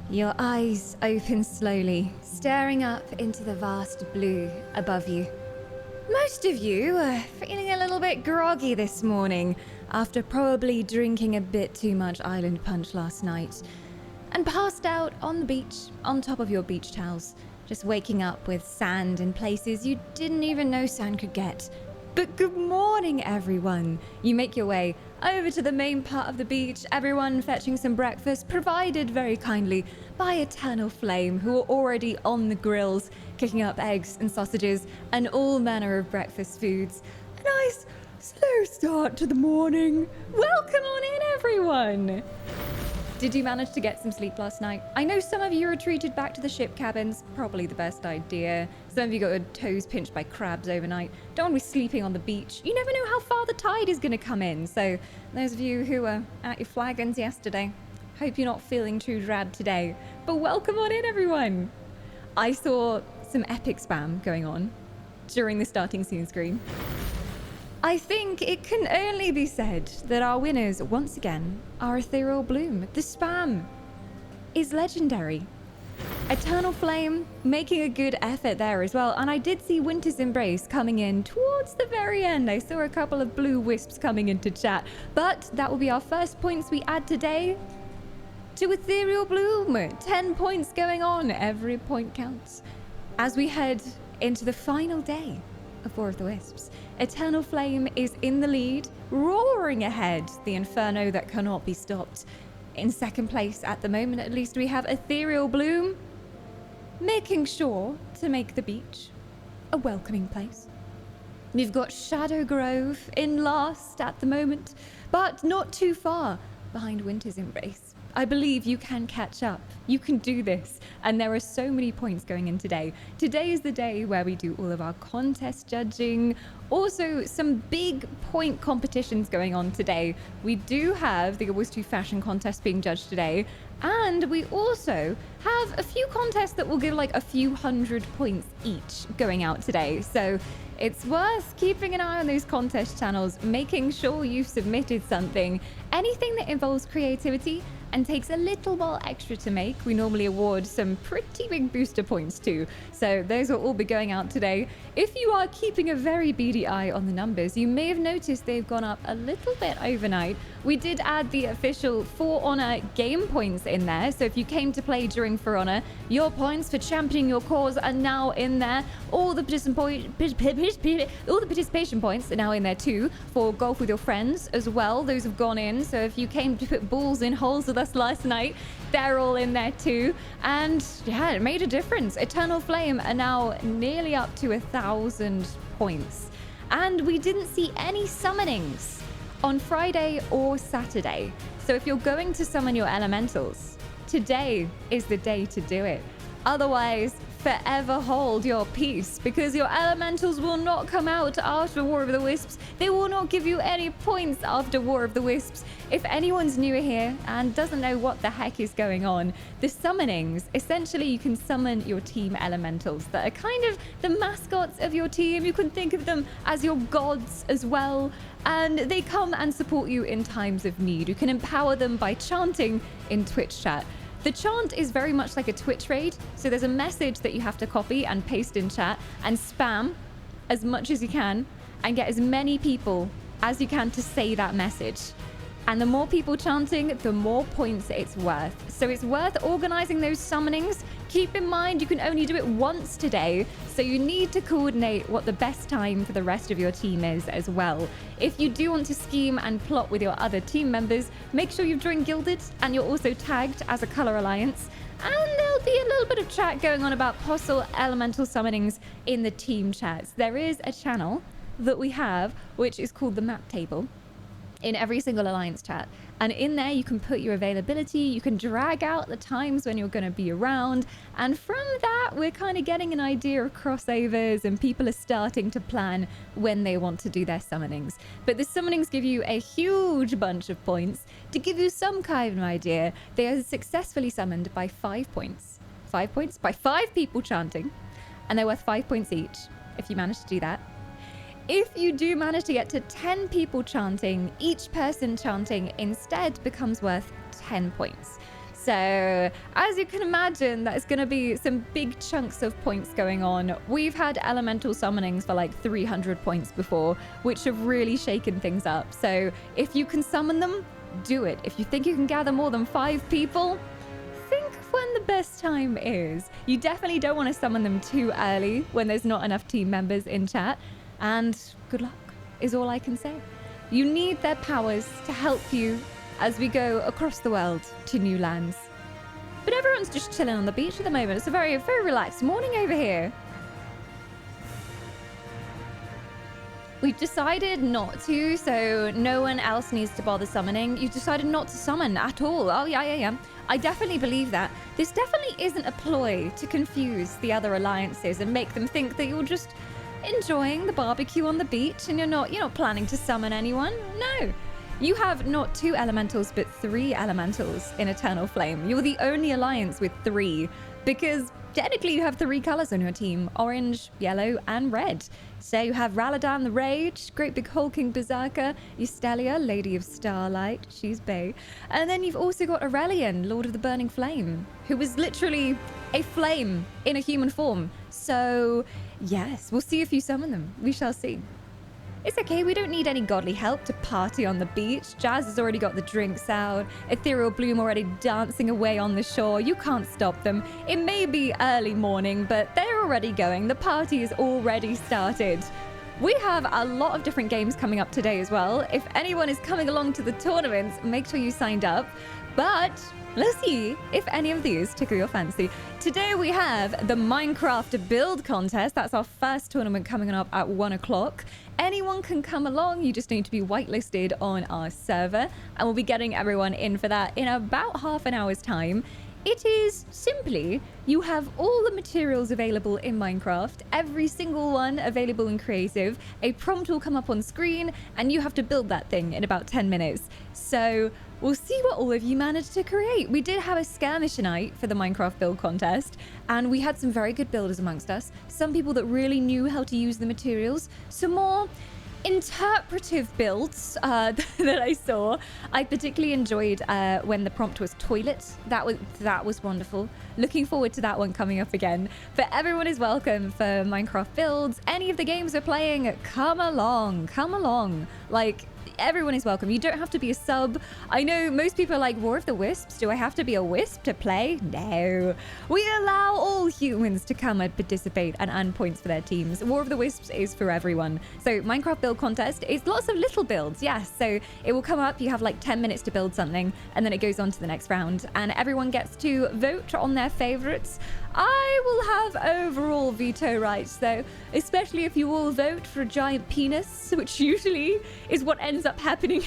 Your eyes open slowly, staring up into the vast blue above you. Most of you are feeling a little bit groggy this morning after probably drinking a bit too much island punch last night and passed out on the beach on top of your beach towels, just waking up with sand in places you didn't even know sand could get. But good morning, everyone. You make your way over to the main part of the beach, everyone fetching some breakfast, provided very kindly by Eternal Flame, who are already on the grills, cooking up eggs and sausages and all manner of breakfast foods. A nice, slow start to the morning. Welcome on in, everyone. Did you manage to get some sleep last night? I know some of you retreated back to the ship cabins. Probably the best idea. Some of you got your toes pinched by crabs overnight. Don't want to be sleeping on the beach. You never know how far the tide is going to come in. So those of you who were at your flagons yesterday, hope you're not feeling too drab today. But welcome on in, everyone. I saw some epic spam going on during the starting scene screen. I think it can only be said that our winners, once again, are Ethereal Bloom. The spam is legendary. Eternal Flame making a good effort there as well. And I did see Winter's Embrace coming in towards the very end. I saw a couple of blue wisps coming into chat. But that will be our first points we add today to Ethereal Bloom. 10 points going on. Every point counts. As we head into the final day of War of the Wisps, Eternal Flame is in the lead, roaring ahead, the inferno that cannot be stopped. In second place at the moment, at least, we have Ethereal Bloom, making sure to make the beach a welcoming place. We've got Shadow Grove in last at the moment, but not too far behind Winter's Embrace. I believe you can catch up. You can do this. And there are so many points going in today. Today is the day where we do all of our contest judging. Also, some big point competitions going on today. We do have the Always 2 fashion contest being judged today. And we also have a few contests that will give like a few hundred points each going out today. So it's worth keeping an eye on those contest channels, making sure you've submitted something. Anything that involves creativity and takes a little while extra to make, we normally award some pretty big booster points to. So those will all be going out today. If you are keeping a very beady eye on the numbers, you may have noticed they've gone up a little bit overnight. We did add the official For Honor game points in there. So if you came to play during For Honor, your points for championing your cause are now in there. All the participation points are now in there too for golf with your friends as well. Those have gone in. So if you came to put balls in holes with us last night, they're all in there too. And yeah, it made a difference. Eternal Flame are now nearly up to 1,000 points. And we didn't see any summonings on Friday or Saturday. So if you're going to summon your elementals, today is the day to do it. Otherwise, forever hold your peace, because your elementals will not come out after War of the Wisps. They will not give you any points after War of the Wisps. If anyone's new here and doesn't know what the heck is going on, the summonings, essentially you can summon your team elementals that are kind of the mascots of your team. You can think of them as your gods as well, and they come and support you in times of need. You can empower them by chanting in Twitch chat. The chant is very much like a Twitch raid, so there's a message that you have to copy and paste in chat and spam as much as you can and get as many people as you can to say that message. And the more people chanting, the more points it's worth. So it's worth organizing those summonings. Keep in mind, you can only do it once today, so you need to coordinate what the best time for the rest of your team is as well. If you do want to scheme and plot with your other team members, make sure you've joined Gilded and you're also tagged as a Color Alliance. And there'll be a little bit of chat going on about possible elemental summonings in the team chats. There is a channel that we have, which is called the Map Table, in every single Alliance chat. And in there, you can put your availability, you can drag out the times when you're going to be around. And from that, we're kind of getting an idea of crossovers, and people are starting to plan when they want to do their summonings. But the summonings give you a huge bunch of points. To give you some kind of idea, they are successfully summoned by 5 points. 5 points by 5 people chanting. And they're worth 5 points each, if you manage to do that. If you do manage to get to 10 people chanting, each person chanting instead becomes worth 10 points. So, as you can imagine, there's going to be some big chunks of points going on. We've had elemental summonings for like 300 points before, which have really shaken things up. So, if you can summon them, do it. If you think you can gather more than 5 people, think of when the best time is. You definitely don't want to summon them too early when there's not enough team members in chat. And good luck is all I can say. You need their powers to help you as we go across the world to new lands. But everyone's just chilling on the beach at the moment. It's a very, very relaxed morning over here. We've decided not to, so no one else needs to bother summoning. You've decided not to summon at all. Oh, yeah. I definitely believe that. This definitely isn't a ploy to confuse the other alliances and make them think that you're just enjoying the barbecue on the beach and you're not planning to summon anyone. No. You have not 2 elementals, but 3 elementals in Eternal Flame. You're the only alliance with 3, because technically you have 3 colors on your team: orange, yellow, and red. So you have Raladan the Rage, great big hulking berserker, Eustelia, Lady of Starlight, she's bae. And then you've also got Aurelian, Lord of the Burning Flame, who was literally a flame in a human form. So yes, we'll see if you summon them. We shall see. It's okay, we don't need any godly help to party on the beach. Jazz has already got the drinks out. Ethereal Bloom already dancing away on the shore. You can't stop them. It may be early morning, but they're already going. The party is already started. We have a lot of different games coming up today as well. If anyone is coming along to the tournaments, make sure you signed up. But let's see if any of these tickle your fancy. Today we have the Minecraft build contest. That's our first tournament coming up at 1 o'clock. Anyone can come along. You just need to be whitelisted on our server, and we'll be getting everyone in for that in about half an hour's time. It is simply, you have all the materials available in Minecraft, every single one available in Creative. A prompt will come up on screen, and you have to build that thing in about 10 minutes. So we'll see what all of you managed to create. We did have a skirmish night for the Minecraft build contest, and we had some very good builders amongst us. Some people that really knew how to use the materials. Some more interpretive builds that I saw. I particularly enjoyed when the prompt was toilet. That was wonderful. Looking forward to that one coming up again. But everyone is welcome for Minecraft builds. Any of the games we're playing, come along. Like, everyone is welcome. You don't have to be a sub. I know most people are like, War of the Wisps, do I have to be a wisp to play? No. We allow all humans to come and participate and earn points for their teams. War of the Wisps is for everyone. So Minecraft build contest is lots of little builds, yes. So it will come up, you have like 10 minutes to build something, and then it goes on to the next round. And everyone gets to vote on their favorites. I will have overall veto rights though, especially if you all vote for a giant penis, which usually is what ends up happening.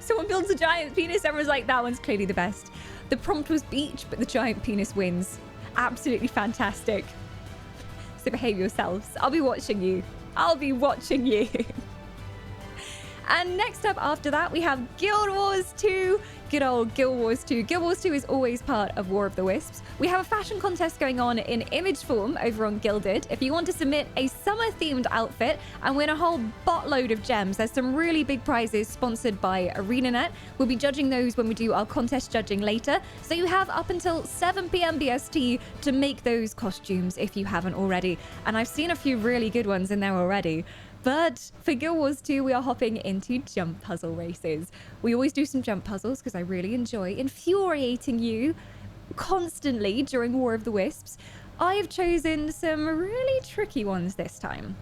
Someone builds a giant penis, everyone's like, that one's clearly the best. The prompt was beach, but the giant penis wins. Absolutely fantastic. So behave yourselves. I'll be watching you. And next up after that, we have Guild Wars 2. Good old Guild Wars 2. Guild Wars 2 is always part of War of the Wisps. We have a fashion contest going on in image form over on Gilded. If you want to submit a summer-themed outfit and win a whole boatload of gems, there's some really big prizes sponsored by ArenaNet. We'll be judging those when we do our contest judging later. So you have up until 7 p.m. BST to make those costumes if you haven't already. And I've seen a few really good ones in there already. But for Guild Wars 2, we are hopping into jump puzzle races. We always do some jump puzzles because I really enjoy infuriating you constantly during War of the Wisps. I have chosen some really tricky ones this time.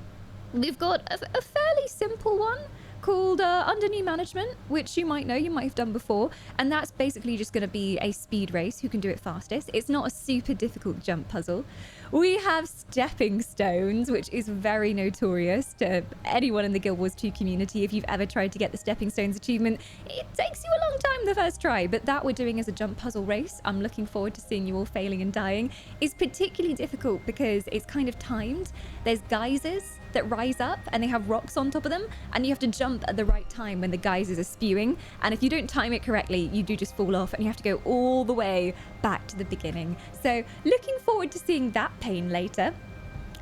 We've got a fairly simple one called Under New Management, which you might know, you might have done before. And that's basically just going to be a speed race, who can do it fastest. It's not a super difficult jump puzzle. We have Stepping Stones, which is very notorious to anyone in the Guild Wars 2 community. If you've ever tried to get the Stepping Stones achievement, it takes you a long time the first try. But that we're doing as a jump puzzle race. I'm looking forward to seeing you all failing and dying. It's particularly difficult because it's kind of timed. There's geysers that rise up and they have rocks on top of them, and you have to jump at the right time when the geysers are spewing, and if you don't time it correctly, you do just fall off and you have to go all the way back to the beginning. So looking forward to seeing that pain later.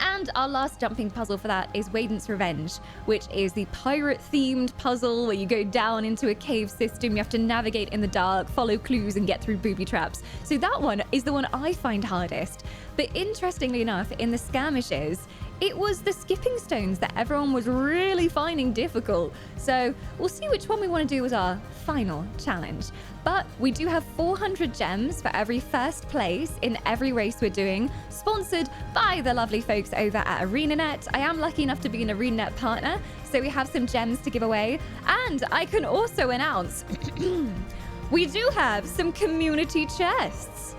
And our last jumping puzzle for that is Wadent's Revenge, which is the pirate-themed puzzle where you go down into a cave system, you have to navigate in the dark, follow clues, and get through booby traps. So that one is the one I find hardest. But interestingly enough, in the skirmishes, it was the skipping stones that everyone was really finding difficult. So we'll see which one we want to do as our final challenge. But we do have 400 gems for every first place in every race we're doing, sponsored by the lovely folks over at ArenaNet. I am lucky enough to be an ArenaNet partner, so we have some gems to give away. And I can also announce we do have some community chests.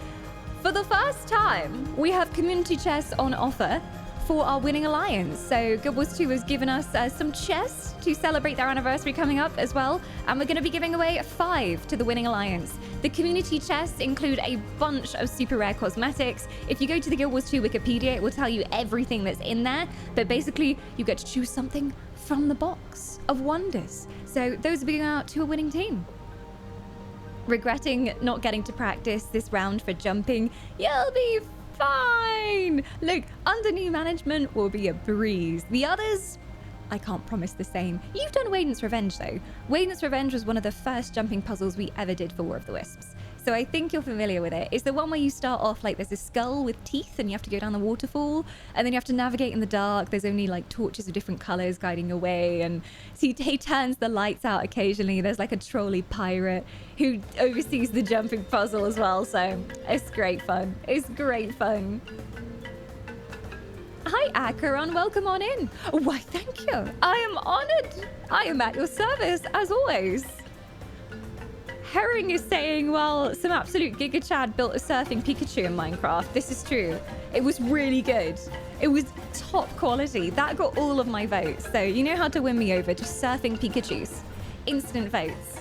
For the first time, we have community chests on offer for our winning alliance. So Guild Wars 2 has given us some chests to celebrate their anniversary coming up as well, and we're going to be giving away 5 to the winning alliance. The community chests include a bunch of super rare cosmetics. If you go to the Guild Wars 2 Wikipedia, it will tell you everything that's in there, but basically you get to choose something from the box of wonders. So those will be going out to a winning team. Regretting not getting to practice this round for jumping, you'll be fine. Look, under new management will be a breeze. The others, I can't promise the same. You've done Wadent's Revenge though. Wadent's Revenge was one of the first jumping puzzles we ever did for War of the Wisps. So I think you're familiar with it. It's the one where you start off like there's a skull with teeth and you have to go down the waterfall, and then you have to navigate in the dark. There's only like torches of different colors guiding your way, and so he turns the lights out occasionally. There's like a trolley pirate who oversees the jumping puzzle as well. So it's great fun. It's great fun. Hi, Acheron. Welcome on in. Why, thank you. I am honored. I am at your service, as always. Herring is saying, well, some absolute Giga Chad built a surfing Pikachu in Minecraft. This is true. It was really good. It was top quality. That got all of my votes. So you know how to win me over. Just surfing Pikachus. Instant votes.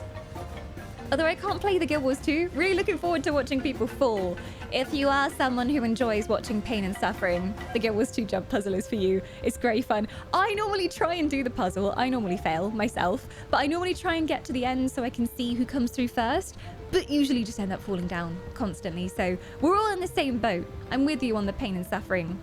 Although I can't play the Guild Wars 2, really looking forward to watching people fall. If you are someone who enjoys watching pain and suffering, the Guild Wars 2 jump puzzle is for you. It's great fun. I normally try and do the puzzle. I normally fail myself, but I normally try and get to the end so I can see who comes through first, but usually just end up falling down constantly. So we're all in the same boat. I'm with you on the pain and suffering.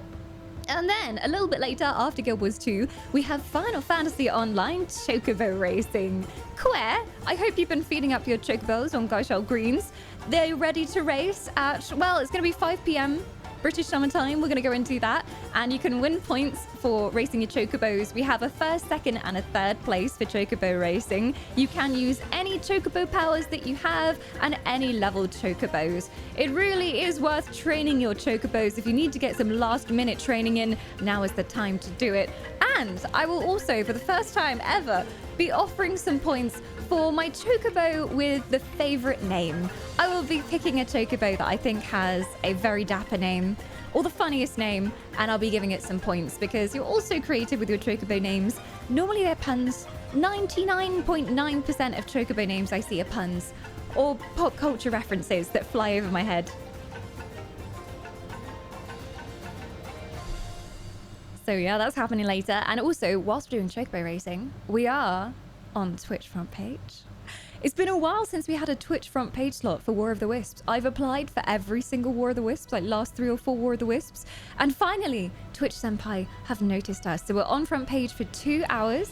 And then, a little bit later, after Guild Wars 2, we have Final Fantasy Online Chocobo Racing. Quare, I hope you've been feeding up your chocobos on Garshal Greens. They're ready to race at, well, it's going to be 5 p.m. British summertime. We're going to go and do that. And you can win points for racing your chocobos. We have a first, second, and a third place for chocobo racing. You can use any chocobo powers that you have and any leveled chocobos. It really is worth training your chocobos. If you need to get some last minute training in, now is the time to do it. And I will also, for the first time ever, be offering some points for my chocobo with the favorite name. I will be picking a chocobo that I think has a very dapper name or the funniest name, and I'll be giving it some points because you're also creative with your chocobo names. Normally they're puns. 99.9% of chocobo names I see are puns or pop culture references that fly over my head. So yeah, that's happening later. And also, whilst we're doing chocobo racing, we are on Twitch front page. It's been a while since we had a Twitch front page slot for War of the Wisps. I've applied for every single War of the Wisps, like last 3 or 4 War of the Wisps. And finally, Twitch Senpai have noticed us. So we're on front page for 2 hours.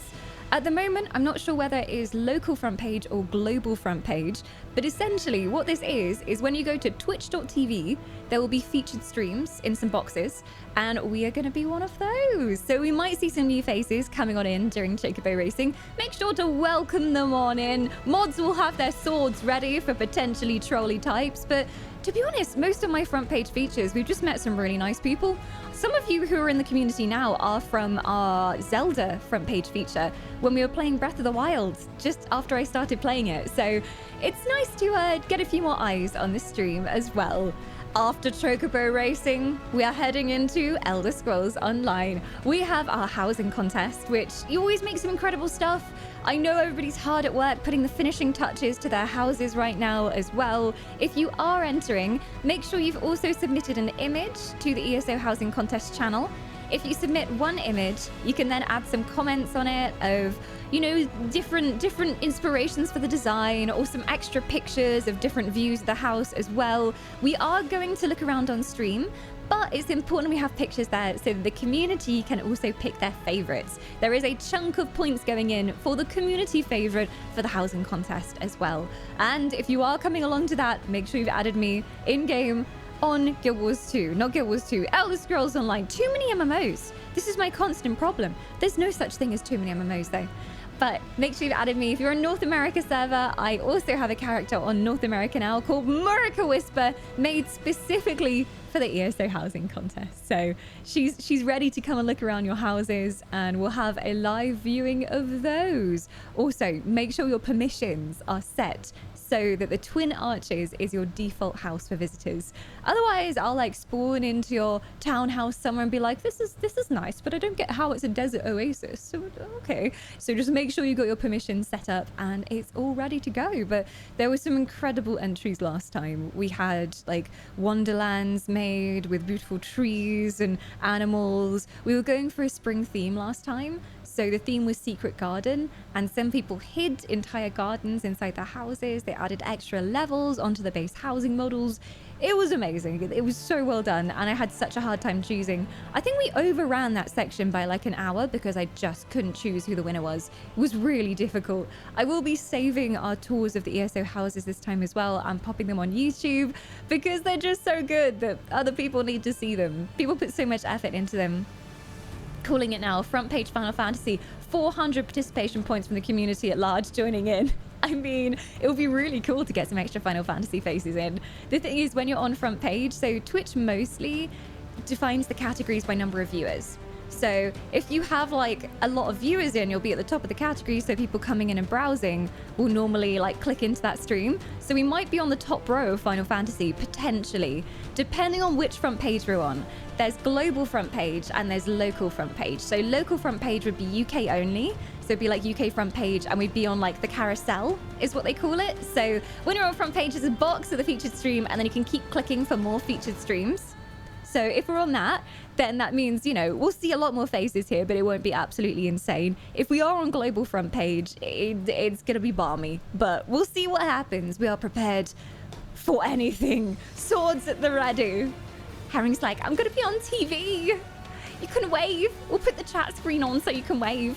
At the moment, I'm not sure whether it is local front page or global front page, but essentially what this is when you go to twitch.tv, there will be featured streams in some boxes, and we are going to be one of those. So we might see some new faces coming on in during Chocobo Racing. Make sure to welcome them on in. Mods will have their swords ready for potentially trolly types, but to be honest, most of my front page features, we've just met some really nice people. Some of you who are in the community now are from our Zelda front page feature when we were playing Breath of the Wild, just after I started playing it. So it's nice to get a few more eyes on the stream as well. After Chocobo Racing, we are heading into Elder Scrolls Online. We have our housing contest, which you always make some incredible stuff. I know everybody's hard at work putting the finishing touches to their houses right now as well. If you are entering, make sure you've also submitted an image to the ESO Housing Contest channel. If you submit one image, you can then add some comments on it of, you know, different inspirations for the design or some extra pictures of different views of the house as well. We are going to look around on stream, But it's important we have pictures there so that the community can also pick their favorites. There is a chunk of points going in for the community favorite for the housing contest as well. And if you are coming along to that, make sure you've added me in-game on Guild Wars 2. Not Guild Wars 2, Elder Scrolls Online. Too many MMOs. This is my constant problem. There's no such thing as too many MMOs though. But make sure you've added me. If you're a North America server, I also have a character on North America now called Murica Whisper, made specifically for the ESO housing contest. So she's ready to come and look around your houses, and we'll have a live viewing of those. Also, make sure your permissions are set so that the Twin Arches is your default house for visitors. Otherwise, I'll like spawn into your townhouse somewhere and be like, this is nice, but I don't get how it's a desert oasis. So, okay. So just make sure you got your permissions set up and it's all ready to go. But there were some incredible entries last time. We had like wonderlands made with beautiful trees and animals. We were going for a spring theme last time. So the theme was Secret Garden, and some people hid entire gardens inside their houses. They added extra levels onto the base housing models. It was amazing. It was so well done, and I had such a hard time choosing. I think we overran that section by like an hour because I just couldn't choose who the winner was. It was really difficult. I will be saving our tours of the ESO houses this time as well. I'm popping them on YouTube because they're just so good that other people need to see them. People put so much effort into them. Calling it now, front page Final Fantasy, 400 participation points from the community at large joining in. I mean, it would be really cool to get some extra Final Fantasy faces in. The thing is, when you're on front page, so Twitch mostly defines the categories by number of viewers. So if you have like a lot of viewers in, you'll be at the top of the category, so people coming in and browsing will normally like click into that stream. So we might be on the top row of Final Fantasy, potentially, depending on which front page we're on. There's global front page and there's local front page. So local front page would be UK only. So it'd be like UK front page, and we'd be on like the carousel is what they call it. So when you're on front page, there's a box of the featured stream, and then you can keep clicking for more featured streams. So if we're on that, then that means, you know, we'll see a lot more faces here, but it won't be absolutely insane. If we are on global front page, it's going to be balmy, but we'll see what happens. We are prepared for anything. Swords at the ready. Herring's like, I'm going to be on TV. You can wave. We'll put the chat screen on so you can wave.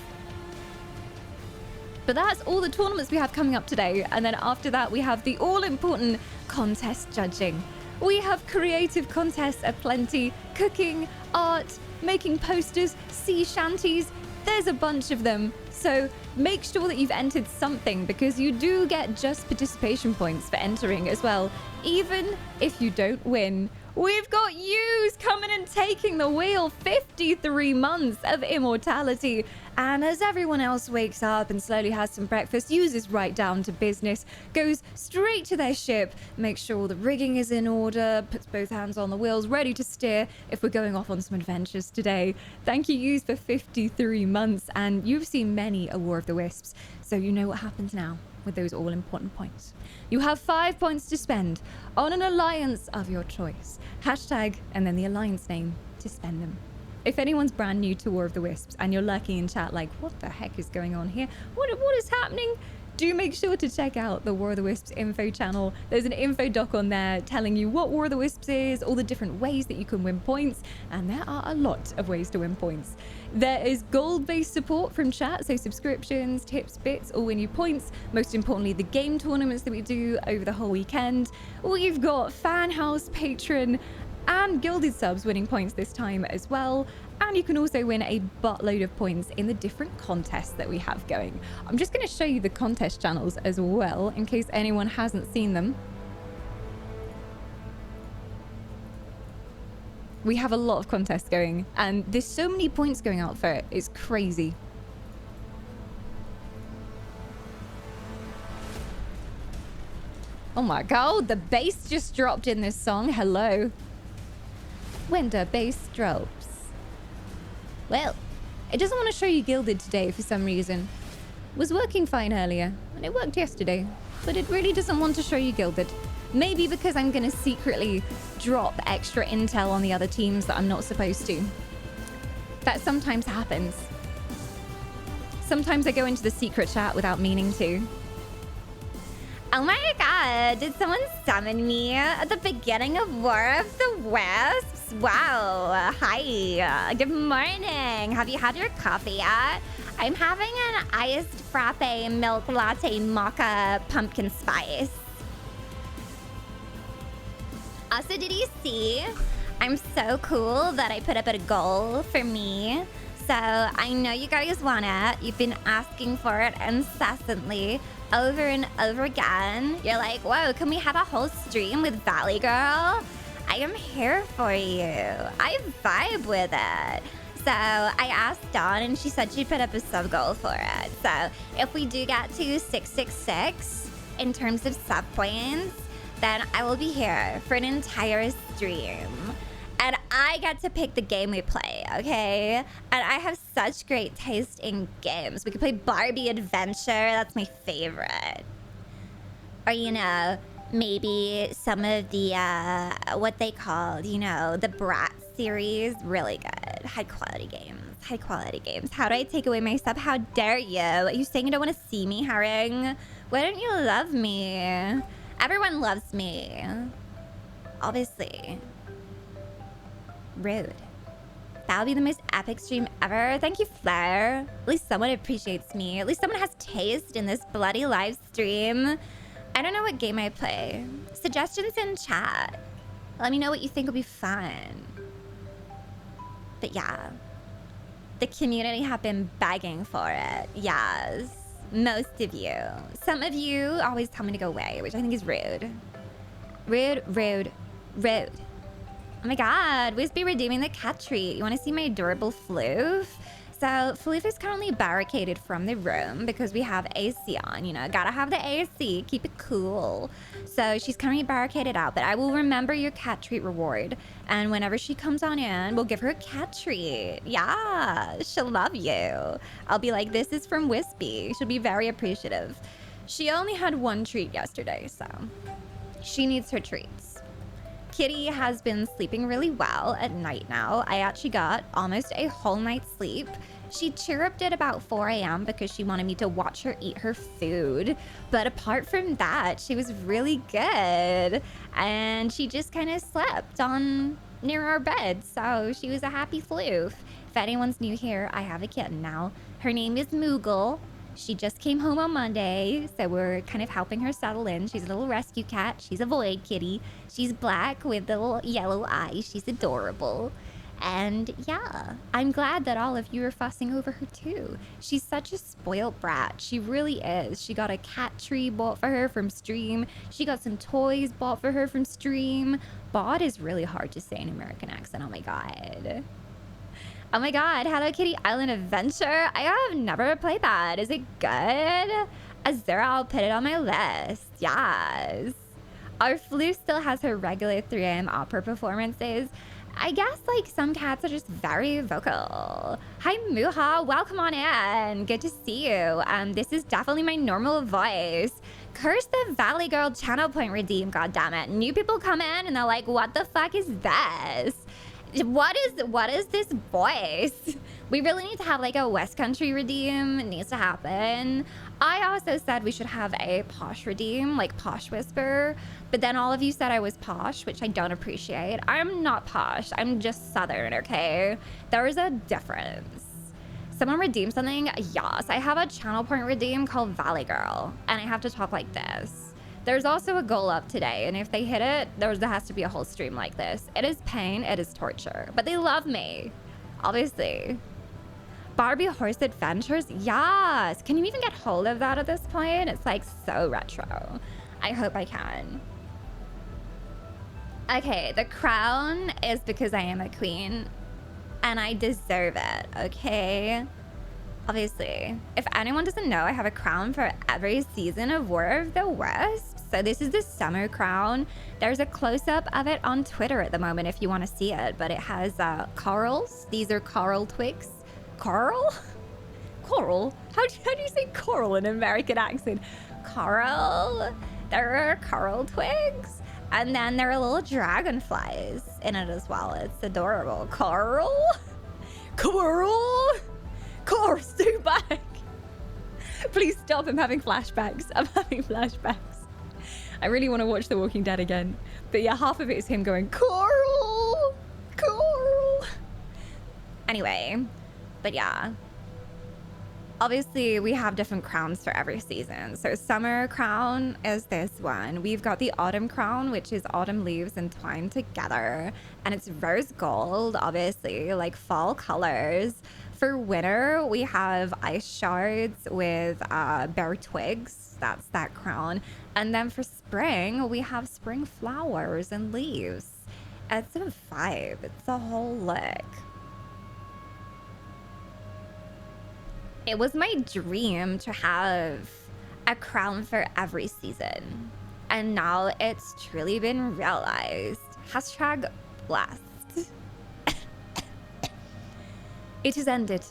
But that's all the tournaments we have coming up today. And then after that, we have the all-important contest judging. We have creative contests aplenty, cooking, art, making posters, sea shanties. There's a bunch of them. So make sure that you've entered something, because you do get just participation points for entering as well. Even if you don't win, we've got yous coming and taking the wheel. 53 months of immortality. And as everyone else wakes up and slowly has some breakfast, uses right down to business, goes straight to their ship, makes sure all the rigging is in order, puts both hands on the wheels, ready to steer if we're going off on some adventures today. Thank you, yous, for 53 months. And you've seen many a War of the Wisps, so you know what happens now with those all-important points. You have 5 points to spend on an alliance of your choice. Hashtag and then the alliance name to spend them. If anyone's brand new to War of the Wisps and you're lurking in chat like, what the heck is going on here? What is happening? Do make sure to check out the War of the Wisps info channel. There's an info doc on there telling you what War of the Wisps is, all the different ways that you can win points, and there are a lot of ways to win points. There is gold-based support from chat, so subscriptions, tips, bits, all win you points. Most importantly, the game tournaments that we do over the whole weekend. We've got fan house, patron, and gilded subs winning points this time as well. And you can also win a buttload of points in the different contests that we have going. I'm just going to show you the contest channels as well, in case anyone hasn't seen them. We have a lot of contests going, and there's so many points going out for it. It's crazy. Oh my god, the bass just dropped in this song. Hello. When the bass drops. Well, it doesn't want to show you gilded today for some reason. It was working fine earlier, and it worked yesterday, but it really doesn't want to show you gilded. Maybe because I'm going to secretly drop extra intel on the other teams that I'm not supposed to. That sometimes happens. Sometimes I go into the secret chat without meaning to. Oh my god, did someone summon me at the beginning of War of the Wisps? Wow, hi, good morning. Have you had your coffee yet? I'm having an iced frappe milk latte mocha pumpkin spice. Also, did you see? I'm so cool that I put up a goal for me. So I know you guys want it. You've been asking for it incessantly, over and over again. You're like, whoa, can we have a whole stream with Valley Girl? I am here for you. I vibe with it. So I asked Dawn and she said she'd put up a sub goal for it. So if we do get to 666 in terms of sub points, then I will be here for an entire stream. And I get to pick the game we play, okay? And I have such great taste in games. We could play Barbie Adventure. That's my favorite. Or, you know, maybe some of the, what they called, you know, the Brat series. Really good. High quality games. High quality games. How do I take away my sub? How dare you? Are you saying you don't want to see me, Herring? Why don't you love me? Everyone loves me. Obviously. Rude. That would be the most epic stream ever. Thank you, Flair. At least someone appreciates me. At least someone has taste in this bloody live stream. I don't know what game I play. Suggestions in chat. Let me know what you think will be fun. But yeah. The community have been begging for it. Yes. Most of you. Some of you always tell me to go away, which I think is rude. Rude, rude, rude. Oh my god, Wisps redeeming the cat treat. You want to see my adorable Floof? So Floof is currently barricaded from the room because we have AC on, you know, gotta have the AC, keep it cool. So she's currently barricaded out, but I will remember your cat treat reward. And whenever she comes on in, we'll give her a cat treat. Yeah, she'll love you. I'll be like, this is from Wispy. She'll be very appreciative. She only had one treat yesterday, so she needs her treats. Kitty has been sleeping really well at night now. I actually got almost a whole night's sleep. She chirruped at about 4 a.m. because she wanted me to watch her eat her food. But apart from that, she was really good. And she just kind of slept on near our bed. So she was a happy floof. If anyone's new here, I have a kitten now. Her name is Moogle. She just came home on Monday, so we're kind of helping her settle in. She's a little rescue cat. She's a void kitty. She's black with little yellow eyes. She's adorable. And yeah, I'm glad that all of you are fussing over her too. She's such a spoiled brat. She really is. She got a cat tree bought for her from stream. She got some toys bought for her from stream. Bought is really hard to say in American accent. Oh my god. Oh my god, Hello Kitty Island Adventure. I have never played that. Is it good? Azura, I'll put it on my list. Yes. Our Floof still has her regular 3 a.m. opera performances. I guess like some cats are just very vocal. Hi Muha, welcome on in. Good to see you. This is definitely my normal voice. Curse the Valley Girl channel point redeem, goddammit. New people come in and they're like, what the fuck is this? What is this voice? We really need to have like a West Country redeem. It needs to happen. I also said we should have a posh redeem, like Posh Whisper. But then all of you said I was posh, which I don't appreciate. I'm not posh. I'm just Southern, okay? There is a difference. Someone redeem something? Yes. I have a channel point redeem called Valley Girl. And I have to talk like this. There's also a goal up today, and if they hit it, there has to be a whole stream like this. It is pain, it is torture, but they love me, obviously. Barbie Horse Adventures? Yes! Can you even get hold of that at this point? It's like so retro. I hope I can. Okay, the crown is because I am a queen, and I deserve it, okay? Obviously, if anyone doesn't know, I have a crown for every season of War of the Wisps. So this is the summer crown. There's a close-up of it on Twitter at the moment if you want to see it. But it has corals. These are coral twigs. Coral? Coral? How do you say coral in an American accent? Coral? There are coral twigs. And then there are little dragonflies in it as well. It's adorable. Coral? Coral? Coral, stay back. Please stop. I'm having flashbacks. I'm having flashbacks. I really want to watch The Walking Dead again. But yeah, half of it is him going, Coral! Coral! Anyway, but yeah. Obviously, we have different crowns for every season. So summer crown is this one. We've got the autumn crown, which is autumn leaves entwined together. And it's rose gold, obviously, like fall colors. For winter, we have ice shards with bare twigs. That's that crown. And then for spring, we have spring flowers and leaves. It's a vibe. It's a whole look. It was my dream to have a crown for every season. And now it's truly been realized. Hashtag blessed. It has ended.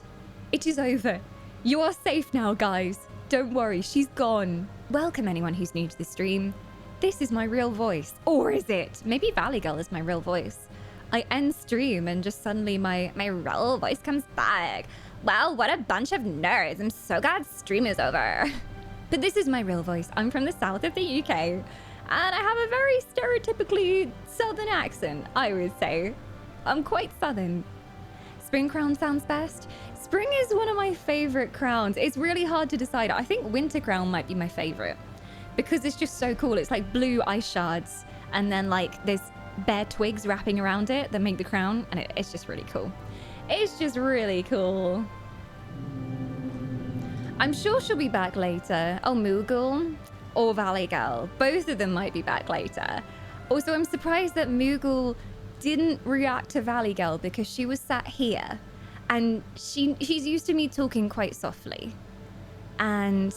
It is over. You are safe now, guys. Don't worry, she's gone. Welcome anyone who's new to the stream. This is my real voice. Or is it? Maybe Valley Girl is my real voice. I end stream and just suddenly my real voice comes back. Wow, what a bunch of nerds. I'm so glad stream is over. But this is my real voice. I'm from the south of the UK. And I have a very stereotypically southern accent, I would say. I'm quite southern. Spring crown sounds best. Spring is one of my favorite crowns. It's really hard to decide. I think winter crown might be my favorite. Because it's just so cool. It's like blue ice shards. And then like there's bare twigs wrapping around it that make the crown. And it's just really cool. It's just really cool. I'm sure she'll be back later. Oh, Moogle or Valley Girl. Both of them might be back later. Also, I'm surprised that Moogle didn't react to Valley Girl because she was sat here. And she's used to me talking quite softly. And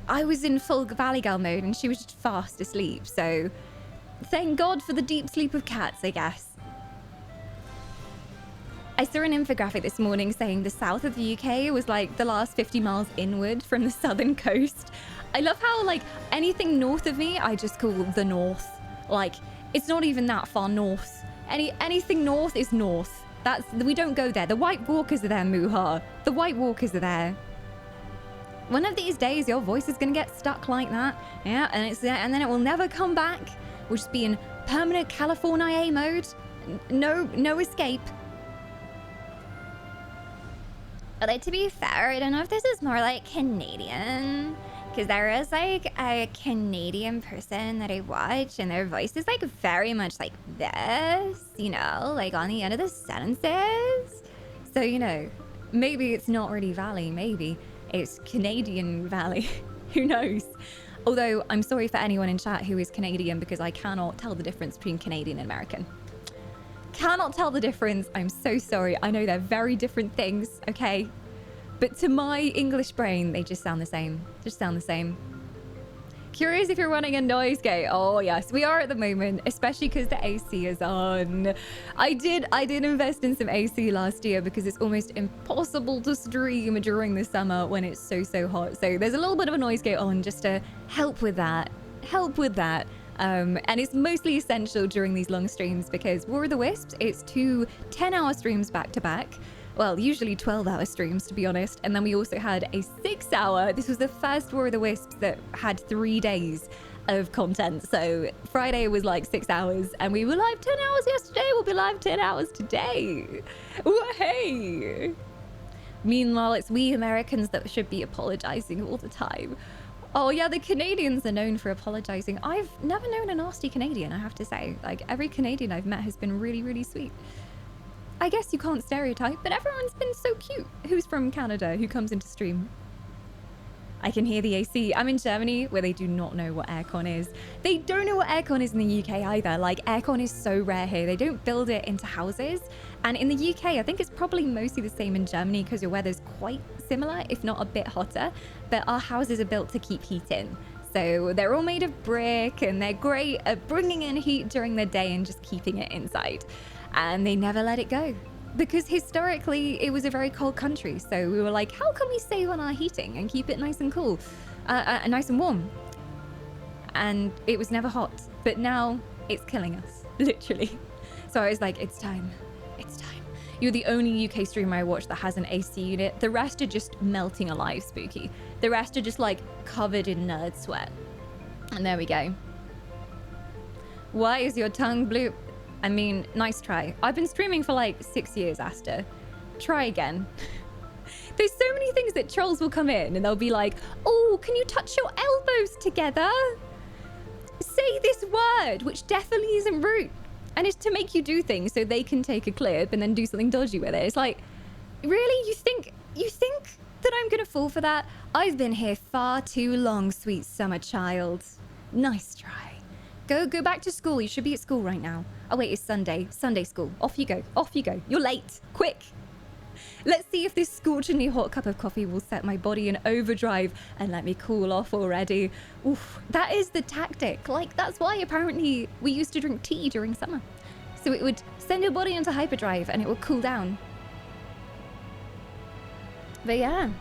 I was in full Valley Girl mode and she was just fast asleep. So thank God for the deep sleep of cats, I guess. I saw an infographic this morning saying the south of the UK was like the last 50 miles inward from the southern coast. I love how like anything north of me, I just call the north. Like it's not even that far north. Anything north is north. We don't go there. The White Walkers are there, Muha. The White Walkers are there. One of these days, your voice is gonna get stuck like that. Yeah, and then it will never come back. We'll just be in permanent California mode. No escape. Although to be fair, I don't know if this is more like Canadian, because there is like a Canadian person that I watch and their voice is like very much like this, you know, like on the end of the sentences. So, you know, maybe it's not really Valley, maybe it's Canadian Valley. Who knows? Although I'm sorry for anyone in chat who is Canadian because I cannot tell the difference between Canadian and American. Cannot tell the difference. I'm so sorry. I know they're very different things, okay? But to my English brain, they just sound the same. Just sound the same. Curious if you're running a noise gate. Oh yes, we are at the moment, especially because the AC is on. I did invest in some AC last year because it's almost impossible to stream during the summer when it's so hot. So there's a little bit of a noise gate on just to help with that. And it's mostly essential during these long streams because War of the Wisps, it's 2 10-hour streams back to back. Well, usually 12-hour streams, to be honest. And then we also had a 6-hour. This was the first War of the Wisps that had 3 days of content. So Friday was like 6 hours and we were live 10 hours yesterday. We'll be live 10 hours today. Ooh, hey. Meanwhile, it's we Americans that should be apologizing all the time. Oh yeah, the Canadians are known for apologizing. I've never known a nasty Canadian, I have to say. Like every Canadian I've met has been really sweet. I guess you can't stereotype, but everyone's been so cute. Who's from Canada who comes into stream? I can hear the AC. I'm in Germany where they do not know what aircon is. They don't know what aircon is in the UK either. Like aircon is so rare here. They don't build it into houses. And in the UK, I think it's probably mostly the same in Germany because your weather's quite similar, if not a bit hotter. But our houses are built to keep heat in. So they're all made of brick and they're great at bringing in heat during the day and just keeping it inside. And they never let it go because historically it was a very cold country. So we were like, how can we save on our heating and keep it nice and cool, nice and warm? And it was never hot, but now it's killing us, literally. So I was like, it's time. It's time. You're the only UK streamer I watch that has an AC unit. The rest are just melting alive, Spooky. The rest are just like covered in nerd sweat. And there we go. Why is your tongue blue? I mean, nice try. I've been streaming for like 6 years, Asta. Try again. There's so many things that trolls will come in and they'll be like, oh, can you touch your elbows together? Say this word, which definitely isn't rude. And it's to make you do things so they can take a clip and then do something dodgy with it. It's like, really? You think that I'm gonna fall for that? I've been here far too long, sweet summer child. Nice try. Go back to school. You should be at school right now. Oh wait, it's Sunday. Sunday school. Off you go. Off you go. You're late. Quick. Let's see if this scorchingly hot cup of coffee will set my body in overdrive and let me cool off already. Oof, that is the tactic. Like, that's why apparently we used to drink tea during summer. So it would send your body into hyperdrive and it would cool down. But yeah.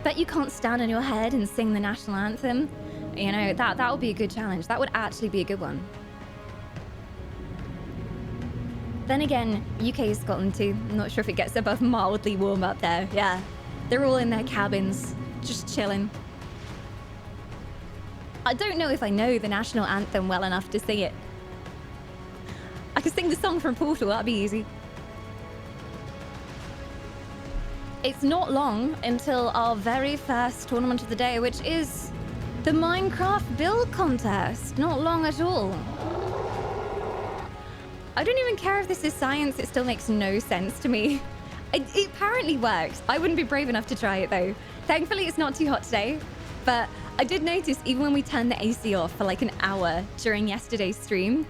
Bet you can't stand on your head and sing the national anthem. You know, that would be a good challenge. That would actually be a good one. Then again, UK is Scotland too. I'm not sure if it gets above mildly warm up there. Yeah, they're all in their cabins, just chilling. I don't know if I know the national anthem well enough to sing it. I could sing the song from Portal, that'd be easy. It's not long until our very first tournament of the day, which is the Minecraft build contest. Not long at all. I don't even care if this is science, it still makes no sense to me. It apparently works. I wouldn't be brave enough to try it though. Thankfully it's not too hot today, but I did notice even when we turned the AC off for like an hour during yesterday's stream,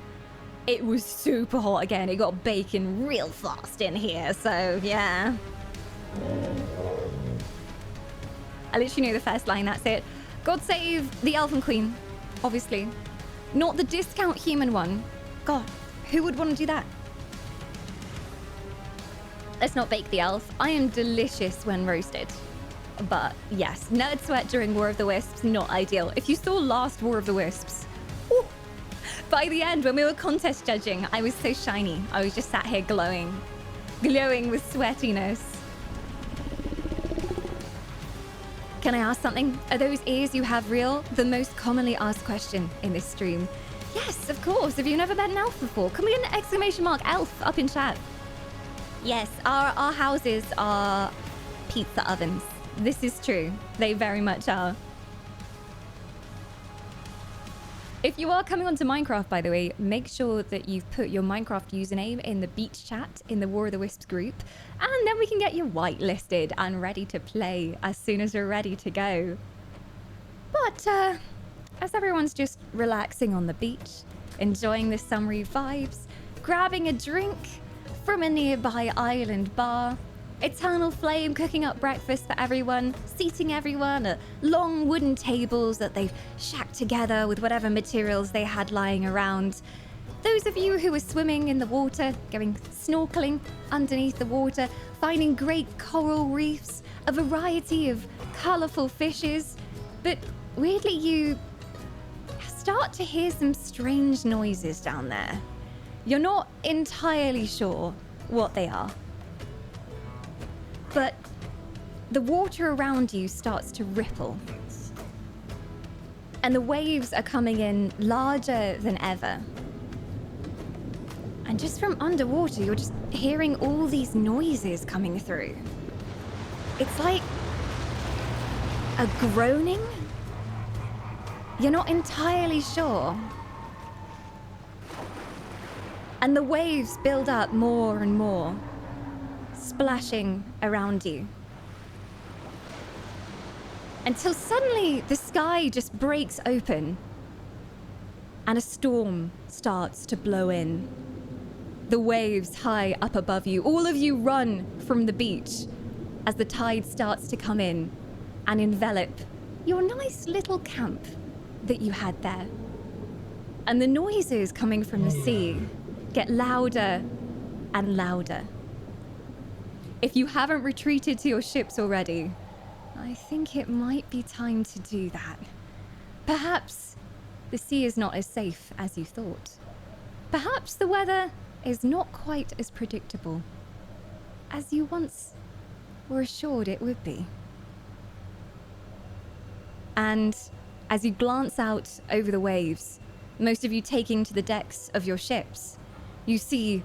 it was super hot again. It got baking real fast in here, so yeah. I literally know the first line, that's it. God save the Elven Queen, obviously. Not the discount human one. God. Who would want to do that? Let's not bake the elf. I am delicious when roasted. But yes, nerd sweat during War of the Wisps, not ideal. If you saw last War of the Wisps, whew, by the end when we were contest judging, I was so shiny. I was just sat here glowing with sweatiness. Can I ask something? Are those ears you have real? The most commonly asked question in this stream. Yes, of course. Have you never met an elf before? Can we get an exclamation mark elf up in chat? Yes, our houses are pizza ovens. This is true. They very much are. If you are coming onto Minecraft, by the way, make sure that you've put your Minecraft username in the beach chat in the War of the Wisps group, and then we can get you whitelisted and ready to play as soon as we're ready to go. But, as everyone's just relaxing on the beach, enjoying the summery vibes, grabbing a drink from a nearby island bar, Eternal Flame cooking up breakfast for everyone, seating everyone at long wooden tables that they've shacked together with whatever materials they had lying around. Those of you who are swimming in the water, going snorkeling underneath the water, finding great coral reefs, a variety of colourful fishes, but weirdly you start to hear some strange noises down there. You're not entirely sure what they are. But the water around you starts to ripple. And the waves are coming in larger than ever. And just from underwater, you're just hearing all these noises coming through. It's like a groaning. You're not entirely sure. And the waves build up more and more, splashing around you. Until suddenly the sky just breaks open and a storm starts to blow in. The waves high up above you. All of you run from the beach as the tide starts to come in and envelop your nice little camp that you had there. And the noises coming from the sea get louder and louder. If you haven't retreated to your ships already, I think it might be time to do that. Perhaps the sea is not as safe as you thought. Perhaps the weather is not quite as predictable as you once were assured it would be. And as you glance out over the waves, most of you taking to the decks of your ships, you see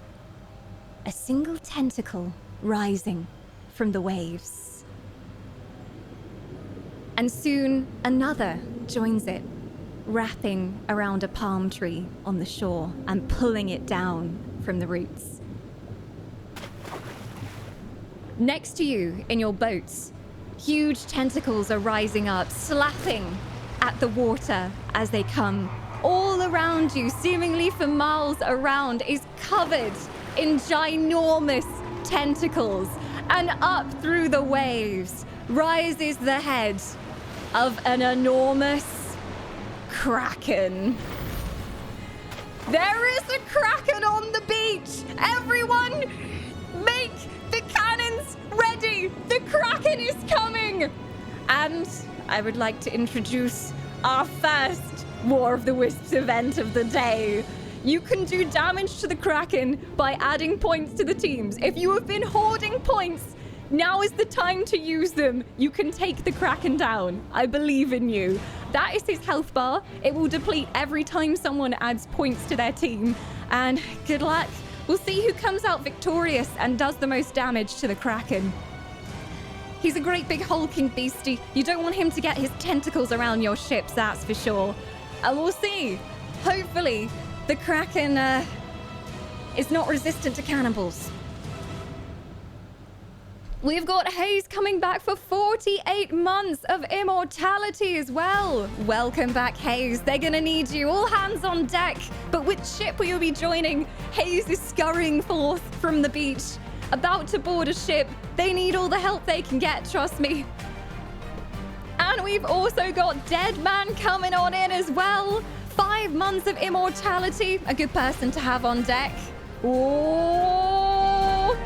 a single tentacle rising from the waves. And soon another joins it, wrapping around a palm tree on the shore and pulling it down from the roots. Next to you in your boats, huge tentacles are rising up, slapping at the water as they come. All around you, seemingly for miles around, is covered in ginormous tentacles. And up through the waves rises the head of an enormous kraken. There is a kraken on the beach! Everyone, make the cannons ready! The kraken is coming! And I would like to introduce our first War of the Wisps event of the day. You can do damage to the kraken by adding points to the teams. If you have been hoarding points, now is the time to use them. You can take the kraken down. I believe in you. That is his health bar. It will deplete every time someone adds points to their team. And good luck. We'll see who comes out victorious and does the most damage to the kraken. He's a great big hulking beastie. You don't want him to get his tentacles around your ships, that's for sure. And we'll see. Hopefully, the kraken is not resistant to cannibals. We've got Hayes coming back for 48 months of immortality as well. Welcome back, Hayes. They're gonna need you. All hands on deck. But which ship will you be joining? Hayes is scurrying forth from the beach, about to board a ship. They need all the help they can get, trust me. And we've also got Dead Man coming on in as well. 5 months of immortality. A good person to have on deck. Oh,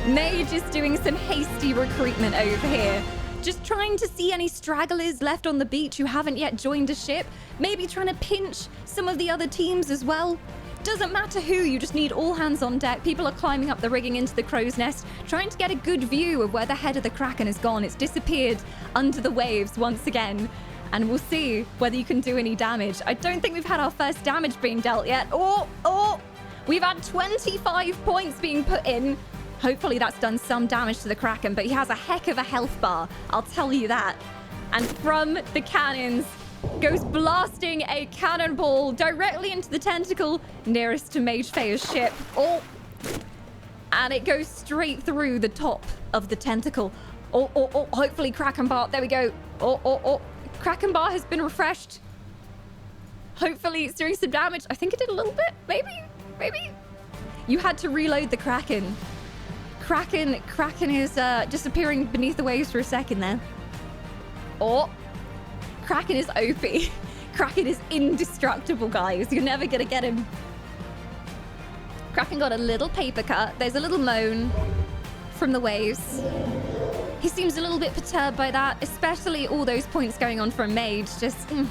Mage is doing some hasty recruitment over here. Just trying to see any stragglers left on the beach who haven't yet joined a ship. Maybe trying to pinch some of the other teams as well. Doesn't matter who, you just need all hands on deck. People are climbing up the rigging into the crow's nest, trying to get a good view of where the head of the kraken has gone. It's disappeared under the waves once again. And we'll see whether you can do any damage. I don't think we've had our first damage being dealt yet. Oh, we've had 25 points being put in. Hopefully that's done some damage to the kraken, but he has a heck of a health bar, I'll tell you that. And from the cannons goes blasting a cannonball directly into the tentacle nearest to Mage Fea's ship. Oh, and it goes straight through the top of the tentacle. Oh, hopefully kraken bar, there we go. Oh, kraken bar has been refreshed. Hopefully it's doing some damage. I think it did a little bit, maybe. You had to reload the kraken. Kraken is disappearing beneath the waves for a second there. Oh, kraken is OP. Kraken is indestructible, guys. You're never gonna get him. Kraken got a little paper cut. There's a little moan from the waves. He seems a little bit perturbed by that, especially all those points going on from Mage. Just a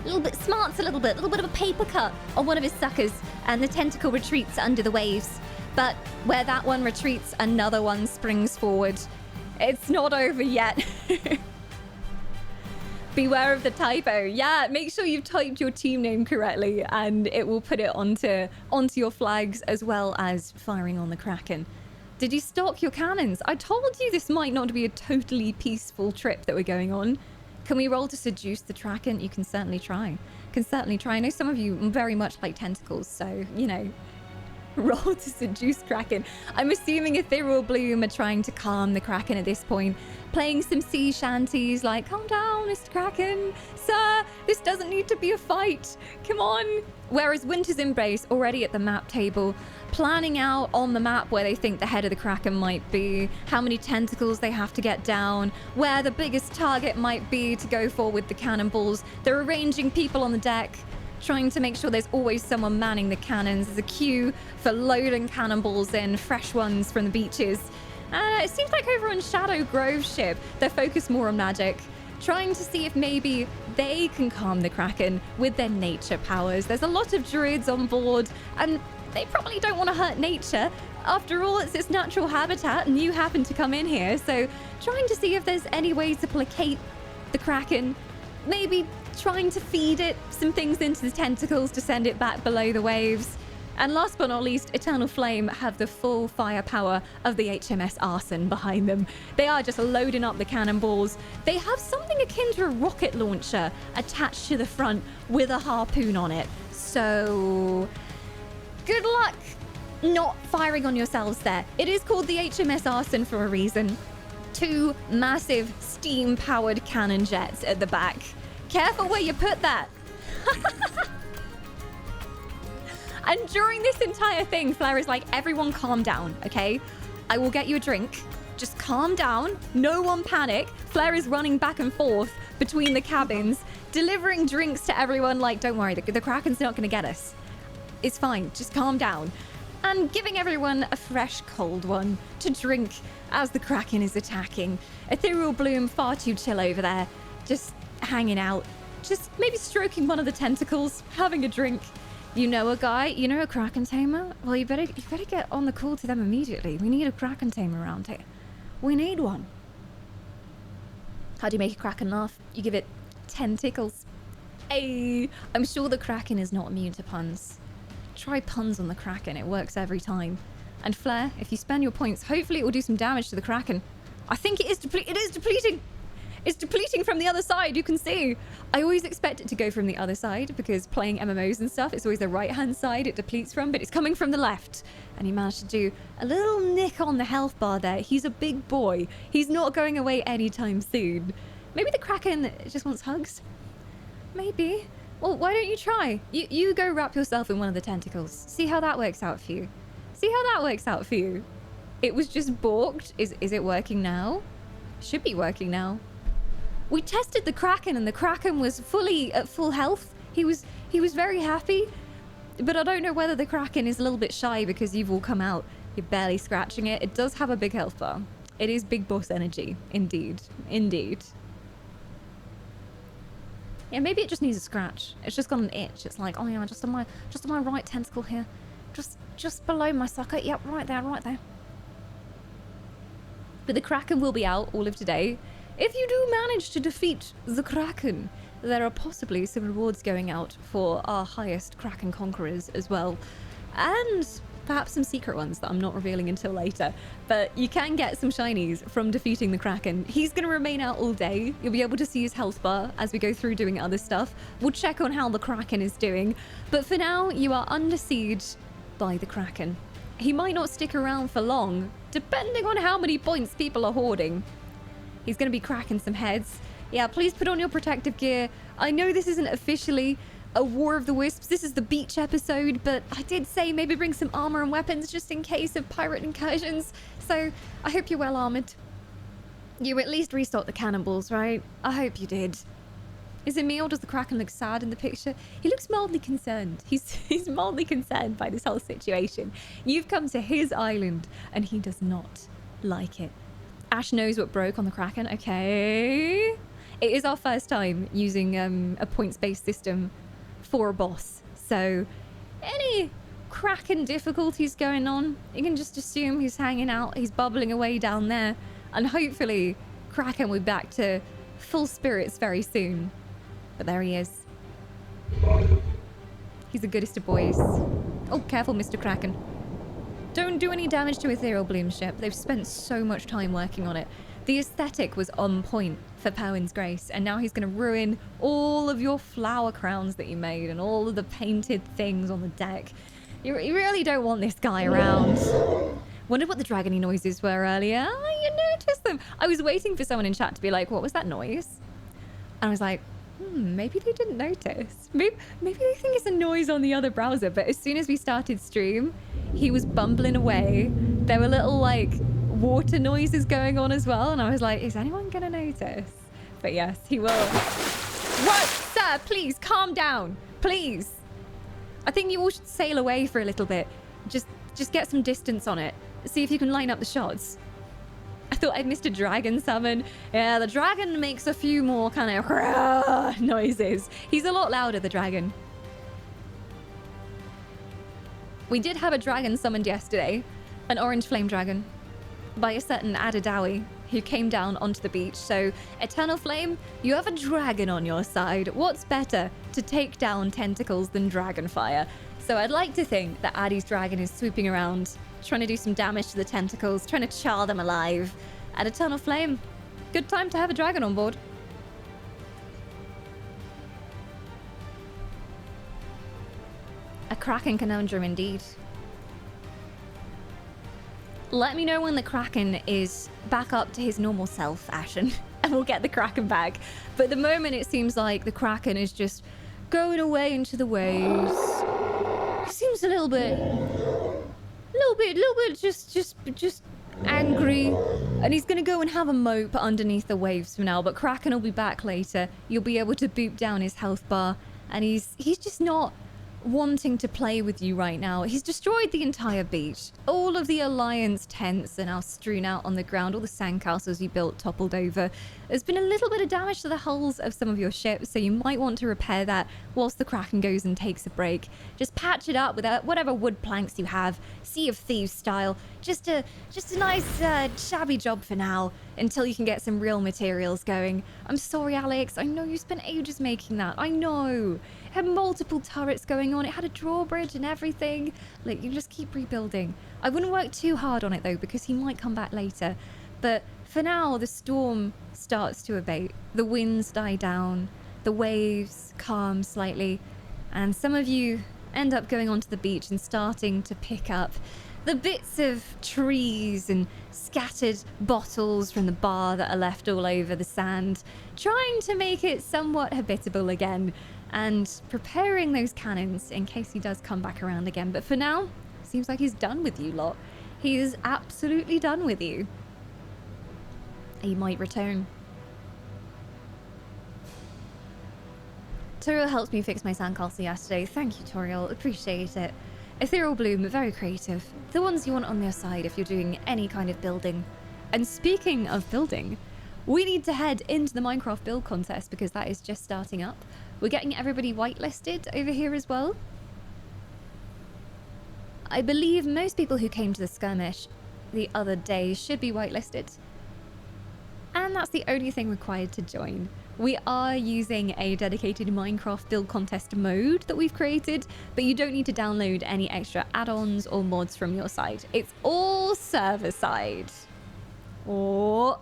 little bit smarts, a little bit of a paper cut on one of his suckers, and the tentacle retreats under the waves. But where that one retreats, another one springs forward. It's not over yet. Beware of the typo. Yeah, make sure you've typed your team name correctly and it will put it onto your flags as well as firing on the kraken. Did you stock your cannons? I told you this might not be a totally peaceful trip that we're going on. Can we roll to seduce the kraken? You can certainly try. I know some of you very much like tentacles, so, you know, roll to seduce kraken. I'm assuming Ethereal Bloom are trying to calm the kraken at this point, playing some sea shanties like, calm down, Mr. Kraken. Sir, this doesn't need to be a fight. Come on. Whereas Winter's Embrace already at the map table, planning out on the map where they think the head of the kraken might be, how many tentacles they have to get down, where the biggest target might be to go for with the cannonballs. They're arranging people on the deck, trying to make sure there's always someone manning the cannons. There's a queue for loading cannonballs in, fresh ones from the beaches. It seems like over on Shadow Grove's ship, they're focused more on magic, trying to see if maybe they can calm the kraken with their nature powers. There's a lot of druids on board, and they probably don't want to hurt nature. After all, it's its natural habitat, and you happen to come in here, so trying to see if there's any way to placate the kraken. Maybe trying to feed it some things into the tentacles to send it back below the waves. And last but not least, Eternal Flame have the full firepower of the HMS Arson behind them. They are just loading up the cannonballs. They have something akin to a rocket launcher attached to the front with a harpoon on it. So good luck not firing on yourselves there. It is called the HMS Arson for a reason. 2 massive steam-powered cannon jets at the back. Careful where you put that. And during this entire thing, Flare is like, everyone calm down, okay? I will get you a drink. Just calm down. No one panic. Flare is running back and forth between the cabins, delivering drinks to everyone like, don't worry, the Kraken's not going to get us. It's fine. Just calm down. And giving everyone a fresh cold one to drink as the Kraken is attacking. Ethereal Bloom, far too chill over there. Just hanging out. Just maybe stroking one of the tentacles, having a drink. You know a guy? You know a Kraken tamer? Well, you better get on the call to them immediately. We need a Kraken tamer around here. We need one. How do you make a Kraken laugh? You give it 10 tickles. Hey, I'm sure the Kraken is not immune to puns. Try puns on the Kraken. It works every time. And Flare, if you spend your points, hopefully it will do some damage to the Kraken. I think it is depleting. It's depleting from the other side, you can see. I always expect it to go from the other side because playing MMOs and stuff, it's always the right-hand side it depletes from, but it's coming from the left. And he managed to do a little nick on the health bar there. He's a big boy. He's not going away anytime soon. Maybe the Kraken just wants hugs? Maybe. Well, why don't you try? You go wrap yourself in one of the tentacles. See how that works out for you. See how that works out for you. It was just balked. Is it working now? Should be working now. We tested the Kraken and the Kraken was fully at full health. He was very happy. But I don't know whether the Kraken is a little bit shy because you've all come out. You're barely scratching it. It does have a big health bar. It is big boss energy. Indeed. Indeed. Yeah, maybe it just needs a scratch. It's just got an itch. It's like, oh yeah, just on my right tentacle here. Just below my socket. Yep, right there, right there. But the Kraken will be out all of today. If you do manage to defeat the Kraken, there are possibly some rewards going out for our highest Kraken conquerors as well. And perhaps some secret ones that I'm not revealing until later. But you can get some shinies from defeating the Kraken. He's going to remain out all day. You'll be able to see his health bar as we go through doing other stuff. We'll check on how the Kraken is doing. But for now, you are under siege by the Kraken. He might not stick around for long, depending on how many points people are hoarding. He's going to be cracking some heads. Yeah, please put on your protective gear. I know this isn't officially a War of the Wisps. This is the beach episode, but I did say maybe bring some armor and weapons just in case of pirate incursions. So I hope you're well armored. You at least restocked the cannonballs, right? I hope you did. Is it me or does the Kraken look sad in the picture? He looks mildly concerned. He's mildly concerned by this whole situation. You've come to his island and he does not like it. Ash knows what broke on the Kraken. Okay. It is our first time using a points-based system for a boss. So any Kraken difficulties going on, you can just assume he's hanging out. He's bubbling away down there. And hopefully Kraken will be back to full spirits very soon. But there he is. He's the goodest of boys. Oh, careful, Mr. Kraken. Don't do any damage to Ethereal Bloom's ship. They've spent so much time working on it. The aesthetic was on point for Powyn's Grace, and now he's going to ruin all of your flower crowns that you made and all of the painted things on the deck. You really don't want this guy around. Wondered what the dragony noises were earlier. Oh, you noticed them. I was waiting for someone in chat to be like, what was that noise? And I was like, maybe they didn't notice. Maybe they think it's a noise on the other browser. But as soon as we started stream, he was bumbling away. There were little like water noises going on as well. And I was like, is anyone going to notice? But yes, he will. What? Sir, please calm down. Please. I think you all should sail away for a little bit. Just get some distance on it. See if you can line up the shots. I thought I'd missed a dragon summon. Yeah, the dragon makes a few more kind of noises. He's a lot louder, the dragon. We did have a dragon summoned yesterday. An orange flame dragon. By a certain Adadawi. who came down onto the beach. So, Eternal Flame, you have a dragon on your side. What's better to take down tentacles than Dragonfire? So I'd like to think that Addy's dragon is swooping around, trying to do some damage to the tentacles, trying to char them alive. And Eternal Flame, good time to have a dragon on board. A Kraken conundrum indeed. Let me know when the Kraken is back up to his normal self, Ashen, and we'll get the Kraken back. But at the moment, it seems like the Kraken is just going away into the waves. He seems a little bit just angry. And he's going to go and have a mope underneath the waves for now. But Kraken will be back later. You'll be able to boop down his health bar. And he's just not wanting to play with you right now. He's destroyed the entire beach. All of the Alliance tents are now strewn out on the ground. All the sandcastles you built toppled over. There's been a little bit of damage to the hulls of some of your ships, so you might want to repair that whilst the Kraken goes and takes a break. Just patch it up with whatever wood planks you have, Sea of Thieves style. Just a nice shabby job for now until you can get some real materials going. I'm sorry, Alex. I know you spent ages making that. I know. It had multiple turrets going on. It had a drawbridge and everything. Look, you just keep rebuilding. I wouldn't work too hard on it though, because he might come back later. But for now, the storm starts to abate. The winds die down. The waves calm slightly. And some of you end up going onto the beach and starting to pick up the bits of trees and scattered bottles from the bar that are left all over the sand, trying to make it somewhat habitable again and preparing those cannons in case he does come back around again. But for now, seems like he's done with you lot. He is absolutely done with you. He might return. Toriel helped me fix my sandcastle yesterday. Thank you, Toriel. Appreciate it. Ethereal Bloom, very creative. The ones you want on their side if you're doing any kind of building. And speaking of building, we need to head into the Minecraft build contest because that is just starting up. We're getting everybody whitelisted over here as well. I believe most people who came to the skirmish the other day should be whitelisted. And that's the only thing required to join. We are using a dedicated Minecraft build contest mode that we've created, but you don't need to download any extra add-ons or mods from your side. It's all server side. Oh,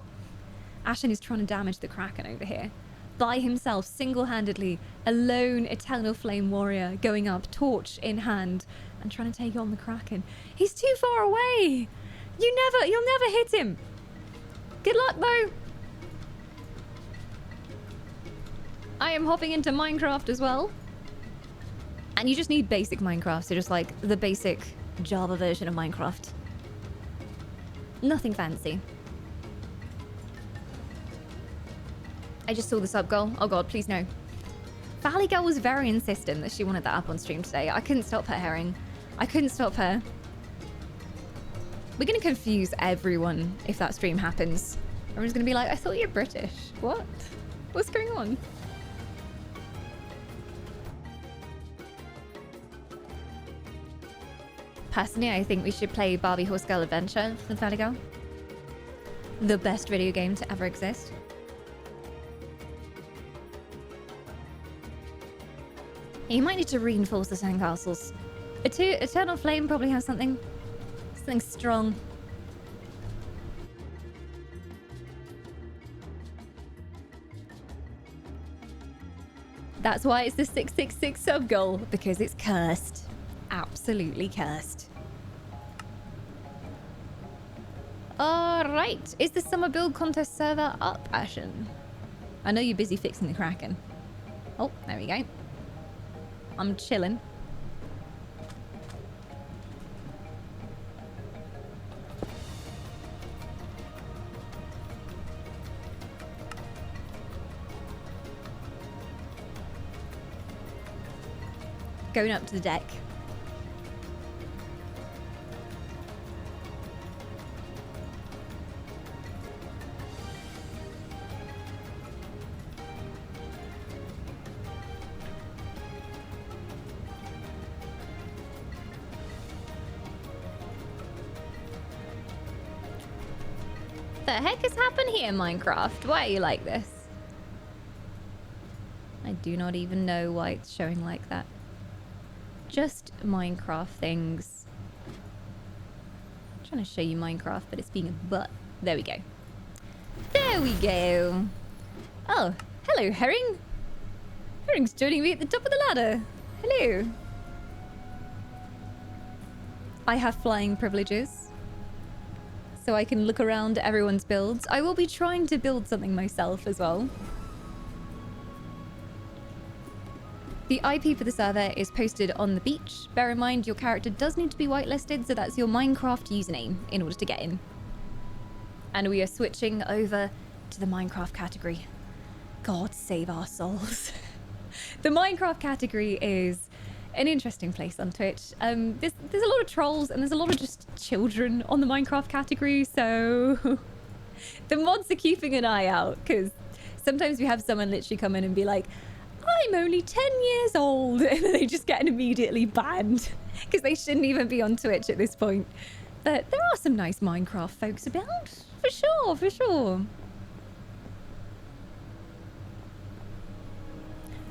Ashen is trying to damage the Kraken over here. By himself, single-handedly, a lone Eternal Flame warrior going up, torch in hand, and trying to take on the Kraken. He's too far away. You'll never hit him. Good luck, though. I am hopping into Minecraft as well. And you just need basic Minecraft, so just like the basic Java version of Minecraft. Nothing fancy. I just saw the sub goal. Oh god, please no. Valley Girl was very insistent that she wanted that up on stream today. I couldn't stop her, Herring. I couldn't stop her. We're gonna confuse everyone if that stream happens. Everyone's gonna be like, I thought you're British. What? What's going on? Personally, I think we should play Barbie Horse Girl Adventure with Valley Girl. The best video game to ever exist. You might need to reinforce the sandcastles. Eternal Flame probably has something strong. That's why it's the 666 sub goal, because it's cursed. Absolutely cursed. Alright, is the summer build contest server up, Ashen? I know you're busy fixing the Kraken. Oh, there we go. I'm chilling. Going up to the deck. the heck has happened here, Minecraft? Why are you like this? I do not even know why it's showing like that. Just Minecraft things. I'm trying to show you Minecraft, but it's being a butt. There we go. There we go. Oh, hello, Herring. Herring's joining me at the top of the ladder. Hello. I have flying privileges, so I can look around everyone's builds. I will be trying to build something myself as well. The IP for the server is posted on the beach. Bear in mind, your character does need to be whitelisted, so that's your Minecraft username in order to get in. And we are switching over to the Minecraft category. God save our souls. The Minecraft category is an interesting place on Twitch. There's a lot of trolls and there's a lot of just children on the Minecraft category, so the mods are keeping an eye out, because sometimes we have someone literally come in and be like, I'm only 10 years old, and then they just get immediately banned because they shouldn't even be on Twitch at this point. But there are some nice Minecraft folks about, for sure, for sure.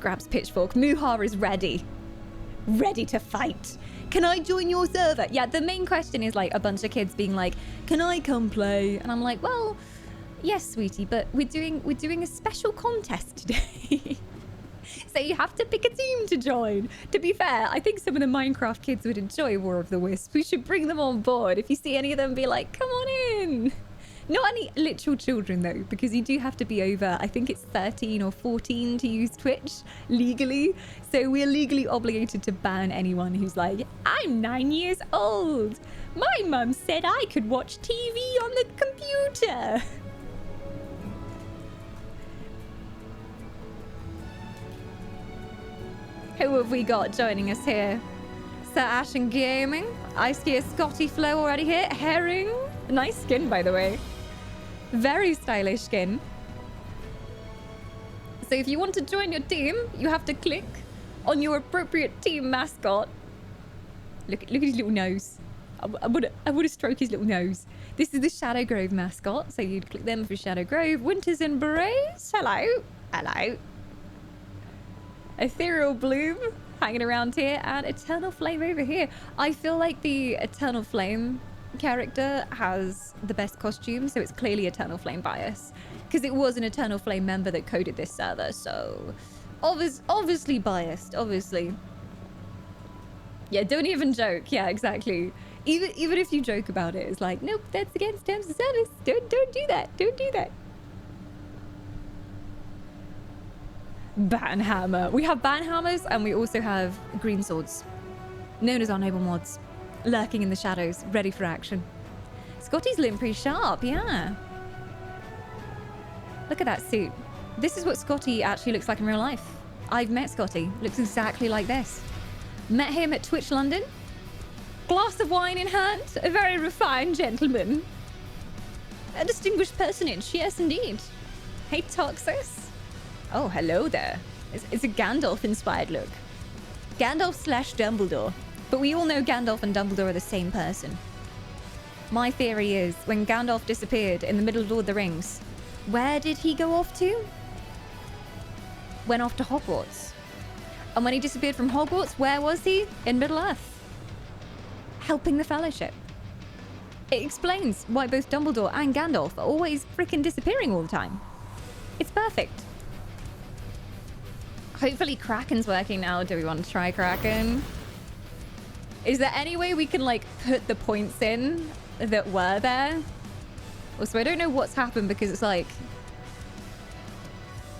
Grabs pitchfork. Muhar is ready. Ready to fight. Can I join your server? Yeah, the main question is like a bunch of kids being like, can I come play? And I'm like, well, yes, sweetie, but we're doing a special contest today. So you have to pick a team to join. To be fair, I think some of the Minecraft kids would enjoy War of the Wisps. We should bring them on board. If you see any of them, be like, come on in. Not any literal children, though, because you do have to be over, I think it's 13 or 14 to use Twitch legally. So we're legally obligated to ban anyone who's like, I'm 9 years old. My mum said I could watch TV on the computer. Who have we got joining us here? Sir Ashen Gaming. I see a Scotty Flow already here. Herring. Nice skin, by the way. Very stylish skin. So if you want to join your team, you have to click on your appropriate team mascot. Look at his little nose. I want to stroke his little nose. This is the Shadow Grove mascot, so you'd click them for Shadow Grove. Winter's Embrace. Hello. Hello. Ethereal Bloom hanging around here, and Eternal Flame over here. I feel like the Eternal Flame character has the best costume, so it's clearly Eternal Flame bias, because it was an Eternal Flame member that coded this server, so obviously biased, obviously. Yeah, don't even joke. Yeah, exactly. Even if you joke about it, it's like, nope, that's against terms of service. Don't do that. Don't do that. Banhammer. We have banhammers, and we also have green swords, known as our noble mods, lurking in the shadows, ready for action. Scotty's looking pretty sharp, yeah. Look at that suit. This is what Scotty actually looks like in real life. I've met Scotty. Looks exactly like this. Met him at Twitch London. Glass of wine in hand. A very refined gentleman. A distinguished personage, yes indeed. Hey, Toxus. Oh, hello there. It's a Gandalf-inspired look. Gandalf / Dumbledore. But we all know Gandalf and Dumbledore are the same person. My theory is, when Gandalf disappeared in the middle of Lord of the Rings, where did he go off to? Went off to Hogwarts. And when he disappeared from Hogwarts, where was he? In Middle-earth. Helping the Fellowship. It explains why both Dumbledore and Gandalf are always freaking disappearing all the time. It's perfect. Hopefully Kraken's working now. Do we want to try Kraken? Is there any way we can, like, put the points in that were there? Also, I don't know what's happened, because it's like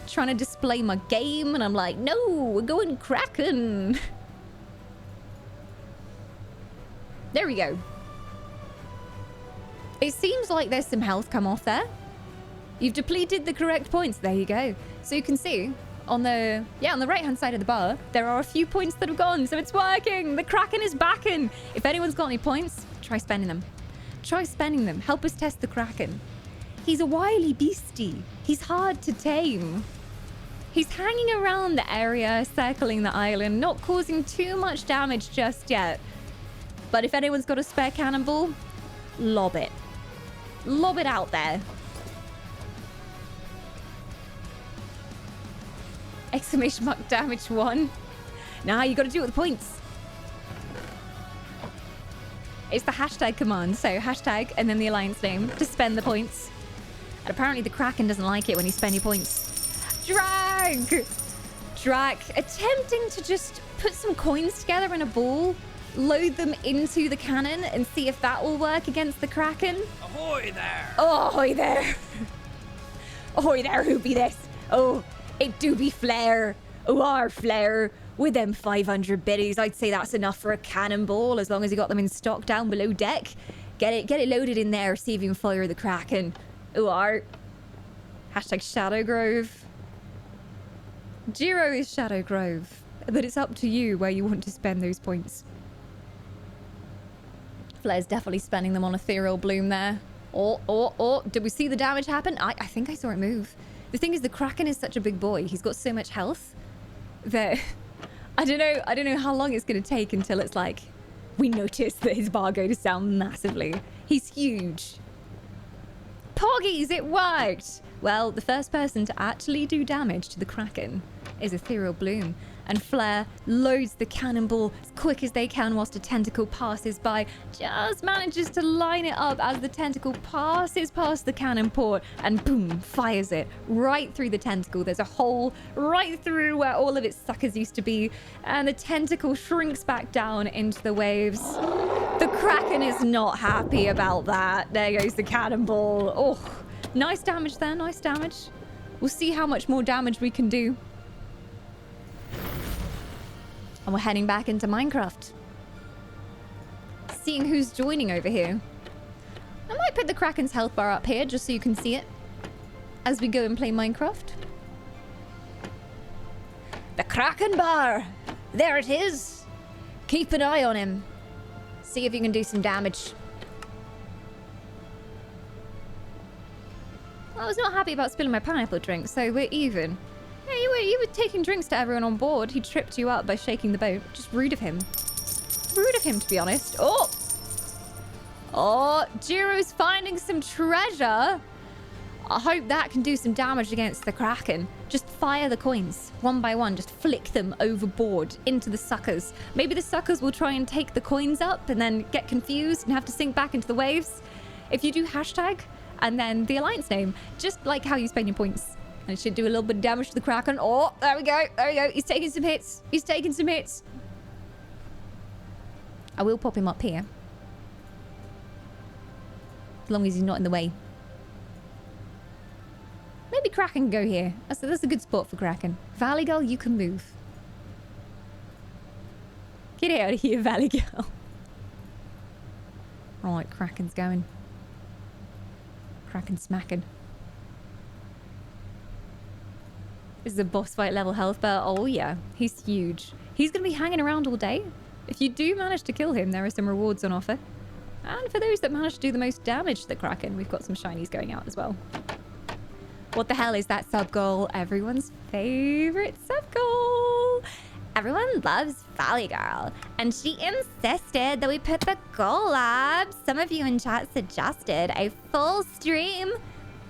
trying to display my game, and I'm like, no, we're going Kraken. There we go. It seems like there's some health come off there. You've depleted the correct points. There you go. So you can see on the right-hand side of the bar, there are a few points that have gone, so it's working. The Kraken is backing. If anyone's got any points, try spending them. Try spending them. Help us test the Kraken. He's a wily beastie. He's hard to tame. He's hanging around the area, circling the island, not causing too much damage just yet. But if anyone's got a spare cannonball, lob it. Lob it out there. Exclamation mark damage 1. Nah, you gotta do it with points. It's the hashtag command. So hashtag and then the alliance name to spend the points. And apparently the Kraken doesn't like it when you spend your points. Drag! Drag. Attempting to just put some coins together in a ball, load them into the cannon, and see if that will work against the Kraken. Ahoy there! Oh, ahoy there! Ahoy there, who be this? Oh, it do be Flare. Oh, our Flare. With them 500 biddies, I'd say that's enough for a cannonball, as long as you got them in stock down below deck. Get it loaded in there, see if you can fire the Kraken. Ooh, art. Hashtag Shadow Grove. Jiro is Shadow Grove, but it's up to you where you want to spend those points. Flare's definitely spending them on Ethereal Bloom there. Oh, did we see the damage happen? I think I saw it move. The thing is, the Kraken is such a big boy. He's got so much health that I don't know how long it's going to take until it's like we notice that his bar goes down massively. He's huge. Poggies, it worked! Well, the first person to actually do damage to the Kraken is Ethereal Bloom. And Flare loads the cannonball as quick as they can whilst a tentacle passes by. Just manages to line it up as the tentacle passes past the cannon port and boom, fires it right through the tentacle. There's a hole right through where all of its suckers used to be. And the tentacle shrinks back down into the waves. The Kraken is not happy about that. There goes the cannonball. Oh, nice damage there, nice damage. We'll see how much more damage we can do. And we're heading back into Minecraft. Seeing who's joining over here. I might put the Kraken's health bar up here just so you can see it as we go and play Minecraft. The Kraken bar! There it is! Keep an eye on him. See if you can do some damage. I was not happy about spilling my pineapple drink, so we're even. Yeah, you were taking drinks to everyone on board. He tripped you up by shaking the boat. Just rude of him. Rude of him, to be honest. Oh, Jiro's finding some treasure. I hope that can do some damage against the Kraken. Just fire the coins one by one. Just flick them overboard into the suckers. Maybe the suckers will try and take the coins up and then get confused and have to sink back into the waves. If you do hashtag and then the alliance name, just like how you spend your points. And it should do a little bit of damage to the Kraken. Oh, there we go. There we go. He's taking some hits. He's taking some hits. I will pop him up here. As long as he's not in the way. Maybe Kraken can go here. That's a good spot for Kraken. Valley Girl, you can move. Get out of here, Valley Girl. Right, Kraken's going. Kraken smacking. This is a boss fight level health bar. Oh yeah, he's huge. He's going to be hanging around all day. If you do manage to kill him, there are some rewards on offer. And for those that manage to do the most damage to the Kraken, we've got some shinies going out as well. What the hell is that sub goal? Everyone's favorite sub goal. Everyone loves Valley Girl, and she insisted that we put the goal up. Some of you in chat suggested a full stream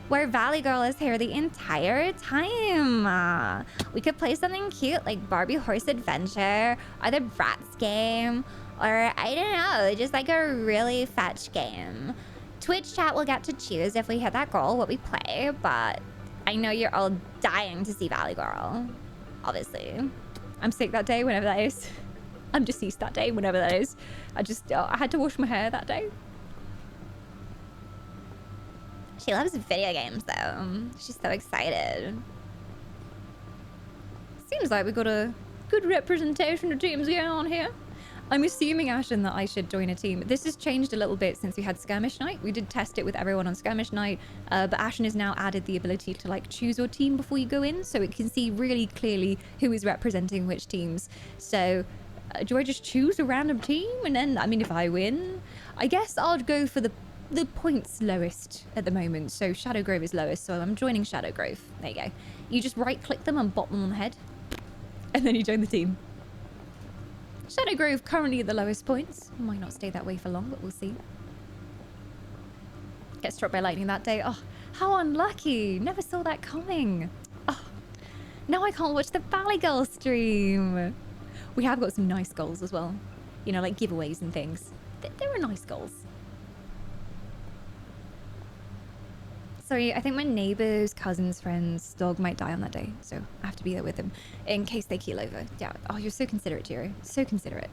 where Valley Girl is here the entire time. We could play something cute like Barbie Horse Adventure or the Bratz game, or I don't know, just like a really fetch game. Twitch chat will get to choose if we hit that goal what we play, but I know you're all dying to see Valley Girl, obviously. I'm sick that day, whenever that is. I'm deceased that day, whenever that is. I had to wash my hair that day. She loves video games, though. She's so excited. Seems like we got a good representation of teams going on here. I'm assuming, Ashen, that I should join a team. This has changed a little bit since we had Skirmish Night. We did test it with everyone on Skirmish Night, but Ashen has now added the ability to like choose your team before you go in, so it can see really clearly who is representing which teams. So do I just choose a random team? And then, I mean, if I win, I guess I'll go for the points lowest at the moment. So Shadow Grove is lowest, so I'm joining Shadow Grove. There you go. You just right click them and bop them on the head, and then you join the team. Shadow Grove currently at the lowest points. Might not stay that way for long, but we'll see. Get struck by lightning that day. Oh, how unlucky. Never saw that coming. Oh, No, I can't watch the Valley Girl stream. We have got some nice goals as well. You know, like giveaways and things. There are nice goals. Sorry, I think my neighbor's cousin's friend's dog might die on that day, so I have to be there with them in case they keel over. Yeah. Oh, you're so considerate, Jiro. So considerate.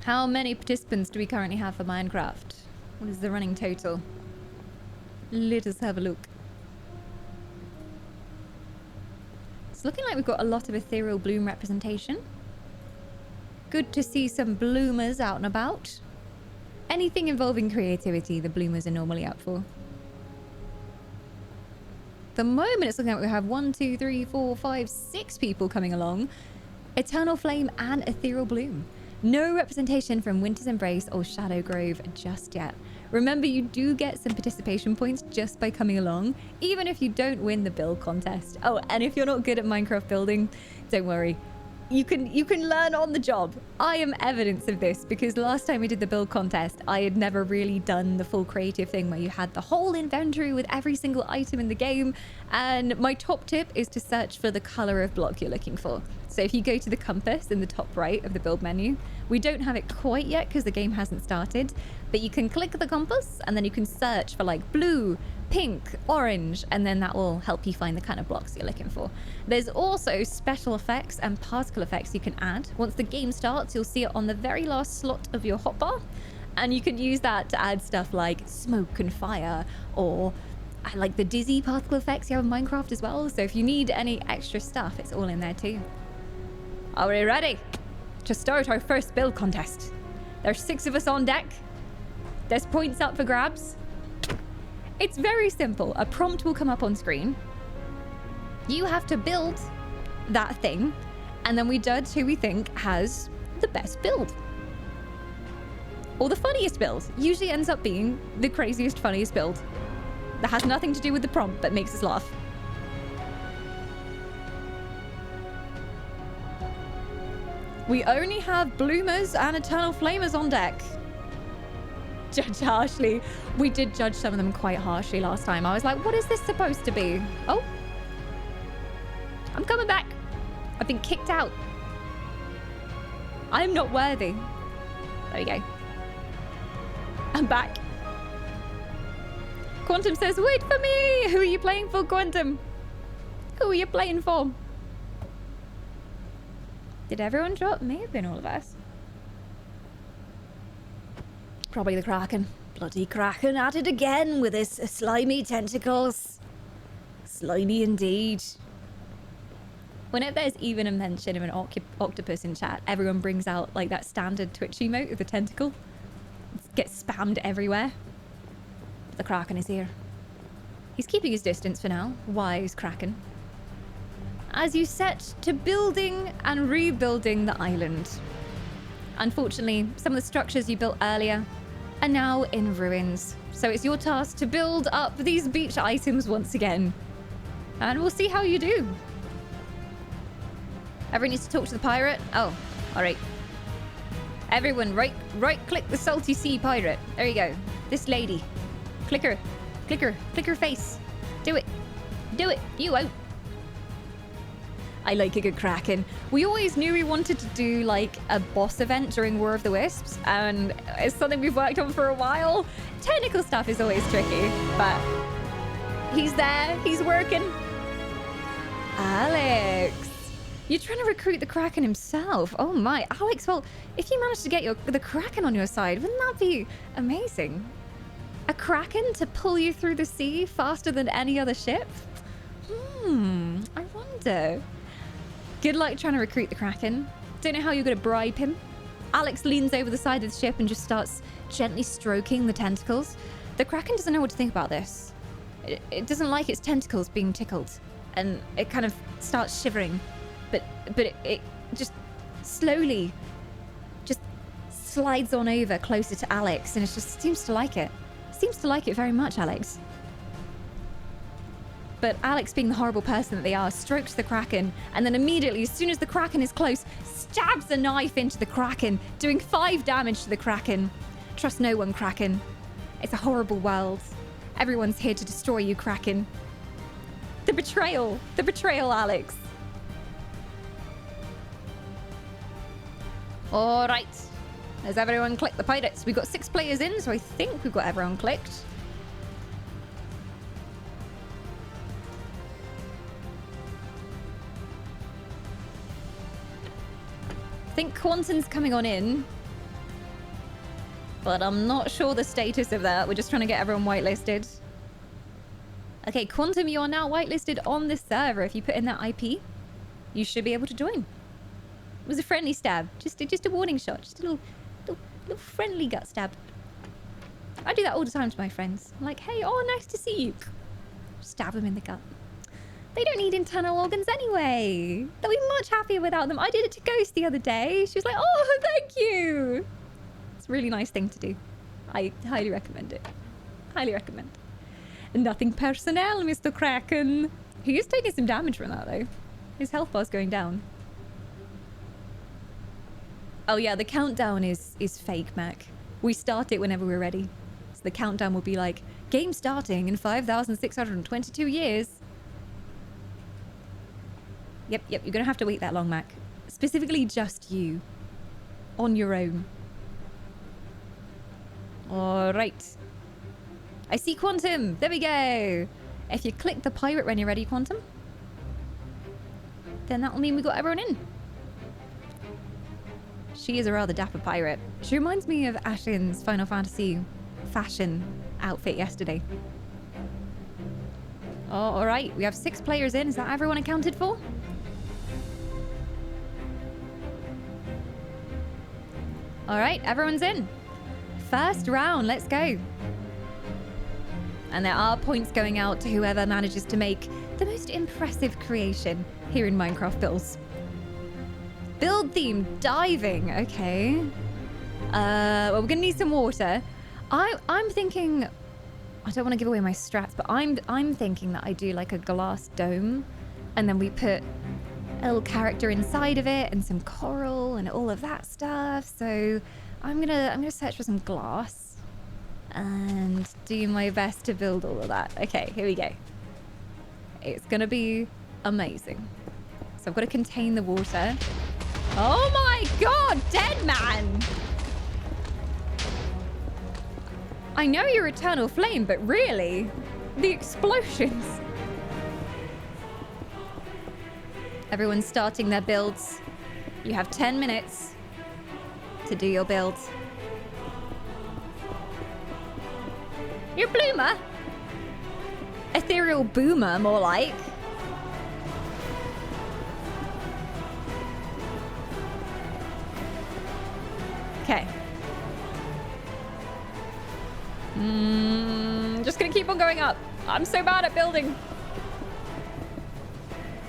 How many participants do we currently have for Minecraft? What is the running total? Let us have a look. It's looking like we've got a lot of ethereal bloom representation. Good to see some bloomers out and about. Anything involving creativity, the bloomers are normally up for. The moment it's looking like we have 1, 2, 3, 4, 5, 6 people coming along. Eternal Flame and Ethereal Bloom. No representation from Winter's Embrace or Shadow Grove just yet. Remember, you do get some participation points just by coming along, even if you don't win the build contest. Oh, and if you're not good at Minecraft building, don't worry. You can learn on the job. I am evidence of this because last time we did the build contest, I had never really done the full creative thing where you had the whole inventory with every single item in the game. And my top tip is to search for the color of block you're looking for. So if you go to the compass in the top right of the build menu, we don't have it quite yet because the game hasn't started, but you can click the compass and then you can search for like blue, pink, orange, and then that will help you find the kind of blocks you're looking for. There's also special effects and particle effects you can add. Once the game starts, you'll see it on the very last slot of your hotbar, and you can use that to add stuff like smoke and fire, or I like the dizzy particle effects you have in Minecraft as well. So if you need any extra stuff, it's all in there too. Are we ready to start our first build contest? There's 6 of us on deck. There's points up for grabs. It's very simple. A prompt will come up on screen. You have to build that thing, and then we judge who we think has the best build. Or the funniest build. Usually ends up being the craziest, funniest build. That has nothing to do with the prompt, but makes us laugh. We only have bloomers and eternal flamers on deck. Judge harshly. We did judge some of them quite harshly last time. I was like, what is this supposed to be? Oh. I'm coming back. I've been kicked out. I'm not worthy. There we go. I'm back. Quantum says, wait for me. Who are you playing for, Quantum? Who are you playing for? Did everyone drop? May have been all of us. Probably the Kraken. Bloody Kraken at it again with his slimy tentacles. Slimy indeed. Whenever there's even a mention of an octopus in chat, everyone brings out like that standard Twitch emote of the tentacle. It gets spammed everywhere. The Kraken is here. He's keeping his distance for now. Wise Kraken. As you set to building and rebuilding the island. Unfortunately, some of the structures you built earlier are now in ruins. So it's your task to build up these beach items once again. And we'll see how you do. Everyone needs to talk to the pirate? Oh, all right. Everyone, right click the salty sea pirate. There you go. This lady. Click her. Click her. Click her face. Do it. Do it. You out. I like a good Kraken. We always knew we wanted to do like a boss event during War of the Wisps, and it's something we've worked on for a while. Technical stuff is always tricky, but he's there, he's working. Alex, you're trying to recruit the Kraken himself. Oh my, Alex, well, if you manage to get the Kraken on your side, wouldn't that be amazing? A Kraken to pull you through the sea faster than any other ship? I wonder. Good luck trying to recruit the Kraken. Don't know how you're going to bribe him. Alex leans over the side of the ship and just starts gently stroking the tentacles. The Kraken doesn't know what to think about this. It doesn't like its tentacles being tickled, and it kind of starts shivering. But it just slowly just slides on over closer to Alex, and it just seems to like it. Seems to like it very much, Alex. But Alex, being the horrible person that they are, strokes the Kraken, and then immediately, as soon as the Kraken is close, stabs a knife into the Kraken, doing 5 damage to the Kraken. Trust no one, Kraken. It's a horrible world. Everyone's here to destroy you, Kraken. The betrayal. The betrayal, Alex. All right. Has everyone clicked the pirates? We've got 6 players in, so I think we've got everyone clicked. I think Quantum's coming on in. But I'm not sure the status of that. We're just trying to get everyone whitelisted. Okay, Quantum, you are now whitelisted on the server. If you put in that IP, you should be able to join. It was a friendly stab. Just a warning shot. Just a little friendly gut stab. I do that all the time to my friends. I'm like, hey, oh, nice to see you. Stab them in the gut. They don't need internal organs anyway. They'll be much happier without them. I did it to Ghost the other day. She was like, oh, thank you. It's a really nice thing to do. I highly recommend it. Highly recommend. Nothing personnel, Mr. Kraken. He is taking some damage from that, though. His health bar's going down. Oh, yeah, the countdown is fake, Mac. We start it whenever we're ready. So the countdown will be like, game starting in 5,622 years. Yep, you're going to have to wait that long, Mac. Specifically just you. On your own. All right. I see Quantum. There we go. If you click the pirate when you're ready, Quantum, then that'll mean we got everyone in. She is a rather dapper pirate. She reminds me of Ashlyn's Final Fantasy fashion outfit yesterday. Oh, all right. We have 6 players in. Is that everyone accounted for? All right, everyone's in. First round, let's go. And there are points going out to whoever manages to make the most impressive creation here in Minecraft Builds. Build theme, diving, okay. Well, we're gonna need some water. I'm thinking, I don't want to give away my strats, but I'm thinking that I do like a glass dome, and then we put a little character inside of it and some coral and all of that stuff. So I'm gonna search for some glass and do my best to build all of that. Okay, here we go. It's gonna be amazing. So I've got to contain the water. Oh my god, dead man! I know you're eternal flame, but really, the explosions. Everyone's starting their builds. You have 10 minutes to do your builds. You're bloomer. Ethereal boomer, more like. Okay. Just gonna keep on going up. I'm so bad at building.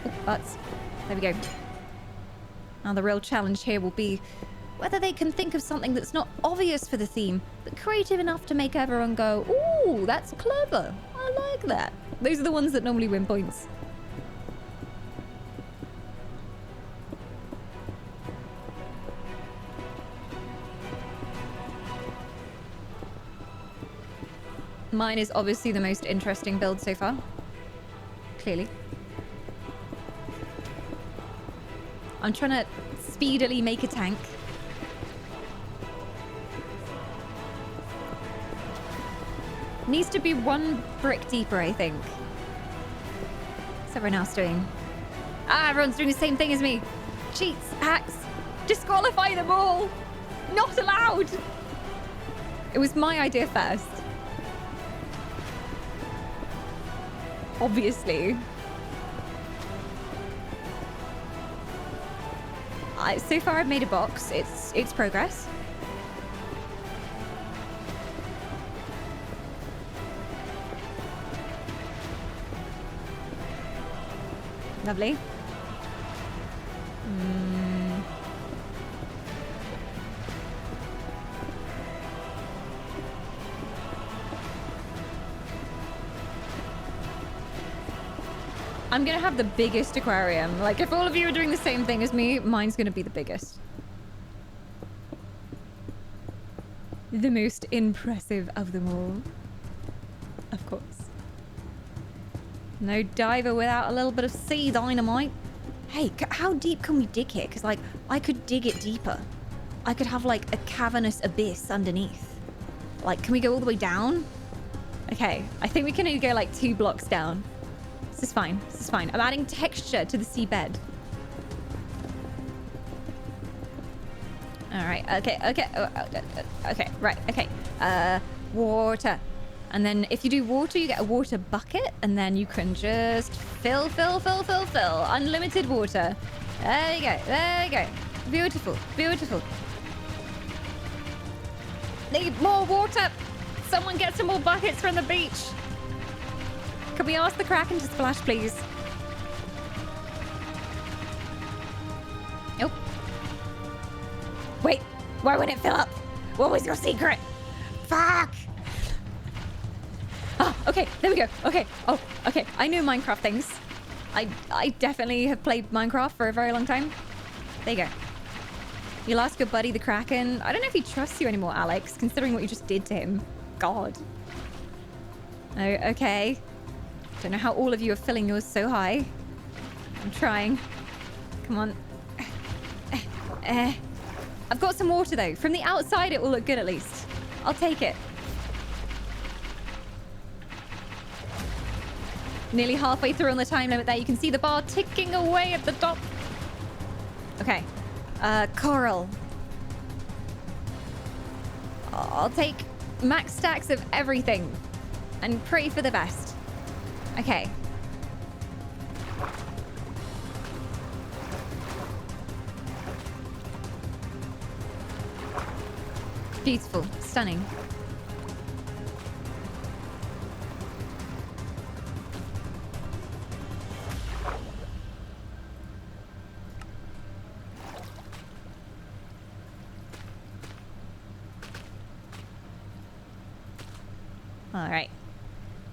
Oh, butts. There we go. Now the real challenge here will be whether they can think of something that's not obvious for the theme, but creative enough to make everyone go, ooh, that's clever. I like that. Those are the ones that normally win points. Mine is obviously the most interesting build so far. Clearly. I'm trying to speedily make a tank. Needs to be 1 brick deeper, I think. What's everyone else doing? Ah, everyone's doing the same thing as me. Cheats, hacks, disqualify them all. Not allowed. It was my idea first. Obviously. So far I've made a box. It's progress. Lovely. I'm gonna have the biggest aquarium. Like, if all of you are doing the same thing as me, mine's gonna be the biggest. The most impressive of them all. Of course. No diver without a little bit of sea dynamite. Hey, how deep can we dig here? Because, like, I could dig it deeper. I could have, like, a cavernous abyss underneath. Like, can we go all the way down? Okay, I think we can only go, like, 2 blocks down. This is fine. This is fine. I'm adding texture to the seabed. All right. Okay. Okay. Okay. Right. Okay. Water. And then if you do water, you get a water bucket. And then you can just fill. Unlimited water. There you go. There you go. Beautiful. Beautiful. Need more water. Someone get some more buckets from the beach. Can we ask the Kraken to splash, please? Nope. Wait, why wouldn't it fill up? What was your secret? Fuck! Oh, okay, there we go. Okay, oh, okay. I know Minecraft things. I definitely have played Minecraft for a very long time. There you go. You'll ask your buddy the Kraken. I don't know if he trusts you anymore, Alex, considering what you just did to him. God. Oh, okay. Don't know how all of you are filling yours so high. I'm trying. Come on. I've got some water though. From the outside, it will look good at least. I'll take it. Nearly halfway through on the time limit there. You can see the bar ticking away at the top. Okay. Coral. I'll take max stacks of everything and pray for the best. Okay. Beautiful. Stunning. All right.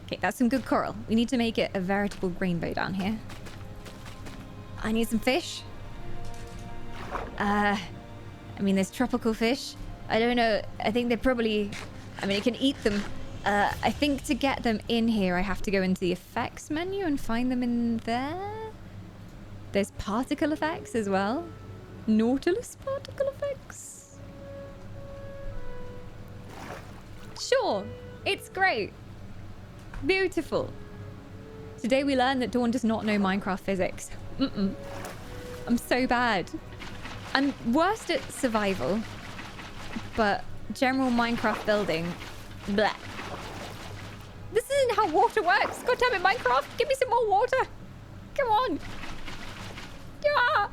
Okay, that's some good coral. We need to make it a veritable rainbow down here. I need some fish. I mean, there's tropical fish. I don't know. I think they're probably... I mean, I can eat them. I think to get them in here, I have to go into the effects menu and find them in there. There's particle effects as well. Nautilus particle effects. Sure. It's great. Beautiful. Today we learned that Dawn does not know Minecraft physics. I'm so bad. I'm worst at survival, but general Minecraft building, bleh. This isn't how water works. God damn it, Minecraft. Give me some more water. Come on. Yeah.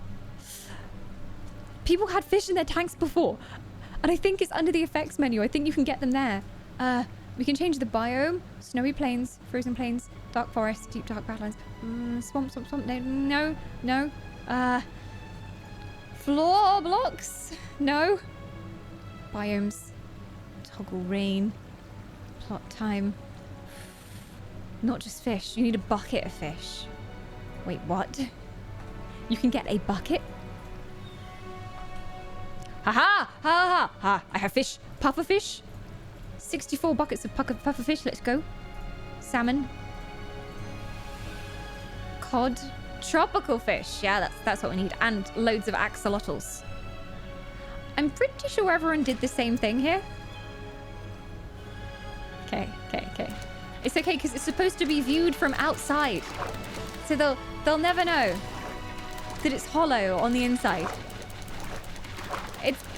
People had fish in their tanks before, and I think it's under the effects menu. I think you can get them there. We can change the biome. Snowy plains, frozen plains, dark forest, deep dark badlands, swamp. No. Floor blocks? No. Biomes. Toggle rain. Plot time. Not just fish. You need a bucket of fish. Wait, what? You can get a bucket? Ha ha! I have fish. Puffer fish. 64 buckets of puffer fish. Let's go. Salmon. Cod. Tropical fish. Yeah, that's what we need. And loads of axolotls. I'm pretty sure everyone did the same thing here. Okay. It's okay because it's supposed to be viewed from outside. So they'll never know that it's hollow on the inside.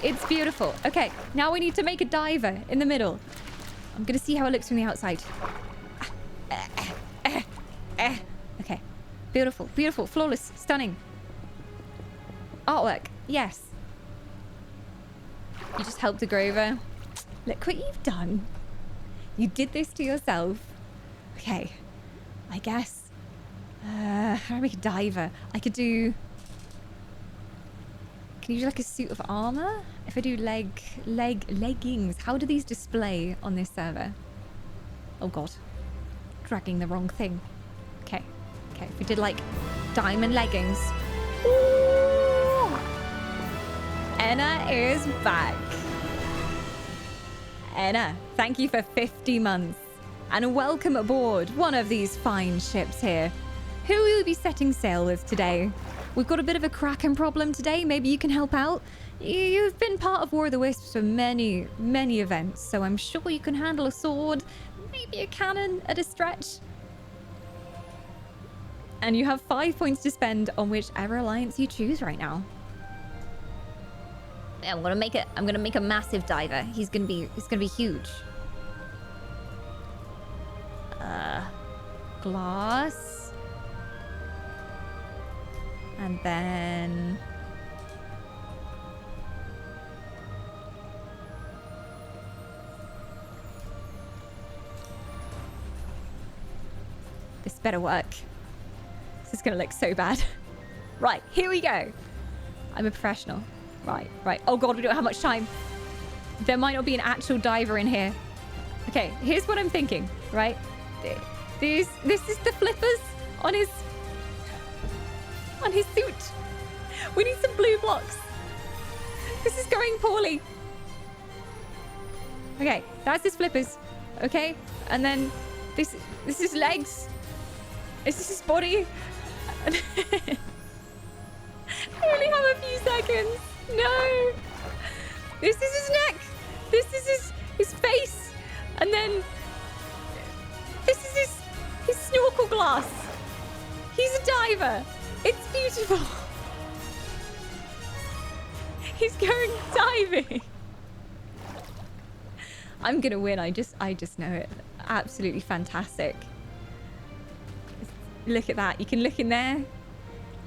It's beautiful. Okay, now we need to make a diver in the middle. I'm gonna see how it looks from the outside. Okay. Beautiful, flawless, stunning. Artwork, yes. You just helped a Grover. Look what you've done. You did this to yourself. Okay, I guess. How do I make a diver? I could do... Can you do like a suit of armor? If I do leggings, how do these display on this server? Oh god. Dragging the wrong thing. Okay. If we did like diamond leggings. Ooh! Enna is back. Enna, thank you for 50 months. and welcome aboard one of these fine ships here. Who will we be setting sail with today? We've got a bit of a Kraken problem today. Maybe you can help out. You've been part of War of the Wisps for many, many events, so I'm sure you can handle a sword, maybe a cannon at a stretch. And you have 5 points to spend on whichever alliance you choose right now. Yeah, I'm gonna make a massive diver. He's gonna be huge. Glass. And then this better work. This is gonna look so bad. Right, here we go. I'm a professional. Right. Oh god, we don't have much time. There might not be an actual diver in here. Okay, here's what I'm thinking, right? This is the flippers on his suit. We need some blue blocks. This is going poorly. Okay, that's his flippers. Okay, and then this is legs. This is his body. I only have a few seconds. No. This is his neck. This is his face. And then this is his snorkel glass. He's a diver. It's beautiful. He's going diving. I'm gonna win. I just know it. Absolutely fantastic. Look at that. You can look in there.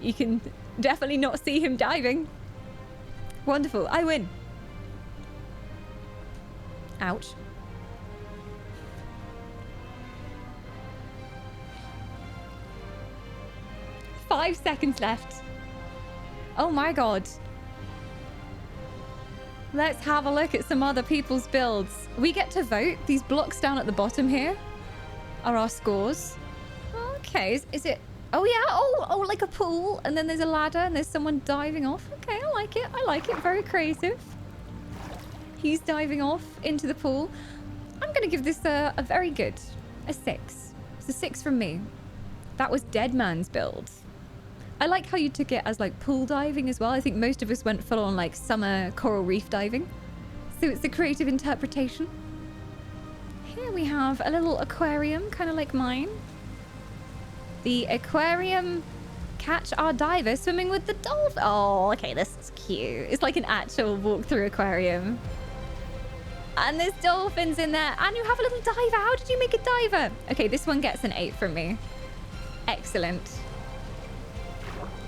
You can definitely not see him diving. Wonderful. I win. Ouch. Five seconds left. Oh my god. Let's have a look at some other people's builds. We get to vote. These blocks down at the bottom here are our scores. Okay, is it... Oh yeah, oh, like a pool, and then there's a ladder, and there's someone diving off. Okay, I like it, very creative. He's diving off into the pool. I'm gonna give this a very good, a 6. It's a 6 from me. That was Dead Man's build. I like how you took it as like pool diving as well. I think most of us went full on like summer coral reef diving. So it's a creative interpretation. Here we have a little aquarium, kind of like mine. The aquarium catch our diver swimming with the dolphin. Oh, okay, this is cute. It's like an actual walk-through aquarium. And there's dolphins in there. And you have a little diver. How did you make a diver? Okay, this one gets an 8 from me. Excellent.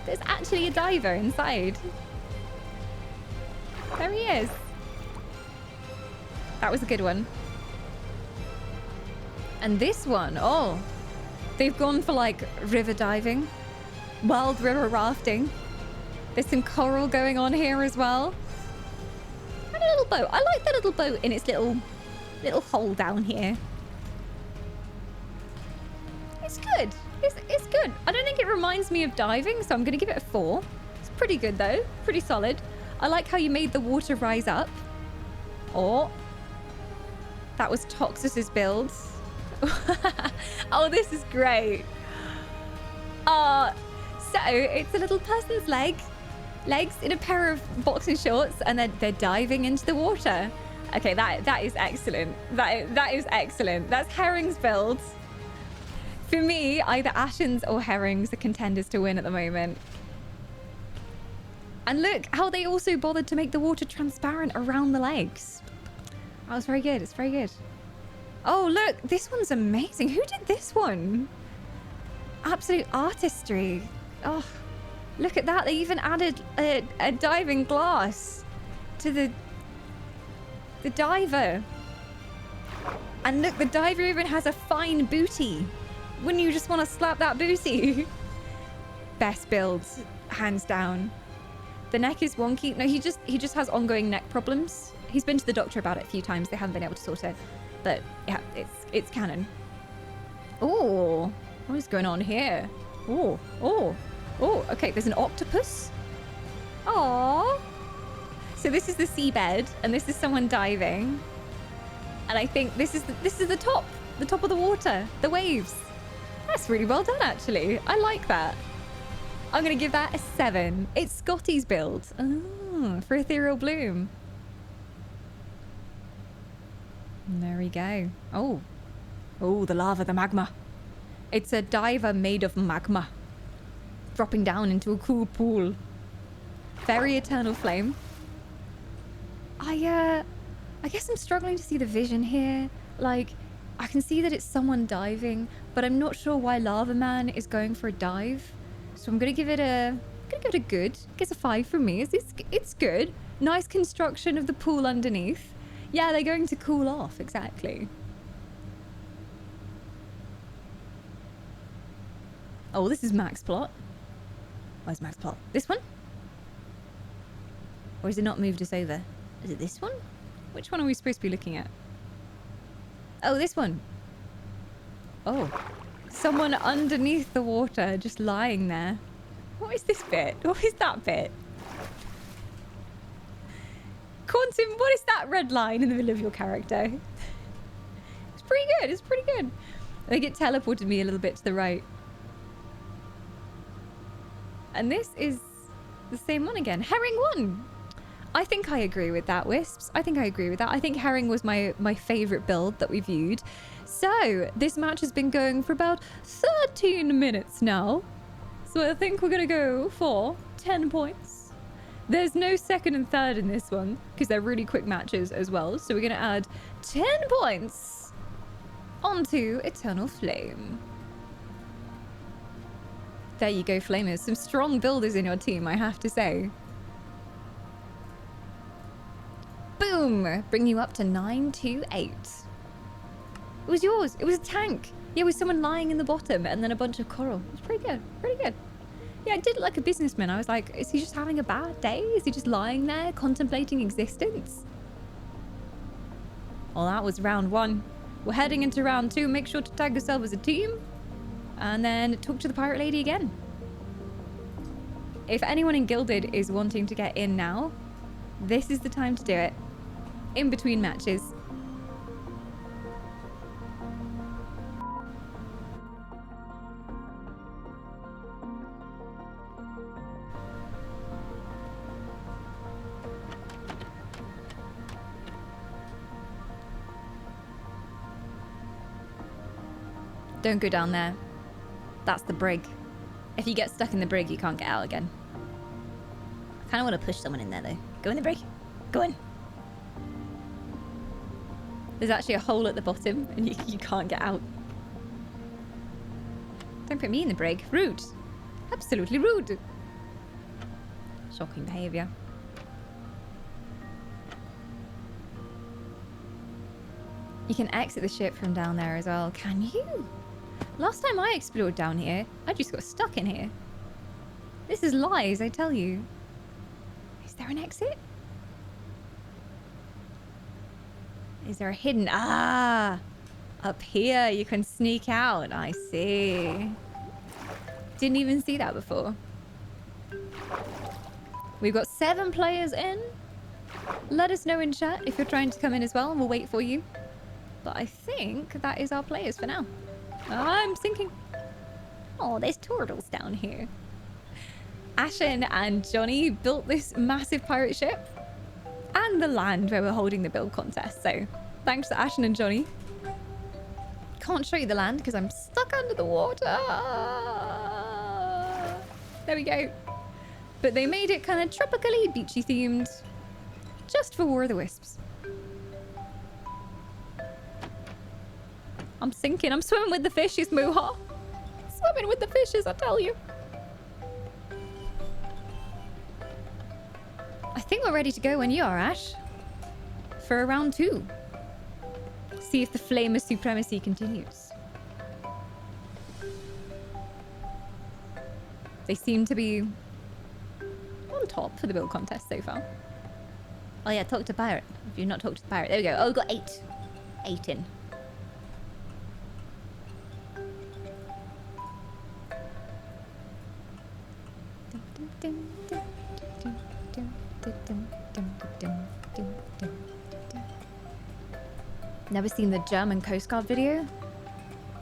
There's actually a diver inside. There he is. That was a good one. And this one, oh... They've gone for like river diving, wild river rafting. There's some coral going on here as well. And a little boat. I like the little boat in its little hole down here. It's good. It's good. I don't think it reminds me of diving, so I'm going to give it a 4. It's pretty good though. Pretty solid. I like how you made the water rise up. Oh, that was Toxus's build. Oh, this is great. So it's a little person's legs in a pair of boxing shorts, and then they're diving into the water. Okay, that is excellent. That is excellent. That's Herring's build. For me, either Ashens or Herrings are contenders to win at the moment. And look how they also bothered to make the water transparent around the legs. That was very good. It's very good. Oh, look, this one's amazing. Who did this one? Absolute artistry. Oh, look at that. They even added a diving glass to the diver. And look, the diver even has a fine booty. Wouldn't you just want to slap that booty? Best builds, hands down. The neck is wonky. No, he just has ongoing neck problems. He's been to the doctor about it a few times. They haven't been able to sort it. But yeah, it's canon. Oh, what is going on here? Oh. Okay, there's an octopus. Oh. So this is the seabed, and this is someone diving. And I think this is the top. the top of the water, the waves. That's really well done, actually. I like that. I'm going to give that a 7. It's Scotty's build. Oh, for Ethereal Bloom. And there we go. Oh. Oh, the lava, the magma. It's a diver made of magma. Dropping down into a cool pool. Very eternal flame. I guess I'm struggling to see the vision here. Like, I can see that it's someone diving, but I'm not sure why Lava Man is going for a dive. So I'm gonna give it a good. I guess a 5 from me. It's good. Nice construction of the pool underneath. Yeah, they're going to cool off, exactly. Oh, this is Max plot. Where's Max plot? This one? Or is it not moved us over? Is it this one? Which one are we supposed to be looking at? Oh, this one. Oh. Someone underneath the water, just lying there. What is this bit? What is that bit? Quantum, what is that red line in the middle of your character? It's pretty good. It's pretty good. I think it teleported me a little bit to the right. And this is the same one again. Herring 1. I think I agree with that, Wisps. I think I agree with that. I think Herring was my favorite build that we viewed. So this match has been going for about 13 minutes now. So I think we're going to go for 10 points. There's no second and third in this one because they're really quick matches as well. So we're going to add 10 points onto Eternal Flame. There you go, Flamers. Some strong builders in your team, I have to say. Boom! Bring you up to 928. It was yours. It was a tank. Yeah, with someone lying in the bottom and then a bunch of coral. It was pretty good. Pretty good. Yeah, I did it like a businessman. I was like, is he just having a bad day? Is he just lying there contemplating existence? Well, that was round 1. We're heading into round 2. Make sure to tag yourself as a team. And then talk to the pirate lady again. If anyone in Gilded is wanting to get in now, this is the time to do it. In between matches. Don't go down there. That's the brig. If you get stuck in the brig, you can't get out again. I kind of want to push someone in there, though. Go in the brig. Go in. There's actually a hole at the bottom, and you can't get out. Don't put me in the brig. Rude. Absolutely rude. Shocking behaviour. You can exit the ship from down there as well. Can you? Last time I explored down here, I just got stuck in here. This is lies, I tell you. Is there an exit? Is there a hidden... Ah! Up here, you can sneak out. I see. Didn't even see that before. We've got 7 players in. Let us know in chat if you're trying to come in as well, and we'll wait for you. But I think that is our players for now. I'm sinking. Oh, there's turtles down here. Ashen and Johnny built this massive pirate ship and the land where we're holding the build contest. So thanks to Ashen and Johnny. Can't show you the land because I'm stuck under the water. There we go. But they made it kind of tropically beachy themed just for War of the Wisps. I'm sinking. I'm swimming with the fishes, Muha. Swimming with the fishes, I tell you. I think we're ready to go when you are, Ash. For round 2. See if the flame of supremacy continues. They seem to be on top for the build contest so far. Oh yeah, talk to pirate. If you've not talked to the pirate. There we go. Oh, we've got 8. 8 in. Never seen the German Coast Guard video?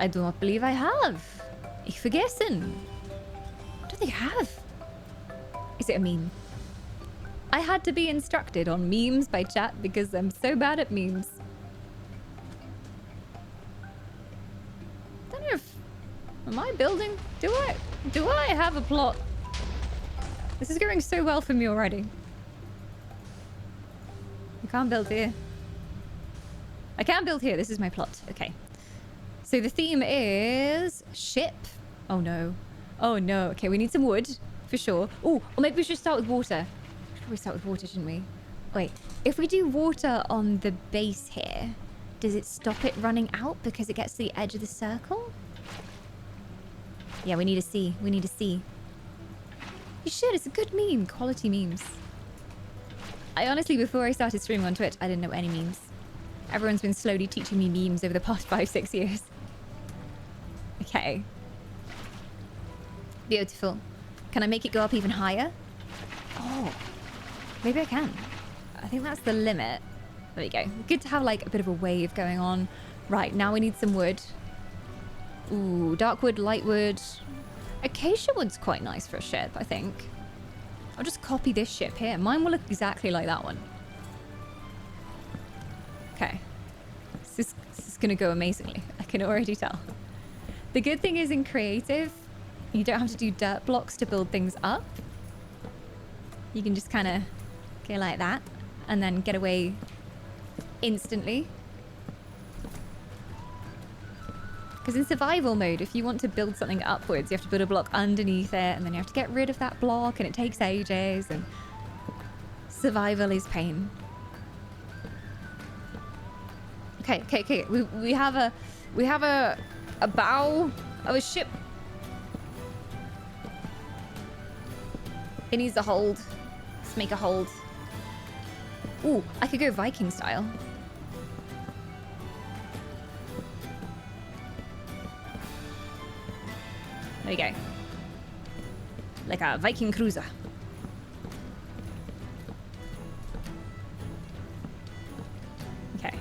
I do not believe I have. Ich vergessen. I don't think I have. Is it a meme? I had to be instructed on memes by chat because I'm so bad at memes. Don't know if... Am I building? Do I have a plot? This is going so well for me already. I can't build here. I can build here. This is my plot. Okay. So the theme is ship. Oh no. Oh no. Okay, we need some wood for sure. Oh, or maybe we should start with water. We should probably start with water, shouldn't we? Wait, if we do water on the base here, does it stop it running out because it gets to the edge of the circle? Yeah, we need a C. We need a C. You should. It's a good meme. Quality memes. I honestly, before I started streaming on Twitch, I didn't know any memes. Everyone's been slowly teaching me memes over the past 5-6 years. Okay. Beautiful. Can I make it go up even higher? Oh, maybe I can. I think that's the limit. There we go. Good to have like a bit of a wave going on. Right, now we need some wood. Ooh, dark wood, light wood. Acacia wood's quite nice for a ship, I think. I'll just copy this ship here. Mine will look exactly like that one. Okay. This is gonna go amazingly. I can already tell. The good thing is in creative, you don't have to do dirt blocks to build things up. You can just kind of go like that and then get away instantly. Because in survival mode, if you want to build something upwards, you have to build a block underneath it, and then you have to get rid of that block, and it takes ages, and survival is pain. Okay. We have a bow of a ship. It needs a hold. Let's make a hold. Ooh, I could go Viking style. There we go. Like a Viking cruiser. Okay.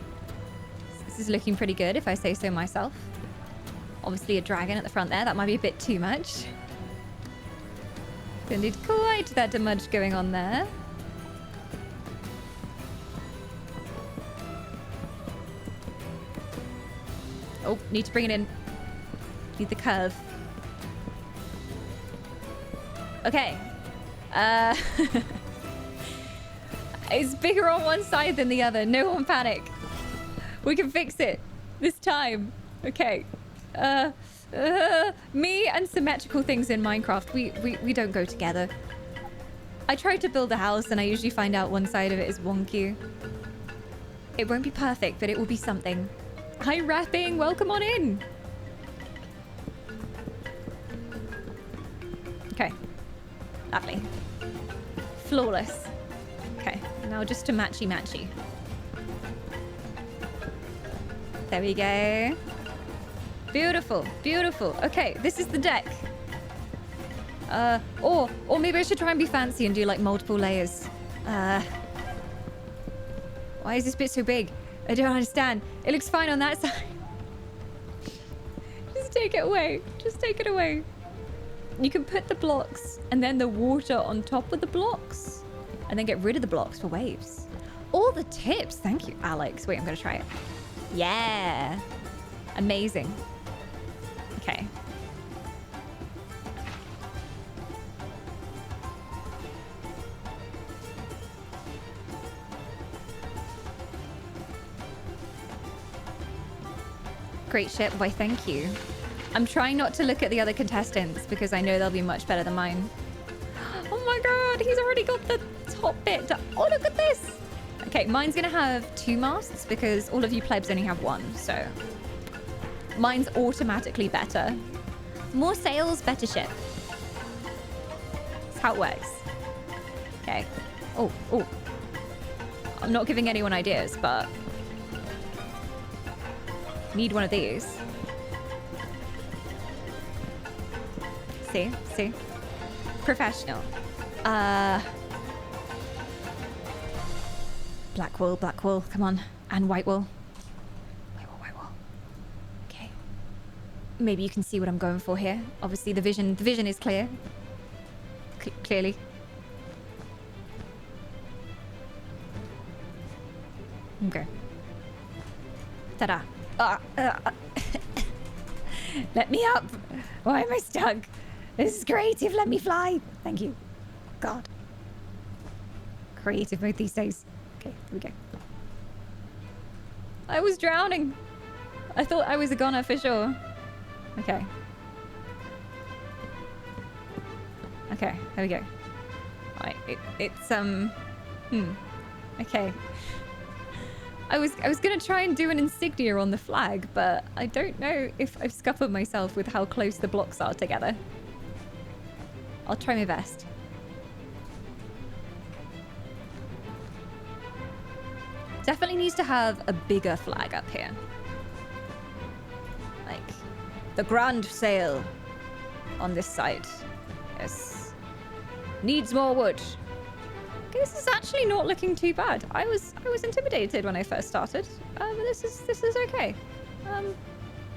This is looking pretty good if I say so myself. Obviously a dragon at the front there. That might be a bit too much. Don't need quite that much going on there. Oh, need to bring it in. Need the curve. Okay. It's bigger on one side than the other. No one panic. We can fix it this time. Okay. Me and symmetrical things in Minecraft, we don't go together. I tried to build a house and I usually find out one side of it is wonky. It won't be perfect, but it will be something. Hi, rapping. Welcome on in. Okay. Lovely. Flawless. Okay. Now just to matchy. There we go. Beautiful. Beautiful. Okay. This is the deck. Or maybe I should try and be fancy and do like multiple layers. Why is this bit so big? I don't understand. It looks fine on that side. Just take it away. Just take it away. You can put the blocks and then the water on top of the blocks and then get rid of the blocks for waves. All the tips. Thank you, Alex. Wait, I'm going to try it. Yeah. Amazing. Okay. Great ship. Why, thank you. I'm trying not to look at the other contestants because I know they'll be much better than mine. Oh my god, he's already got the top bit. Oh, look at this. Okay, mine's gonna have 2 masts because all of you plebs only have 1, so mine's automatically better. More sails, better ship. That's how it works. Okay. Oh. I'm not giving anyone ideas, but need one of these. See? Professional. Black wool, come on. And white wool. White wool. Okay. maybe you can see what I'm going for here. Obviously, the vision is clear. Clearly. Okay. Ta-da. Let me up. Why am I stuck? This is creative. Let me fly. Thank you. God. Creative mode these days. Okay, here we go. I was drowning. I thought I was a goner for sure. Okay. Okay, there we go. Right, it's okay. I was gonna try and do an insignia on the flag, but I don't know if I've scuppered myself with how close the blocks are together. I'll try my best. Definitely needs to have a bigger flag up here. Like the grand sail on this side. Yes. Needs more wood. Okay, this is actually not looking too bad. I was intimidated when I first started. But this is okay.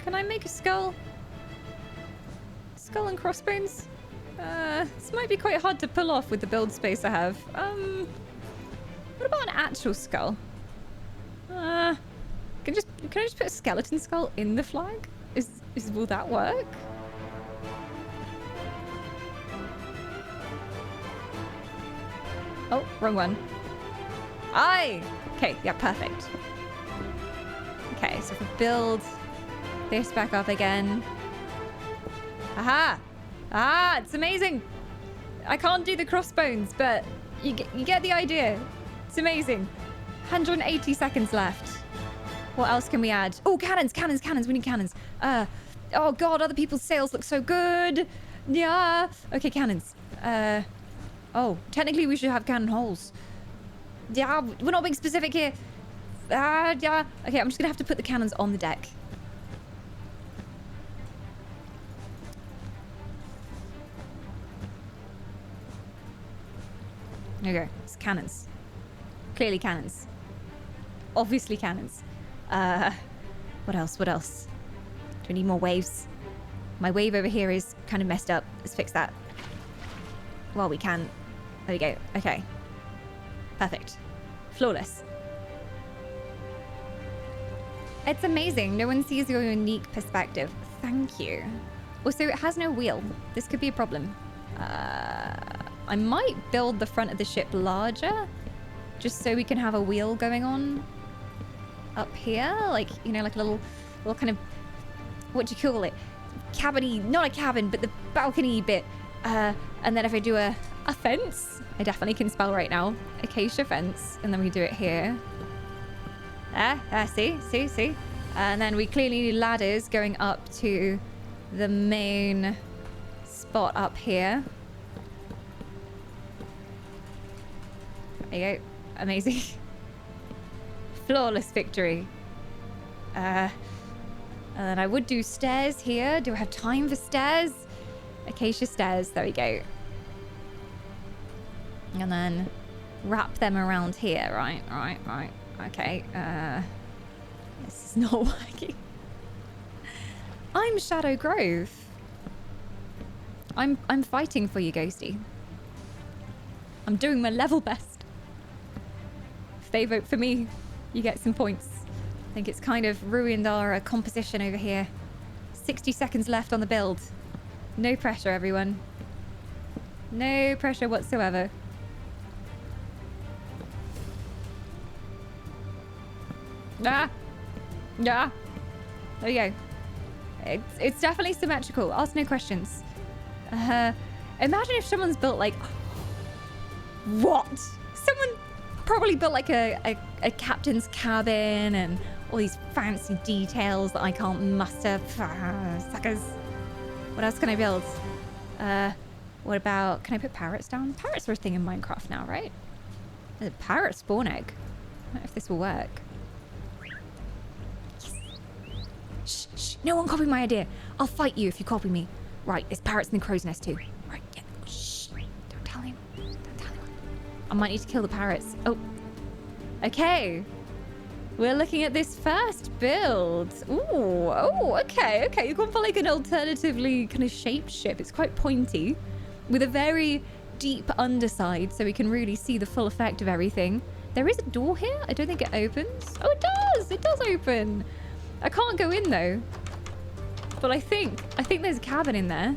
Can I make a skull? Skull and crossbones? This might be quite hard to pull off with the build space I have. What about an actual skull? Can I just put a skeleton skull in the flag? Will that work? Oh, wrong one. Aye! Okay, yeah, perfect. Okay, so if we build this back up again. Aha! Ah, it's amazing! I can't do the crossbones, but you get the idea. It's amazing. 180 seconds left. What else can we add? Oh, cannons. We need cannons. Oh god, other people's sails look so good. Yeah. Okay, cannons. Oh, technically we should have cannon holes. Yeah, we're not being specific here. Yeah. Okay, I'm just gonna have to put the cannons on the deck. There you go. It's cannons. Clearly cannons. Obviously cannons. What else? Do we need more waves? My wave over here is kind of messed up. Let's fix that. Well, we can. There we go. Okay. Perfect. Flawless. It's amazing. No one sees your unique perspective. Thank you. Also, it has no wheel. This could be a problem. I might build the front of the ship larger, just so we can have a wheel going on up here. Like, you know, like a little kind of, what do you call it? Cabin-y, not a cabin, but the balcony bit. And then if I do a fence, I definitely can spell right now, acacia fence, and then we do it here. See? And then we clearly need ladders going up to the main spot up here. There you go. Amazing. Flawless victory. And then I would do stairs here. Do I have time for stairs? Acacia stairs. There we go. And then wrap them around here. Right. Okay. This is not working. I'm Shadow Grove. I'm fighting for you, Ghosty. I'm doing my level best. If they vote for me, you get some points. I think it's kind of ruined our composition over here. 60 seconds left on the build. No pressure, everyone. No pressure whatsoever. Yeah. There you go. It's definitely symmetrical. Ask no questions. Imagine if someone's built like... What? Someone probably built like a captain's cabin and all these fancy details that I can't muster. Suckers. What else can I build? What about... Can I put parrots down? Parrots are a thing in Minecraft now, right? There's a parrot spawn egg. I don't know if this will work. Shh. No one copy my idea. I'll fight you if you copy me. Right, there's parrots in the crow's nest too. Right, yeah. Shh. Don't tell him. I might need to kill the parrots. Oh. Okay. We're looking at this first build. Ooh, oh, okay. You've gone for like an alternatively kind of shaped ship. It's quite pointy with a very deep underside so we can really see the full effect of everything. There is a door here. I don't think it opens. Oh, it does. It does open. I can't go in though. But I think there's a cabin in there.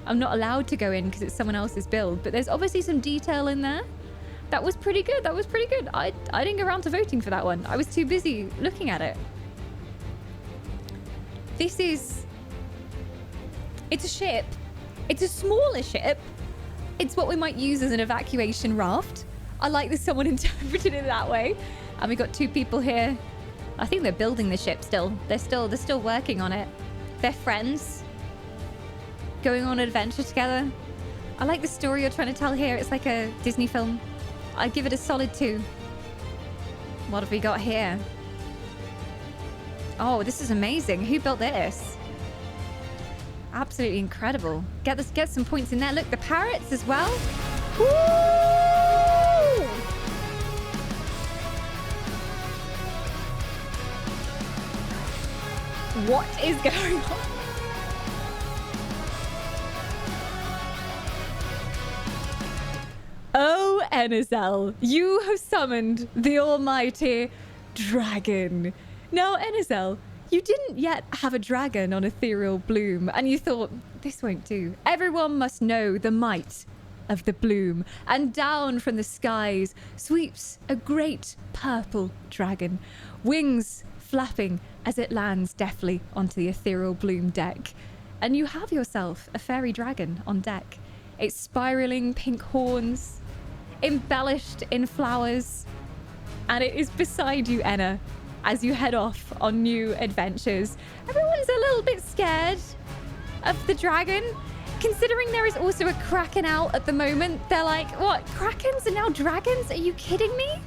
I'm not allowed to go in because it's someone else's build, but there's obviously some detail in there. That was pretty good. I didn't go around to voting for that one. I was too busy looking at it. It's a ship. It's a smaller ship. It's what we might use as an evacuation raft. I like that someone interpreted it that way. And we got 2 people here. I think they're building the ship still. They're still working on it. They're friends. Going on an adventure together. I like the story you're trying to tell here. It's like a Disney film. I'd give it a solid 2. What have we got here? Oh, this is amazing. Who built this? Absolutely incredible. Get some points in there. Look, the parrots as well. Woo! What is going on? Oh, NSL, you have summoned the almighty dragon. Now, NSL, you didn't yet have a dragon on Ethereal Bloom, and you thought, this won't do. Everyone must know the might of the bloom. And down from the skies sweeps a great purple dragon, wings flapping as it lands deftly onto the Ethereal Bloom deck. And you have yourself a fairy dragon on deck. Its spiraling pink horns, embellished in flowers. And it is beside you, Enna, as you head off on new adventures. Everyone's a little bit scared of the dragon, considering there is also a kraken out at the moment. They're like, what? Krakens are now dragons? Are you kidding me?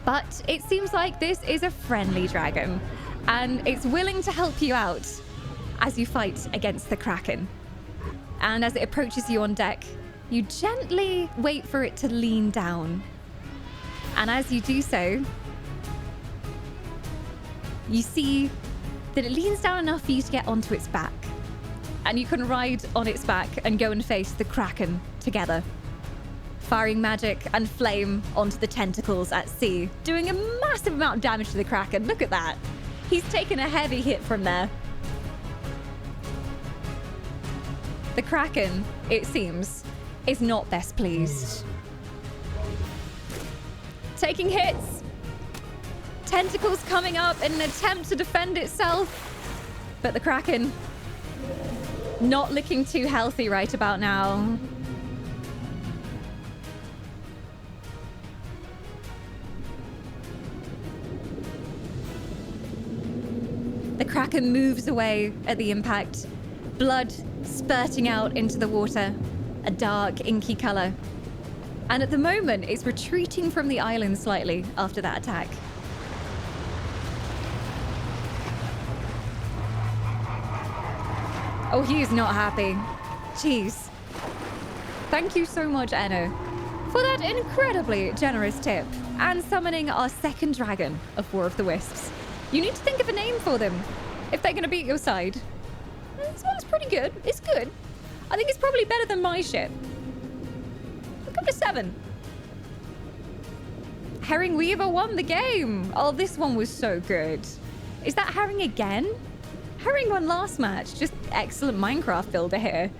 But it seems like this is a friendly dragon, and it's willing to help you out as you fight against the kraken. And as it approaches you on deck, you gently wait for it to lean down. And as you do so, you see that it leans down enough for you to get onto its back. And you can ride on its back and go and face the kraken together, firing magic and flame onto the tentacles at sea, doing a massive amount of damage to the kraken. Look at that. He's taken a heavy hit from there. The kraken, it seems, is not best pleased. Taking hits. Tentacles coming up in an attempt to defend itself. But the kraken, not looking too healthy right about now. The kraken moves away at the impact, blood spurting out into the water, a dark, inky color. And at the moment, it's retreating from the island slightly after that attack. Oh, he's not happy. Jeez. Thank you so much, Enno, for that incredibly generous tip and summoning our second dragon of War of the Wisps. You need to think of a name for them if they're going to be at your side. This one's pretty good. It's good. I think it's probably better than my ship. I'll go to 7. Herring Weaver won the game. Oh, this one was so good. Is that Herring again? Herring won last match. Just excellent Minecraft builder here.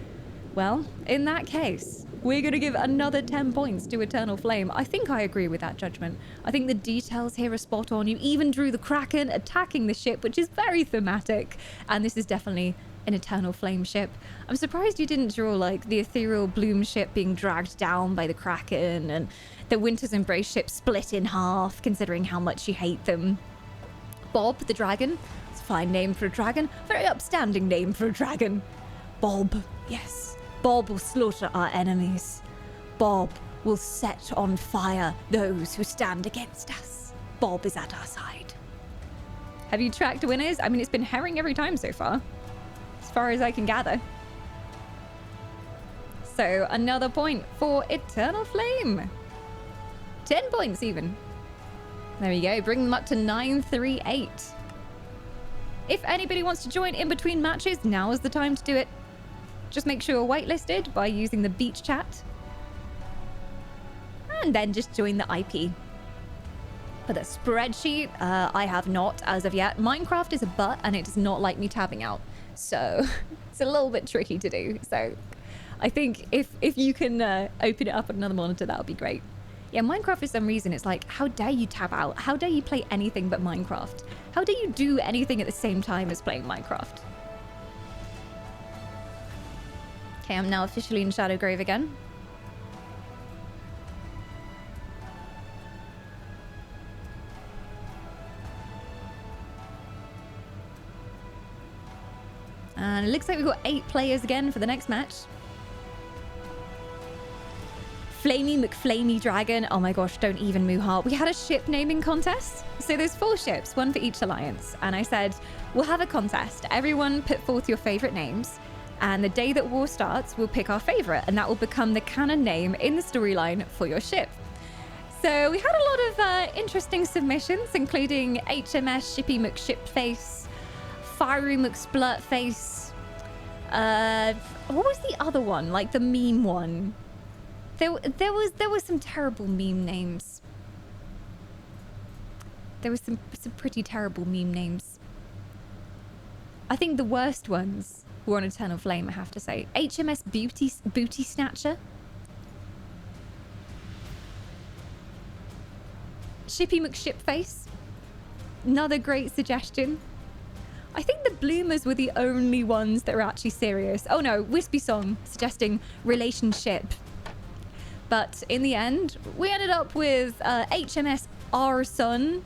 Well, in that case, we're going to give another 10 points to Eternal Flame. I think I agree with that judgment. I think the details here are spot on. You even drew the Kraken attacking the ship, which is very thematic. And this is definitely an Eternal Flame ship. I'm surprised you didn't draw like the Ethereal Bloom ship being dragged down by the Kraken and the Winter's Embrace ship split in half, considering how much you hate them. Bob the dragon. It's a fine name for a dragon. Very upstanding name for a dragon. Bob. Yes. Bob will slaughter our enemies. Bob will set on fire those who stand against us. Bob is at our side. Have you tracked winners? I mean, it's been Herring every time so far, as far as I can gather. So another point for Eternal Flame. 10 points even. There we go. Bring them up to 938. If anybody wants to join in between matches, now is the time to do it. Just make sure you're whitelisted by using the beach chat. And then just join the IP. For the spreadsheet, I have not as of yet. Minecraft is a butt and it does not like me tabbing out. So it's a little bit tricky to do. So I think if you can open it up on another monitor, that would be great. Yeah, Minecraft for some reason, it's like, how dare you tab out? How dare you play anything but Minecraft? How dare you do anything at the same time as playing Minecraft? Okay, I'm now officially in Shadow Grove again. And it looks like we've got 8 players again for the next match. Flamey McFlamey Dragon. Oh my gosh, don't even move heart. We had a ship naming contest. So there's 4 ships, 1 for each alliance. And I said, we'll have a contest. Everyone put forth your favorite names. And the day that war starts, we'll pick our favorite. And that will become the canon name in the storyline for your ship. So we had a lot of interesting submissions, including HMS Shippy McShipface, Fiery McSplurtface. What was the other one? Like the meme one? There was some terrible meme names. There was some pretty terrible meme names. I think the worst ones were on Eternal Flame, I have to say. HMS Booty Snatcher. Shippy McShipface. Another great suggestion. I think the Bloomers were the only ones that were actually serious. Oh no, Wispy Song suggesting relationship. But in the end, we ended up with HMS Our Son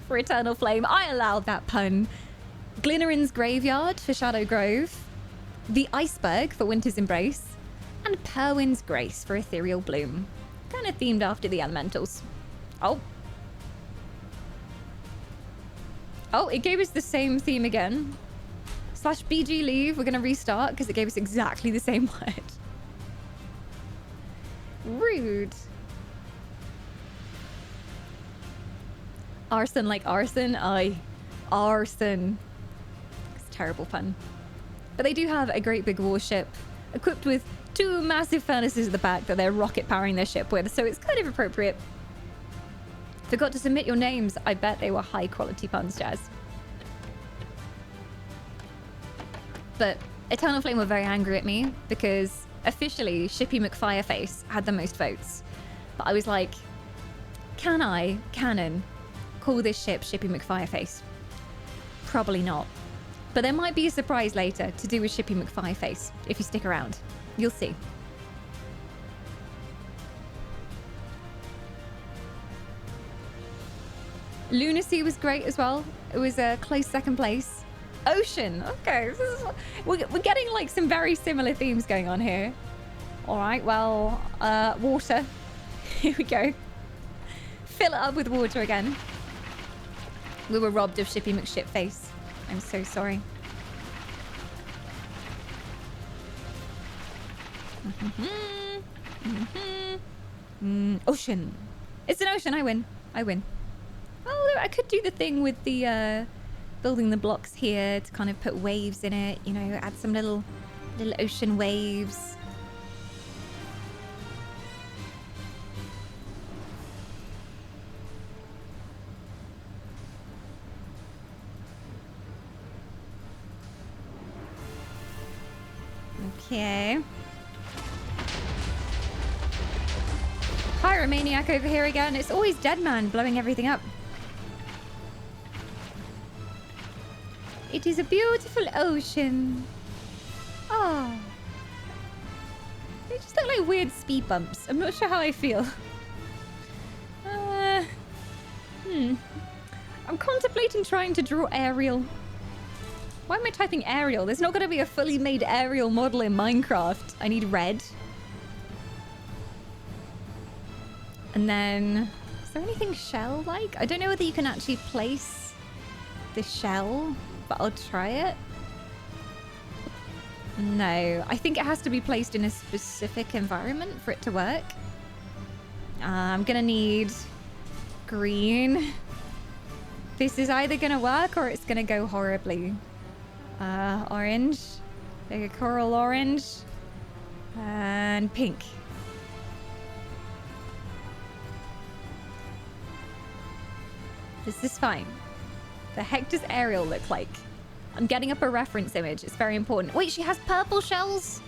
for Eternal Flame. I allowed that pun. Glynnerin's Graveyard for Shadow Grove. The Iceberg for Winter's Embrace. And Perwin's Grace for Ethereal Bloom. Kind of themed after the elementals. Oh. Oh, it gave us the same theme again. /BG leave. We're going to restart because it gave us exactly the same word. Rude. Arson like arson. Aye. Arson. It's terrible fun. But they do have a great big warship equipped with 2 massive furnaces at the back that they're rocket powering their ship with, so it's kind of appropriate. Forgot to submit your names. I bet they were high quality puns, Jazz. But Eternal Flame were very angry at me because officially Shippy McFireface had the most votes. But I was like, can I, canon, call this ship Shippy McFireface? Probably not. But there might be a surprise later to do with Shippy McFireface if you stick around. You'll see. Lunacy was great as well. It was a close second place. Ocean. Okay. We're getting like some very similar themes going on here. All right. Well, water. Here we go. Fill it up with water again. We were robbed of Shippy McShipface. I'm so sorry. Ocean. It's an ocean. I win. I win. Oh, I could do the thing with the building the blocks here to kind of put waves in it, you know, add some little ocean waves. Okay. Pyromaniac over here again. It's always Deadman blowing everything up. It is a beautiful ocean. Oh. They just look like weird speed bumps. I'm not sure how I feel. I'm contemplating trying to draw aerial. Why am I typing aerial? There's not going to be a fully made aerial model in Minecraft. I need red. And then, is there anything shell-like? I don't know whether you can actually place the shell, but I'll try it. No, I think it has to be placed in a specific environment for it to work. I'm gonna need green This is either gonna work or it's gonna go horribly. Orange. Like a coral orange. And pink. This is fine. The heck does Ariel look like? I'm getting up a reference image. It's very important. Wait, she has purple shells?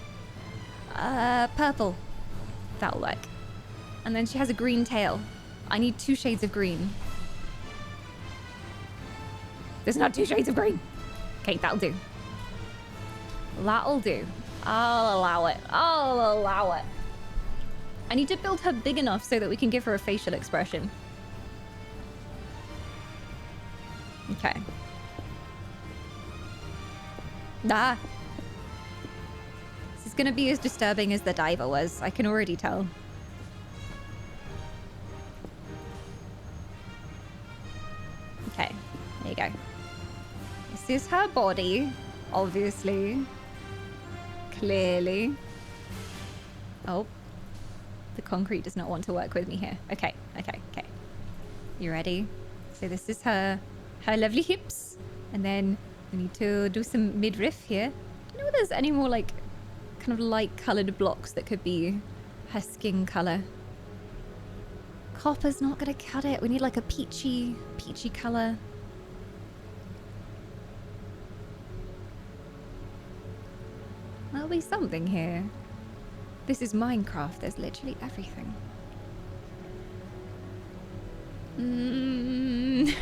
Purple. That'll work. And then she has a green tail. I need 2 shades of green. There's not 2 shades of green. Okay, that'll do. That'll do. I'll allow it. I'll allow it. I need to build her big enough so that we can give her a facial expression. Okay. Ah. This is gonna be as disturbing as the diver was. I can already tell. Okay, there you go. This is her body, obviously. Clearly. Oh. The concrete does not want to work with me here. Okay, okay, okay. You ready? So this is her lovely hips. And then we need to do some midriff here. I don't know if there's any more like kind of light colored blocks that could be her skin color. Copper's not gonna cut it. We need like a peachy color. There'll be something here. This is Minecraft. There's literally everything.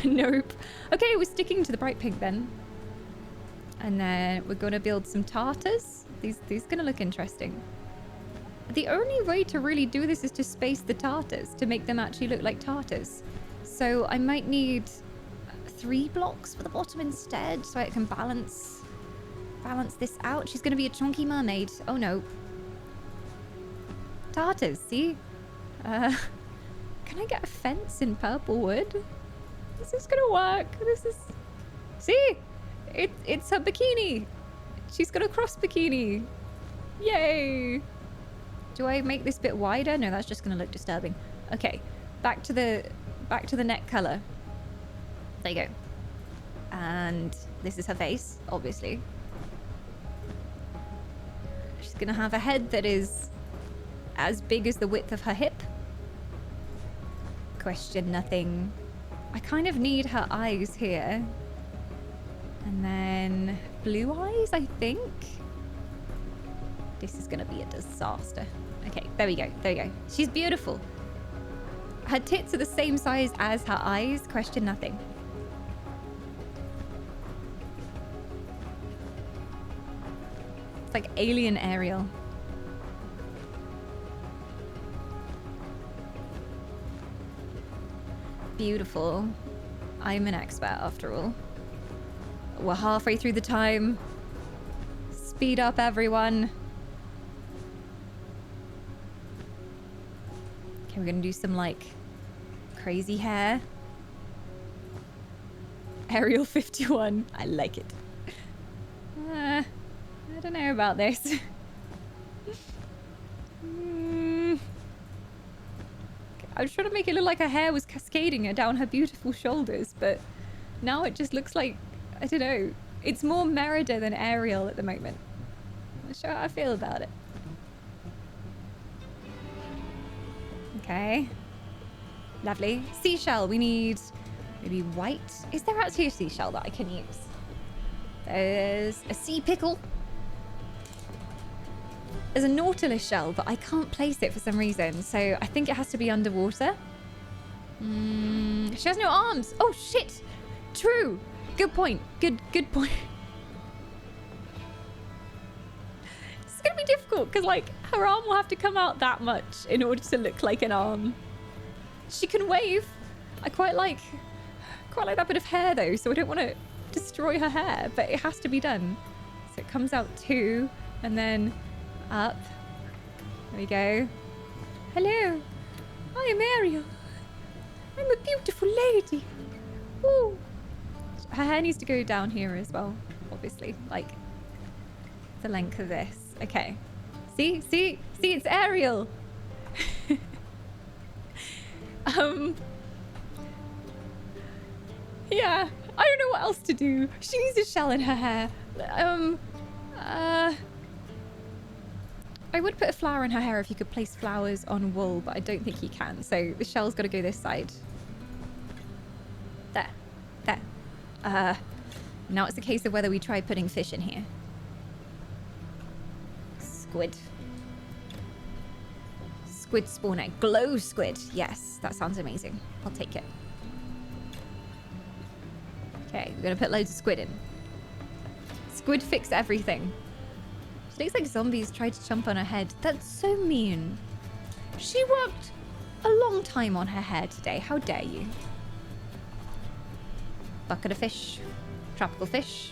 Nope. Okay, we're sticking to the bright pink then. And then we're gonna build some tartars. These gonna look interesting. The only way to really do this is to space the tartars to make them actually look like tartars. So I might need 3 blocks for the bottom instead so I can balance this out. She's gonna be a chunky mermaid. Oh no. Tartars, see? Can I get a fence in purple wood? This is gonna work. This is... See? It's her bikini. She's got a cross bikini. Yay! Do I make this bit wider? No, that's just gonna look disturbing. Okay, back to the neck color. There you go. And this is her face, obviously. She's gonna have a head that is as big as the width of her hip. Question nothing. I kind of need her eyes here. And then blue eyes, I think. This is gonna be a disaster. Okay, there we go, there we go. She's beautiful. Her tits are the same size as her eyes. Question nothing. It's like alien Ariel. Beautiful. I'm an expert after all. We're halfway through the time. Speed up, everyone. Okay, we're gonna do some like crazy hair. Ariel 51. I like it. I don't know about this. I was trying to make it look like her hair was cascading down her beautiful shoulders, but now it just looks like, I don't know. It's more Merida than Ariel at the moment. I'm not sure how I feel about it. Okay. Lovely. Seashell. We need maybe white. Is there actually a seashell that I can use? There's a sea pickle. There's a nautilus shell, but I can't place it for some reason. So I think it has to be underwater. She has no arms. Oh, shit. True. Good point. Good point. It's going to be difficult because, like, her arm will have to come out that much in order to look like an arm. She can wave. I quite like that bit of hair, though, so I don't want to destroy her hair, but it has to be done. So it comes out 2 and then up. There we go. Hello. I'm Ariel. I'm a beautiful lady. Ooh. Her hair needs to go down here as well, obviously, like the length of this. Okay. See, it's Ariel. Yeah, I don't know what else to do. She needs a shell in her hair. I would put a flower in her hair if you could place flowers on wool, but I don't think you can. So the shell's got to go this side. There. There. Now it's a case of whether we try putting fish in here. Squid. Squid spawner. Glow squid. Yes, that sounds amazing. I'll take it. Okay, we're gonna put loads of squid in. Squid fix everything. She looks like zombies tried to jump on her head. That's so mean. She worked a long time on her hair today. How dare you? Bucket of fish. Tropical fish.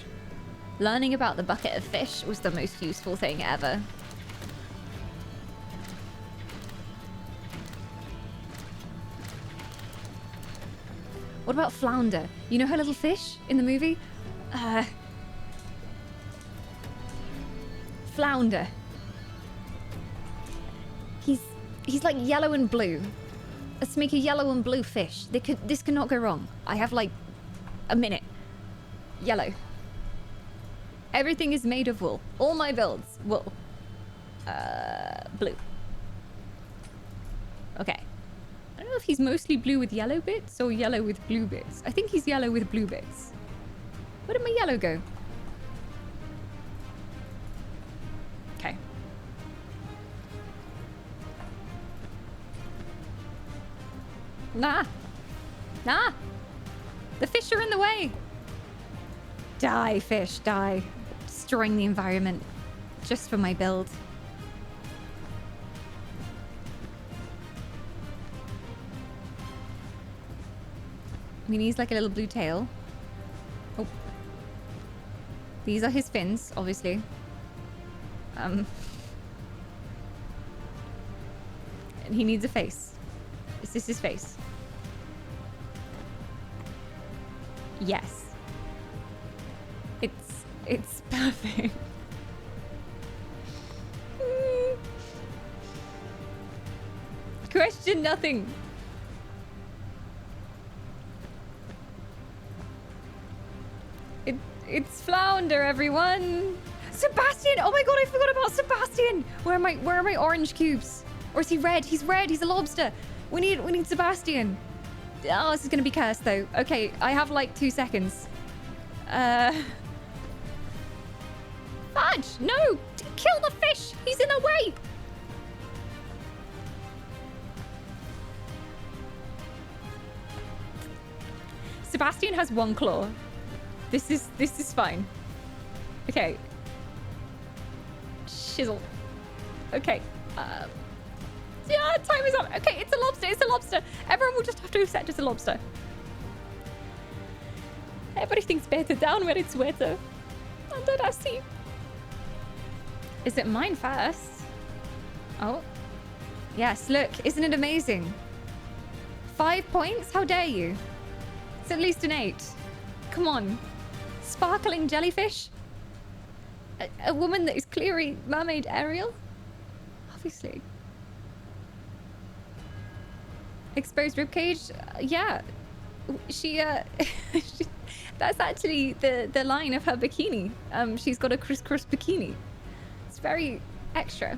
Learning about the bucket of fish was the most useful thing ever. What about Flounder? You know her little fish in the movie? Flounder. He's like yellow and blue. Let's make a yellow and blue fish. This cannot go wrong. I have like a minute. Yellow. Everything is made of wool. All my builds, wool. Blue. Okay. I don't know if he's mostly blue with yellow bits or yellow with blue bits. I think he's yellow with blue bits. Where did my yellow go? Okay. Nah. Nah. The fish are in the way. Die, fish, die. Destroying the environment just for my build. I mean, he's like a little blue tail. Oh. These are his fins, obviously. And he needs a face. Is this his face? Yes. It's perfect. Question nothing. It's Flounder, everyone. Sebastian! Oh my god, I forgot about Sebastian! Where are my orange cubes? Or is he red? He's red, he's a lobster. We need Sebastian. Oh, this is gonna be cursed though. Okay, I have like 2 seconds. Fudge! No! Kill the fish! He's in the way! Sebastian has 1 claw. This is fine. Okay. Shizzle. Okay. Yeah, time is up. Okay, it's a lobster. It's a lobster. Everyone will just have to accept it's a lobster. Everything's better down where it's wetter. Under the sea. Is it mine first? Oh. Yes, look. Isn't it amazing? 5 points? How dare you? It's at least an 8. Come on. Sparkling jellyfish? A woman that is clearly mermaid Ariel? Obviously. Exposed ribcage? Yeah. She, that's actually the line of her bikini. She's got a crisscross bikini. It's very extra.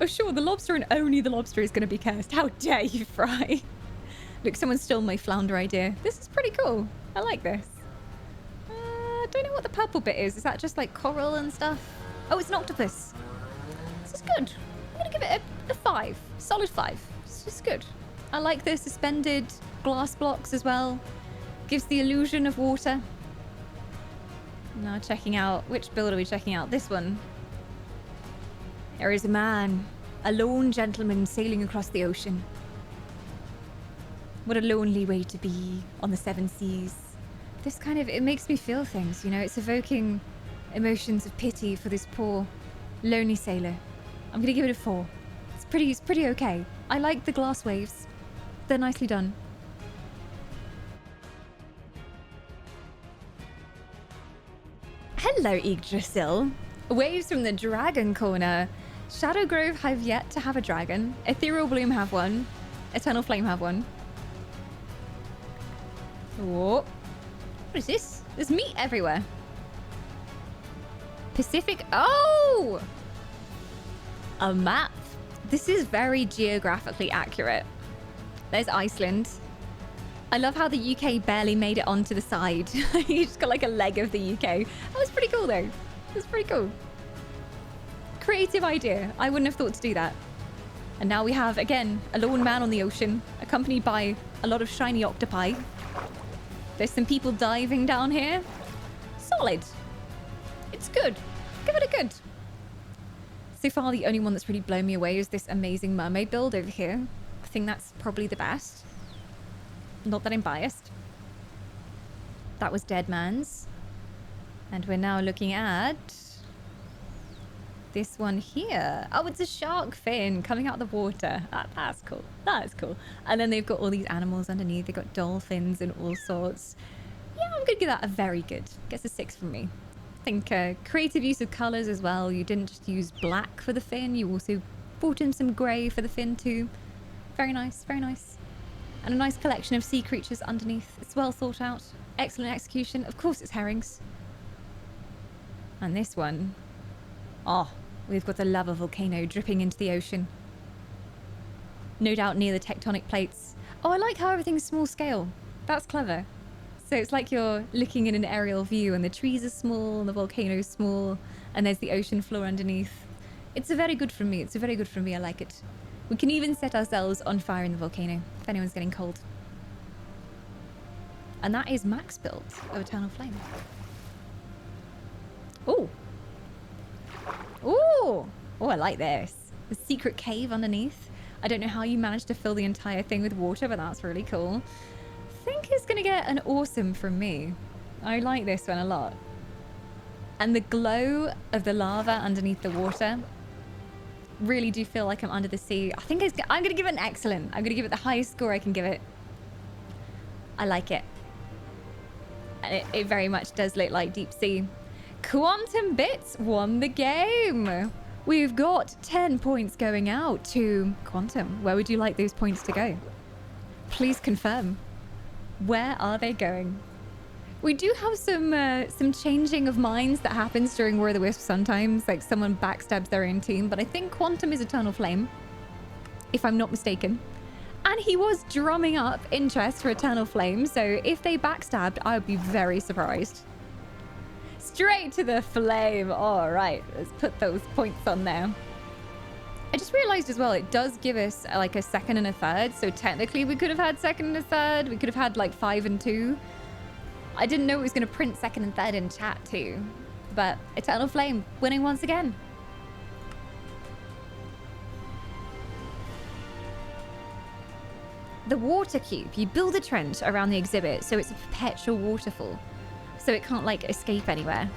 Oh sure, the lobster and only the lobster is going to be cursed. How dare you, Fry? Look, someone stole my flounder idea. This is pretty cool. I like this. Don't know what the purple bit is. Is that just like coral and stuff? Oh, it's an octopus. This is good. I'm going to give it a 5. Solid 5. This is good. I like the suspended glass blocks as well. Gives the illusion of water. Now checking out, which build are we checking out? This one. There is a man, a lone gentleman sailing across the ocean. What a lonely way to be on the 7 seas. This kind of, it makes me feel things, you know, it's evoking emotions of pity for this poor, lonely sailor. I'm gonna give it a 4. It's pretty okay. I like the glass waves. They're nicely done. Hello, Yggdrasil. Waves from the Dragon Corner. Shadow Grove have yet to have a dragon. Ethereal Bloom have one. Eternal Flame have one. Oh. What is this? There's meat everywhere. Pacific. Oh! A map. This is very geographically accurate. There's Iceland. I love how the UK barely made it onto the side. You just got like a leg of the UK. That was pretty cool though. That's pretty cool. Creative idea. I wouldn't have thought to do that. And now we have, again, a lone man on the ocean, accompanied by a lot of shiny octopi. There's some people diving down here. Solid. It's good. Give it a good. So far, the only one that's really blown me away is this amazing mermaid build over here. I think that's probably the best. Not that I'm biased. That was Dead Man's. And we're now looking at this one here. Oh, it's a shark fin coming out of the water. That's cool. That's cool. And then they've got all these animals underneath. They've got dolphins and all sorts. Yeah, I'm going to give that a very good. Gets a 6 from me. I think creative use of colours as well. You didn't just use black for the fin. You also brought in some grey for the fin too. Very nice. Very nice. And a nice collection of sea creatures underneath. It's well thought out. Excellent execution. Of course it's herrings. And this one. Oh, we've got the lava volcano dripping into the ocean. No doubt near the tectonic plates. Oh, I like how everything's small scale. That's clever. So it's like you're looking in an aerial view and the trees are small and the volcano's small and there's the ocean floor underneath. It's a very good from me. It's a very good from me. I like it. We can even set ourselves on fire in the volcano if anyone's getting cold. And that is max build of Eternal Flame. Oh. Oh. Oh, I like this. The secret cave underneath. I don't know how you managed to fill the entire thing with water, but that's really cool. I think it's going to get an awesome from me. I like this one a lot. And the glow of the lava underneath the water. Really do feel like I'm under the sea. I think I'm going to give it an excellent. I'm going to give it the highest score I can give it. I like it. And it very much does look like deep sea. Quantum Bits won the game. We've got 10 points going out to Quantum. Where would you like those points to go? Please confirm. Where are they going? We do have some changing of minds that happens during War of the Wisps sometimes. Like someone backstabs their own team. But I think Quantum is Eternal Flame. If I'm not mistaken. And he was drumming up interest for Eternal Flame. So if they backstabbed, I would be very surprised. Straight to the flame. All right, let's put those points on there. I just realized as well, it does give us like a second and a third. So technically we could have had second and a third. We could have had like 5 and 2. I didn't know it was going to print second and third in chat too. But Eternal Flame winning once again. The water cube. You build a trench around the exhibit so it's a perpetual waterfall. So it can't like escape anywhere.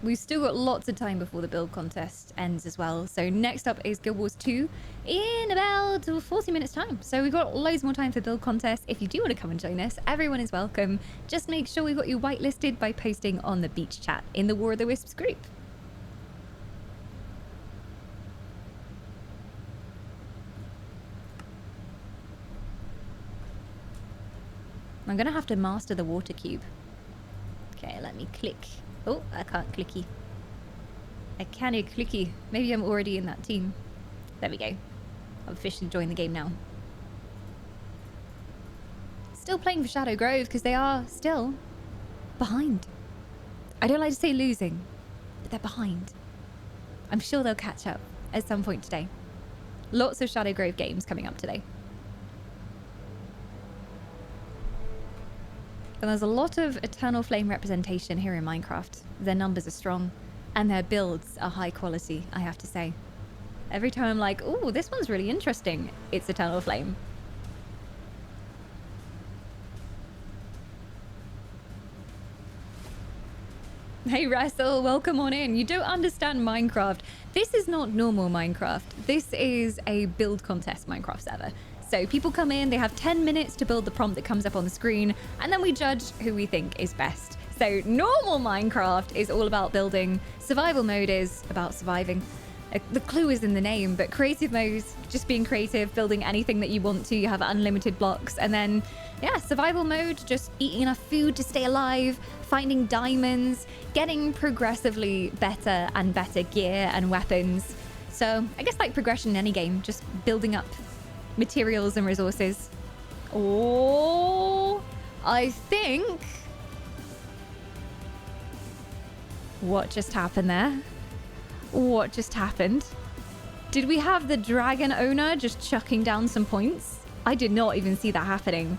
We've still got lots of time before the build contest ends as well. So next up is Guild Wars 2 in about 40 minutes time. So we've got loads more time for build contest. If you do want to come and join us, everyone is welcome. Just make sure we've got you whitelisted by posting on the beach chat in the War of the Wisps group. I'm going to have to master the water cube. Okay, let me click. Oh, I can't clicky. I can't clicky. Maybe I'm already in that team. There we go. I've officially joined the game now. Still playing for Shadow Grove because they are still behind. I don't like to say losing, but they're behind. I'm sure they'll catch up at some point today. Lots of Shadow Grove games coming up today. And there's a lot of Eternal Flame representation here in Minecraft. Their numbers are strong and their builds are high quality, I have to say. Every time I'm like, oh, this one's really interesting, it's Eternal Flame. Hey Russell, welcome on in. You don't understand Minecraft. This is not normal Minecraft. This is a build contest Minecraft server. So people come in, they have 10 minutes to build the prompt that comes up on the screen, and then we judge who we think is best. So normal Minecraft is all about building. Survival mode is about surviving. The clue is in the name, but creative mode, just being creative, building anything that you want to. You have unlimited blocks. And then, yeah, survival mode, just eating enough food to stay alive, finding diamonds, getting progressively better and better gear and weapons. So I guess like progression in any game, just building up materials and resources. Oh, I think... What just happened there? What just happened? Did we have the dragon owner just chucking down some points? I did not even see that happening.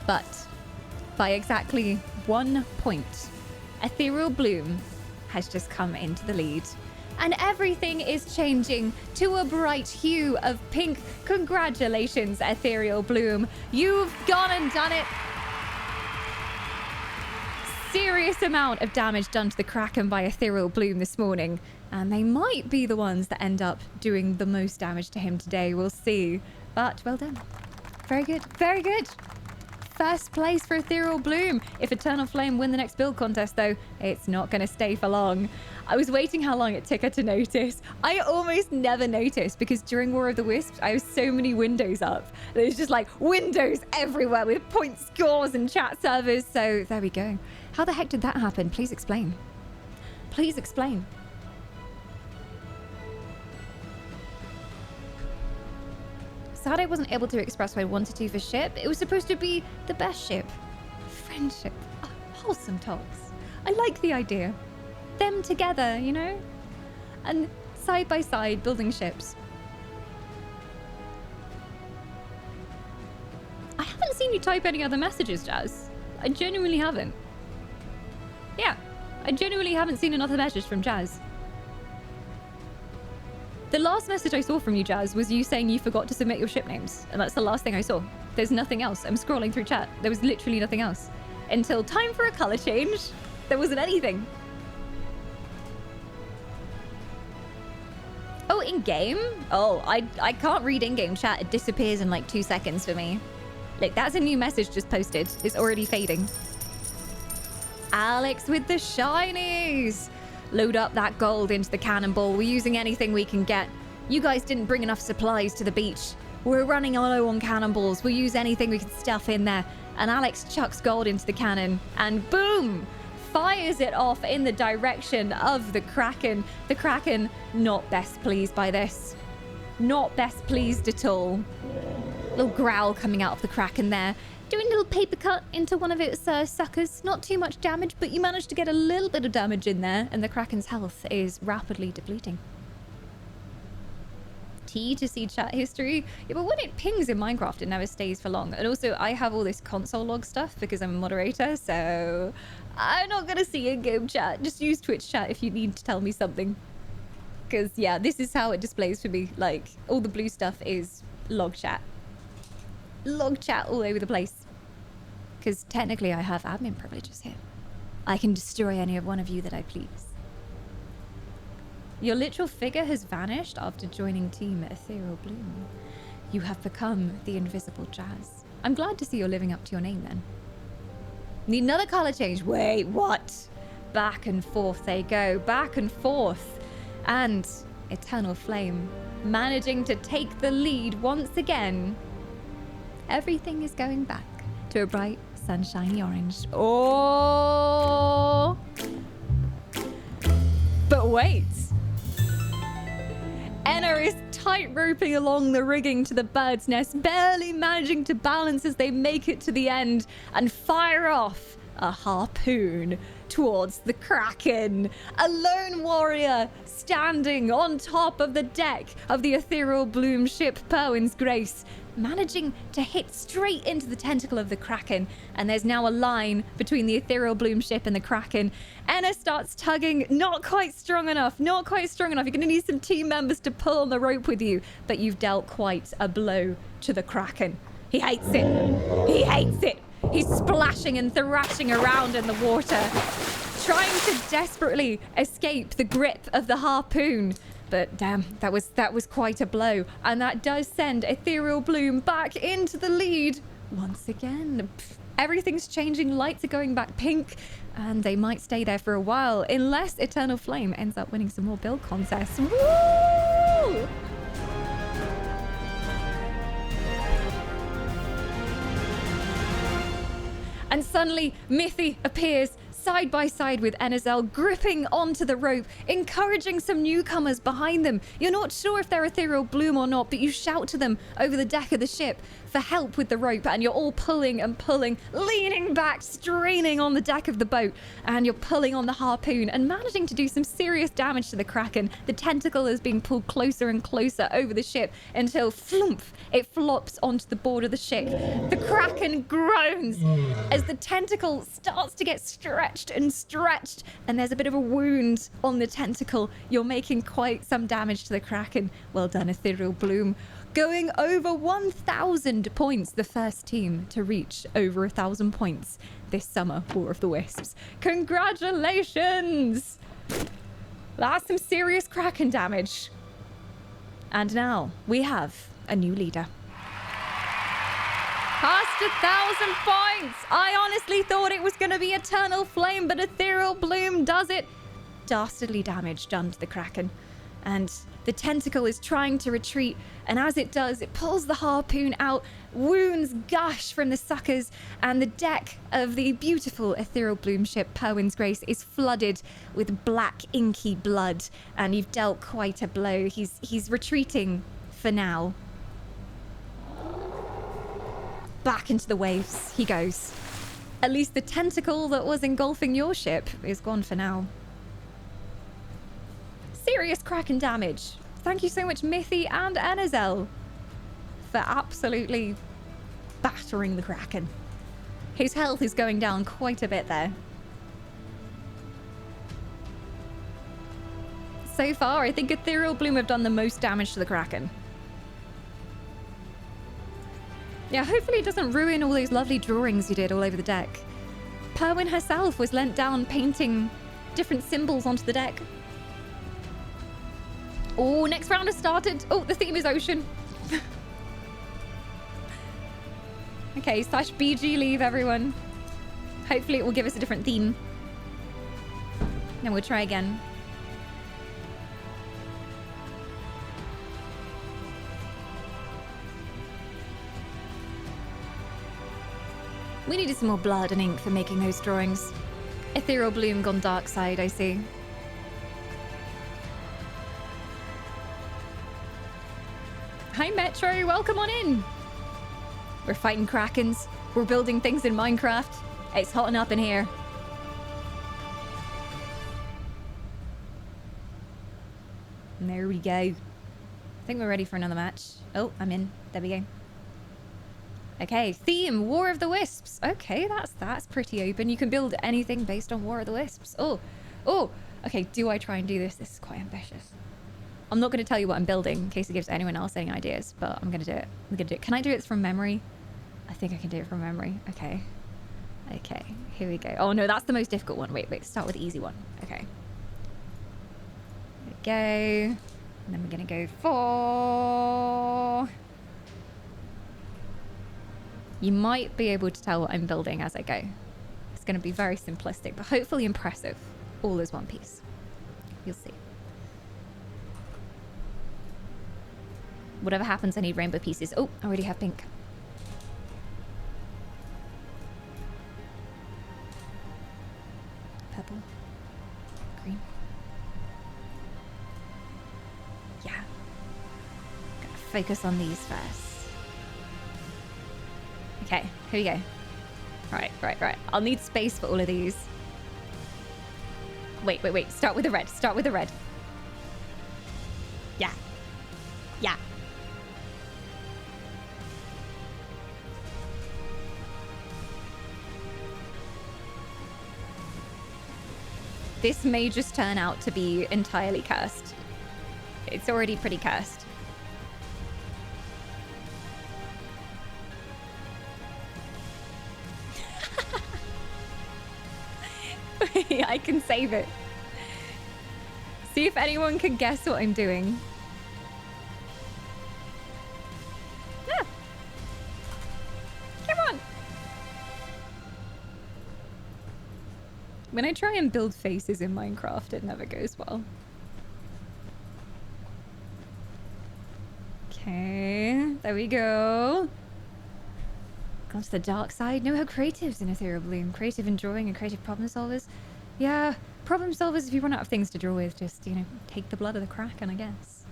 But by exactly 1 point, Ethereal Bloom has just come into the lead. And everything is changing to a bright hue of pink. Congratulations, Ethereal Bloom. You've gone and done it. Serious amount of damage done to the Kraken by Ethereal Bloom this morning. And they might be the ones that end up doing the most damage to him today. We'll see. But well done. Very good. Very good. First place for Ethereal Bloom. If Eternal Flame win the next build contest, though, it's not going to stay for long. I was waiting how long it took her to notice. I almost never noticed because during War of the Wisps, I have so many windows up. There's just like windows everywhere with point scores and chat servers. So there we go. How the heck did that happen? Please explain. Please explain. Sad I wasn't able to express what I wanted to for ship. It was supposed to be the best ship. Friendship. Oh, wholesome talks. I like the idea. Them together, you know? And side by side, building ships. I haven't seen you type any other messages, Jazz. I genuinely haven't. Yeah, I genuinely haven't seen another message from Jazz. The last message I saw from you, Jazz, was you saying you forgot to submit your ship names. And that's the last thing I saw. There's nothing else. I'm scrolling through chat. There was literally nothing else. Until time for a color change, there wasn't anything. Oh, in-game? Oh, I can't read in-game chat. It disappears in like 2 seconds for me. Like, that's a new message just posted. It's already fading. Alex with the shinies. Load up that gold into the cannonball. We're using anything we can get. You guys didn't bring enough supplies to the beach. We're running low on cannonballs. We'll use anything we can stuff in there. And Alex chucks gold into the cannon and boom! Fires it off in the direction of the Kraken. The Kraken not best pleased by this. Not best pleased at all. Little growl coming out of the Kraken there. Doing a little paper cut into one of its suckers. Not too much damage, but you managed to get a little bit of damage in there, and the Kraken's health is rapidly depleting. T to see chat history. Yeah, but when it pings in Minecraft, it never stays for long. And also, I have all this console log stuff because I'm a moderator, so I'm not going to see in-game chat. Just use Twitch chat if you need to tell me something. Because, yeah, this is how it displays for me. Like, all the blue stuff is log chat. Log chat all over the place. Because technically I have admin privileges here. I can destroy any of one of you that I please. Your literal figure has vanished after joining Team Ethereal Bloom. You have become the invisible Jazz. I'm glad to see you're living up to your name then. Need another color change. Wait, what? Back and forth they go. Back and forth. And Eternal Flame managing to take the lead once again. Everything is going back to a bright, sunshiny orange. Oh! But wait. Enna is tight-roping along the rigging to the bird's nest, barely managing to balance as they make it to the end and fire off a harpoon towards the Kraken. A lone warrior standing on top of the deck of the Ethereal Bloom ship Perwin's Grace, managing to hit straight into the tentacle of the Kraken. And there's now a line between the Ethereal Bloom ship and the Kraken. Enna starts tugging, not quite strong enough, not quite strong enough. You're going to need some team members to pull on the rope with you, but you've dealt quite a blow to the Kraken. He hates it. He hates it. He's splashing and thrashing around in the water, trying to desperately escape the grip of the harpoon. But damn, that was quite a blow. And that does send Ethereal Bloom back into the lead once again. Everything's changing. Lights are going back pink, and they might stay there for a while unless Eternal Flame ends up winning some more build contests. Woo! And suddenly, Mithy appears side by side with Enazel, gripping onto the rope, encouraging some newcomers behind them. You're not sure if they're Ethereal Bloom or not, but you shout to them over the deck of the ship for help with the rope, and you're all pulling and pulling, leaning back, straining on the deck of the boat, and you're pulling on the harpoon and managing to do some serious damage to the Kraken. The tentacle is being pulled closer and closer over the ship until, flump, it flops onto the board of the ship. The Kraken groans as the tentacle starts to get stretched and stretched, and there's a bit of a wound on the tentacle. You're making quite some damage to the Kraken. Well done, Ethereal Bloom. Going over 1,000 points, the first team to reach over 1,000 points this summer, War of the Wisps. Congratulations! That's some serious Kraken damage. And now we have a new leader. Past 1,000 points! I honestly thought it was going to be Eternal Flame, but Ethereal Bloom does it. Dastardly damage done to the Kraken. And the tentacle is trying to retreat, and as it does, it pulls the harpoon out, wounds gush from the suckers, and the deck of the beautiful Ethereal Bloom ship, Perwyn's Grace, is flooded with black, inky blood, and you've dealt quite a blow. He's retreating for now. Back into the waves he goes. At least the tentacle that was engulfing your ship is gone for now. Serious Kraken damage. Thank you so much, Mithy and Enazel, for absolutely battering the Kraken. His health is going down quite a bit there. So far, I think Ethereal Bloom have done the most damage to the Kraken. Yeah, hopefully it doesn't ruin all those lovely drawings you did all over the deck. Perwyn herself was lent down painting different symbols onto the deck. Oh, next round has started. Oh, the theme is ocean. Okay, /BG leave, everyone. Hopefully it will give us a different theme. Then we'll try again. We needed some more blood and ink for making those drawings. Ethereal Bloom gone dark side, I see. Hi Metro, welcome on in. We're fighting Krakens. We're building things in Minecraft. It's hotting up in here. And there we go. I think we're ready for another match. Oh, I'm in. There we go. Okay, theme, War of the Wisps. Okay, that's pretty open. You can build anything based on War of the Wisps. Oh, okay, do I try and do this? This is quite ambitious. I'm not going to tell you what I'm building in case it gives anyone else any ideas, but I'm going to do it. Can I do it from memory? I think I can do it from memory. Okay. Okay, here we go. Oh no, that's the most difficult one. Wait, start with the easy one. Okay. There we go. And then we're going to go for... You might be able to tell what I'm building as I go. It's going to be very simplistic, but hopefully impressive. All as one piece. You'll see. Whatever happens, I need rainbow pieces. Oh, I already have pink. Purple. Green. Yeah. Gotta focus on these first. Okay, here we go. Right. I'll need space for all of these. Wait. Start with the red. Yeah. This may just turn out to be entirely cursed. It's already pretty cursed. I can save it. See if anyone can guess what I'm doing. Ah. Come on. When I try and build faces in Minecraft, it never goes well. Okay, there we go. Gone to the dark side. No, how creatives in Ethereal Bloom. Creative in drawing and creative problem solvers. Yeah, problem solvers, if you run out of things to draw with, just, you know, take the blood of the Kraken, I guess.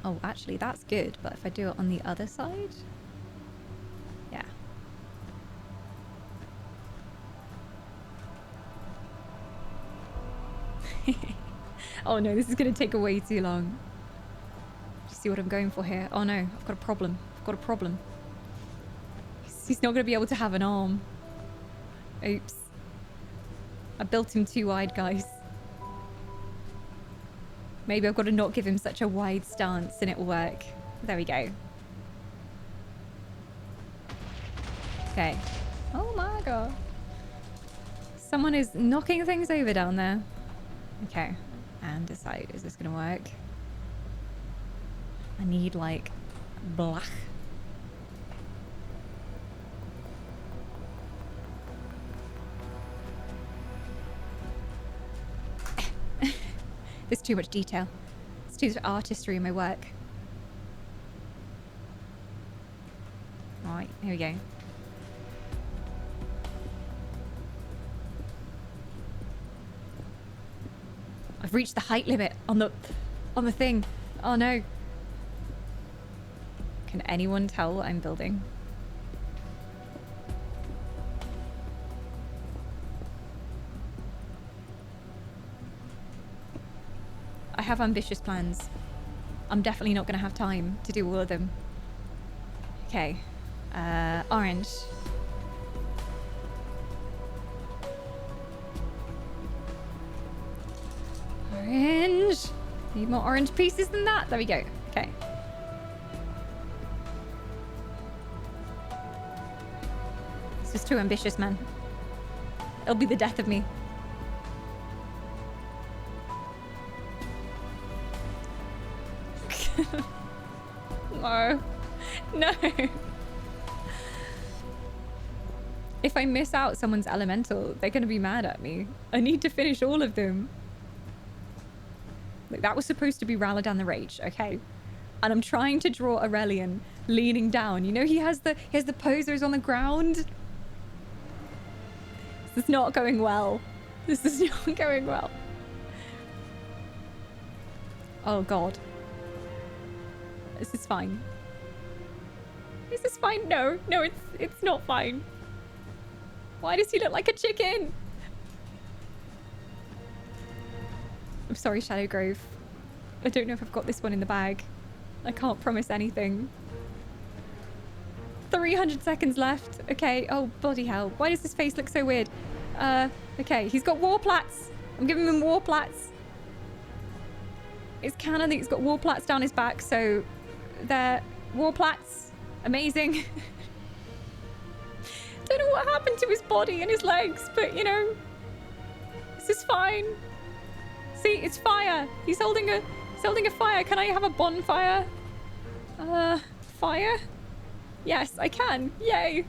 Oh, actually, that's good, but if I do it on the other side? Yeah. Oh no, this is going to take way too long. Do you see what I'm going for here? Oh no, I've got a problem. I've got a problem. He's not going to be able to have an arm. Oops. I built him too wide, guys. Maybe I've got to not give him such a wide stance and it'll work. There we go. Okay. Oh my god. Someone is knocking things over down there. Okay. And decide, is this going to work? I need, like, black. There's too much detail. It's too much artistry in my work. Alright, here we go. I've reached the height limit on the thing. Oh no. Can anyone tell what I'm building? I have ambitious plans. I'm definitely not going to have time to do all of them. Okay. Orange. Orange. Need more orange pieces than that. There we go. Okay. This is too ambitious, man. It'll be the death of me. No. No. If I miss out someone's elemental, they're going to be mad at me. I need to finish all of them. Look, that was supposed to be Raladan the Rage, okay? And I'm trying to draw Aurelian leaning down. You know, he has the posers on the ground. This is not going well. This is not going well. Oh god. This is fine. Is this fine? No, no, it's not fine. Why does he look like a chicken? I'm sorry, Shadow Grove. I don't know if I've got this one in the bag. I can't promise anything. 300 seconds left. Okay. Oh, bloody hell. Why does his face look so weird? Okay. He's got war plats. I'm giving him war plats. It's canon that he's got war plats down his back, so they're war plats. Amazing. Don't know what happened to his body and his legs, but you know, this is fine. See, it's fire. He's holding a fire. Can I have a bonfire? Fire? Yes, I can. Yay.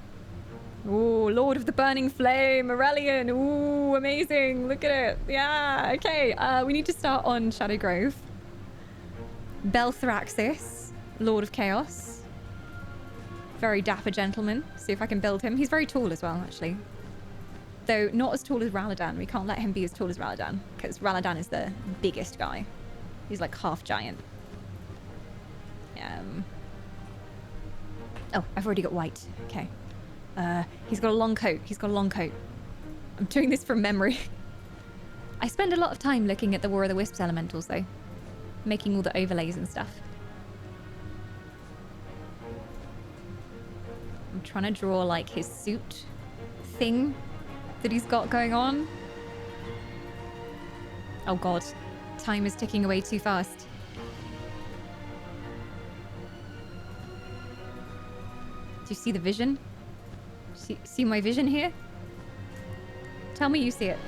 Ooh, Lord of the Burning Flame, Aurelian. Ooh, amazing. Look at it. Yeah, okay. We need to start on Shadow Grove. Belthraxis, Lord of Chaos. Very dapper gentleman. See if I can build him. He's very tall as well, actually. Though not as tall as Raladan. We can't let him be as tall as Raladan, because Raladan is the biggest guy. He's like half giant. Oh, I've already got white. Okay. He's got a long coat. He's got a long coat. I'm doing this from memory. I spend a lot of time looking at the War of the Wisps elementals, though. Making all the overlays and stuff. I'm trying to draw, like, his suit thing that he's got going on. Oh, God. Time is ticking away too fast. Do you see the vision? See my vision here? Tell me you see it.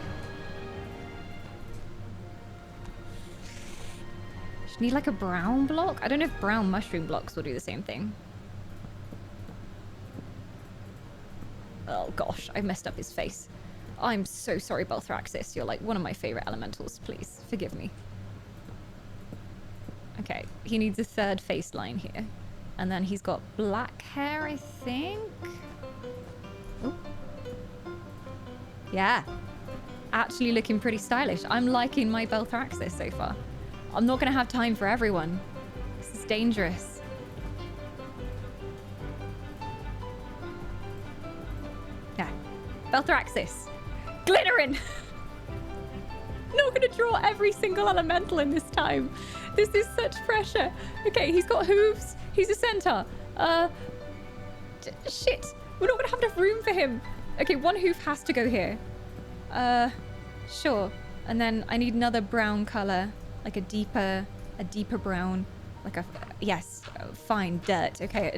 Just need like a brown block? I don't know if brown mushroom blocks will do the same thing. Oh gosh, I messed up his face. I'm so sorry, Belthraxis. You're like one of my favorite elementals. Please forgive me. Okay, he needs a third face line here. And then he's got black hair, I think. Ooh. Yeah. Actually looking pretty stylish. I'm liking my Belthraxis so far. I'm not going to have time for everyone. This is dangerous. Yeah. Belthraxis. Glittering! Not going to draw every single elemental in this time. This is such pressure. Okay, he's got hooves. He's a centaur. Shit. We're not going to have enough room for him. Okay, one hoof has to go here. Sure. And then I need another brown color. Like a deeper brown. Like a... Yes. Fine. Dirt. Okay.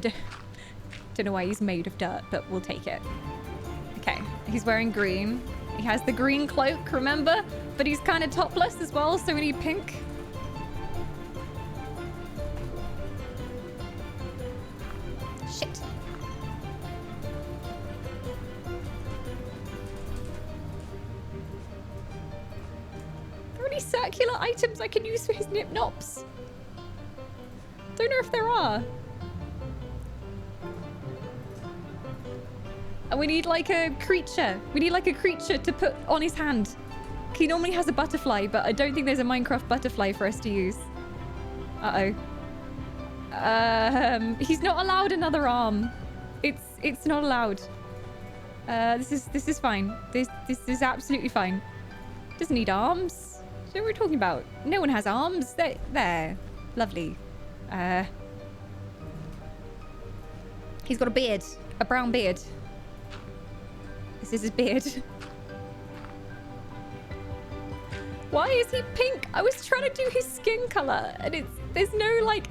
Don't know why he's made of dirt, but we'll take it. Okay. He's wearing green. He has the green cloak, remember? But he's kind of topless as well, so we need pink. Shit. Are there any circular items I can use for his nip-nops? Don't know if there are. And we need like a creature. We need like a creature to put on his hand. He normally has a butterfly, but I don't think there's a Minecraft butterfly for us to use. Uh-oh. He's not allowed another arm. It's not allowed. This is fine. This is absolutely fine. Doesn't need arms. What are we talking about? No one has arms. There. Lovely. He's got a beard. A brown beard. This is his beard. Why is he pink? I was trying to do his skin color, and there's no like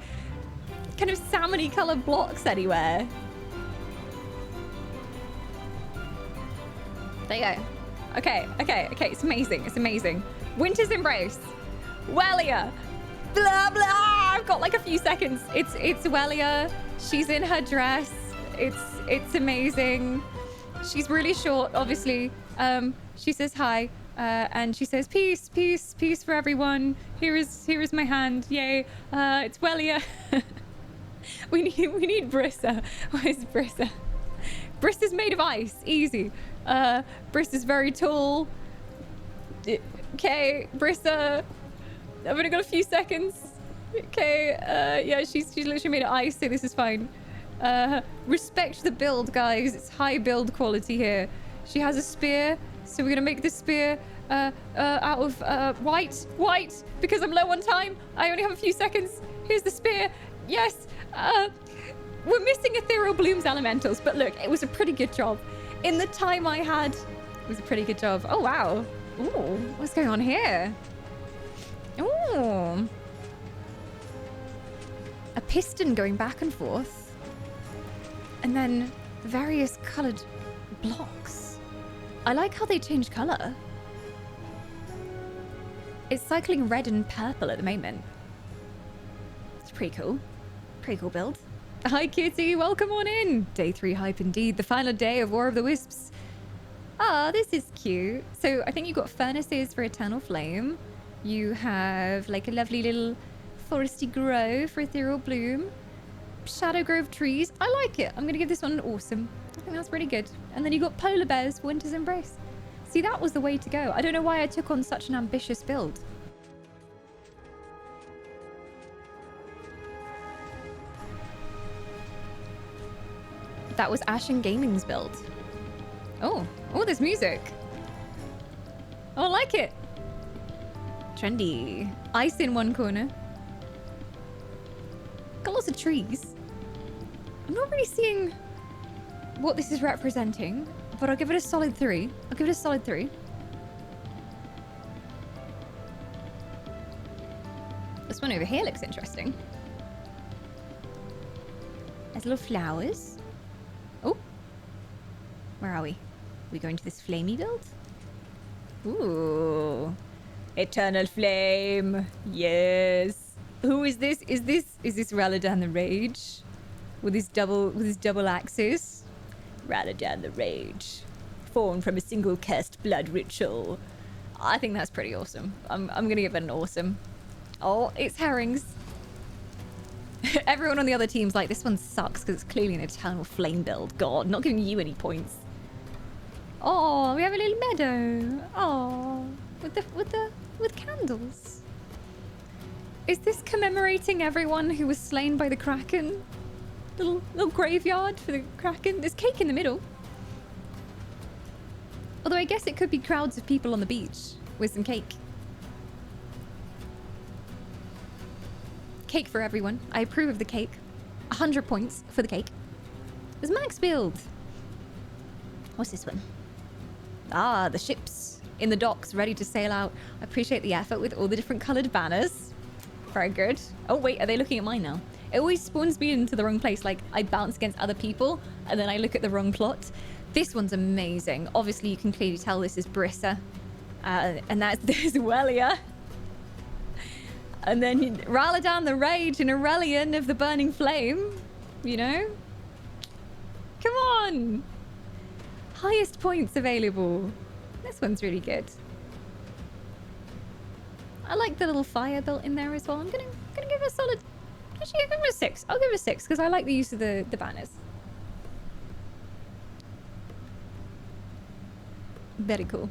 kind of salmony colored blocks anywhere. There you go. Okay. It's amazing. It's amazing. Winter's Embrace. Wellia. Blah blah. I've got like a few seconds. It's Wellia. She's in her dress. It's amazing. She's really short, obviously. She says hi. And she says, peace, peace, peace for everyone. Here is my hand. Yay. It's Wellia. we need Brissa. Where's Brissa? Brissa's made of ice. Easy. Brissa's very tall. Okay, Brissa. I've only got a few seconds. Okay, yeah, she's literally made of ice, so this is fine. Respect the build, guys. It's high build quality here. She has a spear. So we're gonna make this spear out of white, because I'm low on time. I only have a few seconds. Here's the spear. Yes. We're missing Ethereal Bloom's elementals, but look, it was a pretty good job. In the time I had, it was a pretty good job. Oh, wow. Ooh, what's going on here? Ooh. A piston going back and forth. And then various colored blocks. I like how they change color. It's cycling red and purple at the moment. It's pretty cool. Pretty cool build. Hi, Kitty. Welcome on in. Day 3 hype indeed. The final day of War of the Wisps. Ah, this is cute. So I think you've got furnaces for Eternal Flame. You have like a lovely little foresty grove for Ethereal Bloom. Shadow Grove trees. I like it. I'm going to give this one an awesome. I think that's really good. And then you got polar bears for Winter's Embrace. See, that was the way to go. I don't know why I took on such an ambitious build. That was Ashen Gaming's build. Oh, there's music. Oh, I like it. Trendy. Ice in one corner. Got lots of trees. I'm not really seeing what this is representing, but I'll give it a solid 3. I'll give it a solid 3. This one over here looks interesting. There's little flowers. Oh, where are we? We going to this flamey build? Ooh, Eternal Flame. Yes. Who is this? Is this Reladan the Rage with his double axes? Raladan the Rage. Formed from a single cursed blood ritual. I think that's pretty awesome. I'm gonna give it an awesome. Oh, it's herrings. Everyone on the other team's like, this one sucks because it's clearly an eternal flame build. God, not giving you any points. Oh, we have a little meadow. Oh, with candles. Is this commemorating everyone who was slain by the Kraken? Little graveyard for the Kraken. There's cake in the middle. Although I guess it could be crowds of people on the beach with some cake. Cake for everyone. I approve of the cake. 100 points for the cake. There's max build. What's this one? Ah, the ships in the docks ready to sail out. I appreciate the effort with all the different coloured banners. Very good. Oh wait, are they looking at mine now? It always spawns me into the wrong place. Like I bounce against other people and then I look at the wrong plot. This one's amazing. Obviously you can clearly tell this is Brissa. And that's this Wellia. And then Raladan the Rage and Aurelian of the Burning Flame. You know? Come on! Highest points available. This one's really good. I like the little fire built in there as well. I'm gonna give it a solid... Actually, I'll give it a 6. I'll give it a 6 because I like the use of the banners. Very cool.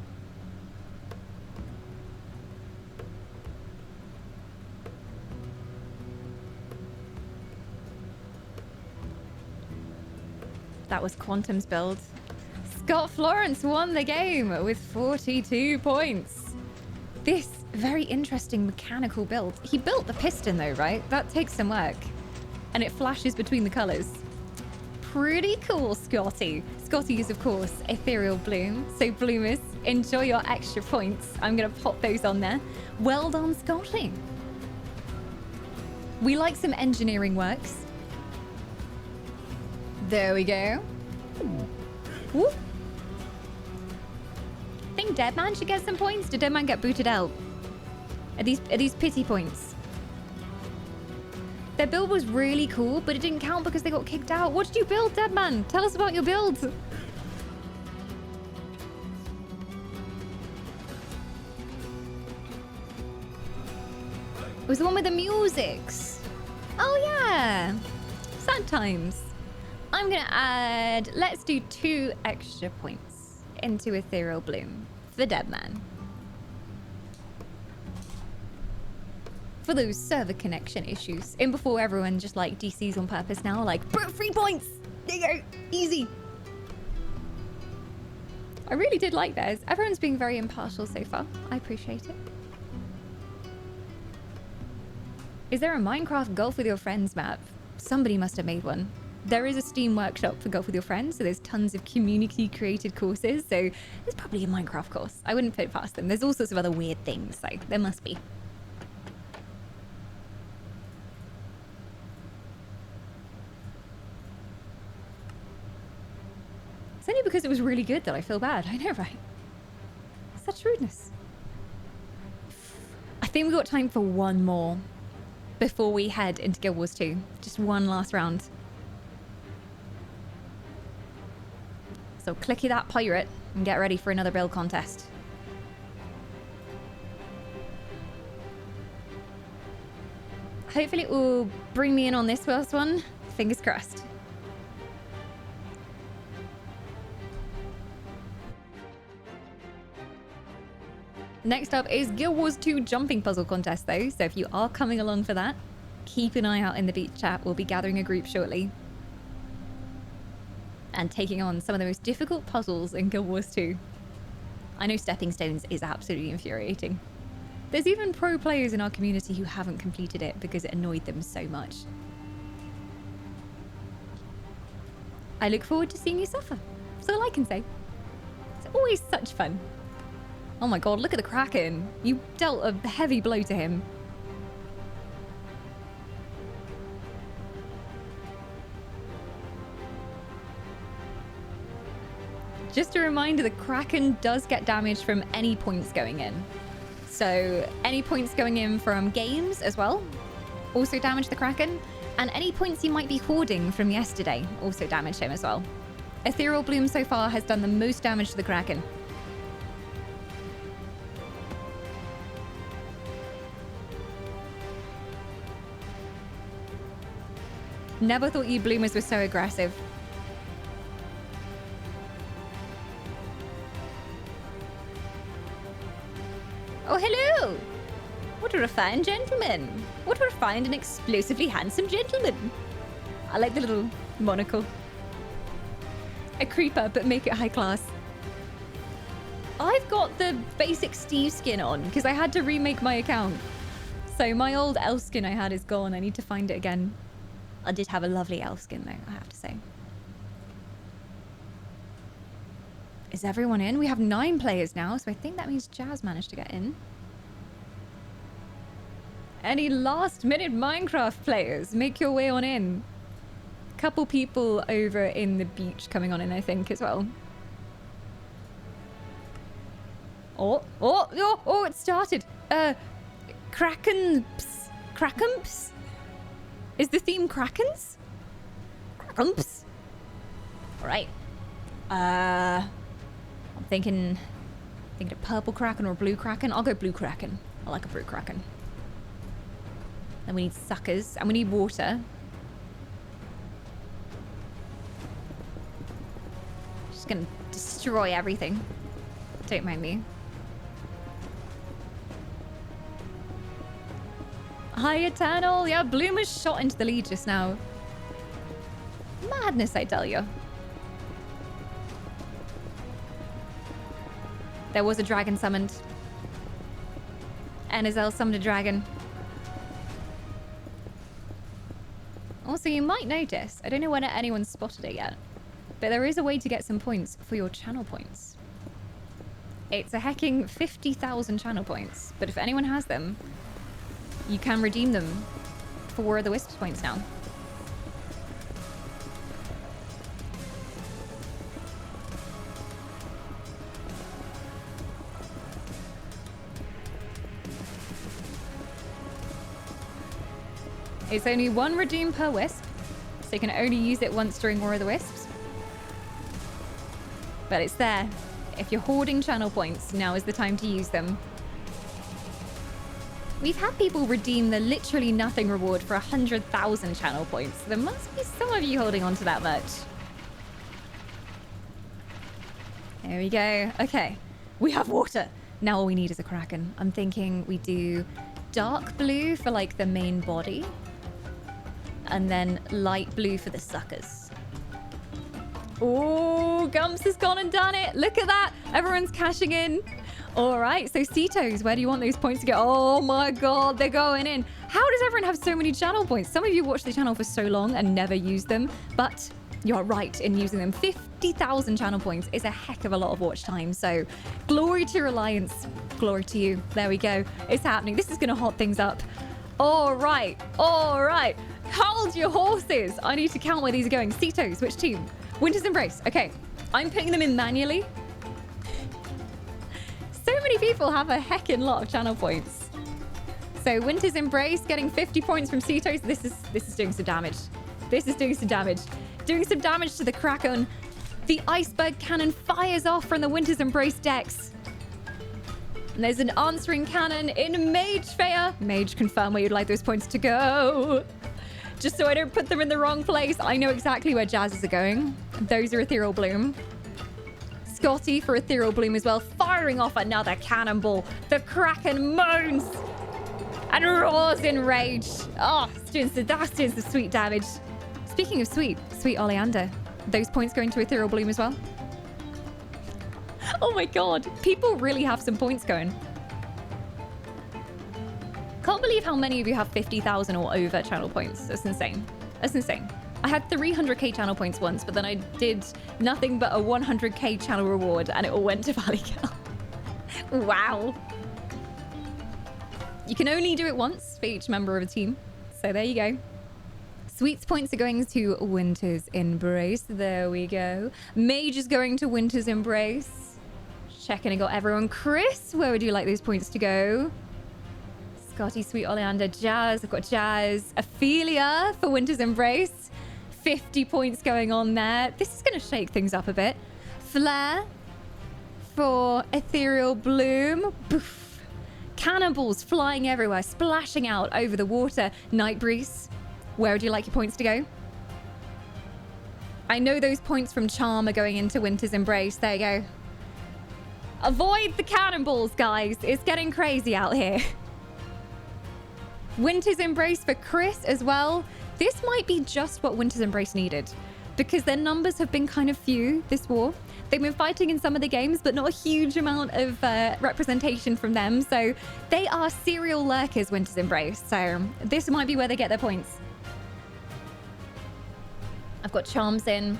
That was Quantum's build. Scott Florence won the game with 42 points. This very interesting mechanical build. He built the piston though, right? That takes some work. And it flashes between the colors. Pretty cool, Scotty. Scotty is, of course, Ethereal Bloom. So, Bloomers, enjoy your extra points. I'm going to pop those on there. Well done, Scotty. We like some engineering works. There we go. Whoop. I think Deadman should get some points. Did Deadman get booted out? Are these pity points? Their build was really cool, but it didn't count because they got kicked out. What did you build, Deadman? Tell us about your build. It was the one with the musics. Oh yeah. Sad times. I'm gonna add, let's do 2 extra points into Ethereal Bloom for Deadman. For those server connection issues. In before everyone just like DCs on purpose now, like, bro, 3 points! There you go, easy. I really did like theirs. Everyone's being very impartial so far. I appreciate it. Is there a Minecraft Golf with Your Friends map? Somebody must have made one. There is a Steam workshop for Golf with Your Friends, so there's tons of community-created courses, so there's probably a Minecraft course. I wouldn't put it past them. There's all sorts of other weird things, so there must be. It's only because it was really good that I feel bad. I know, right? Such rudeness. I think we've got time for one more before we head into Guild Wars 2. Just one last round. So clicky that pirate and get ready for another build contest. Hopefully it will bring me in on this first one. Fingers crossed. Next up is Guild Wars 2 jumping puzzle contest though, so if you are coming along for that, keep an eye out in the beach chat. We'll be gathering a group shortly. And taking on some of the most difficult puzzles in Guild Wars 2. I know Stepping Stones is absolutely infuriating. There's even pro players in our community who haven't completed it because it annoyed them so much. I look forward to seeing you suffer. That's all I can say. It's always such fun. Oh my god, look at the Kraken. You dealt a heavy blow to him. Just a reminder, the Kraken does get damaged from any points going in. So any points going in from games as well also damage the Kraken. And any points you might be hoarding from yesterday also damage him as well. Ethereal Bloom so far has done the most damage to the Kraken. Never thought you bloomers were so aggressive. Oh, hello! What a refined gentleman. What a refined and explosively handsome gentleman. I like the little monocle. A creeper, but make it high class. I've got the basic Steve skin on because I had to remake my account. So my old elf skin I had is gone. I need to find it again. I did have a lovely elf skin though, I have to say. Is everyone in? We have 9 players now, so I think that means Jazz managed to get in. Any last minute Minecraft players, make your way on in. Couple people over in the beach coming on in, I think, as well. Oh, it started. Krakens? Is the theme Krakens? Krakens? All right. I'm thinking a purple Kraken or a blue Kraken. I'll go blue Kraken. I like a blue Kraken. Then we need suckers and we need water. Just gonna destroy everything. Don't mind me. Hi, Eternal. Yeah, Bloom was shot into the lead just now. Madness, I tell you. There was a dragon summoned. Enizel summoned a dragon. Also, you might notice, I don't know whether anyone's spotted it yet, but there is a way to get some points for your channel points. It's a hecking 50,000 channel points, but if anyone has them, you can redeem them for the Wisps points now. It's only 1 redeem per Wisp, so you can only use it once during War of the Wisps. But it's there. If you're hoarding channel points, now is the time to use them. We've had people redeem the literally nothing reward for 100,000 channel points. There must be some of you holding on to that much. There we go. Okay, we have water. Now all we need is a Kraken. I'm thinking we do dark blue for like the main body. And then light blue for the suckers. Oh, Gumps has gone and done it. Look at that. Everyone's cashing in. All right, so Cetos, where do you want those points to go? Oh my God, they're going in. How does everyone have so many channel points? Some of you watch the channel for so long and never use them, but you're right in using them. 50,000 channel points is a heck of a lot of watch time. So glory to your alliance. Glory to you. There we go. It's happening. This is going to hot things up. All right. All right. Hold your horses. I need to count where these are going. Cetos, which team? Winter's Embrace. Okay. I'm putting them in manually. So many people have a heckin' lot of channel points. So Winter's Embrace getting 50 points from Cetos. This is doing some damage. This is doing some damage. Doing some damage to the Kraken. The Iceberg Cannon fires off from the Winter's Embrace decks. And there's an answering cannon in Mage Fair. Mage, confirm where you'd like those points to go. Just so I don't put them in the wrong place. I know exactly where Jazzes are going. Those are Ethereal Bloom. Scotty for Ethereal Bloom as well, firing off another cannonball. The Kraken moans and roars in rage. Oh, that's doing some sweet damage. Speaking of sweet Oleander. Those points going to Ethereal Bloom as well. Oh my God, people really have some points going. Can't believe how many of you have 50,000 or over channel points. That's insane. That's insane. I had 300k channel points once, but then I did nothing but a 100k channel reward and it all went to Valley Girl. Wow. You can only do it once for each member of a team. So there you go. Sweets points are going to Winter's Embrace. There we go. Mage is going to Winter's Embrace. Checking, I got everyone. Chris, where would you like those points to go? Scotty, Sweet Oleander, Jazz. I've got Jazz. Ophelia for Winter's Embrace. 50 points going on there. This is going to shake things up a bit. Flare for Ethereal Bloom. Boof. Cannonballs flying everywhere, splashing out over the water. Night Breeze, where would you like your points to go? I know those points from Charm are going into Winter's Embrace. There you go. Avoid the cannonballs, guys. It's getting crazy out here. Winter's Embrace for Chris as well. This might be just what Winter's Embrace needed, because their numbers have been kind of few this war. They've been fighting in some of the games, but not a huge amount of representation from them. So they are serial lurkers, Winter's Embrace. So this might be where they get their points. I've got Charms in.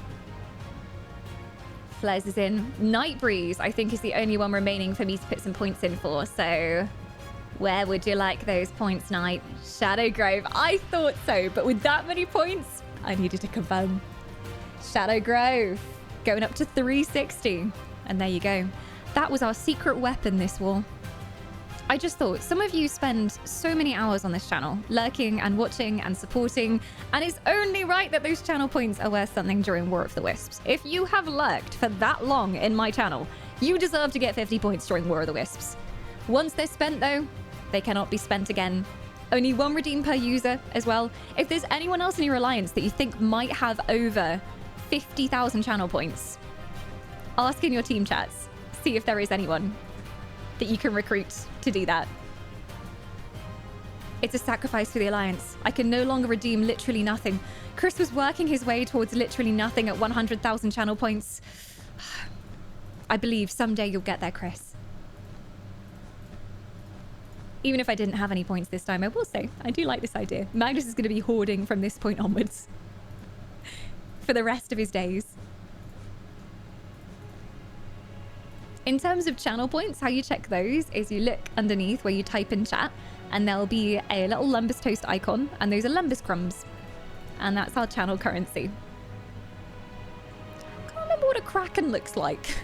Flares is in. Night Breeze, I think, is the only one remaining for me to put some points in for. So where would you like those points, Night? Shadow Grove. I thought so, but with that many points, I needed to confirm. Shadow Grove, going up to 360. And there you go. That was our secret weapon this war. I just thought some of you spend so many hours on this channel, lurking and watching and supporting, and it's only right that those channel points are worth something during War of the Wisps. If you have lurked for that long in my channel, you deserve to get 50 points during War of the Wisps. Once they're spent, though, they cannot be spent again. Only one redeem per user as well. If there's anyone else in your alliance that you think might have over 50,000 channel points, ask in your team chats. See if there is anyone that you can recruit to do that. It's a sacrifice for the Alliance. I can no longer redeem literally nothing. Chris was working his way towards literally nothing at 100,000 channel points. I believe someday you'll get there, Chris. Even if I didn't have any points this time, I will say, I do like this idea. Magnus is going to be hoarding from this point onwards for the rest of his days. In terms of channel points, how you check those is you look underneath where you type in chat, and there'll be a little Lumbus toast icon, and those are Lumbus crumbs. And that's our channel currency. I can't remember what a Kraken looks like.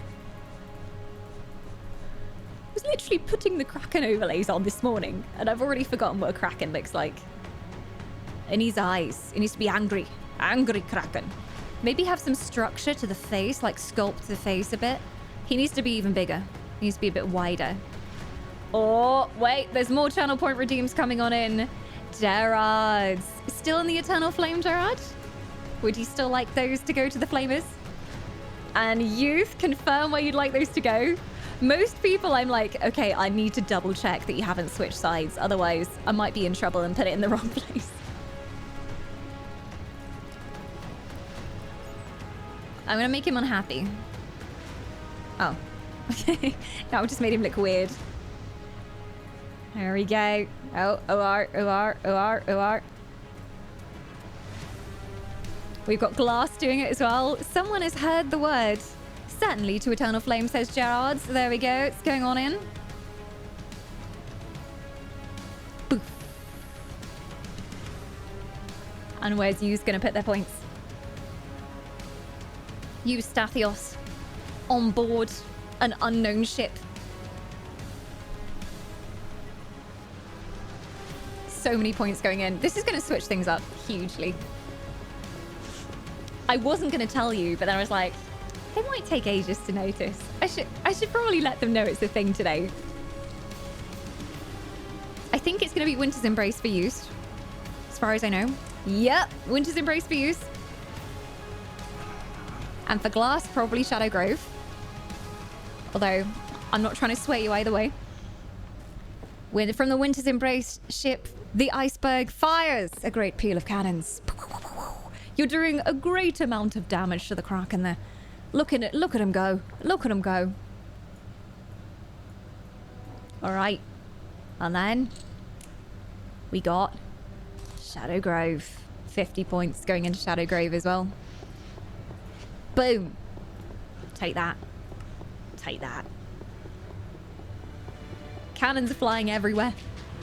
I was literally putting the Kraken overlays on this morning, and I've already forgotten what a Kraken looks like. In his eyes. It needs to be angry. Angry Kraken. Maybe have some structure to the face, like sculpt the face a bit. He needs to be even bigger. He needs to be a bit wider. Oh, wait. There's more channel point redeems coming on in. Gerard's. Still in the Eternal Flame, Gerard? Would you still like those to go to the Flamers? And Youth, confirm where you'd like those to go. Most people, I'm like, okay, I need to double check that you haven't switched sides. Otherwise, I might be in trouble and put it in the wrong place. I'm going to make him unhappy. Oh, okay. That just made him look weird. There we go. Oh, OR, OR, OR, OR. We've got Glass doing it as well. Someone has heard the word. Certainly to Eternal Flame, says Gerard. So there we go. It's going on in. Boof. And where's You's going to put their points? Eustathios. On board an unknown ship. So many points going in. This is going to switch things up hugely. I wasn't going to tell you, but then I was like, they might take ages to notice. I should probably let them know it's a thing today. I think it's going to be Winter's Embrace for use, as far as I know. Yep, Winter's Embrace for use. And for Glass, probably Shadow Grove. Although, I'm not trying to sway you either way. From the Winter's Embrace ship, the iceberg fires a great peal of cannons. You're doing a great amount of damage to the Kraken there. Look at him go. Look at him go. All right. And then we got Shadow Grove. 50 points going into Shadow Grove as well. Boom. Take that. Take that. Cannons are flying everywhere.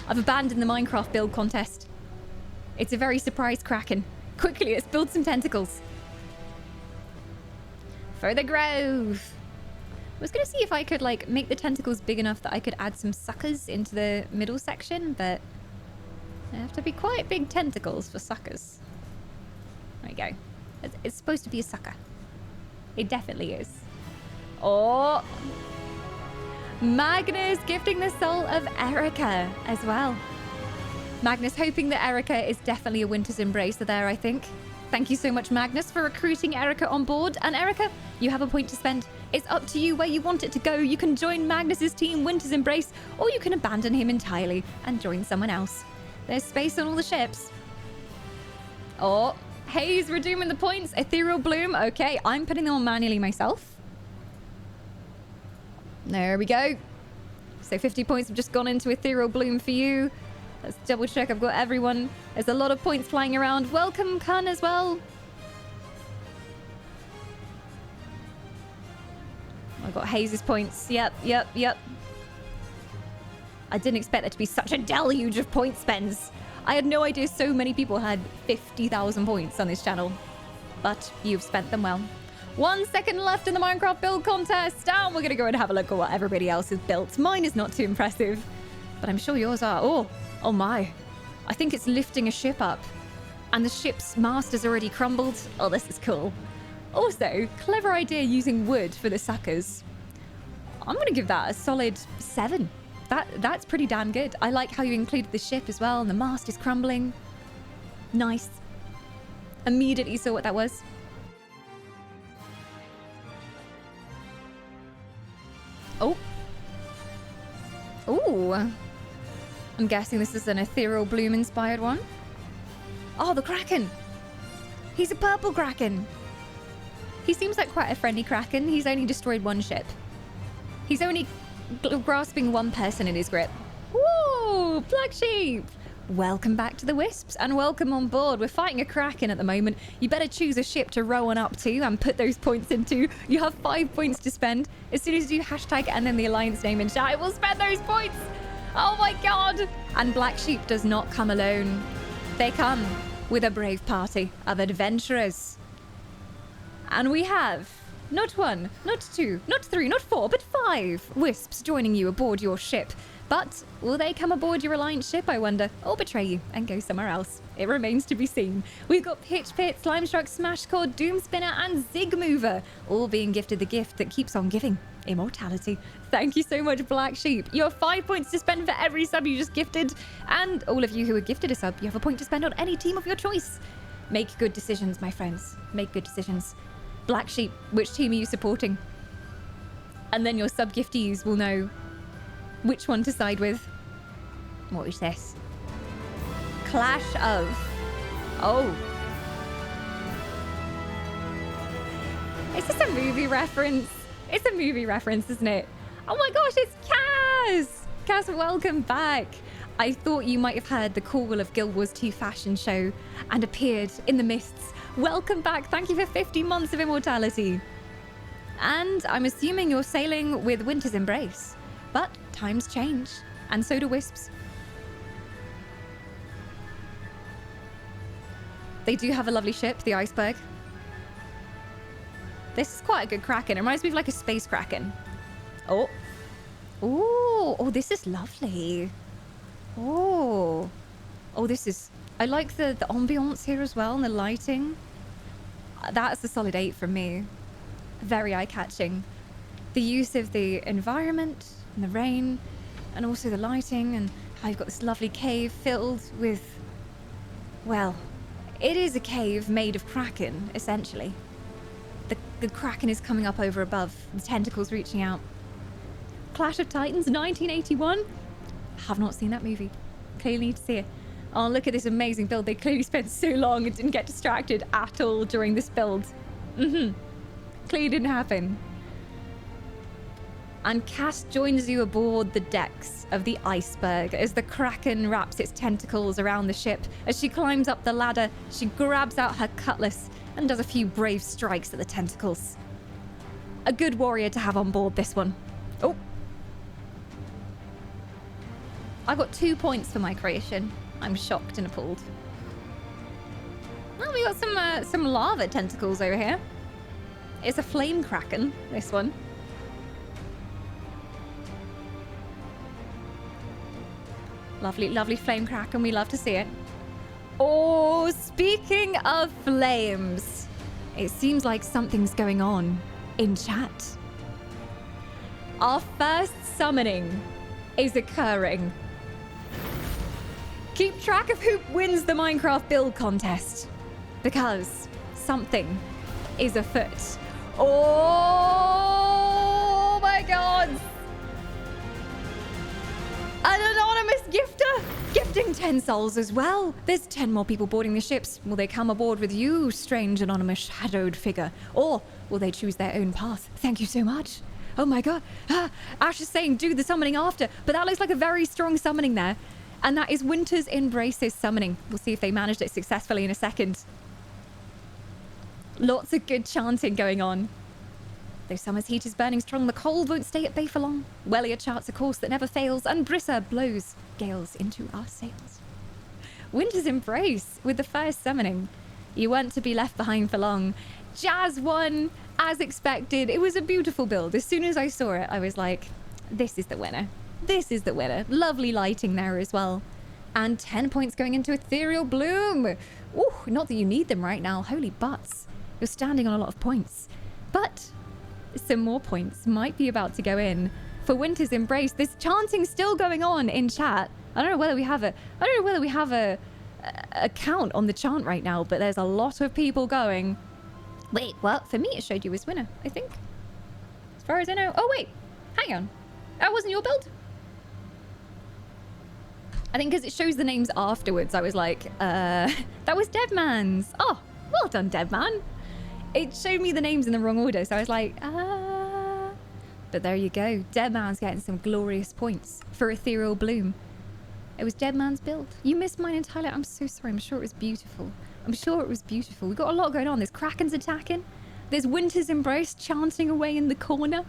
I've abandoned the Minecraft build contest. It's a very surprised Kraken. Quickly, let's build some tentacles. For the Grove. I was going to see if I could, like, make the tentacles big enough that I could add some suckers into the middle section, but they have to be quite big tentacles for suckers. There we go. It's supposed to be a sucker. It definitely is. Oh, Magnus gifting the soul of Erica as well. Magnus hoping that Erica is definitely a Winter's Embracer there, I think. Thank you so much, Magnus, for recruiting Erica on board. And Erica, you have a point to spend. It's up to you where you want it to go. You can join Magnus's team, Winter's Embrace, or you can abandon him entirely and join someone else. There's space on all the ships. Oh, Hayes redeeming the points. Ethereal Bloom. Okay, I'm putting them on manually myself. There we go. So 50 points have just gone into Ethereal Bloom for you. Let's double check I've got everyone. There's a lot of points flying around. Welcome, Kun, as well. I got Hayes' points. Yep. I didn't expect there to be such a deluge of point spends. I had no idea so many people had 50,000 points on this channel. But you've spent them well. 1 second left in the Minecraft build contest. And we're going to go and have a look at what everybody else has built. Mine is not too impressive, but I'm sure yours are. Oh my. I think it's lifting a ship up. And the ship's mast has already crumbled. Oh, this is cool. Also, clever idea using wood for the suckers. I'm going to give that a solid 7. That's pretty damn good. I like how you included the ship as well, and the mast is crumbling. Nice. Immediately saw what that was. Oh. Ooh. I'm guessing this is an Ethereal Bloom inspired one. Oh, the Kraken. He's a purple Kraken. He seems like quite a friendly Kraken. He's only destroyed one ship. He's only grasping one person in his grip. Woo! Black Sheep! Welcome back to the Wisps and welcome on board. We're fighting a Kraken at the moment. You better choose a ship to row on up to and put those points into. You have 5 points to spend. As soon as you do hashtag and then the alliance name in chat, I will spend those points. Oh my god! And Black Sheep does not come alone. They come with a brave party of adventurers. And we have not 1, not 2, not 3, not 4, but 5 Wisps joining you aboard your ship. But will they come aboard your alliance ship, I wonder, or betray you and go somewhere else? It remains to be seen. We've got Pitch Pit, Slime Shark, Smash Cord, Doom Spinner, and Zig Mover, all being gifted the gift that keeps on giving. Immortality. Thank you so much, Black Sheep. You have 5 points to spend for every sub you just gifted. And all of you who are gifted a sub, you have a point to spend on any team of your choice. Make good decisions, my friends. Make good decisions. Black Sheep, which team are you supporting? And then your sub giftees will know which one to side with. What is this? Clash of... Oh. Is this a movie reference? It's a movie reference, isn't it? Oh my gosh, it's Kaz! Kaz, welcome back. I thought you might have heard the call of Guild Wars 2 fashion show and appeared in the mists. Welcome back. Thank you for 50 months of immortality. And I'm assuming you're sailing with Winter's Embrace. But times change, and so do Wisps. They do have a lovely ship, the Iceberg. This is quite a good Kraken. It reminds me of like a space Kraken. Oh. Ooh. Oh, this is lovely. Oh. Oh, this is... I like the ambiance here as well, and the lighting. That's a solid 8 from me. Very eye-catching. The use of the environment and the rain, and also the lighting, and how you've got this lovely cave filled with... Well, it is a cave made of Kraken, essentially. The Kraken is coming up over above, the tentacles reaching out. Clash of Titans, 1981? Have not seen that movie. Clearly need to see it. Oh, look at this amazing build. They clearly spent so long and didn't get distracted at all during this build. Clearly didn't happen. And Cass joins you aboard the decks of the Iceberg as the Kraken wraps its tentacles around the ship. As she climbs up the ladder, she grabs out her cutlass and does a few brave strikes at the tentacles. A good warrior to have on board this one. Oh. I got 2 points for my creation. I'm shocked and appalled. Well, we got some lava tentacles over here. It's a flame Kraken, this one. Lovely, lovely flame Kraken. We love to see it. Oh, speaking of flames, It seems like something's going on in chat. Our first summoning is occurring. Keep track of who wins the Minecraft build contest, because something is afoot. Oh my god! An anonymous gifter gifting 10 souls as well. There's 10 more people boarding the ships. Will they come aboard with you, strange anonymous shadowed figure? Or will they choose their own path? Thank you so much. Oh my god. Ash is saying do the summoning after, but that looks like a very strong summoning there. And that is Winter's Embrace's summoning. We'll see if they managed it successfully in a second. Lots of good chanting going on. Though summer's heat is burning strong, the cold won't stay at bay for long. Wellia charts a course that never fails, and Brissa blows gales into our sails. Winter's Embrace with the first summoning. You weren't to be left behind for long. Jazz won, as expected. It was a beautiful build. As soon as I saw it, I was like, this is the winner. This is the winner. Lovely lighting there as well. And 10 points going into Ethereal Bloom. Ooh, not that you need them right now. Holy butts. You're standing on a lot of points. But some more points might be about to go in for Winter's Embrace. There's chanting still going on in chat. I don't know whether we have a count on the chant right now, but there's a lot of people going. Wait, well, for me it showed you as winner, I think. As far as I know. Oh wait, hang on. That wasn't your build? I think because it shows the names afterwards, I was like, that was Deadman's. Oh, well done, Deadman. It showed me the names in the wrong order, so I was like, But there you go. Deadman's getting some glorious points for Ethereal Bloom. It was Deadman's build. You missed mine entirely. I'm so sorry. I'm sure it was beautiful. I'm sure it was beautiful. We've got a lot going on. There's Krakens attacking. There's Winter's Embrace chanting away in the corner.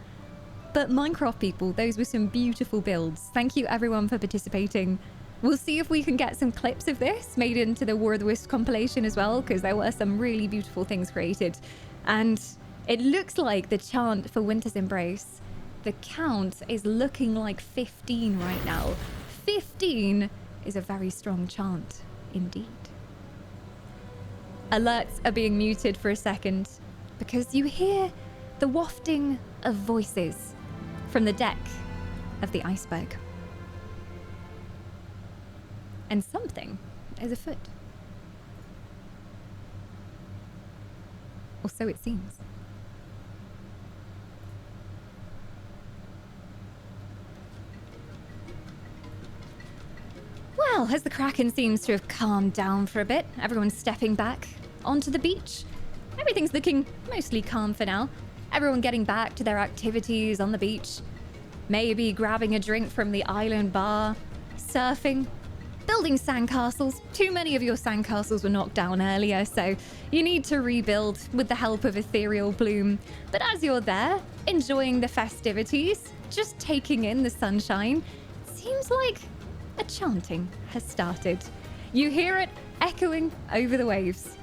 But Minecraft people, those were some beautiful builds. Thank you everyone for participating. We'll see if we can get some clips of this made into the War of the Wisps compilation as well, because there were some really beautiful things created. And it looks like the chant for Winter's Embrace, the count is looking like 15 right now. 15 is a very strong chant indeed. Alerts are being muted for a second because you hear the wafting of voices from the deck of the iceberg. And something is afoot. Or so it seems. Well, as the Kraken seems to have calmed down for a bit, everyone's stepping back onto the beach. Everything's looking mostly calm for now. Everyone getting back to their activities on the beach. Maybe grabbing a drink from the island bar. Surfing. Building sandcastles. Too many of your sandcastles were knocked down earlier, so you need to rebuild with the help of Ethereal Bloom. But as you're there, enjoying the festivities, just taking in the sunshine, seems like a chanting has started. You hear it echoing over the waves.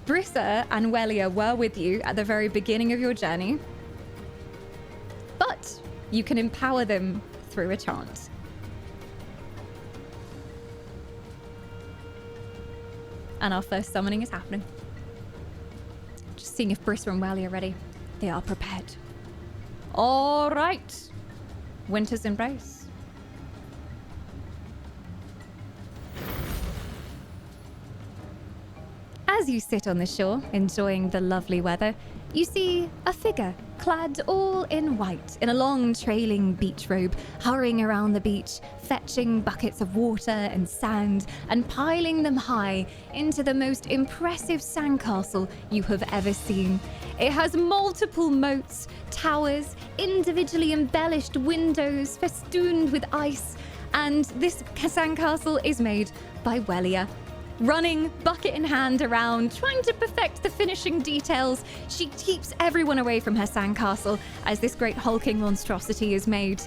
Brissa and Wellia were with you at the very beginning of your journey, but you can empower them through a chant. And our first summoning is happening. Just seeing if Brissa and Wellia are ready. They are prepared. All right. Winter's Embrace. As you sit on the shore, enjoying the lovely weather, you see a figure clad all in white, in a long trailing beach robe, hurrying around the beach, fetching buckets of water and sand and piling them high into the most impressive sandcastle you have ever seen. It has multiple moats, towers, individually embellished windows festooned with ice, and this sandcastle is made by Wellia. Running, bucket in hand around, trying to perfect the finishing details, she keeps everyone away from her sandcastle as this great hulking monstrosity is made.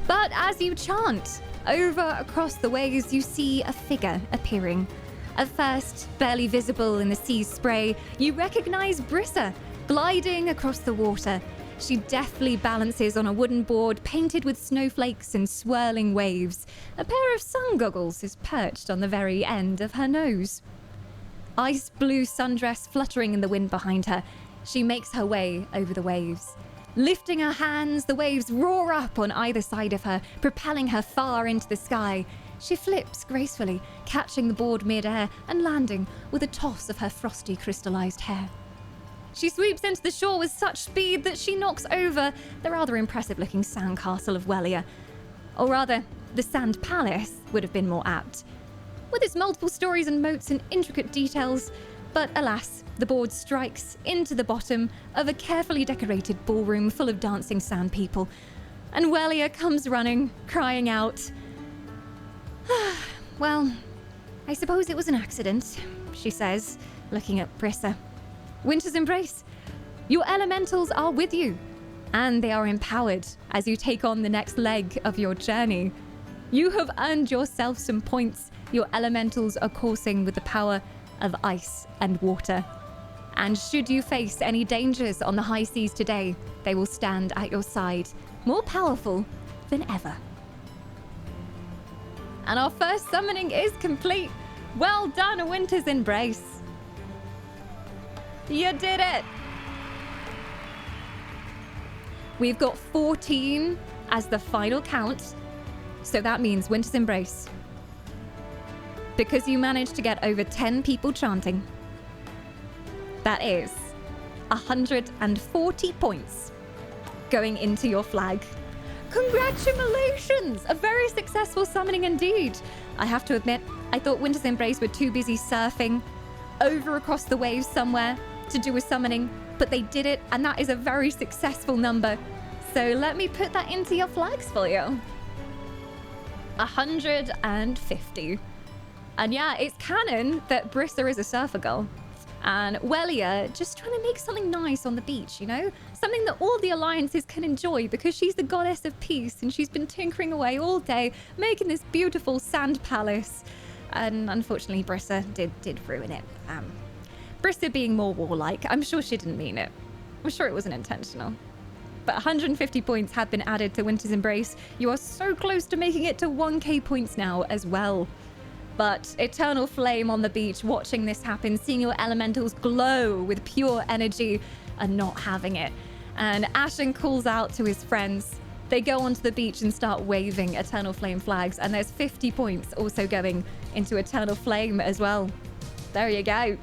But as you chant, over across the waves you see a figure appearing. At first, barely visible in the sea's spray, you recognize Brissa, gliding across the water. She deftly balances on a wooden board painted with snowflakes and swirling waves. A pair of sun goggles is perched on the very end of her nose. Ice blue sundress fluttering in the wind behind her, she makes her way over the waves. Lifting her hands, the waves roar up on either side of her, propelling her far into the sky. She flips gracefully, catching the board mid-air and landing with a toss of her frosty crystallized hair. She sweeps into the shore with such speed that she knocks over the rather impressive-looking sandcastle of Wellia. Or rather, the Sand Palace would have been more apt, with its multiple stories and moats and intricate details. But alas, the board strikes into the bottom of a carefully decorated ballroom full of dancing sand people, and Wellia comes running, crying out, "Well, I suppose it was an accident," she says, looking at Brissa. "Winter's Embrace, your elementals are with you, and they are empowered as you take on the next leg of your journey. You have earned yourself some points. Your elementals are coursing with the power of ice and water. And should you face any dangers on the high seas today, they will stand at your side, more powerful than ever." And our first summoning is complete. Well done, Winter's Embrace. You did it! We've got 14 as the final count, so that means Winter's Embrace. Because you managed to get over 10 people chanting, that is 140 points going into your flag. Congratulations! A very successful summoning indeed. I have to admit, I thought Winter's Embrace were too busy surfing over across the waves somewhere to do a summoning, but they did it, and that is a very successful number. So let me put that into your flags for you. 150. And yeah, it's canon that Brissa is a surfer girl. And Wellia just trying to make something nice on the beach, you know? Something that all the alliances can enjoy because she's the goddess of peace and she's been tinkering away all day, making this beautiful sand palace. And unfortunately, Brissa did ruin it. Brissa being more warlike, I'm sure she didn't mean it. I'm sure it wasn't intentional. But 150 points have been added to Winter's Embrace. You are so close to making it to 1k points now as well. But Eternal Flame on the beach, watching this happen, seeing your elementals glow with pure energy and not having it. And Ashen calls out to his friends. They go onto the beach and start waving Eternal Flame flags. And there's 50 points also going into Eternal Flame as well. There you go.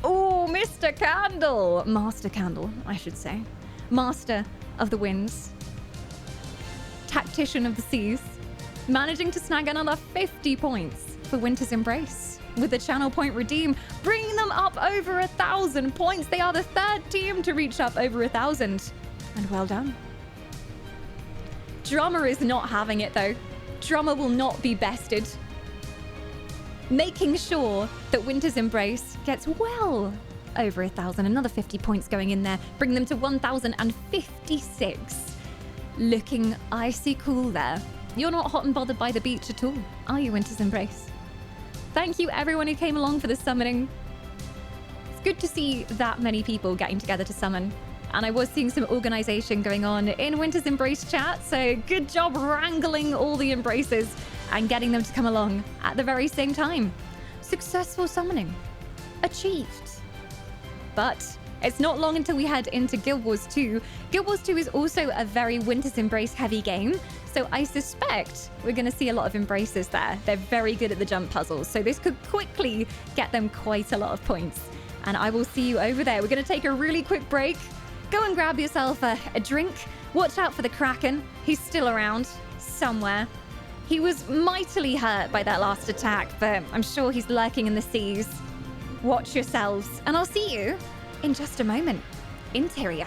Oh, Mr. Candle. Master Candle, I should say. Master of the winds. Tactician of the seas. Managing to snag another 50 points for Winter's Embrace. With the channel point redeem, bringing them up over 1,000 points. They are the third team to reach up over 1,000. And well done. Drummer is not having it though. Drummer will not be bested. Making sure that Winter's Embrace gets well over 1,000. Another 50 points going in there, bringing them to 1,056. Looking icy cool there. You're not hot and bothered by the beach at all, are you, Winter's Embrace? Thank you everyone who came along for this summoning. It's good to see that many people getting together to summon. And I was seeing some organization going on in Winter's Embrace chat, so good job wrangling all the Embraces and getting them to come along at the very same time. Successful summoning. Achieved. But it's not long until we head into Guild Wars 2. Guild Wars 2 is also a very Winter's Embrace heavy game, so I suspect we're going to see a lot of Embraces there. They're very good at the jump puzzles, so this could quickly get them quite a lot of points. And I will see you over there. We're going to take a really quick break. Go and grab yourself a drink. Watch out for the Kraken. He's still around somewhere. He was mightily hurt by that last attack, but I'm sure he's lurking in the seas. Watch yourselves, and I'll see you in just a moment. Interior.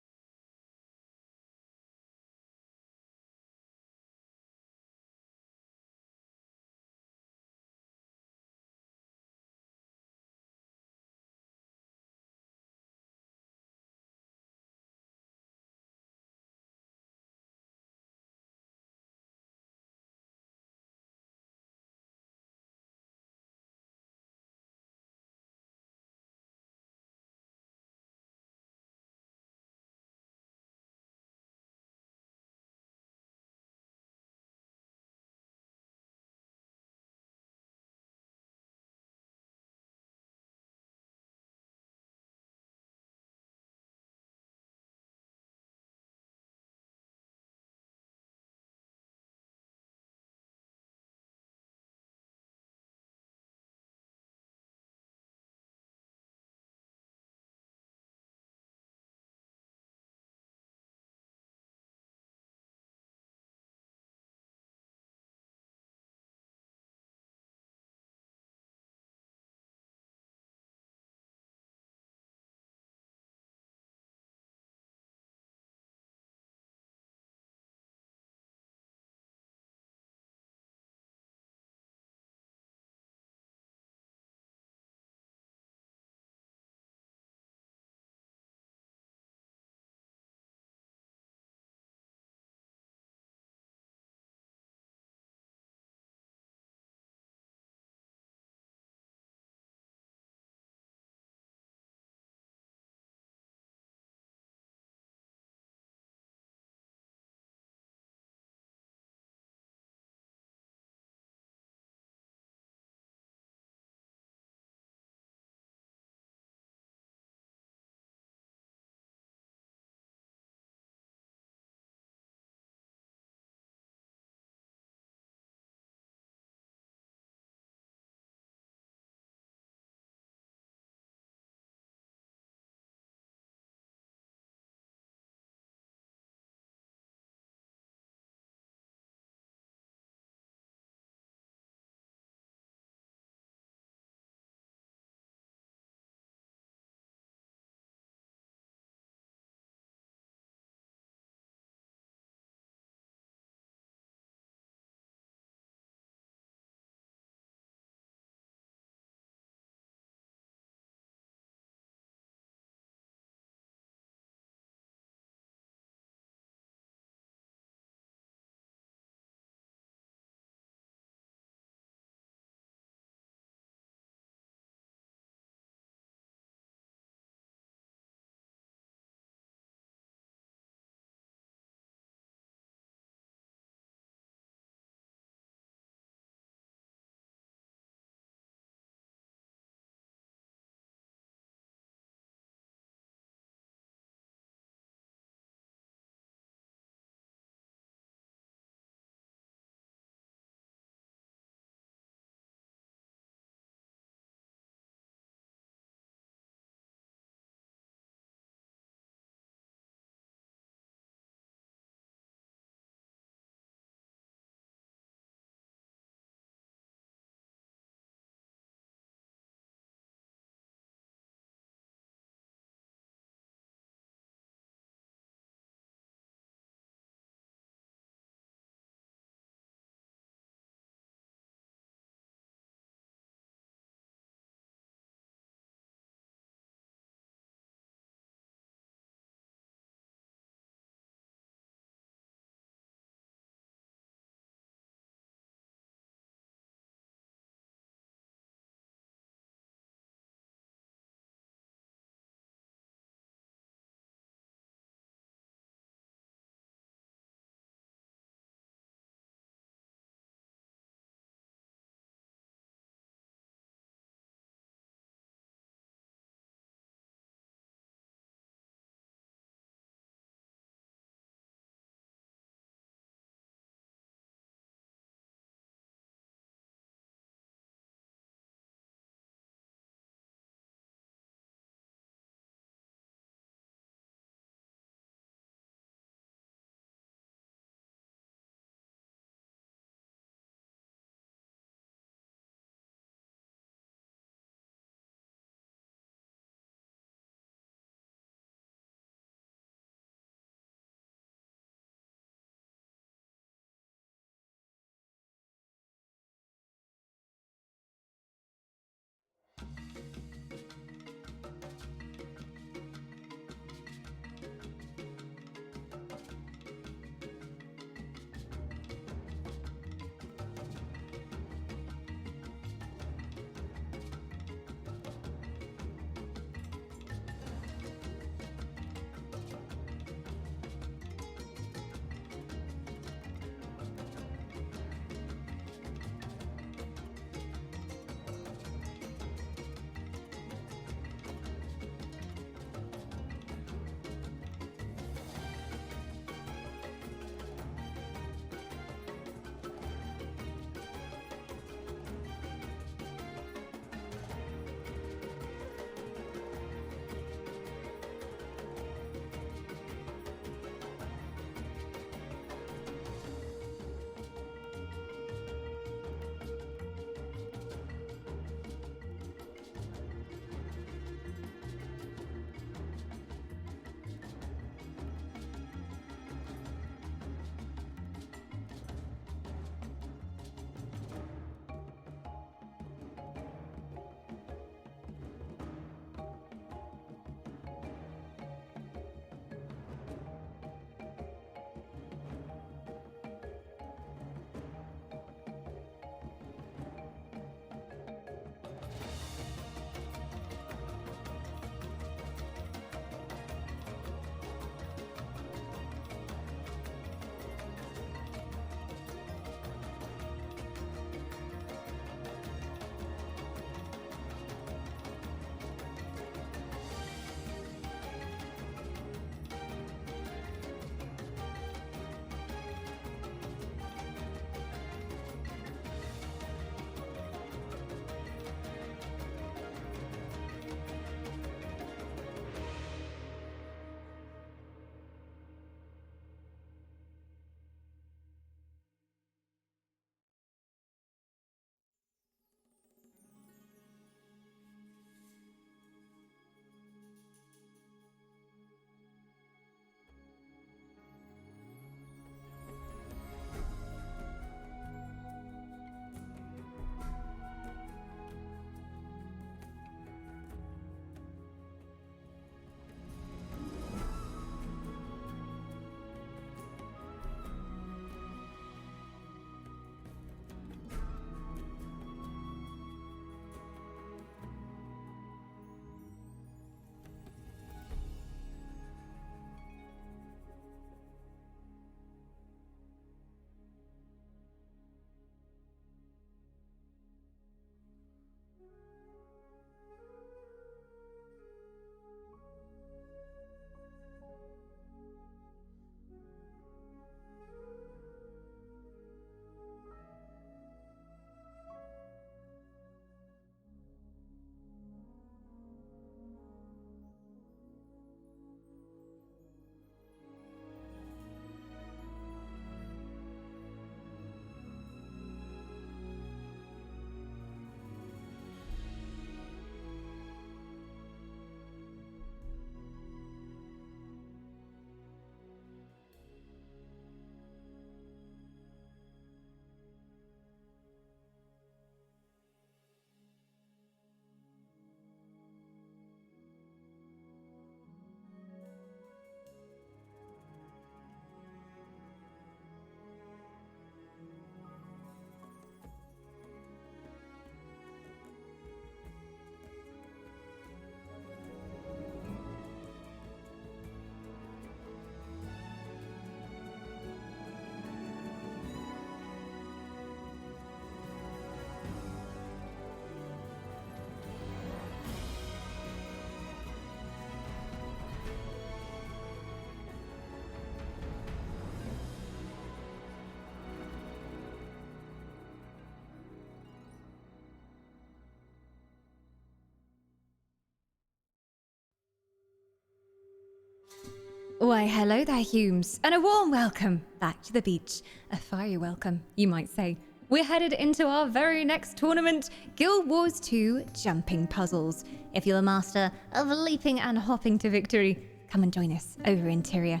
Why, hello there, Humes, and a warm welcome back to the beach. A fiery welcome, you might say. We're headed into our very next tournament, Guild Wars 2 Jumping Puzzles. If you're a master of leaping and hopping to victory, come and join us over in Tyria.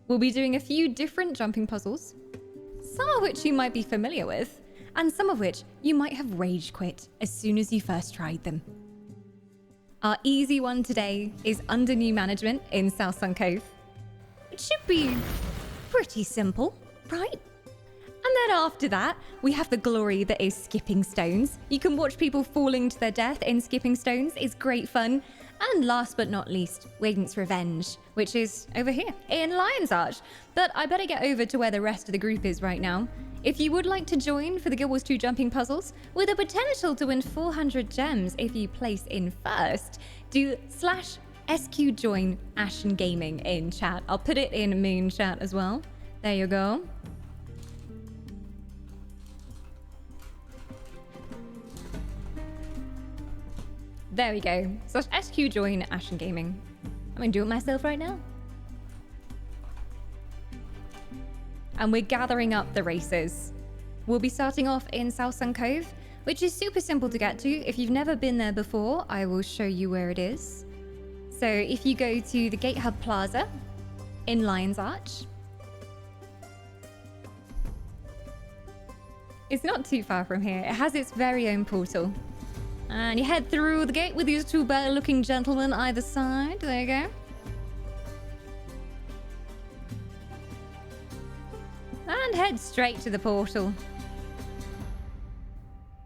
We'll be doing a few different jumping puzzles, some of which you might be familiar with, and some of which you might have rage quit as soon as you first tried them. Our easy one today is under new management in South Sun Cove. It should be pretty simple, right? And then after that, we have the glory that is skipping stones. You can watch people falling to their death in skipping stones. It's great fun. And last but not least, Wayne's Revenge, which is over here in Lion's Arch. But I better get over to where the rest of the group is right now. If you would like to join for the Guild Wars 2 Jumping Puzzles, with the potential to win 400 gems if you place in first, do /SQ join Ashen Gaming in chat. I'll put it in main chat as well. There you go. There we go. /SQ join Ashen Gaming. I'm gonna do it myself right now. And we're gathering up the races. We'll be starting off in South Sun Cove, which is super simple to get to. If you've never been there before, I will show you where it is. So if you go to the Gate Hub Plaza in Lion's Arch, it's not too far from here. It has its very own portal. And you head through the gate with these two better-looking gentlemen either side. There you go. And head straight to the portal.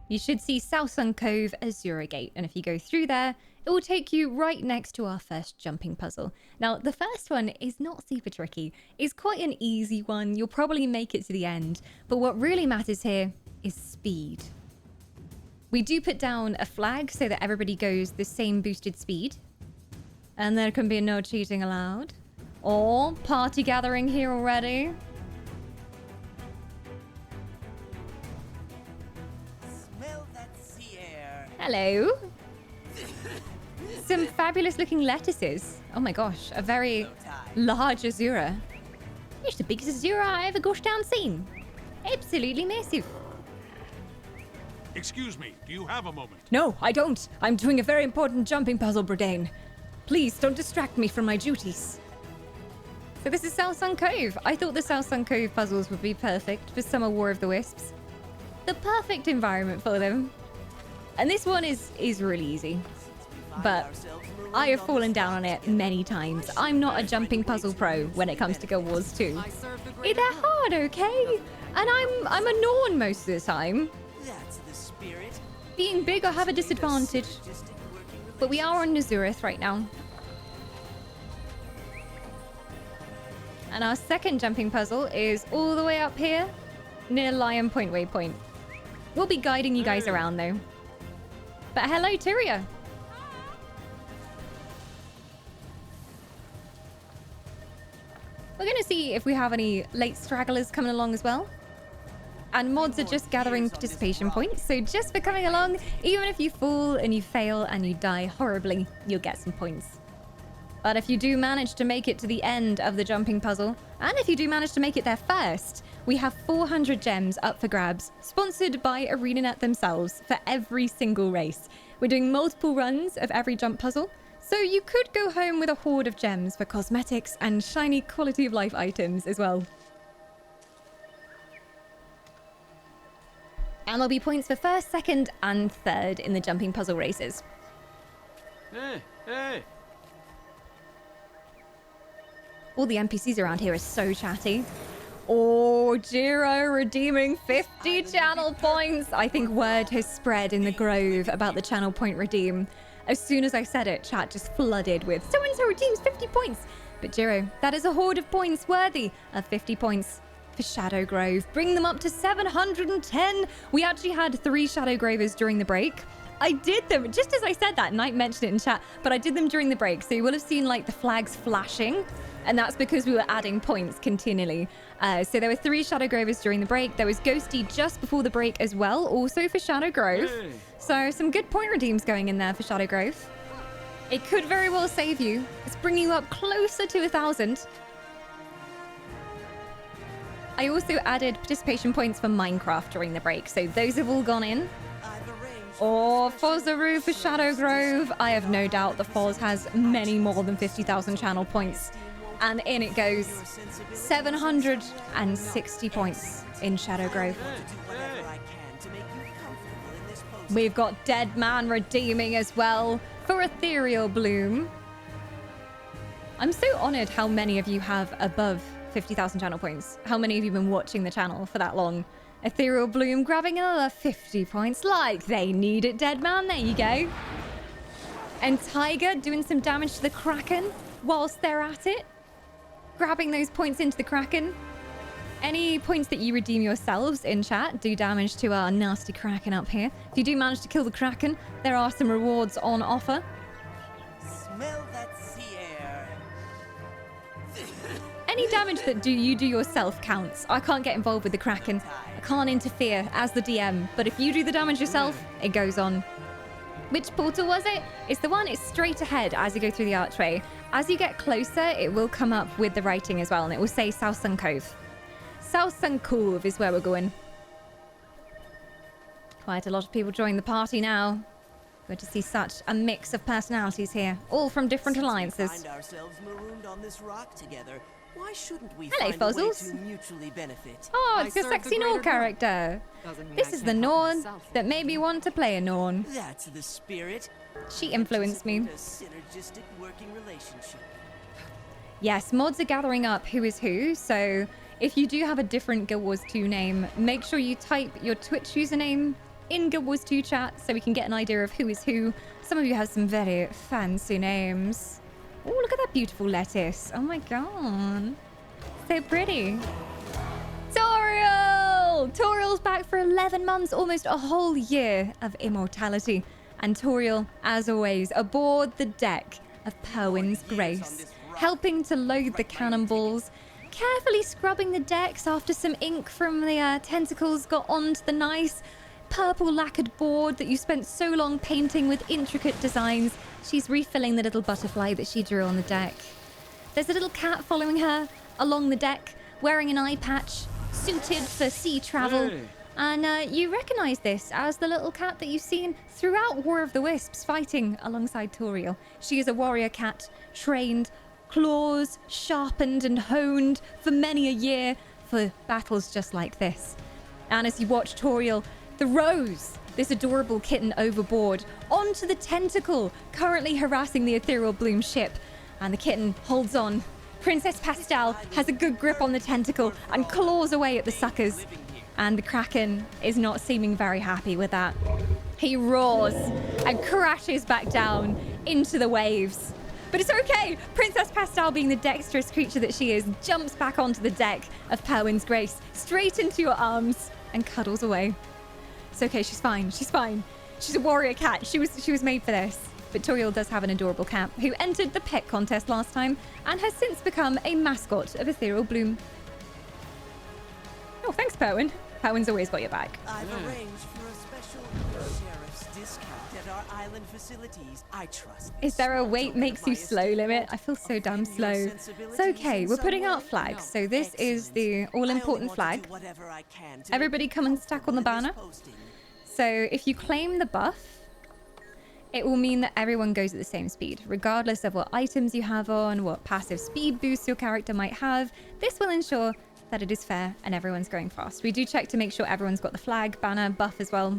You should see South Sun Cove Azura Gate, and if you go through there, it will take you right next to our first jumping puzzle. Now, the first one is not super tricky. It's quite an easy one. You'll probably make it to the end, but what really matters here is speed. We do put down a flag so that everybody goes the same boosted speed, and there can be no cheating allowed. Or party gathering here already. Hello. Some fabulous looking lettuces. Oh my gosh, a very large Azura. It's the biggest Azura I ever gosh down seen. Absolutely massive. Excuse me, do you have a moment? No, I don't. I'm doing a very important jumping puzzle, Bradane. Please don't distract me from my duties. So this is South Sun Cove. I thought the South Sun Cove puzzles would be perfect for Summer War of the Wisps. The perfect environment for them. And this one is really easy, but I have fallen down on it many times. I'm not a jumping puzzle pro when it comes to Guild Wars 2. They're hard, okay? And I'm a Norn most of the time. Being big, I have a disadvantage. But we are on Nazureth right now. And our second jumping puzzle is all the way up here near Lion Point Waypoint. We'll be guiding you guys around though. But hello, Tyria. We're going to see if we have any late stragglers coming along as well. And mods are just gathering participation points. So just for coming along, even if you fall and you fail and you die horribly, you'll get some points. But if you do manage to make it to the end of the jumping puzzle, and if you do manage to make it there first, we have 400 gems up for grabs, sponsored by ArenaNet themselves for every single race. We're doing multiple runs of every jump puzzle, so you could go home with a hoard of gems for cosmetics and shiny quality of life items as well. And there'll be points for first, second, and third in the jumping puzzle races. Hey! All the NPCs around here are so chatty. Oh, Jiro redeeming 50 channel points. I think word has spread in the Grove about the channel point redeem. As soon as I said it, chat just flooded with so-and-so redeems 50 points. But Jiro, that is a hoard of points worthy of 50 points for Shadow Grove. Bring them up to 710. We actually had 3 Shadow Grovers during the break. I did them, just as I said that, Knight mentioned it in chat, but I did them during the break. So you will have seen like the flags flashing, and that's because we were adding points continually. So there were 3 Shadow Grovers during the break. There was Ghosty just before the break as well, also for Shadow Grove. So some good point redeems going in there for Shadow Grove. It could very well save you. It's bringing you up closer to 1,000. I also added participation points for Minecraft during the break, so those have all gone in. Or Fozaroo for Shadow Grove. I have no doubt the Foz has many more than 50,000 channel points. And in it goes 760 points in Shadow Grove. We've got Dead Man redeeming as well for Ethereal Bloom. I'm so honored how many of you have above 50,000 channel points. How many of you have been watching the channel for that long? Ethereal Bloom grabbing another 50 points like they need it, Dead Man. There you go. And Tiger doing some damage to the Kraken whilst they're at it. Grabbing those points into the Kraken. Any points that you redeem yourselves in chat do damage to our nasty Kraken up here. If you do manage to kill the Kraken, there are some rewards on offer. Smell that sea air. Any damage that you do yourself counts. I can't get involved with the Kraken. I can't interfere as the DM. But if you do the damage yourself, it goes on. Which portal was it? It's the one, it's straight ahead as you go through the archway. As you get closer, it will come up with the writing as well. And it will say South Sun Cove. South Sun Cove is where we're going. Quite a lot of people join the party now. Good to see such a mix of personalities here. All from different alliances. Find ourselves marooned on this rock together. Why shouldn't we Hello, find a way Fuzzles. to mutually benefit? Oh, it's your sexy Norn character. This is the Norn that made me want to play a Norn. That's the spirit. She influenced me. A synergistic working relationship. Yes, mods are gathering up who is who, so if you do have a different Guild Wars 2 name, make sure you type your Twitch username in Guild Wars 2 chat so we can get an idea of who is who. Some of you have some very fancy names. Oh, look at that beautiful lettuce. Oh my god. So pretty. Toriel! Toriel's back for 11 months, almost a whole year of immortality. And Toriel, as always, aboard the deck of Perwin's Grace, helping to load the cannonballs, carefully scrubbing the decks after some ink from the tentacles got onto the nice purple lacquered board that you spent so long painting with intricate designs. She's refilling the little butterfly that she drew on the deck. There's a little cat following her along the deck, wearing an eye patch, suited for sea travel. Hey. And you recognize this as the little cat that you've seen throughout War of the Wisps fighting alongside Toriel. She is a warrior cat, trained, claws sharpened and honed for many a year for battles just like this. And as you watch Toriel throws this adorable kitten overboard onto the tentacle currently harassing the Ethereal Bloom ship, and the kitten holds on. Princess Pastel has a good grip on the tentacle and claws away at the suckers, and the Kraken is not seeming very happy with that. He roars and crashes back down into the waves. But it's okay. Princess Pastel, being the dexterous creature that she is, jumps back onto the deck of Perwin's Grace, straight into your arms, and cuddles away. It's okay. She's fine. She's fine. She's a warrior cat. She was made for this. But Toriel does have an adorable cat who entered the pet contest last time and has since become a mascot of Ethereal Bloom. Oh, thanks, Perwin. Perwin's always got your back. I've arranged for a special sheriff's discount at our island facilities. I trust. Is there a weight makes you slow limit? I feel so damn slow. It's okay. We're putting out flags. So this is the all-important flag. Everybody come and stack on the banner. So if you claim the buff, it will mean that everyone goes at the same speed, regardless of what items you have on, what passive speed boost your character might have. This will ensure that it is fair and everyone's going fast. We do check to make sure everyone's got the flag, banner, buff as well.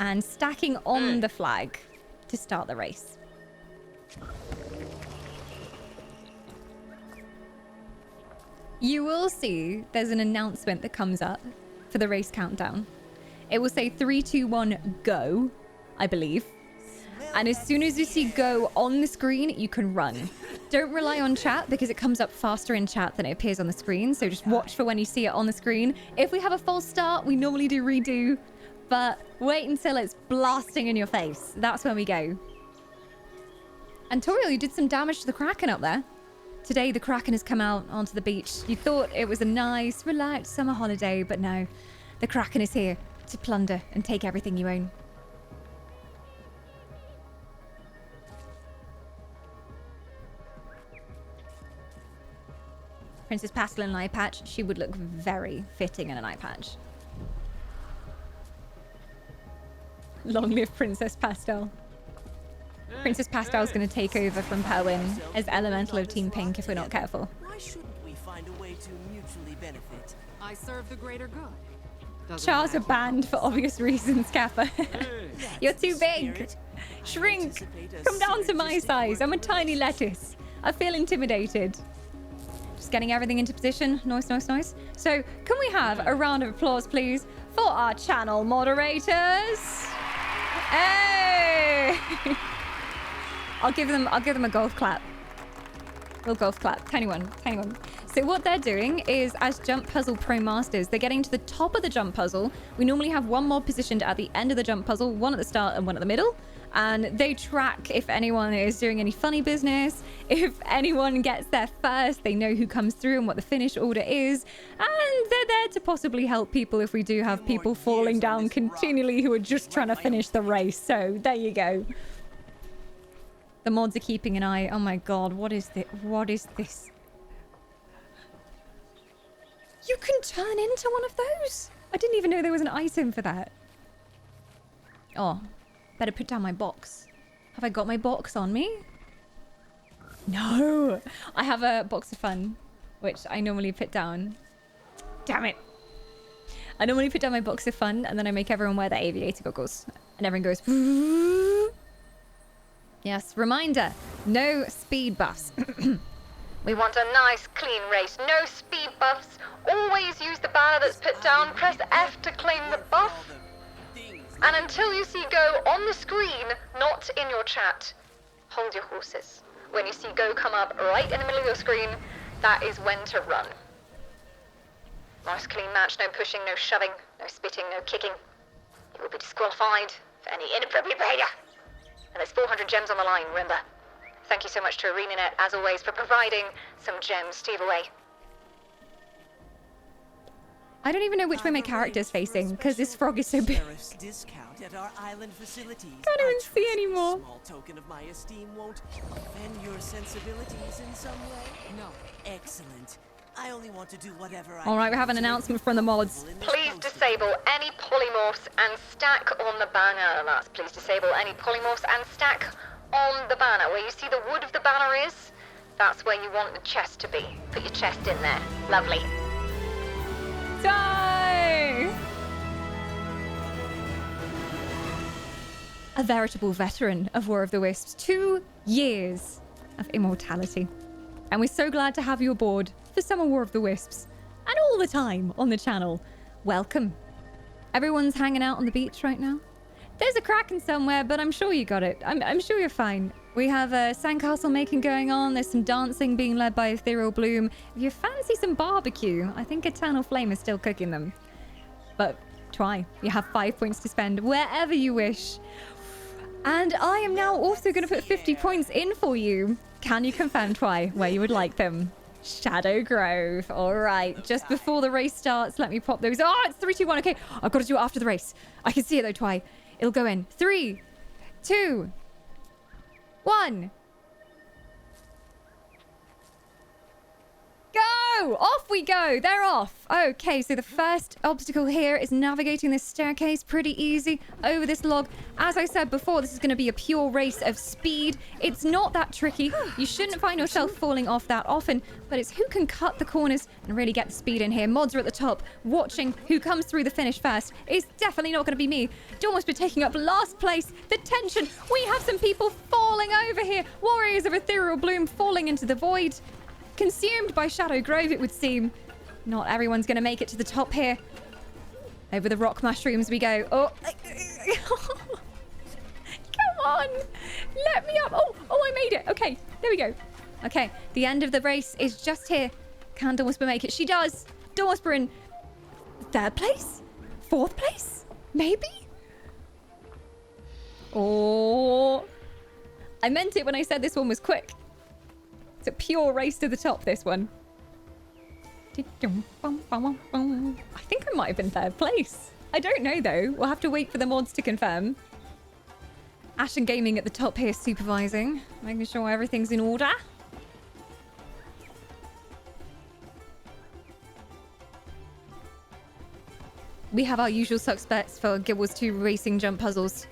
And stacking on the flag to start the race. You will see there's an announcement that comes up for the race countdown. It will say 3, 2, 1, go, I believe. And as soon as you see go on the screen, you can run. Don't rely on chat because it comes up faster in chat than it appears on the screen. So just watch for when you see it on the screen. If we have a false start, we normally do redo. But wait until it's blasting in your face. That's when we go. And Toriel, you did some damage to the Kraken up there. Today, the Kraken has come out onto the beach. You thought it was a nice, relaxed summer holiday, but no. The Kraken is here to plunder and take everything you own. Princess Pastel in an eye patch. She would look very fitting in an eye patch. Long live Princess Pastel. Princess Pastel's going to take over from Perwin as Elemental of Team Pink if we're not careful. Why shouldn't we find a way to mutually benefit? I serve the greater good. Chars are banned for obvious reasons, Kappa. You're too big. Spirit, Shrink. anticipate a Come down to my synergistic size. I'm a work tiny lettuce. I feel intimidated. Just getting everything into position. Nice, nice, nice. So, can we have a round of applause, please, for our channel moderators? Hey! I'll give them a golf clap. Little golf clap. Tiny one. Tiny one. So what they're doing is, as Jump Puzzle Pro Masters, they're getting to the top of the jump puzzle. We normally have one mod positioned at the end of the jump puzzle, one at the start and one at the middle. And they track if anyone is doing any funny business. If anyone gets there first, they know who comes through and what the finish order is. And they're there to possibly help people if we do have people falling down continually who are just trying to finish the race. So there you go. The mods are keeping an eye. Oh my god, what is this? What is this? You can turn into one of those? I didn't even know there was an item for that. Oh, better put down my box. Have I got my box on me? No. I have a box of fun, which I normally put down. Damn it. I normally put down my box of fun and then I make everyone wear their aviator goggles. And everyone goes... Yes, reminder. No speed buffs. We want a nice, clean race. No speed buffs. Always use the banner that's put down. Press F to claim the buff. And until you see go on the screen, not in your chat, hold your horses. When you see go come up right in the middle of your screen, that is when to run. Nice, clean match. No pushing, no shoving, no spitting, no kicking. You will be disqualified for any inappropriate behavior. And there's 400 gems on the line, remember. Thank you so much to ArenaNet, as always, for providing some gems to give away. I don't even know which way my character's facing, because this frog is so big. Discount at our island facilities. Can't even see anymore. Small token of my esteem won't offend your sensibilities in some way. No. Excellent. I only want to do whatever I All right, we have an can to announcement from the mods. Please disable any polymorphs and stack on the banner. That's please disable any polymorphs and stack on the banner. Where you see the wood of the banner is, that's where you want the chest to be. Put your chest in there. Lovely. Die! A veritable veteran of War of the Wisps. 2 years of immortality. And we're so glad to have you aboard for Summer War of the Wisps. And all the time on the channel. Welcome. Everyone's hanging out on the beach right now. There's a kraken somewhere, but I'm sure you got it. I'm sure you're fine. We have sandcastle making going on. There's some dancing being led by Ethereal Bloom. If you fancy some barbecue, I think Eternal Flame is still cooking them. But try. You have 5 points to spend wherever you wish. And I am now also going to put 50 points in for you. Can you confirm, Twy, where you would like them? Shadow Grove. All right. Just before the race starts, let me pop those. Oh, it's 3, 2, 1. Okay. I've got to do it after the race. I can see it though, Twy. It'll go in. 3, 2, 1. Go! Off we go. They're off. Okay, so the first obstacle here is navigating this staircase. Pretty easy over this log. As I said before, this is going to be a pure race of speed. It's not that tricky. You shouldn't find yourself falling off that often, but it's who can cut the corners and really get the speed in here. Mods are at the top, watching who comes through the finish first. It's definitely not going to be me. Dawn's been taking up last place. The tension. We have some people falling over here. Warriors of Ethereal Bloom falling into the void. Consumed by Shadow Grove, it would seem. Not everyone's going to make it to the top here. Over the rock mushrooms we go. Oh. Come on. Let me up. Oh, I made it. Okay, there we go. Okay, the end of the race is just here. Can Dawn Whisper make it? She does. Dawn Whisper in 3rd place? 4th place? Maybe? Oh. I meant it when I said this one was quick. It's a pure race to the top, this one. I think I might have been 3rd place. I don't know, though. We'll have to wait for the mods to confirm. Ashen Gaming at the top here supervising, making sure everything's in order. we have our usual suspects for Guild Wars 2 racing jump puzzles.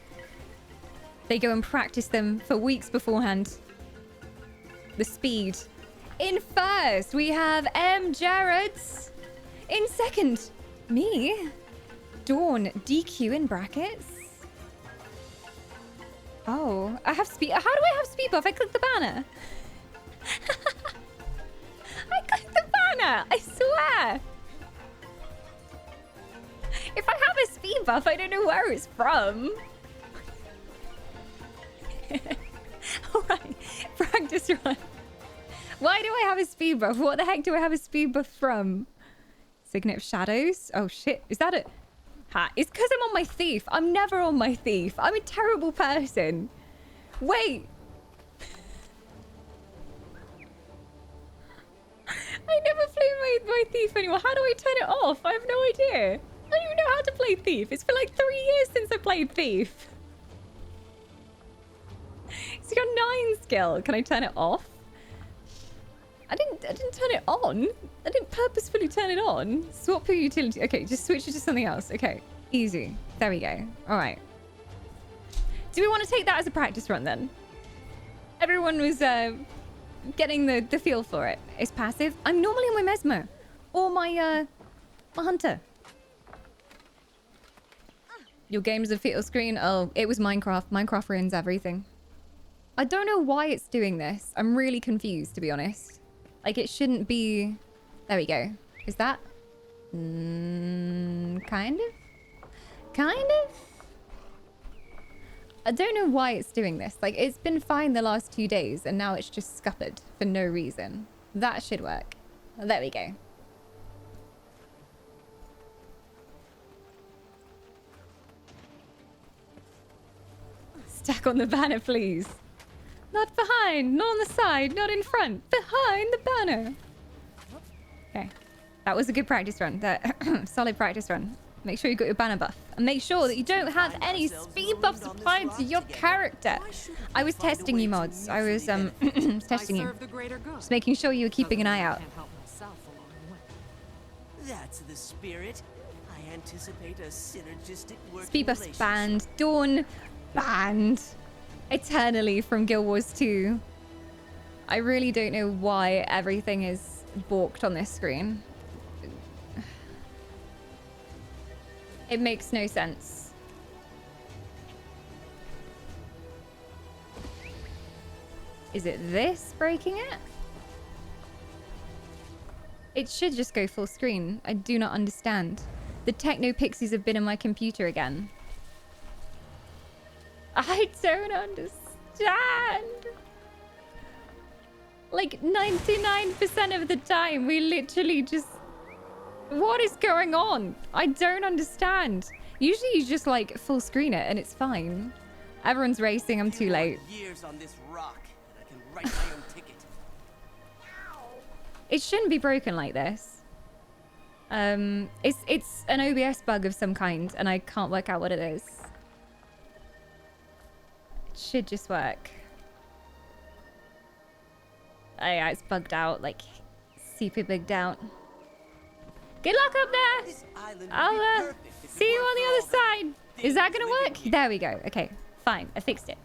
They go and practice them for weeks beforehand. The speed. In first, we have Jarrods. In second, me. Dawn, DQ in brackets. Oh, I have speed. How do I have speed buff? I click the banner. I clicked the banner. I swear. If I have a speed buff, I don't know where it's from. Alright, practice run. Why do I have a speed buff? What the heck do I have a speed buff from? Signet of Shadows? Oh shit, is that it? Ha, it's because I'm on my thief. I'm never on my thief. I'm a terrible person. Wait. I never play my thief anymore. How do I turn it off? I have no idea. I don't even know how to play thief. It's been like 3 years since I played thief. It's got 9 skill. Can I turn it off? I didn't turn it on. I didn't purposefully turn it on. Swap your utility. Okay, just switch it to something else. Okay, easy. There we go. All right. Do we want to take that as a practice run then? Everyone was getting the feel for it. It's passive. I'm normally on my Mesmer or my Hunter. Your game's a fatal screen. Oh, it was Minecraft. Minecraft ruins everything. I don't know why it's doing this. I'm really confused, to be honest. Like, it shouldn't be... There we go. Is that? Kind of? Kind of? I don't know why it's doing this. Like, it's been fine the last 2 days, and now it's just scuppered for no reason. That should work. There we go. Stack on the banner, please. Not behind, not on the side, not in front. Behind the banner. Okay. That was a good practice run. Solid practice run. Make sure you got your banner buff. And make sure that you don't have any speed buffs applied to your character. I was testing you, mods. I was testing you. Just making sure you were keeping an eye out. That's the spirit. I anticipate a synergistic working Speed buffs relationship. banned. Dawn banned. Eternally from Guild Wars 2. I really don't know why everything is balked on this screen. It makes no sense. Is it this breaking it? It should just go full screen. I do not understand. The techno pixies have been in my computer again. I don't understand. Like 99% of the time, we literally just... What is going on? I don't understand. Usually you just like full screen it and it's fine. Everyone's racing. I'm too late. Years on this rock, and I can write my own ticket. It shouldn't be broken like this. It's an OBS bug of some kind and I can't work out what it is. It should just work. Oh yeah, it's bugged out, like super bugged out. Good luck up there! I'll see you on the other side. Is that gonna work? There we go. Okay, fine. I fixed it.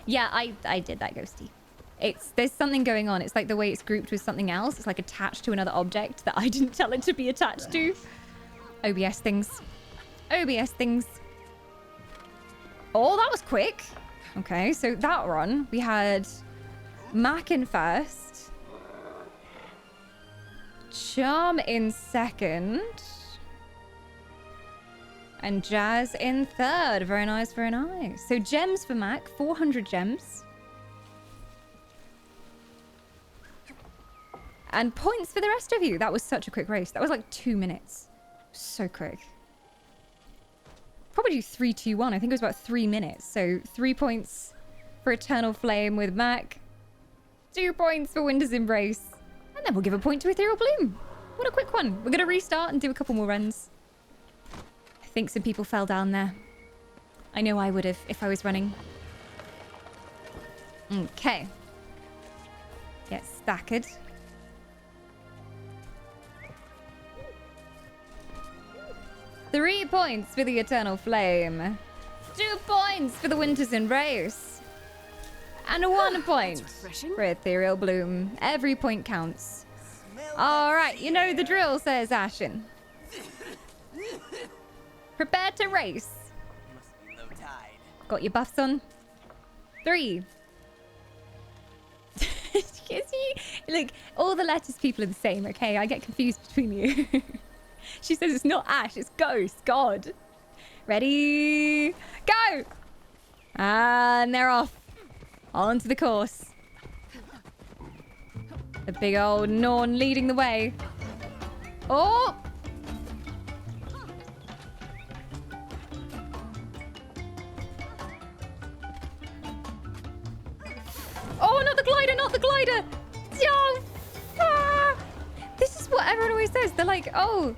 Yeah, I did that, Ghosty. There's something going on. It's like the way it's grouped with something else. It's like attached to another object that I didn't tell it to be attached to. OBS things. OBS things. Oh, that was quick. Okay, so that run, we had Mac in first. Charm in second. And Jazz in third. Very nice, very nice. So gems for Mac, 400 gems. And points for the rest of you. That was such a quick race. That was like 2 minutes. So quick. Probably do 3, 2, 1. I think it was about 3 minutes. So 3 points for Eternal Flame with Mac. 2 points for Winter's Embrace. And then we'll give a point to Ethereal Bloom. What a quick one. We're going to restart and do a couple more runs. I think some people fell down there. I know I would have if I was running. Okay. Get stacked. 3 points for the Eternal Flame. 2 points for the Winter's Embrace. And 1 point for Ethereal Bloom. Every point counts. Alright, you know the drill, says Ashen. Prepare to race. Must be low tide. Got your buffs on? 3. Like, all the letters people are the same, okay? I get confused between you. She says it's not Ash, it's Ghost. God. Ready? Go! And they're off. On to the course. The big old Norn leading the way. Oh! Oh, not the glider, not the glider! Oh, ah. This is what everyone always says. They're like, oh,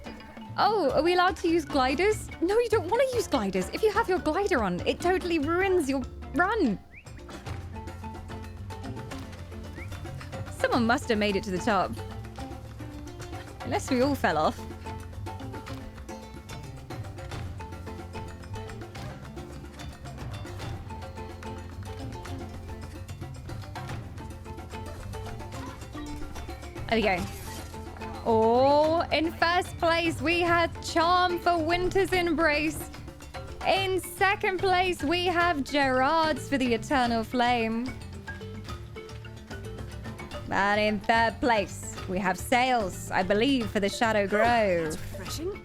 are we allowed to use gliders? No, you don't want to use gliders. If you have your glider on, it totally ruins your run. Someone must have made it to the top. Unless we all fell off. There we go. Oh, in first place, we had Charm for Winter's Embrace. In second place, we have Gerard's for the Eternal Flame. And in third place, we have Sails, I believe, for the Shadow Grove. Refreshing.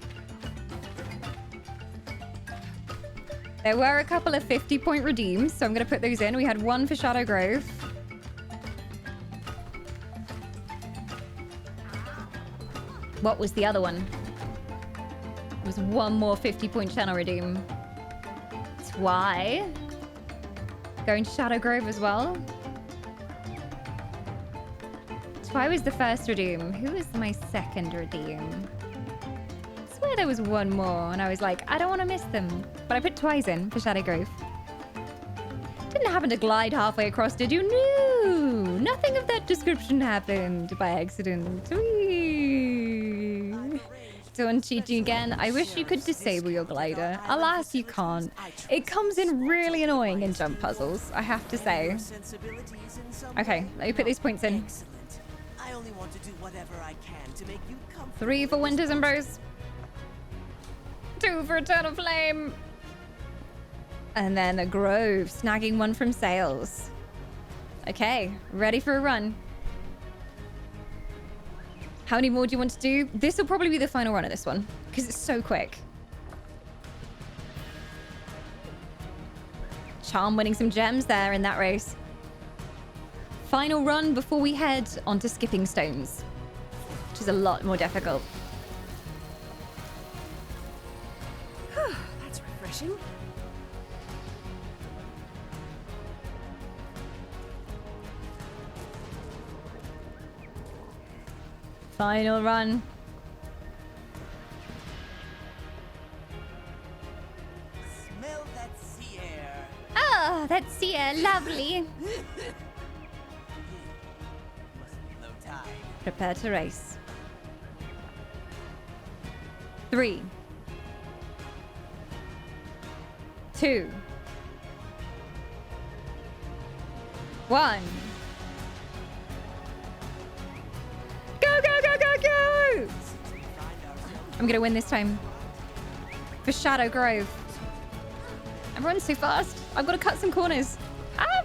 There were a couple of 50-point redeems, so I'm going to put those in. We had 1 for Shadow Grove. What was the other one? There was 1 more 50-point channel redeem. Why? Going to Shadow Grove as well? Twy was the first redeem. Who was my second redeem? I swear there was 1 more, and I was like, I don't want to miss them. But I put Twy's in for Shadow Grove. Didn't happen to glide halfway across, did you? No! Nothing of that description happened by accident. Whee! Don't cheating again. I wish you could disable your glider. Alas, you can't. It comes in really annoying in jump puzzles, I have to say. Okay, let me put these points in. I only want to do whatever I can to make you comfortable. 3 for Winter's Embrace. 2 for Eternal Flame. And then a Grove, snagging 1 from Sails. Okay, ready for a run. How many more do you want to do? This will probably be the final run of this one, because it's so quick. Charm winning some gems there in that race. Final run before we head onto Skipping Stones, which is a lot more difficult. That's refreshing. Final run. Smell that sea air. Oh, that sea air, lovely. Must be low tide. Prepare to race. 3, 2, 1. Go, go, go, go, go! I'm gonna win this time. For Shadow Grove. I'm running so fast. I've got to cut some corners. Ah!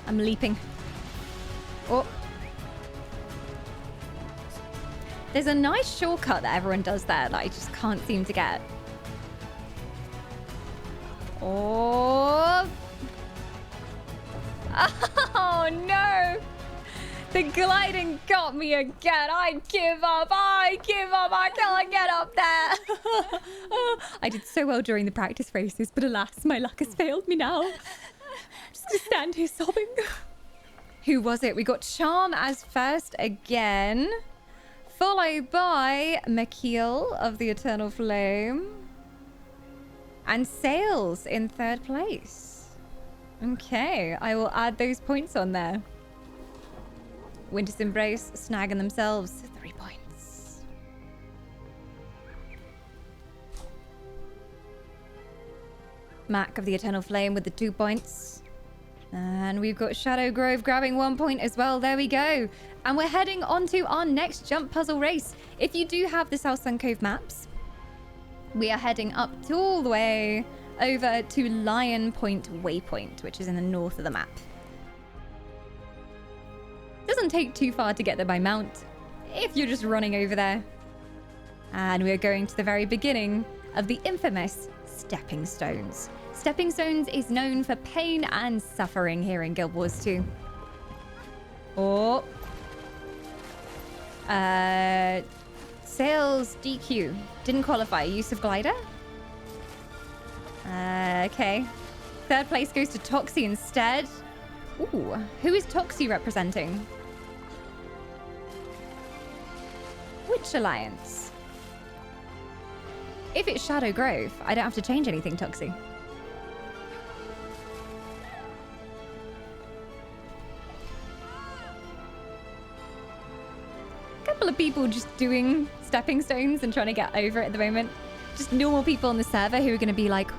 I'm leaping. Oh. There's a nice shortcut that everyone does there that I just can't seem to get. Oh. Oh no. The gliding got me again. I give up. I give up. I can't get up there. I did so well during the practice races, but alas, my luck has failed me now. I'm just gonna stand here sobbing. Who was it? We got Charm as first again, followed by Makeel of the Eternal Flame, and Sails in third place. Okay, I will add those points on there. Winter's Embrace snagging themselves 3 points. Mac of the Eternal Flame with the 2 points. And we've got Shadow Grove grabbing 1 point as well. There we go. And we're heading on to our next jump puzzle race. If you do have the South Sun Cove maps, we are heading up to all the way over to Lion Point Waypoint, which is in the north of the map. Doesn't take too far to get there by mount if you're just running over there. And we're going to the very beginning of the infamous Stepping Stones. Stepping Stones is known for pain and suffering here in Guild Wars 2. Oh. Sales DQ. Didn't qualify. Use of glider? Okay. Third place goes to Toxie instead. Ooh. Who is Toxie representing? Which alliance? If it's Shadow Grove, I don't have to change anything, Toxie. Couple of people just doing stepping stones and trying to get over it at the moment. Just normal people on the server who are going to be like,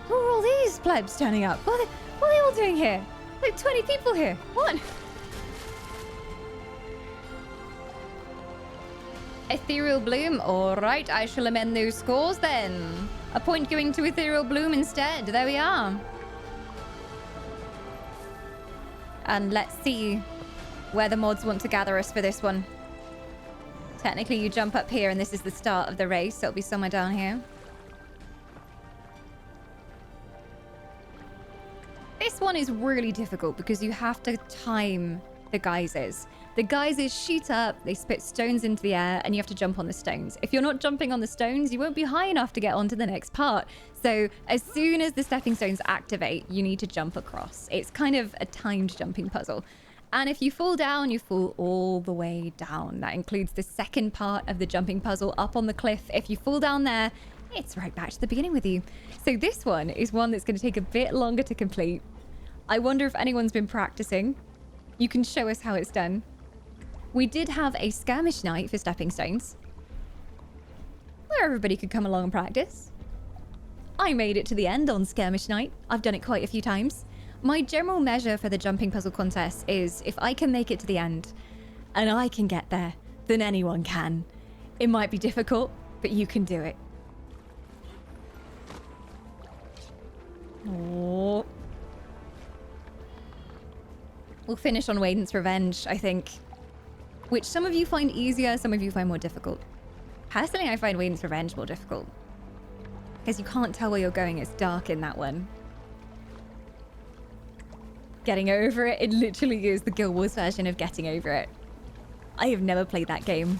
who are all these plebs turning up? What are they all doing here? Like 20 people here. What? Ethereal Bloom. All right, I shall amend those scores then. A point going to Ethereal Bloom instead. There we are. And let's see where the mods want to gather us for this one. Technically, you jump up here and this is the start of the race, so it'll be somewhere down here. This one is really difficult because you have to time the geysers. The geysers shoot up, they spit stones into the air, and you have to jump on the stones. If you're not jumping on the stones, you won't be high enough to get onto the next part. So as soon as the stepping stones activate, you need to jump across. It's kind of a timed jumping puzzle. And if you fall down, you fall all the way down. That includes the second part of the jumping puzzle up on the cliff. If you fall down there, it's right back to the beginning with you. So this one is one that's going to take a bit longer to complete. I wonder if anyone's been practicing. You can show us how it's done. We did have a skirmish night for stepping stones, where everybody could come along and practice. I made it to the end on skirmish night. I've done it quite a few times. My general measure for the jumping puzzle contest is if I can make it to the end and I can get there, then anyone can. It might be difficult, but you can do it. Oh. We'll finish on Waden's Revenge, I think. Which some of you find easier, some of you find more difficult. Personally, I find Waden's Revenge more difficult. Because you can't tell where you're going, it's dark in that one. Getting over it, it literally is the Guild Wars version of getting over it. I have never played that game.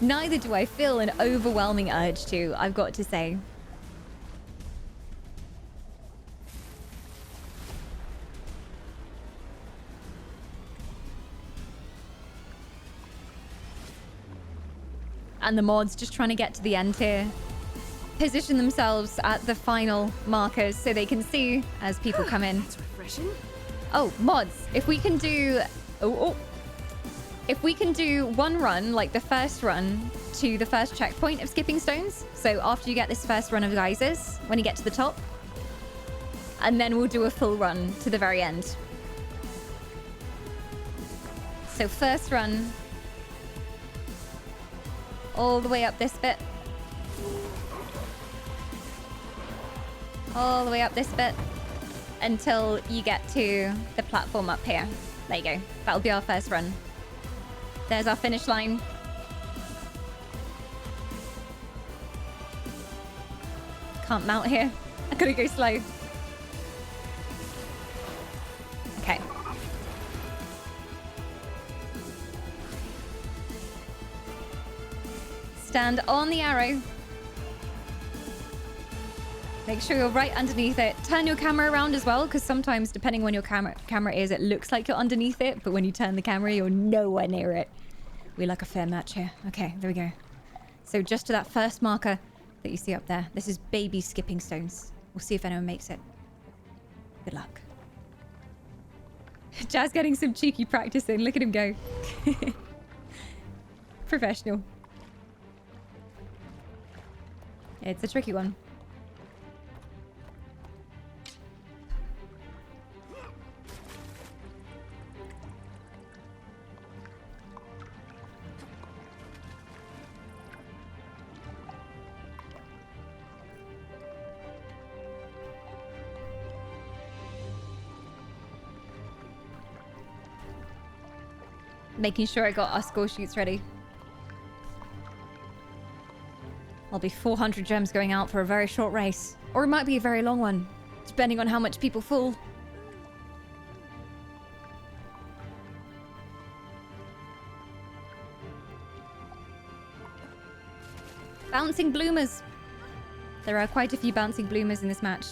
Neither do I feel an overwhelming urge to, I've got to say. And the mods just trying to get to the end here. Position themselves at the final markers so they can see as people come in. That's refreshing. Oh, mods, if we can do... If we can do one run, like the first run, to the first checkpoint of skipping stones. So after you get this first run of geysers, when you get to the top. And then we'll do a full run to the very end. So first run... all the way up this bit. All the way up this bit. Until you get to the platform up here. There you go. That'll be our first run. There's our finish line. Can't mount here. I gotta go slow. Okay. Stand on the arrow. Make sure you're right underneath it. Turn your camera around as well, because sometimes, depending on your camera is, it looks like you're underneath it, but when you turn the camera, you're nowhere near it. We like a fair match here. Okay, there we go. So just to that first marker that you see up there, this is baby skipping stones. We'll see if anyone makes it. Good luck. Jazz getting some cheeky practice in. Look at him go. Professional. It's a tricky one. Making sure I got our score sheets ready. I'll be 400 gems going out for a very short race. Or it might be a very long one, depending on how much people fall. Bouncing bloomers. There are quite a few bouncing bloomers in this match.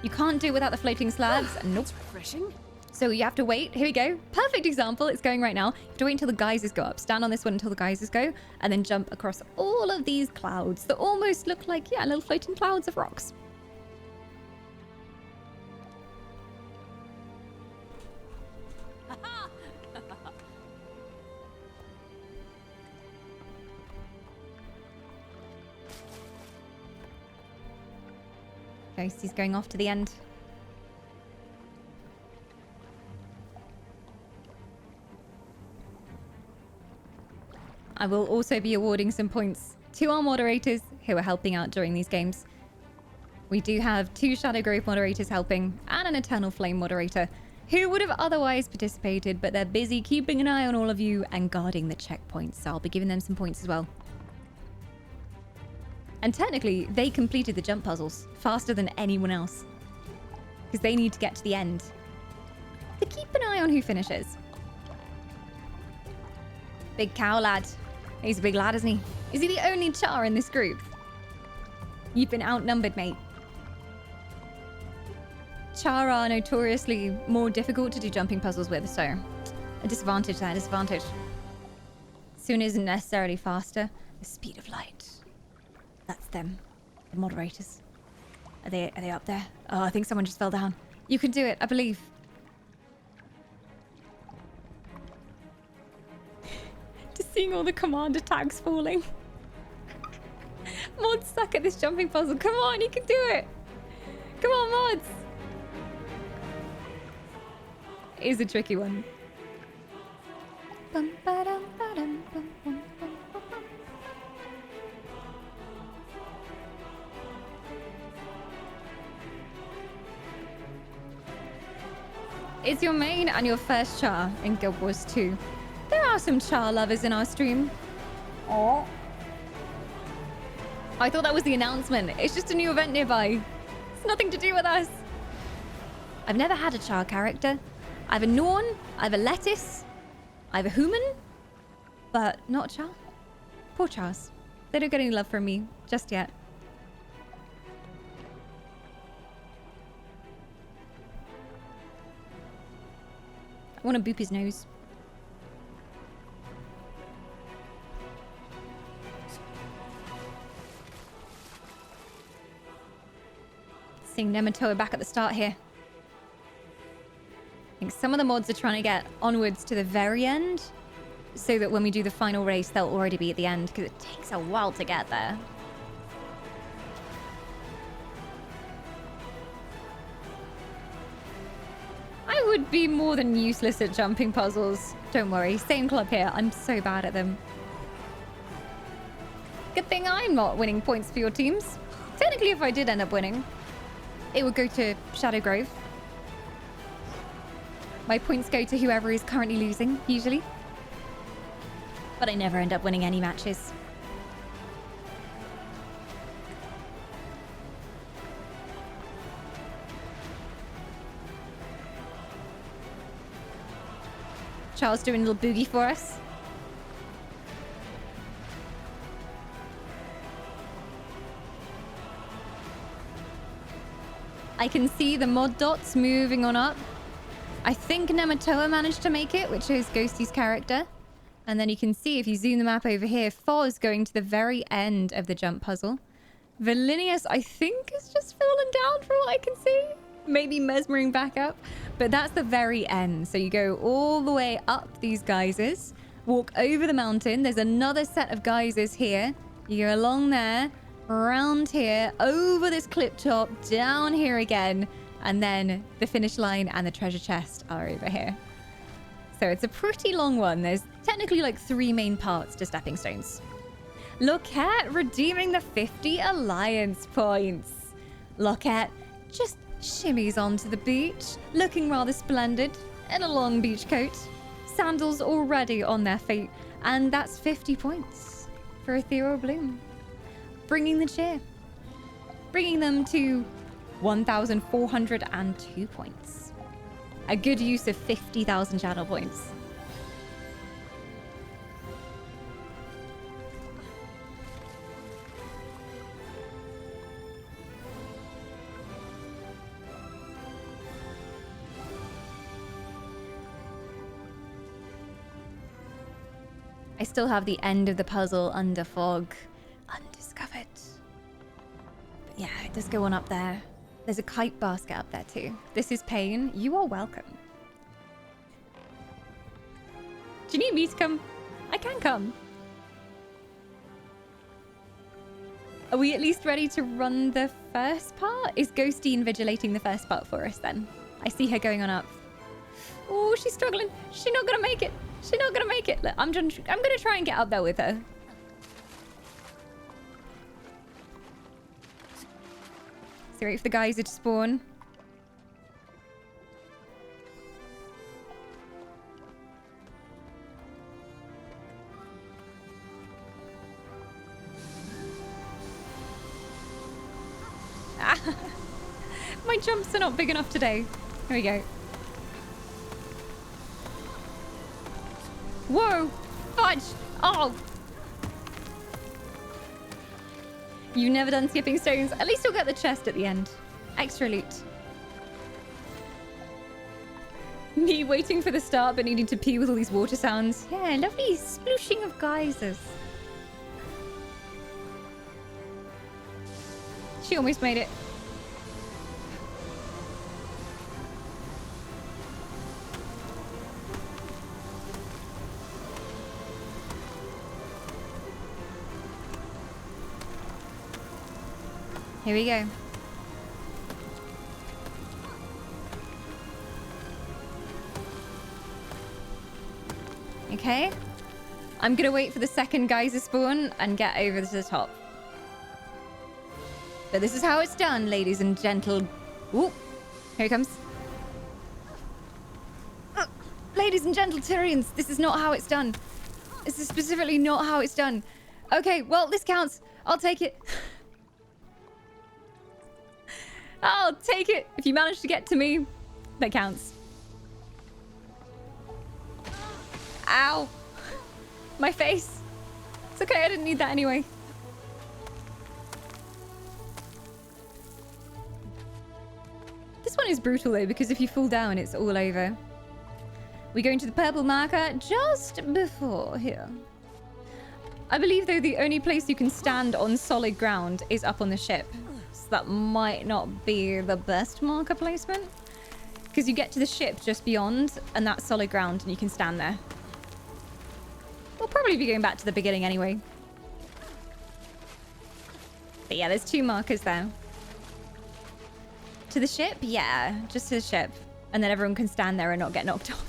You can't do it without the floating slabs. Nope. That's refreshing. So you have to wait. Here we go. Perfect example. It's going right now. You have to wait until the geysers go up. Stand on this one until the geysers go. And then jump across all of these clouds that almost look like, yeah, little floating clouds of rocks. Ghosty's going off to the end. I will also be awarding some points to our moderators who are helping out during these games. We do have 2 Shadow Grove moderators helping and an Eternal Flame moderator who would have otherwise participated, but they're busy keeping an eye on all of you and guarding the checkpoints, so I'll be giving them some points as well. And technically, they completed the jump puzzles faster than anyone else because they need to get to the end. So keep an eye on who finishes. Big cow lad. He's a big lad, isn't he? Is he the only Char in this group? You've been outnumbered, mate. Char are notoriously more difficult to do jumping puzzles with, so a disadvantage there, disadvantage. Soon isn't necessarily faster. The speed of light. That's them. The moderators. Are they up there? Oh, I think someone just fell down. You can do it, I believe. Just seeing all the commander tags falling. Mods suck at this jumping puzzle. Come on, you can do it. Come on, mods. It is a tricky one. Bum, ba-dum, ba-dum, bum, bum, bum, bum, bum. It's your main and your first Char in Guild Wars 2. There are some Char lovers in our stream. Oh. I thought that was the announcement. It's just a new event nearby. It's nothing to do with us. I've never had a Char character. I have a Norn, I have a Lettuce, I have a Human, but not a Char. Poor Chars. They don't get any love from me just yet. I want to boop his nose. Seeing Nematoa back at the start here. I think some of the mods are trying to get onwards to the very end so that when we do the final race, they'll already be at the end because it takes a while to get there. I would be more than useless at jumping puzzles. Don't worry, same club here. I'm so bad at them. Good thing I'm not winning points for your teams. Technically, if I did end up winning, it would go to Shadow Grove. My points go to whoever is currently losing, usually. But I never end up winning any matches. Charles doing a little boogie for us. I can see the mod dots moving on up. I think Nematoa managed to make it, which is Ghosty's character. And then you can see, if you zoom the map over here, Foz going to the very end of the jump puzzle. Valinius, I think, has just fallen down from what I can see. maybe mesmering back up. But that's the very end. So you go all the way up these geysers, walk over the mountain. There's another set of geysers here. You go along there, around here, over this cliff top, down here again. And then the finish line and the treasure chest are over here. So it's a pretty long one. There's technically like 3 main parts to stepping stones. Loquette redeeming the 50 alliance points. Loquette just shimmies onto the beach, looking rather splendid in a long beach coat. Sandals already on their feet, and that's 50 points for Ethereal Bloom. Bringing the cheer. Bringing them to 1,402 points. A good use of 50,000 channel points. I still have the end of the puzzle under fog undiscovered. But yeah, it does go on up there. There's a kite basket up there too. This is Pain. You are welcome. Do you need me to come? I can come. Are we at least ready to run the first part? Is Ghosty invigilating the first part for us then? I see her going on up. Oh, she's struggling. She's not gonna make it. She's not gonna make it. Look, I'm gonna try and get up there with her. So wait for the geyser to spawn. Ah. My jumps are not big enough today. Here we go. Whoa! Fudge! Oh! You've never done skipping stones. At least you'll get the chest at the end. Extra loot. Me waiting for the start but needing to pee with all these water sounds. Yeah, lovely splooshing of geysers. She almost made it. Here we go. Okay. I'm gonna wait for the second geyser spawn and get over to the top. But this is how it's done, ladies and gentle... Ooh, here it comes. Ladies and gentle Tyrians, this is not how it's done. This is specifically not how it's done. Okay, well, this counts. I'll take it. I'll take it. If you manage to get to me, that counts. Ow. My face. It's okay, I didn't need that anyway. This one is brutal though, because if you fall down, it's all over. We go into the purple marker just before here. I believe though the only place you can stand on solid ground is up on the ship. So that might not be the best marker placement. Because you get to the ship just beyond and that's solid ground and you can stand there. We'll probably be going back to the beginning anyway. But yeah, there's 2 markers there. To the ship? Yeah, just to the ship. And then everyone can stand there and not get knocked off.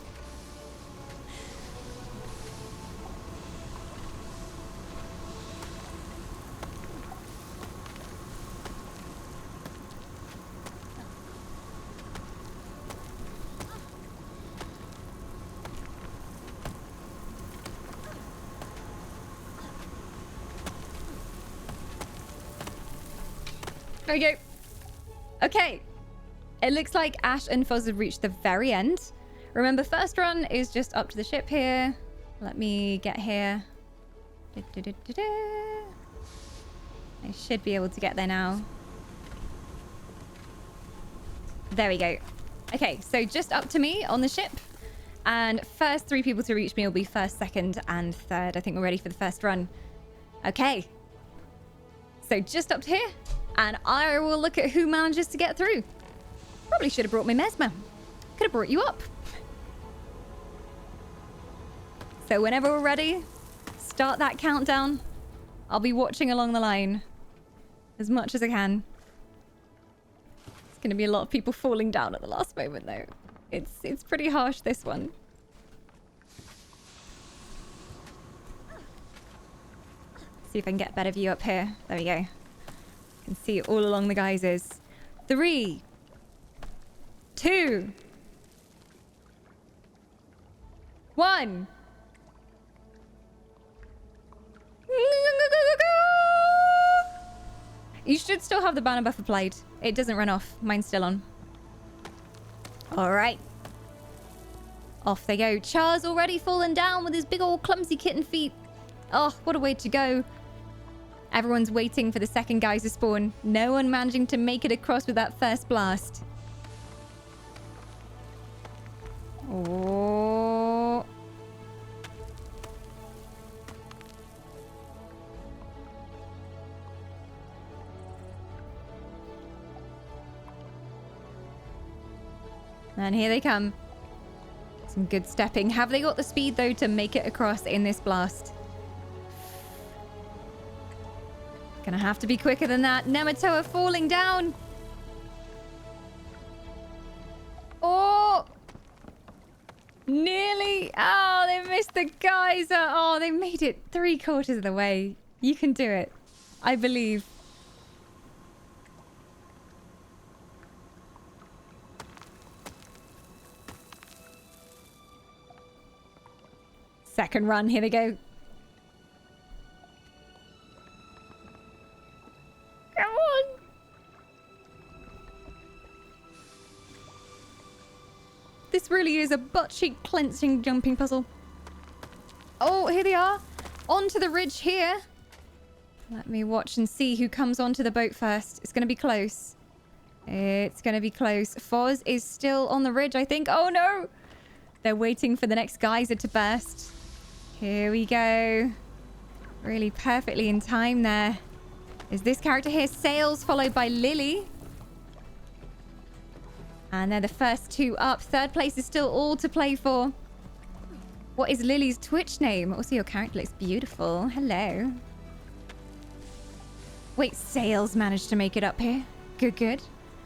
There we go. Okay. It looks like Ash and Fuzz have reached the very end. Remember, first run is just up to the ship here. Let me get here. I should be able to get there now. There we go. Okay, so just up to me on the ship. And first 3 people to reach me will be first, second, and third. I think we're ready for the first run. Okay. So just up to here. And I will look at who manages to get through. Probably should have brought my Mesmer. Could have brought you up. So whenever we're ready, start that countdown. I'll be watching along the line as much as I can. It's going to be a lot of people falling down at the last moment, though. It's pretty harsh, this one. See if I can get a better view up here. There we go. Can see it all along the geysers. 3, 2, 1. You should still have the banner buffer played. It doesn't run off. Mine's still on. All right. Off they go. Char's already fallen down with his big old clumsy kitten feet. Oh, what a way to go. Everyone's waiting for the second geyser spawn. No one managing to make it across with that first blast. Oh. And here they come. Some good stepping. Have they got the speed, though, to make it across in this blast? Gonna have to be quicker than that. Nematoa falling down. Oh! Nearly. Oh, they missed the geyser. Oh, they made it 3/4 of the way. You can do it. I believe. Second run, here they go. Come on. This really is a butt-cheek clenching jumping puzzle. Oh, here they are. Onto the ridge here. Let me watch and see who comes onto the boat first. It's going to be close. It's going to be close. Foz is still on the ridge, I think. Oh, no. They're waiting for the next geyser to burst. Here we go. Really perfectly in time there. Is this character here? Sails, followed by Lily. And they're the first two up. Third place is still all to play for. What is Lily's Twitch name? Also, your character looks beautiful. Hello. Wait, Sails managed to make it up here. Good, good.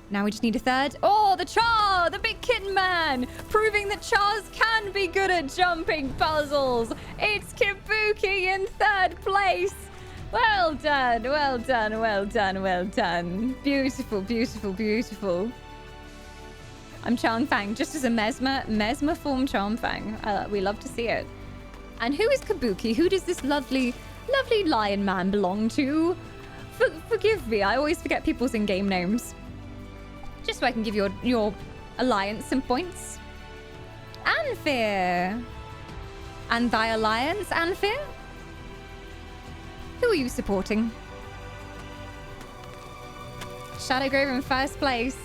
Now we just need a third. Oh, the Char! The big kitten man! Proving that Chars can be good at jumping puzzles. It's Kabuki in third place. Well done, well done, well done, well done. Beautiful, beautiful, beautiful. I'm Chanfang, just as a Mesmer form Chanfang. We love to see it. And who is Kabuki? Who does this lovely lion man belong to? Forgive me, I always forget people's in-game names. Just so I can give your alliance some points. Anfir. And thy alliance, Anfir? Who are you supporting? Shadowgrove in first place.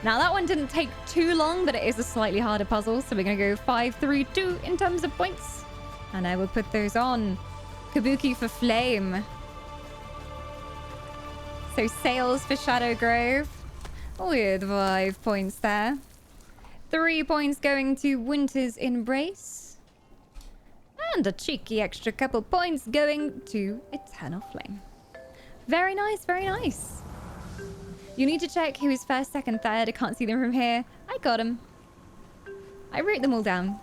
Now that one didn't take too long, but it is a slightly harder puzzle. So we're going to go 5, 3, 2 in terms of points. And I will put those on. Kabuki for Flame. So Sails for Shadowgrove. With 5 points there. 3 points going to Winter's Embrace. And a cheeky extra couple points going to Eternal Flame. Very nice, very nice. You need to check who is first, second, third. I can't see them from here. I got them. I wrote them all down.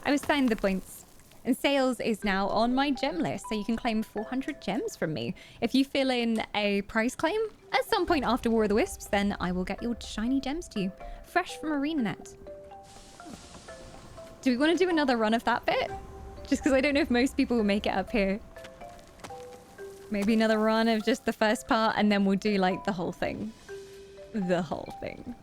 I was signed the points. And Sails is now on my gem list, so you can claim 400 gems from me. If you fill in a prize claim at some point after War of the Wisps, then I will get your shiny gems to you. Fresh from ArenaNet. Do we want to do another run of that bit? Just because I don't know if most people will make it up here. Maybe another run of just the first part, and then we'll do, like, the whole thing. The whole thing.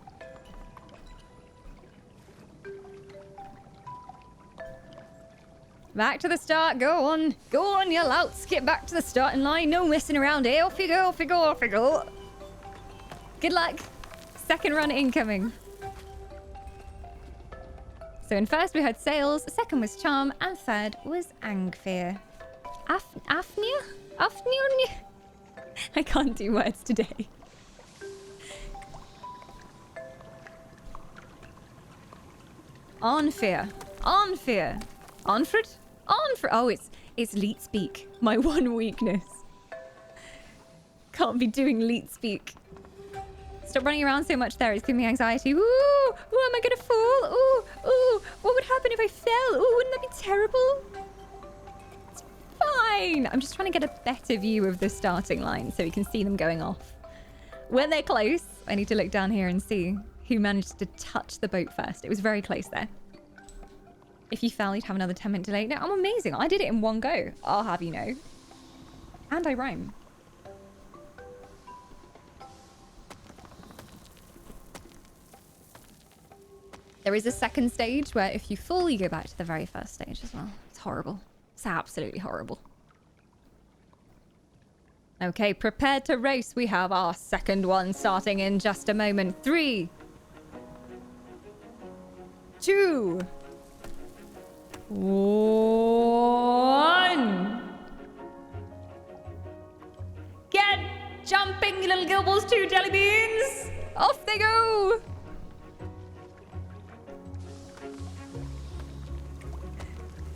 Back to the start. Go on. Go on, you louts. Get back to the starting line. No messing around here. Off you go, off you go, off you go. Good luck. Second run incoming. So in first we had Sails, second was Charm, and third was Angfir. Afnia? Afnia? I can't do words today. Onfir. Onfir. Onfrid? Onfrid. Oh, it's leet speak. My one weakness. Can't be doing leet speak. Stop running around so much there. It's giving me anxiety. Ooh, ooh, am I gonna fall? Ooh, ooh, what would happen if I fell? Ooh, wouldn't that be terrible? It's fine. I'm just trying to get a better view of the starting line so we can see them going off. When they're close, I need to look down here and see who managed to touch the boat first. It was very close there. If you fell, you'd have another 10-minute delay. No, I'm amazing. I did it in one go. I'll have you know. And I rhyme. There is a second stage where if you fall, you go back to the very first stage as well. It's horrible. It's absolutely horrible. Okay, prepare to race. We have our second one starting in just a moment. 3, 2, 1. Get jumping, you little gilbles, 2 jelly beans. Off they go.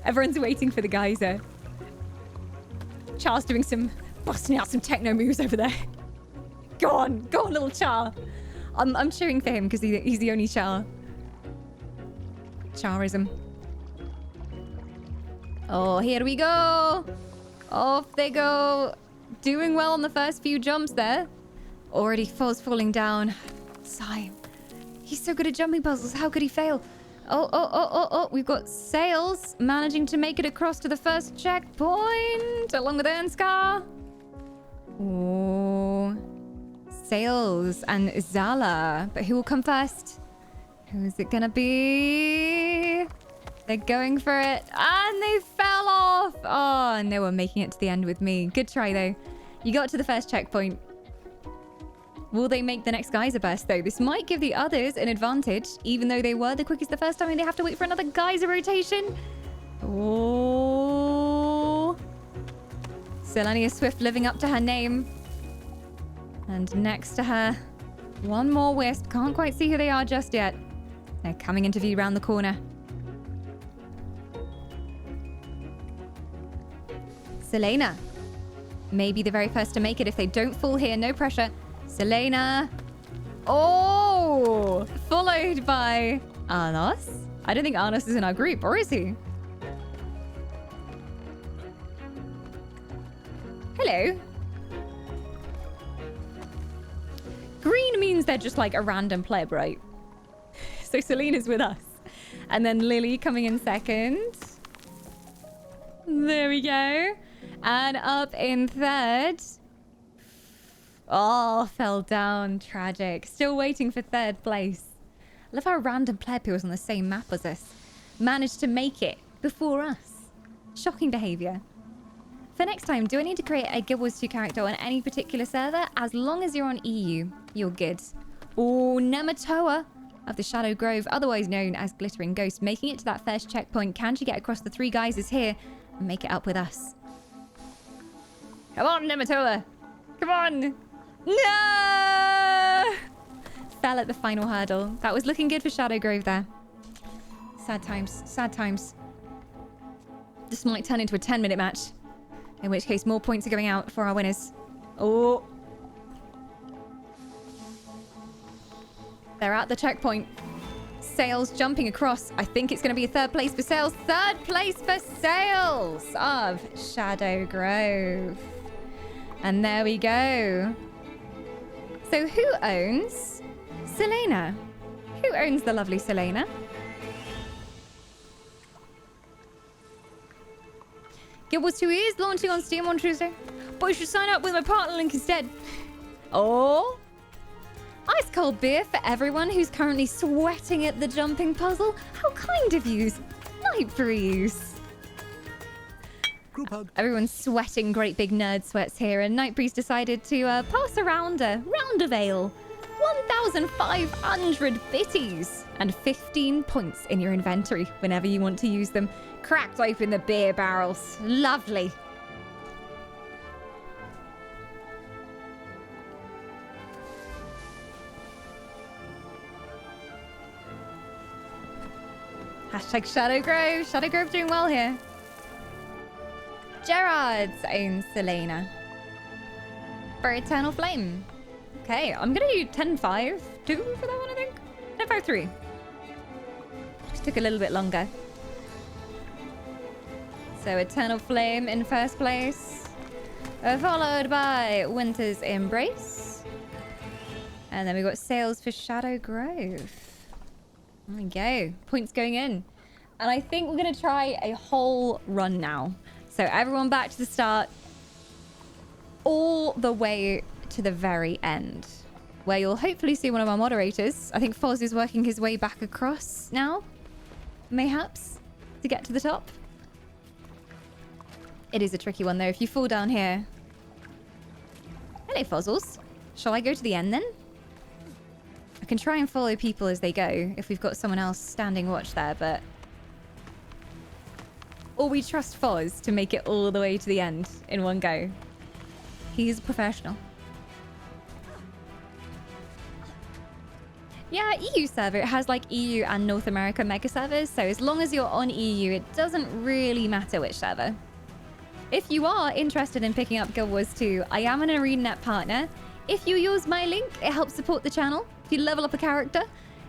Everyone's waiting for the geyser. Char's doing some busting out some techno moves over there. Go on, little Char. I'm cheering for him because he's the only Char. Charism. Oh, here we go. Off they go. Doing well on the first few jumps there. Already falling down. Sigh. He's so good at jumping puzzles. How could he fail? Oh. We've got Sails managing to make it across to the first checkpoint along with Ernskar. Oh. Sails and Zala. But who will come first? Who is it gonna be? They're going for it. And they fell off. Oh, and they were making it to the end with me. Good try, though. You got to the first checkpoint. Will they make the next geyser burst, though? This might give the others an advantage, even though they were the quickest the first time and they have to wait for another geyser rotation. Oh. Selenia Swift living up to her name. And next to her, one more Wisp. Can't quite see who they are just yet. They're coming into view round the corner. Selena. Maybe the very first to make it if they don't fall here. No pressure. Selena. Oh! Followed by Arnos. I don't think Arnos is in our group, or is he? Hello. Green means they're just like a random pleb, right? So Selena's with us. And then Lily coming in second. There we go. And up in third. Oh, fell down. Tragic. Still waiting for third place. I love how a random pleb who was on the same map as us managed to make it before us. Shocking behavior. For next time, do I need to create a Guild Wars 2 character on any particular server? As long as you're on EU, you're good. Oh, Nematoa of the Shadow Grove, otherwise known as Glittering Ghost, making it to that first checkpoint. Can she get across the 3 geysers here and make it up with us? Come on, Nematoa. Come on. No! Fell at the final hurdle. That was looking good for Shadow Grove there. Sad times. Sad times. This might turn into a 10-minute match. In which case, more points are going out for our winners. Oh. They're at the checkpoint. Sails jumping across. I think it's going to be a third place for Sails. Third place for Sails of Shadow Grove. And there we go. So who owns Selena? Who owns the lovely Selena? Guild Wars 2 is launching on Steam on Tuesday, but you should sign up with my partner link instead. Oh, ice cold beer for everyone who's currently sweating at the jumping puzzle. How kind of you, Night Breeze. Group hug. Everyone's sweating great big nerd sweats here, and Night Breeze decided to pass around a round of ale. 1,500 bitties and 15 points in your inventory whenever you want to use them. Cracked open the beer barrels. Lovely. Hashtag Shadow Grove. Shadow Grove doing well here. Gerard's own Selena. For Eternal Flame. Okay, I'm gonna do 10-5-2 for that one, I think. 10-5-3. Just took a little bit longer. So Eternal Flame in first place. Followed by Winter's Embrace. And then we got sales for Shadow Grove. There we go. Points going in. And I think we're going to try a whole run now. So everyone back to the start. All the way to the very end. Where you'll hopefully see one of our moderators. I think Foz is working his way back across now. Mayhaps. To get to the top. It is a tricky one though. If you fall down here. Hello, Fozzles. Shall I go to the end then? I can try and follow people as they go if we've got someone else standing watch there, but... Or we trust Foz to make it all the way to the end in one go. He's a professional. Yeah, EU server. It has like EU and North America mega servers, so as long as you're on EU, it doesn't really matter which server. If you are interested in picking up Guild Wars 2, I am an ArenaNet partner. If you use my link, it helps support the channel. If you level up a character,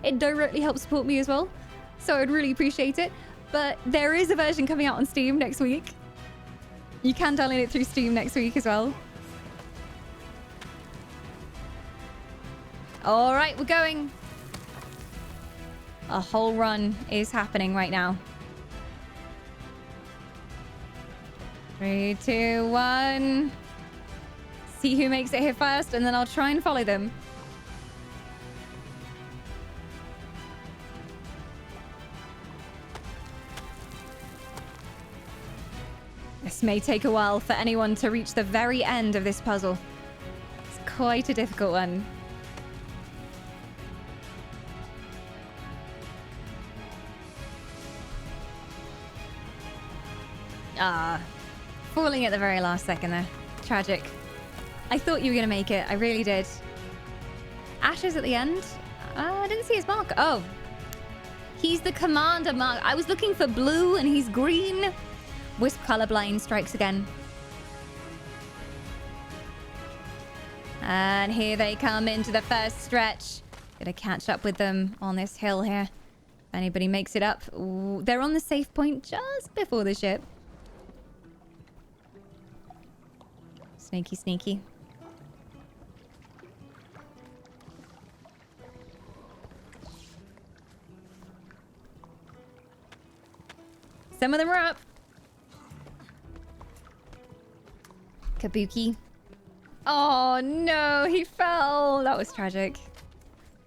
it directly helps support me as well. So I'd really appreciate it. But there is a version coming out on Steam next week. You can download it through Steam next week as well. All right, we're going. A whole run is happening right now. 3, 2, 1. See who makes it here first, and then I'll try and follow them. This may take a while for anyone to reach the very end of this puzzle. It's quite a difficult one. Falling at the very last second there. Tragic. I thought you were going to make it. I really did. Ashes at the end? I didn't see his mark. Oh. He's the commander mark. I was looking for blue and he's green. Wisp colorblind strikes again. And here they come into the first stretch. Gonna catch up with them on this hill here. If anybody makes it up. Ooh, they're on the safe point just before the ship. Sneaky, sneaky. Some of them are up. Kabuki. Oh no, he fell. That was tragic.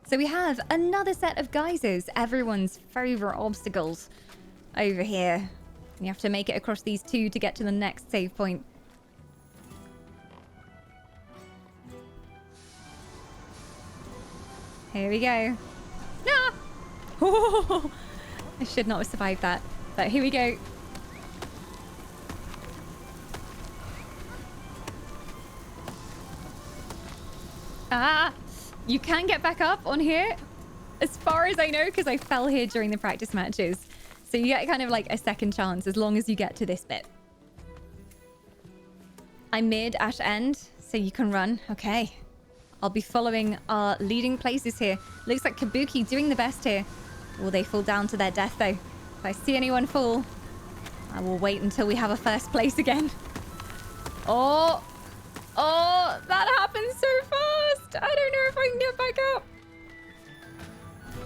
So we have another set of geysers. Everyone's favorite obstacles over here. You have to make it across these two to get to the next save point. Here we go. No! Oh, I should not have survived that. But here we go. You can get back up on here. As far as I know, because I fell here during the practice matches. So you get kind of like a second chance as long as you get to this bit. I'm mid Ash End, so you can run. Okay. I'll be following our leading places here. Looks like Kabuki doing the best here. Will they fall down to their death though? If I see anyone fall, I will wait until we have a first place again. Oh, that happened so fast. I don't know if I can get back up.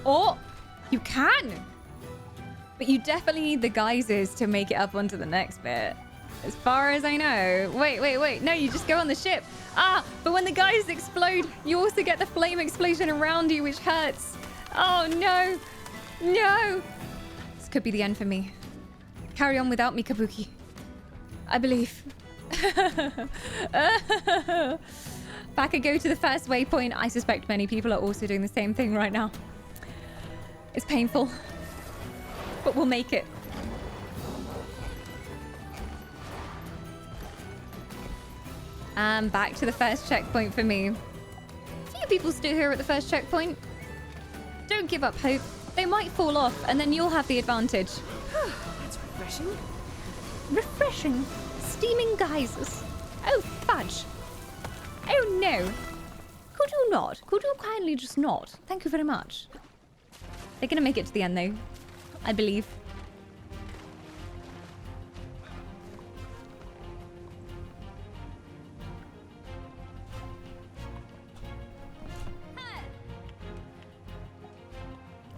Oh, you can. But you definitely need the geysers to make it up onto the next bit. As far as I know. Wait. No, you just go on the ship. But when the geysers explode, you also get the flame explosion around you, which hurts. Oh, no. No. This could be the end for me. Carry on without me, Kabuki. I believe. Back and go to the first waypoint. I suspect many people are also doing the same thing right now. It's painful. But we'll make it. And back to the first checkpoint for me. A few people still here at the first checkpoint. Don't give up hope. They might fall off, and then you'll have the advantage. That's refreshing. Refreshing. Steaming geysers. Oh, fudge. Oh, no. Could you not? Could you kindly just not? Thank you very much. They're going to make it to the end, though. I believe.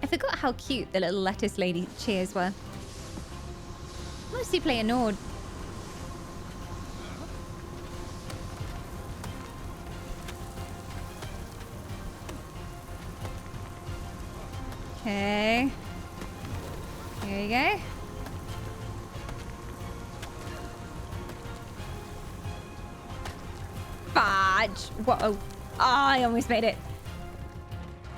I forgot how cute the little lettuce lady cheers were. Mostly play a Nord. Okay. Here you go. Fudge. Whoa. Oh, I almost made it.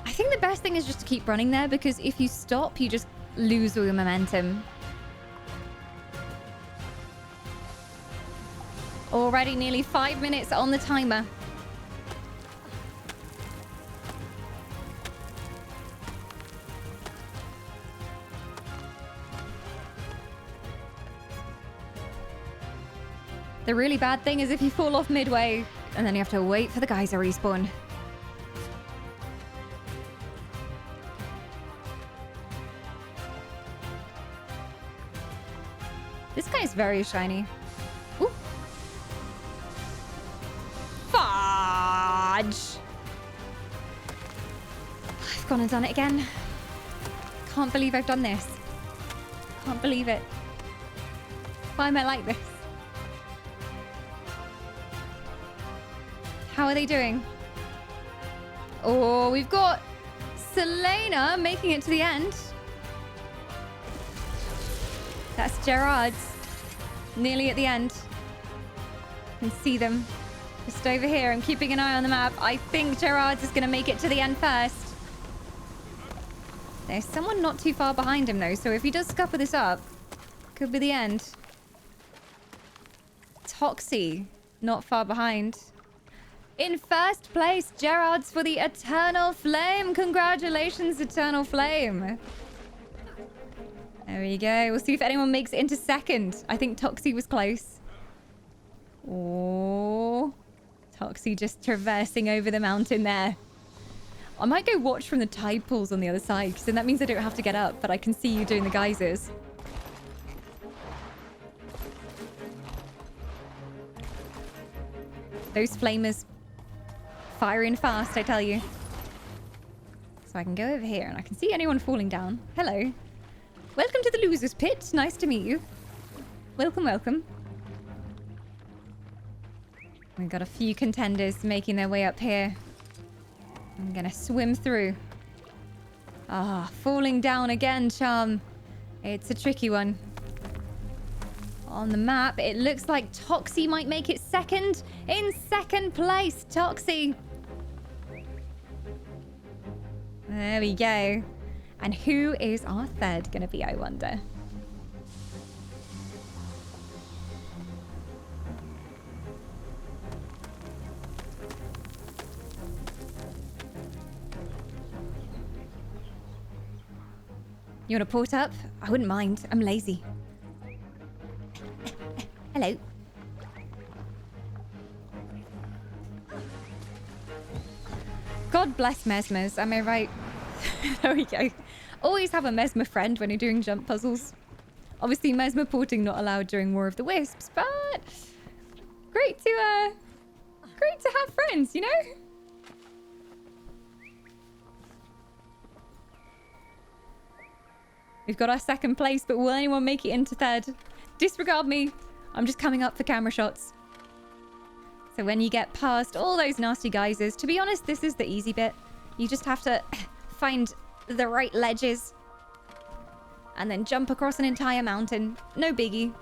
I think the best thing is just to keep running there, because if you stop, you just lose all your momentum. Already nearly 5 minutes on the timer. The really bad thing is if you fall off midway, and then you have to wait for the guys to respawn. This guy's very shiny. Ooh. Fudge! I've gone and done it again. Can't believe I've done this. Can't believe it. Why am I like this? How are they doing? Oh, we've got Selena making it to the end. That's Gerard's. Nearly at the end. You can see them just over here. I'm keeping an eye on the map. I think Gerard's is going to make it to the end first. There's someone not too far behind him, though. So if he does scupper this up, could be the end. Toxie, not far behind. In first place, Gerard's for the Eternal Flame. Congratulations, Eternal Flame. There we go. We'll see if anyone makes it into second. I think Toxie was close. Oh, Toxie just traversing over the mountain there. I might go watch from the tide pools on the other side, because then that means I don't have to get up, but I can see you doing the geysers. Those flamers firing fast, I tell you. So I can go over here and I can see anyone falling down. Hello. Welcome to the Losers Pit. Nice to meet you. Welcome, welcome. We've got a few contenders making their way up here. I'm gonna swim through. Ah, falling down again, Charm. It's a tricky one. On the map, it looks like Toxie might make it second. In second place, Toxie. There we go. And who is our third gonna be, I wonder? You want to port up? I wouldn't mind. I'm lazy. Hello. God bless Mesmers, am I right? There we go. Always have a Mesmer friend when you're doing jump puzzles. Obviously, Mesmer porting not allowed during War of the Wisps, but great to have friends, you know? We've got our second place, but will anyone make it into third? Disregard me. I'm just coming up for camera shots. So when you get past all those nasty geysers, to be honest, this is the easy bit. You just have to find the right ledges and then jump across an entire mountain. No biggie.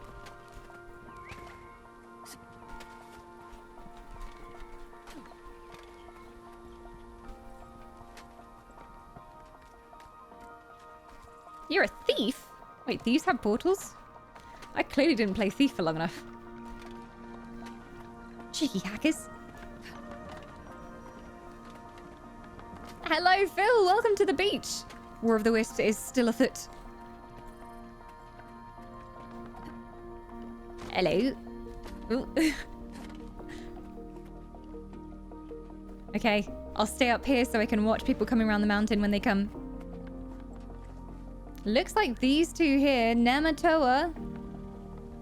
You're a thief? Wait, thieves have portals? I clearly didn't play Thief for long enough. Cheeky hackers. Hello, Phil. Welcome to the beach. War of the Wisps is still afoot. Hello. Ooh. Okay, I'll stay up here so I can watch people coming around the mountain when they come. Looks like these two here, Nematoa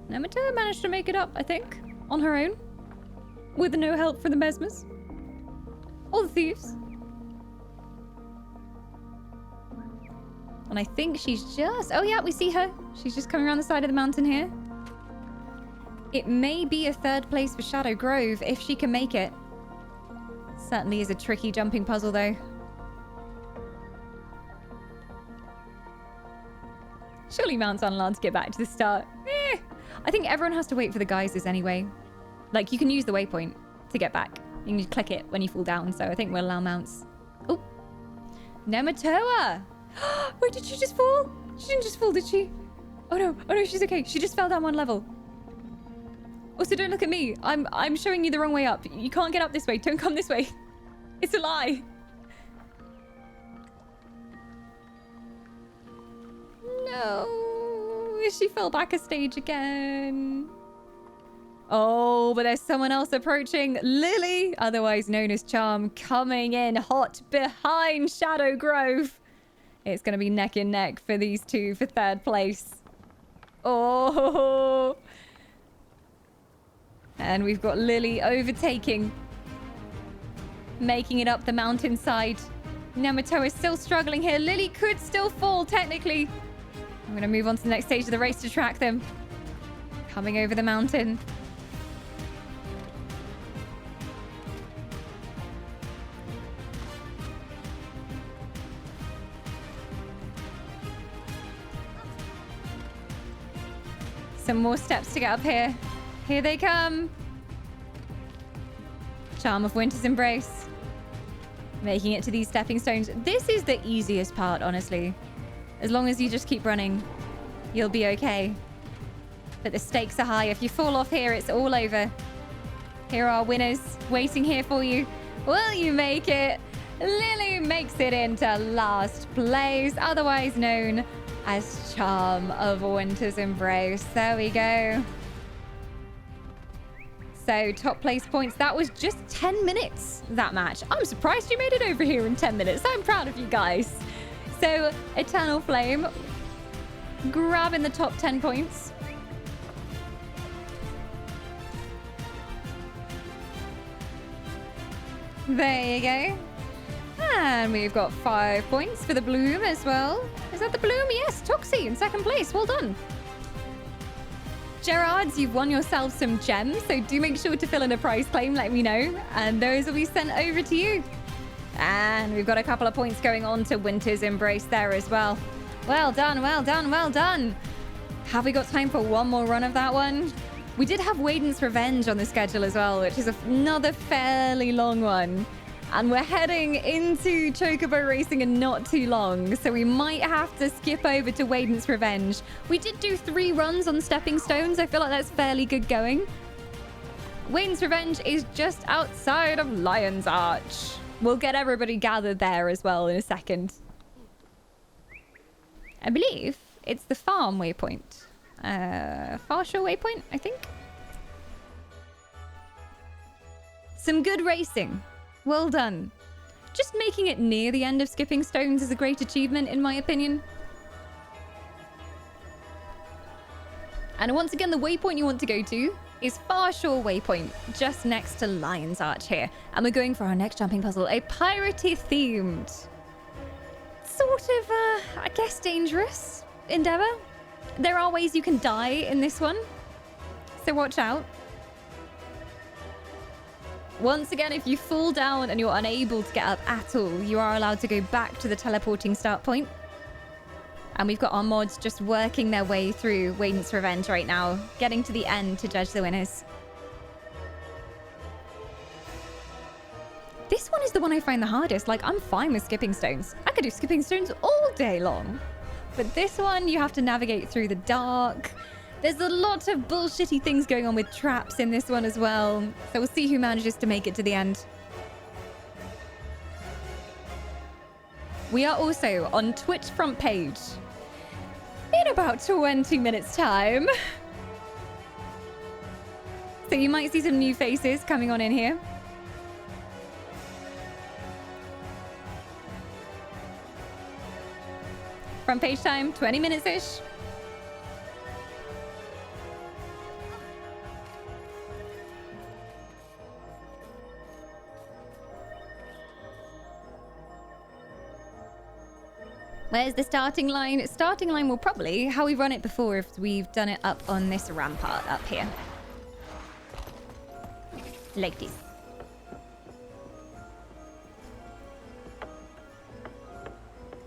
managed to make it up, I think, on her own. With no help from the Mesmers. Or the thieves. And I think she's just... Oh yeah, we see her. She's just coming around the side of the mountain here. It may be a third place for Shadow Grove if she can make it. Certainly is a tricky jumping puzzle though. Surely mounts aren't allowed to get back to the start. I think everyone has to wait for the geysers anyway. Like, you can use the waypoint to get back. You can just click it when you fall down, so I think we'll allow mounts. Oh! Nematoa! Wait, did she just fall? She didn't just fall, did she? Oh no, she's okay. She just fell down one level. Also, don't look at me. I'm showing you the wrong way up. You can't get up this way. Don't come this way. It's a lie. No. She fell back a stage again. Oh, but there's someone else approaching. Lily, otherwise known as Charm, coming in hot behind Shadow Grove. It's going to be neck and neck for these two for third place. Oh. And we've got Lily overtaking. Making it up the mountainside. Nematoa is still struggling here. Lily could still fall, technically. I'm going to move on to the next stage of the race to track them. Coming over the mountain. Some more steps to get up here. Here they come. Charm of Winter's Embrace. Making it to these stepping stones. This is the easiest part, honestly. As long as you just keep running, you'll be okay. But the stakes are high. If you fall off here, it's all over. Here are winners waiting here for you. Will you make it? Lily makes it into last place, otherwise known as Charm of Winter's Embrace. There we go. So top place points. That was just 10 minutes, that match. I'm surprised you made it over here in 10 minutes. I'm proud of you guys. So Eternal Flame grabbing the top 10 points. There you go. And we've got 5 points for the Bloom as well. Is that the Bloom? Yes, Toxie in second place. Well done. Gerards, you've won yourself some gems, so do make sure to fill in a prize claim, let me know, and those will be sent over to you. And we've got a couple of points going on to Winter's Embrace there as well. Well done, well done, well done. Have we got time for one more run of that one? We did have Waden's Revenge on the schedule as well, which is another fairly long one. And we're heading into Chocobo Racing in not too long, so we might have to skip over to Waden's Revenge. We did do 3 runs on Stepping Stones. I feel like that's fairly good going. Waden's Revenge is just outside of Lion's Arch. We'll get everybody gathered there as well in a second. I believe it's the farm waypoint. Farshore waypoint, I think. Some good racing. Well done. Just making it near the end of Skipping Stones is a great achievement, in my opinion. And once again, the waypoint you want to go to is Farshore Waypoint, just next to Lion's Arch here. And we're going for our next jumping puzzle, a piratey themed, sort of, I guess, dangerous endeavor. There are ways you can die in this one, so watch out. Once again, if you fall down and you're unable to get up at all, you are allowed to go back to the teleporting start point. And we've got our mods just working their way through Waden's Revenge right now, getting to the end to judge the winners. This one is the one I find the hardest. Like, I'm fine with skipping stones. I could do skipping stones all day long. But this one, you have to navigate through the dark. There's a lot of bullshitty things going on with traps in this one as well. So we'll see who manages to make it to the end. We are also on Twitch front page in about 20 minutes time. So you might see some new faces coming on in here. Front page time, 20 minutes-ish. Where's the starting line? Starting line will probably how we run it before if we've done it up on this rampart up here. Like this.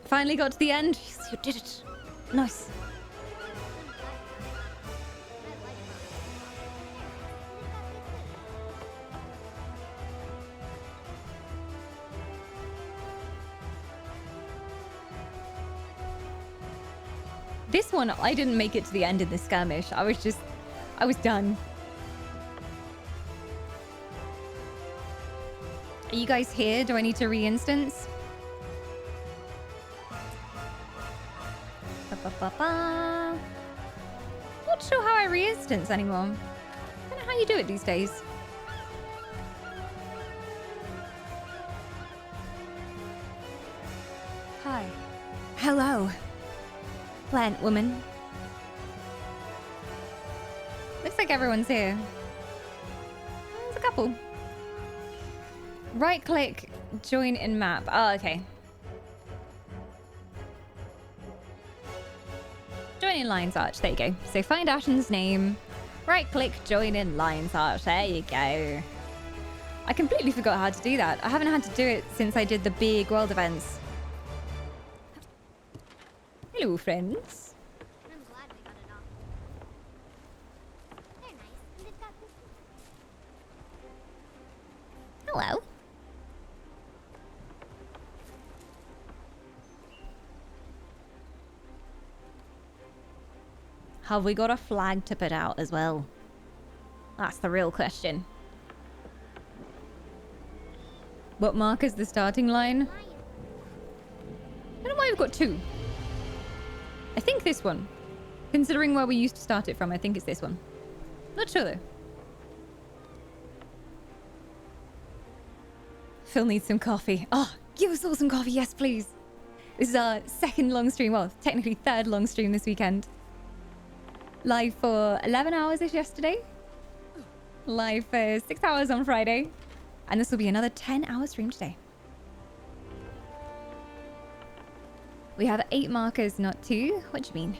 Finally got to the end. Yes, you did it. Nice. This one, I didn't make it to the end of the skirmish. I was done. Are you guys here? Do I need to re-instance? Ba-ba-ba-ba. Not sure how I re-instance anymore. I don't know how you do it these days. Hi. Hello. Plant woman. Looks like everyone's here. There's a couple. Right click, join in map. Oh, okay. Join in Lion's Arch. There you go. So find Ashen's name. Right click, join in Lion's Arch. There you go. I completely forgot how to do that. I haven't had to do it since I did the big world events. Hello, friends. I'm glad we got it off. They're nice, and they've got this. Hello. Have we got a flag to put out as well? That's the real question. What mark is the starting line? I don't know why we've got two. I think this one. Considering where we used to start it from, I think it's this one. Not sure though. Phil needs some coffee. Oh, give us all some coffee, yes please. This is our second long stream, well, technically third long stream this weekend. Live for 11 hours-ish yesterday. Live for 6 hours on Friday. And this will be another 10-hour stream today. We have 8 markers, not 2. What do you mean?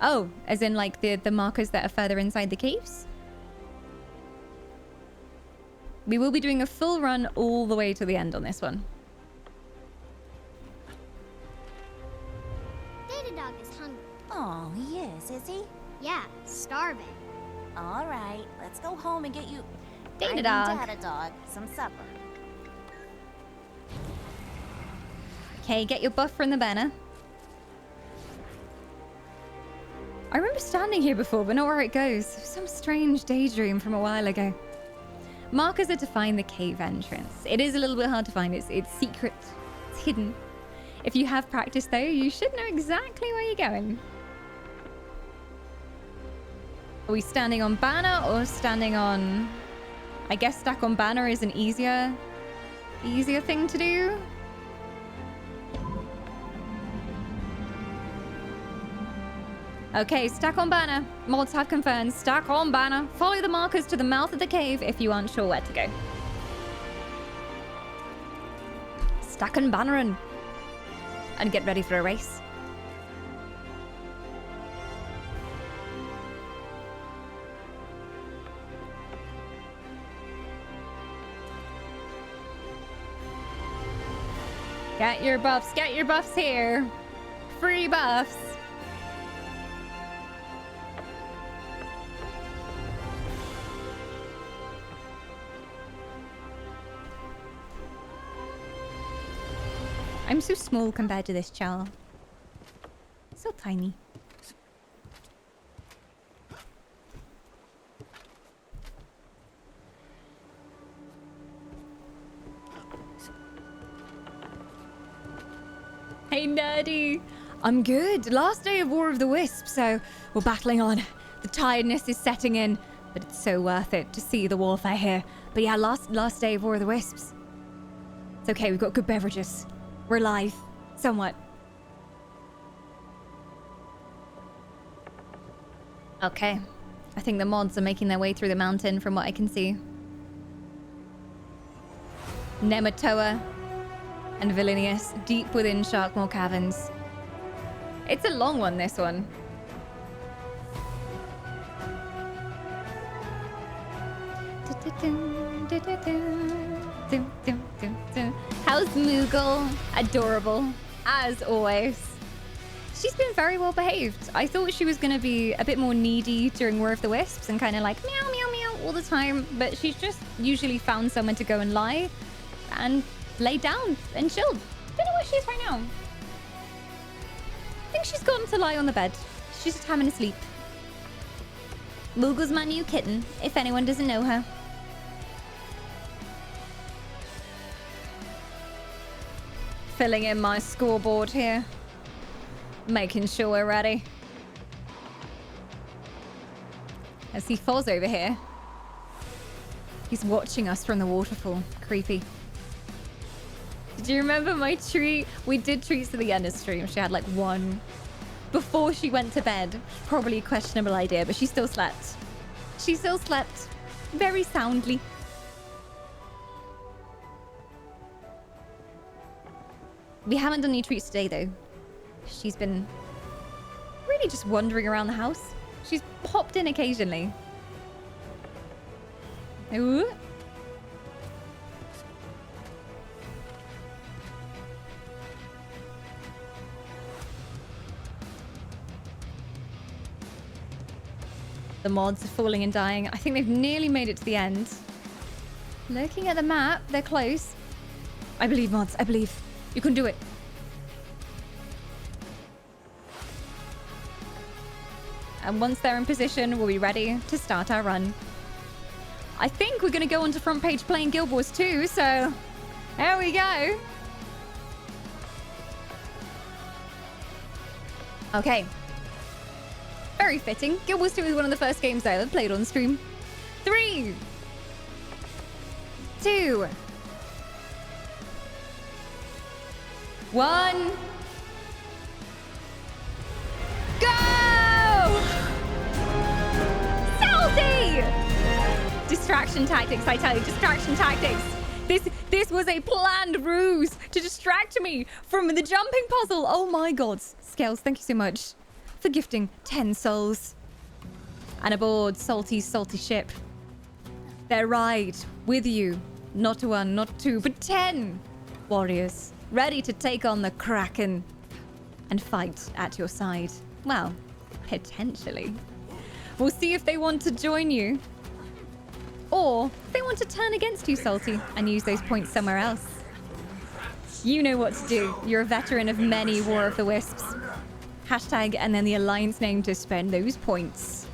Oh, as in like the markers that are further inside the caves? We will be doing a full run all the way to the end on this one. Datadog is hungry. Oh, yes, is he? Yeah, starving. All right, let's go home and get you... Datadog. Datadog some supper. Okay, get your buff from the banner. I remember standing here before, but not where it goes. Some strange daydream from a while ago. Markers are to find the cave entrance. It is a little bit hard to find. It's secret. It's hidden. If you have practice, though, you should know exactly where you're going. Are we standing on banner or standing on... I guess stack on banner is an easier thing to do. Okay, stack on banner. Mods have confirmed. Stack on banner. Follow the markers to the mouth of the cave if you aren't sure where to go. Stack and bannerin'. And get ready for a race. Get your buffs here. Free buffs. I'm so small compared to this Char. So tiny. nerdy. I'm good. Last day of War of the Wisps, so we're battling on. The tiredness is setting in, but it's so worth it to see the warfare here. But yeah, last day of War of the Wisps. It's okay, we've got good beverages. We're alive. Somewhat. Okay. I think the mods are making their way through the mountain from what I can see. Nematoa and Vilinius deep within Sharkmoor Caverns. It's a long one, this one. How's Moogle? Adorable, as always. She's been very well behaved. I thought she was going to be a bit more needy during War of the Wisps and kind of like meow, meow, meow all the time. But she's just usually found somewhere to go and lie and lay down and chilled. Don't know where she is right now. I think she's gone to lie on the bed. She's just having a sleep. Moogle's my new kitten, if anyone doesn't know her. Filling in my scoreboard here. Making sure we're ready. I see Foz over here. He's watching us from the waterfall. Creepy. Did you remember my treat? We did treats to the end of stream. She had like one before she went to bed. Probably a questionable idea, but she still slept. She still slept very soundly. We haven't done any treats today though. She's been really just wandering around the house. She's popped in occasionally. Ooh. The mods are falling and dying. I think they've nearly made it to the end. Looking at the map, they're close. I believe, mods. I believe. You can do it. And once they're in position, we'll be ready to start our run. I think we're going to go onto front page playing Guild Wars 2, so there we go. Okay. Very fitting. Guild Wars 2 is one of the first games I ever played on stream. 3, 2, 1. Go! Salty! Distraction tactics, I tell you, distraction tactics. This was a planned ruse to distract me from the jumping puzzle. Oh my god. Scales, thank you so much for gifting 10 souls. And aboard Salty's salty ship. They ride with you. Not 1, not 2, but 10 warriors ready to take on the Kraken and fight at your side. Well, potentially. We'll see if they want to join you. Or they want to turn against you, Salty, and use those points somewhere else. You know what to do. You're a veteran of many War of the Wisps. Hashtag and then the Alliance name to spend those points.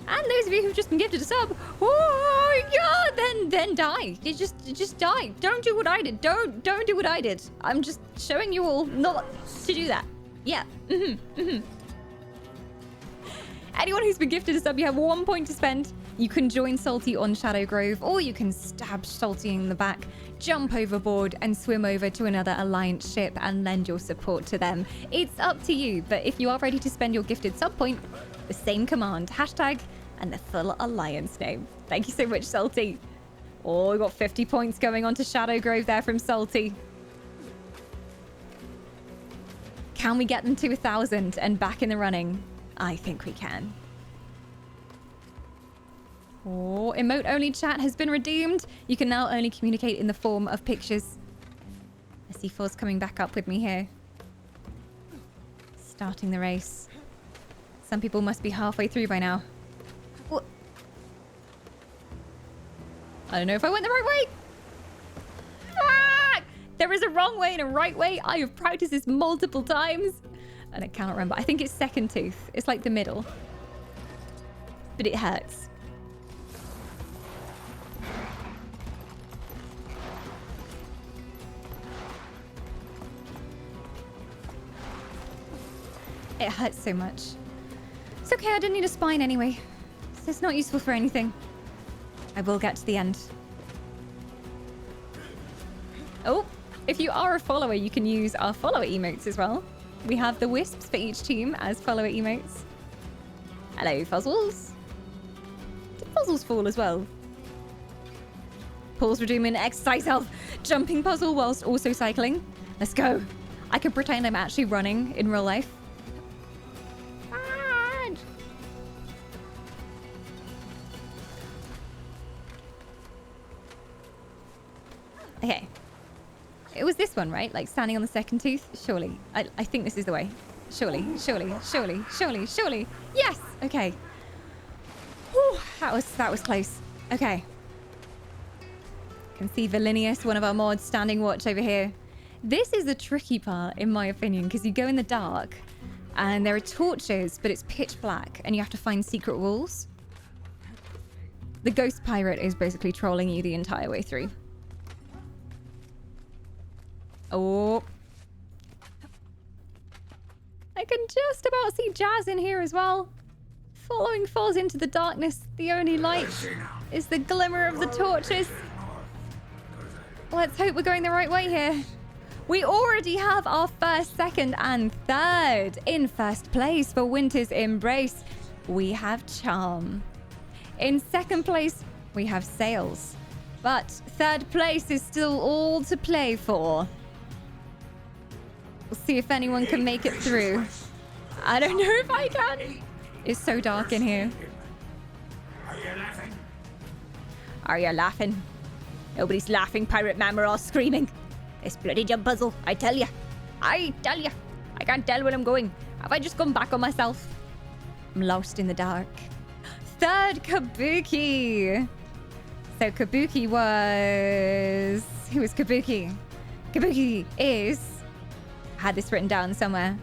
And those of you who've just been gifted a sub, oh yeah, then die. You just die. Don't do what I did. Don't do what I did. I'm just showing you all not to do that. Yeah. Anyone who's been gifted a sub, you have 1 point to spend. You can join Salty on Shadow Grove, or you can stab Salty in the back, jump overboard, and swim over to another Alliance ship and lend your support to them. It's up to you, but if you are ready to spend your gifted sub point, the same command, hashtag, and the full Alliance name. Thank you so much, Salty. Oh, we got 50 points going on to Shadow Grove there from Salty. Can we get them to 1,000 and back in the running? I think we can. Oh, emote only chat has been redeemed. You can now only communicate in the form of pictures. I see Foz coming back up with me here. Starting the race. Some people must be halfway through by now. What? I don't know if I went the right way. Ah! There is a wrong way and a right way. I have practiced this multiple times. And I cannot remember. I think it's second tooth. It's like the middle. But it hurts. It hurts so much. It's okay, I didn't need a spine anyway. So it's not useful for anything. I will get to the end. Oh, if you are a follower, you can use our follower emotes as well. We have the Wisps for each team as follower emotes. Hello, Fuzzles. Did Fuzzles fall as well? Pause for doing an exercise health jumping puzzle whilst also cycling. Let's go. I can pretend I'm actually running in real life. Okay. It was this one, right? Like standing on the second tooth? Surely. I think this is the way. Surely, surely, surely, surely, surely. Yes! Okay. Whew, that was close. Okay. Can see Valinius, one of our mods, standing watch over here. This is the tricky part, in my opinion, because you go in the dark and there are torches, but it's pitch black and you have to find secret walls. The ghost pirate is basically trolling you the entire way through. Oh. I can just about see Jazz in here as well. Following Foz into the darkness, the only light is the glimmer of the torches. Let's hope we're going the right way here. We already have our first, second, and third. In first place for Winter's Embrace, we have Charm. In second place, we have Sails. But third place is still all to play for. We'll see if anyone can make it through. I don't know if I can. It's so dark in here. Are you laughing? Are you laughing? Nobody's laughing, Pirate Man. We're all screaming. This bloody jump puzzle, I tell you. I tell you. I can't tell where I'm going. Have I just gone back on myself? I'm lost in the dark. Third, Kabuki. So Kabuki was... Who was Kabuki? Kabuki is... I had this written down somewhere.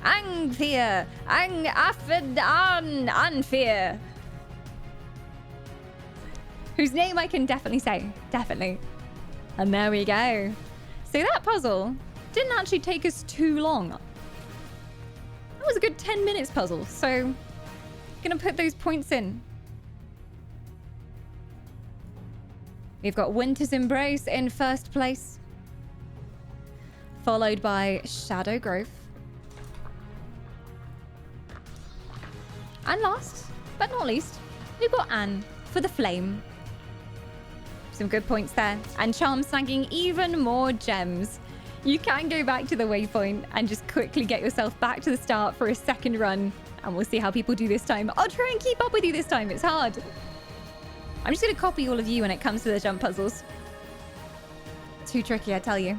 Angfear. Anfear. Whose name I can definitely say. Definitely. And there we go. So that puzzle didn't actually take us too long. That was a good 10 minutes puzzle. So, gonna put those points in. We've got Winter's Embrace in first place. Followed by Shadow Growth. And last, but not least, we've got Anne for the Flame. Some good points there. And Charm snagging even more gems. You can go back to the waypoint and just quickly get yourself back to the start for a second run. And we'll see how people do this time. I'll try and keep up with you this time. It's hard. I'm just going to copy all of you when it comes to the jump puzzles. Too tricky, I tell you.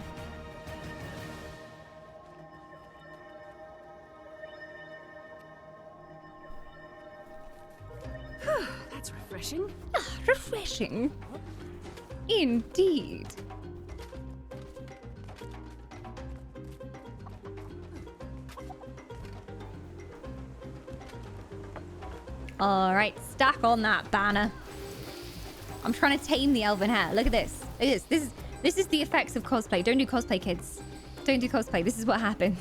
That's refreshing. Ah, refreshing. Indeed. All right, stack on that banner. I'm trying to tame the elven hair. Look at this. Look at this. This is the effects of cosplay. Don't do cosplay, kids. Don't do cosplay. This is what happens.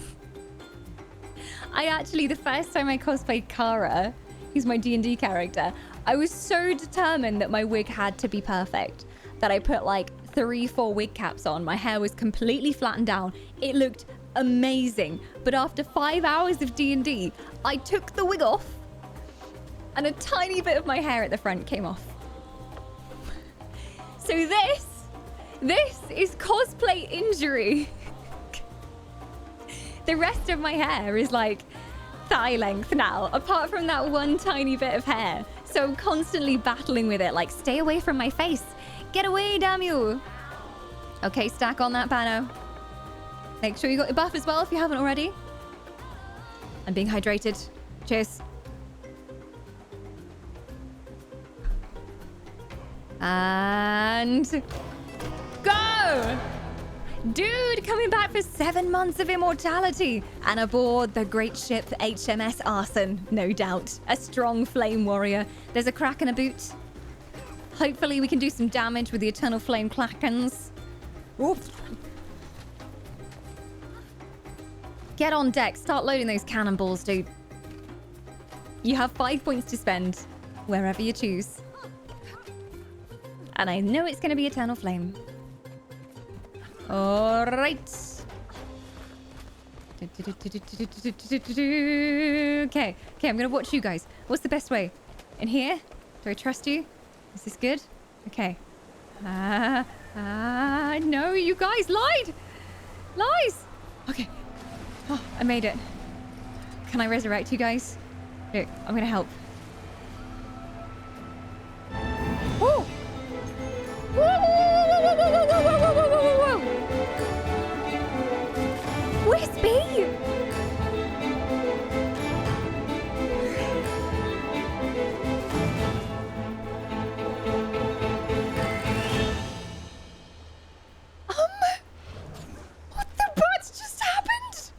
I actually, the first time I cosplayed Kara, who's my D&D character, I was so determined that my wig had to be perfect that I put like 3-4 wig caps on. My hair was completely flattened down. It looked amazing. But after 5 hours of D&D, I took the wig off and a tiny bit of my hair at the front came off. So this is cosplay injury. The rest of my hair is like thigh length now, apart from that one tiny bit of hair. So I'm constantly battling with it, like, stay away from my face. Get away, damn you. Okay, stack on that banner. Make sure you got your buff as well if you haven't already. I'm being hydrated. Cheers. And go! Dude, coming back for 7 months of immortality and aboard the great ship HMS Arson, no doubt. A strong flame warrior. There's a crack in a boot. Hopefully we can do some damage with the Eternal Flame Clackens. Oof. Get on deck. Start loading those cannonballs, dude. You have 5 points to spend wherever you choose. And I know it's going to be Eternal Flame. All right. Okay, I'm going to watch you guys. What's the best way? In here? Do I trust you? Is this good? Okay. No, you guys lied! Lies! Okay. Oh, I made it. Can I resurrect you guys? Look, I'm gonna help. Oh! Whoa, whoa, whoa, whoa, whoa, whoa, whoa, whoa, whoa, whoa, whoa! Wispy! What the butts just happened?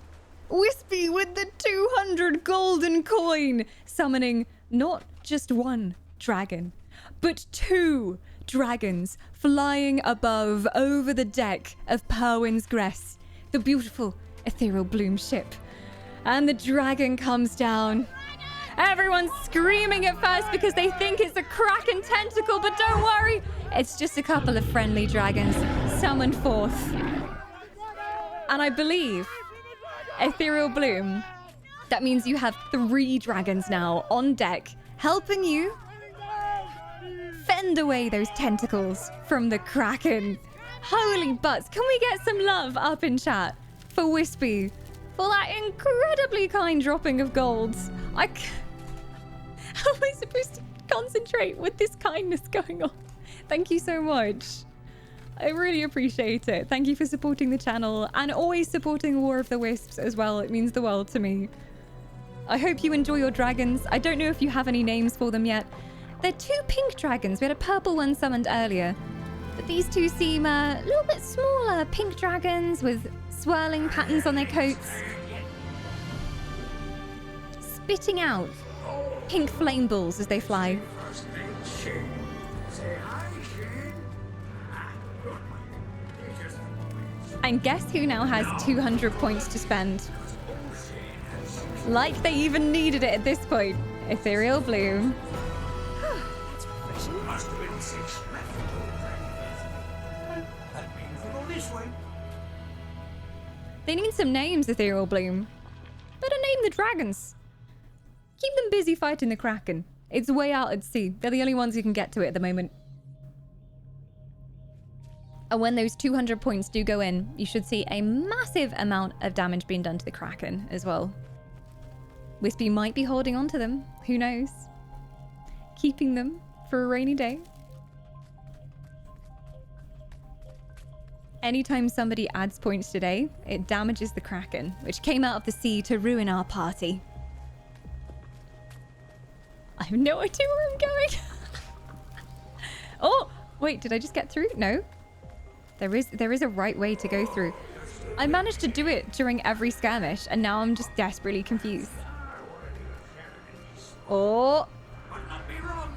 Wispy with the 200 golden coin, summoning not just one dragon, but 2 dragons flying above over the deck of Perwin's Gress, the beautiful ethereal bloom ship. And the dragon comes down. Everyone's screaming at first because they think it's a kraken tentacle, but don't worry, it's just a couple of friendly dragons summoned forth. And I believe ethereal bloom, that means you have 3 dragons now on deck, helping you fend away those tentacles from the kraken. Holy butts, can we get some love up in chat for Wispy for that incredibly kind dropping of golds? How am I supposed to concentrate with this kindness going on? Thank you so much. I really appreciate it. Thank you for supporting the channel and always supporting War of the Wisps as well. It means the world to me. I hope you enjoy your dragons. I don't know if you have any names for them yet. They're 2 pink dragons. We had a purple one summoned earlier. But these 2 seem a little bit smaller. Pink dragons with swirling patterns on their coats. Spitting out pink flame balls as they fly. And guess who now has 200 points to spend? Like they even needed it at this point. Ethereal Bloom. That's refreshing. Must have been 6 That means we go this way. They need some names, Ethereal Bloom. Better name the dragons. Keep them busy fighting the Kraken. It's way out at sea. They're the only ones who can get to it at the moment. And when those 200 points do go in, you should see a massive amount of damage being done to the Kraken as well. Wispy might be holding on to them. Who knows? Keeping them for a rainy day. Anytime somebody adds points today, it damages the Kraken, which came out of the sea to ruin our party. I have no idea where I'm going. Oh, wait, did I just get through? No. There is a right way to go through. I managed to do it during every skirmish, and now I'm just desperately confused. Oh. Might not be wrong.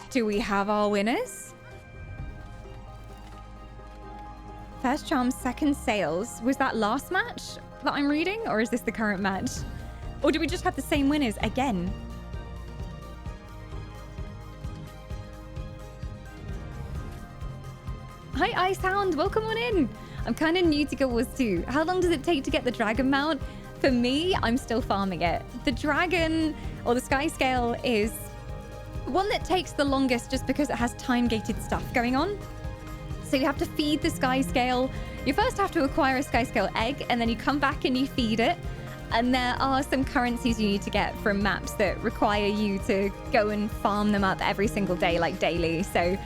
Do we have our winners? First charm, second sales. Was that last match that I'm reading, or is this the current match? Or do we just have the same winners again? Hi, iSound. Welcome on in. I'm kind of new to Guild Wars 2. How long does it take to get the dragon mount? For me, I'm still farming it. The dragon, or the sky scale, is one that takes the longest just because it has time-gated stuff going on. So you have to feed the sky scale. You first have to acquire a sky scale egg, and then you come back and you feed it. And there are some currencies you need to get from maps that require you to go and farm them up every single day, like daily. So it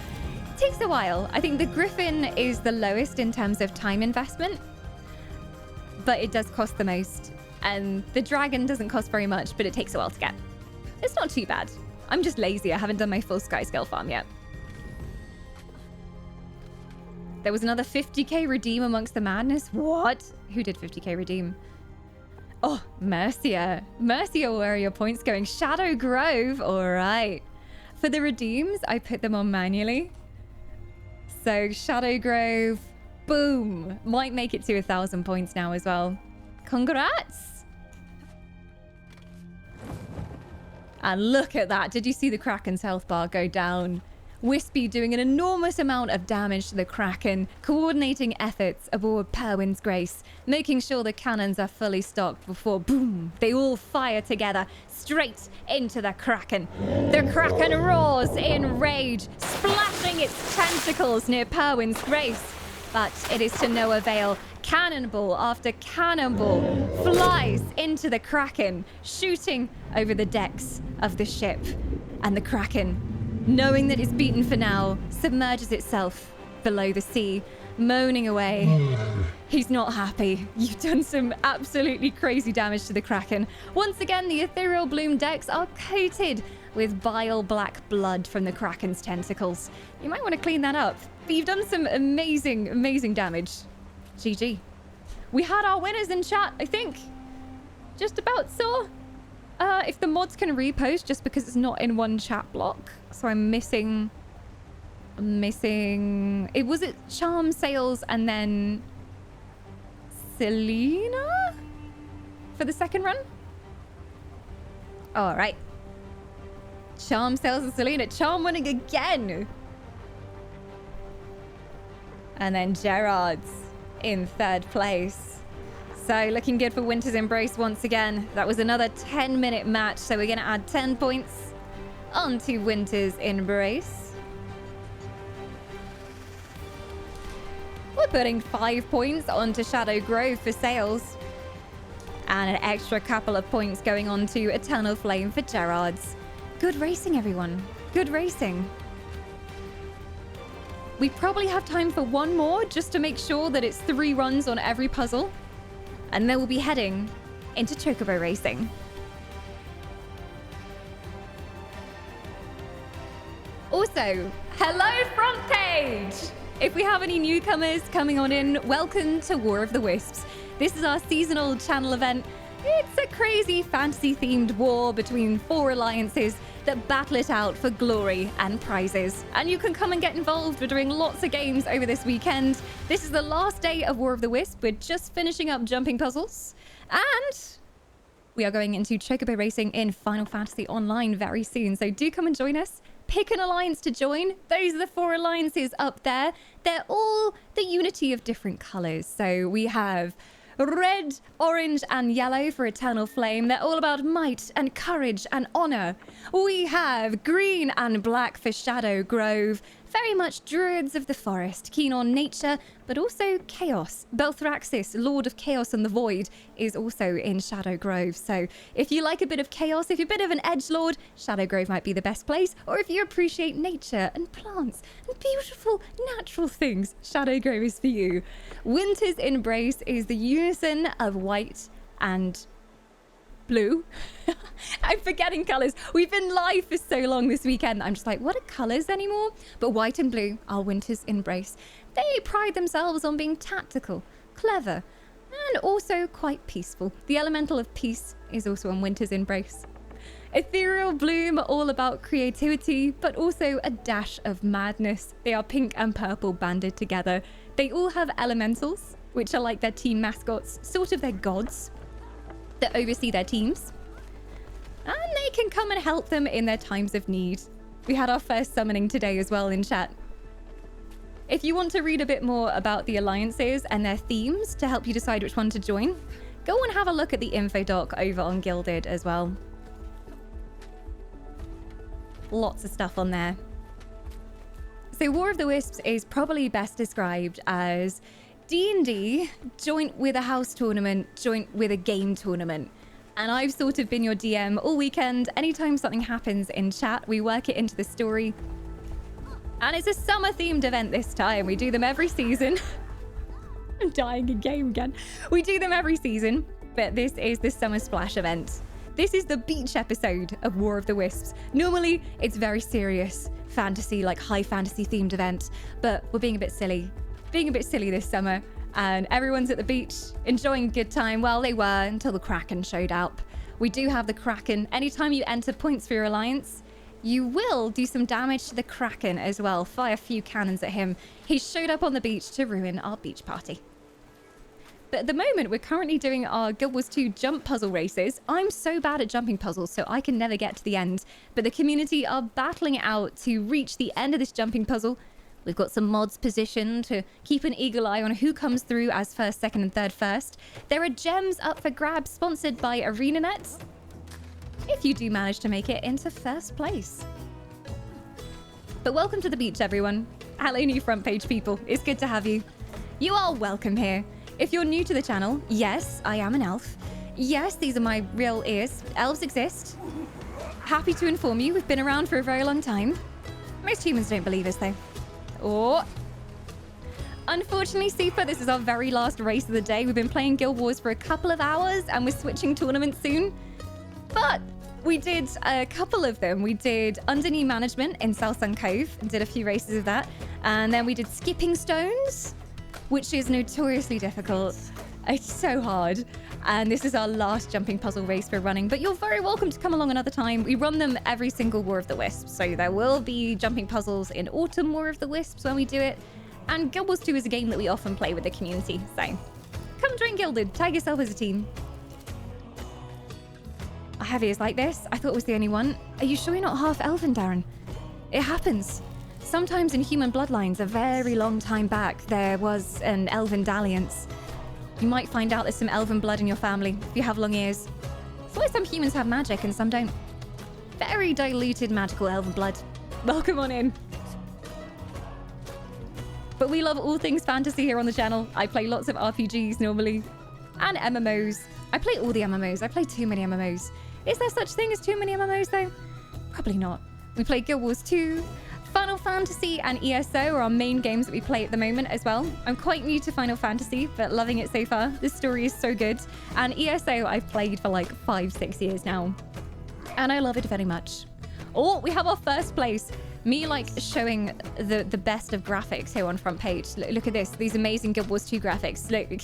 takes a while. I think the Griffin is the lowest in terms of time investment, but it does cost the most. And the dragon doesn't cost very much, but it takes a while to get. It's not too bad. I'm just lazy. I haven't done my full sky scale farm yet. There was another 50k redeem amongst the madness. What? Who did 50k redeem? Oh, Mercia. Mercia, where are your points going? Shadow Grove. All right. For the redeems, I put them on manually. So Shadow Grove, Boom. Might make it to 1,000 points now as well. Congrats. And look at that. Did you see the Kraken's health bar go down? Wispy doing an enormous amount of damage to the Kraken, coordinating efforts aboard Perwin's Grace, making sure the cannons are fully stocked before, boom, they all fire together straight into the Kraken. The Kraken roars in rage, splashing its tentacles near Perwin's Grace. But it is to no avail. Cannonball after cannonball flies into the Kraken, shooting over the decks of the ship. And the Kraken, knowing that it's beaten for now, submerges itself below the sea, moaning away. He's not happy. You've done some absolutely crazy damage to the Kraken. Once again, the Ethereal Bloom decks are coated with bile black blood from the Kraken's tentacles. You might want to clean that up. But you've done some amazing, amazing damage. GG. We had our winners in chat, I think. Just about so. If the mods can repost, just because it's not in one chat block. So I'm missing... It was it Charm Sales and then Selena for the second run? All right. Charm Sales and Selena. Charm winning again. And then Gerard's in third place. So looking good for Winter's Embrace once again. That was another 10-minute match. So we're going to add 10 points onto Winter's Embrace. We're putting 5 points onto Shadow Grove for Sales. And an extra couple of points going on to Eternal Flame for Gerard's. Good racing, everyone. Good racing. We probably have time for one more just to make sure that it's 3 runs on every puzzle. And then we'll be heading into Chocobo Racing. Also, hello front page! If we have any newcomers coming on in, welcome to War of the Wisps. This is our seasonal channel event. It's a crazy fantasy-themed war between 4 alliances that battle it out for glory and prizes. And you can come and get involved. We're doing lots of games over this weekend. This is the last day of War of the Wisp. We're just finishing up jumping puzzles. And we are going into Chocobo Racing in Final Fantasy Online very soon. So do come and join us. Pick an alliance to join. Those are the 4 alliances up there. They're all the unity of different colors. So we have red, orange, and yellow for Eternal Flame. They're all about might and courage and honor. We have green and black for Shadow Grove. Very much druids of the forest, keen on nature, but also chaos. Belthraxis, Lord of Chaos and the Void, is also in Shadow Grove. So if you like a bit of chaos, if you're a bit of an edgelord, Shadow Grove might be the best place. Or if you appreciate nature and plants and beautiful natural things, Shadow Grove is for you. Winter's Embrace is the unison of white and blue. I'm forgetting colors. We've been live for so long this weekend. I'm just like, what are colors anymore? But white and blue are Winter's Embrace. They pride themselves on being tactical, clever, and also quite peaceful. The elemental of peace is also on Winter's Embrace. Ethereal Bloom are all about creativity, but also a dash of madness. They are pink and purple banded together. They all have elementals, which are like their team mascots, sort of their gods that oversee their teams. And they can come and help them in their times of need. We had our first summoning today as well in chat. If you want to read a bit more about the alliances and their themes to help you decide which one to join, go and have a look at the info doc over on Gilded as well. Lots of stuff on there. So War of the Wisps is probably best described as D&D joint with a house tournament, joint with a game tournament. And I've sort of been your DM all weekend. Anytime something happens in chat, we work it into the story. And it's a summer-themed event this time. We do them every season. I'm dying in game again. We do them every season, but this is the Summer Splash event. This is the beach episode of War of the Wisps. Normally, it's very serious fantasy, like high fantasy themed event, but we're being a bit silly. Being a bit silly this summer, and everyone's at the beach enjoying a good time. Well, they were until the Kraken showed up. We do have the Kraken. Anytime you enter points for your alliance, you will do some damage to the Kraken as well. Fire a few cannons at him. He showed up on the beach to ruin our beach party. But at the moment, we're currently doing our Guild Wars 2 jump puzzle races. I'm so bad at jumping puzzles, so I can never get to the end. But the community are battling it out to reach the end of this jumping puzzle. We've got some mods positioned to keep an eagle eye on who comes through as first, second, and third first. There are gems up for grabs sponsored by ArenaNet, if you do manage to make it into first place. But welcome to the beach, everyone. Hello, new front page people. It's good to have you. You are welcome here. If you're new to the channel, yes, I am an elf. Yes, these are my real ears. Elves exist. Happy to inform you, we've been around for a very long time. Most humans don't believe us, though. Oh. Unfortunately, Super, this is our very last race of the day. We've been playing Guild Wars for a couple of hours, and we're switching tournaments soon. But we did a couple of them. We did Under New Management in South Sun Cove, and did a few races of that. And then we did Skipping Stones, which is notoriously difficult. It's so hard. And this is our last jumping puzzle race we're running, but you're very welcome to come along another time. We run them every single War of the Wisps, so there will be jumping puzzles in Autumn War of the Wisps when we do it. And Guild Wars 2 is a game that we often play with the community, so come join Gilded, tag yourself as a team. Heavy is like this? I thought it was the only one. Are you sure you're not half elven, Darren? It happens. Sometimes in human bloodlines, a very long time back, there was an elven dalliance. You might find out there's some elven blood in your family if you have long ears. That's why some humans have magic and some don't. Very diluted magical elven blood. Welcome on in. But we love all things fantasy here on the channel. I play lots of RPGs normally. And MMOs. I play all the MMOs. I play too many MMOs. Is there such thing as too many MMOs though? Probably not. We play Guild Wars 2. Final Fantasy and ESO are our main games that we play at the moment as well. I'm quite new to Final Fantasy, but loving it so far. This story is so good. And ESO I've played for like 5-6 years now. And I love it very much. Oh, we have our first place. Me like showing the best of graphics here on front page. Look at this, these amazing Guild Wars 2 graphics. Look.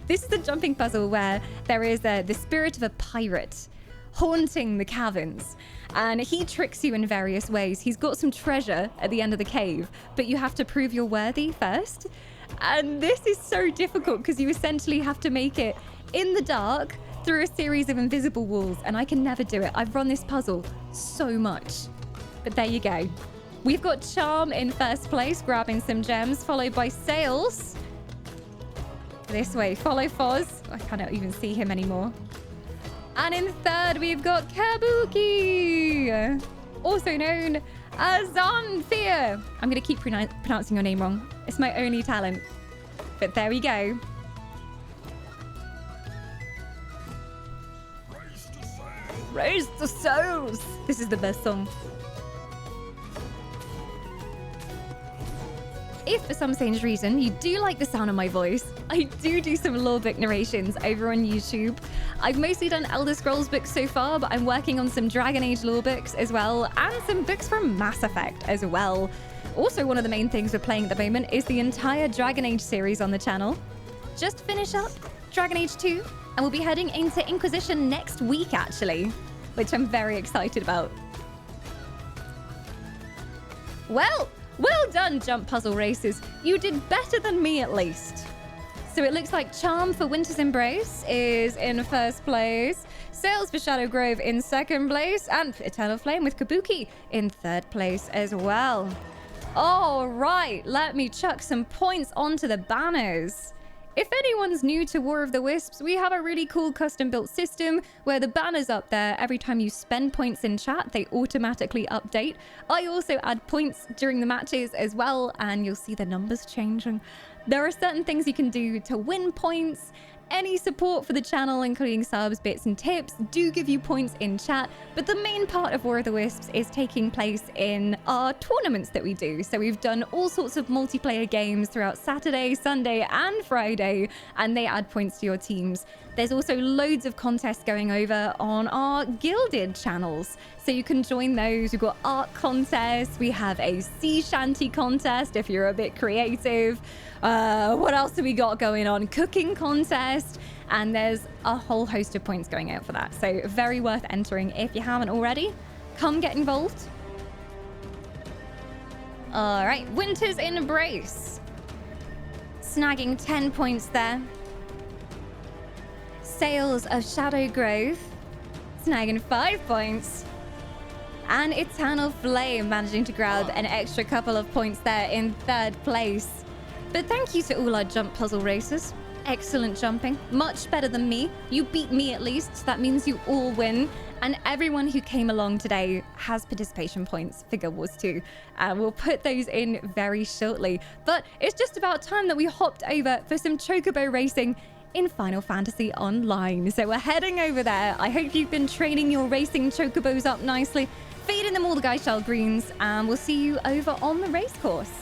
This is the jumping puzzle where there is the spirit of a pirate haunting the caverns. And he tricks you in various ways. He's got some treasure at the end of the cave, but you have to prove you're worthy first. And this is so difficult because you essentially have to make it in the dark through a series of invisible walls. And I can never do it. I've run this puzzle so much. But there you go. We've got Charm in first place, grabbing some gems, followed by Sails. This way, follow Foz. I cannot even see him anymore. And in third, we've got Kabuki, also known as Zanthea. I'm going to keep pronouncing your name wrong. It's my only talent. But there we go. Raise the souls. This is the best song. If for some strange reason you do like the sound of my voice, I do some lore book narrations over on YouTube. I've mostly done Elder Scrolls books so far, but I'm working on some Dragon Age lore books as well, and some books from Mass Effect as well. Also, one of the main things we're playing at the moment is the entire Dragon Age series on the channel. Just finish up Dragon Age 2, and we'll be heading into Inquisition next week, actually, which I'm very excited about. Well done, Jump Puzzle Races. You did better than me, at least. So it looks like Charm for Winter's Embrace is in first place, Sails for Shadow Grove in second place, and Eternal Flame with Kabuki in third place as well. All right, let me chuck some points onto the banners. If anyone's new to War of the Wisps, we have a really cool custom-built system where the banners up there, every time you spend points in chat, they automatically update. I also add points during the matches as well, and you'll see the numbers changing. There are certain things you can do to win points. Any support for the channel, including subs, bits, and tips, do give you points in chat. But the main part of War of the Wisps is taking place in our tournaments that we do. So we've done all sorts of multiplayer games throughout Saturday, Sunday, and Friday, and they add points to your teams. There's also loads of contests going over on our Gilded channels, so you can join those. We've got art contests. We have a sea shanty contest if you're a bit creative. What else have we got going on? Cooking contest. And there's a whole host of points going out for that. So very worth entering if you haven't already. Come get involved. All right, Winter's Embrace. Snagging 10 points there. Sales of Shadow Grove. Snagging 5 points. And Eternal Flame managing to grab an extra couple of points there in 3rd place. But thank you to all our jump puzzle racers. Excellent jumping. Much better than me. You beat me at least. So that means you all win. And everyone who came along today has participation points for Guild Wars 2. We'll put those in very shortly. But it's just about time that we hopped over for some chocobo racing in Final Fantasy Online. So we're heading over there. I hope you've been training your racing chocobos up nicely, feeding them all the Geishal greens, and we'll see you over on the race course.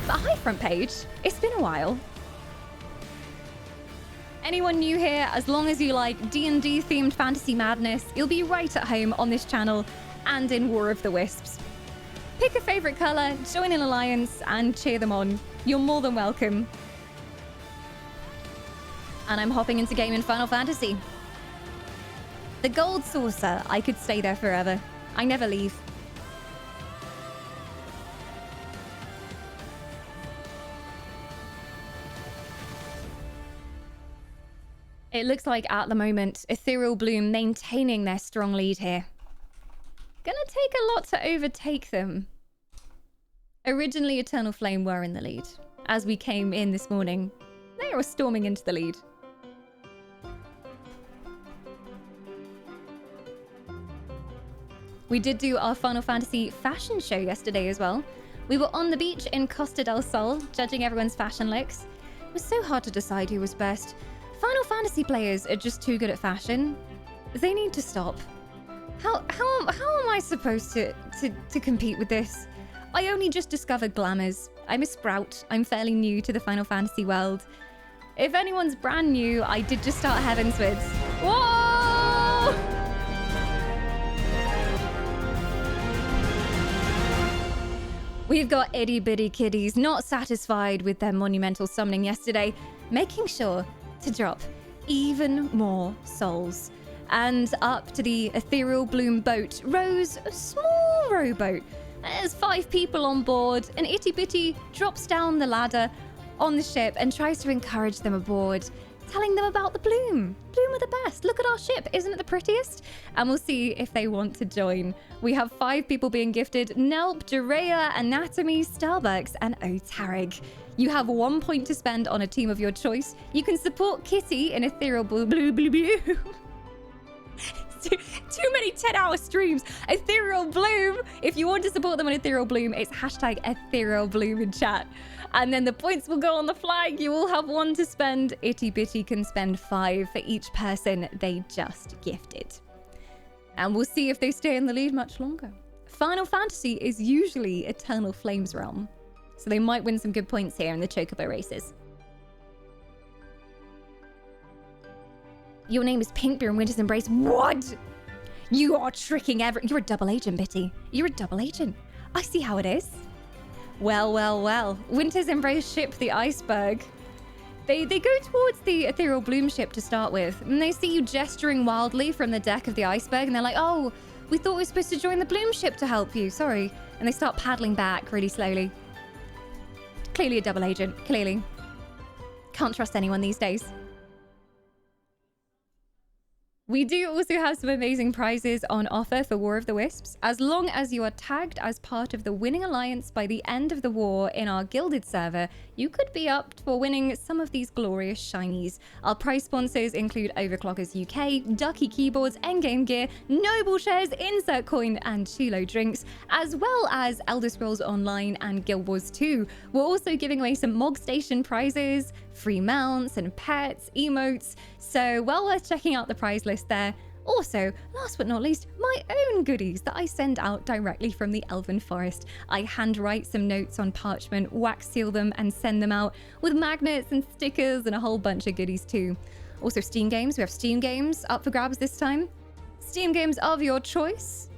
But hi, front page. It's been a while. Anyone new here, as long as you like D&D themed fantasy madness, you'll be right at home on this channel and in War of the Wisps. Pick a favorite color, join an alliance, and cheer them on. You're more than welcome. And I'm hopping into game in Final Fantasy. The Gold Saucer, I could stay there forever. I never leave. It looks like at the moment, Ethereal Bloom maintaining their strong lead here. Gonna take a lot to overtake them. Originally, Eternal Flame were in the lead. As we came in this morning, they were storming into the lead. We did do our Final Fantasy fashion show yesterday as well. We were on the beach in Costa del Sol, judging everyone's fashion looks. It was so hard to decide who was best. Final Fantasy players are just too good at fashion. They need to stop. How am I supposed to compete with this? I only just discovered glamours. I'm a sprout. I'm fairly new to the Final Fantasy world. If anyone's brand new, I did just start Heavensward. Whoa! We've got itty bitty kiddies not satisfied with their monumental summoning yesterday, making sure to drop even more souls. And up to the Ethereal Bloom boat rows a small rowboat. There's 5 people on board, and Itty Bitty drops down the ladder on the ship and tries to encourage them aboard, telling them about the Bloom. Bloom are the best. Look at our ship. Isn't it the prettiest? And we'll see if they want to join. We have 5 people being gifted: Nelp, Durea, Anatomy, Starbucks, and Otarig. You have 1 point to spend on a team of your choice. You can support Kitty in Ethereal Blue. Too many 10-hour streams. Ethereal Bloom. If you want to support them on Ethereal Bloom, it's hashtag Ethereal Bloom in chat. And then the points will go on the flag. You will have 1 to spend. Itty Bitty can spend 5 for each person they just gifted. And we'll see if they stay in the lead much longer. Final Fantasy is usually Eternal Flame's realm, so they might win some good points here in the Chocobo races. Your name is Pinkbeer in Winter's Embrace. What? You are tricking You're a double agent, Bitty. You're a double agent. I see how it is. Well, well, well. Winter's Embrace ship the iceberg. They go towards the Ethereal Bloom ship to start with, and they see you gesturing wildly from the deck of the iceberg, and they're like, oh, we thought we were supposed to join the Bloom ship to help you. Sorry. And they start paddling back really slowly. Clearly a double agent. Clearly. Can't trust anyone these days. We do also have some amazing prizes on offer for War of the Wisps. As long as you are tagged as part of the winning alliance by the end of the war in our Gilded server, you could be up for winning some of these glorious shinies. Our prize sponsors include Overclockers UK, Ducky Keyboards, Endgame Gear, Noble Shares, Insert Coin, and Chulo Drinks, as well as Elder Scrolls Online and Guild Wars 2. We're also giving away some Mog Station prizes, free mounts and pets, emotes, so well worth checking out the prize list there. Also, last but not least, my own goodies that I send out directly from the Elven Forest. I handwrite some notes on parchment, wax seal them, and send them out with magnets and stickers and a whole bunch of goodies too. Also Steam games. We have Steam games up for grabs this time. Steam games of your choice.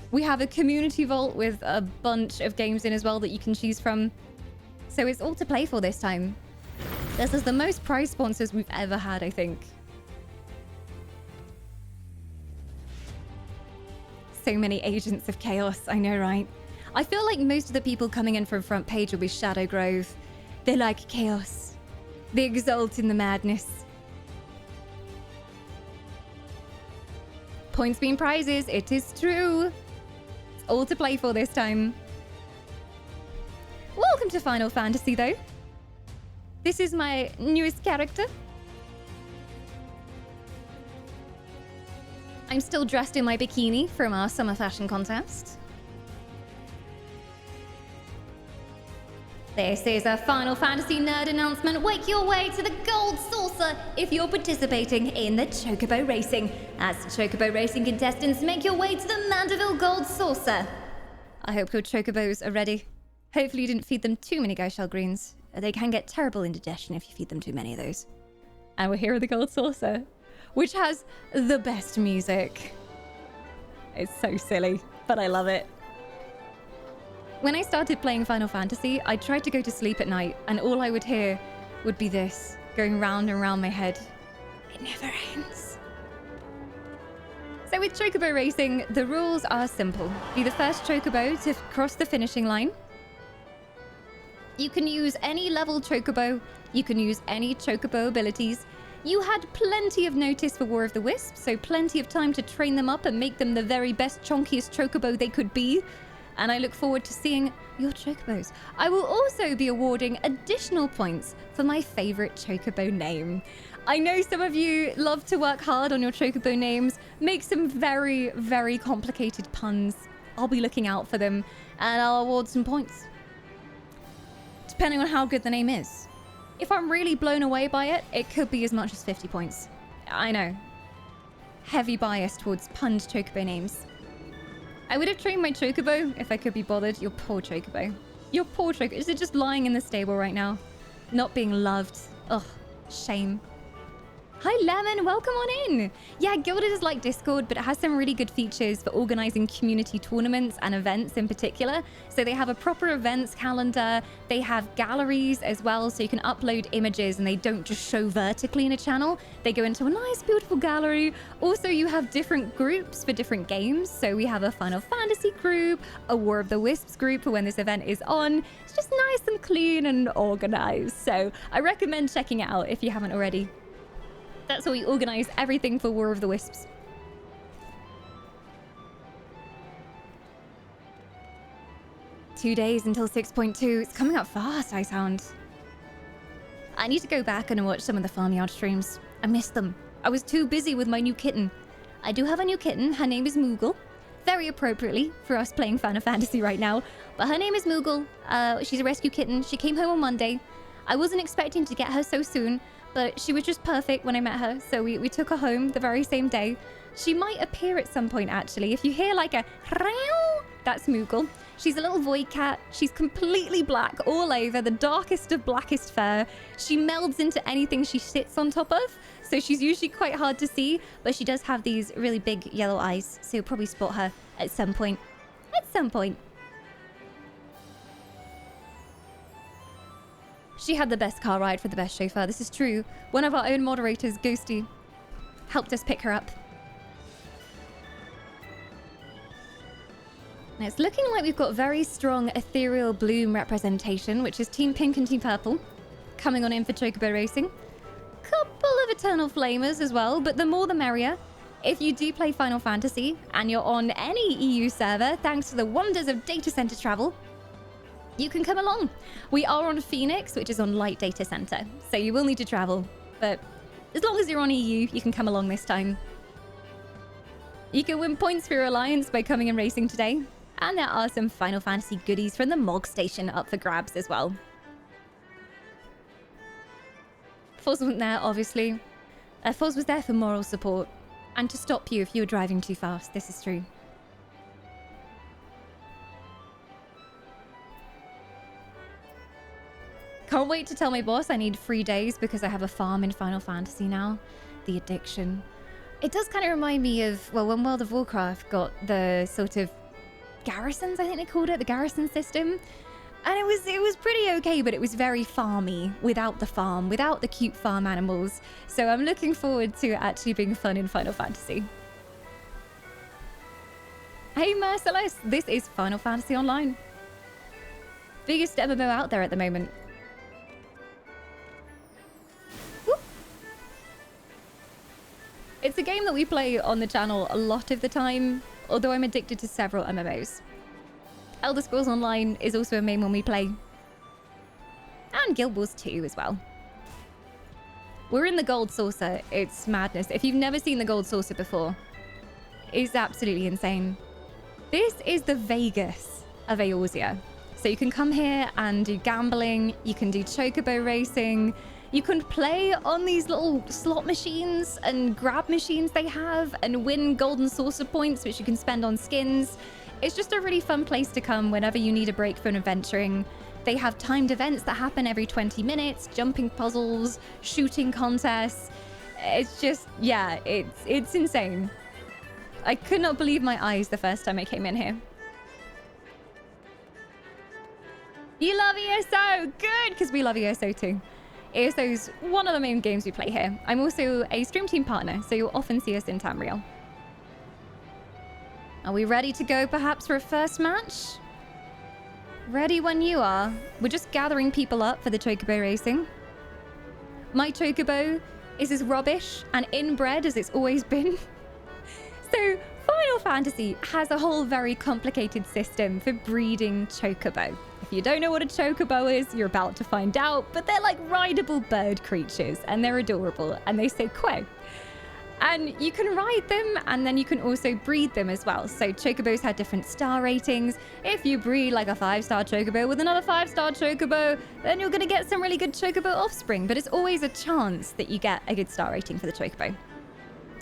We have a community vault with a bunch of games in as well that you can choose from. So it's all to play for this time. This is the most prize sponsors we've ever had, I think. So many agents of chaos, I know, right? I feel like most of the people coming in from front page will be Shadow Grove. They like chaos. They exult in the madness. Points being prizes, it is true. It's all to play for this time. Welcome to Final Fantasy, though. This is my newest character. I'm still dressed in my bikini from our summer fashion contest. This is a Final Fantasy nerd announcement. Wake your way to the gold saucer if you're participating in the Chocobo Racing. As Chocobo Racing contestants, make your way to the Mandeville Gold Saucer. I hope your Chocobos are ready. Hopefully you didn't feed them too many Geishel greens. They can get terrible indigestion if you feed them too many of those. And we're here at the Gold Saucer, which has the best music. It's so silly, but I love it. When I started playing Final Fantasy, I tried to go to sleep at night, and all I would hear would be this, going round and round my head. It never ends. So with Chocobo Racing, the rules are simple. Be the first Chocobo to cross the finishing line. You can use any level Chocobo. You can use any Chocobo abilities. You had plenty of notice for War of the Wisps, so plenty of time to train them up and make them the very best, chonkiest Chocobo they could be. And I look forward to seeing your Chocobos. I will also be awarding additional points for my favorite Chocobo name. I know some of you love to work hard on your Chocobo names, make some very, very complicated puns. I'll be looking out for them, and I'll award some points, depending on how good the name is. If I'm really blown away by it, it could be as much as 50 points. I know. Heavy bias towards punned Chocobo names. I would have trained my Chocobo if I could be bothered. Your poor Chocobo. Your poor Chocobo. Is it just lying in the stable right now? Not being loved. Ugh, shame. Hi, Lemon. Welcome on in. Yeah, Gilded is like Discord, but it has some really good features for organizing community tournaments and events in particular. So they have a proper events calendar. They have galleries as well, so you can upload images and they don't just show vertically in a channel. They go into a nice, beautiful gallery. Also, you have different groups for different games. So we have a Final Fantasy group, a War of the Wisps group for when this event is on. It's just nice and clean and organized. So I recommend checking it out if you haven't already. That's how we organize everything for War of the Wisps. Two days until 6.2. It's coming up fast, I sound. I need to go back and watch some of the Farmyard streams. I missed them. I was too busy with my new kitten. I do have a new kitten. Her name is Moogle. Very appropriately for us playing Final Fantasy right now. But her name is Moogle. She's a rescue kitten. She came home on Monday. I wasn't expecting to get her so soon, but she was just perfect when I met her, so we took her home the very same day. She might appear at some point, actually. If you hear like a meow, that's Moogle. She's a little void cat. She's completely black all over, the darkest of blackest fur. She melds into anything she sits on top of, so she's usually quite hard to see, but she does have these really big yellow eyes, so you'll probably spot her at some point. At some point. She had the best car ride for the best chauffeur. This is true. One of our own moderators, Ghosty, helped us pick her up. And it's looking like we've got very strong ethereal bloom representation, which is Team Pink and Team Purple, coming on in for Chocobo Racing. Couple of Eternal Flamers as well, but the more the merrier. If you do play Final Fantasy and you're on any EU server, thanks to the wonders of data center travel, you can come along. We are on Phoenix, which is on Light Data Center, so you will need to travel. But as long as you're on EU, you can come along this time. You can win points for your alliance by coming and racing today. And there are some Final Fantasy goodies from the Mog Station up for grabs as well. Foz wasn't there, obviously. Foz was there for moral support and to stop you if you were driving too fast. This is true. Can't wait to tell my boss I need 3 days because I have a farm in Final Fantasy now. The addiction. It does kind of remind me of, well, when World of Warcraft got the sort of garrisons, I think they called it, the garrison system. And it was pretty okay, but it was very farmy without the farm, without the cute farm animals. So I'm looking forward to it actually being fun in Final Fantasy. Hey Merciless, this is Final Fantasy Online. Biggest MMO out there at the moment. Whoop. It's a game that we play on the channel a lot of the time, although I'm addicted to several MMOs. Elder Scrolls Online is also a main one we play. And Guild Wars 2 as well. We're in the Gold Saucer. It's madness. If you've never seen the Gold Saucer before, it's absolutely insane. This is the Vegas of Eorzea. So you can come here and do gambling, you can do chocobo racing, you can play on these little slot machines and grab machines they have and win golden saucer points, which you can spend on skins. It's just a really fun place to come whenever you need a break from adventuring. They have timed events that happen every 20 minutes, jumping puzzles, shooting contests. It's just, yeah, it's insane. I could not believe my eyes the first time I came in here. You love ESO! Good! Because we love ESO too. ESO is one of the main games we play here. I'm also a stream team partner, so you'll often see us in Tamriel. Are we ready to go perhaps for a first match? Ready when you are. We're just gathering people up for the chocobo racing. My chocobo is as rubbish and inbred as it's always been. So Final Fantasy has a whole very complicated system for breeding chocobo. If you don't know what a chocobo is, you're about to find out, but they're like rideable bird creatures and they're adorable and they say quay. And you can ride them and then you can also breed them as well. So chocobos have different star ratings. If you breed like a 5-star chocobo with another 5-star chocobo, then you're going to get some really good chocobo offspring, but it's always a chance that you get a good star rating for the chocobo.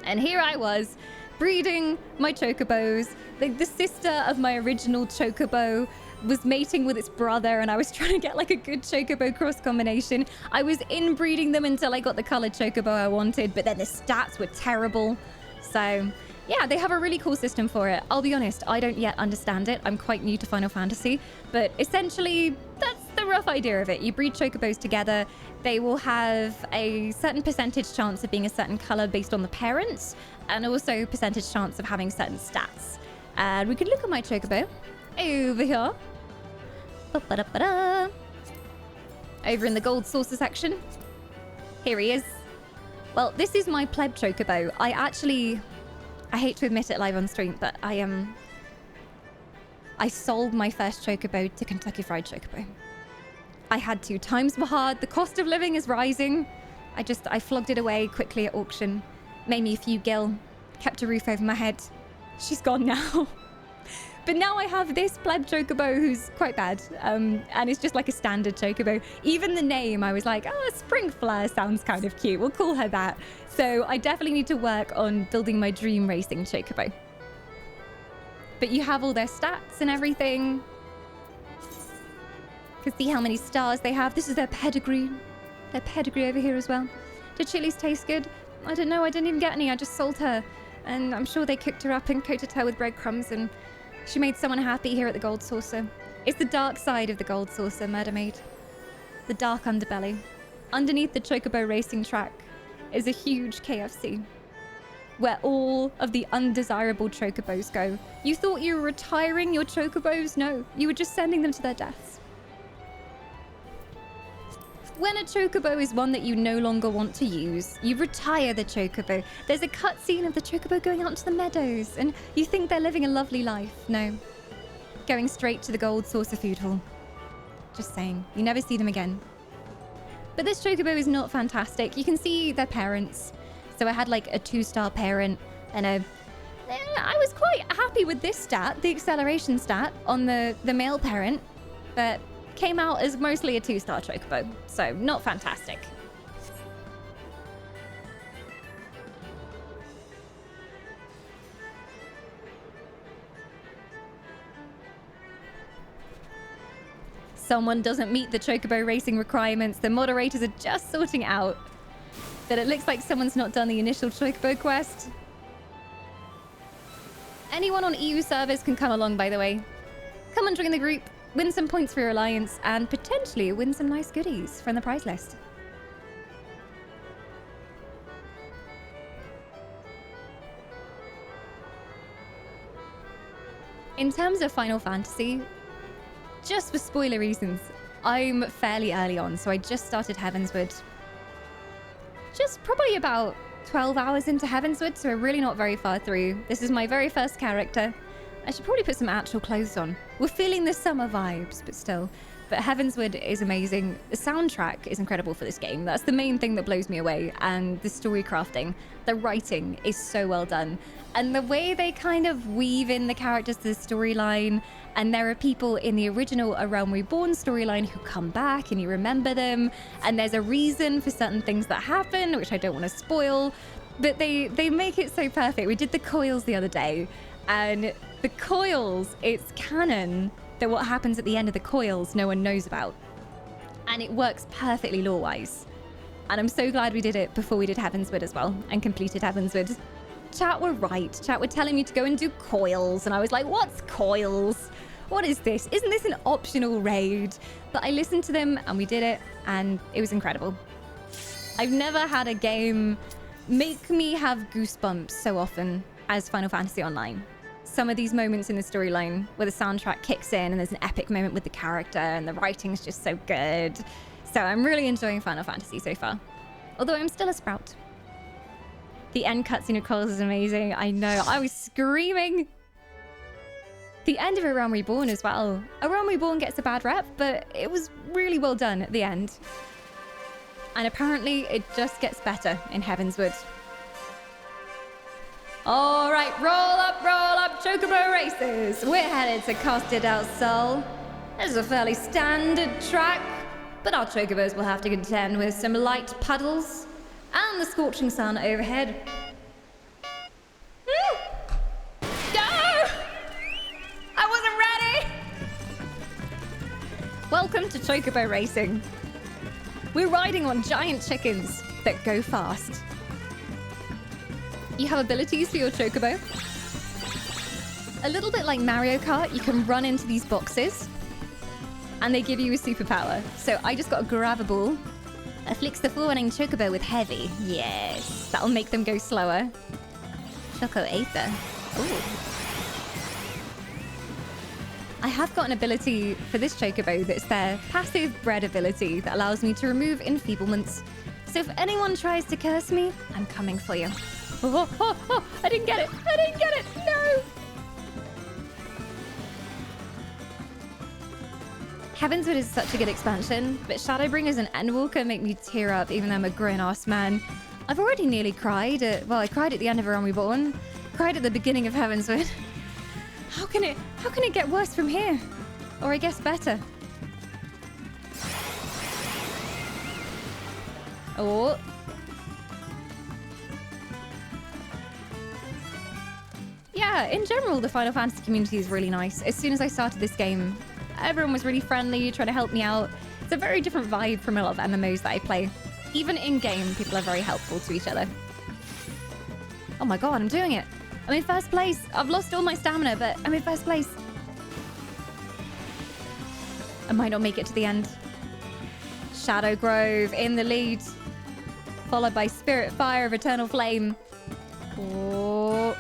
And here I was breeding my chocobos. The sister of my original chocobo was mating with its brother and I was trying to get like a good chocobo cross combination. I was inbreeding them until I got the colored chocobo I wanted, but then the stats were terrible. So yeah, they have a really cool system for it. I'll be honest, I don't yet understand it. I'm quite new to Final Fantasy, but essentially that's the rough idea of it. You breed chocobos together. They will have a certain percentage chance of being a certain color based on the parents, and also percentage chance of having certain stats. And we could look at my chocobo over here. Ba-ba-da-ba-da. Over in the gold saucer section. Here he is. Well, this is my pleb chocobo. I hate to admit it live on stream, but I sold my first chocobo to Kentucky Fried Chocobo. I had to. Times were hard. The cost of living is rising. I flogged it away quickly at auction. Made me a few gil. Kept a roof over my head. She's gone now. But now I have this pleb chocobo who's quite bad. And it's just like a standard chocobo. Even the name, I was like, oh, Spring Flare sounds kind of cute. We'll call her that. So I definitely need to work on building my dream racing chocobo. But you have all their stats and everything. You can see how many stars they have. This is their pedigree. Their pedigree over here as well. Do chilies taste good? I don't know. I didn't even get any. I just sold her. And I'm sure they cooked her up and coated her with breadcrumbs and she made someone happy here at the Gold Saucer. It's the dark side of the Gold Saucer, Murder Maid. The dark underbelly. Underneath the chocobo racing track is a huge KFC where all of the undesirable chocobos go. You thought you were retiring your chocobos? No, you were just sending them to their deaths. When a chocobo is one that you no longer want to use, you retire the chocobo. There's a cutscene of the chocobo going out into the meadows, and you think they're living a lovely life. No. Going straight to the Gold Saucer food hall. Just saying. You never see them again. But this chocobo is not fantastic. You can see their parents. So I had like a 2-star parent and I was quite happy with this stat, the acceleration stat on the male parent, but came out as mostly a 2-star chocobo, so not fantastic. Someone doesn't meet the chocobo racing requirements. The moderators are just sorting out that it looks like someone's not done the initial chocobo quest. Anyone on EU servers can come along, by the way. Come and join the group. Win some points for your alliance and potentially win some nice goodies from the prize list. In terms of Final Fantasy, just for spoiler reasons, I'm fairly early on, so I just started Heavensward. Just probably about 12 hours into Heavensward, so we're really not very far through. This is my very first character. I should probably put some actual clothes on. We're feeling the summer vibes, but still. But Heavensward is amazing. The soundtrack is incredible for this game. That's the main thing that blows me away. And the story crafting, the writing is so well done. And the way they kind of weave in the characters to the storyline. And there are people in the original A Realm Reborn storyline who come back and you remember them. And there's a reason for certain things that happen, which I don't want to spoil. But they make it so perfect. We did the coils the other day. And the coils, it's canon that what happens at the end of the coils no one knows about. And it works perfectly lore-wise. And I'm so glad we did it before we did Heavensward as well and completed Heavensward. Chat were right. Chat were telling me to go and do coils. And I was like, what's coils? What is this? Isn't this an optional raid? But I listened to them and we did it and it was incredible. I've never had a game make me have goosebumps so often as Final Fantasy Online. Some of these moments in the storyline where the soundtrack kicks in and there's an epic moment with the character and the writing's just so good. So I'm really enjoying Final Fantasy so far. Although I'm still a sprout. The end cutscene of Coils is amazing. I know, I was screaming. The end of A Realm Reborn as well. A Realm Reborn gets a bad rep, but it was really well done at the end. And apparently it just gets better in Heavensward. All right, roll up, Chocobo races. We're headed to Costa del Sol. This is a fairly standard track, but our Chocobos will have to contend with some light puddles and the scorching sun overhead. No! I wasn't ready! Welcome to Chocobo racing. We're riding on giant chickens that go fast. You have abilities for your Chocobo. A little bit like Mario Kart, you can run into these boxes and they give you a superpower. So I just got a grab a ball. Afflicts the forwarding Chocobo with heavy. Yes, that'll make them go slower. Choco Aether. Ooh. I have got an ability for this Chocobo that's their passive bred ability that allows me to remove enfeeblements. So if anyone tries to curse me, I'm coming for you. Oh, I didn't get it. No. Heavensward is such a good expansion, but Shadowbringers and Endwalker make me tear up even though I'm a grown-ass man. I've already nearly cried I cried at the end of A Realm Reborn, cried at the beginning of Heavensward. How can it get worse from here? Or I guess better. Oh. Yeah, in general, the Final Fantasy community is really nice. As soon as I started this game, everyone was really friendly, trying to help me out. It's a very different vibe from a lot of MMOs that I play. Even in-game, people are very helpful to each other. Oh my god, I'm doing it. I'm in first place. I've lost all my stamina, but I'm in first place. I might not make it to the end. Shadow Grove in the lead. Followed by Spirit Fire of Eternal Flame. Oh.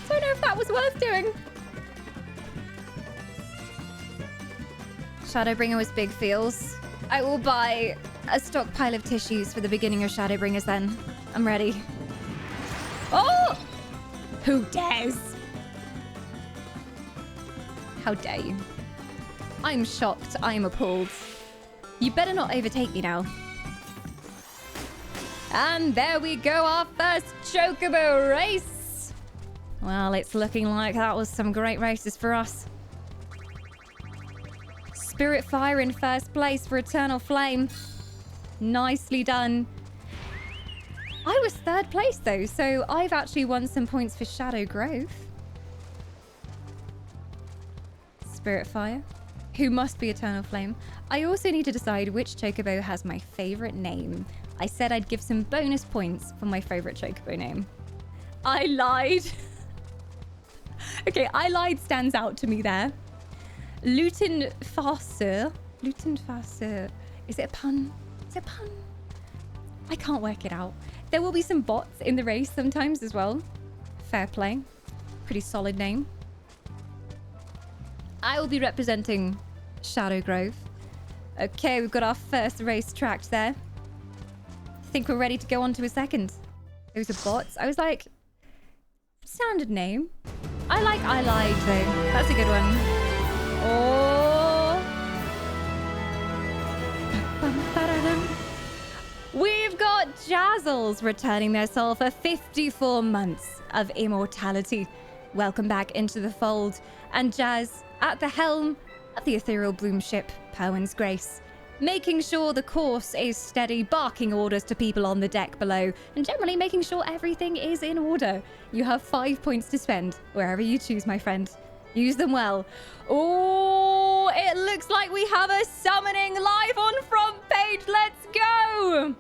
Don't know if that was worth doing. Shadowbringer was big feels. I will buy a stockpile of tissues for the beginning of Shadowbringers then. I'm ready. Oh! Who dares? How dare you? I'm shocked. I'm appalled. You better not overtake me now. And there we go, our first Chocobo race. Well, it's looking like that was some great races for us. Spirit Fire in first place for Eternal Flame. Nicely done. I was third place though, so I've actually won some points for Shadow Grove. Spirit Fire, who must be Eternal Flame. I also need to decide which Chocobo has my favorite name. I said I'd give some bonus points for my favorite Chocobo name. I lied. Okay, I lied stands out to me there. Luton Farceur. Luton Farceur. Is it a pun? Is it a pun? I can't work it out. There will be some bots in the race sometimes as well. Fair play. Pretty solid name. I will be representing Shadow Grove. Okay, we've got our first race tracked there. I think we're ready to go on to a second. Those are bots. I was like, standard name. I lied though. That's a good one. Oh. We've got Jazzles returning their soul for 54 months of immortality. Welcome back into the fold. And Jazz at the helm of the ethereal bloom ship, Perwin's Grace, making sure the course is steady, barking orders to people on the deck below, and generally making sure everything is in order. You have 5 points to spend wherever you choose, my friend. Use them well. Oh, it looks like we have a summoning live on front page. Let's go.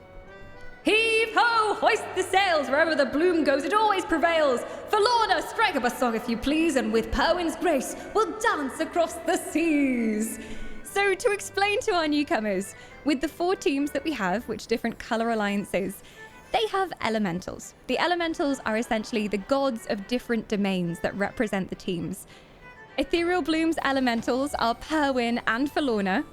Heave ho, hoist the sails. Wherever the bloom goes, it always prevails. Forlorna, strike up a song if you please, and with Perwin's Grace, we'll dance across the seas. So to explain to our newcomers, with the 4 teams that we have, which different color alliances, they have elementals. The elementals are essentially the gods of different domains that represent the teams. Ethereal Bloom's elementals are Perwin and Forlorna.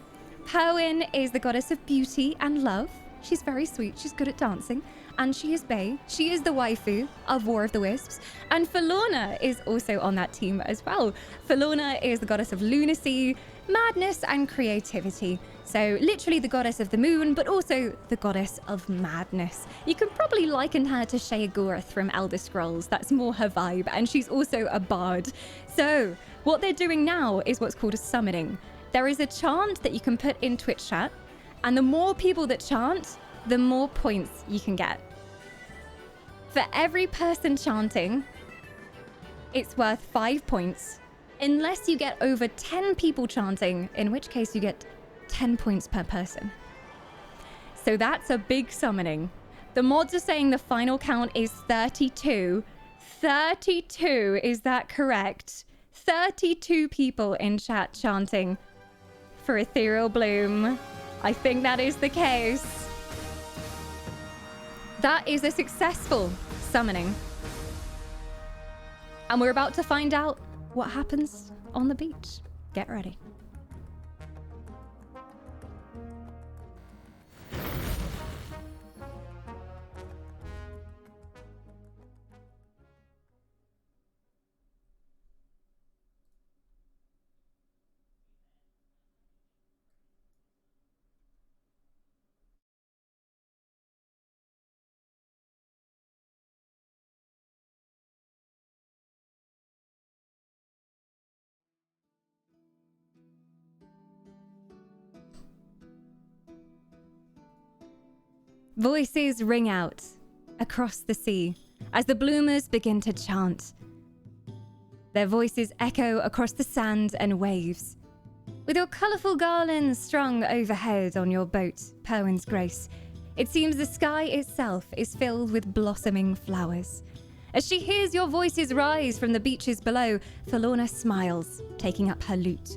Perwin is the goddess of beauty and love. She's very sweet, she's good at dancing, and she is Bae. She is the waifu of War of the Wisps. And Forlorna is also on that team as well. Forlorna is the goddess of lunacy, madness, and creativity. So literally the goddess of the moon, but also the goddess of madness. You can probably liken her to Sheogorath from Elder Scrolls. That's more her vibe, and she's also a bard. So what they're doing now is what's called a summoning. There is a chant that you can put in Twitch chat, and the more people that chant, the more points you can get. For every person chanting, it's worth 5 points, unless you get over 10 people chanting, in which case you get 10 points per person. So that's a big summoning. The mods are saying the final count is 32. 32, is that correct? 32 people in chat chanting for Ethereal Bloom. I think that is the case. That is a successful summoning. And we're about to find out what happens on the beach. Get ready. Voices ring out across the sea as the bloomers begin to chant. Their voices echo across the sand and waves. With your colourful garlands strung overhead on your boat, Perwin's Grace, it seems the sky itself is filled with blossoming flowers. As she hears your voices rise from the beaches below, Forlorna smiles, taking up her lute.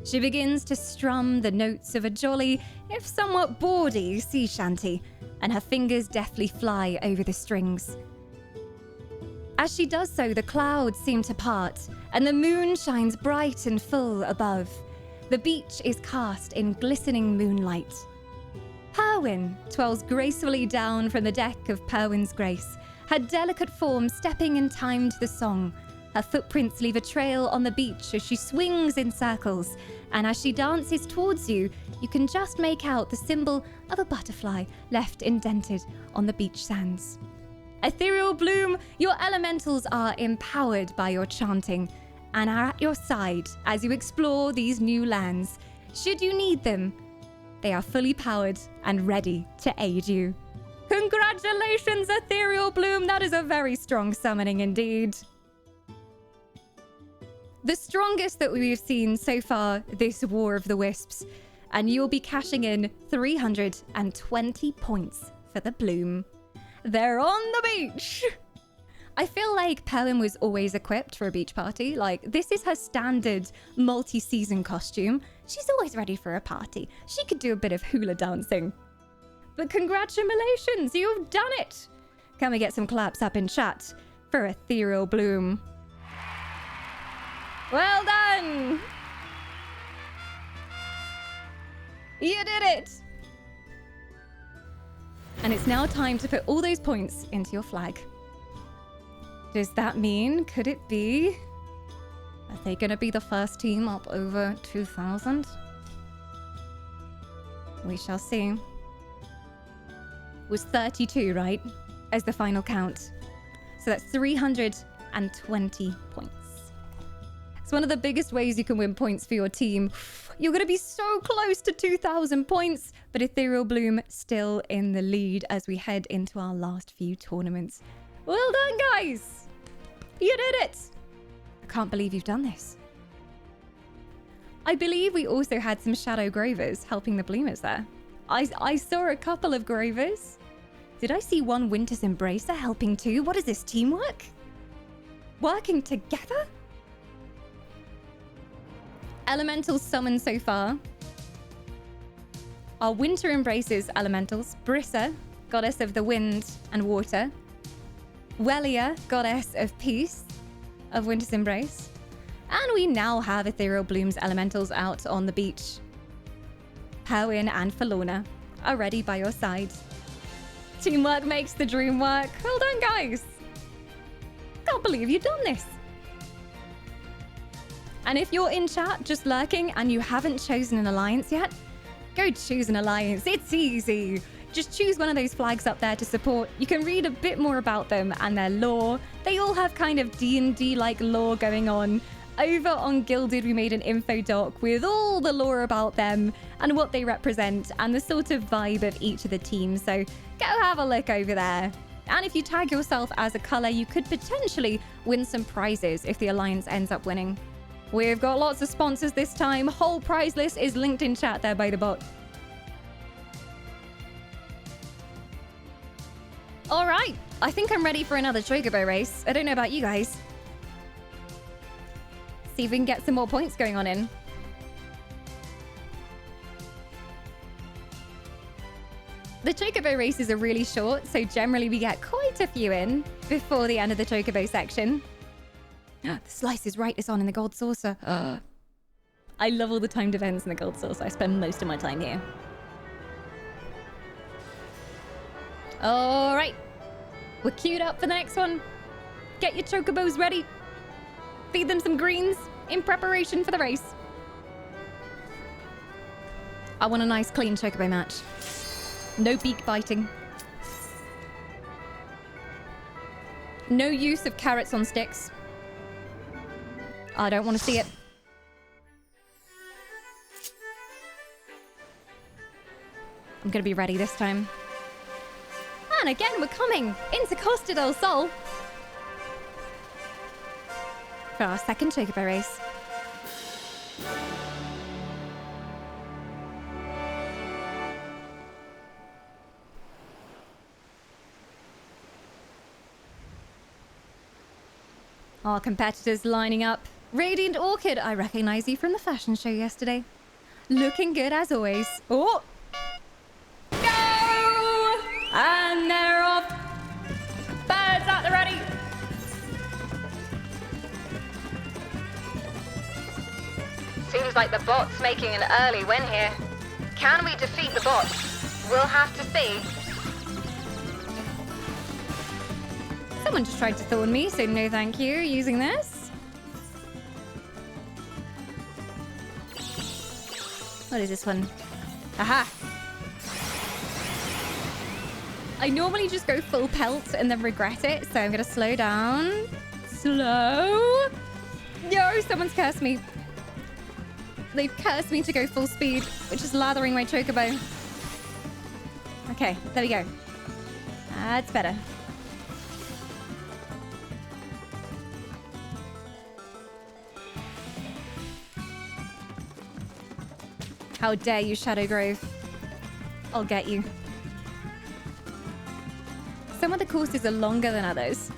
She begins to strum the notes of a jolly, if somewhat bawdy, sea shanty, and her fingers deftly fly over the strings. As she does so, the clouds seem to part, and the moon shines bright and full above. The beach is cast in glistening moonlight. Perwin twirls gracefully down from the deck of Perwin's Grace, her delicate form stepping in time to the song. Her footprints leave a trail on the beach as she swings in circles, and as she dances towards you, you can just make out the symbol of a butterfly left indented on the beach sands. Ethereal Bloom, your elementals are empowered by your chanting and are at your side as you explore these new lands. Should you need them, they are fully powered and ready to aid you. Congratulations, Ethereal Bloom! That is a very strong summoning indeed. The strongest that we've seen so far this War of the Wisps, and you'll be cashing in 320 points for the Bloom. They're on the beach! I feel like Perwin was always equipped for a beach party. Like, this is her standard multi-season costume. She's always ready for a party. She could do a bit of hula dancing. But congratulations, you've done it! Can we get some claps up in chat for Ethereal Bloom? Well done! You did it! And it's now time to put all those points into your flag. Does that mean, could it be? Are they going to be the first team up over 2,000? We shall see. It was 32, right? As the final count. So that's 320 points. It's one of the biggest ways you can win points for your team. You're going to be so close to 2,000 points, but Ethereal Bloom still in the lead as we head into our last few tournaments. Well done, guys! You did it! I can't believe you've done this. I believe we also had some Shadow Grovers helping the Bloomers there. I saw a couple of Grovers. Did I see one Winter's Embracer helping too? What is this, teamwork? Working together? Elementals summoned so far are Winter Embracer's elementals, Brissa, goddess of the wind and water, Wellia, goddess of peace, of Winter's Embrace, and we now have Ethereal Bloom's elementals out on the beach. Perwin and Forlorna are ready by your side. Teamwork makes the dream work. Well done, guys. Can't believe you've done this. And if you're in chat just lurking and you haven't chosen an alliance yet, go choose an alliance. It's easy. Just choose one of those flags up there to support. You can read a bit more about them and their lore. They all have kind of D&D-like lore going on. Over on Gilded, we made an info doc with all the lore about them and what they represent and the sort of vibe of each of the teams. So go have a look over there. And if you tag yourself as a color, you could potentially win some prizes if the alliance ends up winning. We've got lots of sponsors this time. Whole prize list is linked in chat there by the bot. All right, I think I'm ready for another Chocobo race. I don't know about you guys. See if we can get some more points going on in. The Chocobo races are really short, so generally we get quite a few in before the end of the Chocobo section. The slice is right, it's on in the gold saucer. I love all the timed events in the gold saucer. I spend most of my time here. All right, we're queued up for the next one. Get your chocobos ready. Feed them some greens in preparation for the race. I want a nice clean chocobo match. No beak biting. No use of carrots on sticks. I don't want to see it. I'm going to be ready this time. And again, we're coming into Costa del Sol for our second chocobo race. Our competitors lining up. Radiant Orchid, I recognize you from the fashion show yesterday. Looking good as always. Oh! Go! And they're off. Birds at the ready. Seems like the bot's making an early win here. Can we defeat the bot? We'll have to see. Someone just tried to thorn me, so no thank you using this. What is this one? Aha! I normally just go full pelt and then regret it, so I'm gonna slow down. Slow! No, someone's cursed me. They've cursed me to go full speed, which is lathering my chocobo. Okay, there we go. That's better. How dare you, Shadow Grove. I'll get you. Some of the courses are longer than others.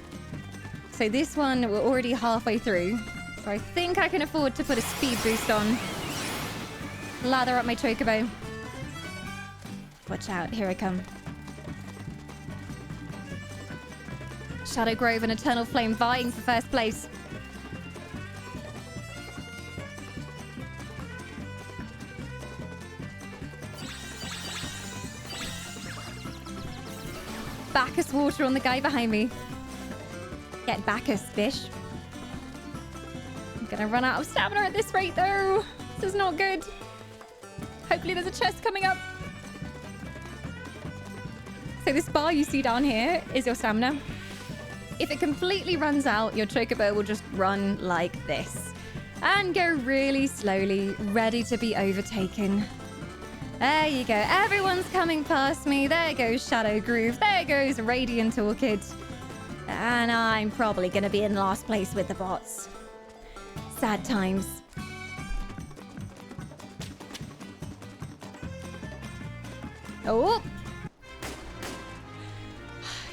So this one, we're already halfway through. So I think I can afford to put a speed boost on. Lather up my chocobo. Watch out, here I come. Shadow Grove and Eternal Flame vying for first place. Bacchus water on the guy behind me. Get Bacchus, fish. I'm gonna run out of stamina at this rate, though. This is not good. Hopefully there's a chest coming up. So this bar you see down here is your stamina. If it completely runs out, your chocobo will just run like this. And go really slowly, ready to be overtaken. There you go. Everyone's coming past me. There goes Shadow Groove. There goes Radiant Orchid. And I'm probably going to be in last place with the bots. Sad times. Oh!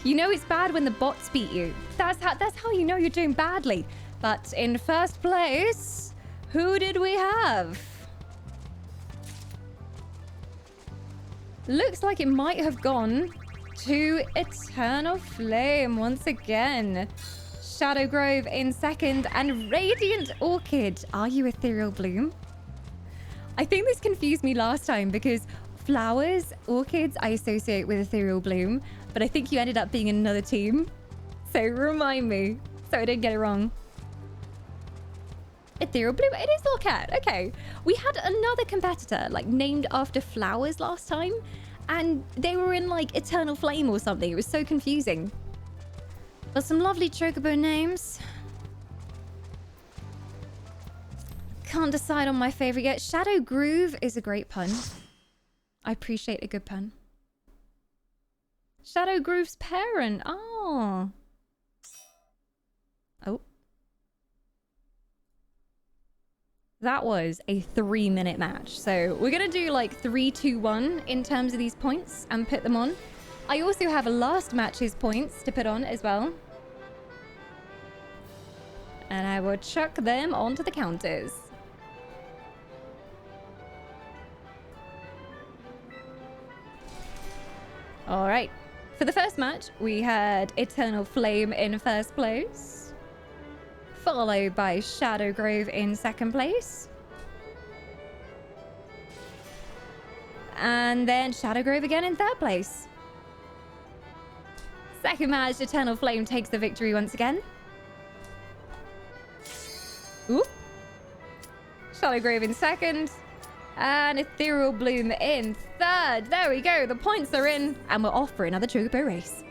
You know it's bad when the bots beat you. That's how you know you're doing badly. But in first place, who did we have? Looks like it might have gone to Eternal Flame once again. Shadow Grove in second and Radiant Orchid. Are you Ethereal Bloom? I think this confused me last time because flowers, orchids, I associate with Ethereal Bloom, but I think you ended up being in another team. So remind me so I didn't get it wrong. Ethereal Bloom, it is Lorcat. Okay. We had another competitor like named after flowers last time and they were in like Eternal Flame or something. It was so confusing. But some lovely chocobo names. Can't decide on my favorite yet. Shadow Groove is a great pun. I appreciate a good pun. Shadow Groove's parent. Oh. Oh. That was a 3-minute match. So we're going to do like 3, 2, 1 in terms of these points and put them on. I also have a last match's points to put on as well. And I will chuck them onto the counters. All right. For the first match, we had Eternal Flame in first place, followed by Shadow Grove in second place. And then Shadow Grove again in third place. Second match, Eternal Flame takes the victory once again. Ooh. Shadow Grove in second. And Ethereal Bloom in third. There we go. The points are in. And we're off for another chocobo race.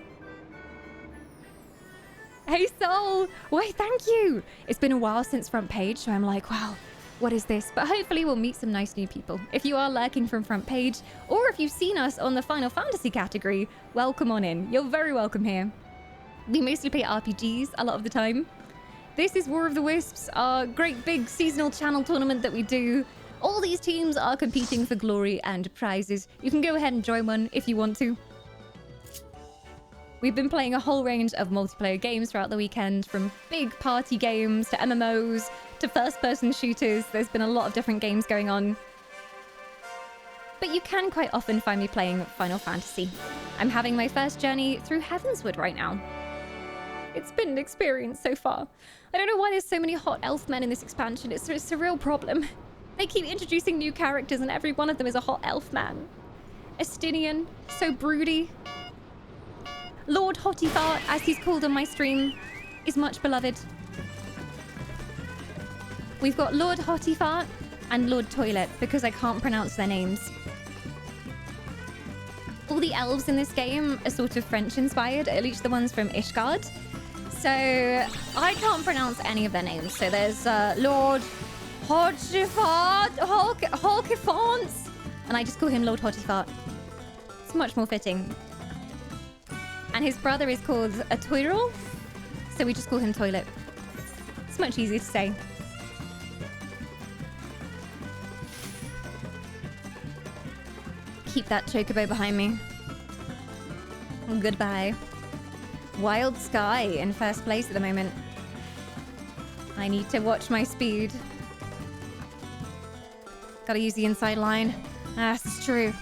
Hey, Soul. Why, thank you. It's been a while since front page, so I'm like, wow, what is this? But hopefully we'll meet some nice new people. If you are lurking from front page, or if you've seen us on the Final Fantasy category, welcome on in. You're very welcome here. We mostly play RPGs a lot of the time. This is War of the Wisps, our great big seasonal channel tournament that we do. All these teams are competing for glory and prizes. You can go ahead and join one if you want to. We've been playing a whole range of multiplayer games throughout the weekend, from big party games to MMOs to first-person shooters. There's been a lot of different games going on. But you can quite often find me playing Final Fantasy. I'm having my first journey through Heavensward right now. It's been an experience so far. I don't know why there's so many hot elf men in this expansion. It's a real problem. They keep introducing new characters and every one of them is a hot elf man. Estinian, so broody. Lord Hottie Fart, as he's called on my stream, is much beloved. We've got Lord Hottie Fart and Lord Toilet because I can't pronounce their names. All the elves in this game are sort of French inspired, at least the ones from Ishgard. So I can't pronounce any of their names. So there's Lord Hottifart, Hawkifont, and I just call him Lord Hottifart. It's much more fitting. And his brother is called a Toirel, so we just call him Toilet. It's much easier to say. Keep that chocobo behind me. Goodbye. Wild Sky in first place at the moment. I need to watch my speed. Gotta use the inside line. Ah, this is true.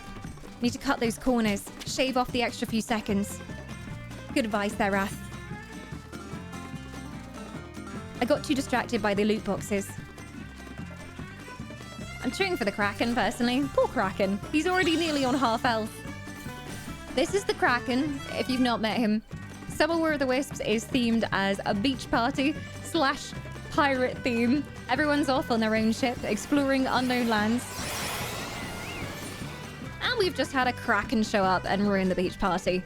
Need to cut those corners. Shave off the extra few seconds. Good advice there, Wrath. I got too distracted by the loot boxes. I'm cheering for the Kraken, personally. Poor Kraken. He's already nearly on half health. This is the Kraken, if you've not met him. Summer War of the Wisps is themed as a beach party / pirate theme. Everyone's off on their own ship, exploring unknown lands. And we've just had a Kraken show up and ruin the beach party.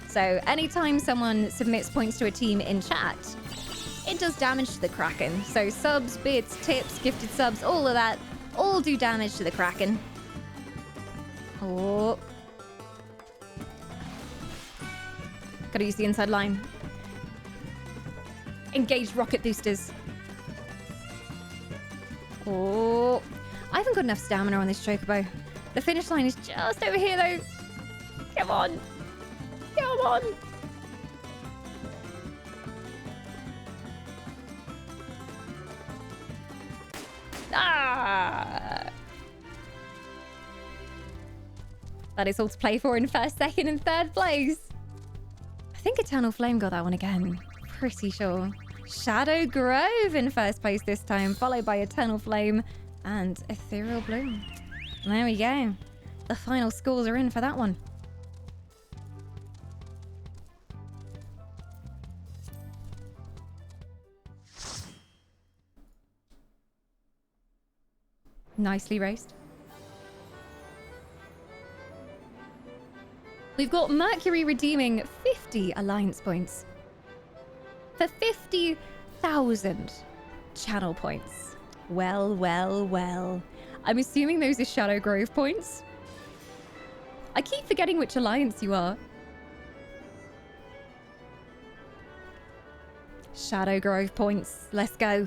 So anytime someone submits points to a team in chat, it does damage to the Kraken. So subs, bits, tips, gifted subs, all of that, all do damage to the Kraken. Oh. Gotta use the inside line. Engage rocket boosters. Oh. I haven't got enough stamina on this chocobo. The finish line is just over here, though. Come on. Come on. Ah. That is all to play for in first, second, and third place. I think Eternal Flame got that one again. Pretty sure. Shadow Grove in first place this time, followed by Eternal Flame and Ethereal Bloom. There we go. The final scores are in for that one. Nicely raced. We've got Mercury redeeming 50 alliance points for 50,000 channel points. Well, well, well. I'm assuming those are Shadow Grove points. I keep forgetting which alliance you are. Shadow Grove points. Let's go.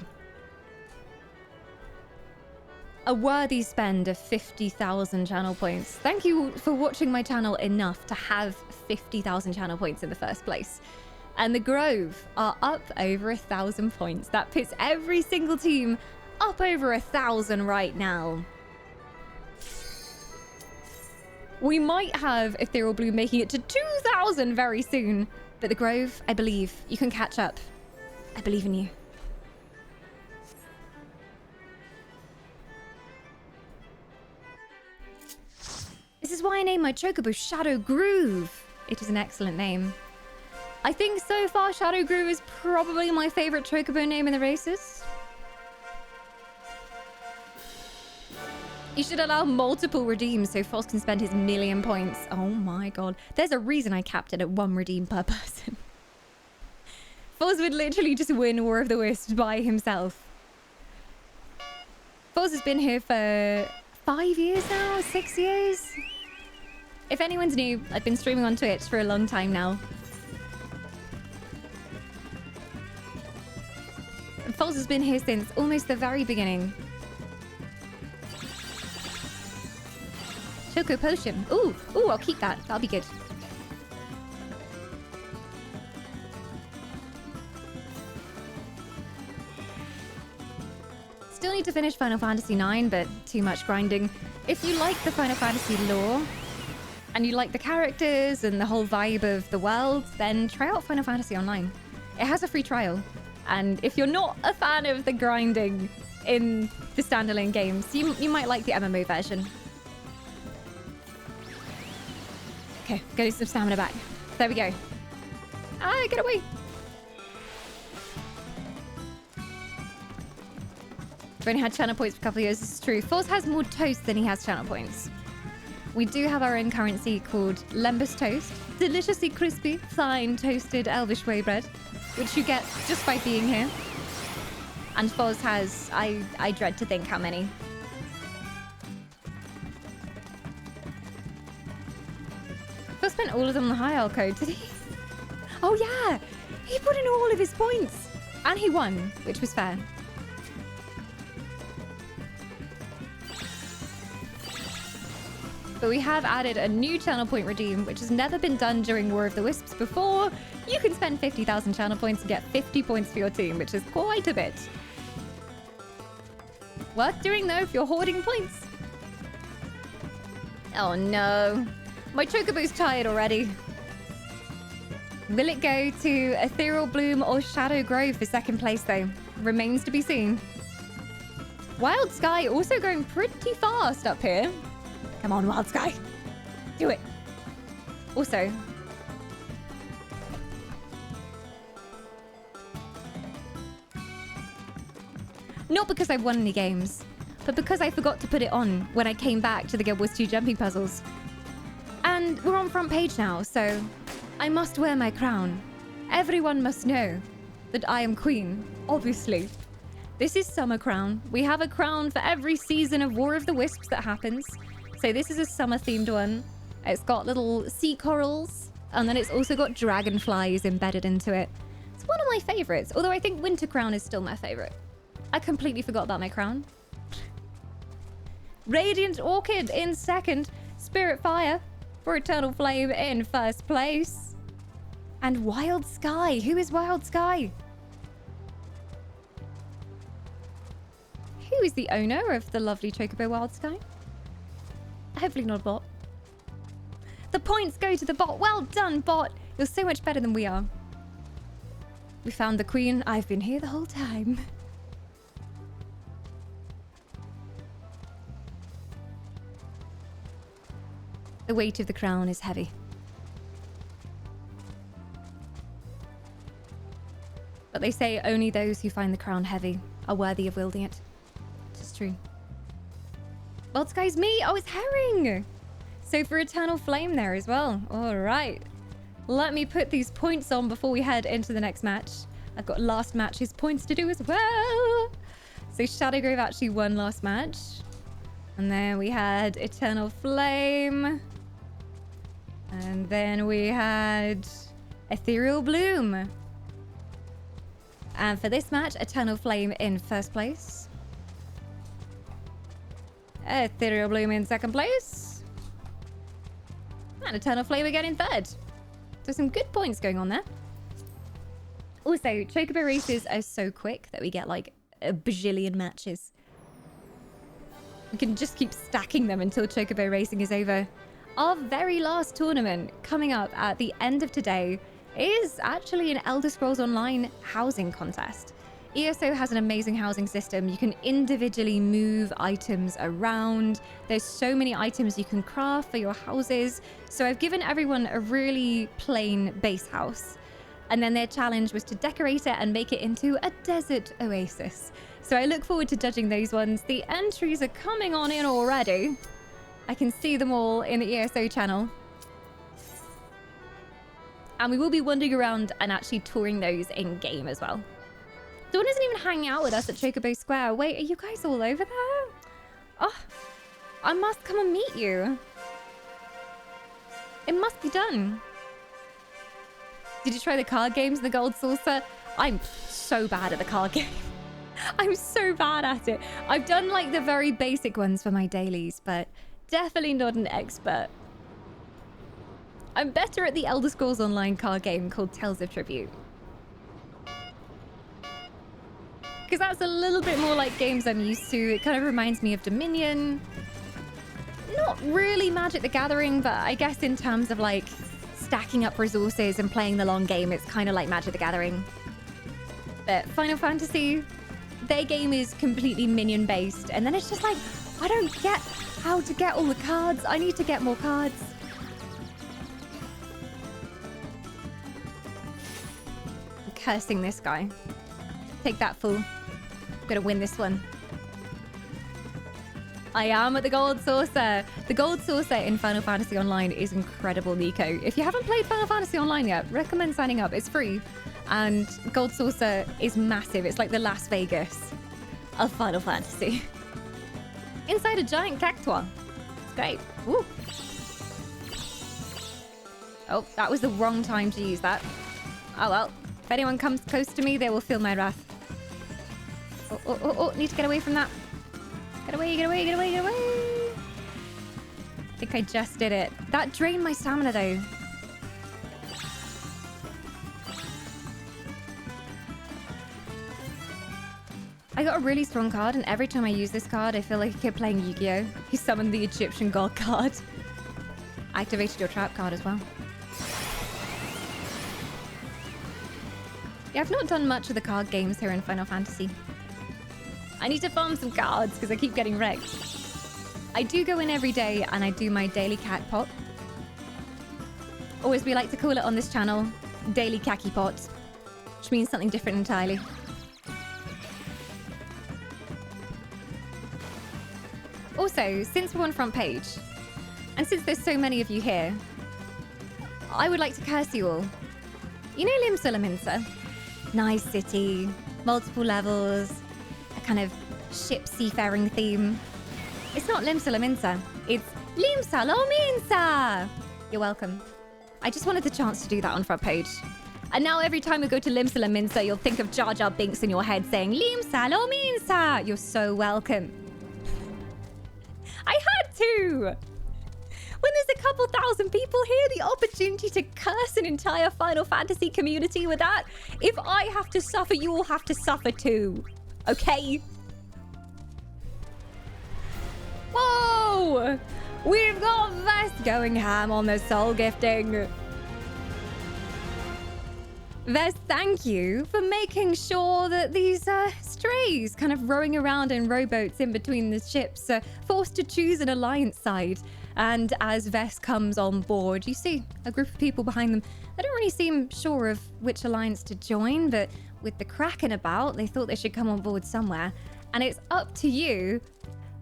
A worthy spend of 50,000 channel points. Thank you for watching my channel enough to have 50,000 channel points in the first place. And the Grove are up over 1,000 points. That puts every single team up over 1,000 right now. We might have Ethereal Blue making it to 2,000 very soon. But the Grove, I believe, you can catch up. I believe in you. This is why I named my chocobo Shadow Groove. It is an excellent name. I think so far Shadow Groove is probably my favorite chocobo name in the races. You should allow multiple redeems so Foz can spend his 1,000,000 points. Oh my god. There's a reason I capped it at 1 redeem per person. Foz would literally just win War of the Wisps by himself. Foz has been here for 5 years now? 6 years? If anyone's new, I've been streaming on Twitch for a long time now. Foz has been here since almost the very beginning. Choco Potion. Ooh, I'll keep that. That'll be good. Still need to finish Final Fantasy IX, but too much grinding. If you like the Final Fantasy lore, and you like the characters and the whole vibe of the world, then try out Final Fantasy Online. It has a free trial. And if you're not a fan of the grinding in the standalone games, you might like the MMO version. Okay, go do some stamina back. There we go. Ah, get away. We've only had channel points for a couple of years, this is true. Foz has more toast than he has channel points. We do have our own currency called Lembas Toast. Deliciously crispy, fine, toasted Elvish whey bread, which you get just by being here. And Foz has, I dread to think how many. Foz spent all of them on the high L code, did he? Oh yeah, he put in all of his points. And he won, which was fair. But we have added a new channel point redeem, which has never been done during War of the Wisps before. You can spend 50,000 channel points and get 50 points for your team, which is quite a bit. Worth doing though if you're hoarding points. Oh no. My chocobo's tired already. Will it go to Ethereal Bloom or Shadow Grove for second place though? Remains to be seen. Wild Sky also going pretty fast up here. Come on, Wild Sky. Do it. Also, not because I've won any games, but because I forgot to put it on when I came back to the Guild Wars 2 jumping puzzles. And we're on front page now, so I must wear my crown. Everyone must know that I am queen, obviously. This is summer crown. We have a crown for every season of War of the Wisps that happens. So this is a summer themed one. It's got little sea corals, and then it's also got dragonflies embedded into it. It's one of my favorites, although I think winter crown is still my favorite. I completely forgot about my crown. Radiant Orchid in second. Spirit Fire for Eternal Flame in first place. And Wild Sky. Who is Wild Sky? Who is the owner of the lovely Chocobo Wild Sky? Hopefully not a bot. The points go to the bot. Well done, bot. You're so much better than we are. We found the queen. I've been here the whole time. The weight of the crown is heavy. But they say only those who find the crown heavy are worthy of wielding it. It's true. Wild Sky's me. Oh, it's Herring. So for Eternal Flame there as well. All right. Let me put these points on before we head into the next match. I've got last match's points to do as well. So Shadowgrave actually won last match. And then we had Eternal Flame. And then we had Ethereal Bloom. And for this match, Eternal Flame in first place. Ethereal Bloom in second place. And Eternal Flame again in third. So some good points going on there. Also, Chocobo races are so quick that we get like a bajillion matches. We can just keep stacking them until Chocobo racing is over. Our very last tournament coming up at the end of today is actually an Elder Scrolls Online housing contest. ESO has an amazing housing system. You can individually move items around. There's so many items you can craft for your houses. So I've given everyone a really plain base house. And then their challenge was to decorate it and make it into a desert oasis. So I look forward to judging those ones. The entries are coming on in already. I can see them all in the ESO channel. And we will be wandering around and actually touring those in game as well. Dawn isn't even hanging out with us at Chocobo Square. Wait, are you guys all over there? Oh, I must come and meet you. It must be done. Did you try the card games in the Gold Saucer? I'm so bad at the card game. I'm so bad at it. I've done like the very basic ones for my dailies, but definitely not an expert. I'm better at the Elder Scrolls Online card game called Tales of Tribute. Because that's a little bit more like games I'm used to. It kind of reminds me of Dominion. Not really Magic the Gathering, but I guess in terms of like stacking up resources and playing the long game, it's kind of like Magic the Gathering. But Final Fantasy, their game is completely minion based. And then it's just like, I don't get how to get all the cards. I need to get more cards. I'm cursing this guy. Take that, fool. I'm gonna win this one. I am at the Gold Saucer. The Gold Saucer in Final Fantasy Online is incredible, Nico. If you haven't played Final Fantasy Online yet, recommend signing up. It's free. And Gold Saucer is massive. It's like the Las Vegas of Final Fantasy. Inside a giant cactuar. It's great. Woo. Oh, that was the wrong time to use that. Oh well. If anyone comes close to me, they will feel my wrath. Oh, need to get away from that. Get away, get away, get away, get away. I think I just did it. That drained my stamina though. I got a really strong card, and every time I use this card, I feel like I keep playing Yu-Gi-Oh! You summoned the Egyptian god card. Activated your trap card as well. Yeah, I've not done much of the card games here in Final Fantasy. I need to farm some cards because I keep getting wrecked. I do go in every day and I do my daily cat pop. or as we like to call it on this channel, daily khaki pot, which means something different entirely. Also, since we're on front page, and since there's so many of you here, I would like to curse you all. You know Limsa? Nice city, multiple levels, a kind of ship seafaring theme. It's not Limsa, it's Limsa. You're welcome. I just wanted the chance to do that on front page. And now every time we go to Limsa, you'll think of Jar Jar Binks in your head saying, Limsa. You're so welcome. I had to! When there's a couple thousand people here, the opportunity to curse an entire Final Fantasy community with that, if I have to suffer, you all have to suffer too. Okay? Whoa! We've got Vest going ham on the soul gifting. Vest, thank you for making sure that these strays kind of rowing around in rowboats in between the ships are forced to choose an alliance side. And as Vest comes on board, you see a group of people behind them. They don't really seem sure of which alliance to join, but with the Kraken about, they thought they should come on board somewhere. And it's up to you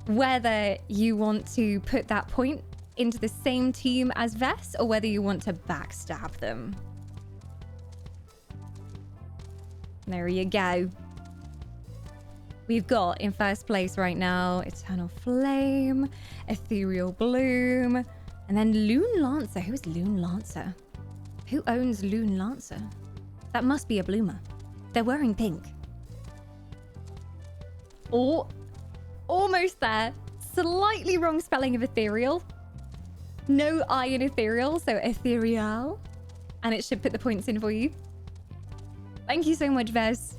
whether you want to put that point into the same team as Vest or whether you want to backstab them. There you go. We've got in first place right now Eternal Flame, Ethereal Bloom, and then Loon Lancer. Who is Loon Lancer? Who owns Loon Lancer? That must be a bloomer. They're wearing pink. Oh, almost there. Slightly wrong spelling of ethereal. No I in ethereal, so ethereal. And it should put the points in for you. Thank you so much, Vez.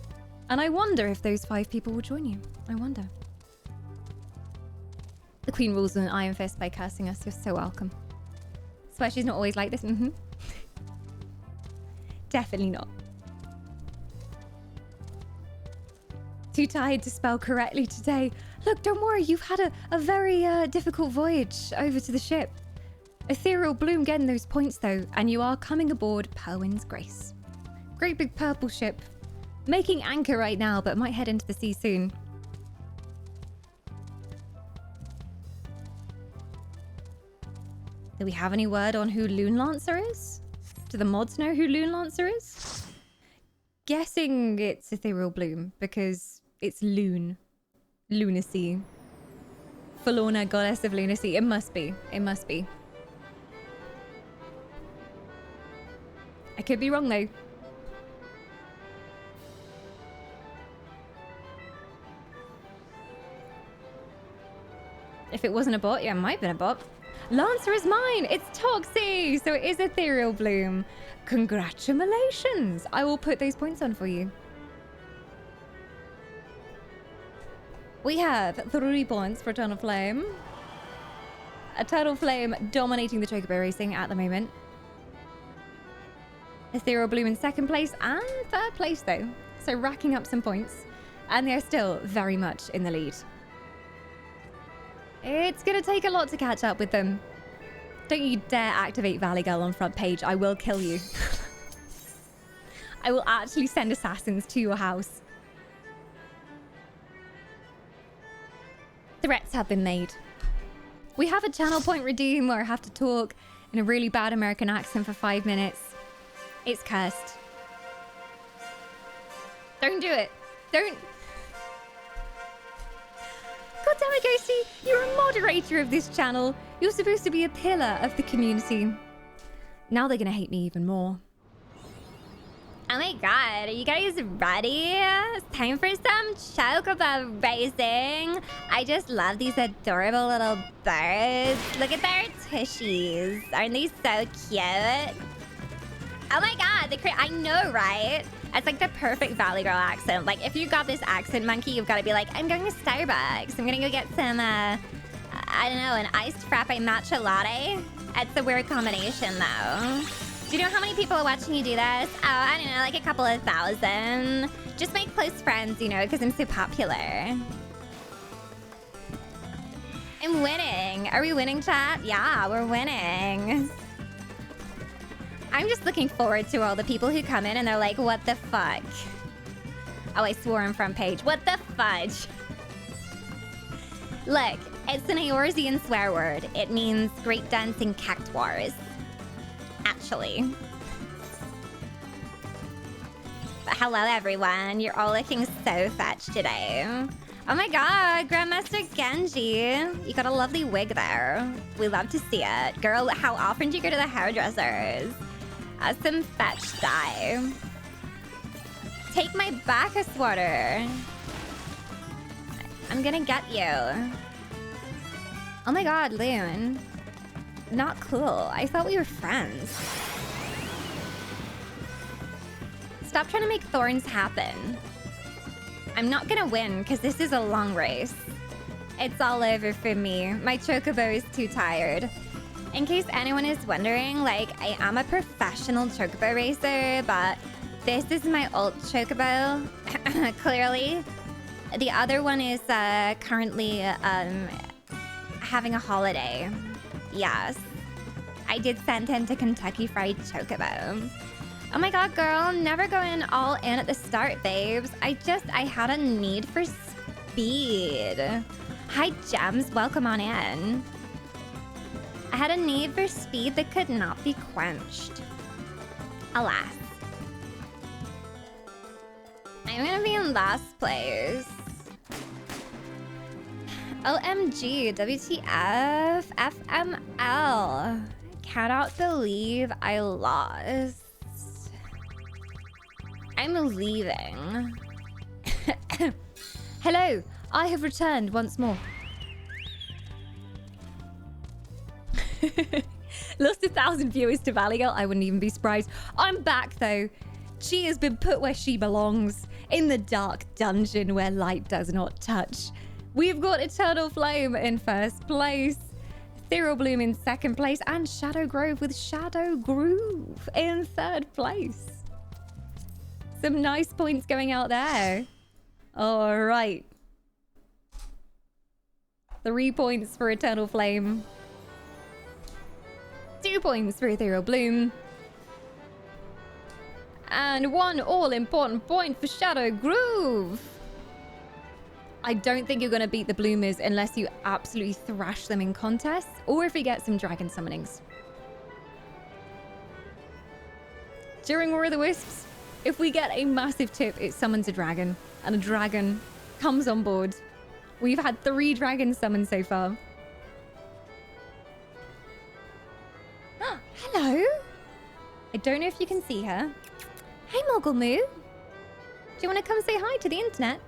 And I wonder if those 5 people will join you. I wonder. The Queen rules an Iron Fist by cursing us. You're so welcome. Swear she's not always like this. Definitely not. Too tired to spell correctly today. Look, don't worry. You've had a very difficult voyage over to the ship. Ethereal Bloom getting those points, though. And you are coming aboard Perwin's Grace. Great big purple ship. Making anchor right now, but might head into the sea soon. Do we have any word on who Loon Lancer is? Do the mods know who Loon Lancer is? Guessing it's Ethereal Bloom, because it's Loon. Lunacy. Forlorna, goddess of lunacy. It must be. It must be. I could be wrong, though. If it wasn't a bot, yeah, it might have been a bot. Lancer is mine! It's Toxie! So it is Ethereal Bloom. Congratulations! I will put those points on for you. We have 3 points for Eternal Flame. Eternal Flame dominating the Chocobo racing at the moment. Ethereal Bloom in 2nd place and 3rd place, though. So racking up some points. And they're still very much in the lead. It's gonna take a lot to catch up with them. Don't you dare activate Valley Girl on front page. I will kill you. I will actually send assassins to your house. Threats have been made. We have a channel point redeem where I have to talk in a really bad American accent for 5 minutes. It's cursed. Don't do it. Don't. God damn it, Ghosty! You're a moderator of this channel. You're supposed to be a pillar of the community. Now they're gonna hate me even more. Oh my god, are you guys ready? It's time for some chocobo racing. I just love these adorable little birds. Look at their tushies. Aren't they so cute? Oh my god, I know, right? It's like the perfect Valley Girl accent. Like, if you got this accent, Monkey, you've got to be like, I'm going to Starbucks. I'm going to go get some, I don't know, an iced frappe matcha latte. It's a weird combination, though. Do you know how many people are watching you do this? Oh, I don't know, like a couple of thousand. Just make close friends, you know, because I'm so popular. I'm winning. Are we winning, chat? Yeah, we're winning. I'm just looking forward to all the people who come in and they're like, what the fuck? Oh, I swore on front page. What the fudge? Look, it's an Eorzean swear word. It means great dancing cactuars. Actually. But hello, everyone. You're all looking so fetch today. Oh my god, Grandmaster Genji. You got a lovely wig there. We love to see it. Girl, how often do you go to the hairdressers? Some fetch dye. Take my back, a sweater. I'm gonna get you. Oh my god, Loon. Not cool. I thought we were friends. Stop trying to make thorns happen. I'm not gonna win because this is a long race. It's all over for me. My chocobo is too tired. In case anyone is wondering, like, I am a professional chocobo racer, but this is my old chocobo, clearly. The other one is currently having a holiday. Yes. I did send him to Kentucky Fried Chocobo. Oh my god, girl, never going all in at the start, babes. I had a need for speed. Hi, Gems, welcome on in. I had a need for speed that could not be quenched. Alas. I'm gonna be in last place. OMG, WTF, FML. Cannot believe I lost. I'm leaving. Hello, I have returned once more. Lost 1,000 viewers to Valley Girl. I wouldn't even be surprised. I'm back though. She has been put where she belongs. In the dark dungeon where light does not touch. We've got Eternal Flame in first place. Ethereal Bloom in second place. And Shadow Grove with Shadow Groove in third place. Some nice points going out there. All right. 3 points for Eternal Flame. 2 points for Ethereal Bloom. And 1 all-important point for Shadow Groove. I don't think you're going to beat the Bloomers unless you absolutely thrash them in contests or if you get some dragon summonings. During War of the Wisps, if we get a massive tip, it summons a dragon. And a dragon comes on board. We've had 3 dragons summoned so far. Hello. I don't know if you can see her. Hey, Moggle Moo. Do you want to come say hi to the internet?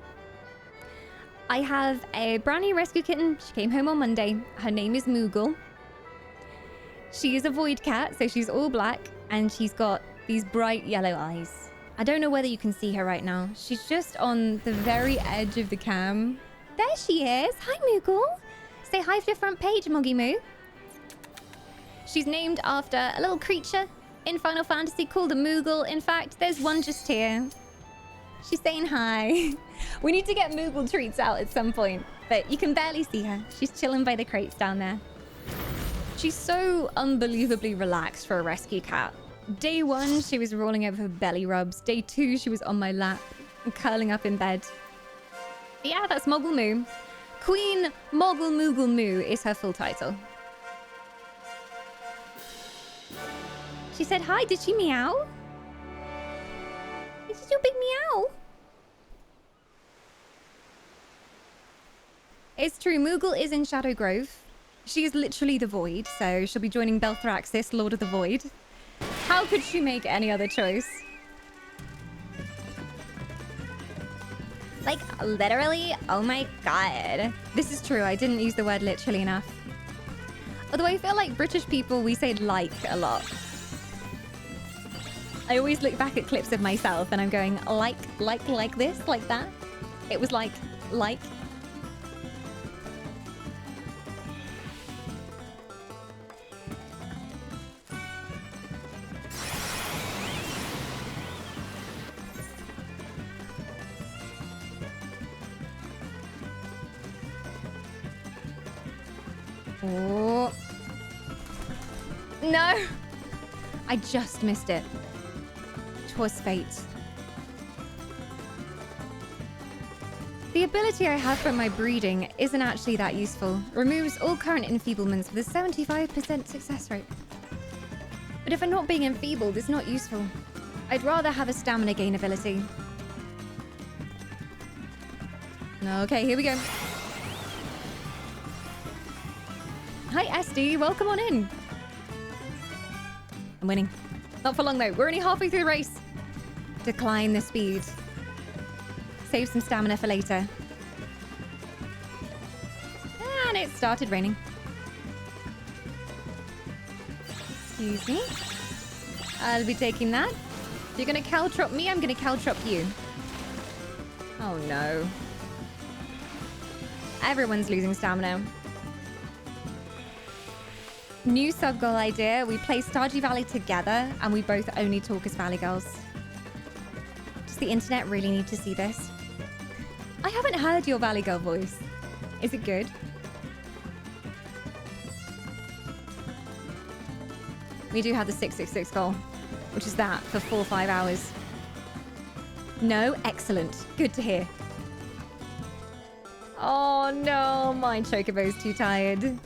I have a brand new rescue kitten. She came home on Monday. Her name is Moogle. She is a void cat, so she's all black. And she's got these bright yellow eyes. I don't know whether you can see her right now. She's just on the very edge of the cam. There she is. Hi, Moogle. Say hi to the front page, Moggy Moo. She's named after a little creature in Final Fantasy called a Moogle. In fact, there's one just here. She's saying hi. We need to get Moogle treats out at some point, but you can barely see her. She's chilling by the crates down there. She's so unbelievably relaxed for a rescue cat. Day 1, she was rolling over her belly rubs. Day 2, she was on my lap and curling up in bed. But yeah, that's Moggle Moo. Queen Moggle Moogle Moo is her full title. She said hi. Did she meow? Did you big meow? It's true. Moogle is in Shadow Grove. She is literally the Void, so she'll be joining Belthraxis, Lord of the Void. How could she make any other choice? Like, literally? Oh my god. This is true. I didn't use the word literally enough. Although I feel like British people, we say like a lot. I always look back at clips of myself and I'm going, like this, like that. It was like. Oh. No. I just missed it. 'Twas fate. The ability I have from my breeding isn't actually that useful. Removes all current enfeeblements with a 75% success rate. But if I'm not being enfeebled, it's not useful. I'd rather have a stamina gain ability. Okay, here we go. Hi, SD. Welcome on in. I'm winning. Not for long, though. We're only halfway through the race. Decline the speed. Save some stamina for later. And it started raining. Excuse me. I'll be taking that. If you're going to caltrop me, I'm going to caltrop you. Oh, no. Everyone's losing stamina. New sub-goal idea. We play Stardew Valley together, and we both only talk as Valley Girls. Does the internet really need to see this? I haven't heard your Valley Girl voice. Is it good? We do have the 666 goal, which is that for 4 or 5 hours. No? Excellent. Good to hear. Oh no, my chocobo's too tired.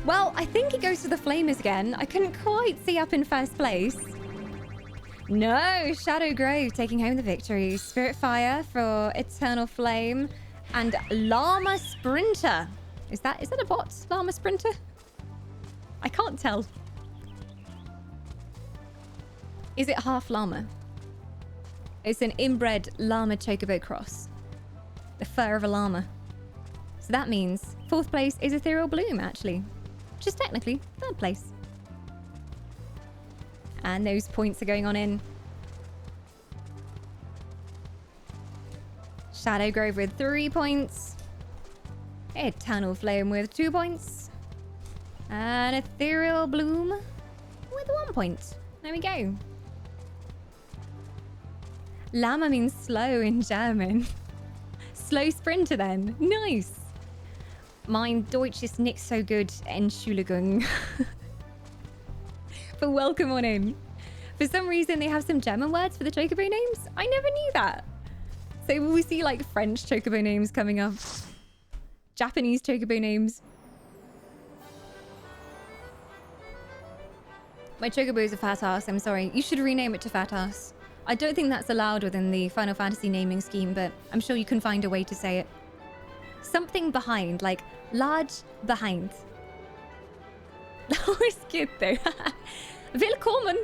Well, I think he goes to the Flamers again. I couldn't quite see up in first place. No, Shadow Grove taking home the victory. Spirit Fire for Eternal Flame and Llama Sprinter. Is that a bot? Llama Sprinter? I can't tell. Is it half llama? It's an inbred llama chocobo cross. The fur of a llama. So that means 4th place is Ethereal Bloom, actually. Which is technically 3rd place. And those points are going on in. Shadow Grove with 3 points. Eternal Flame with 2 points. And Ethereal Bloom with 1 point. There we go. Llama means slow in German. Slow sprinter then. Nice. Mein Deutsch ist nicht so good. Entschuldigung. But welcome on in. For some reason, they have some German words for the chocobo names. I never knew that. So will we see like French chocobo names coming up? Japanese chocobo names. My chocobo is a fat ass. I'm sorry. You should rename it to fat ass. I don't think that's allowed within the Final Fantasy naming scheme, but I'm sure you can find a way to say it. Something behind, like large behind. Oh, ist gut though. Willkommen.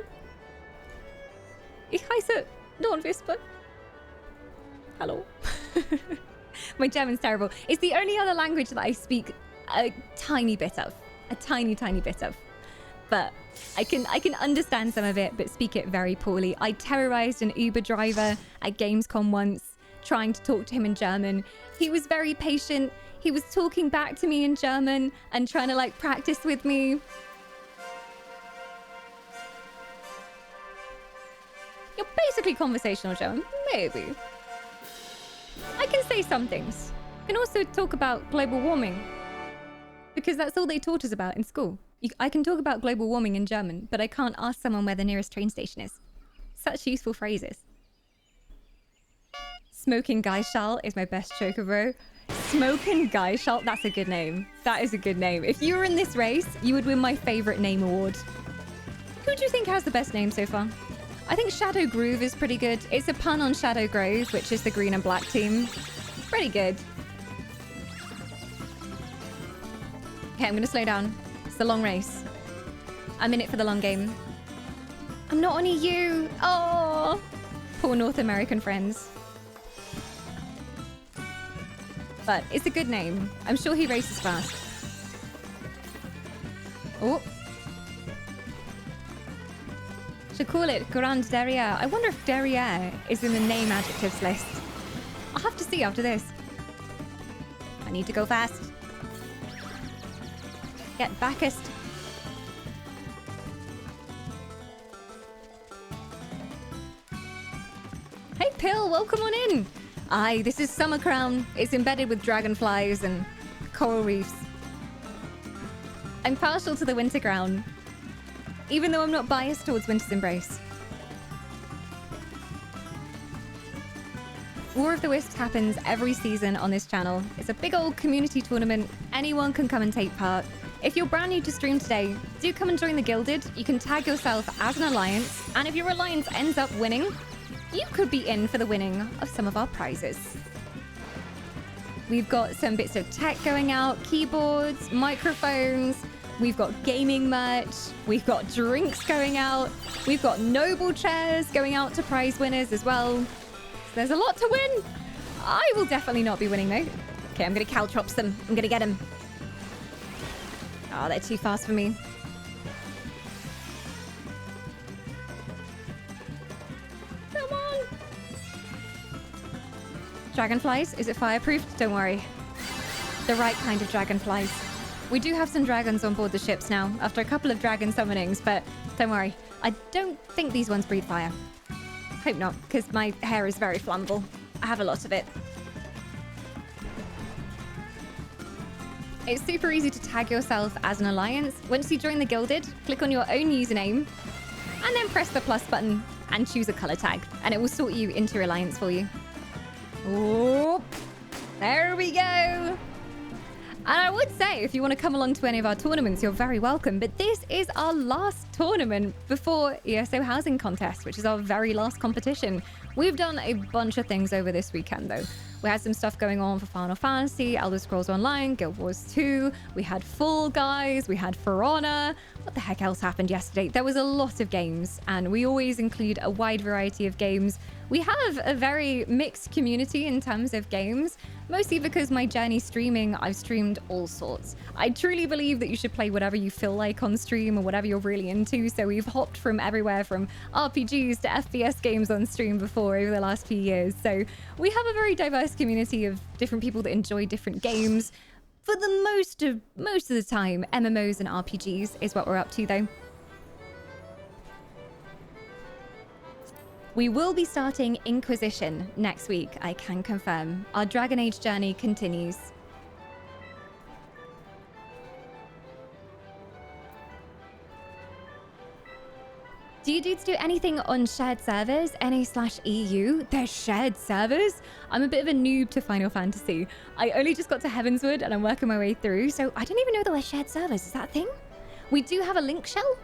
Ich heiße Dawn Whisper. Hello. My German's terrible. It's the only other language that I speak a tiny bit of. A tiny, tiny bit of. But I can understand some of it, but speak it very poorly. I terrorized an Uber driver at Gamescom once, trying to talk to him in German. He was very patient. He was talking back to me in German and trying to like practice with me. You're basically conversational German, maybe. I can say some things. I can also talk about global warming, because that's all they taught us about in school. I can talk about global warming in German, but I can't ask someone where the nearest train station is. Such useful phrases. Smoking Geishal is my best chocobo. Smoking Geishal, that's a good name. That is a good name. If you were in this race, you would win my favorite name award. Who do you think has the best name so far? I think Shadow Groove is pretty good. It's a pun on Shadow Grove, which is the green and black team. Pretty good. Okay, I'm gonna slow down. It's the long race. I'm in it for the long game. I'm not on EU. Oh, poor North American friends. But it's a good name. I'm sure he races fast. Oh. Should call it Grand Derriere. I wonder if Derriere is in the name adjectives list. I'll have to see after this. I need to go fast. Get backest. Hey Pill, welcome on in. Aye, this is Summer Crown. It's embedded with dragonflies and coral reefs. I'm partial to the Winter Crown, even though I'm not biased towards Winter's Embrace. War of the Wisps happens every season on this channel. It's a big old community tournament. Anyone can come and take part. If you're brand new to stream today, do come and join the Gilded. You can tag yourself as an alliance, and if your alliance ends up winning, you could be in for the winning of some of our prizes. We've got some bits of tech going out, keyboards, microphones. We've got gaming merch. We've got drinks going out. We've got noble chairs going out to prize winners as well. There's a lot to win. I will definitely not be winning though. Okay, I'm gonna caltrops them. I'm gonna get them. Oh, they're too fast for me. Come on. Dragonflies, is it fireproof? Don't worry. The right kind of dragonflies. We do have some dragons on board the ships now, after a couple of dragon summonings, but don't worry. I don't think these ones breathe fire. Hope not, because my hair is very flammable. I have a lot of it. It's super easy to tag yourself as an alliance. Once you join the Gilded, click on your own username, and then press the plus button and choose a color tag, and it will sort you into your alliance for you. Oh, there we go. And I would say, if you want to come along to any of our tournaments, you're very welcome. But this is our last tournament before ESO Housing Contest, which is our very last competition. We've done a bunch of things over this weekend, though. We had some stuff going on for Final Fantasy, Elder Scrolls Online, Guild Wars 2. We had Fall Guys, we had For Honor. What the heck else happened yesterday? There was a lot of games, and we always include a wide variety of games. We have a very mixed community in terms of games, mostly because my journey streaming, I've streamed all sorts. I truly believe that you should play whatever you feel like on stream or whatever you're really into. So we've hopped from everywhere from RPGs to FPS games on stream before over the last few years. So we have a very diverse community of different people that enjoy different games. For the most of the time, MMOs and RPGs is what we're up to though. We will be starting Inquisition next week, I can confirm. Our Dragon Age journey continues. Do you dudes do anything on shared servers? NA/EU? They're shared servers? I'm a bit of a noob to Final Fantasy. I only just got to Heavensward and I'm working my way through, so I don't even know there were shared servers. Is that a thing? We do have a link shell,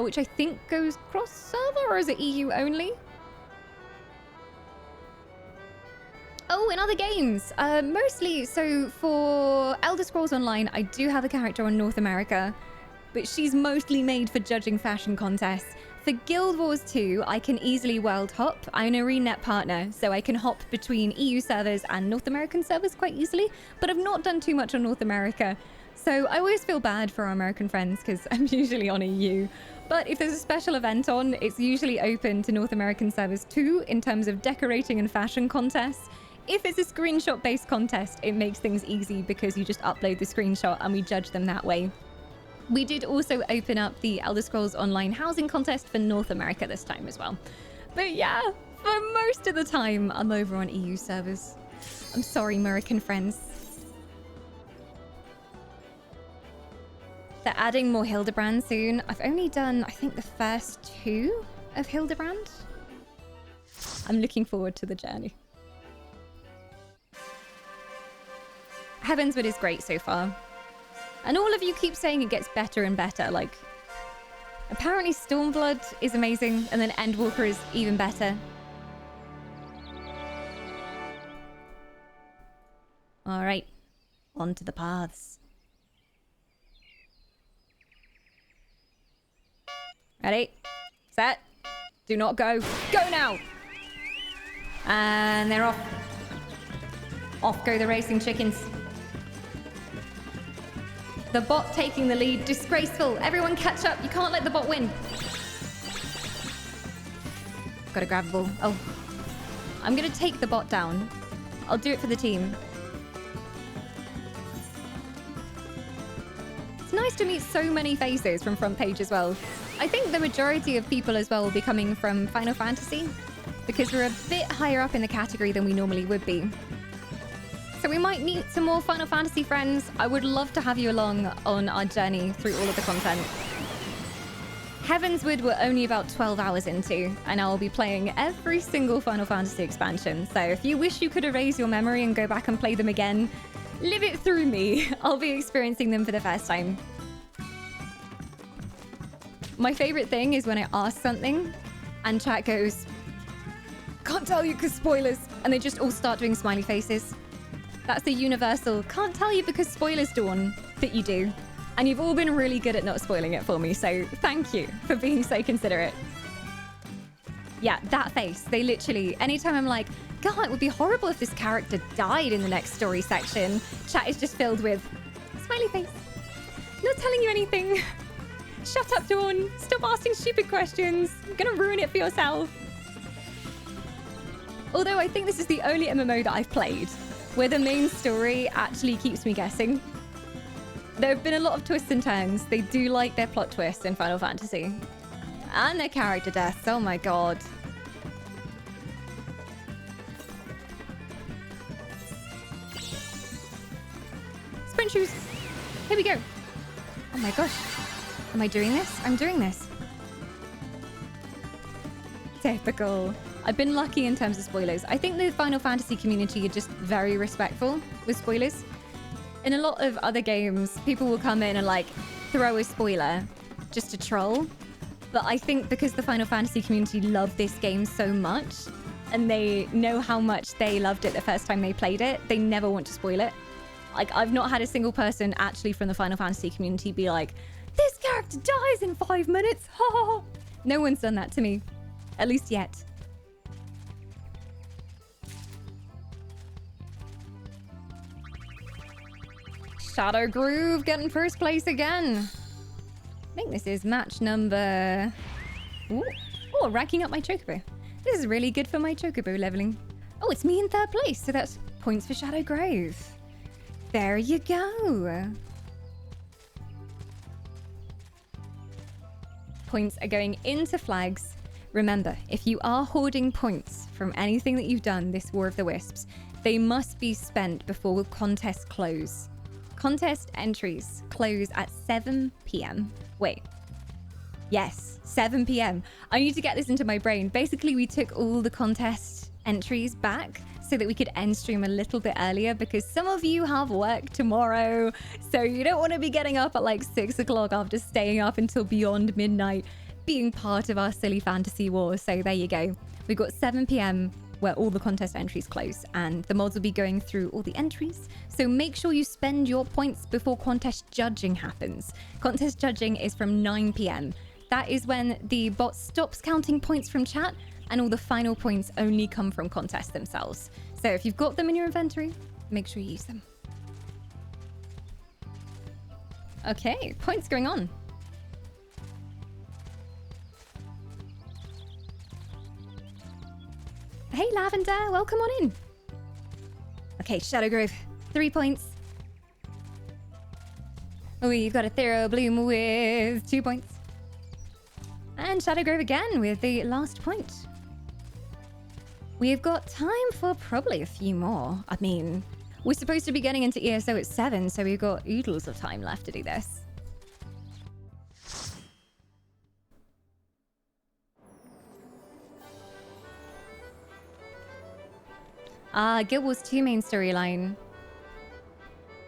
which I think goes cross-server, or is it EU only? Oh, in other games, mostly, so for Elder Scrolls Online, I do have a character on North America, but she's mostly made for judging fashion contests. For Guild Wars 2, I can easily world hop. I'm an ArenaNet partner, so I can hop between EU servers and North American servers quite easily, but I've not done too much on North America. So I always feel bad for our American friends because I'm usually on EU. But if there's a special event on, it's usually open to North American servers too in terms of decorating and fashion contests. If it's a screenshot-based contest, it makes things easy because you just upload the screenshot and we judge them that way. We did also open up the Elder Scrolls Online housing contest for North America this time as well. But yeah, for most of the time, I'm over on EU servers. I'm sorry, American friends. They're adding more Hildebrand soon. I've only done, I think, the first 2 of Hildebrand. I'm looking forward to the journey. Heavensward is great so far. And all of you keep saying it gets better and better. Like, apparently Stormblood is amazing, and then Endwalker is even better. All right, on to the paths. Ready, set, do not go. Go now! And they're off. Off go the racing chickens. The bot taking the lead. Disgraceful. Everyone catch up. You can't let the bot win. Gotta grab the ball. Oh. I'm gonna take the bot down. I'll do it for the team. It's nice to meet so many faces from front page as well. I think the majority of people as well will be coming from Final Fantasy because we're a bit higher up in the category than we normally would be. So we might meet some more Final Fantasy friends. I would love to have you along on our journey through all of the content. Heavenswood we're only about 12 hours into, and I'll be playing every single Final Fantasy expansion. So if you wish you could erase your memory and go back and play them again, live it through me. I'll be experiencing them for the first time. My favorite thing is when I ask something and chat goes, "Can't tell you because spoilers," and they just all start doing smiley faces. That's the universal "can't tell you because spoilers" Dawn that you do. And you've all been really good at not spoiling it for me, so thank you for being so considerate. Yeah, that face. They literally, anytime I'm like, God, it would be horrible if this character died in the next story section, chat is just filled with smiley face. Not telling you anything. Shut up, Dawn. Stop asking stupid questions. You're gonna ruin it for yourself. Although I think this is the only MMO that I've played where the main story actually keeps me guessing. There have been a lot of twists and turns. They do like their plot twists in Final Fantasy. And their character deaths. Oh my god. Sprint shoes. Here we go. Oh my gosh. Am I doing this? I'm doing this. Typical. I've been lucky in terms of spoilers. I think the Final Fantasy community are just very respectful with spoilers. In a lot of other games, people will come in and like throw a spoiler just to troll. But I think because the Final Fantasy community love this game so much and they know how much they loved it the first time they played it, they never want to spoil it. Like, I've not had a single person actually from the Final Fantasy community be like, "This character dies in 5 minutes." Ha! No one's done that to me. At least yet. Shadow Groove getting first place again. I think this is match number... Ooh. Oh, racking up my chocobo. This is really good for my chocobo leveling. Oh, it's me in third place, so that's points for Shadow Grove. There you go. Points are going into flags. Remember, if you are hoarding points from anything that you've done this War of the Wisps, they must be spent before contests close. Contest entries close at 7 p.m. Wait. Yes, 7 p.m. I need to get this into my brain. Basically, we took all the contest entries back so that we could end stream a little bit earlier because some of you have work tomorrow. So you don't want to be getting up at like 6 o'clock after staying up until beyond midnight, being part of our silly fantasy war. So there you go. We've got 7 p.m. where all the contest entries close, and the mods will be going through all the entries. So make sure you spend your points before contest judging happens. Contest judging is from 9 p.m. That is when the bot stops counting points from chat and all the final points only come from contests themselves. So if you've got them in your inventory, make sure you use them. Okay, points going on. Hey, Lavender, welcome on in. Okay, Shadow Grove, 3 points. We've got a Thero Bloom with 2 points. And Shadow Grove again with the last point. We've got time for probably a few more. I mean, we're supposed to be getting into ESO at 7, so we've got oodles of time left to do this. Guild Wars 2 main storyline.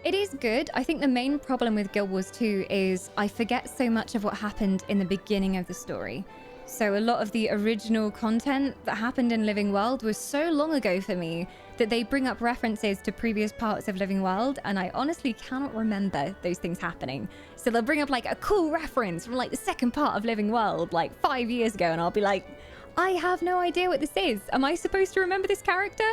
It is good. I think the main problem with Guild Wars 2 is I forget so much of what happened in the beginning of the story. So a lot of the original content that happened in Living World was so long ago for me that they bring up references to previous parts of Living World, and I honestly cannot remember those things happening. So they'll bring up like a cool reference from like the second part of Living World like 5 years ago, and I'll be like, I have no idea what this is. Am I supposed to remember this character?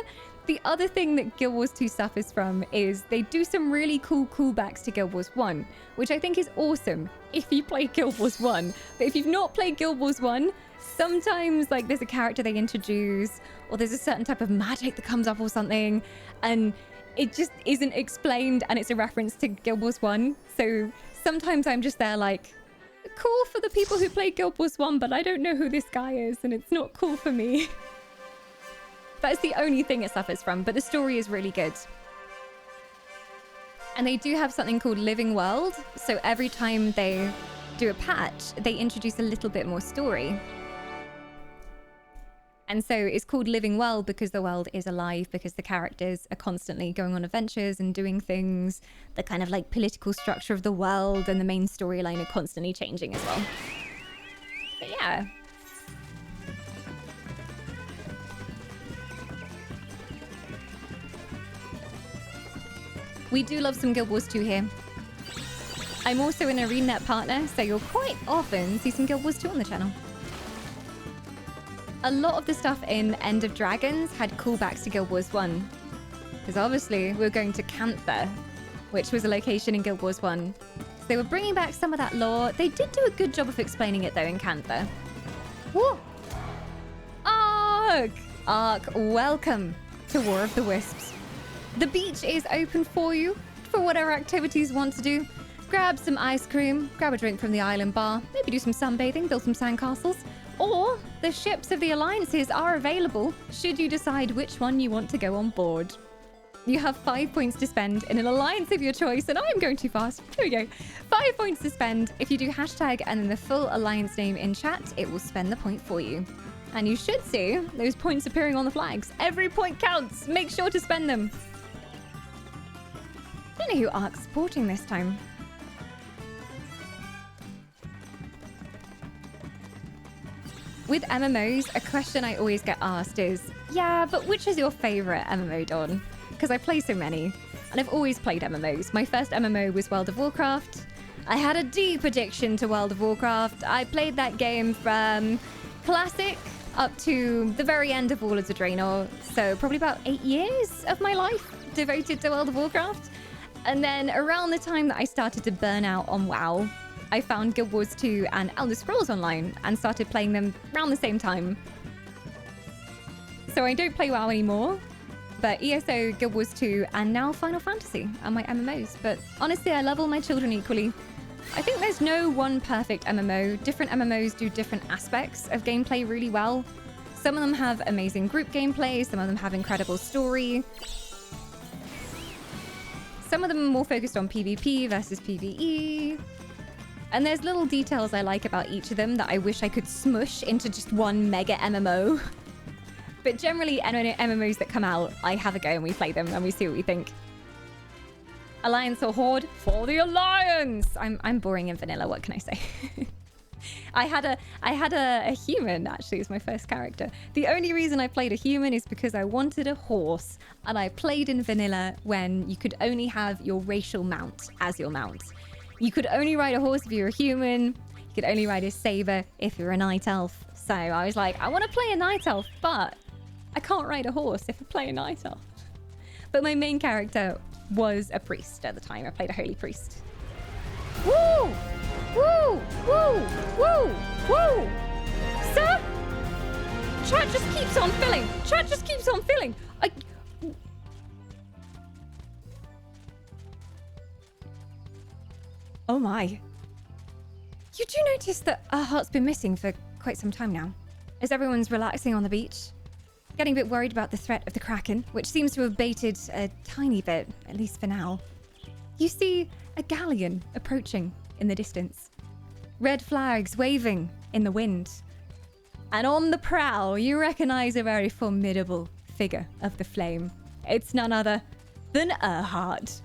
The other thing that Guild Wars 2 suffers from is they do some really cool callbacks to Guild Wars 1, which I think is awesome if you play Guild Wars 1. But if you've not played Guild Wars 1, sometimes like there's a character they introduce or there's a certain type of magic that comes up or something and it just isn't explained and it's a reference to Guild Wars 1. So sometimes I'm just there like, cool for the people who play Guild Wars 1, but I don't know who this guy is and it's not cool for me. That's the only thing it suffers from, but the story is really good. And they do have something called Living World. So every time they do a patch, they introduce a little bit more story. And so it's called Living World because the world is alive, because the characters are constantly going on adventures and doing things. The kind of like political structure of the world and the main storyline are constantly changing as well. But yeah. We do love some Guild Wars 2 here. I'm also an ArenaNet partner, so you'll quite often see some Guild Wars 2 on the channel. A lot of the stuff in End of Dragons had callbacks to Guild Wars 1. Because obviously, we were going to Cantha, which was a location in Guild Wars 1. So they were bringing back some of that lore. They did do a good job of explaining it, though, in Cantha. Woo! Ark! Ark, welcome to War of the Wisps. The beach is open for you for whatever activities you want to do. Grab some ice cream, grab a drink from the island bar, maybe do some sunbathing, build some sandcastles. Or the ships of the alliances are available should you decide which one you want to go on board. You have 5 points to spend in an alliance of your choice, and I'm going too fast. Here we go. 5 points to spend. If you do hashtag and then the full alliance name in chat, it will spend the point for you. And you should see those points appearing on the flags. Every point counts. Make sure to spend them. I don't know who Ark's supporting this time. With MMOs, a question I always get asked is, yeah, but which is your favorite MMO, Dawn? Because I play so many, and I've always played MMOs. My first MMO was World of Warcraft. I had a deep addiction to World of Warcraft. I played that game from Classic up to the very end of Warlords of Draenor. So probably about 8 years of my life devoted to World of Warcraft. And then around the time that I started to burn out on WoW, I found Guild Wars 2 and Elder Scrolls Online and started playing them around the same time. So I don't play WoW anymore, but ESO, Guild Wars 2, and now Final Fantasy are my MMOs. But honestly, I love all my children equally. I think there's no one perfect MMO. Different MMOs do different aspects of gameplay really well. Some of them have amazing group gameplay, some of them have incredible story. Some of them are more focused on PvP versus PvE. And there's little details I like about each of them that I wish I could smush into just one mega MMO. But generally, MMOs that come out, I have a go and we play them and we see what we think. Alliance or Horde? For the Alliance! I'm boring in vanilla, what can I say? I had a human, actually, as my first character. The only reason I played a human is because I wanted a horse. And I played in vanilla when you could only have your racial mount as your mount. You could only ride a horse if you're a human. You could only ride a saber if you're a night elf. So I was like, I want to play a night elf, but I can't ride a horse if I play a night elf. But my main character was a priest at the time. I played a holy priest. Woo! Woo! Woo! Woo! Woo! Sir? Chat just keeps on filling. Chat just keeps on filling. Oh my. You do notice that our heart's been missing for quite some time now, as everyone's relaxing on the beach, getting a bit worried about the threat of the Kraken, which seems to have baited a tiny bit, at least for now. You see a galleon approaching in the distance, red flags waving in the wind. And on the prow, you recognize a very formidable figure of the flame. It's none other than Erhardt.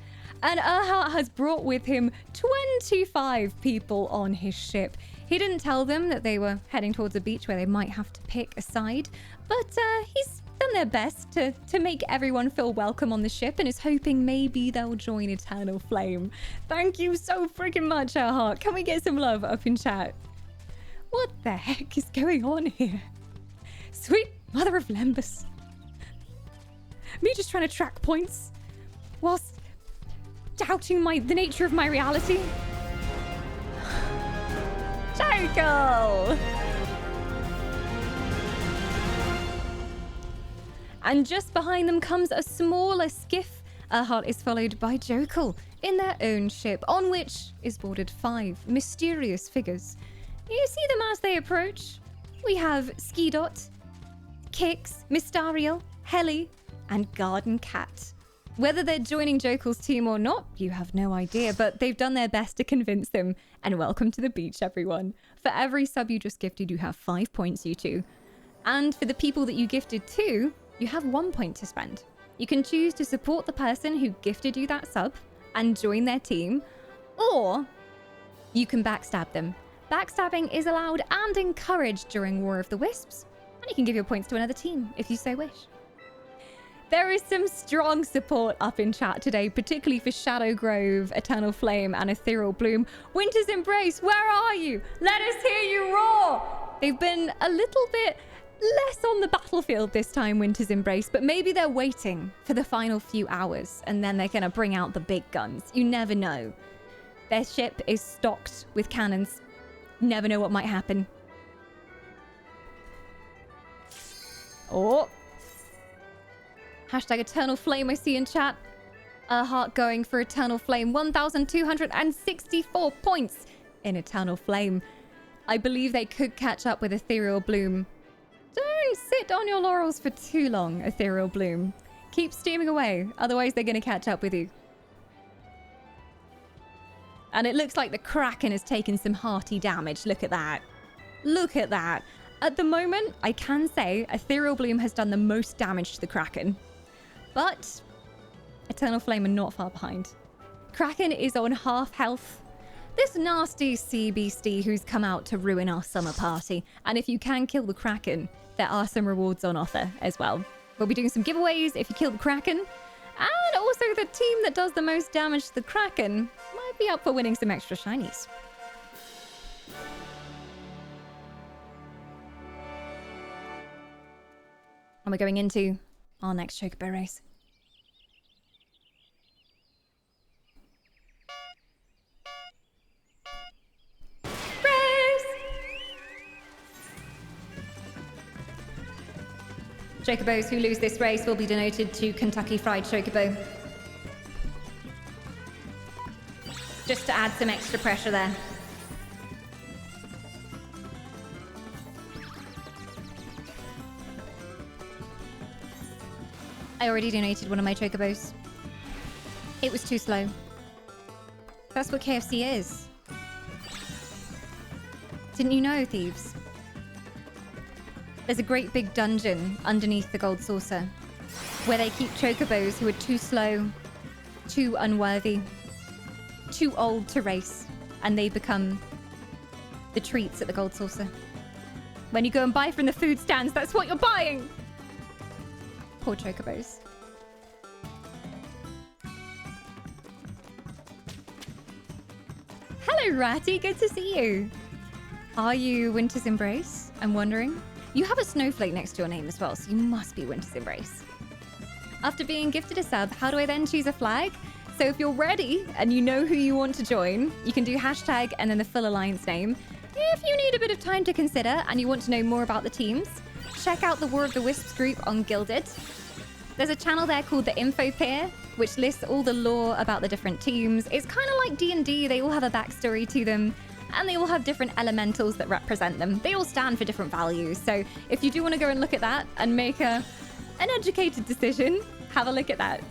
And Erhardt has brought with him 25 people on his ship. He didn't tell them that they were heading towards a beach where they might have to pick a side, but he's done their best to make everyone feel welcome on the ship and is hoping maybe they'll join Eternal Flame. Thank you so freaking much, Erhardt. Can we get some love up in chat? What the heck is going on here? Sweet mother of Lembus. Me just trying to track points whilst doubting the nature of my reality. Jokel! And just behind them comes a smaller skiff. Erhardt is followed by Jokel in their own ship, on which is boarded 5 mysterious figures. You see them as they approach. We have Skidot, Kix, Mystariel, Heli, and Garden Cat. Whether they're joining Jokel's team or not, you have no idea, but they've done their best to convince them. And welcome to the beach, everyone. For every sub you just gifted, you have 5 points, you two. And for the people that you gifted to, you have 1 point to spend. You can choose to support the person who gifted you that sub and join their team, or you can backstab them. Backstabbing is allowed and encouraged during War of the Wisps, and you can give your points to another team if you so wish. There is some strong support up in chat today, particularly for Shadow Grove, Eternal Flame, and Ethereal Bloom. Winter's Embrace, where are you? Let us hear you roar! They've been a little bit less on the battlefield this time, Winter's Embrace, but maybe they're waiting for the final few hours, and then they're going to bring out the big guns. You never know. Their ship is stocked with cannons. You never know what might happen. Oh. Hashtag Eternal Flame I see in chat. A heart going for Eternal Flame. 1,264 points in Eternal Flame. I believe they could catch up with Ethereal Bloom. Don't sit on your laurels for too long, Ethereal Bloom. Keep steaming away, otherwise they're going to catch up with you. And it looks like the Kraken has taken some hearty damage. Look at that. Look at that. At the moment, I can say Ethereal Bloom has done the most damage to the Kraken. But Eternal Flame are not far behind. Kraken is on half health. This nasty sea beastie who's come out to ruin our summer party. And if you can kill the Kraken, there are some rewards on offer as well. We'll be doing some giveaways if you kill the Kraken. And also the team that does the most damage to the Kraken might be up for winning some extra shinies. And we're going into our next Chocobo race. Chocobos who lose this race will be donated to Kentucky Fried Chocobo. Just to add some extra pressure there. I already donated one of my Chocobos. It was too slow. That's what KFC is. Didn't you know, thieves? There's a great big dungeon underneath the gold saucer where they keep Chocobos who are too slow, too unworthy, too old to race, and they become the treats at the gold saucer. When you go and buy from the food stands, that's what you're buying! Poor Chocobos. Hello, Ratty. Good to see you. Are you Winter's Embrace? I'm wondering. You have a snowflake next to your name as well, so you must be Winter's Embrace. After being gifted a sub, how do I then choose a flag? So if you're ready and you know who you want to join, you can do hashtag and then the full alliance name. If you need a bit of time to consider and you want to know more about the teams, check out the War of the Wisps group on Gilded. There's a channel there called the Info Pier, which lists all the lore about the different teams. It's kind of like D&D. They all have a backstory to them, and they all have different elementals that represent them. They all stand for different values. So if you do want to go and look at that and make an educated decision, have a look at that.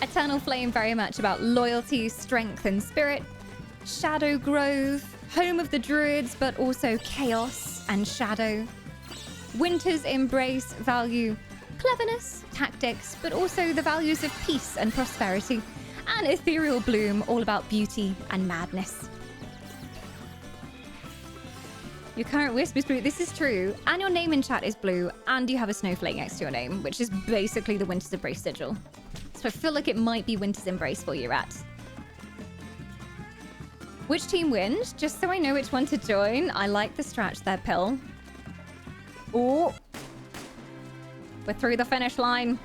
Eternal Flame, very much about loyalty, strength, and spirit. Shadow Grove, home of the druids, but also chaos and shadow. Winter's Embrace, value cleverness, tactics, but also the values of peace and prosperity. And Ethereal Bloom, all about beauty and madness. Your current Wisp is blue. This is true. And your name in chat is blue. And you have a snowflake next to your name, which is basically the Winter's Embrace sigil. So I feel like it might be Winter's Embrace for you, Rat. Which team wins? Just so I know which one to join. I like the stretch there, Pill. Oh. We're through the finish line.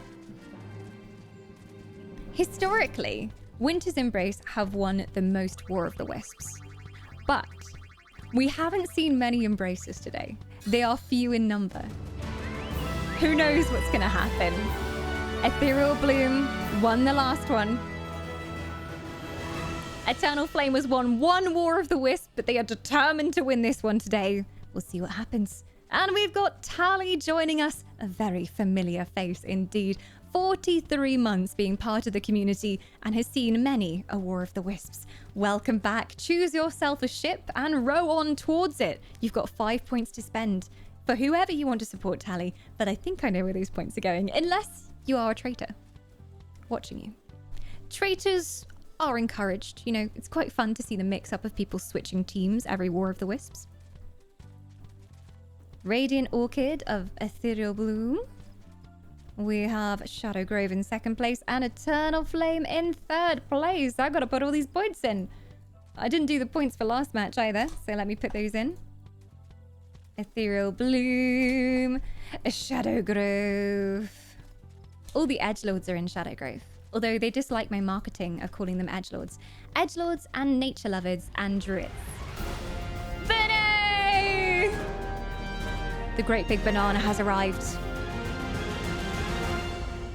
Historically, Winter's Embrace have won the most War of the Wisps. But we haven't seen many Embraces today. They are few in number. Who knows what's going to happen? Ethereal Bloom won the last one. Eternal Flame has won one War of the Wisp, but they are determined to win this one today. We'll see what happens. And we've got Tally joining us, a very familiar face indeed. 43 months being part of the community and has seen many a War of the Wisps. Welcome back. Choose yourself a ship and row on towards it. You've got 5 points to spend for whoever you want to support, Tally, but I think I know where those points are going, unless you are a traitor. Watching you. Traitors are encouraged. You know, it's quite fun to see the mix-up of people switching teams every War of the Wisps. Radiant Orchid of Ethereal Bloom. We have Shadow Grove in second place and Eternal Flame in third place. I've got to put all these points in. I didn't do the points for last match either, so let me put those in. Ethereal Bloom, Shadow Grove. All the edgelords are in Shadow Grove, although they dislike my marketing of calling them edgelords. Edgelords and nature lovers and druids. Vinny! The great big banana has arrived.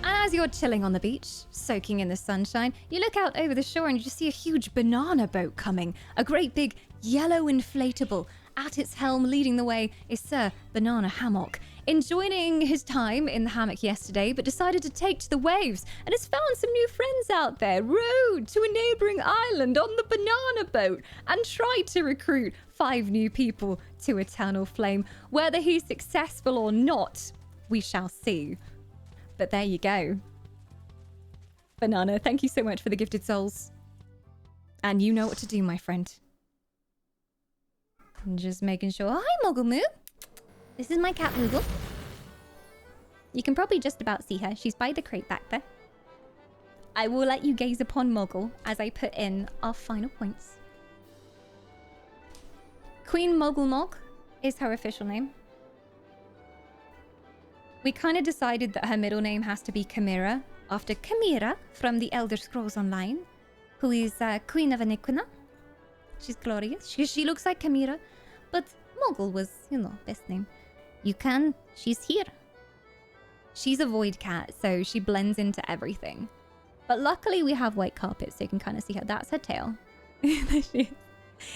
As you're chilling on the beach, soaking in the sunshine, you look out over the shore and you just see a huge banana boat coming. A great big yellow inflatable. At its helm, leading the way, is Sir Banana Hammock. Enjoying his time in the hammock yesterday, but decided to take to the waves and has found some new friends out there, rowed to a neighbouring island on the banana boat and tried to recruit 5 new people to Eternal Flame. Whether he's successful or not, we shall see. But there you go. Banana, thank you so much for the gifted souls. And you know what to do, my friend. I'm just making sure. Hi, Moggle Moo. This is my cat, Moogle. You can probably just about see her. She's by the crate back there. I will let you gaze upon Moggle as I put in our final points. Queen Moggle Mog is her official name. We kind of decided that her middle name has to be Chimera, after Chimera from the Elder Scrolls Online, who is Queen of Iniquina. She's glorious. She looks like Chimera, but Moggle was, you know, best name. She's here. She's a void cat, so she blends into everything. But luckily we have white carpet, so you can kind of see her. That's her tail. There she is.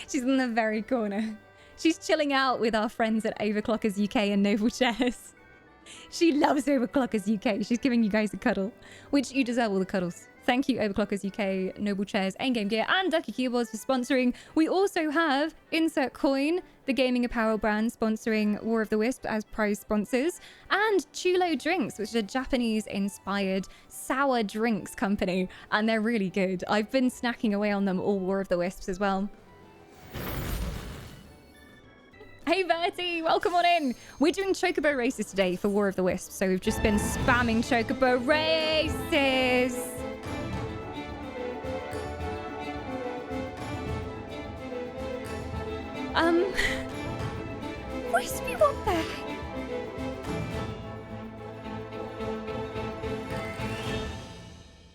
She's in the very corner. She's chilling out with our friends at Overclockers UK and Noble Chairs. She loves Overclockers UK. She's giving you guys a cuddle, which you deserve all the cuddles. Thank you, Overclockers UK, Noble Chairs, Endgame Gear, and Ducky Keyboards for sponsoring. We also have Insert Coin, the gaming apparel brand, sponsoring War of the Wisp as prize sponsors, and Chulo Drinks, which is a Japanese-inspired sour drinks company, and they're really good. I've been snacking away on them all War of the Wisps as well. Hey Bertie, welcome on in. We're doing Chocobo races today for War of the Wisps, so we've just been spamming Chocobo races. Wispy, what the heck?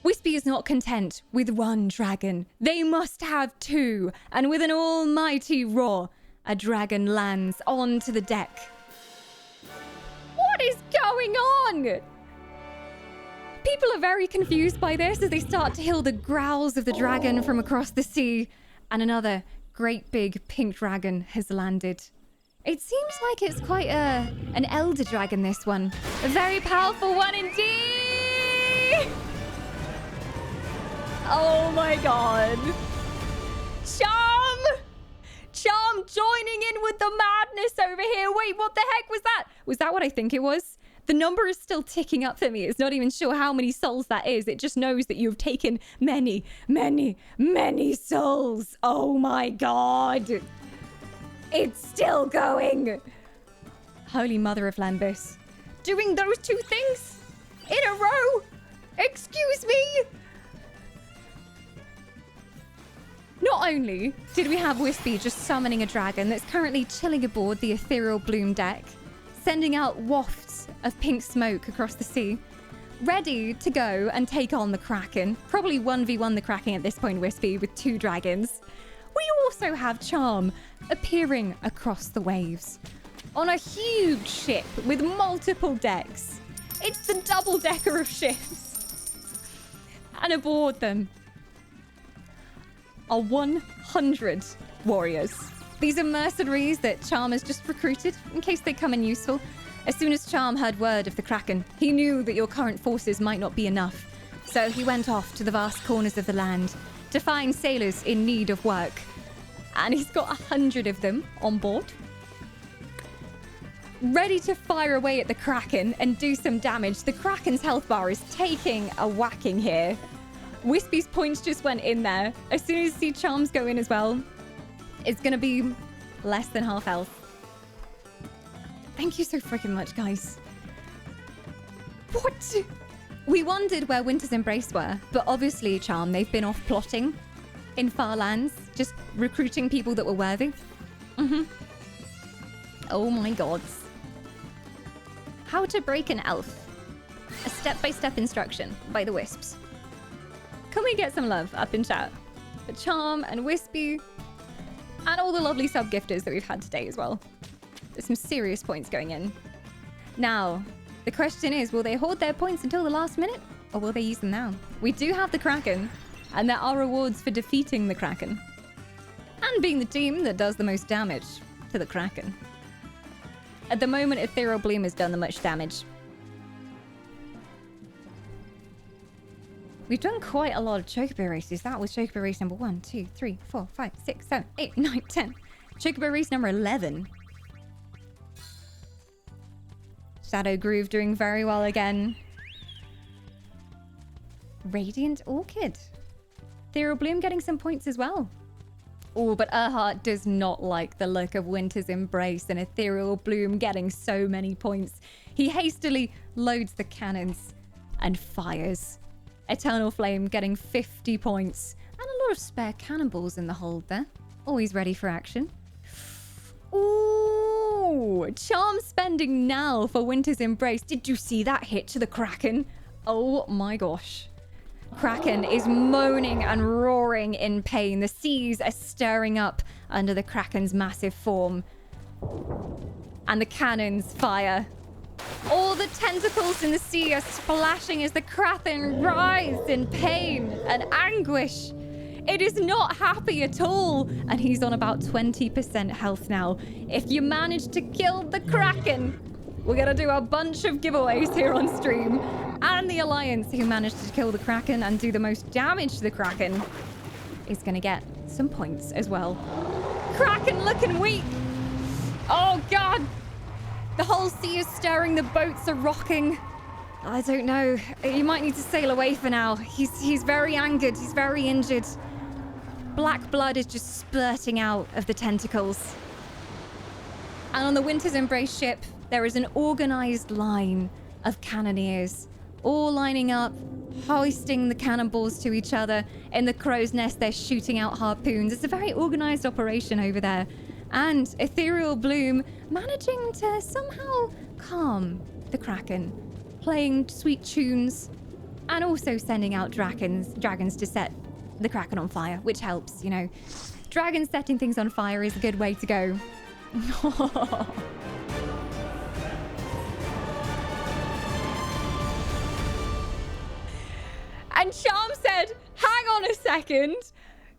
Wispy is not content with 1 dragon. They must have 2, and with an almighty roar, a dragon lands onto the deck. What is going on? People are very confused by this as they start to hear the growls of the dragon from across the sea, and another great big pink dragon has landed. It seems like it's quite an elder dragon, this one. A very powerful one indeed! Oh my god. Charm joining in with the madness over here. Wait, what the heck was that? Was that what I think it was? The number is still ticking up for me. It's not even sure how many souls that is. It just knows that you've taken many, many, many souls. Oh my god. It's still going. Holy Mother of Lambus. Doing those 2 things in a row? Excuse me? Not only did we have Wispy just summoning a dragon that's currently chilling aboard the Ethereal Bloom deck, sending out wafts of pink smoke across the sea, ready to go and take on the Kraken. Probably 1v1 the Kraken at this point, Wispy, with 2 dragons. We also have Charm appearing across the waves on a huge ship with multiple decks. It's the double-decker of ships. And aboard them are 100 warriors. These are mercenaries that Charm has just recruited in case they come in useful. As soon as Charm heard word of the Kraken, he knew that your current forces might not be enough. So he went off to the vast corners of the land to find sailors in need of work. And he's got 100 of them on board, ready to fire away at the Kraken and do some damage. The Kraken's health bar is taking a whacking here. Wispy's points just went in there. As soon as you see Charms go in as well, it's going to be less than half health. Thank you so freaking much, guys. What? We wondered where Winter's Embrace were, but obviously, Charm, they've been off plotting in far lands, just recruiting people that were worthy. Oh my gods. How to break an elf. A step-by-step instruction by the Wisps. Can we get some love up in chat for Charm and Wispy and all the lovely sub-gifters that we've had today as well? There's some serious points going in. Now, the question is, will they hoard their points until the last minute or will they use them now? We do have the Kraken and there are rewards for defeating the Kraken and being the team that does the most damage to the Kraken. At the moment, Ethereal Bloom has done the most damage. We've done quite a lot of Chocobo races. That was Chocobo race number 1, 2, 3, 4, 5, 6, 7, 8, 9, 10. Chocobo race number 11. Shadow Groove doing very well again. Radiant Orchid. Ethereal Bloom getting some points as well. Oh, but Erhart does not like the look of Winter's Embrace and Ethereal Bloom getting so many points. He hastily loads the cannons and fires. Eternal Flame getting 50 points. And a lot of spare cannonballs in the hold there. Always ready for action. Ooh, Charm spending now for Winter's Embrace. Did you see that hit to the Kraken? Oh my gosh. Kraken is moaning and roaring in pain. The seas are stirring up under the Kraken's massive form. And the cannons fire. All the tentacles in the sea are splashing as the Kraken writhes in pain and anguish. It is not happy at all. And he's on about 20% health now. If you manage to kill the Kraken, we're going to do a bunch of giveaways here on stream. And the Alliance, who managed to kill the Kraken and do the most damage to the Kraken, is going to get some points as well. Kraken looking weak. Oh, God. The whole sea is stirring. The boats are rocking. I don't know. You might need to sail away for now. He's very angered. He's very injured. Black blood is just spurting out of the tentacles. And on the Winter's Embrace ship, there is an organized line of cannoneers, all lining up, hoisting the cannonballs to each other. In the crow's nest, they're shooting out harpoons. It's a very organized operation over there. And Ethereal Bloom managing to somehow calm the Kraken, playing sweet tunes, and also sending out dragons to set the Kraken on fire, which helps, you know. Dragons setting things on fire is a good way to go. And Charm said, hang on a second.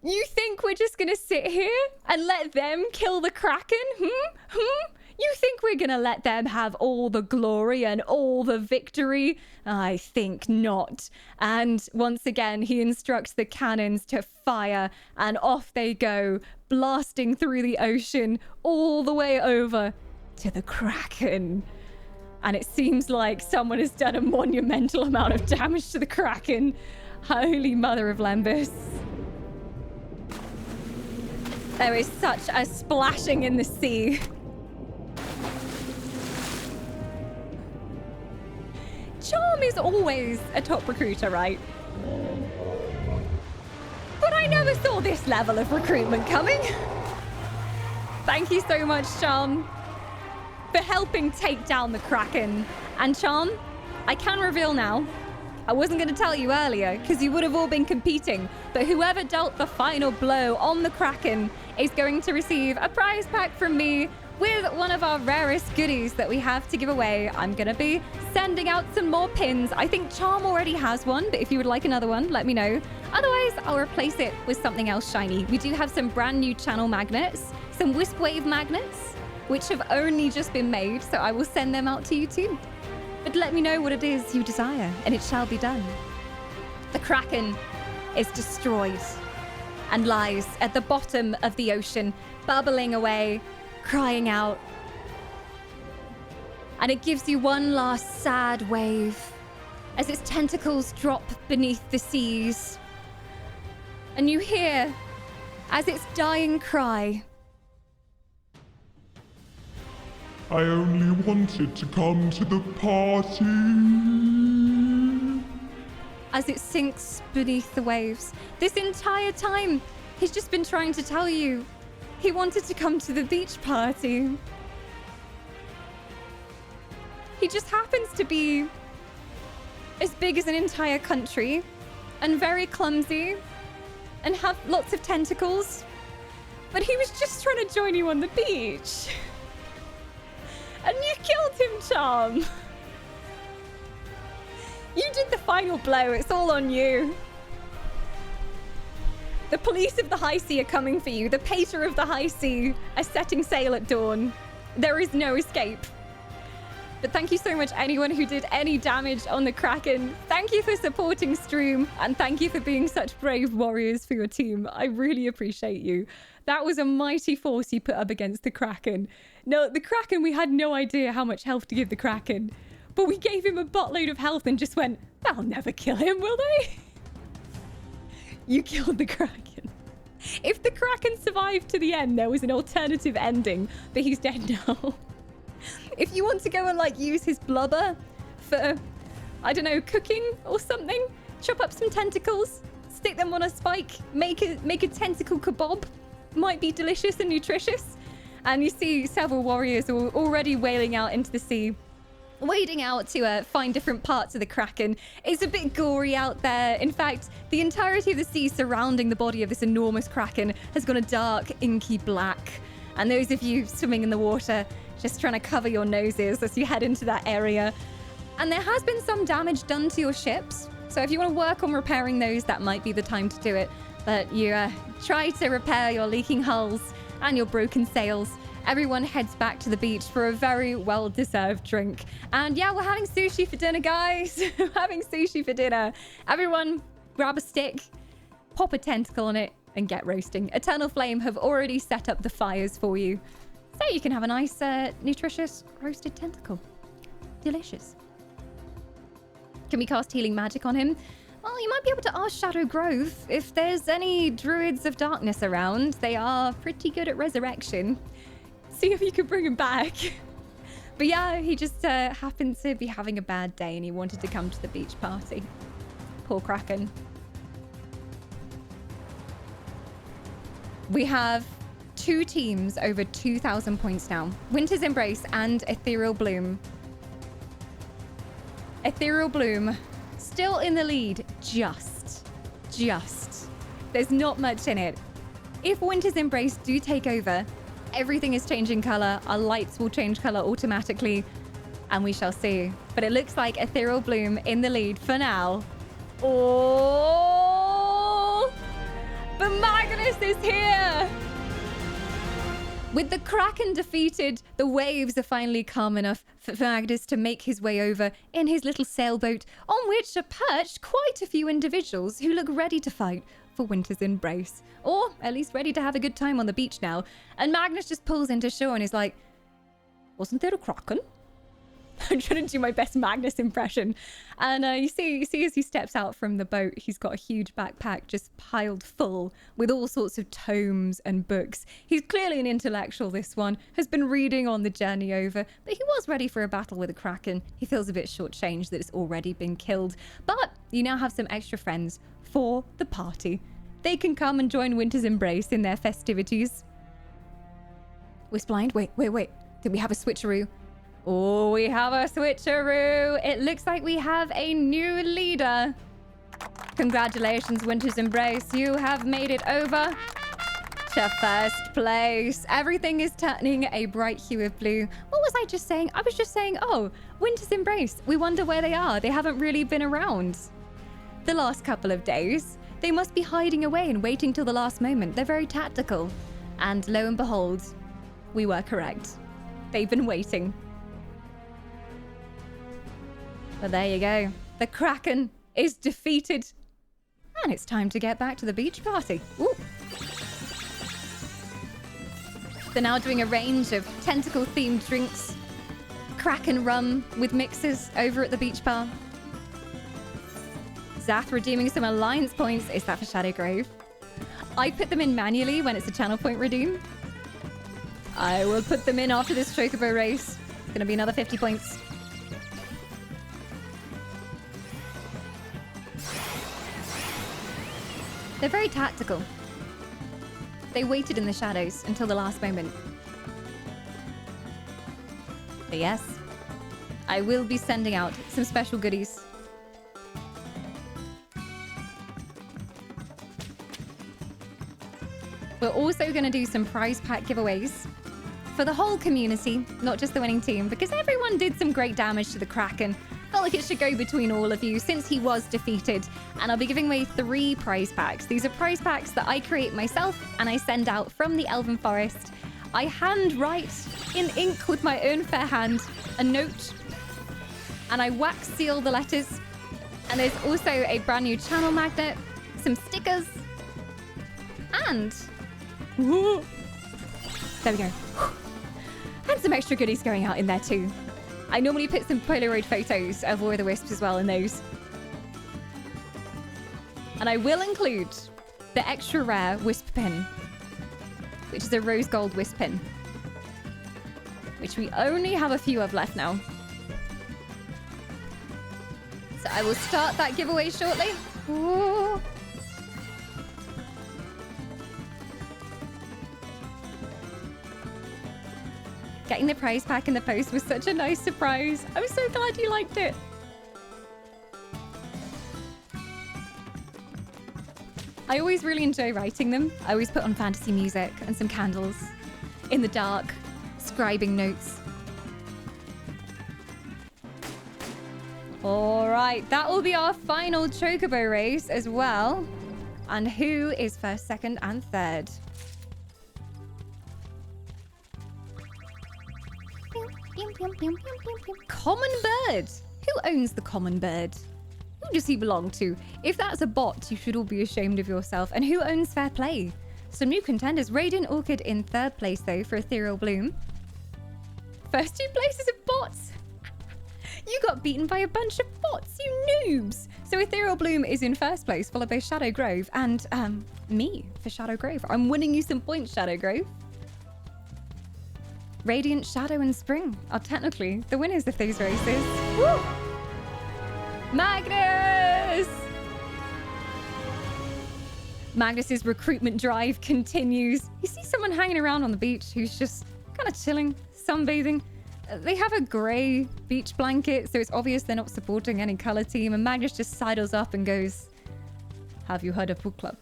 You think we're just going to sit here and let them kill the Kraken? You think we're going to let them have all the glory and all the victory? I think not. And once again, he instructs the cannons to fire, and off they go, blasting through the ocean all the way over to the Kraken. And it seems like someone has done a monumental amount of damage to the Kraken. Holy Mother of Lembus. There is such a splashing in the sea. Charm is always a top recruiter, right? But I never saw this level of recruitment coming. Thank you so much, Charm, for helping take down the Kraken. And Charm, I can reveal now, I wasn't going to tell you earlier because you would have all been competing, but whoever dealt the final blow on the Kraken is going to receive a prize pack from me with one of our rarest goodies that we have to give away. I'm going to be sending out some more pins. I think Charm already has one, but if you would like another one, let me know. Otherwise, I'll replace it with something else shiny. We do have some brand new channel magnets, some Wisp Wave magnets, which have only just been made, so I will send them out to you too. But let me know what it is you desire, and it shall be done. The Kraken is destroyed and lies at the bottom of the ocean, bubbling away, crying out. And it gives you one last sad wave as its tentacles drop beneath the seas. And you hear, as its dying cry, I only wanted to come to the party. as it sinks beneath the waves. This entire time, he's just been trying to tell you he wanted to come to the beach party. He just happens to be as big as an entire country and very clumsy and have lots of tentacles. But he was just trying to join you on the beach. And you killed him, Charm. You did the final blow. It's all on you. The police of the high sea are coming for you. The pater of the high sea are setting sail at dawn. There is no escape. But thank you so much, anyone who did any damage on the Kraken. Thank you for supporting Stream, and thank you for being such brave warriors for your team. I really appreciate you. That was a mighty force you put up against the Kraken. No, the Kraken, we had no idea how much health to give the Kraken. But we gave him a buttload of health and just went, they'll never kill him, will they? You killed the Kraken. If the Kraken survived to the end, there was an alternative ending, but he's dead now. If you want to go and like use his blubber for, I don't know, cooking or something, chop up some tentacles, stick them on a spike, make a tentacle kebab. Might be delicious and nutritious. And you see several warriors are already wailing out into the sea, wading out to find different parts of the Kraken. It's a bit gory out there. In fact, the entirety of the sea surrounding the body of this enormous Kraken has gone a dark, inky black. And those of you swimming in the water, just trying to cover your noses as you head into that area. And there has been some damage done to your ships. So if you want to work on repairing those, that might be the time to do it. But you try to repair your leaking hulls and your broken sails. Everyone heads back to the beach for a very well-deserved drink. And yeah, we're having sushi for dinner, guys. We're having sushi for dinner. Everyone grab a stick, pop a tentacle on it, and get roasting. Eternal Flame have already set up the fires for you. So you can have a nice, nutritious roasted tentacle. Delicious. Can we cast healing magic on him? Well, you might be able to ask Shadow Grove if there's any druids of darkness around. They are pretty good at resurrection. See if you can bring him back. But yeah, he just happened to be having a bad day and he wanted to come to the beach party. Poor Kraken. We have 2 teams over 2,000 points now. Winter's Embrace and Ethereal Bloom. Ethereal Bloom still in the lead, just. There's not much in it. If Winter's Embrace do take over, everything is changing color. Our lights will change color automatically, and we shall see. But it looks like Ethereal Bloom in the lead for now. Oh, but Magnus is here. With the Kraken defeated, the waves are finally calm enough for Magnus to make his way over in his little sailboat, on which are perched quite a few individuals who look ready to fight for Winter's Embrace. Or at least ready to have a good time on the beach now. And Magnus just pulls into shore and is like, wasn't there a Kraken? I'm trying to do my best Magnus impression. And you see as he steps out from the boat, he's got a huge backpack just piled full with all sorts of tomes and books. He's clearly an intellectual, this one. Has been reading on the journey over, but he was ready for a battle with a Kraken. He feels a bit shortchanged that it's already been killed. But you now have some extra friends for the party. They can come and join Winter's Embrace in their festivities. Wisp blind? Wait. Did we have a switcheroo? Oh, we have a switcheroo. It looks like we have a new leader. Congratulations, Winter's Embrace. You have made it over to first place. Everything is turning a bright hue of blue. What was I just saying? I was just saying, oh, Winter's Embrace. We wonder where they are. They haven't really been around the last couple of days. They must be hiding away and waiting till the last moment. They're very tactical. And lo and behold, we were correct. They've been waiting. But there you go. The Kraken is defeated. And it's time to get back to the beach party. Ooh. They're now doing a range of tentacle-themed drinks. Kraken rum with mixers over at the beach bar. Zath redeeming some alliance points. Is that for Shadow Grove? I put them in manually when it's a channel point redeem. I will put them in after this Chocobo race. It's gonna be another 50 points. They're very tactical. They waited in the shadows until the last moment. But yes, I will be sending out some special goodies. We're also going to do some prize pack giveaways for the whole community, not just the winning team, because everyone did some great damage to the Kraken. Felt like it should go between all of you since he was defeated. And I'll be giving away 3 prize packs. These are prize packs that I create myself and I send out from the Elven Forest. I handwrite in ink with my own fair hand a note and I wax seal the letters. And there's also a brand new channel magnet, some stickers, and whoa, there we go. And some extra goodies going out in there too. I normally put some Polaroid photos of all the Wisps as well in those. And I will include the extra rare Wisp pin, which is a rose gold Wisp pin, which we only have a few of left now. So I will start that giveaway shortly. Ooh. Getting the prize pack in the post was such a nice surprise. I'm so glad you liked it. I always really enjoy writing them. I always put on fantasy music and some candles in the dark, scribing notes. All right, that will be our final Chocobo race as well. And who is first, second, and third? Common bird. Who owns the common bird? Who does he belong to? If that's a bot, you should all be ashamed of yourself. And who owns Fair Play? Some new contenders. Radiant Orchid in 3rd place, though, for Ethereal Bloom. First 2 places of bots. You got beaten by a bunch of bots, you noobs. So Ethereal Bloom is in 1st place, followed by Shadow Grove and me for Shadow Grove. I'm winning you some points, Shadow Grove. Radiant, Shadow, and Spring are technically the winners of these races. Woo! Magnus! Magnus's recruitment drive continues. You see someone hanging around on the beach who's just kind of chilling, sunbathing. They have a grey beach blanket, so it's obvious they're not supporting any colour team. And Magnus just sidles up and goes, "Have you heard of book club?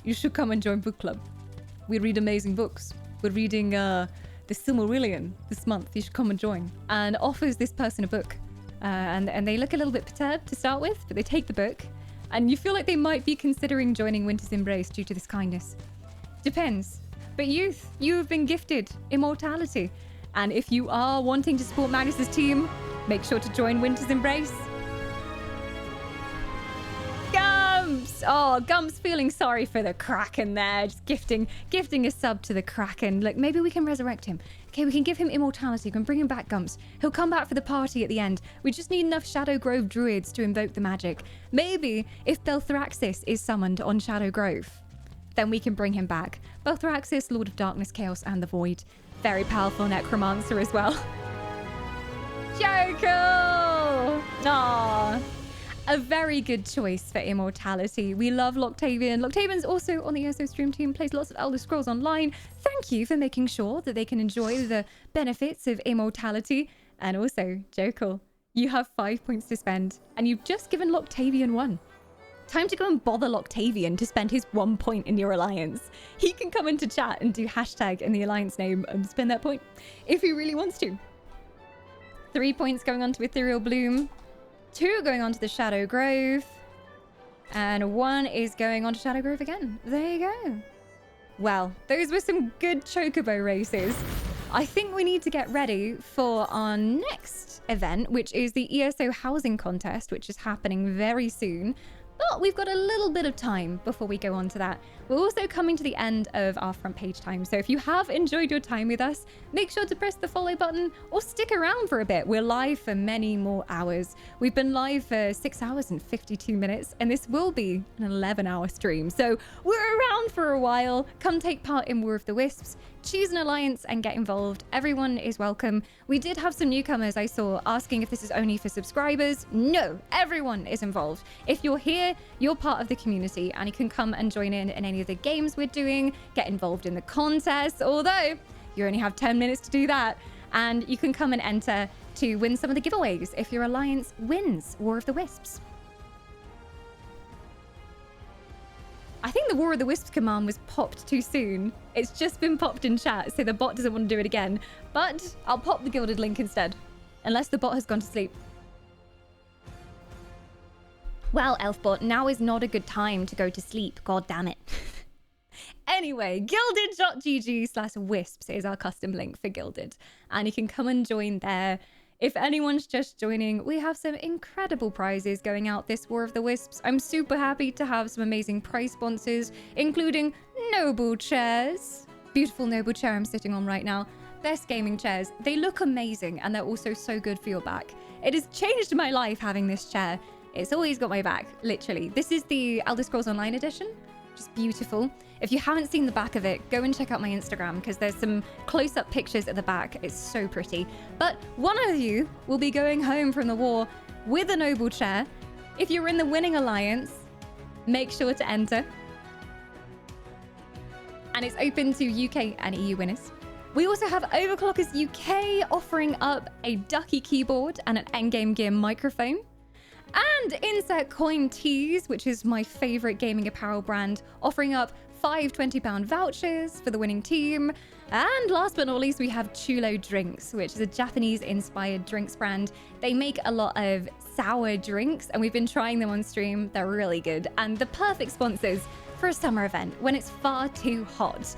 You should come and join book club. We read amazing books. We're reading the Silmarillion this month. You should come and join." And offers this person a book. And they look a little bit perturbed to start with, but they take the book. And you feel like they might be considering joining Winter's Embrace due to this kindness. Depends. But youth, you have been gifted immortality. And if you are wanting to support Magnus's team, make sure to join Winter's Embrace. Gumps! Oh, Gumps feeling sorry for the Kraken there. Just gifting a sub to the Kraken. Look, maybe we can resurrect him. Okay, we can give him immortality. We can bring him back, Gumps. He'll come back for the party at the end. We just need enough Shadow Grove druids to invoke the magic. Maybe if Belthraxis is summoned on Shadow Grove, then we can bring him back. Belthraxis, Lord of Darkness, Chaos, and the Void. Very powerful necromancer as well. Jokel! Aww. A very good choice for immortality. We love Loctavian. Loctavian's also on the ESO stream team, plays lots of Elder Scrolls Online. Thank you for making sure that they can enjoy the benefits of immortality. And also, Jokel, you have 5 points to spend, and you've just given Loctavian 1. Time to go and bother Loctavian to spend his 1 point in your alliance. He can come into chat and do hashtag in the alliance name and spend that point if he really wants to. 3 points going on to Ethereal Bloom. 2 going on to the Shadow Grove. And one is going on to Shadow Grove again. There you go. Well, those were some good chocobo races. I think we need to get ready for our next event, which is the ESO housing contest, which is happening very soon. But we've got a little bit of time before we go on to that. We're also coming to the end of our front page time. So if you have enjoyed your time with us, make sure to press the follow button or stick around for a bit. We're live for many more hours. We've been live for 6 hours and 52 minutes, and this will be an 11-hour stream. So we're around for a while. Come take part in War of the Wisps. Choose an alliance and get involved. Everyone is welcome. We did have some newcomers I saw asking if this is only for subscribers. No, everyone is involved. If you're here, you're part of the community and you can come and join in any of the games we're doing, get involved in the contests, although you only have 10 minutes to do that. And you can come and enter to win some of the giveaways if your alliance wins War of the Wisps. I think the War of the Wisps command was popped too soon. It's just been popped in chat, so the bot doesn't want to do it again. But I'll pop the gilded link instead, unless the bot has gone to sleep. Well, Elfbot, now is not a good time to go to sleep. God damn it. Anyway, gilded.gg/wisps is our custom link for Gilded. And you can come and join there. If anyone's just joining, we have some incredible prizes going out this War of the Wisps. I'm super happy to have some amazing prize sponsors, including Noble Chairs. Beautiful Noble chair I'm sitting on right now. Best gaming chairs. They look amazing and they're also so good for your back. It has changed my life having this chair. It's always got my back, literally. This is the Elder Scrolls Online edition. Just beautiful. If you haven't seen the back of it, go and check out my Instagram because there's some close-up pictures at the back. It's so pretty. But one of you will be going home from the war with a noble chair. If you're in the winning alliance, make sure to enter. And it's open to UK and EU winners. We also have Overclockers UK offering up a Ducky keyboard and an Endgame Gear microphone. And Insert Coin Tees, which is my favorite gaming apparel brand, offering up 5 £20 vouchers for the winning team. And last but not least, we have Chulo Drinks, which is a Japanese-inspired drinks brand. They make a lot of sour drinks, and we've been trying them on stream. They're really good, and the perfect sponsors for a summer event when it's far too hot.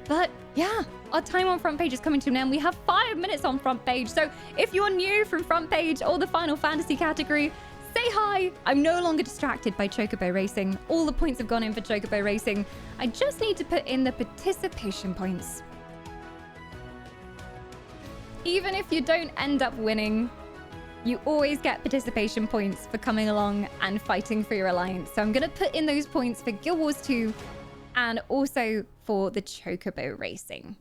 But yeah, our time on front page is coming to an end. We have 5 minutes on front page, so if you're new from front page or the Final Fantasy category, say hi. I'm no longer distracted by Chocobo Racing. All the points have gone in for Chocobo Racing. I just need to put in the participation points. Even if you don't end up winning, you always get participation points for coming along and fighting for your alliance. So I'm going to put in those points for Guild Wars 2 and also for the Chocobo Racing.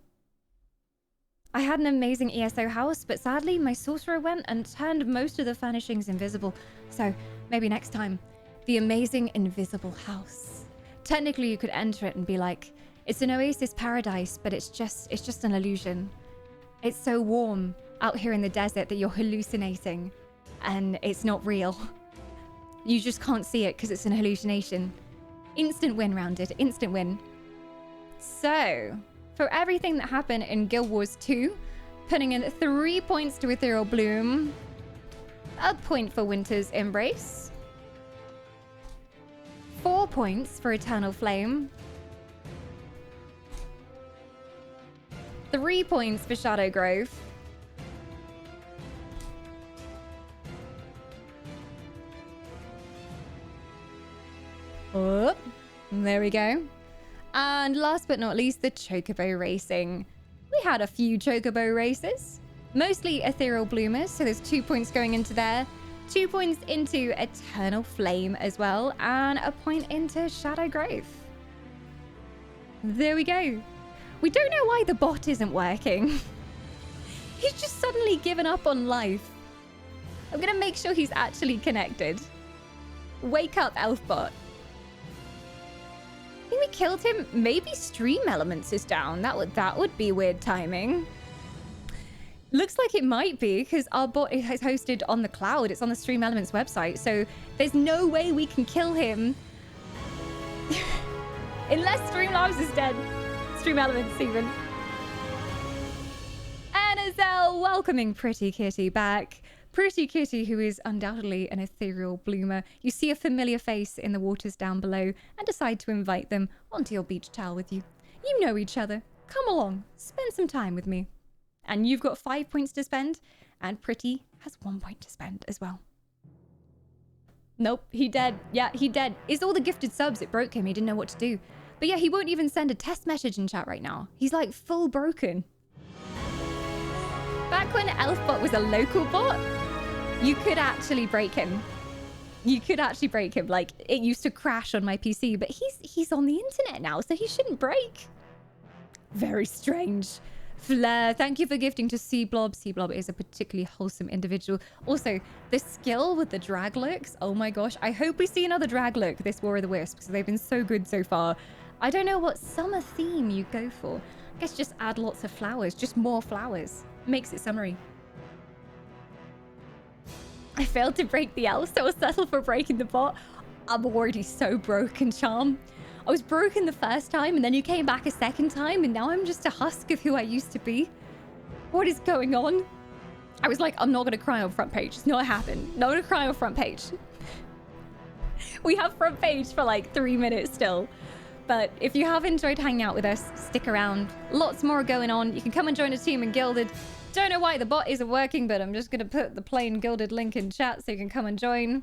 I had an amazing ESO house, but sadly my sorcerer went and turned most of the furnishings invisible. So maybe next time, the amazing invisible house. Technically you could enter it and be like, it's an oasis paradise, but it's just an illusion. It's so warm out here in the desert that you're hallucinating and it's not real. You just can't see it because it's an hallucination. Instant win, Rounded, instant win. So for everything that happened in Guild Wars 2, putting in 3 points to Ethereal Bloom, a point for Winter's Embrace, 4 points for Eternal Flame, 3 points for Shadow Grove, oh, there we go. And last but not least, the Chocobo Racing. We had a few Chocobo races, mostly Ethereal Bloomers, so there's 2 points going into there, 2 points into Eternal Flame as well, and a point into Shadow Grove. There we go. We don't know why the bot isn't working. He's just suddenly given up on life. I'm gonna make sure he's actually connected. Wake up, Elfbot. I think we killed him. Maybe Stream Elements is down. That would be weird timing. Looks like it might be because our bot is hosted on the cloud. It's on the Stream Elements website, so there's no way we can kill him unless Streamlabs is dead. Stream Elements even. NSL welcoming Pretty Kitty back. Pretty Kitty, who is undoubtedly an ethereal bloomer. You see a familiar face in the waters down below and decide to invite them onto your beach towel with you. You know each other. Come along, spend some time with me. And you've got 5 points to spend, and Pretty has 1 point to spend as well. Nope, he dead. Yeah, he dead. It's all the gifted subs. It broke him. He didn't know what to do. But yeah, he won't even send a test message in chat right now. He's like full broken. Back when Elfbot was a local bot, you could actually break him. You could actually break him. Like, it used to crash on my PC, but he's on the internet now, so he shouldn't break. Very strange. Flair, thank you for gifting to Seablob. Seablob is a particularly wholesome individual. Also, the skill with the drag looks, oh my gosh. I hope we see another drag look this War of the Wisps, because they've been so good so far. I don't know what summer theme you go for. I guess just add lots of flowers, just more flowers. Makes it summery. I failed to break the elf, so I'll settle for breaking the bot. I'm already so broken, Charm. I was broken the first time, and then you came back a second time, and now I'm just a husk of who I used to be. What is going on? I was like, I'm not going to cry on front page. It's not happening. Not going to cry on front page. We have front page for like 3 minutes still. But if you have enjoyed hanging out with us, stick around. Lots more going on. You can come and join a team in Gilded. Don't know why the bot isn't working, but I'm just going to put the plain Gilded link in chat so you can come and join.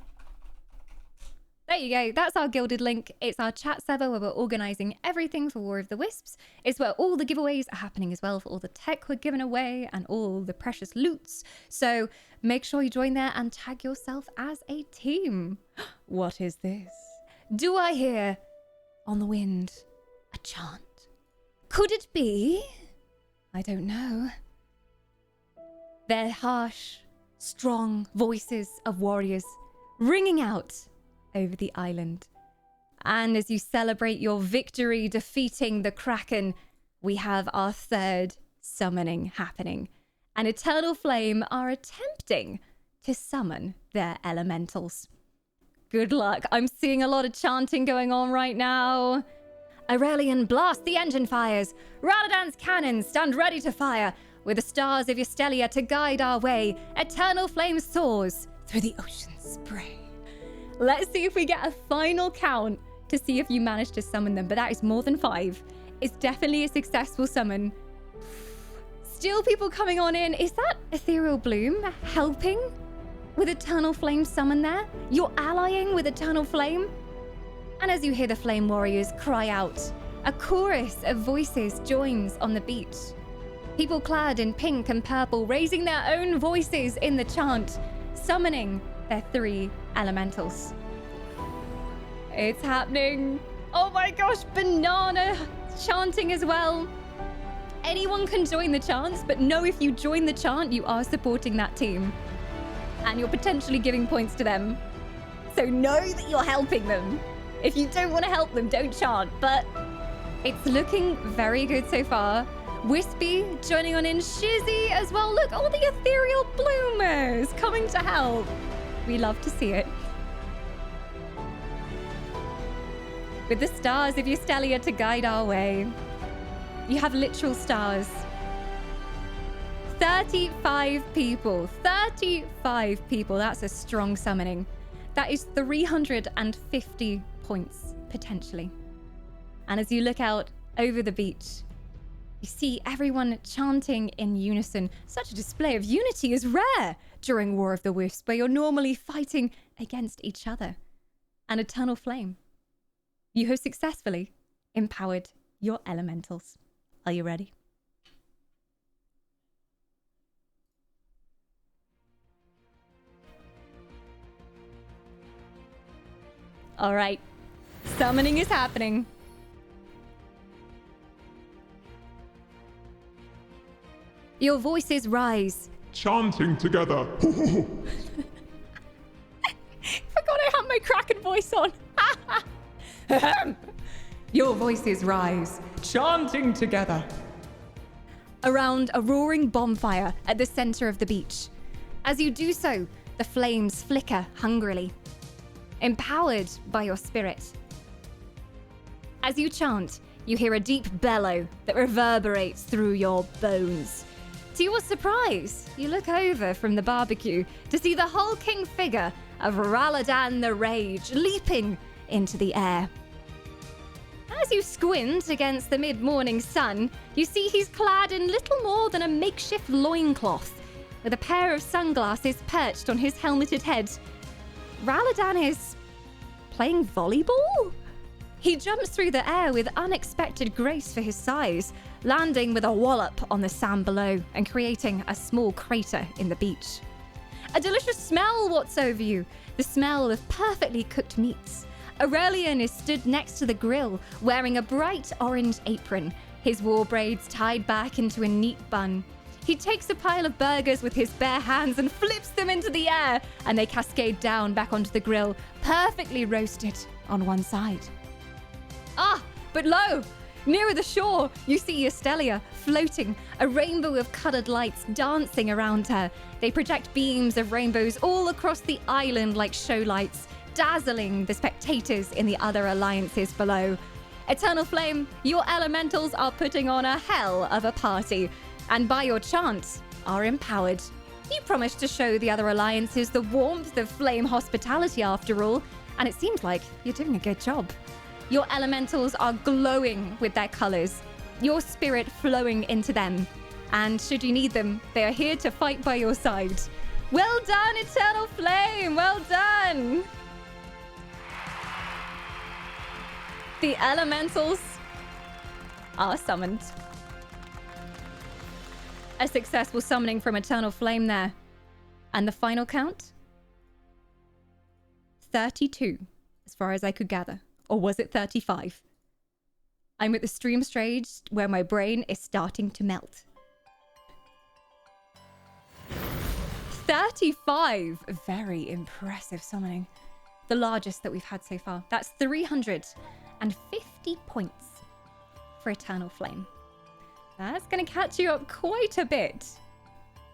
There you go. That's our Gilded link. It's our chat server where we're organizing everything for War of the Wisps. It's where all the giveaways are happening as well, for all the tech we're giving away and all the precious loots. So make sure you join there and tag yourself as a team. What is this? Do I hear on the wind a chant? Could it be? I don't know. They're harsh, strong voices of warriors ringing out over the island. And as you celebrate your victory defeating the Kraken, we have our third summoning happening. And Eternal Flame are attempting to summon their elementals. Good luck. I'm seeing a lot of chanting going on right now. Aurelian, blast the engine fires. Raladan's cannons stand ready to fire. With the stars of Yustelia to guide our way, Eternal Flame soars through the ocean's spray. Let's see if we get a final count to see if you manage to summon them, but that is more than 5. It's definitely a successful summon. Still people coming on in. Is that Ethereal Bloom helping with Eternal Flame summon there? You're allying with Eternal Flame? And as you hear the Flame Warriors cry out, a chorus of voices joins on the beach. People clad in pink and purple raising their own voices in the chant, summoning their 3 elementals. It's happening. Oh my gosh, Banana chanting as well. Anyone can join the chants, but know if you join the chant, you are supporting that team. And you're potentially giving points to them. So know that you're helping them. If you don't want to help them, don't chant. But it's looking very good so far. Wispy joining on in, Shizzy as well. Look, all the ethereal bloomers coming to help. We love to see it. With the stars of Yustelia to guide our way. You have literal stars. 35 people. 35 people. That's a strong summoning. That is 350 points, potentially. And as you look out over the beach, you see everyone chanting in unison. Such a display of unity is rare during War of the Wisps, where you're normally fighting against each other. And Eternal Flame, you have successfully empowered your elementals. Are you ready? All right, summoning is happening. Your voices rise. Chanting together. Forgot I had my Kraken voice on. Your voices rise, chanting together. Around a roaring bonfire at the center of the beach. As you do so, the flames flicker hungrily, empowered by your spirit. As you chant, you hear a deep bellow that reverberates through your bones. To your surprise, you look over from the barbecue to see the hulking figure of Raladan the Rage leaping into the air. As you squint against the mid-morning sun, you see he's clad in little more than a makeshift loincloth, with a pair of sunglasses perched on his helmeted head. Raladan is playing volleyball? He jumps through the air with unexpected grace for his size, landing with a wallop on the sand below and creating a small crater in the beach. A delicious smell wots over you, the smell of perfectly cooked meats. Aurelian is stood next to the grill, wearing a bright orange apron, his war braids tied back into a neat bun. He takes a pile of burgers with his bare hands and flips them into the air, and they cascade down back onto the grill, perfectly roasted on one side. Ah, but lo! Nearer the shore, you see Estelia floating, a rainbow of coloured lights dancing around her. They project beams of rainbows all across the island like show lights, dazzling the spectators in the other alliances below. Eternal Flame, your elementals are putting on a hell of a party, and by your chant, are empowered. You promised to show the other alliances the warmth of flame hospitality after all, and it seems like you're doing a good job. Your elementals are glowing with their colors, your spirit flowing into them. And should you need them, they are here to fight by your side. Well done, Eternal Flame! Well done! The elementals are summoned. A successful summoning from Eternal Flame there. And the final count? 32, as far as I could gather. Or was it 35? I'm at the stream stage where my brain is starting to melt. 35! Very impressive summoning. The largest that we've had so far. That's 350 points for Eternal Flame. That's going to catch you up quite a bit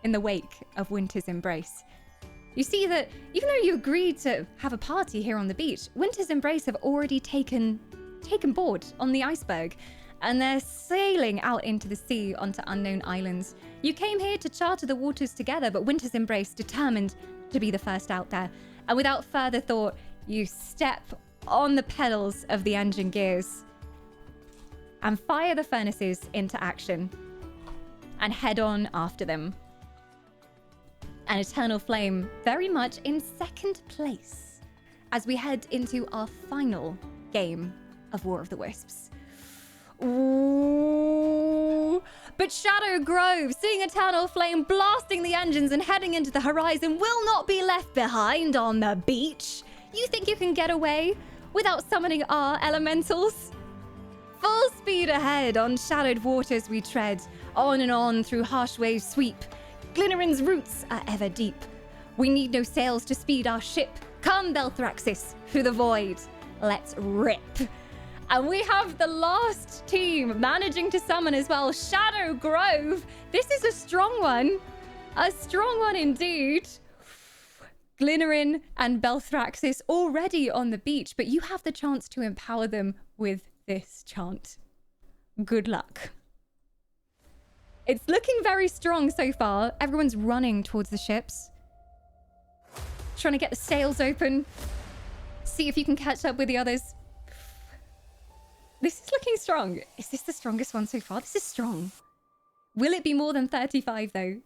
in the wake of Winter's Embrace. You see that even though you agreed to have a party here on the beach, Winter's Embrace have already taken board on the iceberg, and they're sailing out into the sea onto unknown islands. You came here to charter the waters together, but Winter's Embrace determined to be the first out there. And without further thought, you step on the pedals of the engine gears and fire the furnaces into action and head on after them. And Eternal Flame very much in second place as we head into our final game of War of the Wisps. Ooh. But Shadow Grove, seeing Eternal Flame blasting the engines and heading into the horizon, will not be left behind on the beach. You think you can get away without summoning our elementals? Full speed ahead on shadowed waters we tread, on and on through harsh waves sweep. Glynnerin's roots are ever deep. We need no sails to speed our ship. Come, Belthraxis, through the void. Let's rip. And we have the last team managing to summon as well, Shadow Grove. This is a strong one. A strong one indeed. Glynnerin and Belthraxis already on the beach, but you have the chance to empower them with this chant. Good luck. It's looking very strong so far. Everyone's running towards the ships. Trying to get the sails open. See if you can catch up with the others. This is looking strong. Is this the strongest one so far? This is strong. Will it be more than 35 though?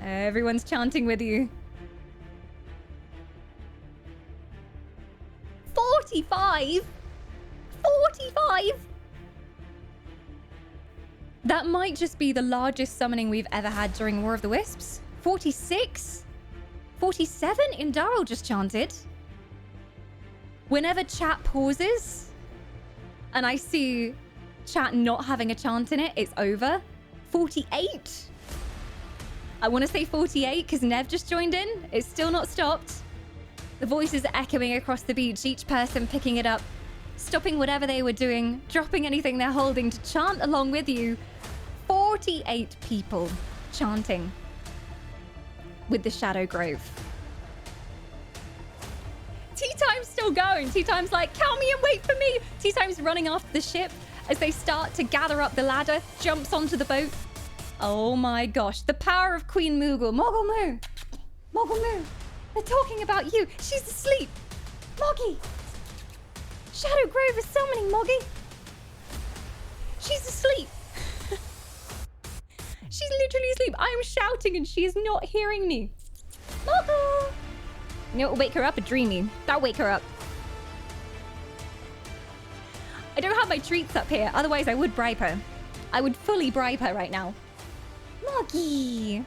Everyone's chanting with you. 45? 45? That might just be the largest summoning we've ever had during War of the Wisps. 46? 47? Indaro just chanted. Whenever chat pauses and I see chat not having a chant in it, it's over. 48? I want to say 48 because Nev just joined in. It's still not stopped. The voices are echoing across the beach, each person picking it up, stopping whatever they were doing, dropping anything they're holding to chant along with you. 48 people chanting with the Shadow Grove. Tea Time's still going. Tea Time's like, count me and wait for me. Tea Time's running after the ship as they start to gather up the ladder, jumps onto the boat, Oh my gosh, the power of Queen Moogle. Moggle Moo! Moggle Moo! They're talking about you. She's asleep. Moggy! Shadow Grove is summoning Moggy. She's asleep. She's literally asleep. I'm shouting and she is not hearing me. Moggle! You know what will wake her up? A dreamy. That'll wake her up. I don't have my treats up here. Otherwise, I would bribe her. I would fully bribe her right now. Moggy!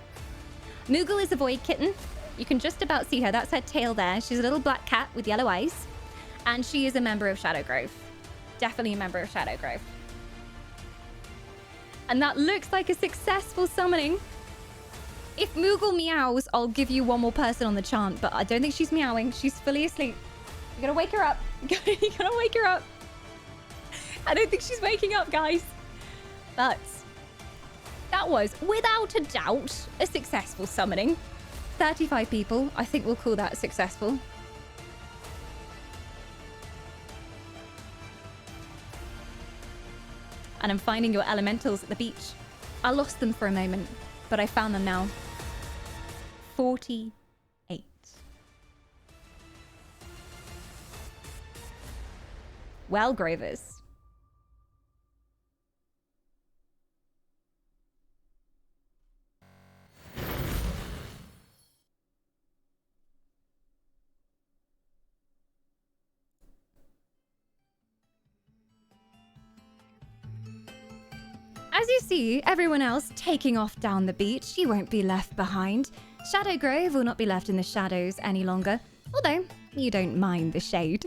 Moogle is a void kitten. You can just about see her. That's her tail there. She's a little black cat with yellow eyes. And she is a member of Shadow Grove. Definitely a member of Shadow Grove. And that looks like a successful summoning. If Moogle meows, I'll give you one more person on the chant. But I don't think she's meowing. She's fully asleep. You gotta wake her up. You gotta wake her up. I don't think she's waking up, guys. But that was, without a doubt, a successful summoning. 35 people. I think we'll call that successful. And I'm finding your elementals at the beach. I lost them for a moment, but I found them now. 48. Well, Grovers. As you see everyone else taking off down the beach, you won't be left behind. Shadow Grove will not be left in the shadows any longer, although you don't mind the shade.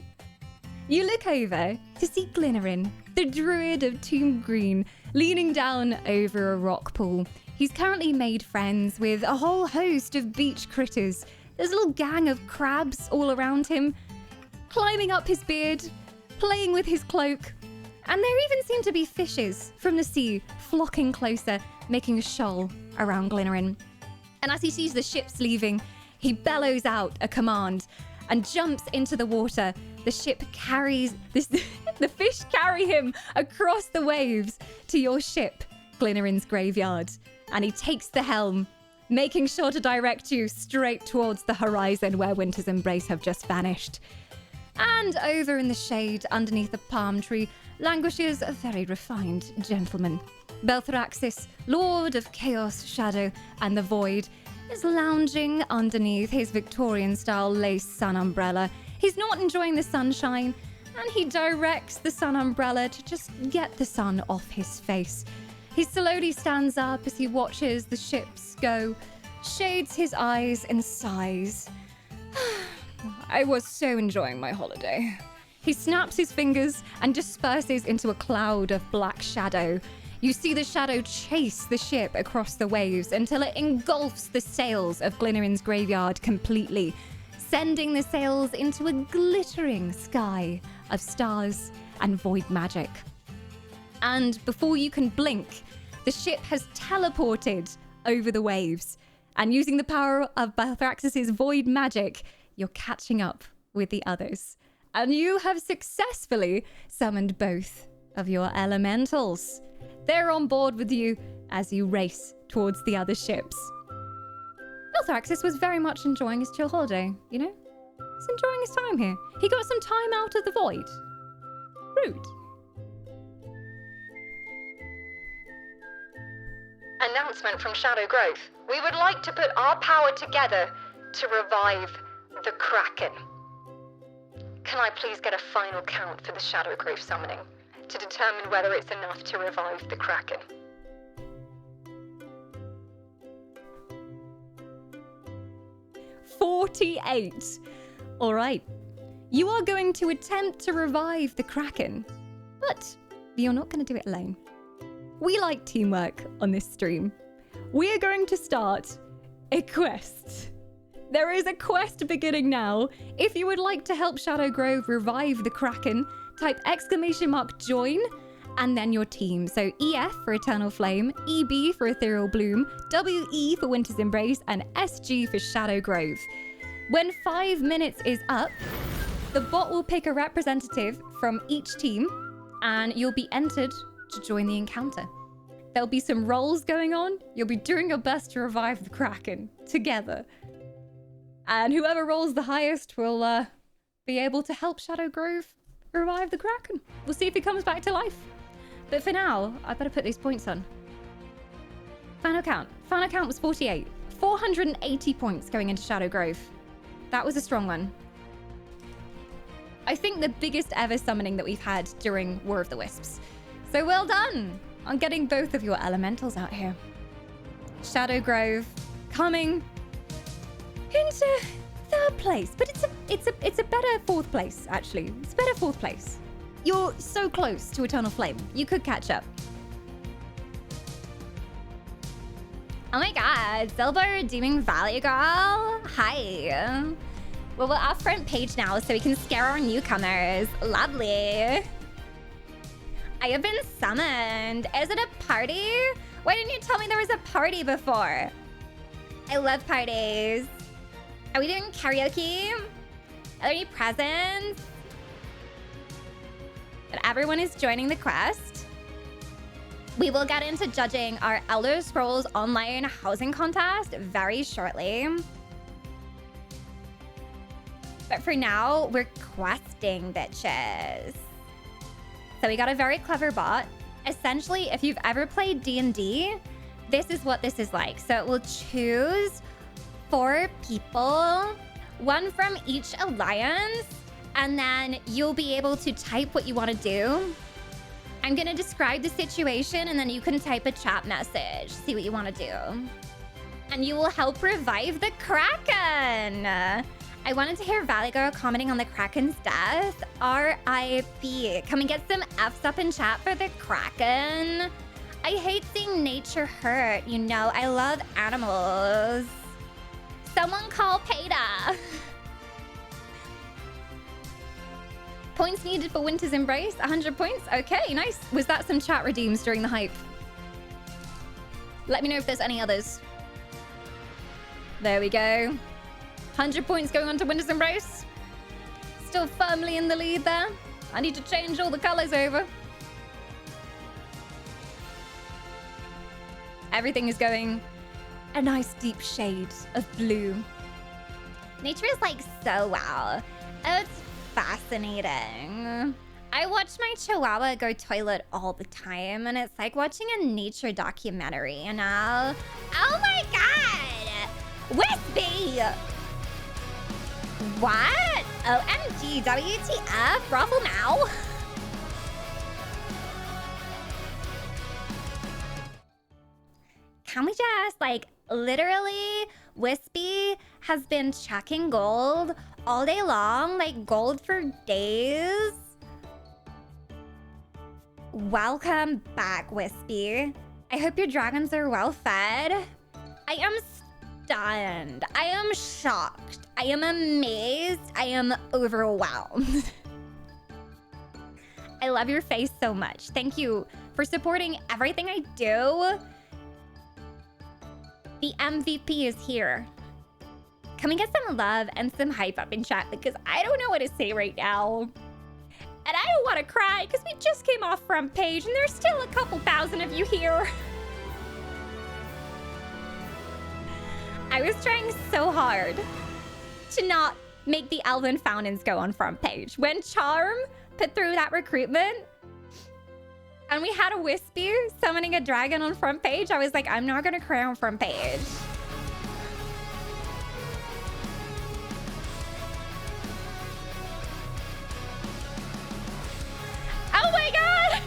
You look over to see Glynerin, the druid of Tomb Green, leaning down over a rock pool. He's currently made friends with a whole host of beach critters. There's a little gang of crabs all around him, climbing up his beard, playing with his cloak. And there even seem to be fishes from the sea flocking closer, making a shoal around Glynerin. And as he sees the ships leaving, he bellows out a command and jumps into the water. The ship carries the fish carry him across the waves to your ship, Glynerin's graveyard. And he takes the helm, making sure to direct you straight towards the horizon where Winter's Embrace have just vanished. And over in the shade, underneath a palm tree, languishes a very refined gentleman. Belthraxis, Lord of Chaos, Shadow, and the Void, is lounging underneath his Victorian-style lace sun umbrella. He's not enjoying the sunshine, and he directs the sun umbrella to just get the sun off his face. He slowly stands up as he watches the ships go, shades his eyes and sighs. I was so enjoying my holiday. He snaps his fingers and disperses into a cloud of black shadow. You see the shadow chase the ship across the waves until it engulfs the sails of Glynerin's graveyard completely, sending the sails into a glittering sky of stars and void magic. And before you can blink, the ship has teleported over the waves. And using the power of Belthraxis' void magic, you're catching up with the others. And you have successfully summoned both of your elementals. They're on board with you as you race towards the other ships. Belthraxis was very much enjoying his chill holiday, you know? He's enjoying his time here. He got some time out of the void. Rude. Announcement from Shadow Grove. We would like to put our power together to revive the Kraken. Can I please get a final count for the Shadow Grove summoning to determine whether it's enough to revive the Kraken? 48. All right. You are going to attempt to revive the Kraken, but you're not going to do it alone. We like teamwork on this stream. We are going to start a quest. There is a quest beginning now. If you would like to help Shadow Grove revive the Kraken, type !join and then your team. So EF for Eternal Flame, EB for Ethereal Bloom, WE for Winter's Embrace, and SG for Shadow Grove. When 5 minutes is up, the bot will pick a representative from each team and you'll be entered to join the encounter. There'll be some rolls going on. You'll be doing your best to revive the Kraken together. And whoever rolls the highest will be able to help Shadow Grove revive the Kraken. We'll see if he comes back to life. But for now, I better put these points on. Final count. Final count was 48. 480 points going into Shadow Grove. That was a strong one. I think the biggest ever summoning that we've had during War of the Wisps. So well done on getting both of your elementals out here. Shadow Grove coming into third place, but it's a better fourth place, actually. It's a better fourth place. You're so close to Eternal Flame. You could catch up. Oh my god, Silver redeeming value, girl. Hi. Well, we're off front page now, so we can scare our newcomers. Lovely. I have been summoned. Is it a party? Why didn't you tell me there was a party before? I love parties. Are we doing karaoke? Are there any presents? But everyone is joining the quest. We will get into judging our Elder Scrolls Online housing contest very shortly. But for now, we're questing, bitches. So we got a very clever bot. Essentially, if you've ever played D&D, this is what this is like. So it will choose 4 people, 1 from each alliance, and then you'll be able to type what you want to do. I'm going to describe the situation, and then you can type a chat message, see what you want to do. And you will help revive the Kraken. I wanted to hear Valley Girl commenting on the Kraken's death. R.I.P. Come and get some F's up in chat for the Kraken. I hate seeing nature hurt. You know, I love animals. Someone call Peta. Points needed for Winter's Embrace. 100 points. Okay, nice. Was that some chat redeems during the hype? Let me know if there's any others. There we go. 100 points going on to Winter's Embrace. Still firmly in the lead there. I need to change all the colors over. Everything is going a nice deep shade of blue. Nature is like so wow. Oh, it's fascinating. I watch my chihuahua go toilet all the time, and it's like watching a nature documentary, you know? Oh my god! Wispy! What? OMG, WTF, Ruffle Now? Can we just, like, literally, Wispy has been checking gold all day long, like gold for days. Welcome back, Wispy. I hope your dragons are well fed. I am stunned. I am shocked. I am amazed. I am overwhelmed. I love your face so much. Thank you for supporting everything I do. The MVP is here. Can we get some love and some hype up in chat? Because I don't know what to say right now. And I don't want to cry because we just came off front page and there's still a couple thousand of you here. I was trying so hard to not make the Elven Fountains go on front page. When Charm put through that recruitment and we had a Wispy summoning a dragon on front page, I was like, I'm not going to cry on front page. Oh my god!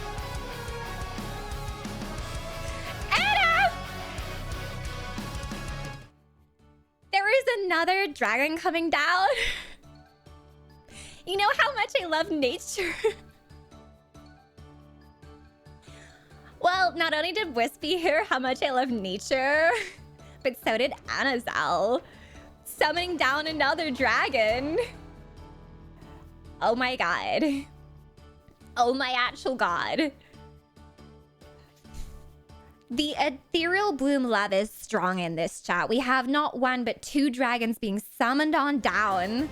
Anna! There is another dragon coming down. You know how much I love nature? Well, not only did Wispy hear how much I love nature, but so did Anazel, summoning down another dragon. Oh my god. Oh my actual god. The ethereal bloom love is strong in this chat. We have not 1 but 2 dragons being summoned on down.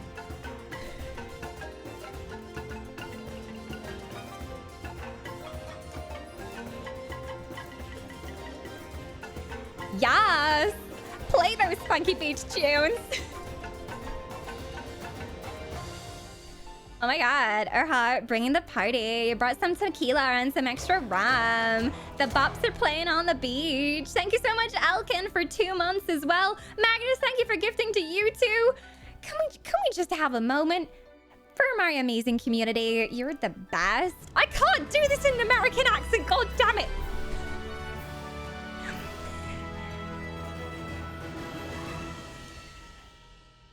Yes! Play those funky beach tunes! Oh my god, Erhard, bringing the party. You brought some tequila and some extra rum. The bops are playing on the beach. Thank you so much, Elkin, for 2 months as well. Magnus, thank you for gifting to you too. Can we just have a moment? For my amazing community, you're the best. I can't do this in an American accent, god damn it.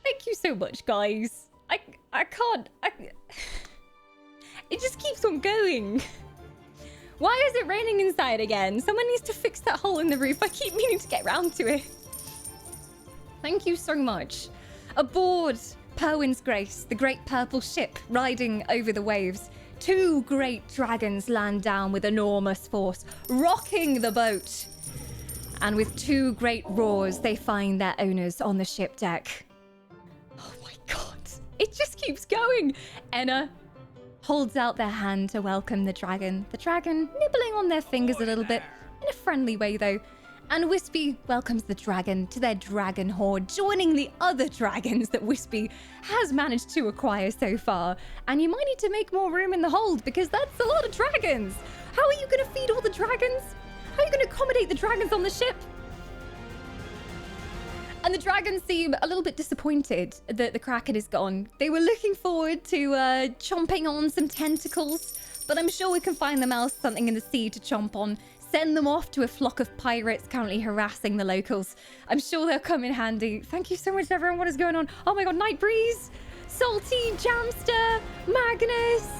Thank you so much, guys. I can't. It just keeps on going. Why is it raining inside again? Someone needs to fix that hole in the roof. I keep meaning to get round to it. Thank you so much. Aboard Perwin's Grace, the great purple ship riding over the waves. 2 great dragons land down with enormous force, rocking the boat. And with 2 great roars, they find their owners on the ship deck. Oh my god. It just keeps going. Enna holds out their hand to welcome the dragon. The dragon nibbling on their fingers a little bit, in a friendly way though. And Wispy welcomes the dragon to their dragon horde, joining the other dragons that Wispy has managed to acquire so far. And you might need to make more room in the hold because that's a lot of dragons. How are you going to feed all the dragons? How are you going to accommodate the dragons on the ship? And the dragons seem a little bit disappointed that the Kraken is gone. They were looking forward to chomping on some tentacles, but I'm sure we can find them else something in the sea to chomp on. Send them off to a flock of pirates currently harassing the locals. I'm sure they'll come in handy. Thank you so much, everyone. What is going on? Oh my god, Night Breeze, Salty, Jamster, Magnus,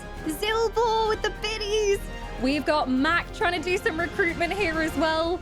Zilbor with the biddies. We've got Mac trying to do some recruitment here as well.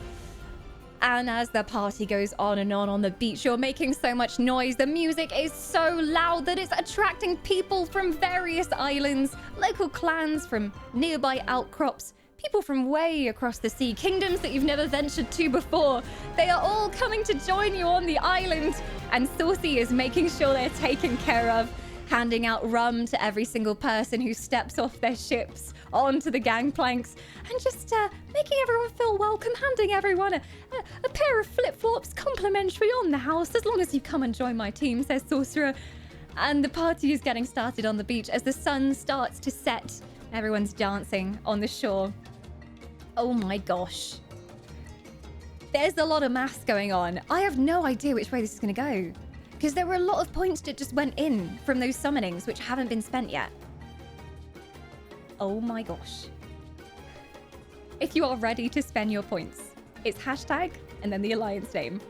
And as the party goes on the beach, you're making so much noise. The music is so loud that it's attracting people from various islands, local clans from nearby outcrops, people from way across the sea, kingdoms that you've never ventured to before. They are all coming to join you on the island. And Saucy is making sure they're taken care of, handing out rum to every single person who steps off their ships onto the gangplanks, and just making everyone feel welcome, handing everyone a pair of flip-flops complimentary on the house, as long as you come and join my team, says Sorcerer. And the party is getting started on the beach as the sun starts to set. Everyone's dancing on the shore. Oh my gosh. There's a lot of maths going on. I have no idea which way this is going to go, because there were a lot of points that just went in from those summonings which haven't been spent yet. Oh my gosh. If you are ready to spend your points, it's hashtag and then the alliance name.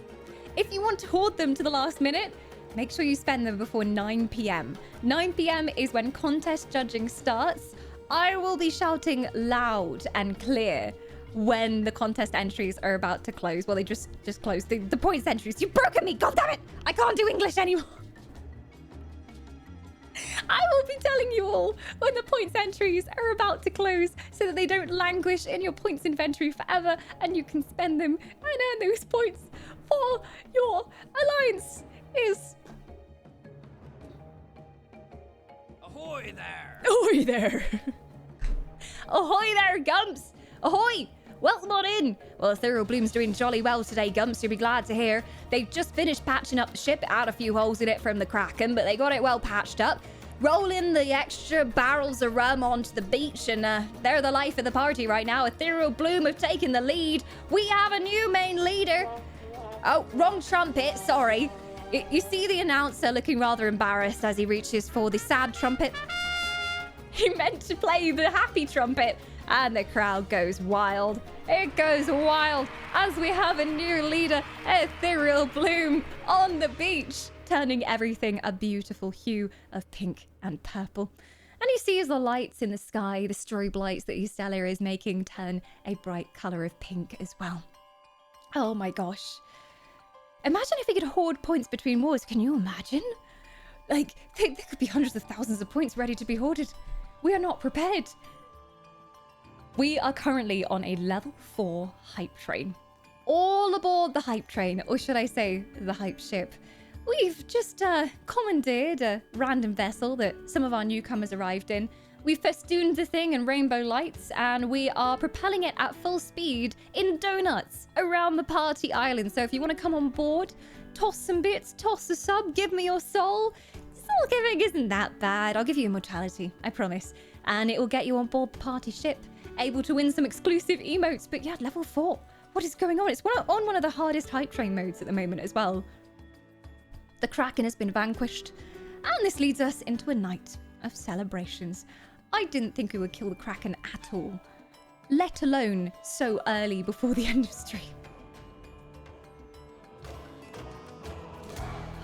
If you want to hoard them to the last minute, make sure you spend them before 9 p.m. 9 p.m. is when contest judging starts. I will be shouting loud and clear when the contest entries are about to close. Well, they just closed. The points entries. You've broken me, goddammit! I can't do English anymore. I will be telling you all when the points entries are about to close so that they don't languish in your points inventory forever and you can spend them and earn those points for your alliance is... Ahoy there! Ahoy there! Ahoy there, Gumps! Ahoy! Welcome on in! Well, Ethereal Bloom's doing jolly well today, Gumps. You'll be glad to hear. They've just finished patching up the ship. It had a few holes in it from the Kraken, but they got it well patched up. Rolling the extra barrels of rum onto the beach, and they're the life of the party right now. Ethereal Bloom have taken the lead. We have a new main leader. Oh, wrong trumpet, sorry. You see the announcer looking rather embarrassed as he reaches for the sad trumpet. He meant to play the happy trumpet, and the crowd goes wild. It goes wild as we have a new leader, Ethereal Bloom, on the beach, turning everything a beautiful hue of pink and purple. And you see as the lights in the sky, the strobe lights that Estelia is making, turn a bright color of pink as well. Oh my gosh. Imagine if we could hoard points between wars. Can you imagine? Like, there could be hundreds of thousands of points ready to be hoarded. We are not prepared. We are currently on a level 4 hype train. All aboard the hype train, or should I say the hype ship. We've just commandeered a random vessel that some of our newcomers arrived in. We festooned the thing in rainbow lights, and we are propelling it at full speed in donuts around the party island. So if you want to come on board, toss some bits, toss a sub, give me your soul. Soul giving isn't that bad. I'll give you immortality, I promise. And it will get you on board the party ship, able to win some exclusive emotes. But yeah, level 4. What is going on? It's on one of the hardest hype train modes at the moment as well. The Kraken has been vanquished, and this leads us into a night of celebrations. I didn't think we would kill the Kraken at all, let alone so early before the end of stream.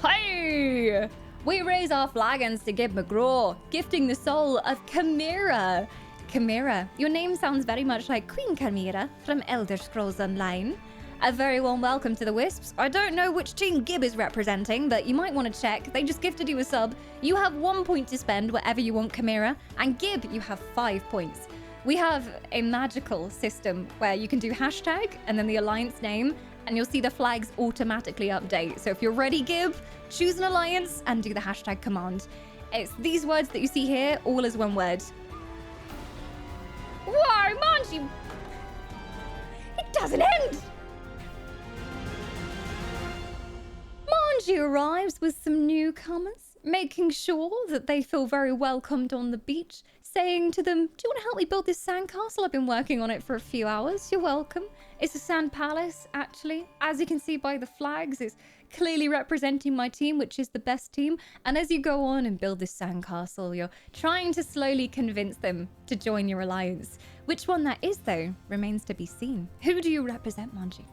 Hey! We raise our flagons to give McGraw, gifting the soul of Chimera. Chimera, your name sounds very much like Queen Chimera from Elder Scrolls Online. A very warm welcome to the Wisps. I don't know which team Gib is representing, but you might want to check. They just gifted you a sub. You have 1 point to spend wherever you want, Chimera. And Gib, you have 5 points. We have a magical system where you can do hashtag and then the alliance name, and you'll see the flags automatically update. So if you're ready, Gib, choose an alliance and do the hashtag command. It's these words that you see here, all as one word. Whoa, Manji! It doesn't end! Manji arrives with some newcomers, making sure that they feel very welcomed on the beach, saying to them, do you want to help me build this sandcastle? I've been working on it for a few hours. You're welcome. It's a sand palace, actually. As you can see by the flags, it's clearly representing my team, which is the best team. And as you go on and build this sandcastle, you're trying to slowly convince them to join your alliance. Which one that is, though, remains to be seen. Who do you represent, Manji?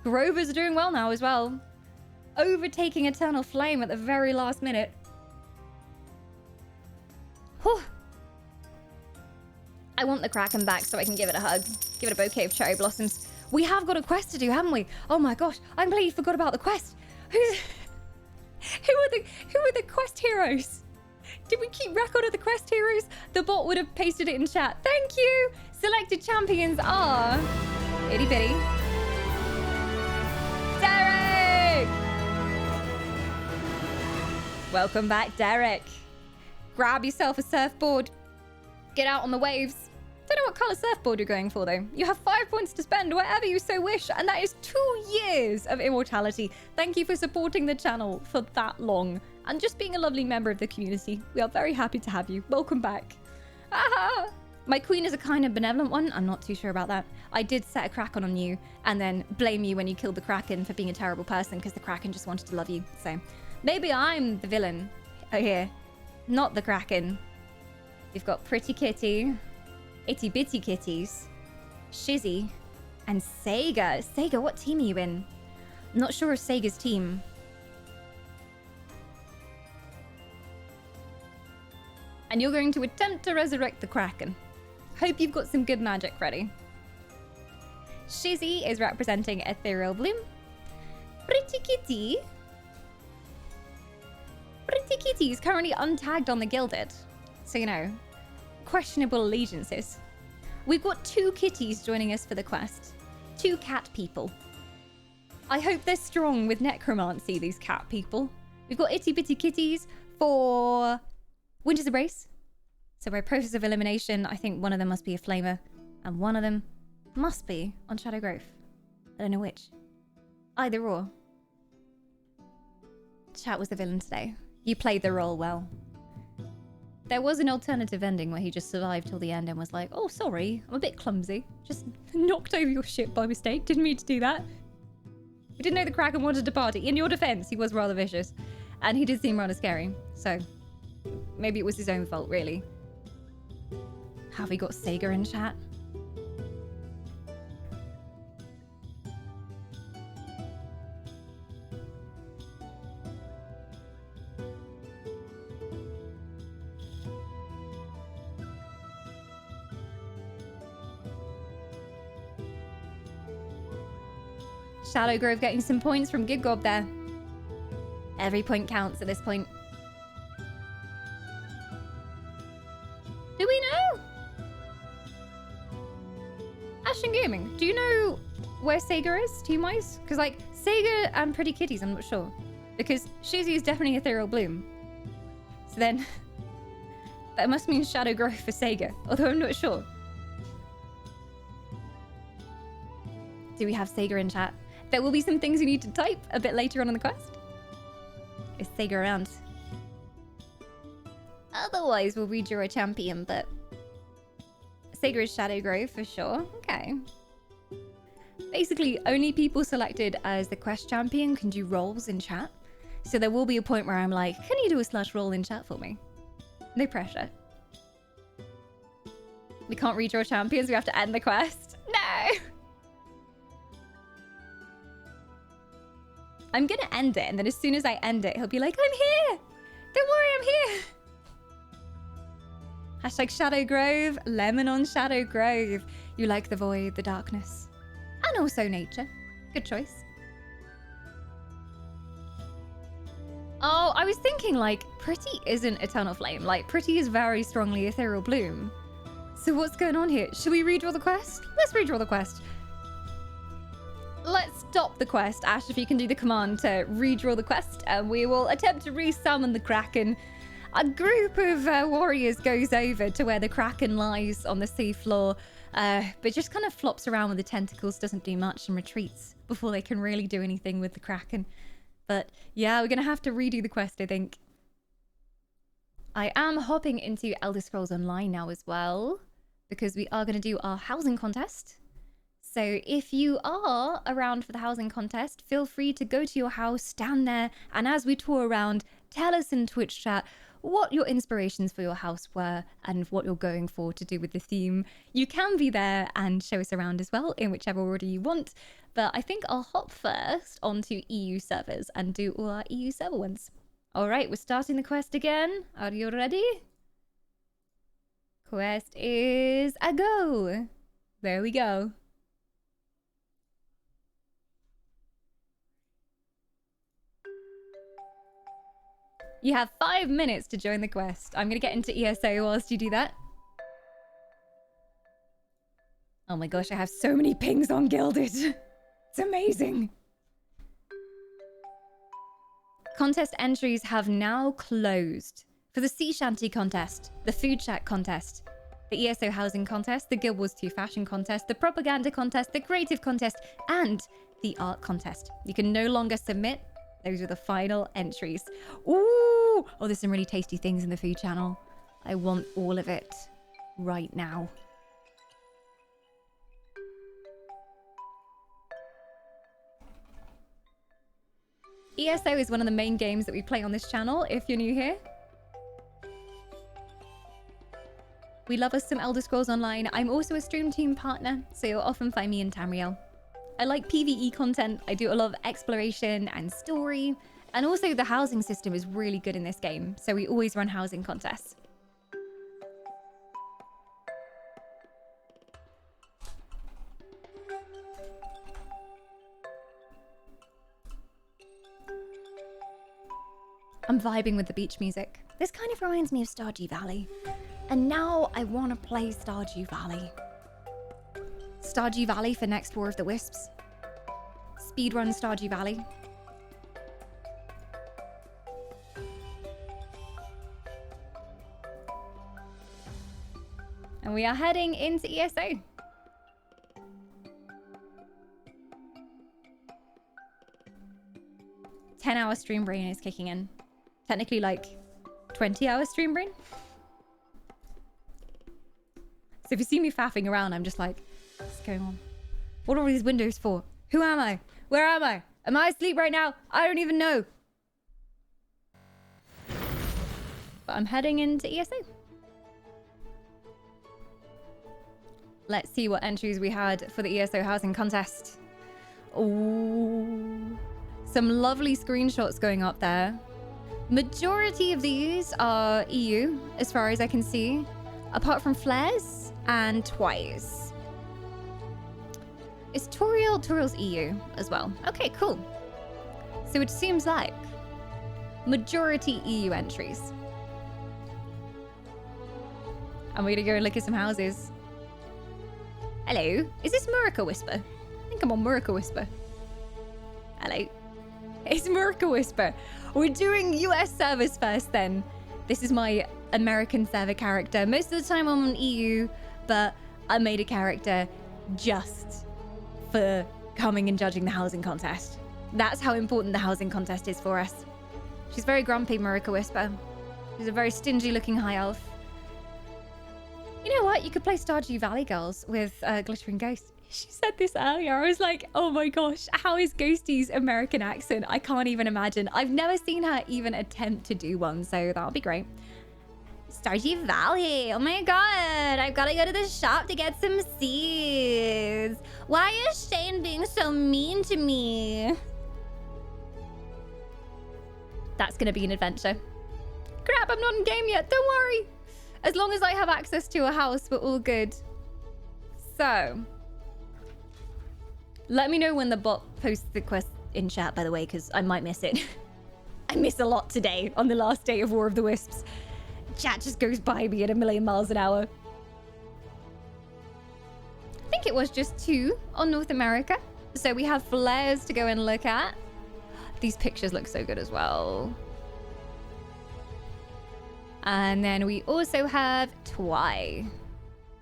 Grover's doing well now as well. Overtaking Eternal Flame at the very last minute. Whew. I want the Kraken back so I can give it a hug. Give it a bouquet of cherry blossoms. We have got a quest to do, haven't we? Oh my gosh, I completely forgot about the quest. Who are the quest heroes? Did we keep record of the quest heroes? The bot would have pasted it in chat. Thank you. Selected champions are Itty Bitty, Derek. Welcome back, Derek. Grab yourself a surfboard. Get out on the waves. Don't know what colour surfboard you're going for, though. You have 5 points to spend wherever you so wish, and that is 2 years of immortality. Thank you for supporting the channel for that long, and just being a lovely member of the community. We are very happy to have you. Welcome back. Ah! My queen is a kind and benevolent one. I'm not too sure about that. I did set a Kraken on you, and then blame you when you killed the Kraken for being a terrible person, because the Kraken just wanted to love you. So, maybe I'm the villain here, not the Kraken. We've got Pretty Kitty, Itty Bitty Kitties, Shizzy, and Sega. Sega, what team are you in? I'm not sure of Sega's team. And you're going to attempt to resurrect the Kraken. Hope you've got some good magic ready. Shizzy is representing Ethereal Bloom. Pretty Kitty is currently untagged on the Gilded. So, you know, questionable allegiances. We've got 2 kitties joining us for the quest. 2 cat people. I hope they're strong with necromancy, these cat people. We've got Itty Bitty Kitties for Winter's Embrace. So by process of elimination, I think one of them must be a flamer. And one of them must be on Shadow Growth. I don't know which. Either or. Chat was the villain today. You played the role well. There was an alternative ending where he just survived till the end and was like, oh, sorry, I'm a bit clumsy. Just knocked over your ship by mistake. Didn't mean to do that. We didn't know the Kraken wanted to party. In your defense, he was rather vicious. And he did seem rather scary. So maybe it was his own fault, really. Have we got Sega in chat? Shadow Grove getting some points from Gigob there. Every point counts at this point. Do we know? Ashton Gaming, do you know where Sega is, team-wise? Because, like, Sega and Pretty Kitties, I'm not sure. Because Shizzy is definitely Ethereal Bloom. So then, That must mean Shadow Grove for Sega, although I'm not sure. Do we have Sega in chat? There will be some things you need to type a bit later on in the quest. Is Sega around? Otherwise, we'll redraw a champion, but... Sega is Shadow Grove for sure. Okay. Basically, only people selected as the quest champion can do roles in chat. So there will be a point where I'm like, can you do a /roll in chat for me? No pressure. We can't redraw champions, we have to end the quest. No! I'm gonna end it, and then as soon as I end it, he'll be like, I'm here! Don't worry, I'm here! Hashtag Shadow Grove, lemon on Shadow Grove. You like the void, the darkness, and also nature. Good choice. Oh, I was thinking, like, Pretty isn't Eternal Flame. Like, Pretty is very strongly Ethereal Bloom. So what's going on here? Should we redraw the quest? Let's redraw the quest. Let's stop the quest. Ash, if you can do the command to redraw the quest, and we will attempt to resummon the Kraken. A group of warriors goes over to where the Kraken lies on the seafloor, but just kind of flops around with the tentacles, doesn't do much, and retreats before they can really do anything with the Kraken. But yeah, we're going to have to redo the quest, I think. I am hopping into Elder Scrolls Online now as well, because we are going to do our housing contest. So if you are around for the housing contest, feel free to go to your house, stand there, and as we tour around, tell us in Twitch chat what your inspirations for your house were and what you're going for to do with the theme. You can be there and show us around as well in whichever order you want. But I think I'll hop first onto EU servers and do all our EU server ones. All right, we're starting the quest again. Are you ready? Quest is a go. There we go. You have 5 minutes to join the quest. I'm going to get into ESO whilst you do that. Oh my gosh, I have so many pings on Gilded. It's amazing. Contest entries have now closed for the Sea Shanty contest, the Food Shack contest, the ESO housing contest, the Guild Wars 2 fashion contest, the propaganda contest, the creative contest, and the art contest. You can no longer submit. Those are the final entries. Ooh! Oh, there's some really tasty things in the food channel. I want all of it right now. ESO is one of the main games that we play on this channel, if you're new here. We love us some Elder Scrolls Online. I'm also a stream team partner, so you'll often find me in Tamriel. I like PvE content. I do a lot of exploration and story. And also the housing system is really good in this game, so we always run housing contests. I'm vibing with the beach music. This kind of reminds me of Stardew Valley. And now I want to play Stardew Valley. Stardew Valley for next War of the Wisps. Speedrun Stardew Valley. And we are heading into ESO. "10-hour stream brain is kicking in. Technically like 20-hour stream brain. So if you see me faffing around, I'm just like, what's going on? What are all these windows for? Who am I? Where am I? Am I asleep right now? I don't even know. But I'm heading into ESO. Let's see what entries we had for the ESO housing contest. Oh, some lovely screenshots going up there. Majority of these are EU, as far as I can see, apart from Flares and Twice. Is Toriel? Toriel's EU as well. Okay, cool. So it seems like majority EU entries. I'm gonna go and look at some houses. Hello, is this Murica Whisper? I think I'm on Murica Whisper. Hello. It's Murica Whisper. We're doing US servers first then. This is my American server character. Most of the time I'm on EU, but I made a character just for coming and judging the housing contest. That's how important the housing contest is for us. She's very grumpy, Marika Whisper. She's a very stingy looking high elf. You know what? You could play Stardew Valley Girls with Glittering Ghost. She said this earlier. I was like, oh my gosh, how is Ghosty's American accent? I can't even imagine. I've never seen her even attempt to do one, so that'll be great. Stardew Valley. Oh my god. I've got to go to the shop to get some seeds. Why is Shane being so mean to me? That's going to be an adventure. Crap, I'm not in game yet. Don't worry. As long as I have access to a house, we're all good. So, let me know when the bot posts the quest in chat, by the way, because I might miss it. I miss a lot today on the last day of War of the Wisps. Chat just goes by me at 1,000,000 miles an hour. I think it was just 2 on North America. So we have flares to go and look at. These pictures look so good as well. And then we also have Twy.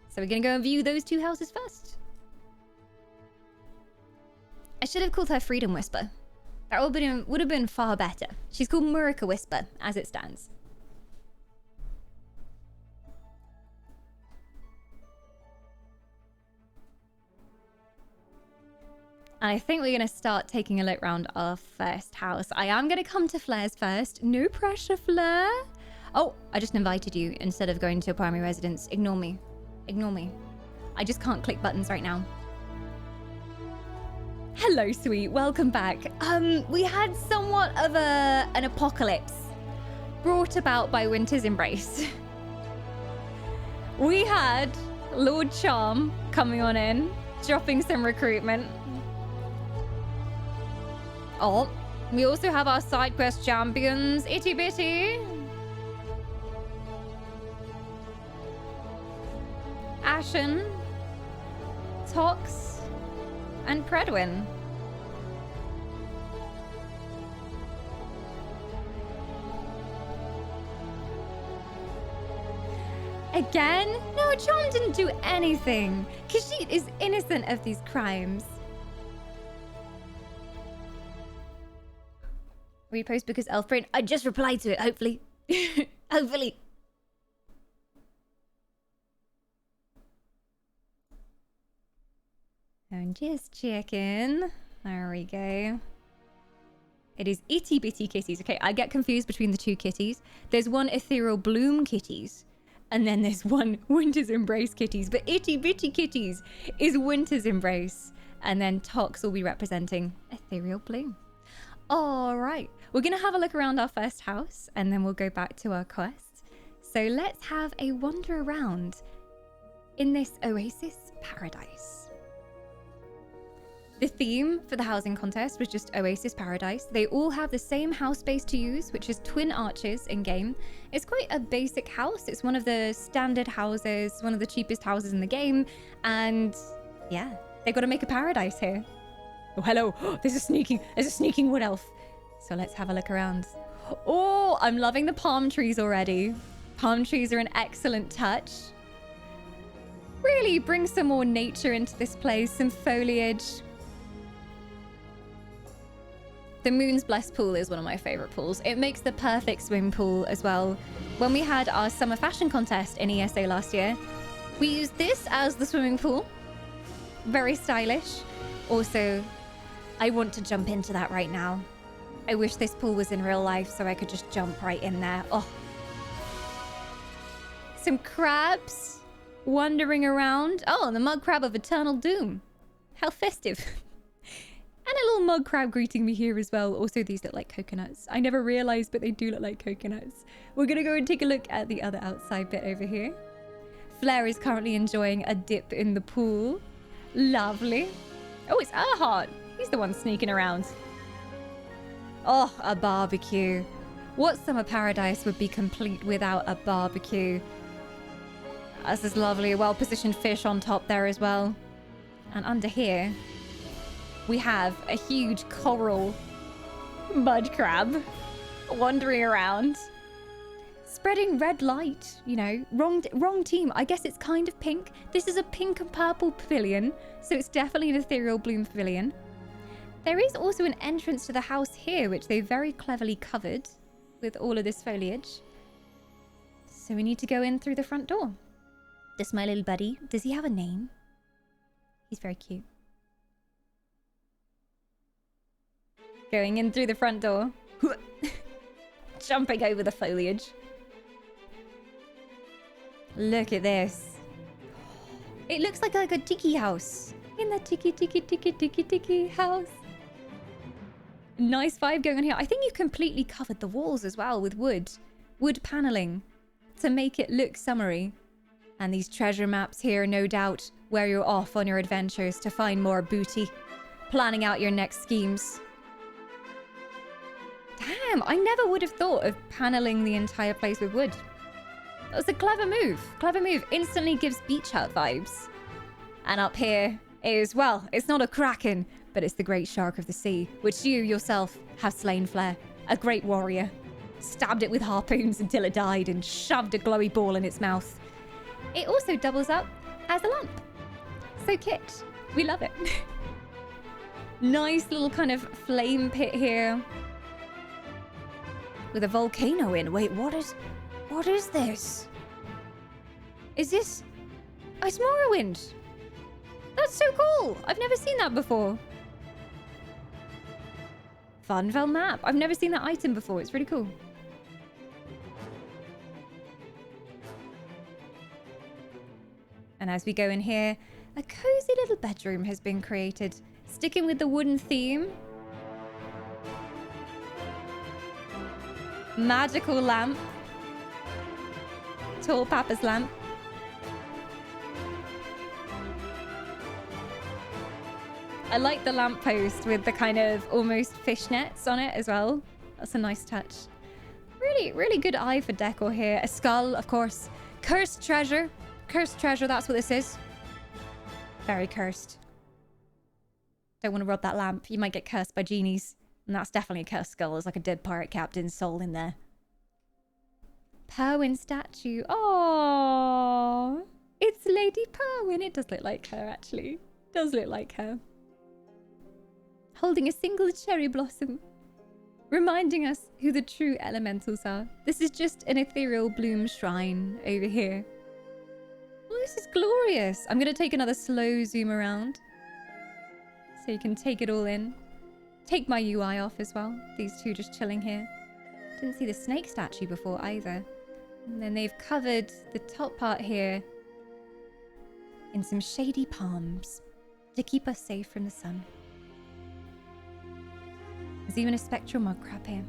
So we're going to go and view those 2 houses first. I should have called her Freedom Whisper. That would have been far better. She's called Marika Whisper, as it stands. And I think we're going to start taking a look around our first house. I am going to come to Flair's first. No pressure, Flair. Oh, I just invited you instead of going to a primary residence. Ignore me. Ignore me. I just can't click buttons right now. Hello, sweet. Welcome back. We had somewhat of an apocalypse brought about by Winter's Embrace. We had Lord Charm coming on in, dropping some recruitment. Oh, we also have our side quest champions, Itty Bitty, Ashen, Tox, and Predwin. Again? No, Charm didn't do anything. Khajiit is innocent of these crimes. Repost because Elfbrain. I just replied to it, hopefully. Hopefully. I'm just checking. There we go. It is Itty Bitty Kitties. Okay, I get confused between the 2 kitties. There's one Ethereal Bloom Kitties, and then there's one Winter's Embrace Kitties. But Itty Bitty Kitties is Winter's Embrace. And then Tox will be representing Ethereal Bloom. All right. We're going to have a look around our first house, and then we'll go back to our quest. So let's have a wander around in this oasis paradise. The theme for the housing contest was just Oasis Paradise. They all have the same house base to use, which is twin arches in-game. It's quite a basic house. It's one of the standard houses, one of the cheapest houses in the game. And yeah, they've got to make a paradise here. Oh, hello. There's a sneaking wood elf. So let's have a look around. Oh, I'm loving the palm trees already. Palm trees are an excellent touch. Really bring some more nature into this place, some foliage. The Moon's Blessed Pool is one of my favorite pools. It makes the perfect swim pool as well. When we had our summer fashion contest in ESA last year, we used this as the swimming pool. Very stylish. Also, I want to jump into that right now. I wish this pool was in real life so I could just jump right in there. Oh. Some crabs wandering around. Oh, the mud crab of Eternal Doom. How festive. And a little mud crab greeting me here as well. Also, these look like coconuts. I never realized, but they do look like coconuts. We're going to go and take a look at the other outside bit over here. Flair is currently enjoying a dip in the pool. Lovely. Oh, it's Erhard. He's the one sneaking around. Oh, a barbecue. What summer paradise would be complete without a barbecue? This is lovely. A well-positioned fish on top there as well. And under here, we have a huge coral mud crab wandering around. Spreading red light, you know. Wrong team. I guess it's kind of pink. This is a pink and purple pavilion, so it's definitely an ethereal bloom pavilion. There is also an entrance to the house here, which they very cleverly covered with all of this foliage. So we need to go in through the front door. This my little buddy. Does he have a name? He's very cute. Going in through the front door. Jumping over the foliage. Look at this. It looks like a tiki house. In the tiki house. Nice vibe going on here. I think you've completely covered the walls as well with wood. Wood paneling to make it look summery. And these treasure maps here, no doubt, where you're off on your adventures to find more booty. Planning out your next schemes. Damn, I never would have thought of paneling the entire place with wood. That was a clever move. Clever move. Instantly gives beach hut vibes. And up here is, well, it's not a kraken, but it's the great shark of the sea, which you yourself have slain, Flair. A great warrior. Stabbed it with harpoons until it died and shoved a glowy ball in its mouth. It also doubles up as a lamp. So Kit, we love it. Nice little kind of flame pit here. With a volcano in. Wait, what is this? Is this... Oh, it's Morrowind. That's so cool. I've never seen that before. Funvel map. I've never seen that item before. It's really cool. And as we go in here, a cozy little bedroom has been created. Sticking with the wooden theme. Magical lamp. Tall Papa's lamp. I like the lamppost with the kind of almost fishnets on it as well. That's a nice touch. Really, really good eye for decor here. A skull, of course. Cursed treasure. Cursed treasure, that's what this is. Very cursed. Don't want to rub that lamp. You might get cursed by genies. And that's definitely a cursed skull. There's like a dead pirate captain's soul in there. Perwyn statue. Oh, it's Lady Perwyn. It does look like her, actually. Does look like her. Holding a single cherry blossom. Reminding us who the true elementals are. This is just an ethereal bloom shrine over here. Oh, this is glorious. I'm going to take another slow zoom around. So you can take it all in. Take my UI off as well. These two just chilling here. Didn't see the snake statue before either. And then they've covered the top part here in some shady palms to keep us safe from the sun. There's even a spectral mud crab here.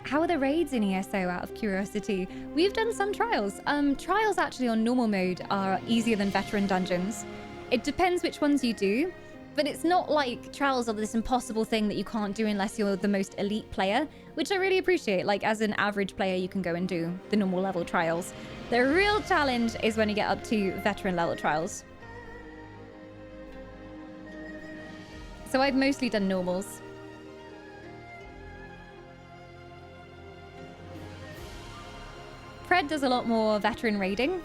How are the raids in ESO, out of curiosity? We've done some trials. Trials actually on normal mode are easier than veteran dungeons. It depends which ones you do. But it's not like trials are this impossible thing that you can't do unless you're the most elite player, which I really appreciate. Like, as an average player, you can go and do the normal level trials. The real challenge is when you get up to veteran level trials. So I've mostly done normals. Fred does a lot more veteran raiding.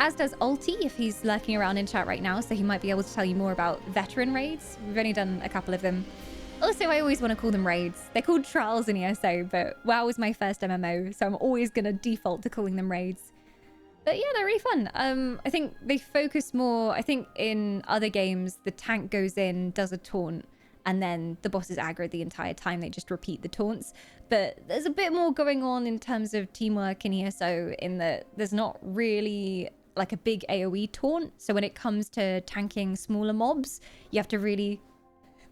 As does Alti, if he's lurking around in chat right now, so he might be able to tell you more about veteran raids. We've only done a couple of them. Also, I always want to call them raids. They're called trials in ESO, but WoW was my first MMO, so I'm always going to default to calling them raids. But yeah, they're really fun. I think they focus more... I think in other games, the tank goes in, does a taunt, and then the boss is aggro the entire time. They just repeat the taunts. But there's a bit more going on in terms of teamwork in ESO, in that there's not really like a big AoE taunt. So when it comes to tanking smaller mobs, you have to really...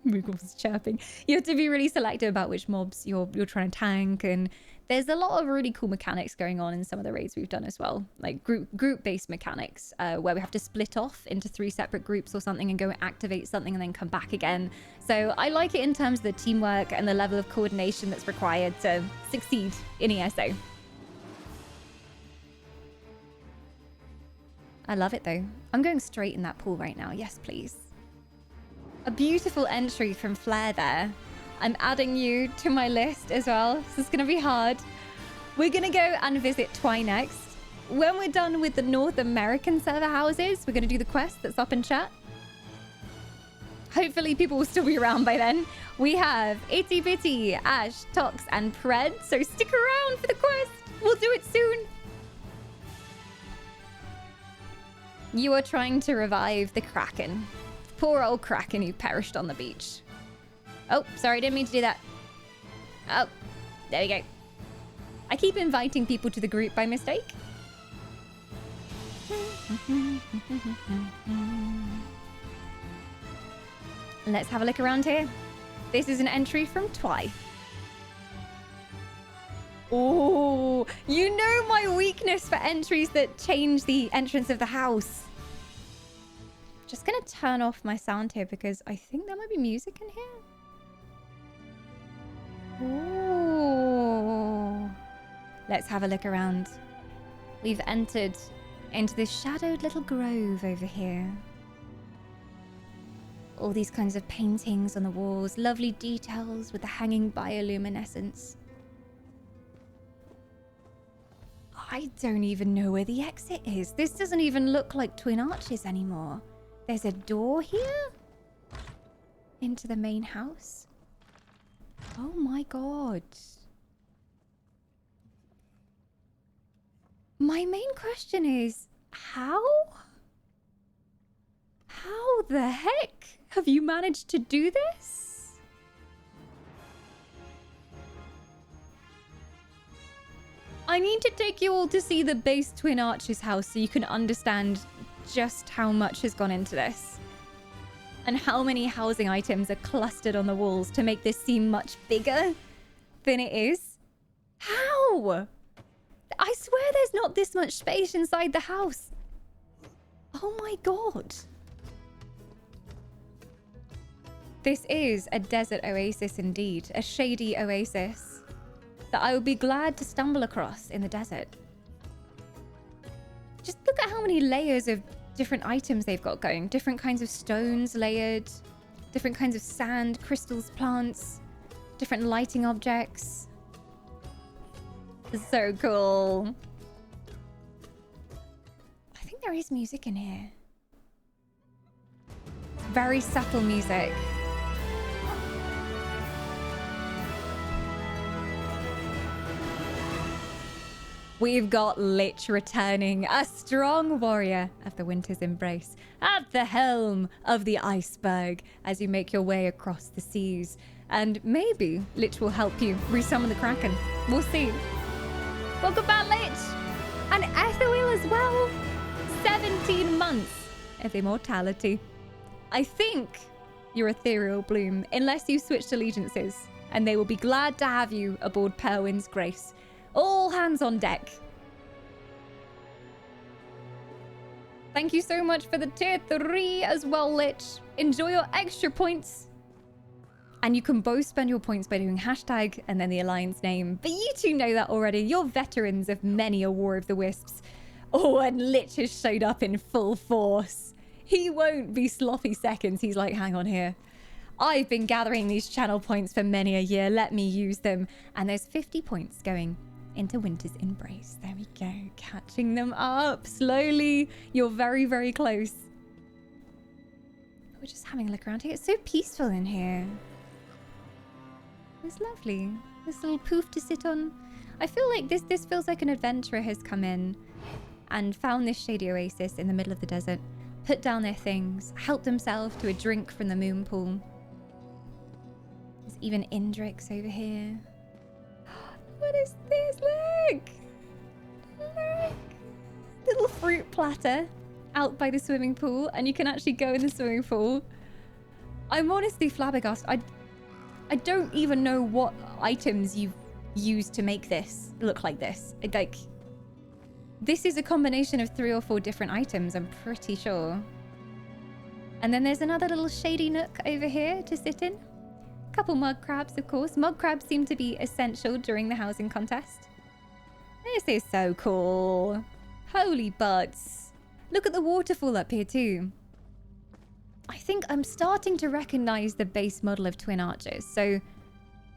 Moogle's chirping. You have to be really selective about which mobs you're trying to tank, and there's a lot of really cool mechanics going on in some of the raids we've done as well, like group-based mechanics, where we have to split off into 3 separate groups or something and go and activate something and then come back again. So I like it in terms of the teamwork and the level of coordination that's required to succeed in ESO. I love it though. I'm going straight in that pool right now. Yes, please. A beautiful entry from Flair there. I'm adding you to my list as well. This is going to be hard. We're going to go and visit Twy next. When we're done with the North American server houses, we're going to do the quest that's up in chat. Hopefully people will still be around by then. We have Itty Bitty, Ash, Tox, and Pred. So stick around for the quest. We'll do it soon. You are trying to revive the Kraken. Poor old Kraken who perished on the beach. Oh, sorry, didn't mean to do that. Oh, there we go. I keep inviting people to the group by mistake. Let's have a look around here. This is an entry from Twy. Oh, you know my weakness for entries that change the entrance of the house. Just gonna turn off my sound here because I think there might be music in here. Ooh. Let's have a look around. We've entered into this shadowed little grove over here. All these kinds of paintings on the walls, lovely details with the hanging bioluminescence. I don't even know where the exit is. This doesn't even look like Twin Arches anymore. There's a door here? Into the main house? Oh my god. My main question is, how? How the heck have you managed to do this? I need to take you all to see the base Twin Arches house so you can understand just how much has gone into this. And how many housing items are clustered on the walls to make this seem much bigger than it is. How? I swear there's not this much space inside the house. Oh my god. This is a desert oasis indeed. A shady oasis that I would be glad to stumble across in the desert. Just look at how many layers of different items they've got going. Different kinds of stones layered. Different kinds of sand, crystals, plants. Different lighting objects. So cool. I think there is music in here. Very subtle music. We've got Lich returning, a strong warrior of the Winter's Embrace, at the helm of the iceberg as you make your way across the seas. And maybe Lich will help you resummon the Kraken. We'll see. Welcome back, Lich! And Etherwheel as well. 17 months of immortality. I think you're Ethereal Bloom, unless you switched allegiances, and they will be glad to have you aboard Perwin's Grace. All hands on deck. Thank you so much for the tier 3 as well, Lich. Enjoy your extra points. And you can both spend your points by doing hashtag and then the Alliance name. But you two know that already. You're veterans of many a War of the Wisps. Oh, and Lich has showed up in full force. He won't be sloppy seconds. He's like, hang on here. I've been gathering these channel points for many a year. Let me use them. And there's 50 points going into Winter's Embrace. There we go. Catching them up slowly. You're very, very close. We're just having a look around here. It's so peaceful in here. It's lovely. This little poof to sit on. I feel like this feels like an adventurer has come in and found this shady oasis in the middle of the desert, put down their things, helped themselves to a drink from the moon pool. There's even Indrix over here. What is this? Look! Look! Little fruit platter out by the swimming pool, and you can actually go in the swimming pool. I'm honestly flabbergasted. I don't even know what items you've used to make this look like this. Like, this is a combination of 3 or 4 different items, I'm pretty sure. And then there's another little shady nook over here to sit in. Couple mud crabs, of course. Mud crabs seem to be essential during the housing contest. This is so cool. Holy butts. Look at the waterfall up here too. I think I'm starting to recognize the base model of Twin Arches. So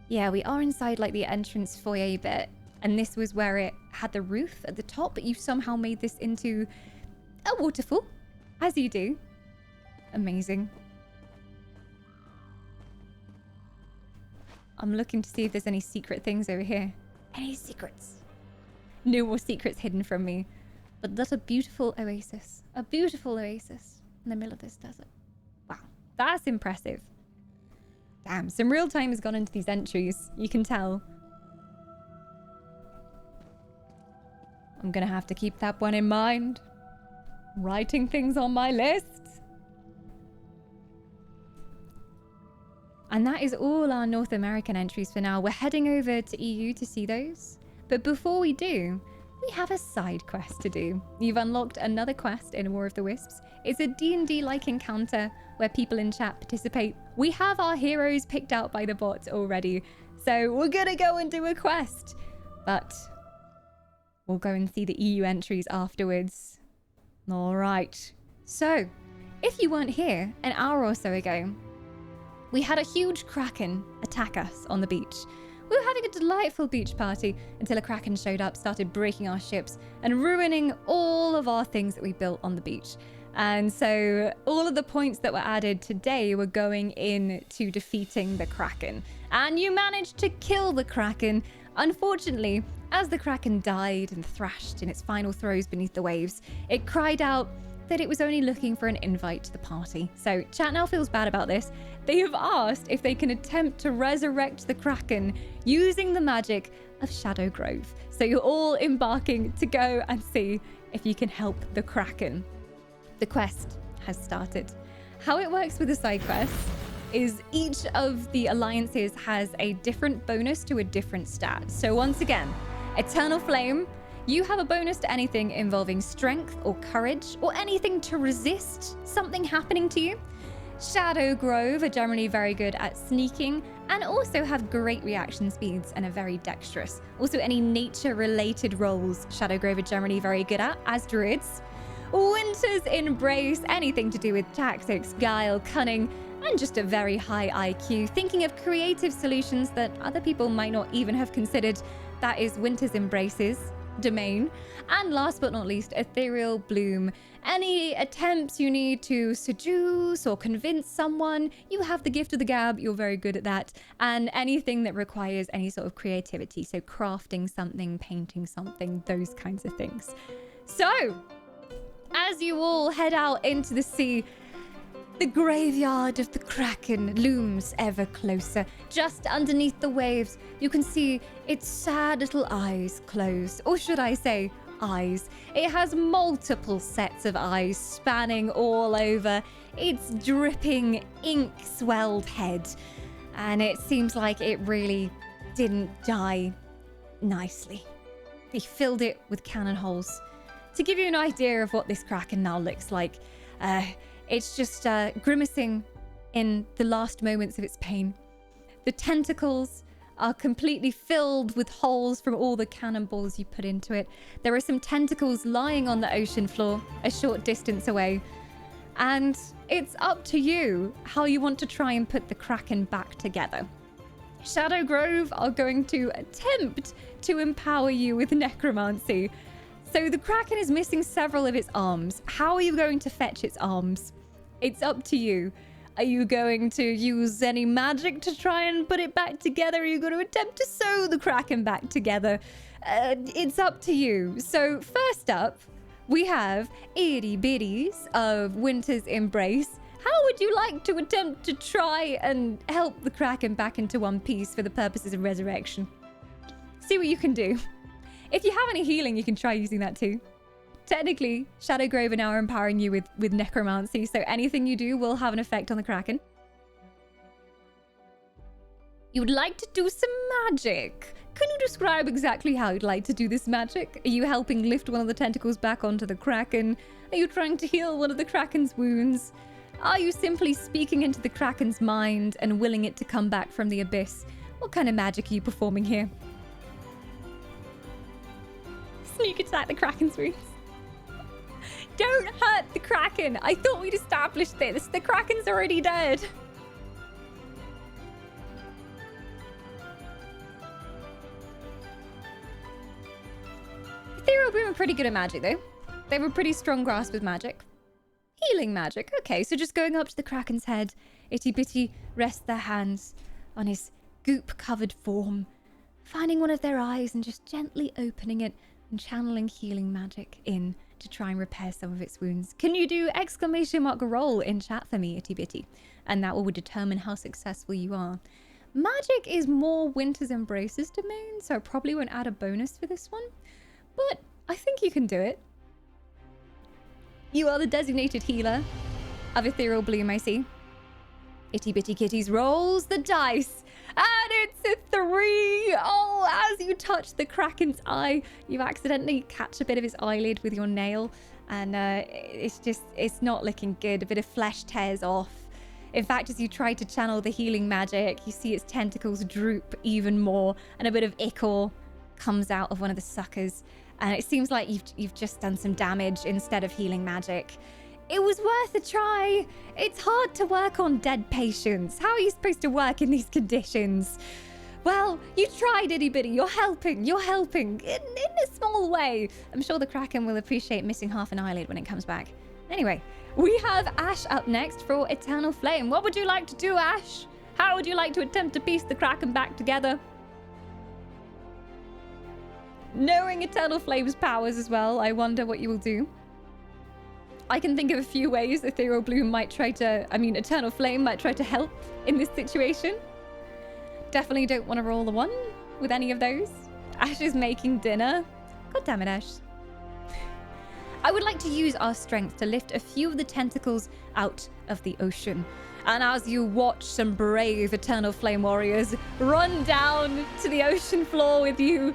Yeah, we are inside like the entrance foyer bit. And this was where it had the roof at the top, but you somehow made this into a waterfall, as you do. Amazing. I'm looking to see if there's any secret things over here. Any secrets? No more secrets hidden from me. But that's a beautiful oasis. A beautiful oasis in the middle of this desert. Wow, that's impressive. Damn, some real time has gone into these entries. You can tell. I'm gonna have to keep that one in mind. Writing things on my list. And that is all our North American entries for now. We're heading over to EU to see those. But before we do, we have a side quest to do. You've unlocked another quest in War of the Wisps. It's a D&D-like encounter where people in chat participate. We have our heroes picked out by the bot already. So we're gonna go and do a quest. But we'll go and see the EU entries afterwards. All right. So, if you weren't here an hour or so ago, we had a huge kraken attack us on the beach. We were having a delightful beach party until a kraken showed up, started breaking our ships and ruining all of our things that we built on the beach. And so all of the points that were added today were going into defeating the kraken. And you managed to kill the kraken. Unfortunately, as the kraken died and thrashed in its final throes beneath the waves, it cried out that it was only looking for an invite to the party. So chat now feels bad about this. They have asked if they can attempt to resurrect the kraken using the magic of Shadow Grove. So you're all embarking to go and see if you can help the kraken. The quest has started. How it works with the side quests is each of the alliances has a different bonus to a different stat. So once again, Eternal Flame, you have a bonus to anything involving strength or courage or anything to resist something happening to you. Shadow Grove are generally very good at sneaking and also have great reaction speeds and are very dexterous. Also, any nature-related roles Shadow Grove are generally very good at, as druids. Winter's Embrace, anything to do with tactics, guile, cunning, and just a very high IQ, thinking of creative solutions that other people might not even have considered. That is Winter's Embrace's domain. And last but not least, Ethereal Bloom. Any attempts you need to seduce or convince someone, you have the gift of the gab, you're very good at that. And anything that requires any sort of creativity, so crafting something, painting something, those kinds of things. So, as you all head out into the sea, the graveyard of the kraken looms ever closer. Just underneath the waves, you can see its sad little eyes closed. Or should I say, eyes. It has multiple sets of eyes spanning all over its dripping, ink-swelled head. And it seems like it really didn't die nicely. They filled it with cannon holes. To give you an idea of what this kraken now looks like, it's just grimacing in the last moments of its pain. The tentacles are completely filled with holes from all the cannonballs you put into it. There are some tentacles lying on the ocean floor a short distance away. And it's up to you how you want to try and put the kraken back together. Shadow Grove are going to attempt to empower you with necromancy. So the kraken is missing several of its arms. How are you going to fetch its arms? It's up to you. Are you going to use any magic to try and put it back together? Are you going to attempt to sew the kraken back together? It's up to you. So first up, we have Itty Bitties of Winter's Embrace. How would you like to attempt to try and help the kraken back into one piece for the purposes of resurrection? See what you can do. If you have any healing, you can try using that too. Technically, Shadow Grove are now empowering you with necromancy, so anything you do will have an effect on the kraken. You would like to do some magic. Can you describe exactly how you'd like to do this magic? Are you helping lift one of the tentacles back onto the kraken? Are you trying to heal one of the kraken's wounds? Are you simply speaking into the kraken's mind and willing it to come back from the abyss? What kind of magic are you performing here? Sneak attack the kraken's wounds. Don't hurt the kraken. I thought we'd established this. The kraken's already dead. Ethereal Bloom are pretty good at magic, though. They have a pretty strong grasp of magic. Healing magic. Okay, so just going up to the Kraken's head, Itty Bitty rests their hands on his goop-covered form, finding one of their eyes and just gently opening it and channeling healing magic in to try and repair some of its wounds. Can you do exclamation mark roll in chat for me, Itty Bitty? And that will determine how successful you are. Magic is more Winter's Embrace's domain, so I probably won't add a bonus for this one. But I think you can do it. You are the designated healer of Ethereal Bloom, I see. Itty Bitty Kitties rolls the dice. And it's a 3. Oh, as you touch the Kraken's eye, you accidentally catch a bit of his eyelid with your nail. And it's not looking good. A bit of flesh tears off. In fact, as you try to channel the healing magic, you see its tentacles droop even more, and a bit of ichor comes out of one of the suckers. And it seems like you've just done some damage instead of healing magic. It was worth a try. It's hard to work on dead patients. How are you supposed to work in these conditions? Well, you tried, Itty Bitty. You're helping. You're helping in a small way. I'm sure the Kraken will appreciate missing half an eyelid when it comes back. Anyway, we have Ash up next for Eternal Flame. What would you like to do, Ash? How would you like to attempt to piece the Kraken back together? Knowing Eternal Flame's powers as well, I wonder what you will do. I can think of a few ways Ethereal Bloom might try to... Eternal Flame might try to help in this situation. Definitely don't want to roll a 1 with any of those. Ash is making dinner. God damn it, Ash. I would like to use our strength to lift a few of the tentacles out of the ocean. And as you watch some brave Eternal Flame warriors run down to the ocean floor with you,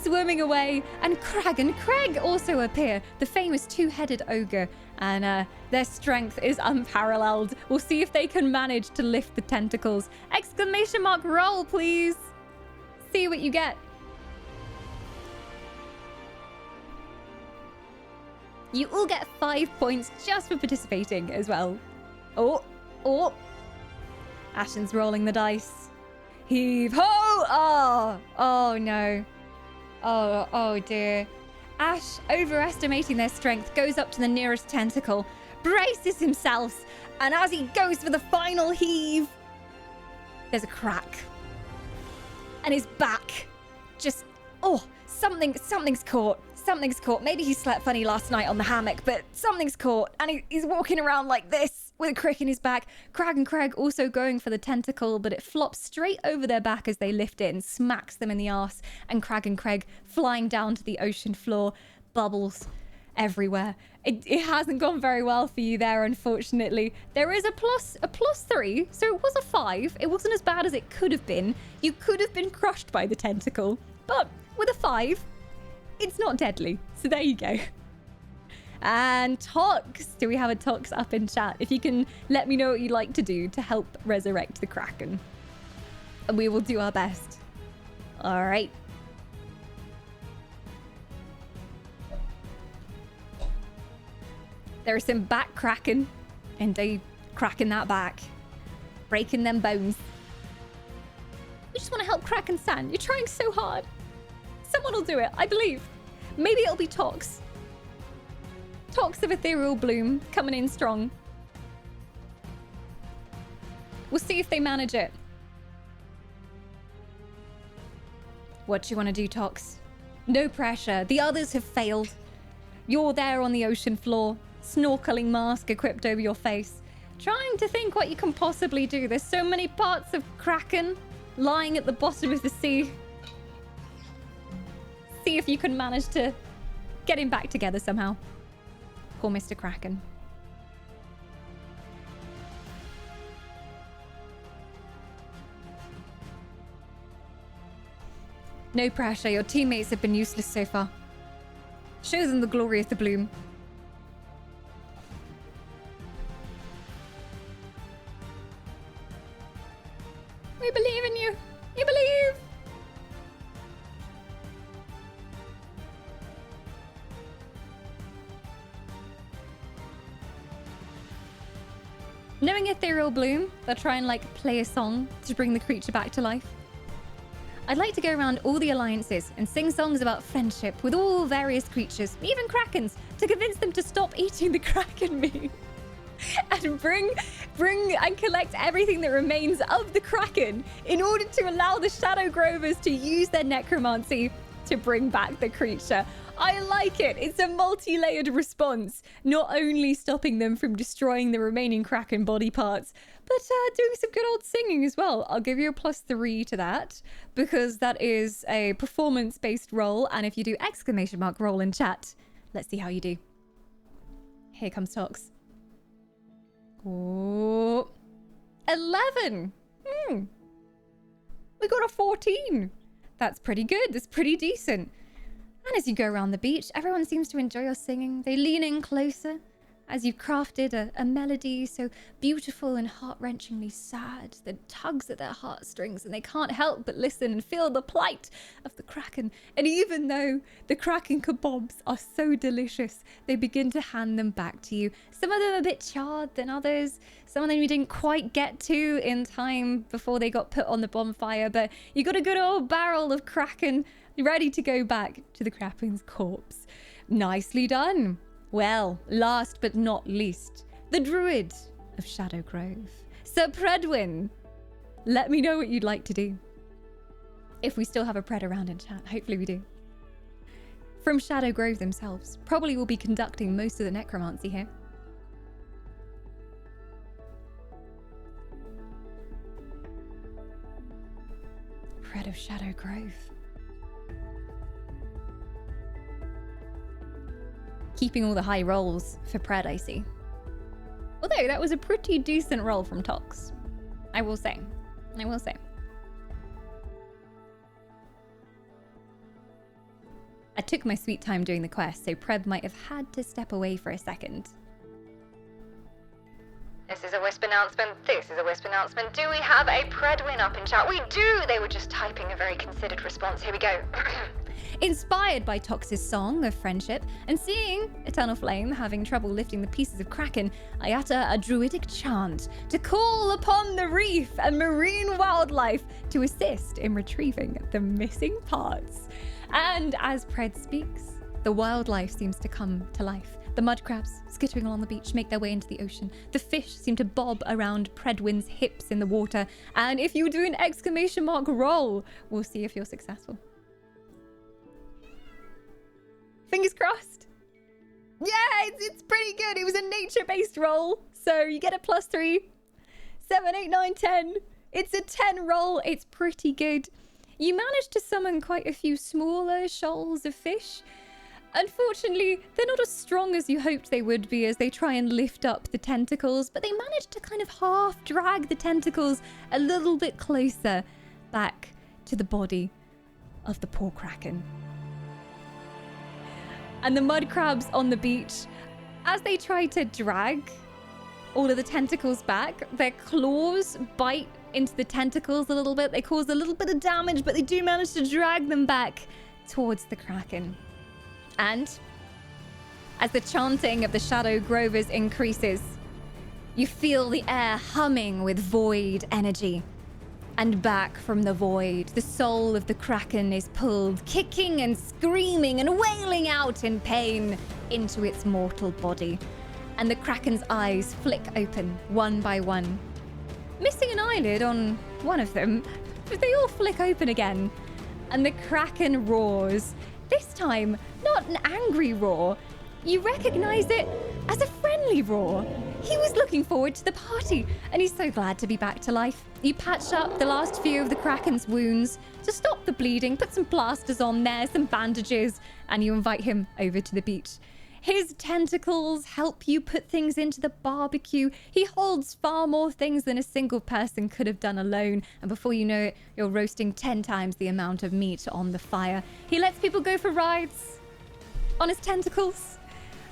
swimming away, and Crag and Craig also appear, the famous two-headed ogre, and their strength is unparalleled. We'll see if they can manage to lift the tentacles. Exclamation mark roll, please. See what you get. You all get 5 points just for participating as well. Oh. Ashen's rolling the dice. Heave ho! Oh no. Oh dear. Ash, overestimating their strength, goes up to the nearest tentacle, braces himself, and as he goes for the final heave, there's a crack. And his back just... something's caught. Something's caught. Maybe he slept funny last night on the hammock, but something's caught. And he's walking around like this with a crick in his back. Crag and Craig also going for the tentacle, but it flops straight over their back as they lift it and smacks them in the arse. And Crag and Craig flying down to the ocean floor. Bubbles everywhere. It hasn't gone very well for you there, unfortunately. There is a plus 3, so it was a 5. It wasn't as bad as it could have been. You could have been crushed by the tentacle, but with a 5, it's not deadly. So there you go. And Tox. Do we have a Tox up in chat? If you can let me know what you'd like to do to help resurrect the Kraken. And we will do our best. All right. There's some back cracking. Indeed, cracking that back. Breaking them bones. We just want to help Kraken San. You're trying so hard. Someone will do it, I believe. Maybe it'll be Tox. Tox of Ethereal Bloom coming in strong. We'll see if they manage it. What do you want to do, Tox? No pressure. The others have failed. You're there on the ocean floor, snorkeling mask equipped over your face, trying to think what you can possibly do. There's so many parts of Kraken lying at the bottom of the sea. See if you can manage to get him back together somehow. Poor Mr. Kraken. No pressure. Your teammates have been useless so far. Show them the glory of the bloom. We believe in you. You believe. Knowing Ethereal Bloom, they'll try and play a song to bring the creature back to life. I'd like to go around all the alliances and sing songs about friendship with all various creatures, even krakens, to convince them to stop eating the kraken meat. And bring and collect everything that remains of the kraken in order to allow the Shadow Grovers to use their necromancy to bring back the creature. I like it. It's a multi-layered response, not only stopping them from destroying the remaining kraken body parts, but doing some good old singing as well. I'll give you a +3 to that because that is a performance-based roll, and if you do ! roll in chat, let's see how you do. Here comes Tox. Oh, 11. We got a 14. That's pretty good. That's pretty decent. And as you go around the beach, everyone seems to enjoy your singing. They lean in closer as you've crafted a melody so beautiful and heart-wrenchingly sad that tugs at their heartstrings, and they can't help but listen and feel the plight of the kraken. And even though the kraken kebabs are so delicious, they begin to hand them back to you. Some of them a bit charred than others. Some of them you didn't quite get to in time before they got put on the bonfire, but you got a good old barrel of kraken ready to go back to the kraken's corpse. Nicely done. Well, last but not least, the Druid of Shadow Grove, Sir Predwin. Let me know what you'd like to do. If we still have a Pred around in chat, hopefully we do. From Shadow Grove themselves, probably will be conducting most of the necromancy here. Pred of Shadow Grove. Keeping all the high rolls for Pred, I see. Although that was a pretty decent roll from Tox. I will say. I will say. I took my sweet time doing the quest, so Pred might have had to step away for a second. This is a Wisp announcement. This is a Wisp announcement. Do we have a Predwin up in chat? We do! They were just typing a very considered response. Here we go. Inspired by Tox's song of friendship and seeing Eternal Flame having trouble lifting the pieces of Kraken, I utter a druidic chant to call upon the reef and marine wildlife to assist in retrieving the missing parts. And as Pred speaks, the wildlife seems to come to life. The mud crabs skittering along the beach make their way into the ocean. The fish seem to bob around Predwin's hips in the water. And if you do an ! Roll, we'll see if you're successful. Fingers crossed. Yeah, it's pretty good. It was a nature-based roll, so you get a +3. 7, 8, 9, 10. It's a 10 roll. It's pretty good. You managed to summon quite a few smaller shoals of fish. Unfortunately, they're not as strong as you hoped they would be as they try and lift up the tentacles, but they managed to kind of half drag the tentacles a little bit closer back to the body of the poor Kraken. And the mud crabs on the beach, as they try to drag all of the tentacles back, their claws bite into the tentacles a little bit. They cause a little bit of damage, but they do manage to drag them back towards the Kraken. And as the chanting of the Shadow Grovers increases, you feel the air humming with void energy. And back from the void, the soul of the Kraken is pulled, kicking and screaming and wailing out in pain into its mortal body. And the Kraken's eyes flick open, one by one. Missing an eyelid on one of them, but they all flick open again. And the Kraken roars. This time, not an angry roar. You recognize it as a friendly roar. He was looking forward to the party, and he's so glad to be back to life. You patch up the last few of the Kraken's wounds to stop the bleeding, put some plasters on there, some bandages, and you invite him over to the beach. His tentacles help you put things into the barbecue. He holds far more things than a single person could have done alone. And before you know it, you're roasting 10 times the amount of meat on the fire. He lets people go for rides on his tentacles.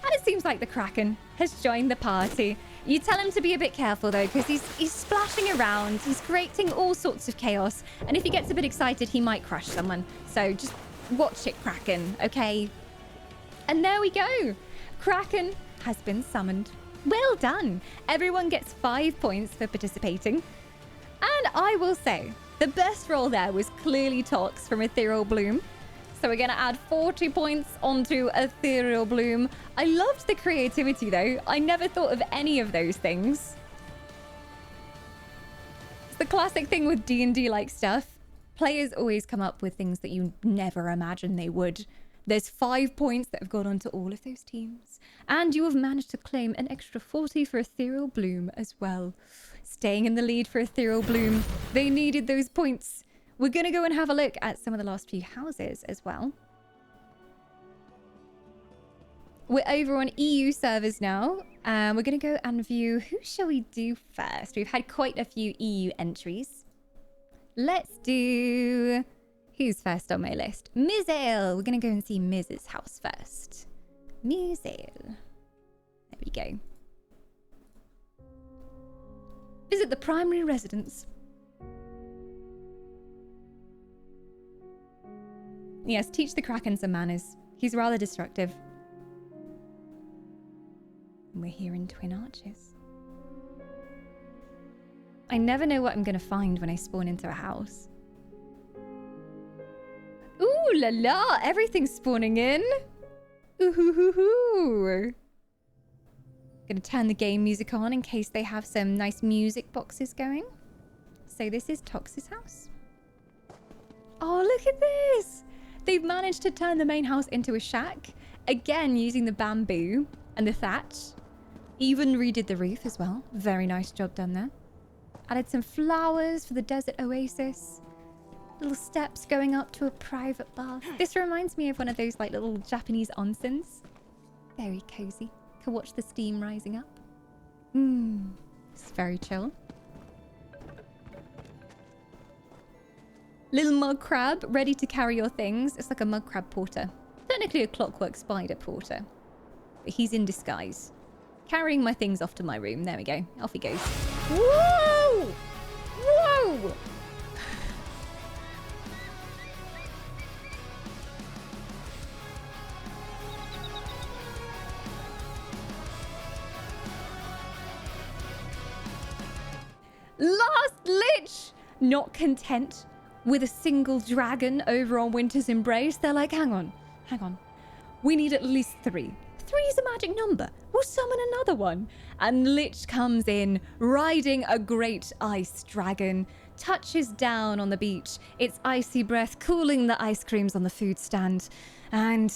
And it seems like the Kraken has joined the party. You tell him to be a bit careful though, because he's splashing around. He's creating all sorts of chaos. And if he gets a bit excited, he might crush someone. So just watch it, Kraken, okay? And there we go. Kraken has been summoned. Well done. Everyone gets 5 points for participating. And I will say, The best roll there was clearly Tox from Ethereal Bloom. So we're going to add 40 points onto Ethereal Bloom. I loved the creativity, though. I never thought of any of those things. It's the classic thing with D&D-like stuff. Players always come up with things that you never imagined they would. There's 5 points that have gone onto all of those teams. And you have managed to claim an extra 40 for Ethereal Bloom as well. Staying in the lead for Ethereal Bloom. They needed those points. We're going to go and have a look at some of the last few houses as well. We're over on EU servers now. We're going to go and view... Who shall we do first? We've had quite a few EU entries. Let's do... Who's first on my list? Mizael. We're going to go and see Miz's house first. Mizael. There we go. Visit the primary residence. Yes, teach the Kraken some manners. He's rather destructive. And we're here in Twin Arches. I never know what I'm going to find when I spawn into a house. Ooh la la! Everything's spawning in! Ooh hoo hoo hoo! Gonna turn the game music on in case they have some nice music boxes going. So this is Tox's house. Oh, look at this! They've managed to turn the main house into a shack. Again, using the bamboo and the thatch. Even redid the roof as well. Very nice job done there. Added some flowers for the desert oasis. Little steps going up to a private bath. This reminds me of one of those like little Japanese onsens. Very cozy. Can watch the steam rising up. It's very chill. Little mug crab, ready to carry your things. It's like a mug crab porter. Technically a clockwork spider porter. But he's in disguise. Carrying my things off to my room. There we go. Off he goes. Whoa! Whoa! Last Lich! Not content with a single dragon over on Winter's Embrace, they're like, hang on. We need at least 3. 3 is a magic number. We'll summon another one. And Lich comes in, riding a great ice dragon, touches down on the beach, its icy breath cooling the ice creams on the food stand. And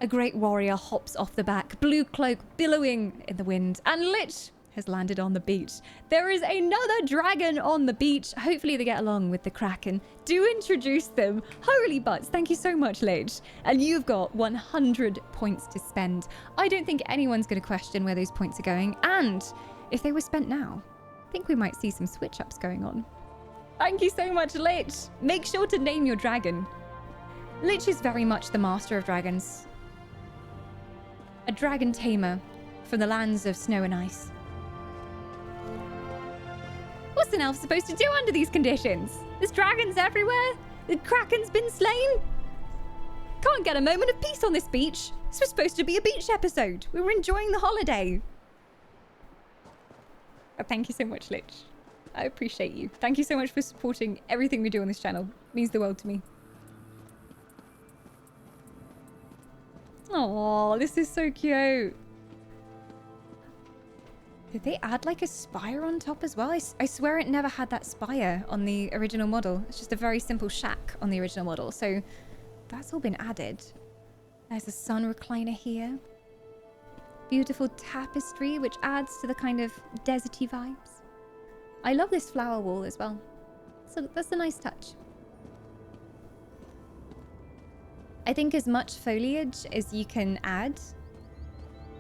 a great warrior hops off the back, blue cloak billowing in the wind. And Lich has landed on the beach. There is another dragon on the beach. Hopefully they get along with the Kraken. Do introduce them. Holy butts. Thank you so much, Lich. And you've got 100 points to spend. I don't think anyone's going to question where those points are going. And if they were spent now, I think we might see some switch ups going on. Thank you so much, Lich. Make sure to name your dragon. Lich is very much the master of dragons. A dragon tamer from the lands of snow and ice. What's an elf supposed to do under these conditions? There's dragons everywhere. The Kraken's been slain. Can't get a moment of peace on this beach. This was supposed to be a beach episode. We were enjoying the holiday. Oh, thank you so much, Lich. I appreciate you. Thank you so much for supporting everything we do on this channel. It means the world to me. Oh, this is so cute. Did they add like a spire on top as well? I swear it never had that spire on the original model. It's just a very simple shack on the original model. So that's all been added. There's a sun recliner here. Beautiful tapestry, which adds to the kind of deserty vibes. I love this flower wall as well. So that's a nice touch. I think as much foliage as you can add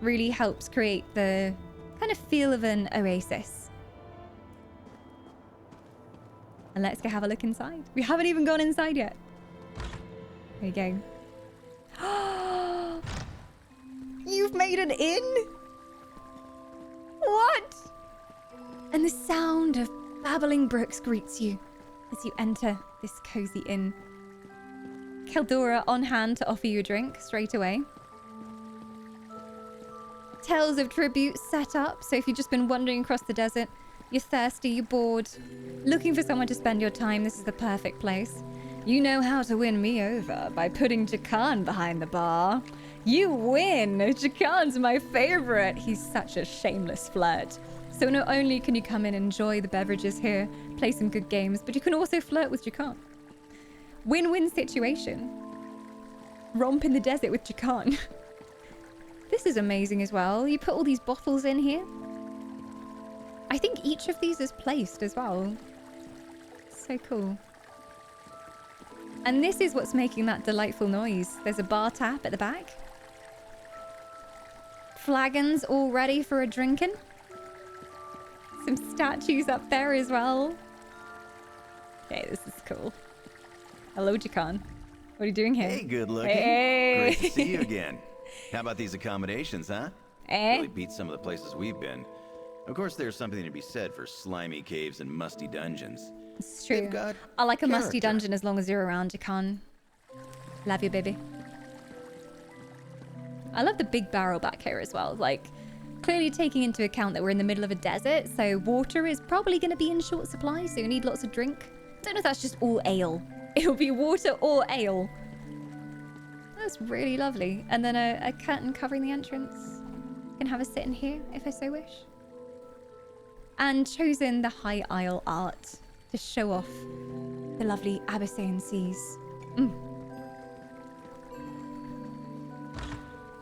really helps create the kind of feel of an oasis. And let's go have a look inside. We haven't even gone inside yet. There you go. You've made an inn? What? And the sound of babbling brooks greets you as you enter this cozy inn. Keldora on hand to offer you a drink straight away. Tales of tribute set up, so if you've just been wandering across the desert, You're thirsty, you're bored, looking for someone to spend your time, this is the perfect place. You know how to win me over by putting Jakan behind the bar. You win! Jakan's my favorite. He's such a shameless flirt. So not only can you come and enjoy the beverages here, play some good games, but you can also flirt with Jakan. Win-win situation. Romp in the desert with Jakan. This is amazing as well. You put all these bottles in here. I think each of these is placed as well. So cool. And this is what's making that delightful noise. There's a bar tap at the back. Flagons all ready for a drinking. Some statues up there as well. Okay, this is cool. Hello, Jakan. What are you doing here? Hey, good looking. Hey. Great to see you again. How about these accommodations, huh? Eh? Really beats some of the places we've been. Of course, there's something to be said for slimy caves and musty dungeons. It's true. They've got I like a musty character. dungeon as long as you're around, Jakan. Love you, baby. I love the big barrel back here as well. Like, clearly taking into account that we're in the middle of a desert, so water is probably going to be in short supply, so you need lots of drink. Don't know if that's just all ale. It'll be water or ale. That's really lovely. And then a curtain covering the entrance. You can have a sit in here if I so wish. And chosen the high isle art to show off the lovely Abyssinian seas.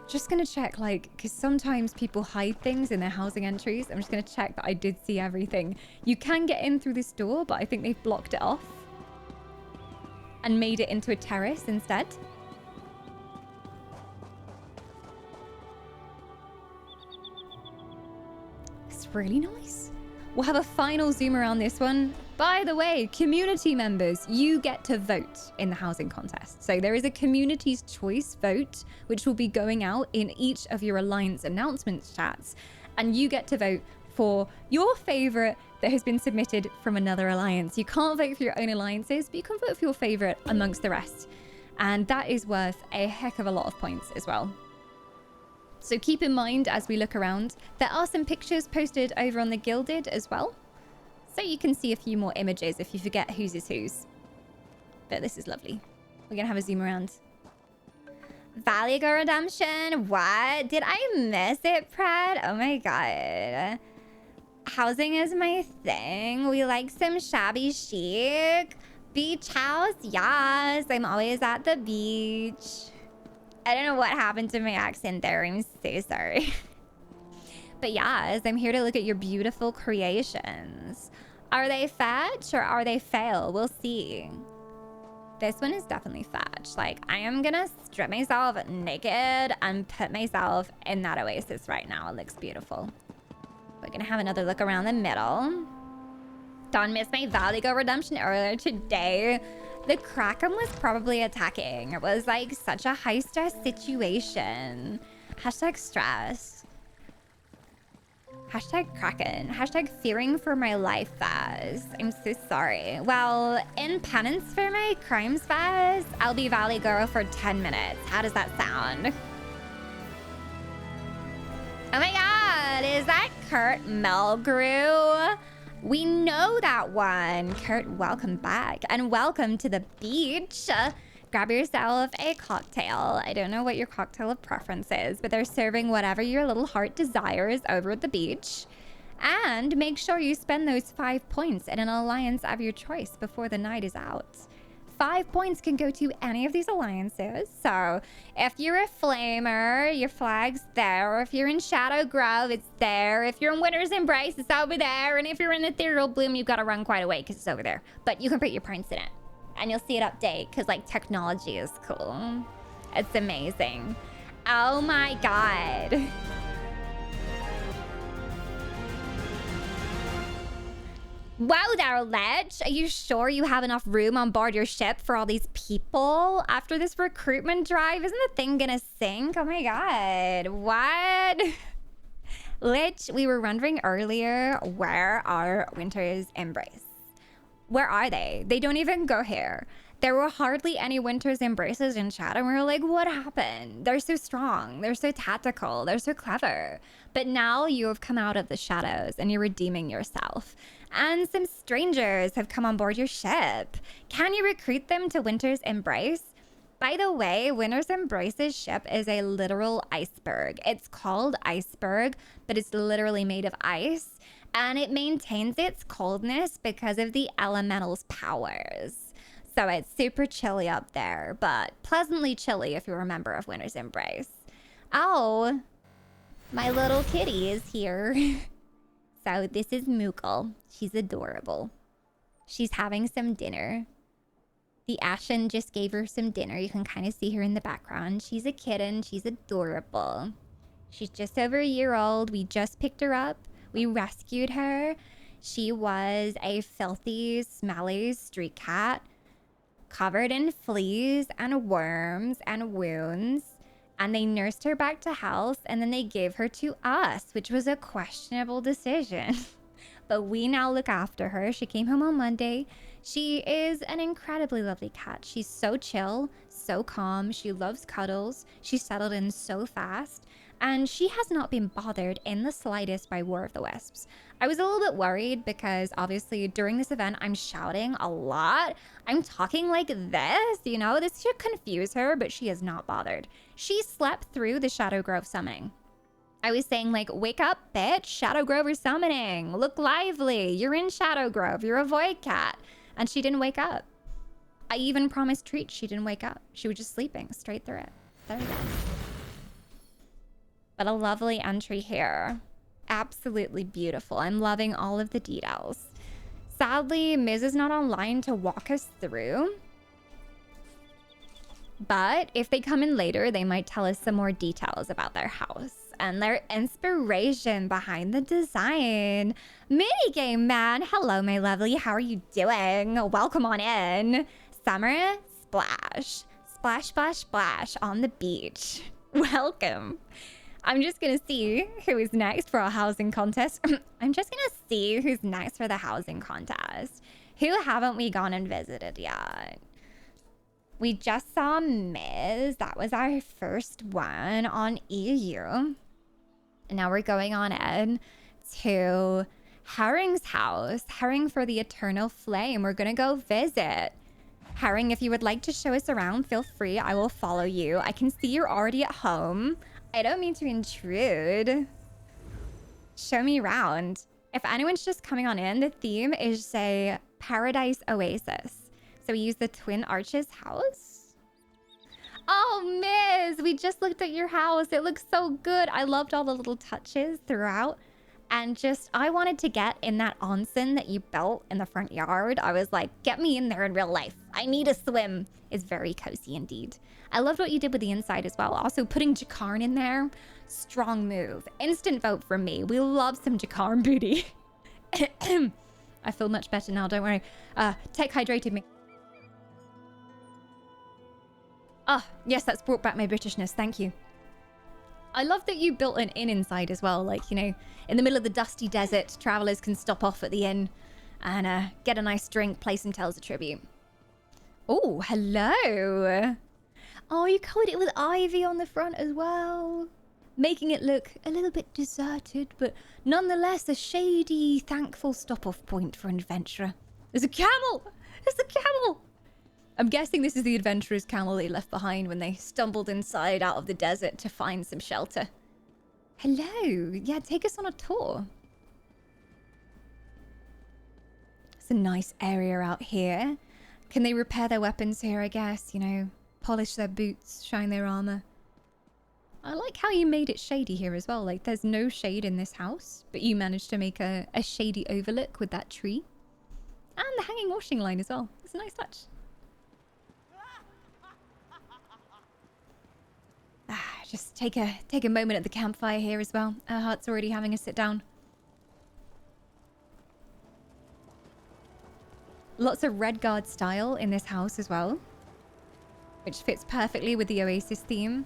Just gonna check, like, because sometimes people hide things in their housing entries. I'm just gonna check that I did see everything. You can get in through this door, but I think they've blocked it off and made it into a terrace instead. It's really nice. We'll have a final zoom around this one. By the way, community members, you get to vote in the housing contest. So there is a community's choice vote, which will be going out in each of your Alliance announcements chats. And you get to vote for your favorite that has been submitted from another alliance. You can't vote for your own alliances, but you can vote for your favorite amongst the rest. And that is worth a heck of a lot of points as well. So keep in mind as we look around, there are some pictures posted over on the Gilded as well. So you can see a few more images if you forget whose is whose. But this is lovely. We're gonna have a zoom around. Valley Girl Redemption, what? Did I miss it, Pred? Oh my god. Housing is my thing. We like some shabby chic. Beach house, yes. I'm always at the beach. I don't know what happened to my accent there. I'm so sorry. But yes, I'm here to look at your beautiful creations. Are they fetch or are they fail? We'll see. This one is definitely fetch. Like, I am gonna strip myself naked and put myself in that oasis right now. It looks beautiful. We're gonna have another look around the middle. Don't miss my Valley Girl Redemption earlier today. The Kraken was probably attacking. It was like such a high stress situation. Hashtag stress. Hashtag Kraken. Hashtag fearing for my life, Faz. I'm so sorry. Well, in penance for my crimes, Faz, I'll be Valley Girl for 10 minutes. How does that sound? Oh my god, is that Kurt Melgrew? We know that one. Kurt, welcome back. And welcome to the beach. Grab yourself a cocktail. I don't know what your cocktail of preference is, but they're serving whatever your little heart desires over at the beach. And make sure you spend those 5 points in an alliance of your choice before the night is out. 5 points can go to any of these alliances. So if you're a flamer, your flag's there. If you're in Shadow Grove, it's there. If you're in Winter's Embrace, it's over there. And if you're in Ethereal Bloom, you've got to run quite away because it's over there. But you can put your points in it. And you'll see it update because, like, technology is cool. It's amazing. Oh my god. Wow there, Ledge. Are you sure you have enough room on board your ship for all these people? After this recruitment drive, isn't the thing gonna sink? Oh my god. What? Lich, we were wondering earlier, where are Winter's Embrace? Where are they? They don't even go here. There were hardly any Winter's Embraces in chat, and we were like, what happened? They're so strong, they're so tactical, they're so clever. But now you have come out of the shadows and you're redeeming yourself. And some strangers have come on board your ship. Can you recruit them to Winter's Embrace? By the way, Winter's Embrace's ship is a literal iceberg. It's called Iceberg, but it's literally made of ice. And it maintains its coldness because of the elemental's powers. So it's super chilly up there, but pleasantly chilly if you're a member of Winter's Embrace. Oh, my little kitty is here. So this is Moogle. She's adorable. She's having some dinner. The Ashen just gave her some dinner. You can kind of see her in the background. She's a kitten. She's adorable. She's just over a year old. We just picked her up. We rescued her. She was a filthy, smelly street cat, covered in fleas and worms and wounds. And they nursed her back to health, and then they gave her to us, which was a questionable decision. But we now look after her. She came home on Monday. She is an incredibly lovely cat. She's so chill, so calm. She loves cuddles. She settled in so fast. And she has not been bothered in the slightest by War of the Wisps. I was a little bit worried because obviously during this event, I'm shouting a lot. I'm talking like this, you know, this should confuse her, but she is not bothered. She slept through the Shadow Grove summoning. I was saying like, wake up, bitch, Shadow Grove is summoning. Look lively, you're in Shadow Grove, you're a void cat. And she didn't wake up. I even promised treats, she didn't wake up. She was just sleeping straight through it. There we go. But a lovely entry here. Absolutely beautiful. I'm loving all of the details. Sadly, Miz is not online to walk us through. But if they come in later, they might tell us some more details about their house and their inspiration behind the design. Minigame man, hello my lovely, how are you doing? Welcome on in. Summer splash. Splash, splash, splash on the beach. Welcome. I'm just gonna see who is next for our housing contest. I'm just gonna see who's next for the housing contest. Who haven't we gone and visited yet? We just saw Miz. That was our first one on EU. And now we're going on in to Herring's house. Herring for the Eternal Flame. We're gonna go visit. Herring, if you would like to show us around, feel free. I will follow you. I can see you're already at home. I don't mean to intrude. Show me around. If anyone's just coming on in, the theme is a Paradise Oasis. So we use the Twin Arches house. Oh, Miz, we just looked at your house. It looks so good. I loved all the little touches throughout. And just, I wanted to get in that onsen that you built in the front yard. I was like, get me in there in real life. I need a swim. It's very cozy indeed. I loved what you did with the inside as well. Also putting Jakarn in there. Strong move. Instant vote from me. We love some Jakarn booty. I feel much better now, don't worry. Tech hydrated me. Ah, yes, that's brought back my Britishness. Thank you. I love that you built an inn inside as well. Like, you know, in the middle of the dusty desert, travelers can stop off at the inn and get a nice drink, play some Tales of Tribute. Oh, hello. Oh, you covered it with ivy on the front as well. Making it look a little bit deserted, but nonetheless a shady, thankful stop-off point for an adventurer. There's a camel! There's a camel! I'm guessing this is the adventurer's camel they left behind when they stumbled inside out of the desert to find some shelter. Hello. Yeah, take us on a tour. It's a nice area out here. Can they repair their weapons here, I guess? You know, polish their boots, shine their armor. I like how you made it shady here as well. Like, there's no shade in this house, but you managed to make a shady overlook with that tree. And the hanging washing line as well. It's a nice touch. Just take a moment at the campfire here as well. Our heart's already having a sit down. Lots of Redguard style in this house as well, which fits perfectly with the Oasis theme.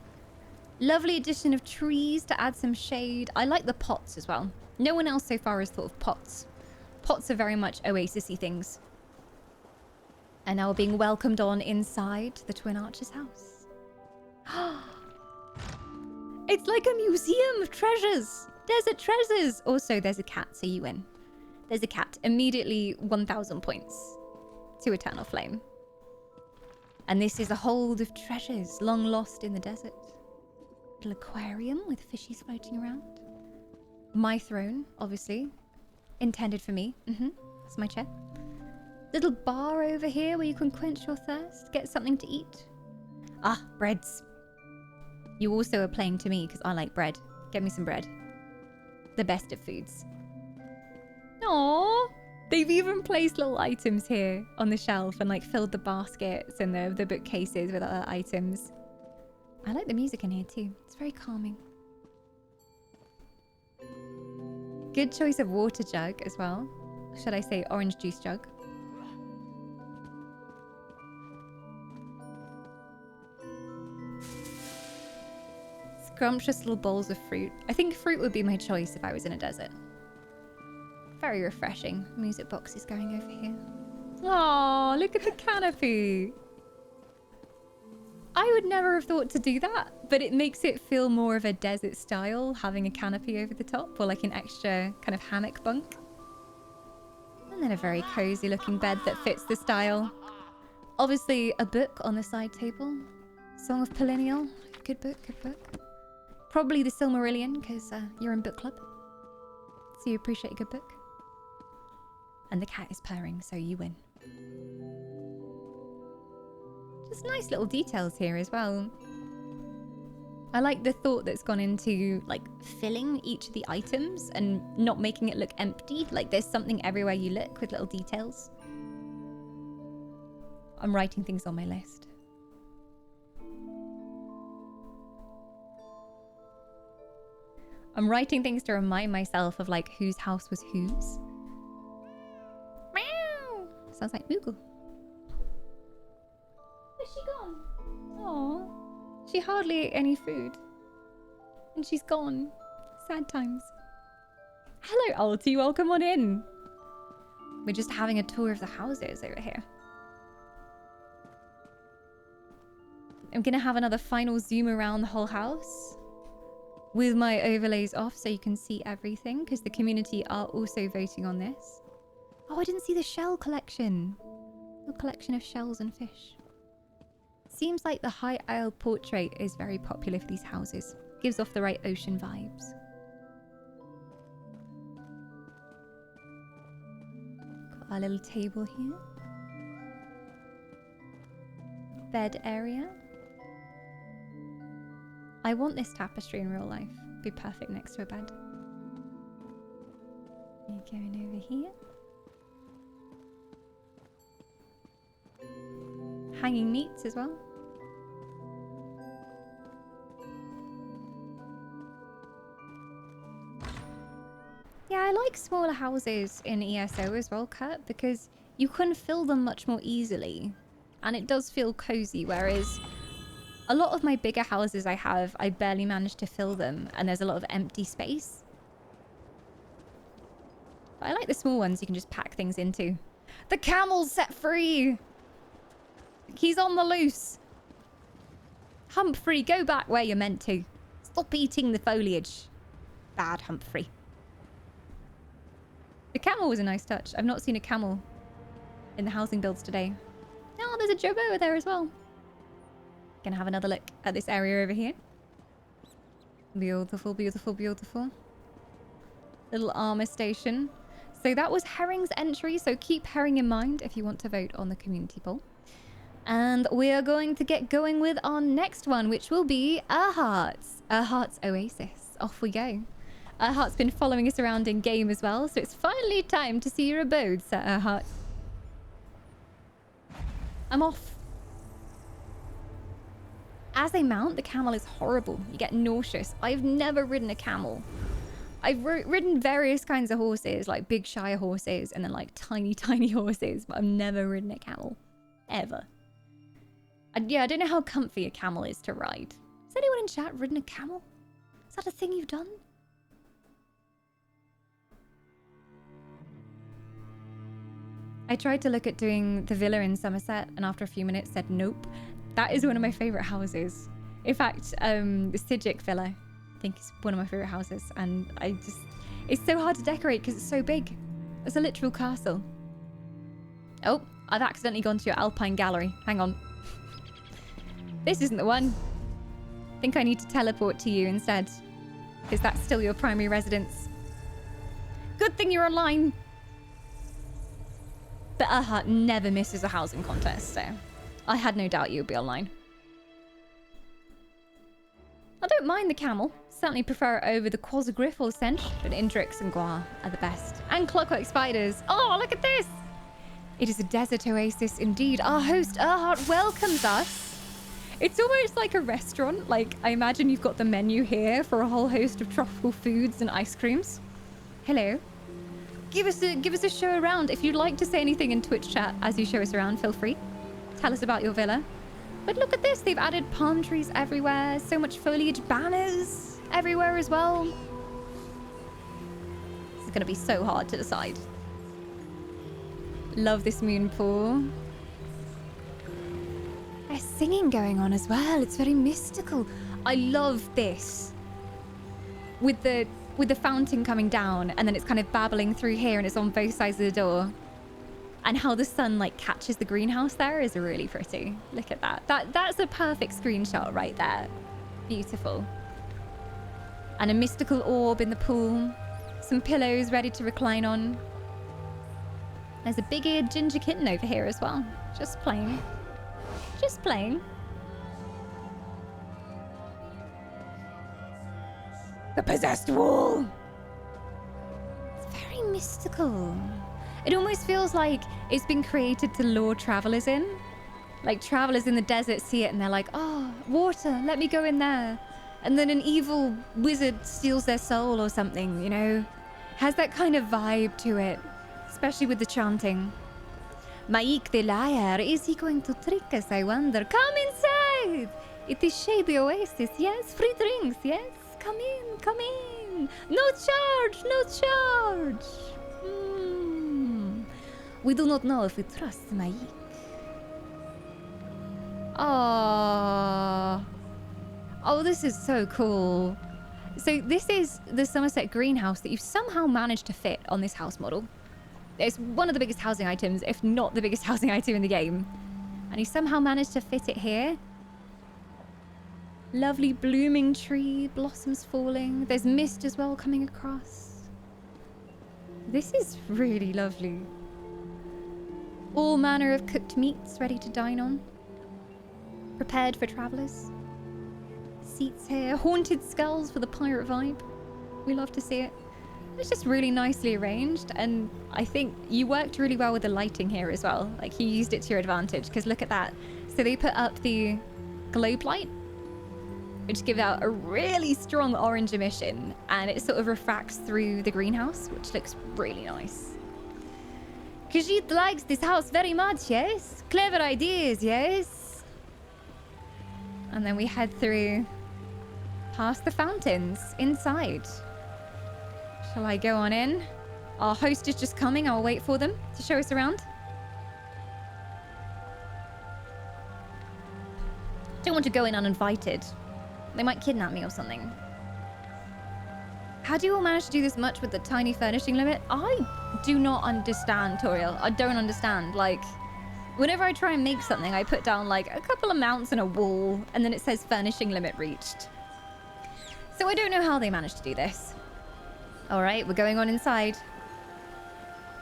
Lovely addition of trees to add some shade. I like the pots as well. No one else so far has thought of pots. Pots are very much Oasis-y things. And now we're being welcomed on inside the Twin Archers house. It's like a museum of treasures. Desert treasures. Also, there's a cat, so you win. There's a cat. Immediately 1,000 points to Eternal Flame. And this is a hold of treasures long lost in the desert. Little aquarium with fishies floating around. My throne, obviously. Intended for me. That's my chair. Little bar over here where you can quench your thirst. Get something to eat. Ah, breads. You also are playing to me because I like bread. Get me some bread. The best of foods. Aww. They've even placed little items here on the shelf and like filled the baskets and the bookcases with other items. I like the music in here too. It's very calming. Good choice of water jug as well. Should I say orange juice jug? Scrumptious little bowls of fruit. I think fruit would be my choice if I was in a desert. Very refreshing. Music box is going over here. Oh, look at the canopy. I would never have thought to do that, but it makes it feel more of a desert style, having a canopy over the top, or like an extra kind of hammock bunk. And then a very cozy looking bed that fits the style. Obviously a book on the side table. Song of Polinial. Good book, good book. Probably the Silmarillion, because you're in book club. So you appreciate a good book. And the cat is purring, so you win. Just nice little details here as well. I like the thought that's gone into like filling each of the items and not making it look empty. Like there's something everywhere you look with little details. I'm writing things on my list. I'm writing things to remind myself of like whose house was whose. Meow! Sounds like Moogle. Where's she gone? Oh, she hardly ate any food. And she's gone. Sad times. Hello, Alti. Welcome on in. We're just having a tour of the houses over here. I'm going to have another final zoom around the whole house with my overlays off so you can see everything, because the community are also voting on this. Oh, I didn't see the shell collection. A collection of shells and fish. Seems like the High Isle portrait is very popular for these houses. Gives off the right ocean vibes. Got our little table here. Bed area. I want this tapestry in real life. Be perfect next to a bed. You're going over here. Hanging meats as well. Yeah, I like smaller houses in ESO as well, Kurt, because you can fill them much more easily. And it does feel cozy, whereas a lot of my bigger houses I barely manage to fill them, and there's a lot of empty space. But I like the small ones you can just pack things into. The camel's set free! He's on the loose. Humphrey, go back where you're meant to. Stop eating the foliage. Bad Humphrey. The camel was a nice touch. I've not seen a camel in the housing builds today. Oh, there's a Jobo there as well. Gonna have another look at this area over here. Beautiful, beautiful, beautiful. Little armor station. So that was Herring's entry, so keep Herring in mind if you want to vote on the community poll. And we are going to get going with our next one, which will be Erhart's Oasis. Off we go. Erhart's been following us around in game as well, so it's finally time to see your abode, Sir Erhart. I'm off. As a mount, the camel is horrible. You get nauseous. I've never ridden a camel. I've ridden various kinds of horses, like big Shire horses and then like tiny, tiny horses, but I've never ridden a camel. Ever. Yeah, I don't know how comfy a camel is to ride. Has anyone in chat ridden a camel? Is that a thing you've done? I tried to look at doing the villa in Somerset, and after a few minutes said nope. That is one of my favorite houses. In fact, the Sijic Villa, I think is one of my favorite houses, and it's so hard to decorate because it's so big. It's a literal castle. Oh, I've accidentally gone to your Alpine Gallery. Hang on. This isn't the one. I think I need to teleport to you instead, because that's still your primary residence. Good thing you're online. But Erhard never misses a housing contest, so I had no doubt you would be online. I don't mind the camel. Certainly prefer it over the Quasagriff or the Sench, but Indrix and Gua are the best. And clockwork spiders. Oh, look at this! It is a desert oasis indeed. Our host Erhard welcomes us. It's almost like a restaurant. Like, I imagine you've got the menu here for a whole host of tropical foods and ice creams. Hello. Give us a show around. If you'd like to say anything in Twitch chat as you show us around, feel free. Tell us about your villa. But look at this. They've added palm trees everywhere. So much foliage. Banners everywhere as well. This is going to be so hard to decide. Love this moon pool. There's singing going on as well. It's very mystical. I love this. With the fountain coming down, and then it's kind of babbling through here, and it's on both sides of the door. And how the sun like catches the greenhouse there is really pretty. Look at that. That's a perfect screenshot right there. Beautiful. And a mystical orb in the pool. Some pillows ready to recline on. There's a big-eared ginger kitten over here as well. Just playing. Just playing. The possessed wall. It's very mystical. It almost feels like it's been created to lure travelers in. Like travelers in the desert see it and they're like, oh, water, let me go in there. And then an evil wizard steals their soul or something, you know? Has that kind of vibe to it, especially with the chanting. Maik the liar, is he going to trick us, I wonder? Come inside! It is Shady Oasis, yes? Free drinks, yes? Come in, come in. No charge, no charge. We do not know if we trust Maik. Oh, this is so cool. So this is the Somerset greenhouse that you've somehow managed to fit on this house model. It's one of the biggest housing items, if not the biggest housing item in the game. And you somehow managed to fit it here. Lovely blooming tree, blossoms falling. There's mist as well coming across. This is really lovely. All manner of cooked meats ready to dine on. Prepared for travelers. Seats here. Haunted skulls for the pirate vibe. We love to see it. It's just really nicely arranged, and I think you worked really well with the lighting here as well. Like, you used it to your advantage, because look at that. So they put up the globe light, which gives out a really strong orange emission, and it sort of refracts through the greenhouse, which looks really nice. Khajiit likes this house very much, yes? Clever ideas, yes? And then we head through past the fountains inside. Shall I go on in? Our host is just coming. I'll wait for them to show us around. Don't want to go in uninvited. They might kidnap me or something. How do you all manage to do this much with the tiny furnishing limit? I do not understand, Toriel. I don't understand. Like, whenever I try and make something, I put down like a couple of mounts and a wall, and then it says furnishing limit reached. So I don't know how they managed to do this. All right, we're going on inside.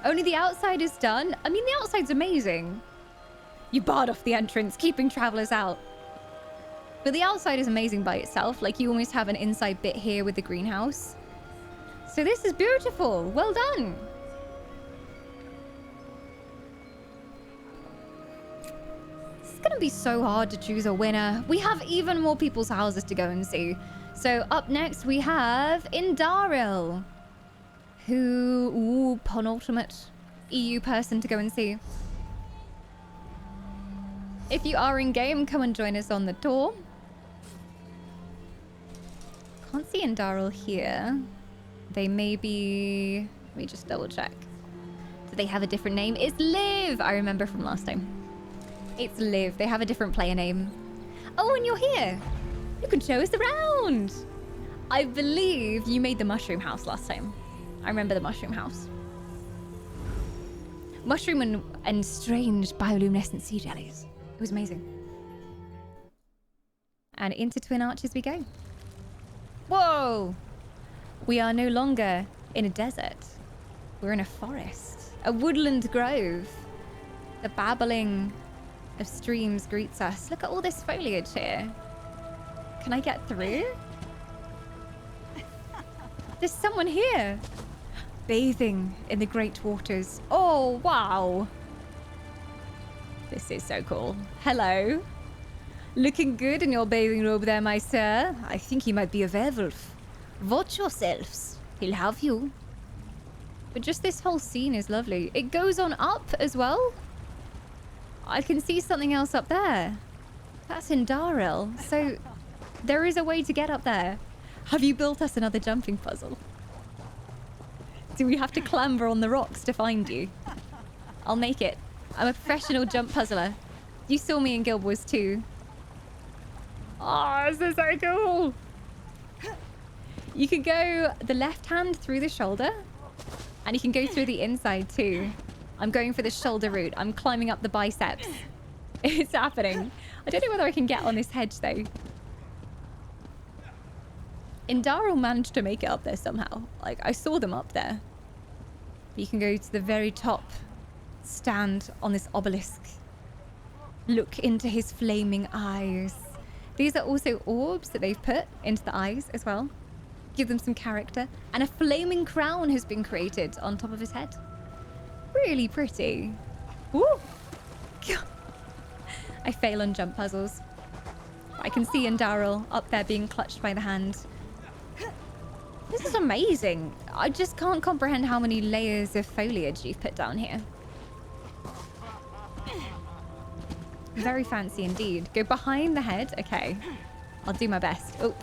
Only the outside is done. I mean, the outside's amazing. You barred off the entrance, keeping travelers out. But the outside is amazing by itself. Like, you almost have an inside bit here with the greenhouse. So this is beautiful. Well done. It's gonna be so hard to choose a winner. We have even more people's houses to go and see. So up next we have Indaril, who, penultimate EU person to go and see. If you are in game, come and join us on the tour. Can't see Indaril here. They may be... Let me just double check. They have a different name. It's Liv! I remember from last time. It's Liv. They have a different player name. Oh, and you're here. You can show us around. I believe you made the mushroom house last time. I remember the mushroom house. Mushroom and strange bioluminescent sea jellies. It was amazing. And into Twin Arches we go. Whoa! We are no longer in a desert. We're in a forest. A woodland grove. The babbling of streams greets us. Look at all this foliage here. Can I get through? There's someone here. Bathing in the great waters. Oh, wow. This is so cool. Hello. Looking good in your bathing robe there, my sir. I think he might be a werewolf. Watch yourselves. He'll have you. But just this whole scene is lovely. It goes on up as well. I can see something else up there. That's in Darrell. So there is a way to get up there. Have you built us another jumping puzzle? Do we have to clamber on the rocks to find you? I'll make it. I'm a professional jump puzzler. You saw me in Guild Wars 2. Oh, this is so cool. You can go the left hand through the shoulder, and you can go through the inside too. I'm going for the shoulder route. I'm climbing up the biceps. It's happening. I don't know whether I can get on this hedge though. Indaro managed to make it up there somehow. Like, I saw them up there. But you can go to the very top, stand on this obelisk, look into his flaming eyes. These are also orbs that they've put into the eyes as well. Give them some character. And a flaming crown has been created on top of his head. Really pretty. Woo! I fail on jump puzzles. I can see Indaril up there being clutched by the hand. This is amazing. I just can't comprehend how many layers of foliage you've put down here. Very fancy indeed. Go behind the head. Okay. I'll do my best. Oh.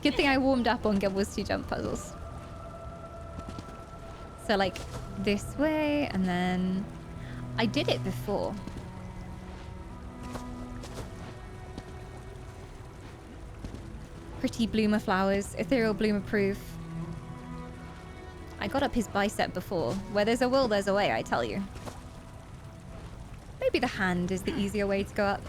Good thing I warmed up on Guild Wars 2 jump puzzles. So like this way, and then I did it before. Pretty bloomer flowers, ethereal bloomer proof. I got up his bicep before. Where there's a will, there's a way, I tell you. Maybe the hand is the easier way to go up.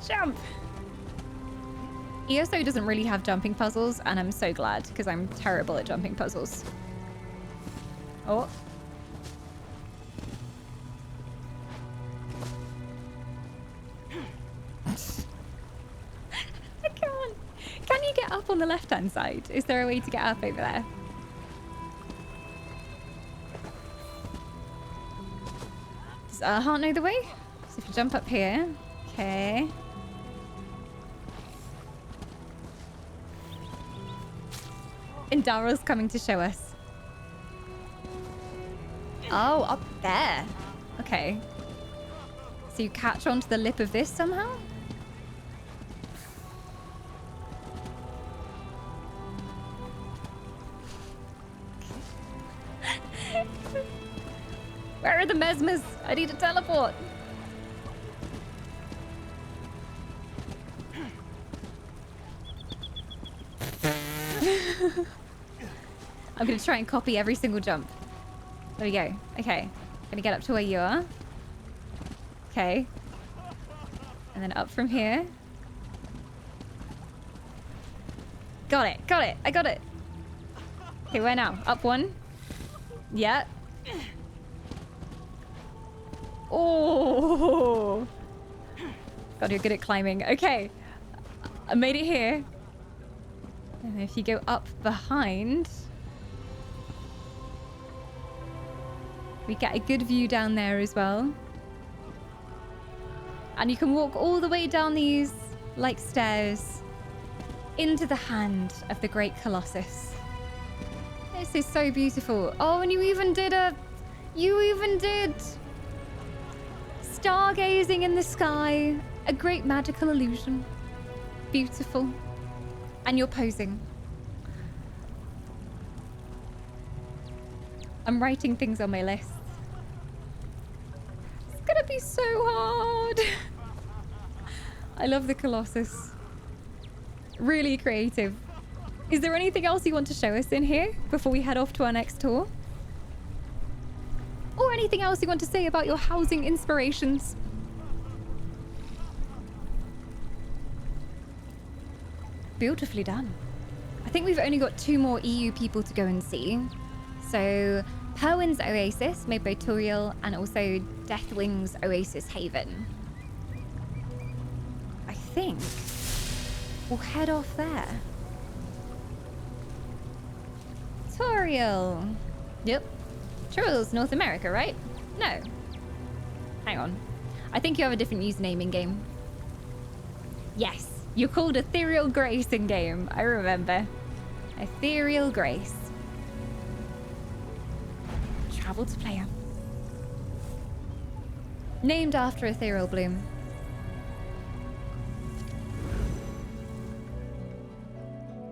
Jump! ESO doesn't really have jumping puzzles, and I'm so glad, because I'm terrible at jumping puzzles. Oh. I can't. Can you get up on the left-hand side? Is there a way to get up over there? Does Heart know the way? So if you jump up here. Okay. And Darrell's coming to show us. Oh, up there. Okay. So you catch onto the lip of this somehow? Where are the mesmers? I need to teleport. I'm gonna try and copy every single jump. There we go. Okay. Gonna get up to where you are. Okay. And then up from here. Got it. Got it. I got it. Okay, where now? Up one. Yeah. Oh. God, you're good at climbing. Okay. I made it here. And if you go up behind, we get a good view down there as well. And you can walk all the way down these, like stairs, into the hand of the great Colossus. This is so beautiful. Oh, and you even did stargazing in the sky A great magical illusion. Beautiful. And you're posing. I'm writing things on my list. It's gonna be so hard. I love the Colossus. Really creative. Is there anything else you want to show us in here before we head off to our next tour? Or anything else you want to say about your housing inspirations? Beautifully done. I think we've only got 2 more EU people to go and see. So, Perwin's Oasis, made by Toriel, and also Deathwing's Oasis Haven. I think we'll head off there. Toriel. Yep. Toriel's North America, right? No. Hang on. I think you have a different username in game. Yes. You're called Ethereal Grace in game. I remember. Ethereal Grace. Travel to player. Named after Ethereal Bloom.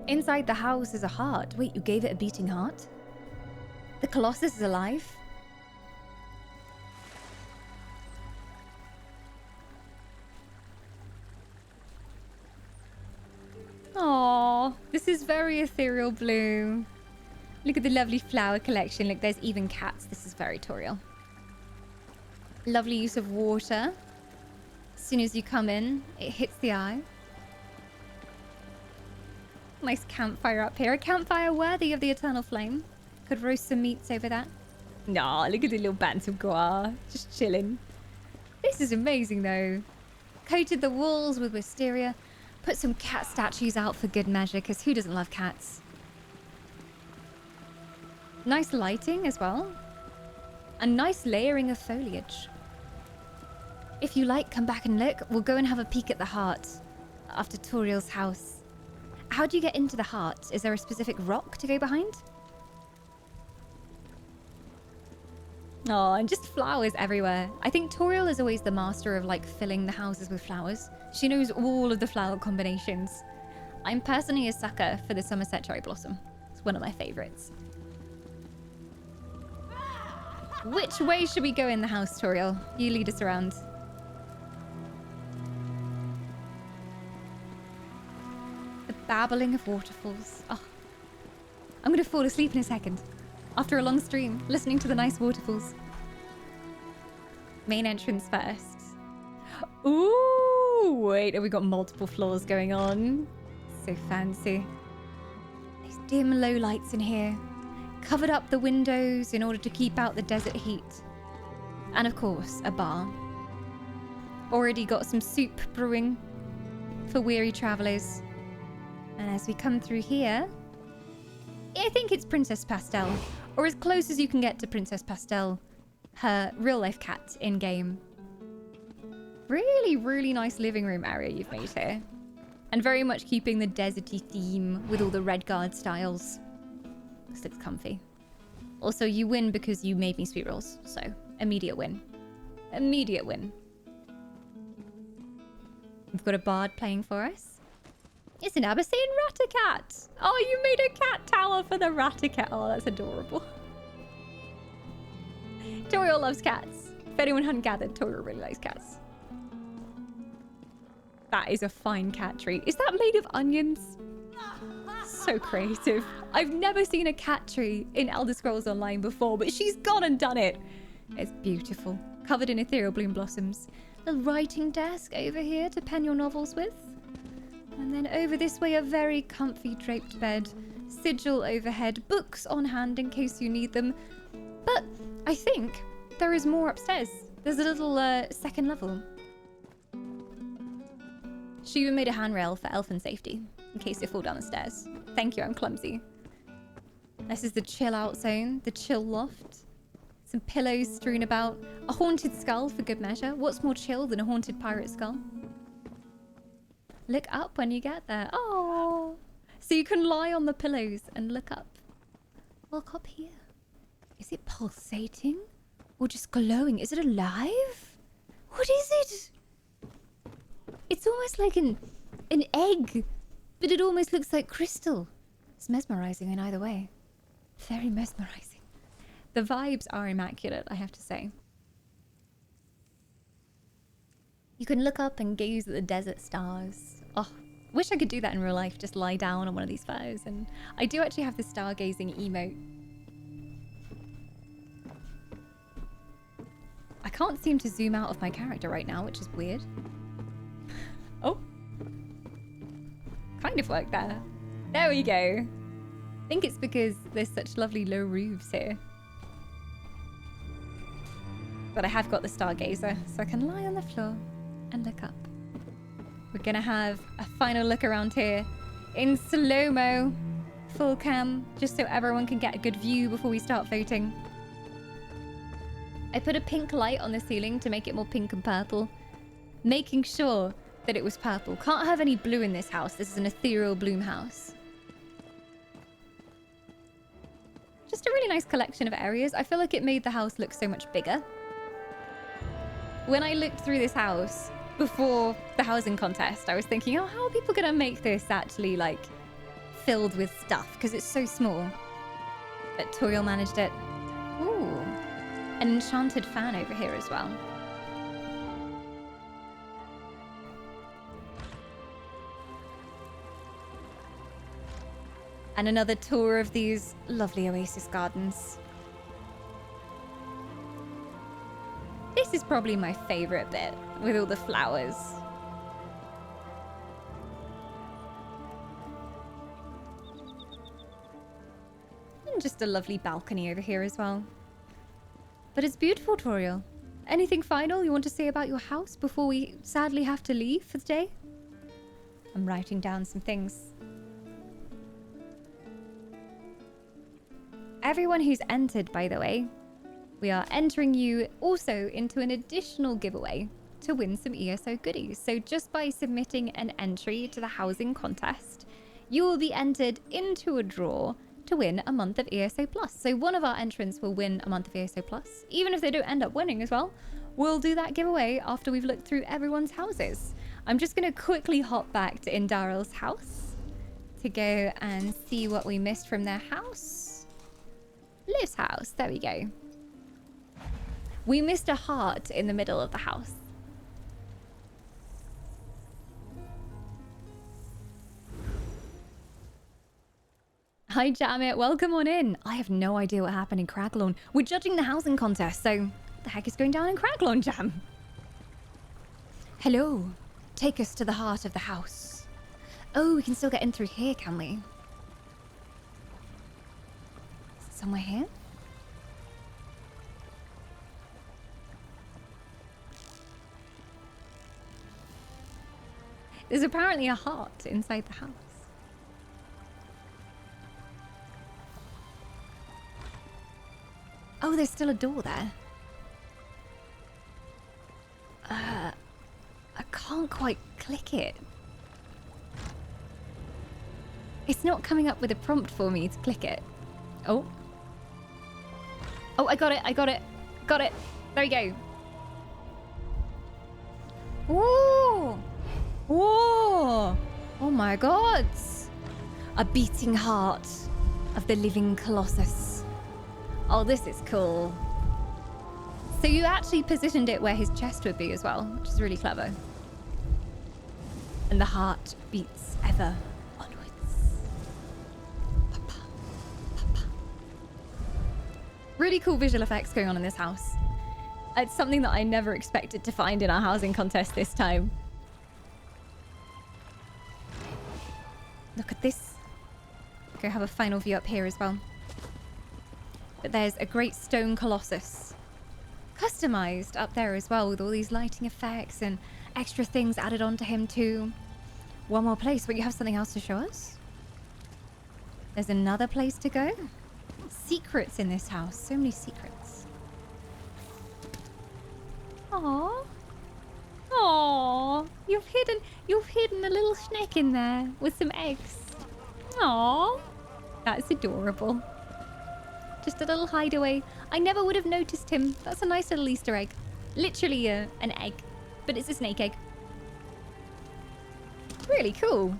Inside the house is a heart. Wait, you gave it a beating heart? The Colossus is alive? Aww, this is very Ethereal Bloom. Look at the lovely flower collection. Look, there's even cats. This is very Toriel. Lovely use of water. As soon as you come in, it hits the eye. Nice campfire up here. A campfire worthy of the Eternal Flame. Could roast some meats over that. Nah, look at the little bants of Goa. Just chilling. This is amazing, though. Coated the walls with wisteria. Put some cat statues out for good measure, because who doesn't love cats? Nice lighting as well. A nice layering of foliage. If you like, come back and look. We'll go and have a peek at the heart after Toriel's house. How do you get into the heart? Is there a specific rock to go behind? Oh, and just flowers everywhere. I think Toriel is always the master of like filling the houses with flowers. She knows all of the flower combinations. I'm personally a sucker for the Somerset Cherry Blossom. It's one of my favorites. Which way should we go in the house, Toriel? You lead us around. The babbling of waterfalls. Oh, I'm gonna fall asleep in a second. After a long stream, listening to the nice waterfalls. Main entrance first. Ooh, wait, have we got multiple floors going on? So fancy. There's dim low lights in here. Covered up the windows in order to keep out the desert heat. And of course, a bar. Already got some soup brewing for weary travelers. And as we come through here, I think it's Princess Pastel. Or as close as you can get to Princess Pastel, her real-life cat in-game. Really, really nice living room area you've made here. And very much keeping the deserty theme with all the red guard styles. This looks comfy. Also, you win because you made me sweet rolls. So, immediate win. Immediate win. We've got a bard playing for us. It's an Abyssinian Ratacat. Oh, you made a cat tower for the Ratacat. Oh, that's adorable. Toriel loves cats. If anyone hadn't gathered, Toriel really likes cats. That is a fine cat tree. Is that made of onions? So creative. I've never seen a cat tree in Elder Scrolls Online before, but she's gone and done it. It's beautiful. Covered in ethereal bloom blossoms. A writing desk over here to pen your novels with. And then over this way, a very comfy draped bed. Sigil overhead. Books on hand in case you need them. But I think there is more upstairs. There's a little second level. She even made a handrail for elfin safety, in case you fall down the stairs. Thank you, I'm clumsy. This is the chill out zone, the chill loft. Some pillows strewn about. A haunted skull for good measure. What's more chill than a haunted pirate skull? Look up when you get there. Oh, so you can lie on the pillows and look up. Look up here. Is it pulsating? Or just glowing? Is it alive? What is it? It's almost like an egg, but it almost looks like crystal. It's mesmerizing in either way. Very mesmerizing. The vibes are immaculate, I have to say. You can look up and gaze at the desert stars. Oh, wish I could do that in real life, just lie down on one of these fires. And I do actually have the stargazing emote. I can't seem to zoom out of my character right now, which is weird. Oh. Kind of worked there. There we go. I think it's because there's such lovely low roofs here. But I have got the stargazer, so I can lie on the floor and look up. We're gonna have a final look around here in slow-mo, full cam, just so everyone can get a good view before we start voting. I put a pink light on the ceiling to make it more pink and purple, making sure that it was purple. Can't have any blue in this house. This is an ethereal bloom house. Just a really nice collection of areas. I feel like it made the house look so much bigger. When I looked through this house before the housing contest, I was thinking, oh, how are people gonna make this actually like filled with stuff? Because it's so small. But Toriel managed it. Ooh, an enchanted fan over here as well. And another tour of these lovely oasis gardens. This is probably my favorite bit, with all the flowers. And just a lovely balcony over here as well. But it's beautiful, Toriel. Anything final you want to say about your house before we sadly have to leave for the day? I'm writing down some things. Everyone who's entered, by the way, we are entering you also into an additional giveaway to win some ESO goodies. So just by submitting an entry to the housing contest, you will be entered into a draw to win a month of ESO Plus. So one of our entrants will win a month of ESO Plus. Even if they don't end up winning as well, we'll do that giveaway after we've looked through everyone's houses. I'm just going to quickly hop back to Indarel's house to go and see what we missed from their house. Liv's house. There we go. We missed a heart in the middle of the house. Hi, Jamit. Welcome on in. I have no idea what happened in Craglorn. We're judging the housing contest, so what the heck is going down in Craglorn, Jam? Hello. Take us to the heart of the house. Oh, we can still get in through here, can we? Is it somewhere here? There's apparently a heart inside the house. Oh, there's still a door there. I can't quite click it. It's not coming up with a prompt for me to click it. Oh. Oh, I got it. I got it. Got it. There we go. Ooh. Whoa! Oh my god! A beating heart of the living colossus. Oh, this is cool. So you actually positioned it where his chest would be as well, which is really clever. And the heart beats ever onwards. Papa, papa. Really cool visual effects going on in this house. It's something that I never expected to find in our housing contest this time. Look at this. Go have a final view up here as well. But there's a great stone colossus. Customized up there as well with all these lighting effects and extra things added onto him too. One more place, but you have something else to show us? There's another place to go? Secrets in this house. So many secrets. Aww. Aww, you've hidden a little snake in there with some eggs. Aww, that's adorable. Just a little hideaway. I never would have noticed him. That's a nice little Easter egg. Literally an egg, but it's a snake egg. really cool.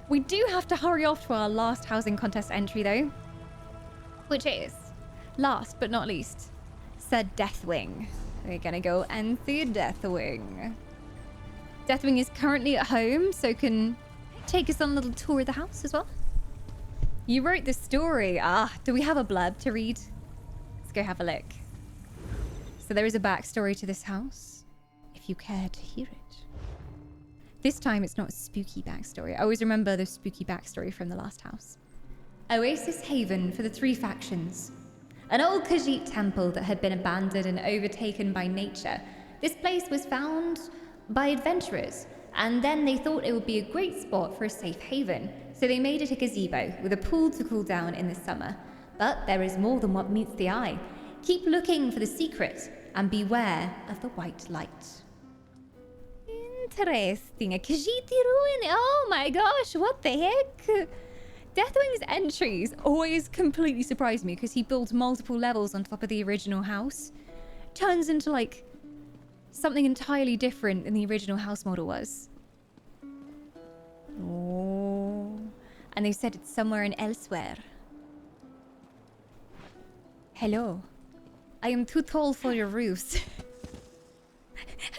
We do have to hurry off to our last housing contest entry, though. Which is, last but not least, Sir Deathwing. We're gonna go and see Deathwing. Deathwing is currently at home, so can take us on a little tour of the house as well. You wrote the story. Do we have a blurb to read? Let's go have a look. So there is a backstory to this house, if you care to hear it. This time it's not a spooky backstory. I always remember the spooky backstory from the last house. Oasis Haven for the three factions. An old Khajiit temple that had been abandoned and overtaken by nature. This place was found by adventurers, and then they thought it would be a great spot for a safe haven, so they made it a gazebo with a pool to cool down in the summer. But there is more than what meets the eye. Keep looking for the secret, and beware of the white light. Interesting. A Khajiit ruin. Oh my gosh, what the heck? Deathwing's entries always completely surprise me because he builds multiple levels on top of the original house. Turns into like something entirely different than the original house model was. Oh. And they said it's somewhere in elsewhere. Hello. I am too tall for your roofs.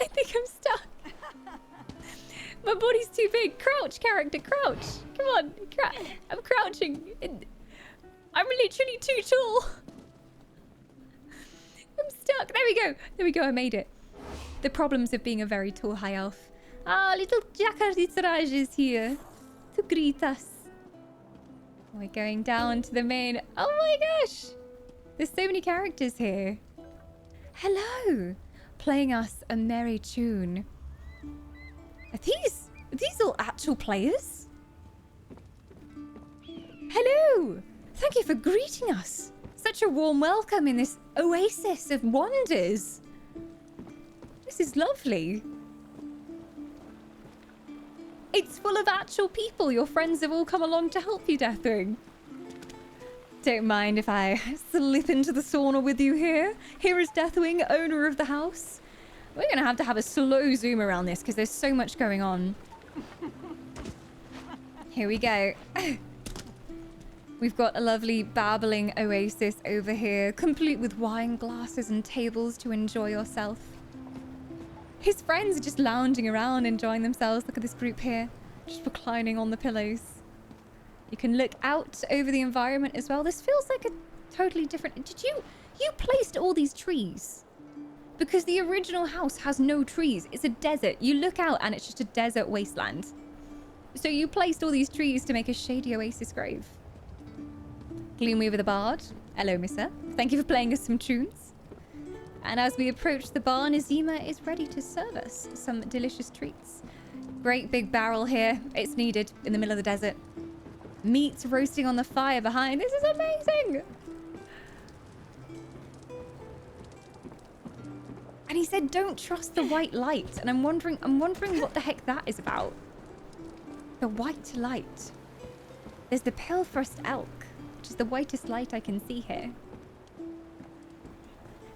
I think I'm stuck. My body's too big. Crouch, character, crouch. Come on. I'm crouching. I'm literally too tall. I'm stuck. There we go. There we go. I made it. The problems of being a very tall high elf. Little Jacarditzraj is here to greet us. We're going down to the main. Oh my gosh. There's so many characters here. Hello. Playing us a merry tune. Are these all actual players? Hello! Thank you for greeting us. Such a warm welcome in this oasis of wonders. This is lovely. It's full of actual people. Your friends have all come along to help you, Deathwing. Don't mind if I slip into the sauna with you here. Here is Deathwing, owner of the house. We're going to have a slow zoom around this because there's so much going on. Here we go. We've got a lovely babbling oasis over here, complete with wine glasses and tables to enjoy yourself. His friends are just lounging around, enjoying themselves. Look at this group here, just reclining on the pillows. You can look out over the environment as well. This feels like a totally different... You placed all these trees? Because the original house has no trees. It's a desert. You look out and it's just a desert wasteland. So you placed all these trees to make a shady oasis grove. Gloomweaver the Bard. Hello, Missa. Thank you for playing us some tunes. And as we approach the bar, Nazima is ready to serve us some delicious treats. Great big barrel here. It's needed in the middle of the desert. Meat roasting on the fire behind. This is amazing. And he said, don't trust the white light. And I'm wondering what the heck that is about. The white light. There's the pale frost elk, which is the whitest light I can see here.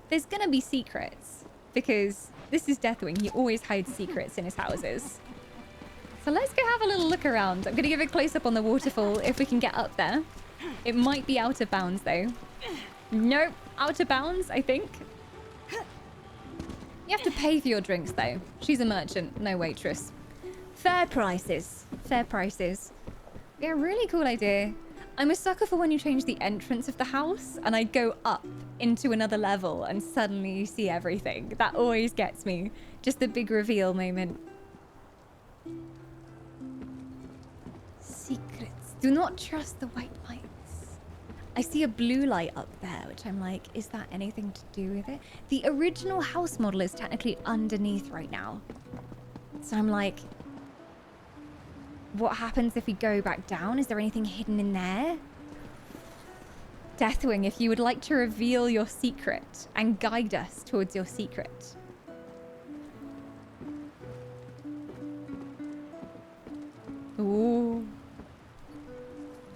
There's gonna be secrets, because this is Deathwing. He always hides secrets in his houses. So let's go have a little look around. I'm gonna give a close-up on the waterfall if we can get up there. It might be out of bounds, though. Nope, out of bounds, I think. You have to pay for your drinks, though. She's a merchant, no waitress. Fair prices. Fair prices. Yeah, really cool idea. I'm a sucker for when you change the entrance of the house and I go up into another level and suddenly you see everything. That always gets me. Just the big reveal moment. Secrets. Do not trust the white lights. I see a blue light up there, which I'm like, is that anything to do with it? The original house model is technically underneath right now. So I'm like, what happens if we go back down? Is there anything hidden in there? Deathwing, if you would like to reveal your secret and guide us towards your secret. Ooh.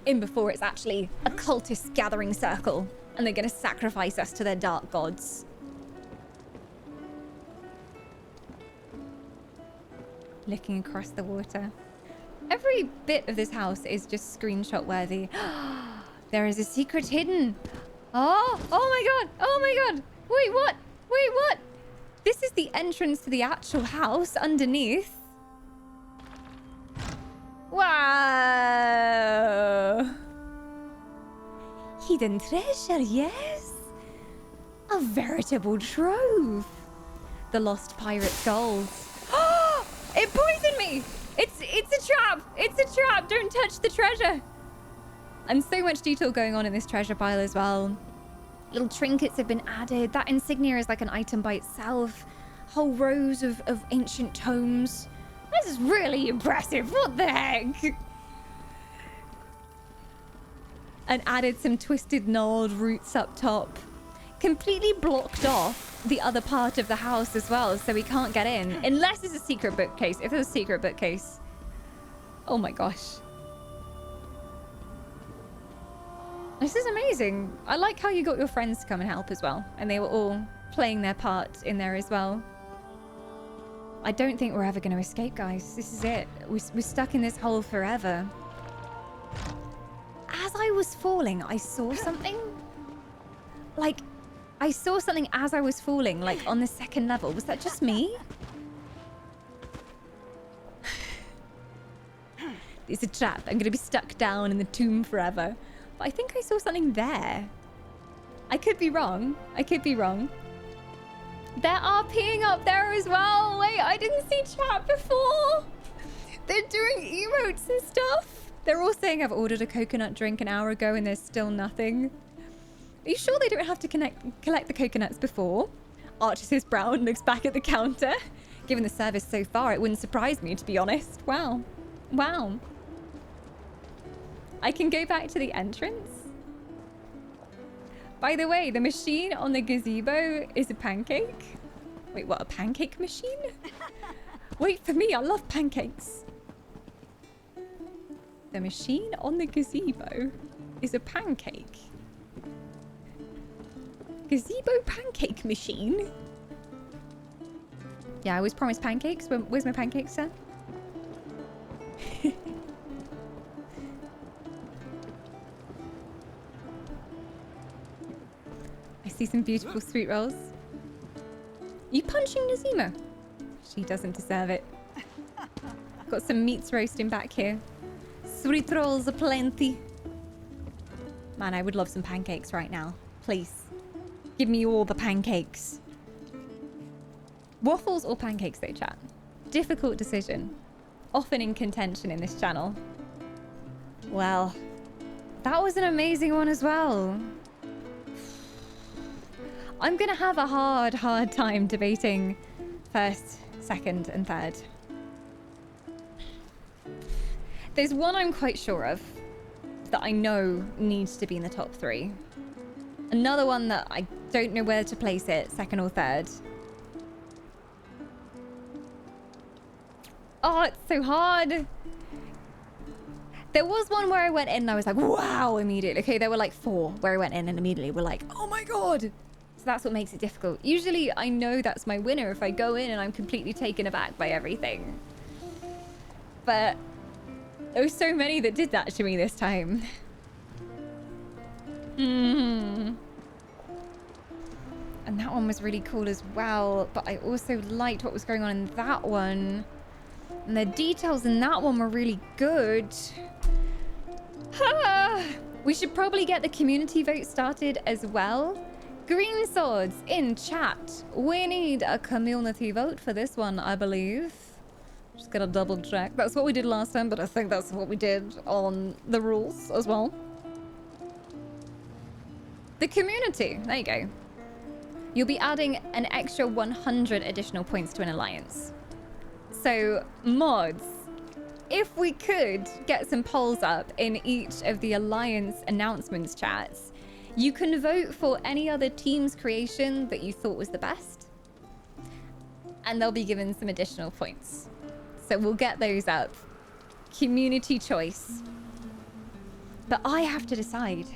In before it's actually a cultist gathering circle and they're going to sacrifice us to their dark gods. looking across the water. Every bit of this house is just screenshot worthy. There is a secret hidden. Oh my god. Oh my god. Wait, what? Wait, what? This is the entrance to the actual house underneath. Wow. Hidden treasure, yes. A veritable trove. The lost pirate's gold. Oh, it poisoned me. It's a trap. It's a trap. Don't touch the treasure. And so much detail going on in this treasure pile as well. Little trinkets have been added. That insignia is like an item by itself. Whole rows of ancient tomes. This is really impressive. What the heck? And added some twisted gnarled roots up top. Completely blocked off the other part of the house as well, so we can't get in. Unless it's a secret bookcase. If there's a secret bookcase. Oh my gosh. This is amazing. I like how you got your friends to come and help as well. And they were all playing their part in there as well. I don't think we're ever going to escape, guys. This is it. We're stuck in this hole forever. As I was falling, I saw something. Like, I saw something as I was falling, like on the second level. Was that just me? It's a trap. I'm going to be stuck down in the tomb forever. But I think I saw something there. I could be wrong. I could be wrong. There are peeing up there as well. Wait, I didn't see chat before. They're doing emotes and stuff. They're all saying I've ordered a coconut drink an hour ago and there's still nothing. Are you sure they don't have to collect the coconuts before? Archer says Brown looks back at the counter. Given the service so far, it wouldn't surprise me, to be honest. Wow. Wow. I can go back to the entrance. By the way, the machine on the gazebo is a pancake. Wait, what? A pancake machine? Wait for me, I love pancakes. The machine on the gazebo is a pancake. Gazebo pancake machine? Yeah, I was promised pancakes. Where's my pancakes, sir? I see some beautiful sweet rolls. You punching Nazima? She doesn't deserve it. Got some meats roasting back here. Sweet rolls aplenty. Man, I would love some pancakes right now. Please. Give me all the pancakes. Waffles or pancakes though, chat? Difficult decision. Often in contention in this channel. Well, that was an amazing one as well. I'm gonna have a hard time debating first, second, and third. There's one I'm quite sure of that I know needs to be in the top 3. Another one that I don't know where to place it, second or third. Oh, it's so hard. There was one where I went in and I was like, wow, immediately. Okay, there were like 4 where I went in and immediately were like, oh my god. So that's what makes it difficult. Usually I know that's my winner if I go in and I'm completely taken aback by everything. But there were so many that did that to me this time. And that one was really cool as well. But I also liked what was going on in that one. And the details in that one were really good. We should probably get the community vote started as well. Green swords in chat. We need a community vote for this one, I believe. Just gotta double check. That's what we did last time, but I think that's what we did on the rules as well. The community. There you go. You'll be adding an extra 100 additional points to an alliance. So, mods, if we could get some polls up in each of the alliance announcements chats, you can vote for any other team's creation that you thought was the best. And they'll be given some additional points. So we'll get those up. Community choice. But I have to decide.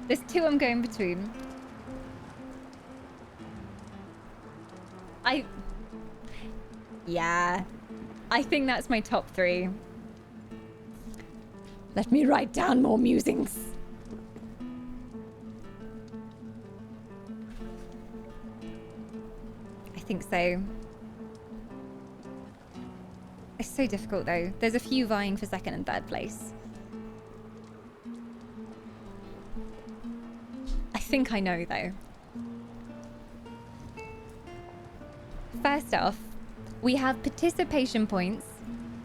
There's two I'm going between. Yeah. I think that's my top 3. Let me write down more musings. I think so. It's so difficult though. There's a few vying for 2nd and 3rd place. I think I know though. First off, we have participation points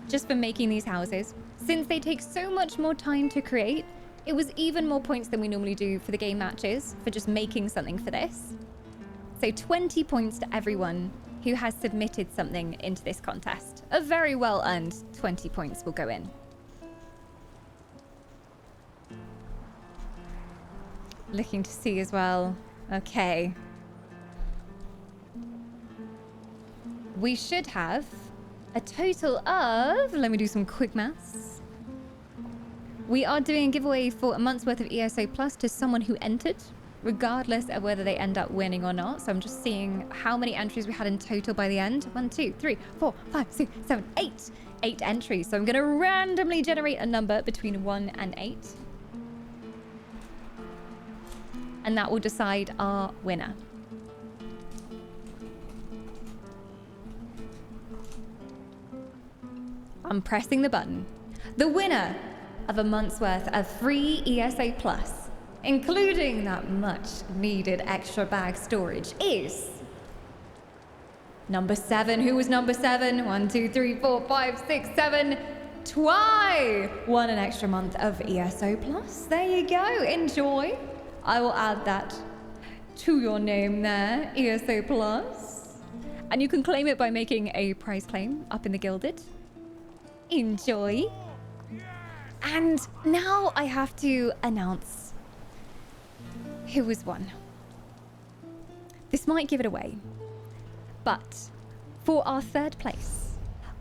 just for making these houses. Since they take so much more time to create, it was even more points than we normally do for the game matches for just making something for this. So 20 points to everyone who has submitted something into this contest. A very well earned 20 points will go in. Looking to see as well. Okay. We should have a total of, let me do some quick maths. We are doing a giveaway for a month's worth of ESO Plus to someone who entered, regardless of whether they end up winning or not. So I'm just seeing how many entries we had in total by the end. 1, 2, 3, 4, 5, 6, 7, 8. 8 entries. So I'm going to randomly generate a number between 1 and 8. And that will decide our winner. I'm pressing the button. The winner of a month's worth of free ESA Plus, including that much needed extra bag storage, is number 7. Who was number 7? 1, 2, 3, 4, 5, 6, 7. Twy won an extra month of ESO Plus. There you go. Enjoy. I will add that to your name there, ESO Plus. And you can claim it by making a prize claim up in the Gilded. Enjoy. And now I have to announce who was won. This might give it away, but for our 3rd place,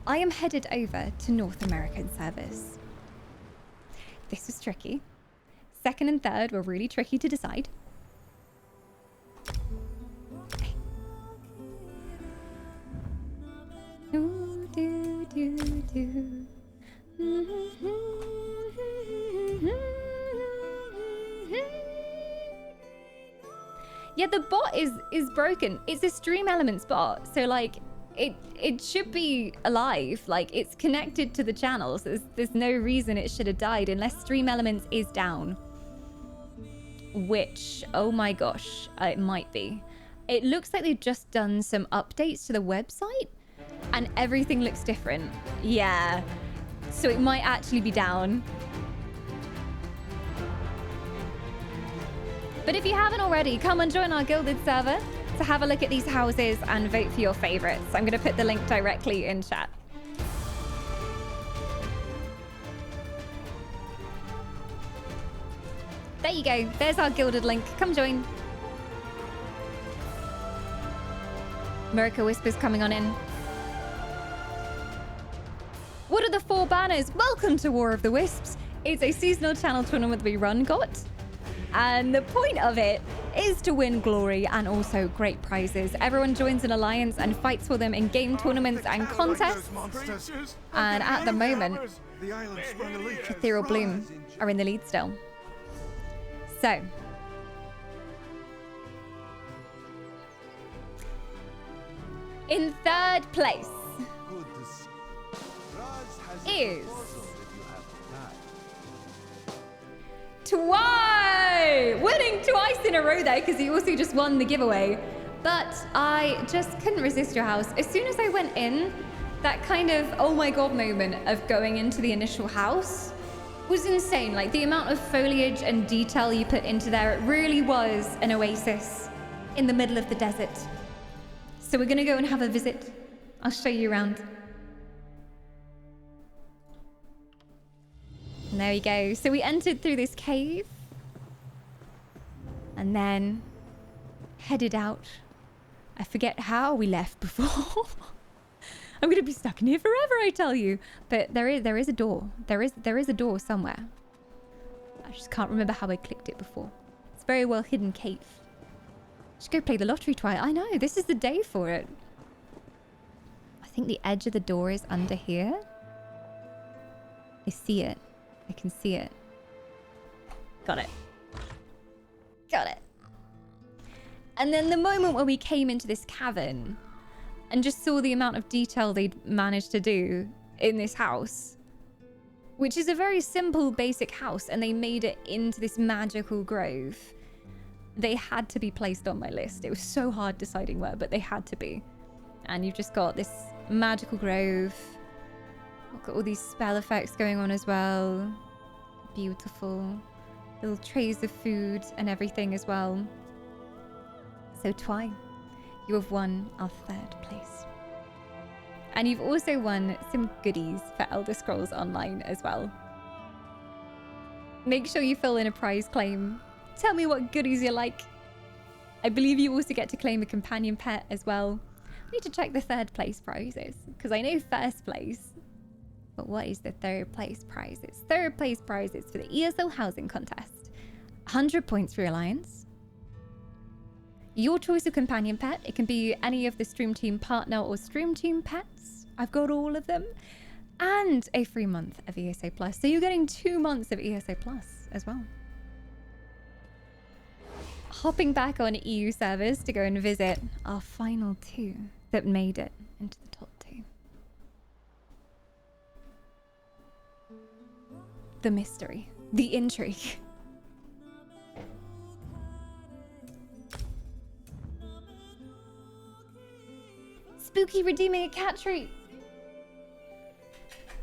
I am headed over to North American service. This was tricky. 2nd and 3rd were really tricky to decide. Do, do, do, do. Yeah, the bot is broken. It's a Stream Elements bot, so like it should be alive. Like it's connected to the channels. There's no reason it should have died unless Stream Elements is down. Which, oh my gosh, it might be. It looks like they've just done some updates to the website and everything looks different. Yeah, so it might actually be down. But if you haven't already, come and join our Gilded server to have a look at these houses and vote for your favorites. I'm going to put the link directly in chat. There you go. There's our Gilded link. Come join. America Whispers coming on in. What are the 4 banners? Welcome to War of the Wisps. It's a seasonal channel tournament we run, and the point of it is to win glory and also great prizes. Everyone joins an alliance and fights for them in game tournaments and contests. And at the moment, Ethereal Bloom are in the lead still. So, in 3rd place is Twy! Winning twice in a row there because he also just won the giveaway. But I just couldn't resist your house. As soon as I went in, that kind of oh my god moment of going into the initial house was insane. Like the amount of foliage and detail you put into there, it really was an oasis in the middle of the desert. So we're gonna go and have a visit. I'll show you around. And there we go. So we entered through this cave and then headed out. I forget how we left before. I'm gonna be stuck in here forever, I tell you. But there is a door. There is a door somewhere. I just can't remember how I clicked it before. It's a very well hidden cave. Should go play the lottery, Twilight. I know, this is the day for it. I think the edge of the door is under here. I see it. I can see it. Got it. Got it. And then the moment when we came into this cavern and just saw the amount of detail they'd managed to do in this house, which is a very simple, basic house, and they made it into this magical grove. They had to be placed on my list. It was so hard deciding where, but they had to be. And you've just got this magical grove. We've got all these spell effects going on as well. Beautiful. Little trays of food and everything as well. So Twy, you have won our 3rd place. And you've also won some goodies for Elder Scrolls Online as well. Make sure you fill in a prize claim. Tell me what goodies you like. I believe you also get to claim a companion pet as well. I need to check the 3rd place prizes, because I know 1st place. But what is the 3rd place prizes? 3rd place prizes for the ESO housing contest. 100 points for your alliance. Your choice of companion pet. It can be any of the Stream Team partner or Stream Team pets. I've got all of them. And a free month of ESO Plus. So you're getting 2 months of ESO Plus as well. Hopping back on EU servers to go and visit our final 2 that made it into the top 2. The mystery. The intrigue. Spooky redeeming a cat treat.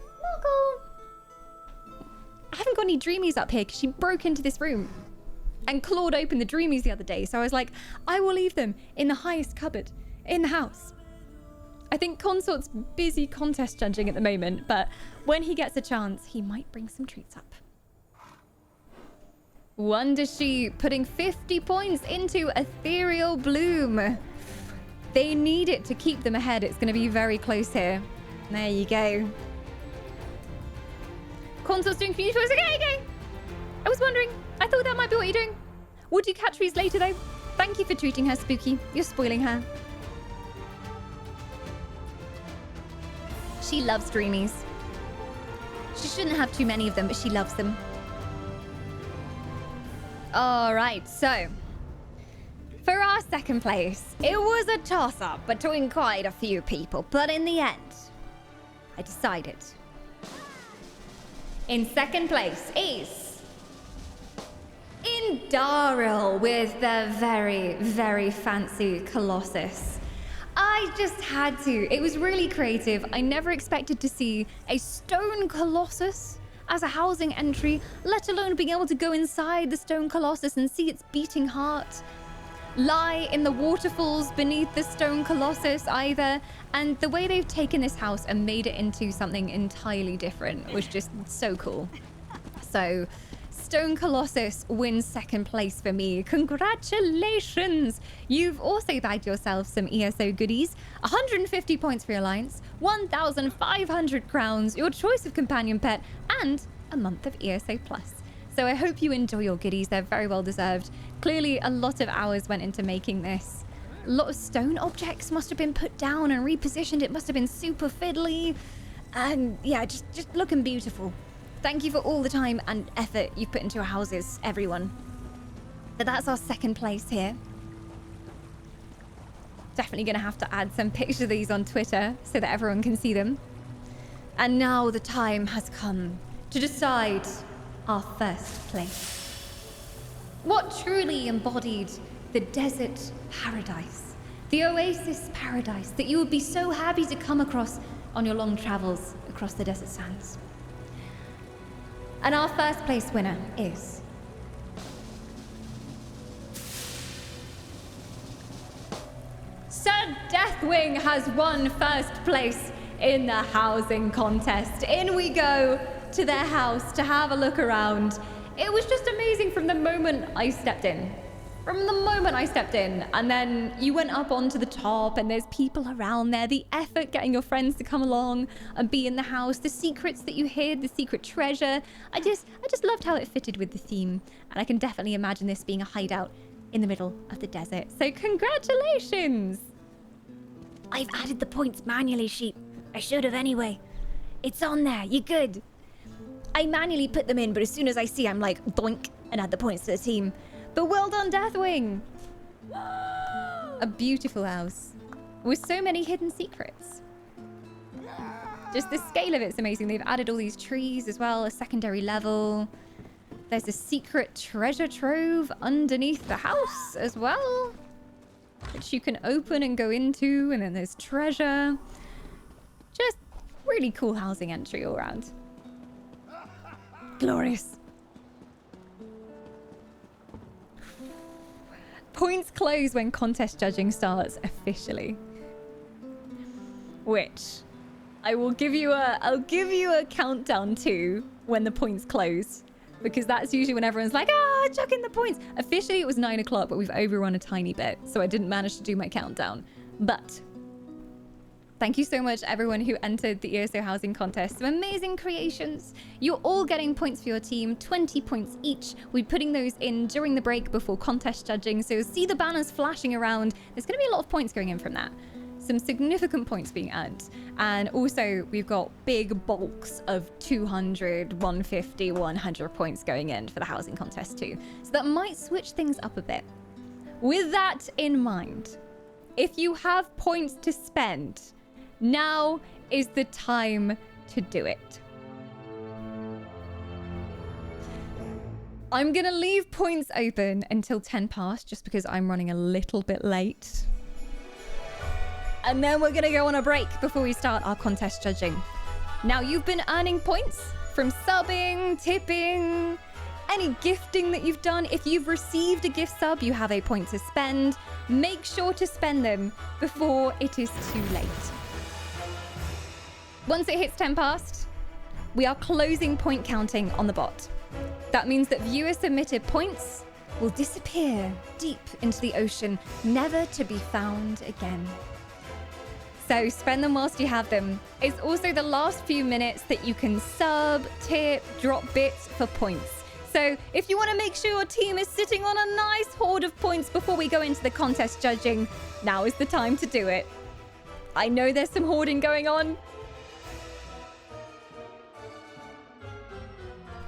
Moggle. I haven't got any dreamies up here because she broke into this room and clawed open the dreamies the other day. So I was like, I will leave them in the highest cupboard in the house. I think Consort's busy contest judging at the moment, but when he gets a chance, he might bring some treats up. Wonder Sheep putting 50 points into Ethereal Bloom. They need it to keep them ahead. It's going to be very close here. There you go. Consort's doing community tours. Okay. I was wondering. I thought that might be what you're doing. We'll do cat trees later, though. Thank you for treating her, Spooky. You're spoiling her. She loves dreamies. She shouldn't have too many of them, but she loves them. All right, so for our 2nd place, it was a toss-up between quite a few people, but in the end, I decided. In 2nd place is Indaril with the very, very fancy Colossus. I just had to. It was really creative. I never expected to see a stone Colossus as a housing entry, let alone being able to go inside the stone Colossus and see its beating heart lie in the waterfalls beneath the stone Colossus either. And the way they've taken this house and made it into something entirely different was just so cool. So Stone Colossus wins 2nd place for me. Congratulations! You've also bagged yourself some ESO goodies. 150 points for your alliance, 1,500 crowns, your choice of companion pet, and a month of ESO Plus. So I hope you enjoy your goodies. They're very well deserved. Clearly a lot of hours went into making this. A lot of stone objects must have been put down and repositioned. It must have been super fiddly. And yeah, just looking beautiful. Thank you for all the time and effort you've put into your houses, everyone. But that's our 2nd place here. Definitely going to have to add some pictures of these on Twitter so that everyone can see them. And now the time has come to decide our 1st place. What truly embodied the desert paradise, the oasis paradise that you would be so happy to come across on your long travels across the desert sands. And our 1st place winner is Sir Deathwing has won 1st place in the housing contest. In we go to their house to have a look around. It was just amazing from the moment I stepped in. from the moment I stepped in. And then you went up onto the top and there's people around there. The effort getting your friends to come along and be in the house. The secrets that you hid, the secret treasure. I just loved how it fitted with the theme. And I can definitely imagine this being a hideout in the middle of the desert. So congratulations! I've added the points manually, Sheep. I should have anyway. It's on there. You're good. I manually put them in, but as soon as I see, I'm like, doink, and add the points to the team. But well done, Deathwing! A beautiful house with so many hidden secrets. Just the scale of it's amazing. They've added all these trees as well, a secondary level. There's a secret treasure trove underneath the house as well, which you can open and go into, and then there's treasure. Just really cool housing entry all around. Glorious. Points close when contest judging starts officially. Which I'll give you a countdown to when the points close. Because that's usually when everyone's like, chuck in the points. Officially, it was 9 o'clock, but we've overrun a tiny bit. So I didn't manage to do my countdown. But thank you so much, everyone who entered the ESO housing contest. Some amazing creations. You're all getting points for your team, 20 points each. We're putting those in during the break before contest judging. So see the banners flashing around. There's going to be a lot of points going in from that. Some significant points being earned. And also, we've got big bulks of 200, 150, 100 points going in for the housing contest too. So that might switch things up a bit. With that in mind, if you have points to spend, now is the time to do it. I'm going to leave points open until 10 past just because I'm running a little bit late. And then we're going to go on a break before we start our contest judging. Now, you've been earning points from subbing, tipping, any gifting that you've done. If you've received a gift sub, you have a point to spend. Make sure to spend them before it is too late. Once it hits 10 past, we are closing point counting on the bot. That means that viewer-submitted points will disappear deep into the ocean, never to be found again. So spend them whilst you have them. It's also the last few minutes that you can sub, tip, drop bits for points. So if you want to make sure your team is sitting on a nice hoard of points before we go into the contest judging, now is the time to do it. I know there's some hoarding going on.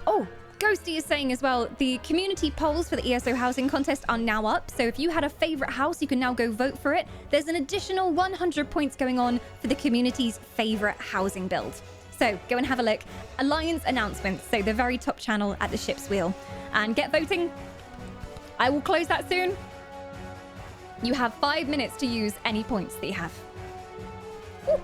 Oh, Ghosty is saying as well, the community polls for the ESO housing contest are now up. So if you had a favorite house, you can now go vote for it. There's an additional 100 points going on for the community's favorite housing build. So go and have a look. Alliance announcements, so the very top channel at the ship's wheel. And get voting. I will close that soon. You have 5 minutes to use any points that you have. Ooh.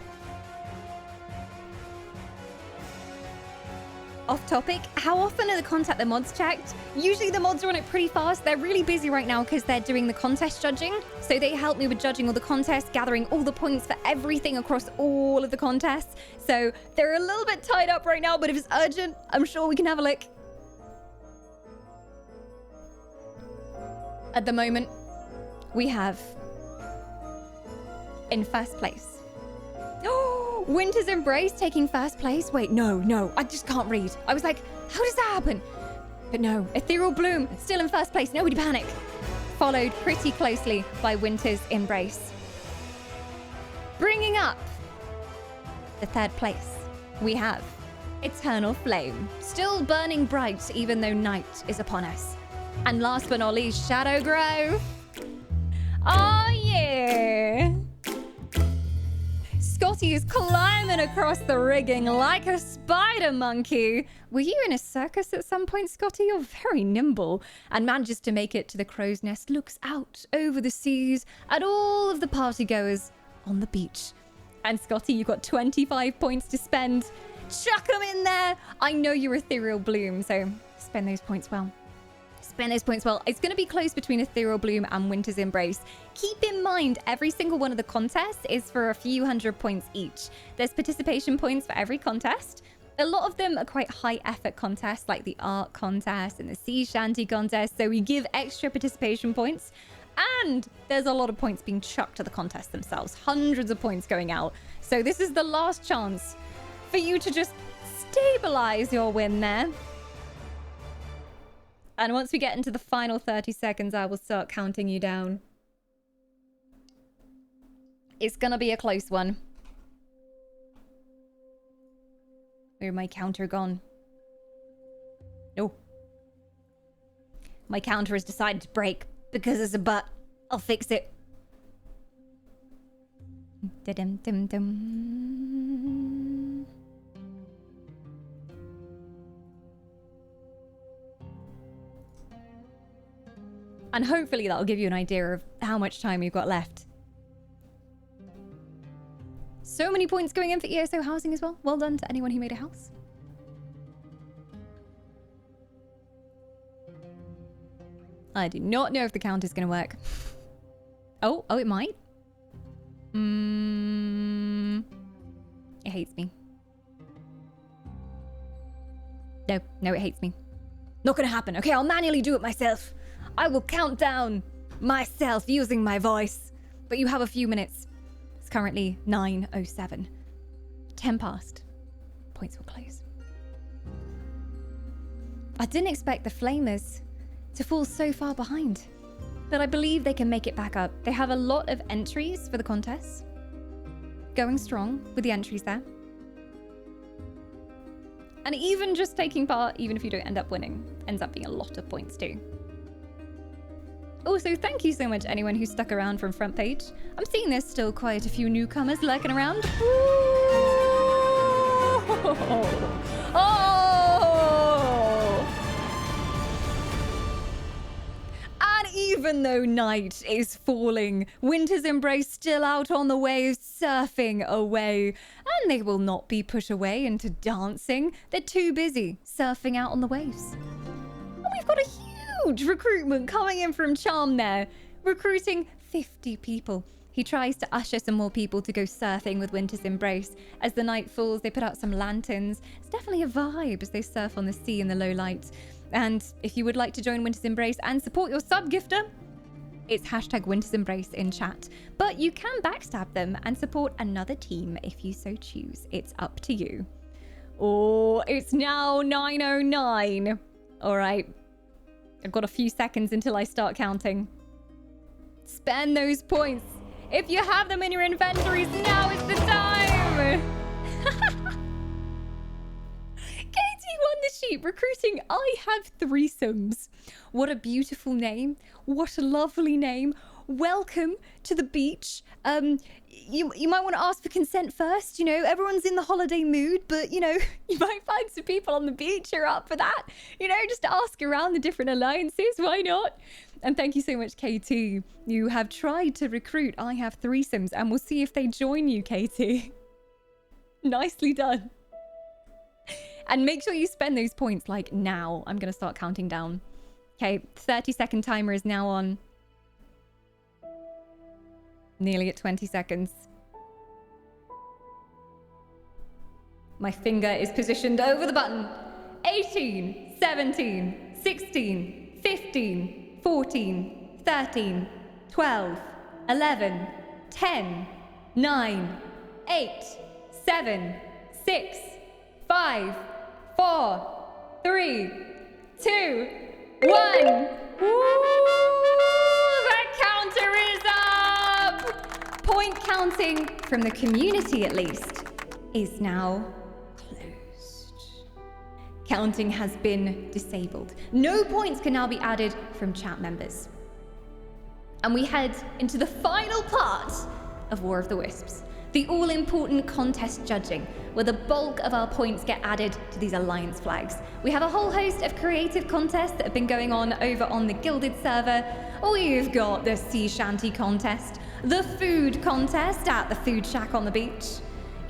Off topic, how often are the contact the mods checked? Usually the mods are on it pretty fast. They're really busy right now because they're doing the contest judging. So they help me with judging all the contests, gathering all the points for everything across all of the contests. So they're a little bit tied up right now, but if it's urgent, I'm sure we can have a look. At the moment, we have in first place. Oh, Winter's Embrace taking first place. Wait, no, I just can't read. I was like, how does that happen? But no, Ethereal Bloom still in first place. Nobody panic. Followed pretty closely by Winter's Embrace. Bringing up the third place, we have Eternal Flame, still burning bright even though night is upon us. And last but not least, Shadow Grove. Oh yeah! Scotty is climbing across the rigging like a spider monkey. Were you in a circus at some point, Scotty? You're very nimble. And manages to make it to the crow's nest, looks out over the seas at all of the partygoers on the beach. And Scotty, you've got 25 points to spend. Chuck them in there. I know you're Ethereal Bloom, so spend those points well. Spend those points well. It's going to be close between Ethereal Bloom and Winter's Embrace. Keep in mind, every single one of the contests is for a few hundred points each. There's participation points for every contest. A lot of them are quite high effort contests, like the art contest and the sea shanty contest. So we give extra participation points. And there's a lot of points being chucked to the contest themselves. Hundreds of points going out. So this is the last chance for you to just stabilize your win there. And once we get into the final 30 seconds, I will start counting you down. It's gonna be a close one. Where's my counter gone? No. My counter has decided to break because there's a but. I'll fix it. Da-dum-dum-dum. And hopefully that'll give you an idea of how much time you've got left. So many points going in for ESO housing as well. Well done to anyone who made a house. I do not know if the count is going to work. Oh, it might. It hates me. No, it hates me. Not going to happen. Okay, I'll manually do it myself. I will count down myself using my voice. But you have a few minutes. It's currently 9:07. 10 past. Points will close. I didn't expect the Flamers to fall so far behind, but I believe they can make it back up. They have a lot of entries for the contest. Going strong with the entries there. And even just taking part, even if you don't end up winning, ends up being a lot of points too. Also, thank you so much anyone who stuck around from front page. I'm seeing there's still quite a few newcomers lurking around. And even though night is falling, Winter's Embrace still out on the waves, surfing away. And they will not be put away into dancing. They're too busy surfing out on the waves. And we've got a huge recruitment coming in from Charm there, recruiting 50 people. He tries to usher some more people to go surfing with Winter's Embrace. As the night falls, they put out some lanterns. It's definitely a vibe as they surf on the sea in the low light. And if you would like to join Winter's Embrace and support your sub-gifter, it's hashtag Winter's Embrace in chat. But you can backstab them and support another team if you so choose. It's up to you. Oh, it's now 9:09. All right. I've got a few seconds until I start counting. Spend those points. If you have them in your inventories, now is the time. Katie won the sheep recruiting I have threesomes. What a beautiful name. What a lovely name. Welcome to the beach. You might want to ask for consent first. You know, everyone's in the holiday mood, but, you know, you might find some people on the beach who are up for that. You know, just ask around the different alliances. Why not? And thank you so much, Katie. You have tried to recruit I have threesomes, and we'll see if they join you, Katie. Nicely done. And make sure you spend those points, like, now. I'm going to start counting down. Okay, 30-second timer is now on. Nearly at 20 seconds. My finger is positioned over the button. 18, 17, 16, 15, 14, 13, 12, 11, 10, 9, 8, 7, 6, 5, 4, 3, 2, 1. Woo! That counter is up! Point counting, from the community at least, is now closed. Counting has been disabled. No points can now be added from chat members. And we head into the final part of War of the Wisps. The all-important contest judging, where the bulk of our points get added to these alliance flags. We have a whole host of creative contests that have been going on over on the Gilded server. We've got the Sea Shanty contest, the food contest at the food shack on the beach.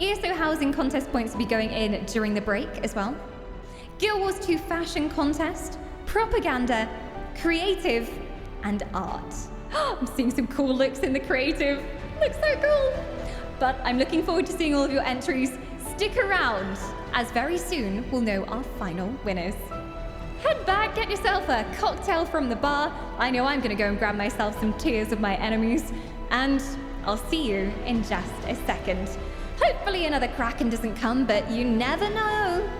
ESO housing contest points will be going in during the break as well. Guild Wars 2 fashion contest, propaganda, creative, and art. I'm seeing some cool looks in the creative. Looks so cool. But I'm looking forward to seeing all of your entries. stick around, as very soon we'll know our final winners. Head back, get yourself a cocktail from the bar. I know I'm gonna go and grab myself some tears of my enemies. And I'll see you in just a second. Hopefully another Kraken doesn't come, but you never know.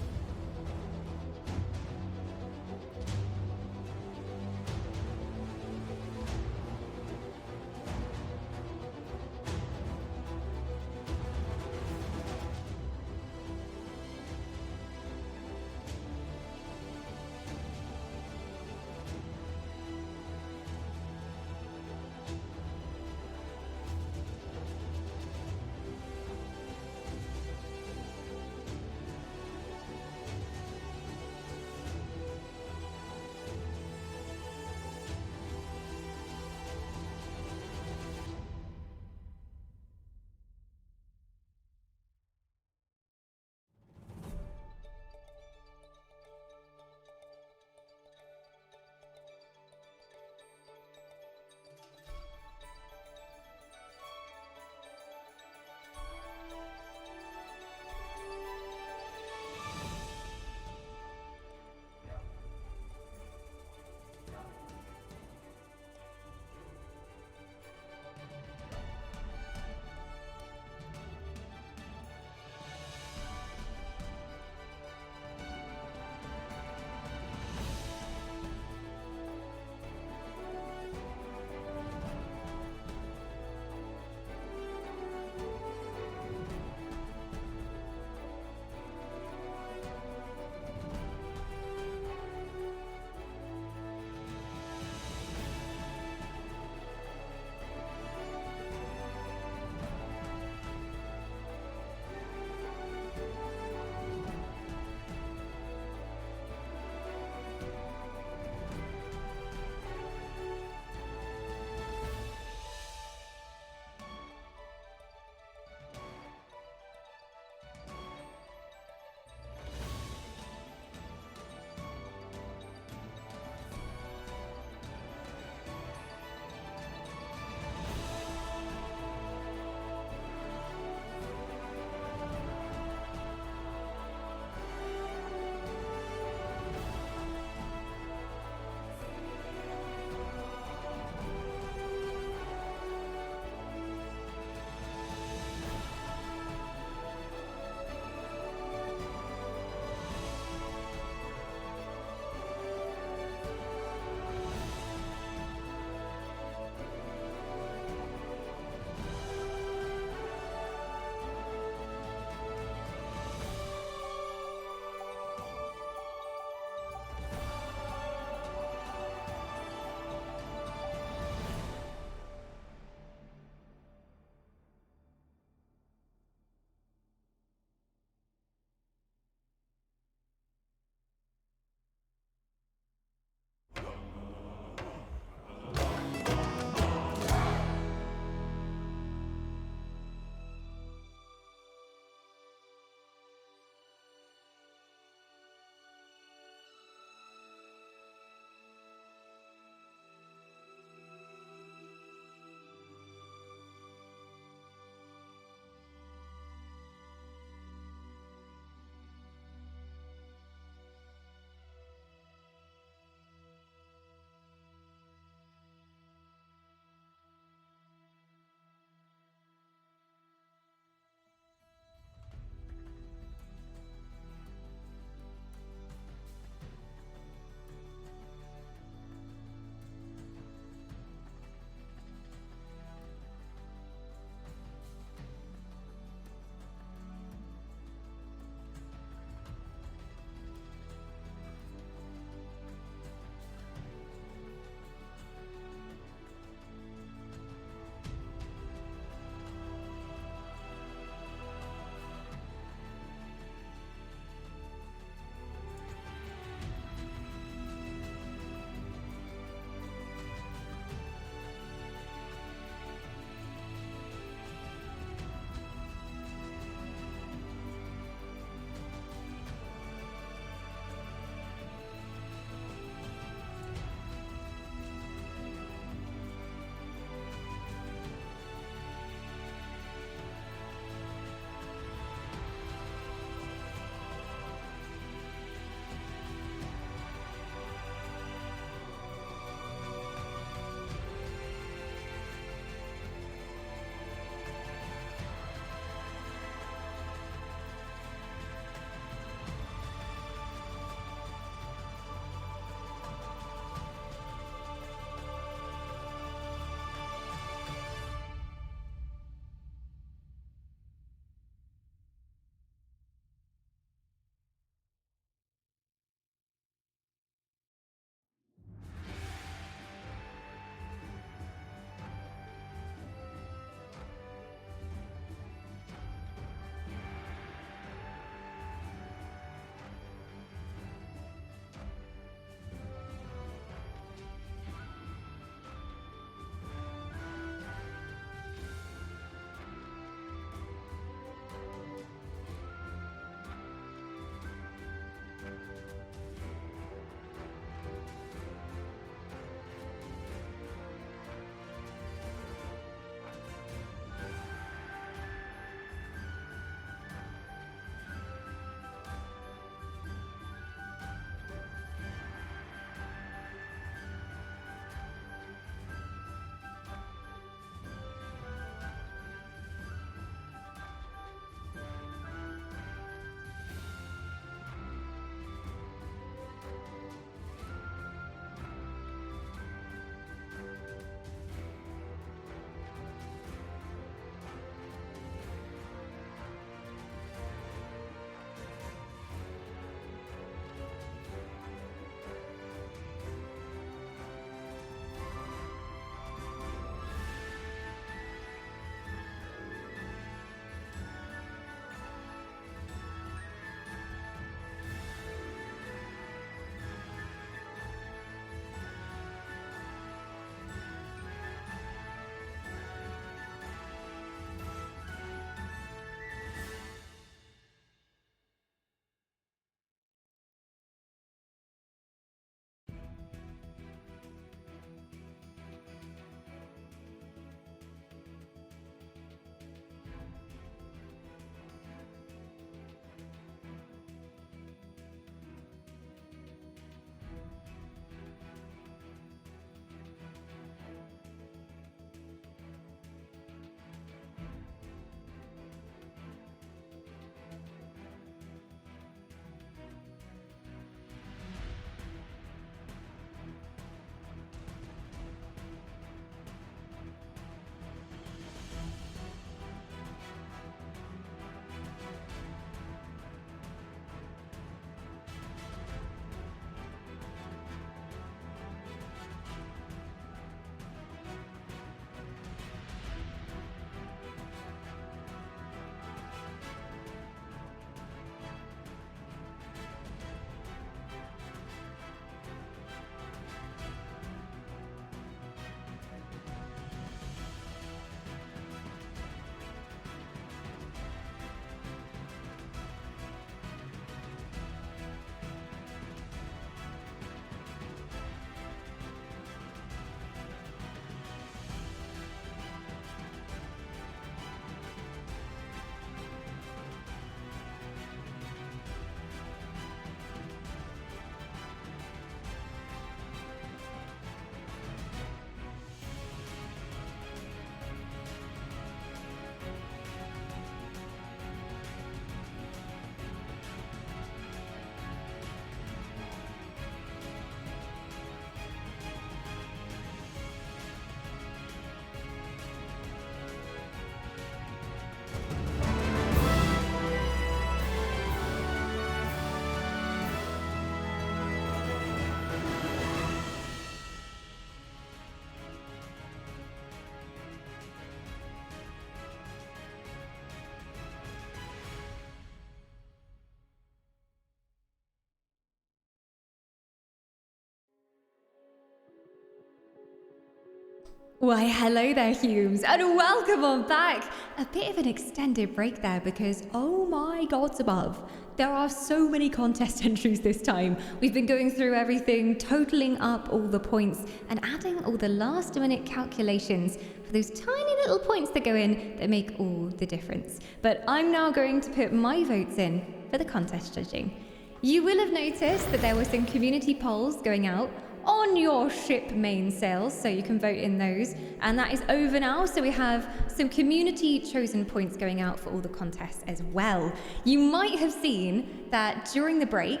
Why, hello there, Humes, and welcome on back. A bit of an extended break there because, oh my gods above, there are so many contest entries this time. We've been going through everything, totaling up all the points, and adding all the last-minute calculations for those tiny little points that go in that make all the difference. But I'm now going to put my votes in for the contest judging. You will have noticed that there were some community polls going out on your ship main sails, so you can vote in those, and that is over now. So we have some community chosen points going out for all the contests as well. You might have seen that during the break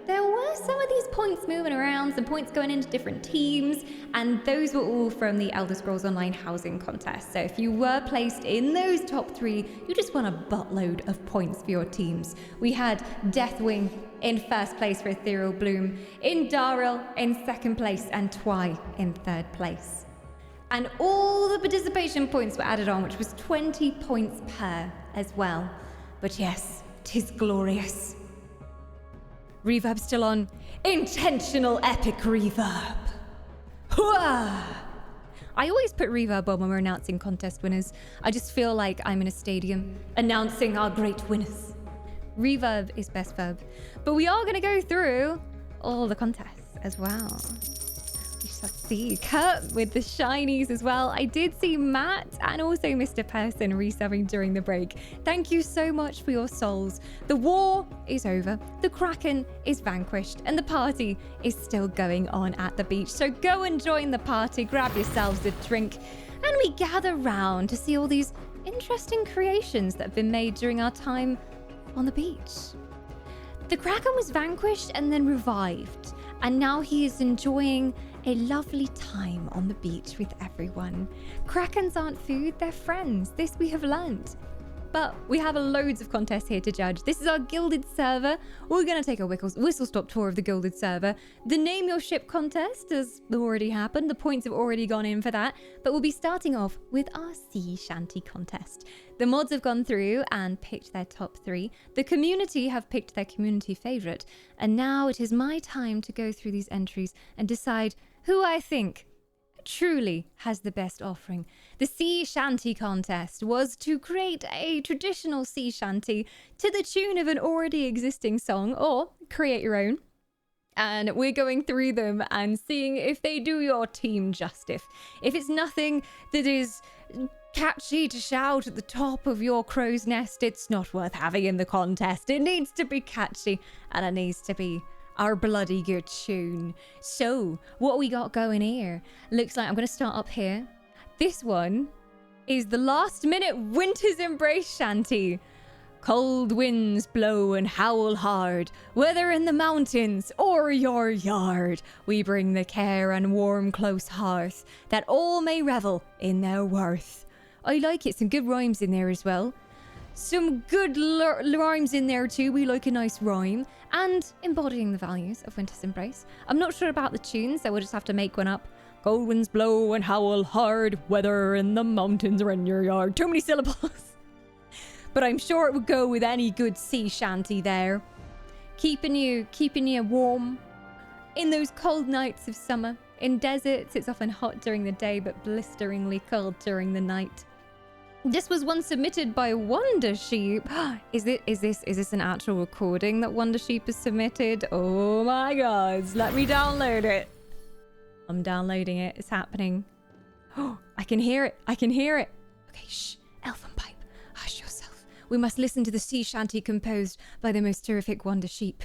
there were some of these points moving around, some points going into different teams, and those were all from the Elder Scrolls Online housing contest. So if you were placed in those top 3, you just won a buttload of points for your teams. We had Deathwing in first place for Ethereal Bloom, in Darrell in second place, and Twy in third place. And all the participation points were added on, which was 20 points per as well. But yes, 'tis glorious. Reverb still on. Intentional epic reverb. Hooah! I always put reverb on when we're announcing contest winners. I just feel like I'm in a stadium announcing our great winners. Reverb is best verb. But we are going to go through all the contests as well. We shall see. Kurt with the shinies as well. I did see Matt and also Mr. Person resubbing during the break. Thank you so much for your souls. The war is over. The Kraken is vanquished. And the party is still going on at the beach. So go and join the party. Grab yourselves a drink. And we gather round to see all these interesting creations that have been made during our time on the beach. The Kraken was vanquished and then revived. And now he is enjoying a lovely time on the beach with everyone. Krakens aren't food, they're friends. This we have learnt. But we have loads of contests here to judge. This is our Gilded server. We're going to take a whistle-stop tour of the Gilded server. The Name Your Ship contest has already happened. The points have already gone in for that. But we'll be starting off with our Sea Shanty contest. The mods have gone through and picked their top 3. The community have picked their community favourite. And now it is my time to go through these entries and decide who I think truly has the best offering. The Sea Shanty contest was to create a traditional sea shanty to the tune of an already existing song, or create your own. And we're going through them and seeing if they do your team justice. If it's nothing that is catchy to shout at the top of your crow's nest, it's not worth having in the contest. It needs to be catchy, and it needs to be our bloody good tune. So, what we got going here? Looks like I'm going to start up here. This one is the last minute Winter's Embrace shanty. Cold winds blow and howl hard, whether in the mountains or your yard. We bring the care and warm close hearth, that all may revel in their worth. I like it. Some good rhymes in there as well. Some good rhymes in there too. We like a nice rhyme. And embodying the values of Winter's Embrace. I'm not sure about the tune, so we'll just have to make one up. Cold winds blow and howl hard, whether in the mountains or in your yard. Too many syllables. But I'm sure it would go with any good sea shanty there. Keeping you warm in those cold nights of summer. In deserts, it's often hot during the day, but blisteringly cold during the night. This was one submitted by Wonder Sheep. Is this an actual recording that Wonder Sheep has submitted? Oh my god, let me download it. I'm downloading it. It's happening. Oh, I can hear it. I can hear it. Okay, shh. Elfin pipe. Hush yourself. We must listen to the sea shanty composed by the most terrific Wonder Sheep.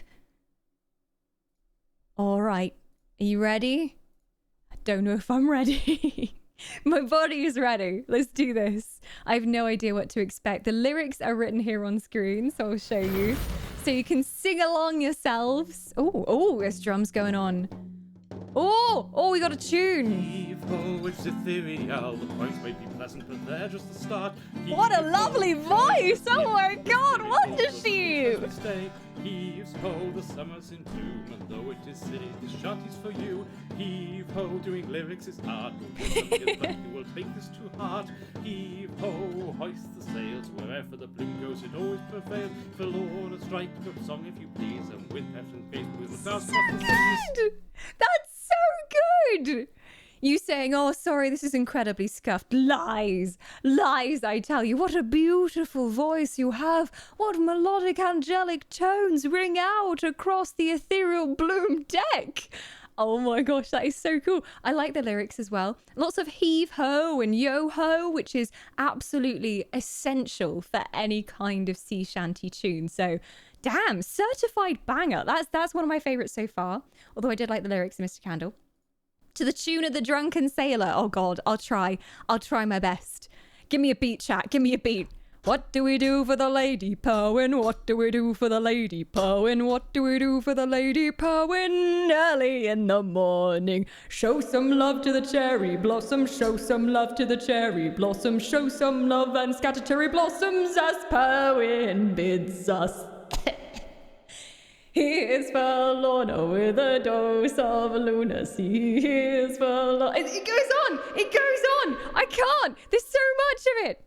All right. Are you ready? I don't know if I'm ready. My body is ready. Let's do this. I have no idea what to expect. The lyrics are written here on screen, so I'll show you. So you can sing along yourselves. Oh, there's drums going on. Oh, we got a tune. Heave-ho, it's ethereal. The points may be pleasant, but they're just the start. What a lovely voice. Oh my god, Wonder Sheep. Heaves-ho, the summer's in bloom, and though it is silly, this shanty's for you. Heave-ho, doing lyrics is hard, but you will take this to heart. Heave-ho, hoist the sails, wherever the bloom goes, it always prevails. Forlorn a strike, good song if you please, and with passion pace, we will fast across the seas. That's so good. You saying, oh, sorry, this is incredibly scuffed. Lies. Lies, I tell you. What a beautiful voice you have. What melodic, angelic tones ring out across the ethereal bloom deck. Oh my gosh, that is so cool. I like the lyrics as well. Lots of heave-ho and yo-ho, which is absolutely essential for any kind of sea shanty tune. So, damn, certified banger. That's one of my favorites so far. Although I did like the lyrics of Mr. Candle. To the tune of the Drunken Sailor. Oh God, I'll try my best. Give me a beat, chat. Give me a beat. What do we do for the Lady Powin? What do we do for the Lady Powin? What do we do for the Lady Powin? Early in the morning. Show some love to the cherry blossom. Show some love to the cherry blossom. Show some love and scatter cherry blossoms as Powin bids us. Here's for Lorna with a dose of lunacy. Here's for Lorna. It goes on. It goes on. I can't. There's so much of it.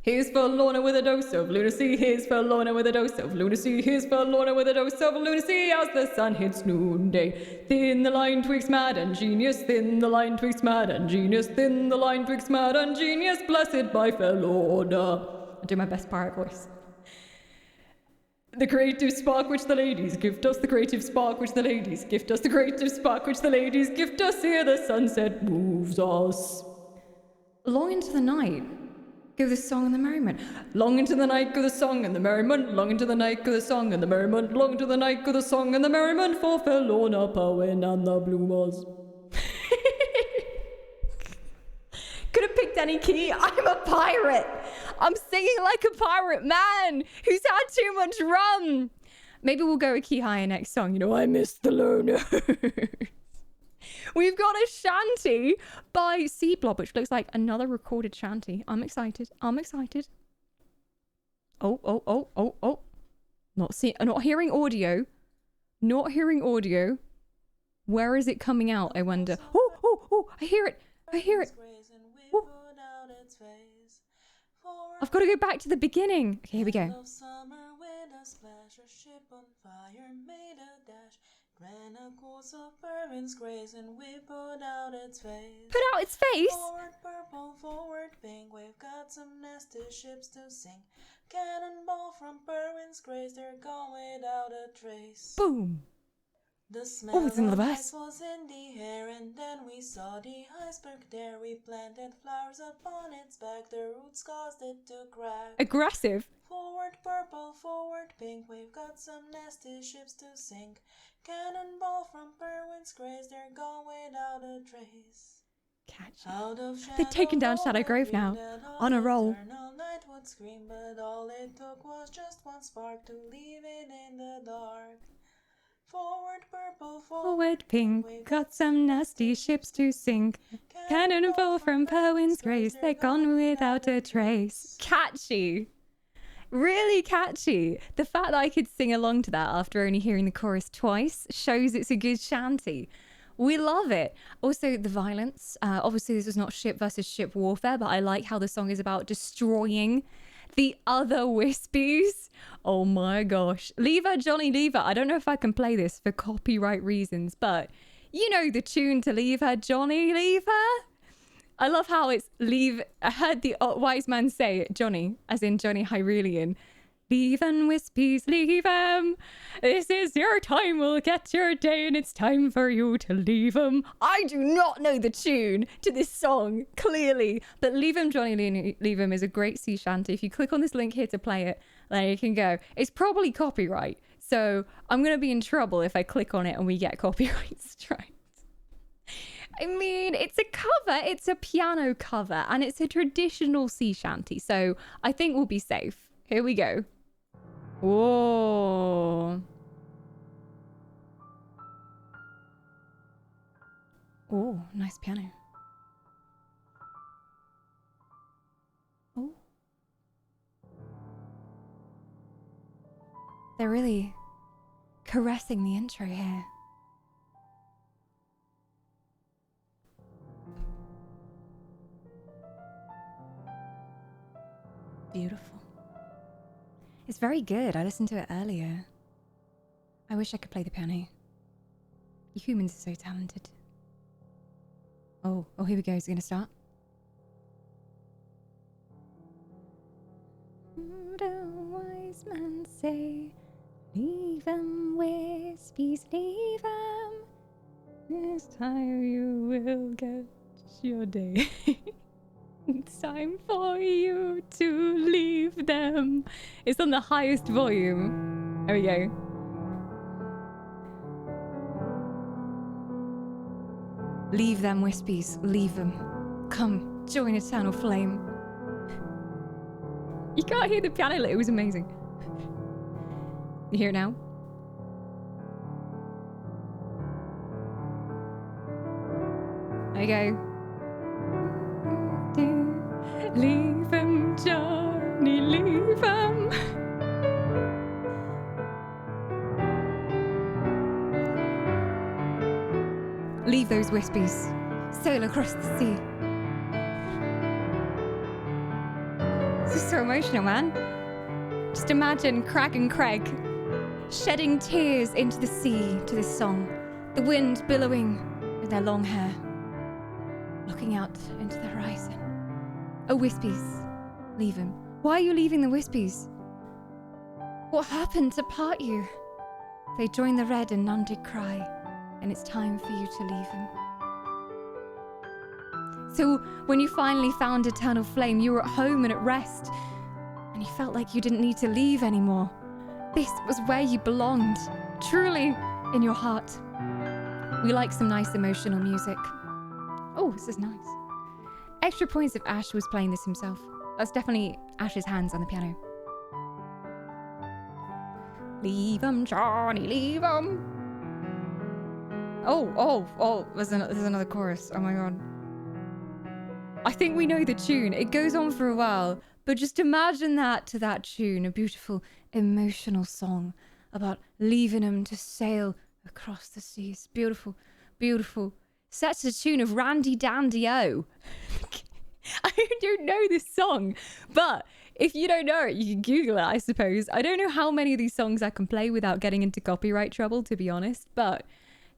Here's for Lorna with a dose of lunacy. Here's for Lorna with a dose of lunacy. Here's for Lorna with a dose of lunacy as the sun hits noonday. Thin the line twixt mad and genius. Thin the line twixt mad and genius. Thin the line twixt mad and genius. Blessed by fair Lorna. I'll do my best pirate voice. The creative spark which the ladies gift us, the creative spark which the ladies gift us, the creative spark which the ladies gift us, here the sunset moves us. Long into the night, go the song and the merriment. Long into the night go the song and the merriment, long into the night go the song and the merriment, long into the night go the song and the merriment, for fair Lorna Powin and the bloomers. Could have picked any key. I'm a pirate. I'm singing like a pirate man who's had too much rum. Maybe we'll go a key higher next song. You know, I miss the loners. We've got a shanty by Sea Blob, which looks like another recorded shanty. I'm excited. I'm excited. Oh. Not hearing audio. Not hearing audio. Where is it coming out, I wonder? Oh, I hear it. I hear it. Ooh. I've got to go back to the beginning. Okay, here we go. Put out its face? Forward purple, forward pink, we've got some nasty ships to sink. Cannonball from Berwyn's Grace, they're gone without a trace. Boom. The smell it's in the of verse. ice was in the air, and then we saw the iceberg there. We planted flowers upon its back, the roots caused it to crack. Aggressive. Forward purple, forward pink, we've got some nasty ships to sink. Cannonball from Berwyn's Grace, they're gone without a trace. Catchy. They're taking down Shadow Grove now, on a roll. Night would scream, but all it took was just one spark to leave it in the dark. Forward purple, Forward pink, got some nasty ships to sink. Cannonball from Powin's Grace, they're gone without a trace. Catchy. Really catchy. The fact that I could sing along to that after only hearing the chorus twice shows it's a good shanty. We love it. Also, the violence. Obviously, this is not ship versus ship warfare, but I like how the song is about destroying the other Wispies. Oh my gosh. Leave her, Johnny, leave her. I don't know if I can play this for copyright reasons, but you know the tune to Leave Her, Johnny, leave her. I love how it's leave. I heard the wise man say, Johnny, as in Johnny Hyrulean, leave and Wispies, leave 'em. This is your time, we'll get your day, and it's time for you to leave 'em. I do not know the tune to this song, clearly, but Leave 'em, Johnny, leave 'em is a great sea shanty. If you click on this link here to play it, there you can go. It's probably copyright, so I'm going to be in trouble if I click on it and we get copyright strikes. I mean, it's a cover, it's a piano cover, and it's a traditional sea shanty, so I think we'll be safe. Here we go. Whoa. Oh, nice piano. Oh. They're really caressing the intro here. Beautiful. It's very good. I listened to it earlier. I wish I could play the piano. You humans are so talented. Oh, here we go. Is it going to start? The wise men say, leave them, Wispies, leave them. This time you will get your day. It's time for you to leave them. It's on the highest volume. There we go. Leave them, Wispies. Leave them. Come, join Eternal Flame. You can't hear the piano. It was amazing. You hear it now? There you go. Leave him, Johnny, leave him. Leave those Wispies. Sail across the sea. This is so emotional, man. Just imagine Crag and Craig shedding tears into the sea to this song. The wind billowing with their long hair. Looking out into the horizon. Oh, Wispies, leave him. Why are you leaving the Wispies? What happened to part you? They joined the red and none did cry, and it's time for you to leave him. So when you finally found Eternal Flame, you were at home and at rest, and you felt like you didn't need to leave anymore. This was where you belonged, truly in your heart. We like some nice emotional music. Oh, this is nice. Extra points if Ash was playing this himself. That's definitely Ash's hands on the piano. Leave him, Johnny, leave him. Oh, there's another chorus. Oh my god. I think we know the tune. It goes on for a while, but just imagine that to that tune. A beautiful, emotional song about leaving him to sail across the seas. Beautiful, beautiful. Sets the tune of Randy Dandy-O. I don't know this song, but if you don't know it, you can Google it, I suppose. I don't know how many of these songs I can play without getting into copyright trouble, to be honest, but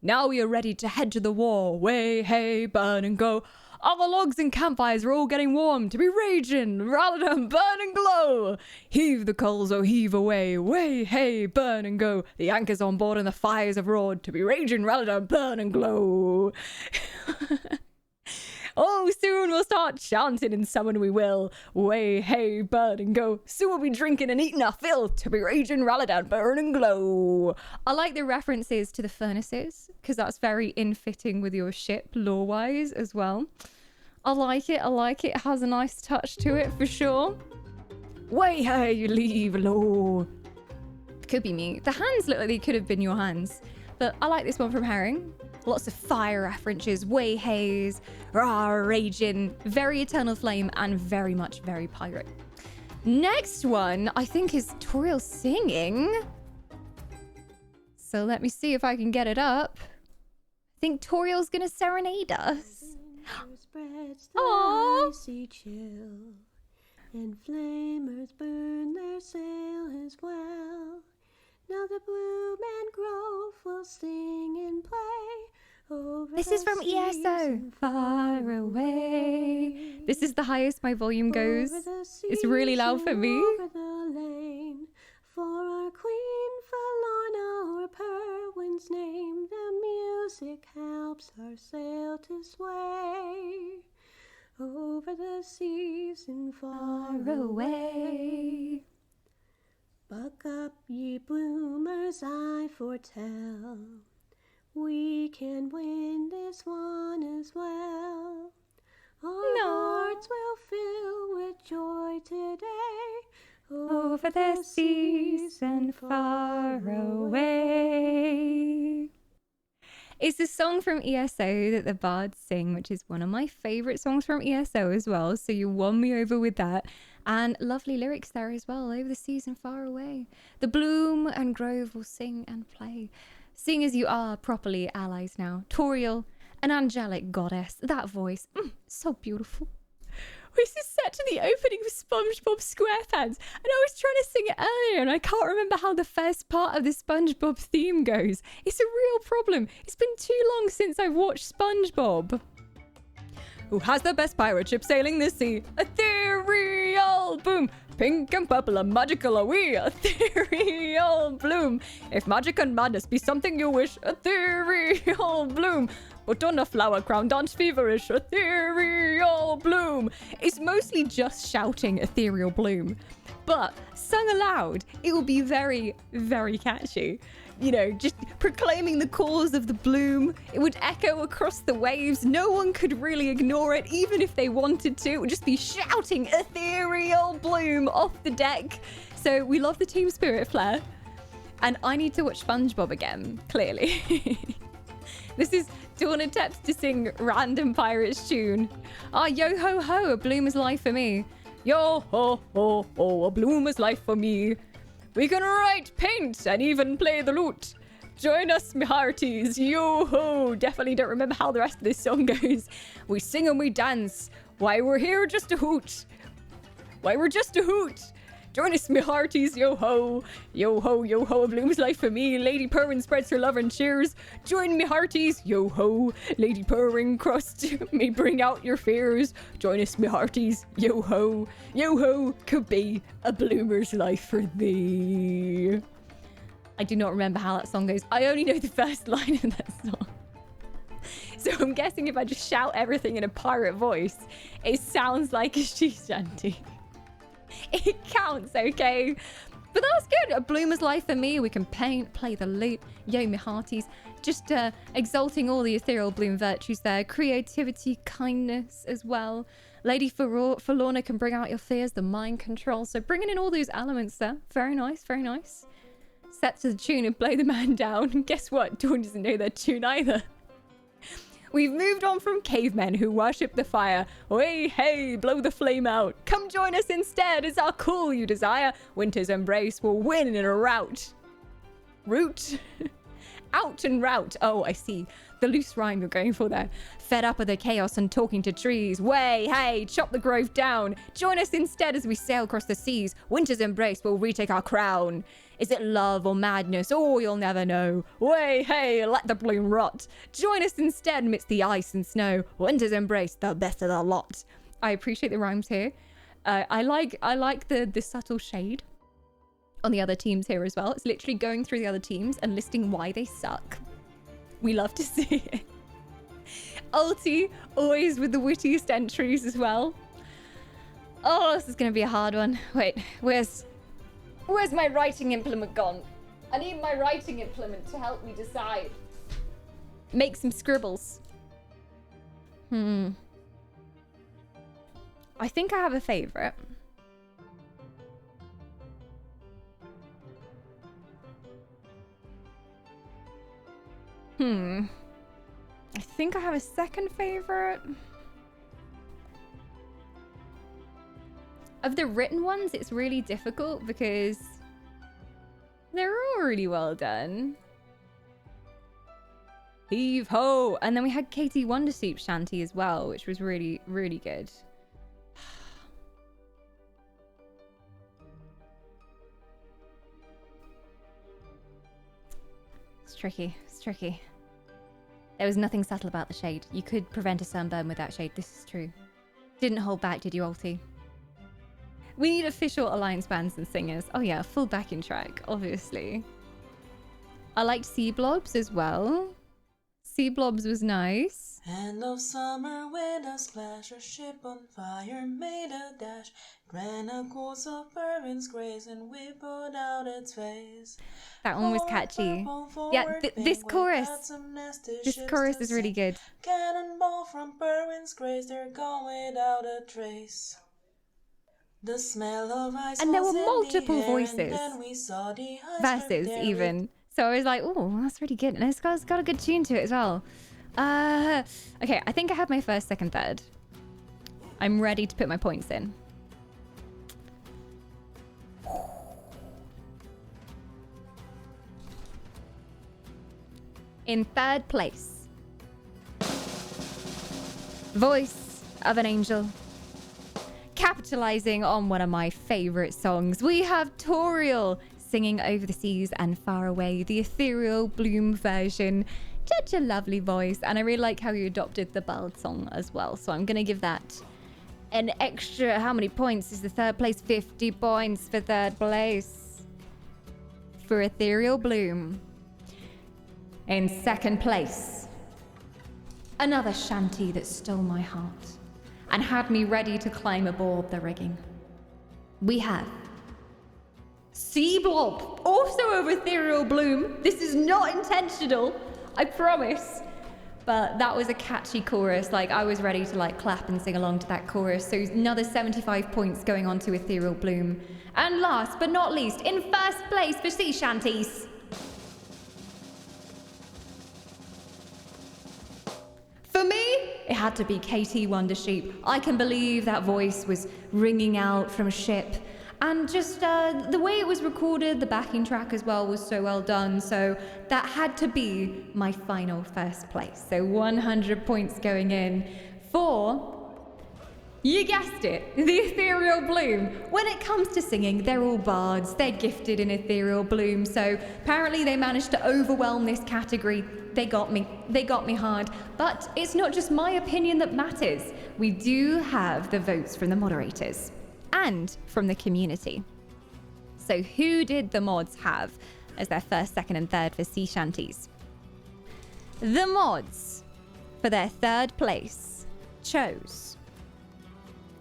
now we are ready to head to the war. Way, hey, burn and go. All the logs and campfires are all getting warm to be raging, rather than burn and glow. Heave the coals, oh heave away. Way, hey, burn and go. The anchor's on board and the fires have roared to be raging, rather than burn and glow. Oh, soon we'll start chanting and summon we will. Way, hey, burn and go. Soon we'll be drinking and eating our fill to be raging, rally down, burn and glow. I like the references to the furnaces because that's very in-fitting with your ship lore-wise as well. I like it. It has a nice touch to it for sure. Way, hey, you leave low. Could be me. The hands look like they could have been your hands. But I like this one from Herring. Lots of fire references, way haze, rah, raging, very Eternal Flame, and very much very pirate. Next one, I think, is Toriel singing. So let me see if I can get it up. I think Toriel's gonna serenade us. Aww. Icy chill, and flamers burn their sail as well. Now the blue mangrove will sing and play over. This is from ESO. Far away. This is the highest my volume goes. It's really loud for me. Over the lane, for our queen forlorn, our Perwin's name, the music helps our sail to sway over the seas and far away. Buck up, ye bloomers, I foretell, we can win this one as well. Our hearts will fill with joy today, over the seas and far away. It's a song from ESO that the bards sing, which is one of my favourite songs from ESO as well, so you won me over with that. And lovely lyrics there as well, over the seas and far away. The bloom and grove will sing and play. Seeing as you are properly allies now. Toriel, an angelic goddess. That voice, so beautiful. This is set to the opening of SpongeBob SquarePants. And I was trying to sing it earlier and I can't remember how the first part of the SpongeBob theme goes. It's a real problem. It's been too long since I've watched SpongeBob. Who has the best pirate ship sailing the sea? Ethereal bloom. Pink and purple and magical are we. Ethereal bloom. If magic and madness be something you wish, ethereal bloom. Put on a flower crown, dance feverish, ethereal bloom. It's mostly just shouting ethereal bloom. But sung aloud, it will be very, very catchy. You know, just proclaiming the cause of the bloom. It would echo across the waves. No one could really ignore it, even if they wanted to. It would just be shouting ethereal bloom off the deck. So we love the team spirit flair. And I need to watch SpongeBob again, clearly. This is Dawn attempts to sing random pirates tune. Yo ho ho, a bloom is life for me. Yo ho ho ho, a bloom is life for me. We can write, paint, and even play the lute. Join us, me hearties. Yo ho. Definitely don't remember how the rest of this song goes. We sing and we dance. Why, we're here just to hoot. Why, we're just a hoot. Join us, me hearties. Yo ho. Yo ho, yo ho. A bloom's life for me. Lady Purring spreads her love and cheers. Join me hearties. Yo ho. Lady Purring crust may bring out your fears. Join us, me hearties. Yo ho. Yo ho. Could be a bloomer's life for thee. I do not remember how that song goes. I only know the first line of that song. So I'm guessing if I just shout everything in a pirate voice, it sounds like a sea shanty. It counts, okay? But that's good. A bloomer's life for me. We can paint, play the lute. Yo, me hearties. Just exalting all the ethereal bloom virtues there. Creativity, kindness as well. Lady Forlorna can bring out your fears, the mind control. So bringing in all those elements there. Very nice, very nice. Set to the tune and play the man down. And guess what? Dawn doesn't know that tune either. We've moved on from cavemen who worship the fire. Hey, hey, blow the flame out. Come join us instead. It's our call you desire. Winter's embrace will win in a rout. Root? Out and rout. Oh, I see. The loose rhyme you're going for there. Fed up with the chaos and talking to trees. Way, hey, chop the grove down. Join us instead as we sail across the seas. Winter's embrace will retake our crown. Is it love or madness? Oh, you'll never know. Way, hey, let the bloom rot. Join us instead amidst the ice and snow. Winter's embrace, the best of the lot. I appreciate the rhymes here. I like the subtle shade on the other teams here as well. It's literally going through the other teams and listing why they suck. We love to see it. Ulti, always with the wittiest entries as well. Oh, this is going to be a hard one. Wait, where's my writing implement gone? I need my writing implement to help me decide. Make some scribbles. I think I have a favorite. I think I have a second favorite. Of the written ones, it's really difficult because they're all really well done. Heave ho! And then we had Katie Wondersuit Shanty as well, which was really, really good. It's tricky. It's tricky. There was nothing subtle about the shade. You could prevent a sunburn with that shade. This is true. Didn't hold back, did you, Ulti? We need official Alliance bands and singers. Oh yeah, full backing track, obviously. I liked Sea Blobs as well. Sea Blobs was nice. End of summer with a splash, a ship on fire made a dash. Grenades of Irvin's grace and we put out its face. That one was catchy. Yeah, this chorus. This chorus is really good. Cannonball from Berwyn's grace, they're gone without a trace. The smell of ice. And there were was in multiple the air, voices. And then we saw the Verses even. So I was like, oh, that's really good. And it's got a good tune to it as well. Okay, I think I have my first, second, third. I'm ready to put my points in. In third place, Voice of an Angel. Capitalizing on one of my favorite songs, we have Toriel singing Over the Seas and Far Away, the Ethereal Bloom version. Such a lovely voice, and I really like how you adopted the ballad song as well. So I'm gonna give that an extra, how many points is the third place? 50 points for third place for Ethereal Bloom. In second place, another shanty that stole my heart and had me ready to climb aboard the rigging. We have Sea Blob, also of Ethereal Bloom. This is not intentional, I promise. But that was a catchy chorus. Like, I was ready to like clap and sing along to that chorus. So another 75 points going on to Ethereal Bloom. And last but not least, in first place for Sea Shanties, for me, it had to be KT Wondersheep. I can believe that voice was ringing out from ship. And just the way it was recorded, the backing track as well was so well done. So that had to be my final first place. So 100 points going in for, you guessed it, the Ethereal Bloom. When it comes to singing, they're all bards. They're gifted in Ethereal Bloom. So apparently they managed to overwhelm this category. They got me. They got me hard. But it's not just my opinion that matters. We do have the votes from the moderators and from the community. So who did the mods have as their first, second, and third for sea shanties? The mods, for their third place, chose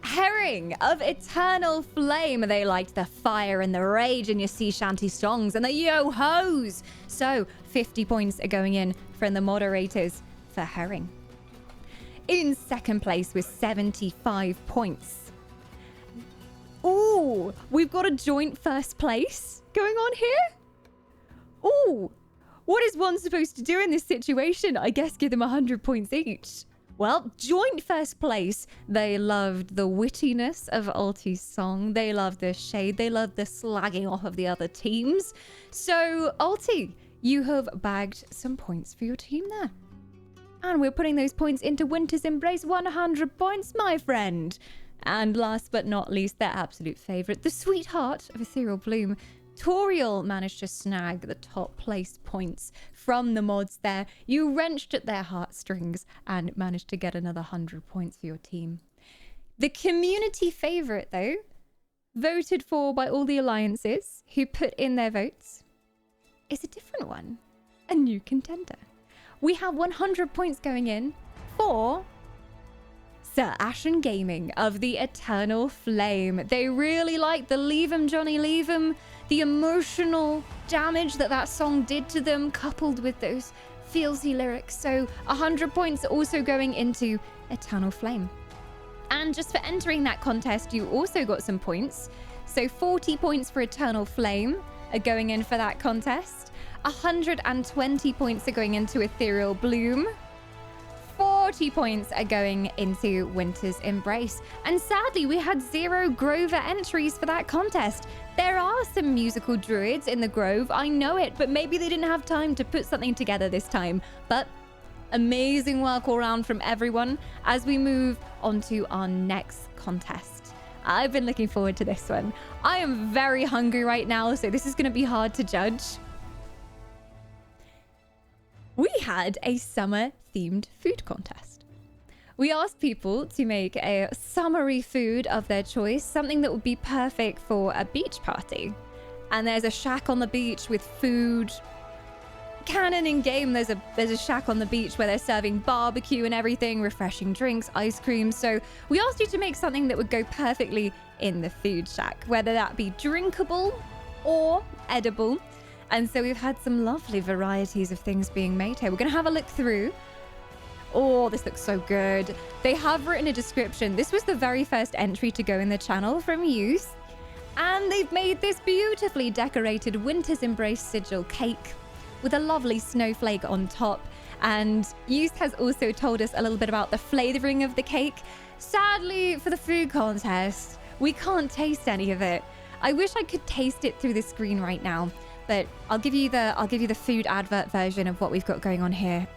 Herring of Eternal Flame. They liked the fire and the rage in your sea shanty songs and the yo-hos. So 50 points are going in from the moderators for Herring. In second place with 75 points. Ooh, we've got a joint first place going on here. Ooh, what is one supposed to do in this situation? I guess give them 100 points each. Well, joint first place. They loved the wittiness of Ulti's song. They loved the shade. They loved the slagging off of the other teams. So, Ulti, you have bagged some points for your team there. And we're putting those points into Winter's Embrace, 100 points, my friend. And last but not least, their absolute favourite, the sweetheart of Ethereal Bloom, Toriel, managed to snag the top place points from the mods there. You wrenched at their heartstrings and managed to get another 100 points for your team. The community favourite, though, voted for by all the alliances who put in their votes, is a different one, a new contender. We have 100 points going in for Sir Ashen Gaming of the Eternal Flame. They really liked the Leave 'em Johnny Leave 'em, the emotional damage that song did to them, coupled with those feelsy lyrics. So 100 points also going into Eternal Flame. And just for entering that contest, you also got some points. So 40 points for Eternal Flame are going in for that contest. 120 points are going into Ethereal Bloom. 40 points are going into Winter's Embrace. And sadly, we had 0 Grover entries for that contest. There are some musical druids in the Grove, I know it, but maybe they didn't have time to put something together this time. But amazing work all around from everyone as we move on to our next contest. I've been looking forward to this one. I am very hungry right now, so this is going to be hard to judge. We had a summer-themed food contest. We asked people to make a summery food of their choice, something that would be perfect for a beach party. And there's a shack on the beach with food. Canon in game, there's a shack on the beach where they're serving barbecue and everything, refreshing drinks, ice cream. So we asked you to make something that would go perfectly in the food shack, whether that be drinkable or edible. And so we've had some lovely varieties of things being made here. We're going to have a look through. Oh, this looks so good. They have written a description. This was the very first entry to go in the channel from Youth. And they've made this beautifully decorated Winter's Embrace sigil cake with a lovely snowflake on top. And Youth has also told us a little bit about the flavoring of the cake. Sadly, for the food contest, we can't taste any of it. I wish I could taste it through the screen right now. But I'll give you the food advert version of what we've got going on here.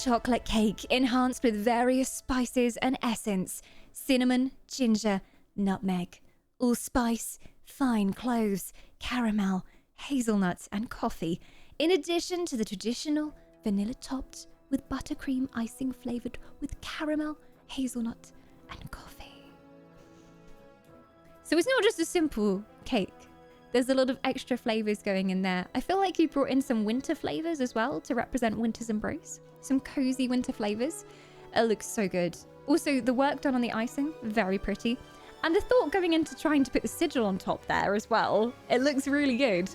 Chocolate cake enhanced with various spices and essence. Cinnamon, ginger, nutmeg, allspice, fine cloves, caramel, hazelnuts, and coffee, in addition to the traditional vanilla topped with buttercream icing flavored with caramel, hazelnut, and coffee. So it's not just a simple cake. There's a lot of extra flavors going in there. I feel like you brought in some winter flavors as well to represent winter's embrace. Some cozy winter flavors. It looks so good. Also, the work done on the icing, very pretty. And the thought going into trying to put the sigil on top there as well. It looks really good.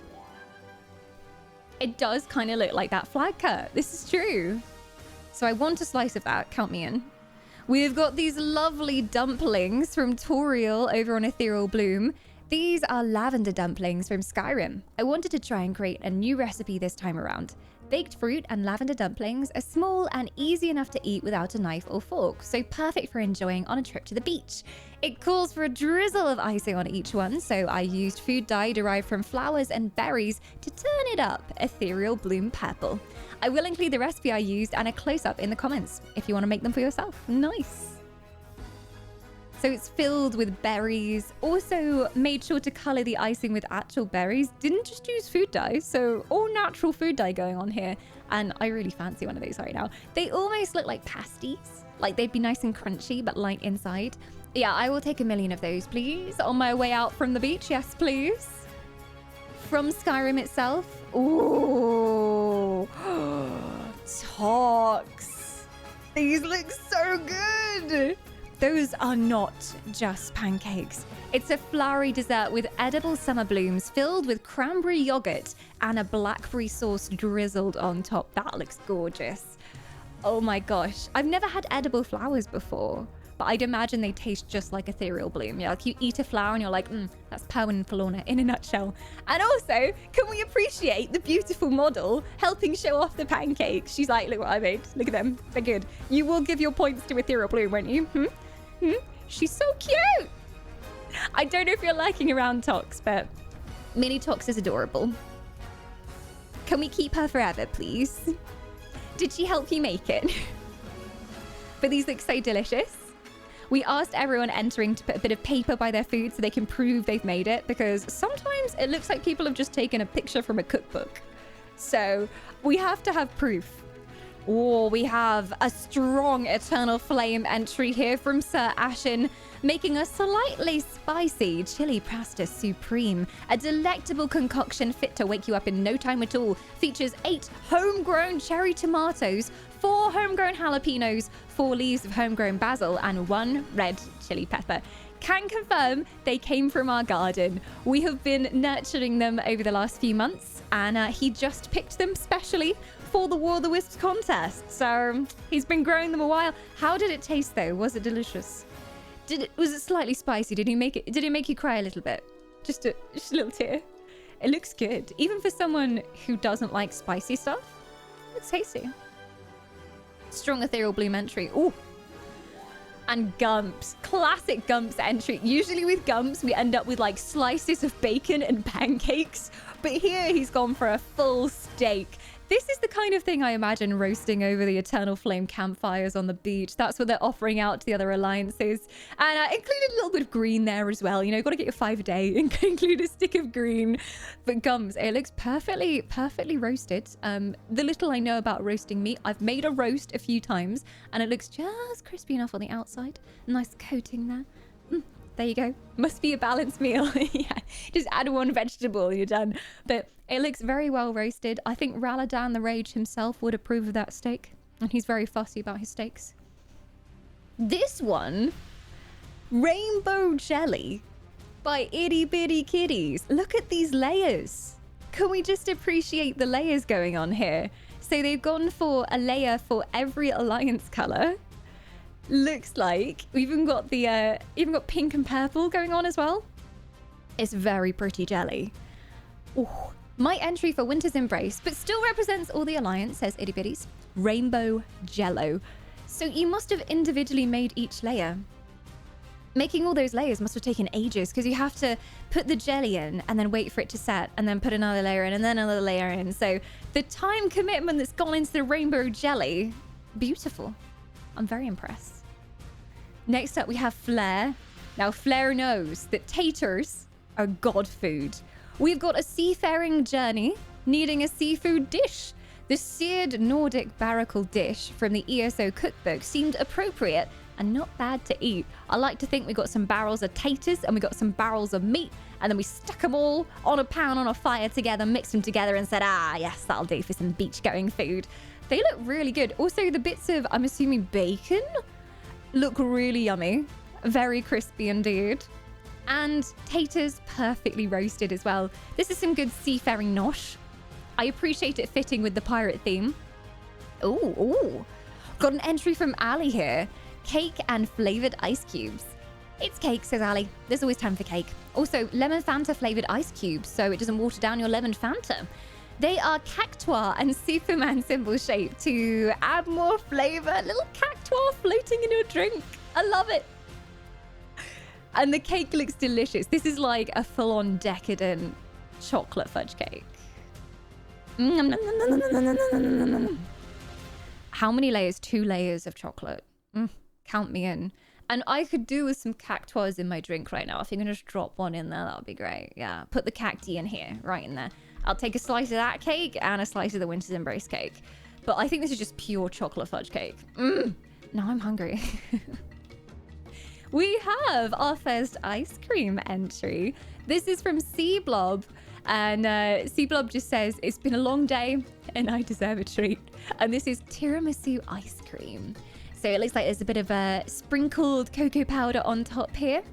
It does kind of look like that flag cut. This is true. So I want a slice of that. Count me in. We've got these lovely dumplings from Toriel over on Ethereal Bloom. These are lavender dumplings from Skyrim. I wanted to try and create a new recipe this time around. Baked fruit and lavender dumplings are small and easy enough to eat without a knife or fork, so perfect for enjoying on a trip to the beach. It calls for a drizzle of icing on each one, so I used food dye derived from flowers and berries to turn it up ethereal bloom purple. I will include the recipe I used and a close-up in the comments if you want to make them for yourself. Nice! So it's filled with berries. Also made sure to color the icing with actual berries. Didn't just use food dye, so all natural food dye going on here. And I really fancy one of those right now. They almost look like pasties. Like they'd be nice and crunchy, but light inside. Yeah, I will take 1,000,000 of those, please. On my way out from the beach, yes, please. From Skyrim itself. Ooh. Talks. These look so good. Those are not just pancakes. It's a flowery dessert with edible summer blooms filled with cranberry yogurt and a blackberry sauce drizzled on top. That looks gorgeous. Oh my gosh. I've never had edible flowers before, but I'd imagine they taste just like ethereal bloom. Yeah, like you eat a flower and you're like, that's Perwyn and Falorna in a nutshell. And also, can we appreciate the beautiful model helping show off the pancakes? She's like, look what I made. Look at them. They're good. You will give your points to ethereal bloom, won't you? She's so cute. I don't know if you're liking around Tox, but Mini Tox is adorable. Can we keep her forever, please? Did she help you make it? But these look so delicious. We asked everyone entering to put a bit of paper by their food so they can prove they've made it, because sometimes it looks like people have just taken a picture from a cookbook. So we have to have proof. Oh, we have a strong Eternal Flame entry here from Sir Ashen, making a slightly spicy chili pasta supreme. A delectable concoction fit to wake you up in no time at all. Features 8 homegrown cherry tomatoes, 4 homegrown jalapenos, 4 leaves of homegrown basil, and 1 red chili pepper. Can confirm they came from our garden. We have been nurturing them over the last few months, and he just picked them specially for the War of the Wisps contest. So he's been growing them a while. How did it taste though? Was it delicious? Was it slightly spicy? Did it make you cry a little bit? Just a little tear. It looks good. Even for someone who doesn't like spicy stuff, it's tasty. Strong ethereal bloom entry. Ooh. And Gumps. Classic Gumps entry. Usually with Gumps, we end up with like slices of bacon and pancakes. But here he's gone for a full steak. This is the kind of thing I imagine roasting over the Eternal Flame campfires on the beach. That's what they're offering out to the other alliances. And included a little bit of green there as well. You know, you've got to get your 5 a day and include a stick of green. But Gums, it looks perfectly roasted. The little I know about roasting meat, I've made a roast a few times and it looks just crispy enough on the outside. Nice coating there. There you go. Must be a balanced meal. Yeah, just add 1 vegetable and you're done. But it looks very well roasted. I think Raladan the Rage himself would approve of that steak. And he's very fussy about his steaks. This one, Rainbow Jelly by Itty Bitty Kitties. Look at these layers. Can we just appreciate the layers going on here? So they've gone for a layer for every alliance color. Looks like we've even got the pink and purple going on as well. It's very pretty jelly. Ooh. My entry for Winter's Embrace, but still represents all the alliance, says Itty Bitties. Rainbow Jello. So you must have individually made each layer. Making all those layers must have taken ages because you have to put the jelly in and then wait for it to set and then put another layer in and then another layer in. So the time commitment that's gone into the rainbow jelly, beautiful. I'm very impressed. Next up, we have Flair. Now, Flair knows that taters are god food. We've got a seafaring journey needing a seafood dish. The seared Nordic barnacle dish from the ESO cookbook seemed appropriate and not bad to eat. I like to think we got some barrels of taters and we got some barrels of meat, and then we stuck them all on a pan on a fire together, mixed them together and said, ah, yes, that'll do for some beach-going food. They look really good. Also, the bits of, I'm assuming, bacon look really yummy. Very crispy indeed. And taters perfectly roasted as well. This is some good seafaring nosh. I appreciate it fitting with the pirate theme. Ooh. Got an entry from Ali here. Cake and flavored ice cubes. It's cake, says Ali. There's always time for cake. Also, lemon Fanta flavored ice cubes, so it doesn't water down your lemon Fanta. They are cactuar and Superman symbol shaped to add more flavor. Little cactuar floating in your drink. I love it. And the cake looks delicious. This is like a full-on decadent chocolate fudge cake. How many layers? 2 layers of chocolate. Count me in. And I could do with some cactuars in my drink right now. If you can just drop one in there, that would be great. Yeah, put the cacti in here, right in there. I'll take a slice of that cake and a slice of the Winter's Embrace cake. But I think this is just pure chocolate fudge cake. Now I'm hungry. We have our first ice cream entry. This is from C-Blob. And C-Blob just says, it's been a long day and I deserve a treat. And this is tiramisu ice cream. So it looks like there's a bit of a sprinkled cocoa powder on top here.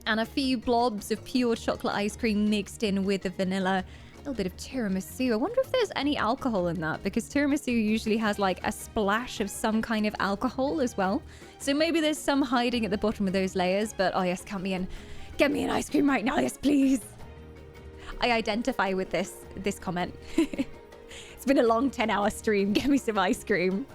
And a few blobs of pure chocolate ice cream mixed in with the vanilla. A little bit of tiramisu. I wonder if there's any alcohol in that, because tiramisu usually has like a splash of some kind of alcohol as well. So maybe there's some hiding at the bottom of those layers. But oh yes, count me in. Get me an ice cream right now, yes please. I identify with this comment. It's been a long 10-hour stream. Get me some ice cream.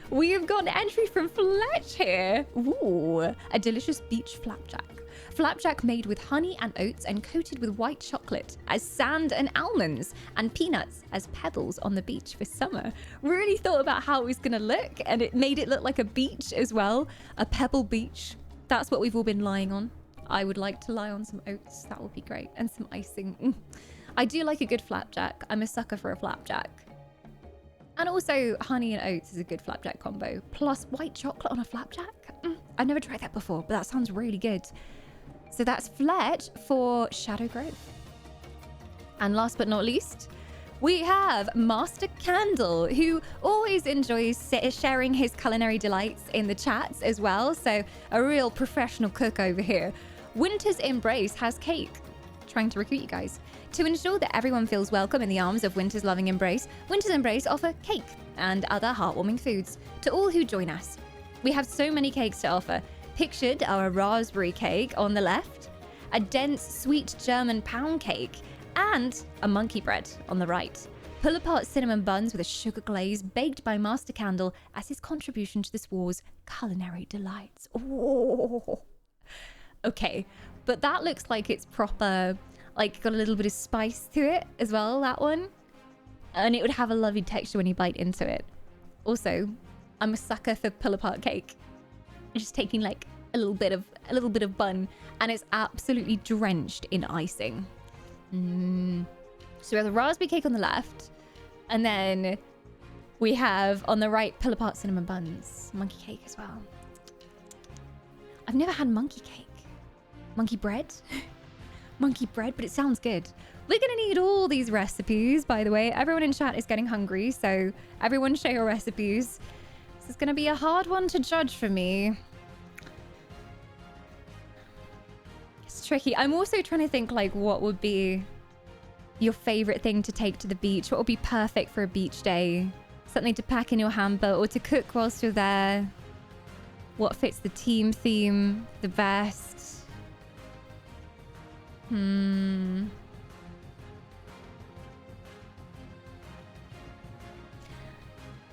We have got an entry from Fletch here. Ooh, a delicious beach flapjack. Flapjack made with honey and oats and coated with white chocolate as sand and almonds, and peanuts as pebbles on the beach for summer. Really thought about how it was gonna look, and it made it look like a beach as well. A pebble beach. That's what we've all been lying on. I would like to lie on some oats. That would be great. And some icing. I do like a good flapjack. I'm a sucker for a flapjack. And also, honey and oats is a good flapjack combo. Plus white chocolate on a flapjack. I've never tried that before, but that sounds really good. So that's Fletch for Shadow Grove. And last but not least, we have Master Candle, who always enjoys sharing his culinary delights in the chats as well. So a real professional cook over here. Winter's Embrace has cake. Trying to recruit you guys. To ensure that everyone feels welcome in the arms of Winter's loving embrace, Winter's Embrace offer cake and other heartwarming foods to all who join us. We have so many cakes to offer. Pictured are a raspberry cake on the left, a dense sweet German pound cake, and a monkey bread on the right. Pull apart cinnamon buns with a sugar glaze baked by Master Candle as his contribution to this war's culinary delights. Oh. Okay, but that looks like it's proper, like got a little bit of spice to it as well, that one. And it would have a lovely texture when you bite into it. Also, I'm a sucker for pull apart cake. Just taking like a little bit of bun, and it's absolutely drenched in icing. So we have the raspberry cake on the left, and then we have on the right pull apart cinnamon buns, monkey cake as well. I've never had monkey cake. Monkey bread? Monkey bread, but it sounds good. We're gonna need all these recipes, by the way. Everyone in chat is getting hungry, so everyone share your recipes. This is gonna be a hard one to judge for me. It's tricky. I'm also trying to think like what would be your favorite thing to take to the beach? What would be perfect for a beach day? Something to pack in your hamper or to cook whilst you're there? What fits the team theme the best? I'm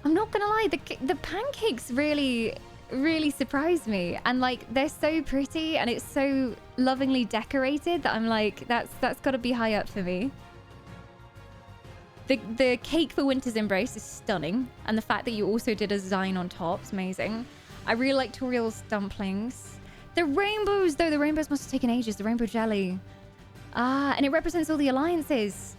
not gonna lie, the pancakes really surprised me, and like they're so pretty and it's so lovingly decorated that I'm like that's got to be high up for me. The cake for Winter's Embrace is stunning, and the fact that you also did a design on top is amazing. I really like Toriel's dumplings. The rainbows though, the rainbows must have taken ages. The rainbow jelly. Ah, and it represents all the alliances.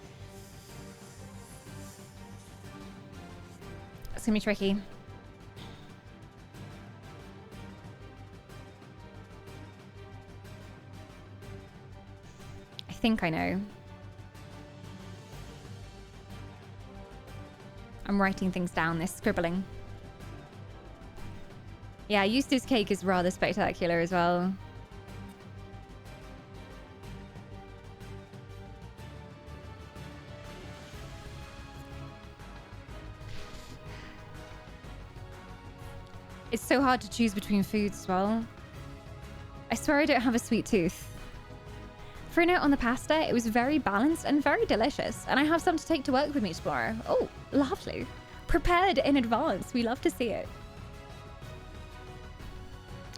It's gonna be tricky. I think I know. I'm writing things down, this scribbling. Yeah, Eustace cake is rather spectacular as well. It's so hard to choose between foods as well. I swear I don't have a sweet tooth. For a note on the pasta, it was very balanced and very delicious. And I have some to take to work with me tomorrow. Oh, lovely. Prepared in advance. We love to see it.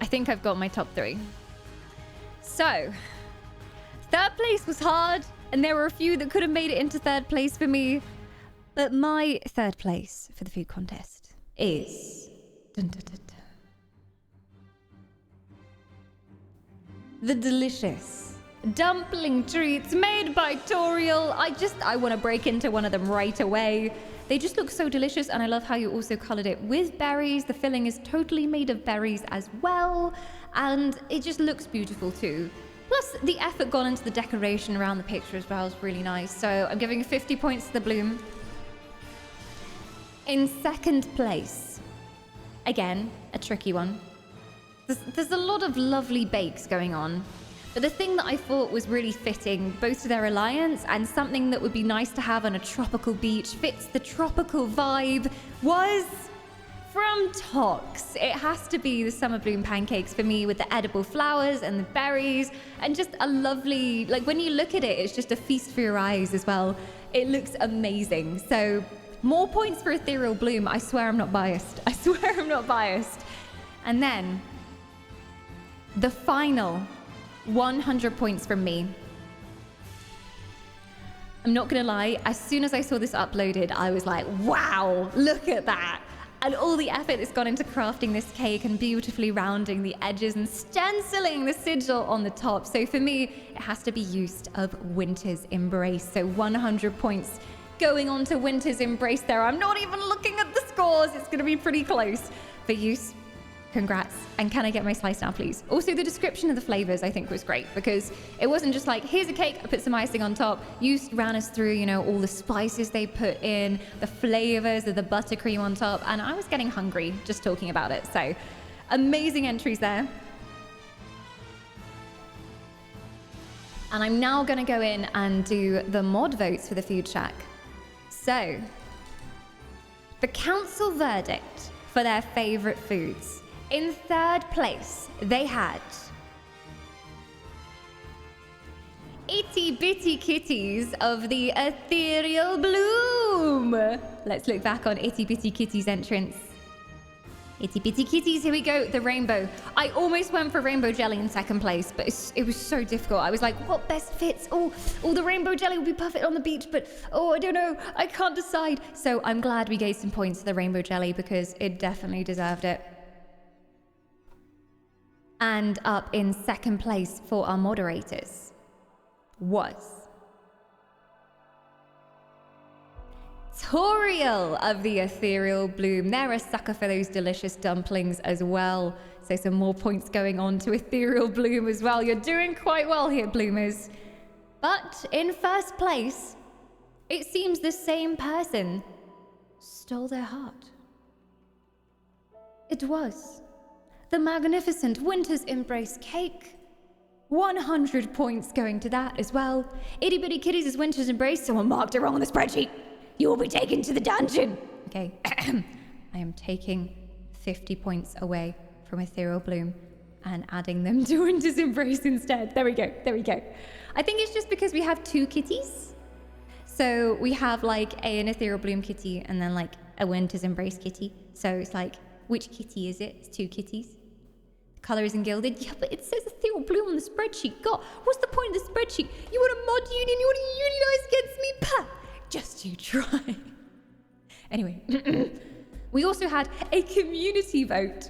I think I've got my top 3. So, third place was hard. And there were a few that could have made it into third place for me. But my third place for the food contest is... Dun, dun, dun, dun. The delicious dumpling treats made by Toriel. I want to break into one of them right away. They just look so delicious, and I love how you also colored it with berries. The filling is totally made of berries as well, and it just looks beautiful too. Plus, the effort gone into the decoration around the picture as well is really nice. So I'm giving 50 points to the bloom. In second place, again, a tricky one. There's a lot of lovely bakes going on. But the thing that I thought was really fitting, both to their alliance and something that would be nice to have on a tropical beach, fits the tropical vibe, was from Tox. It has to be the summer bloom pancakes for me, with the edible flowers and the berries, and just a lovely, like when you look at it, it's just a feast for your eyes as well. It looks amazing. So more points for Ethereal Bloom. I swear I'm not biased. I swear I'm not biased. And then the final 100 points from me. I'm not gonna lie, as soon as I saw this uploaded, I was like, wow, look at that. And all the effort that's gone into crafting this cake and beautifully rounding the edges and stenciling the sigil on the top. So for me, it has to be used of Winter's Embrace. So 100 points going on to Winter's Embrace there. I'm not even looking at the scores. It's gonna be pretty close. For use, congrats. And can I get my slice now, please? Also, the description of the flavors I think was great, because it wasn't just like, here's a cake, I put some icing on top. You ran us through, you know, all the spices they put in, the flavors of the buttercream on top, and I was getting hungry just talking about it. So amazing entries there. And I'm now gonna go in and do the mod votes for the food shack. So, the council verdict for their favorite foods. In third place, they had Itty Bitty Kitties of the Ethereal Bloom. Let's look back on Itty Bitty Kitties' entrance. Itty Bitty Kitties, here we go, the rainbow. I almost went for rainbow jelly in second place, but it was so difficult. I was like, what best fits? Oh, the rainbow jelly would be perfect on the beach, but I don't know, I can't decide. So I'm glad we gave some points to the rainbow jelly, because it definitely deserved it. And up in second place for our moderators was Toriel of the Ethereal Bloom. They're a sucker for those delicious dumplings as well. So some more points going on to Ethereal Bloom as well. You're doing quite well here, Bloomers. But in first place, it seems the same person stole their heart. It was the magnificent Winter's Embrace cake. 100 points going to that as well. Itty Bitty Kitties is Winter's Embrace. Someone marked it wrong on the spreadsheet. You will be taken to the dungeon. Okay, I am taking 50 points away from Ethereal Bloom and adding them to Winter's Embrace instead. There we go, there we go. I think it's just because we have 2 kitties. So we have like an Ethereal Bloom kitty and then like a Winter's Embrace kitty. So it's like, which kitty is it? It's 2 kitties. Color isn't gilded. Yeah, but it says Ethereal Bloom on the spreadsheet. God, what's the point of the spreadsheet? You want a mod union? You want to unionize against me? Pah! Just you try. Anyway, we also had a community vote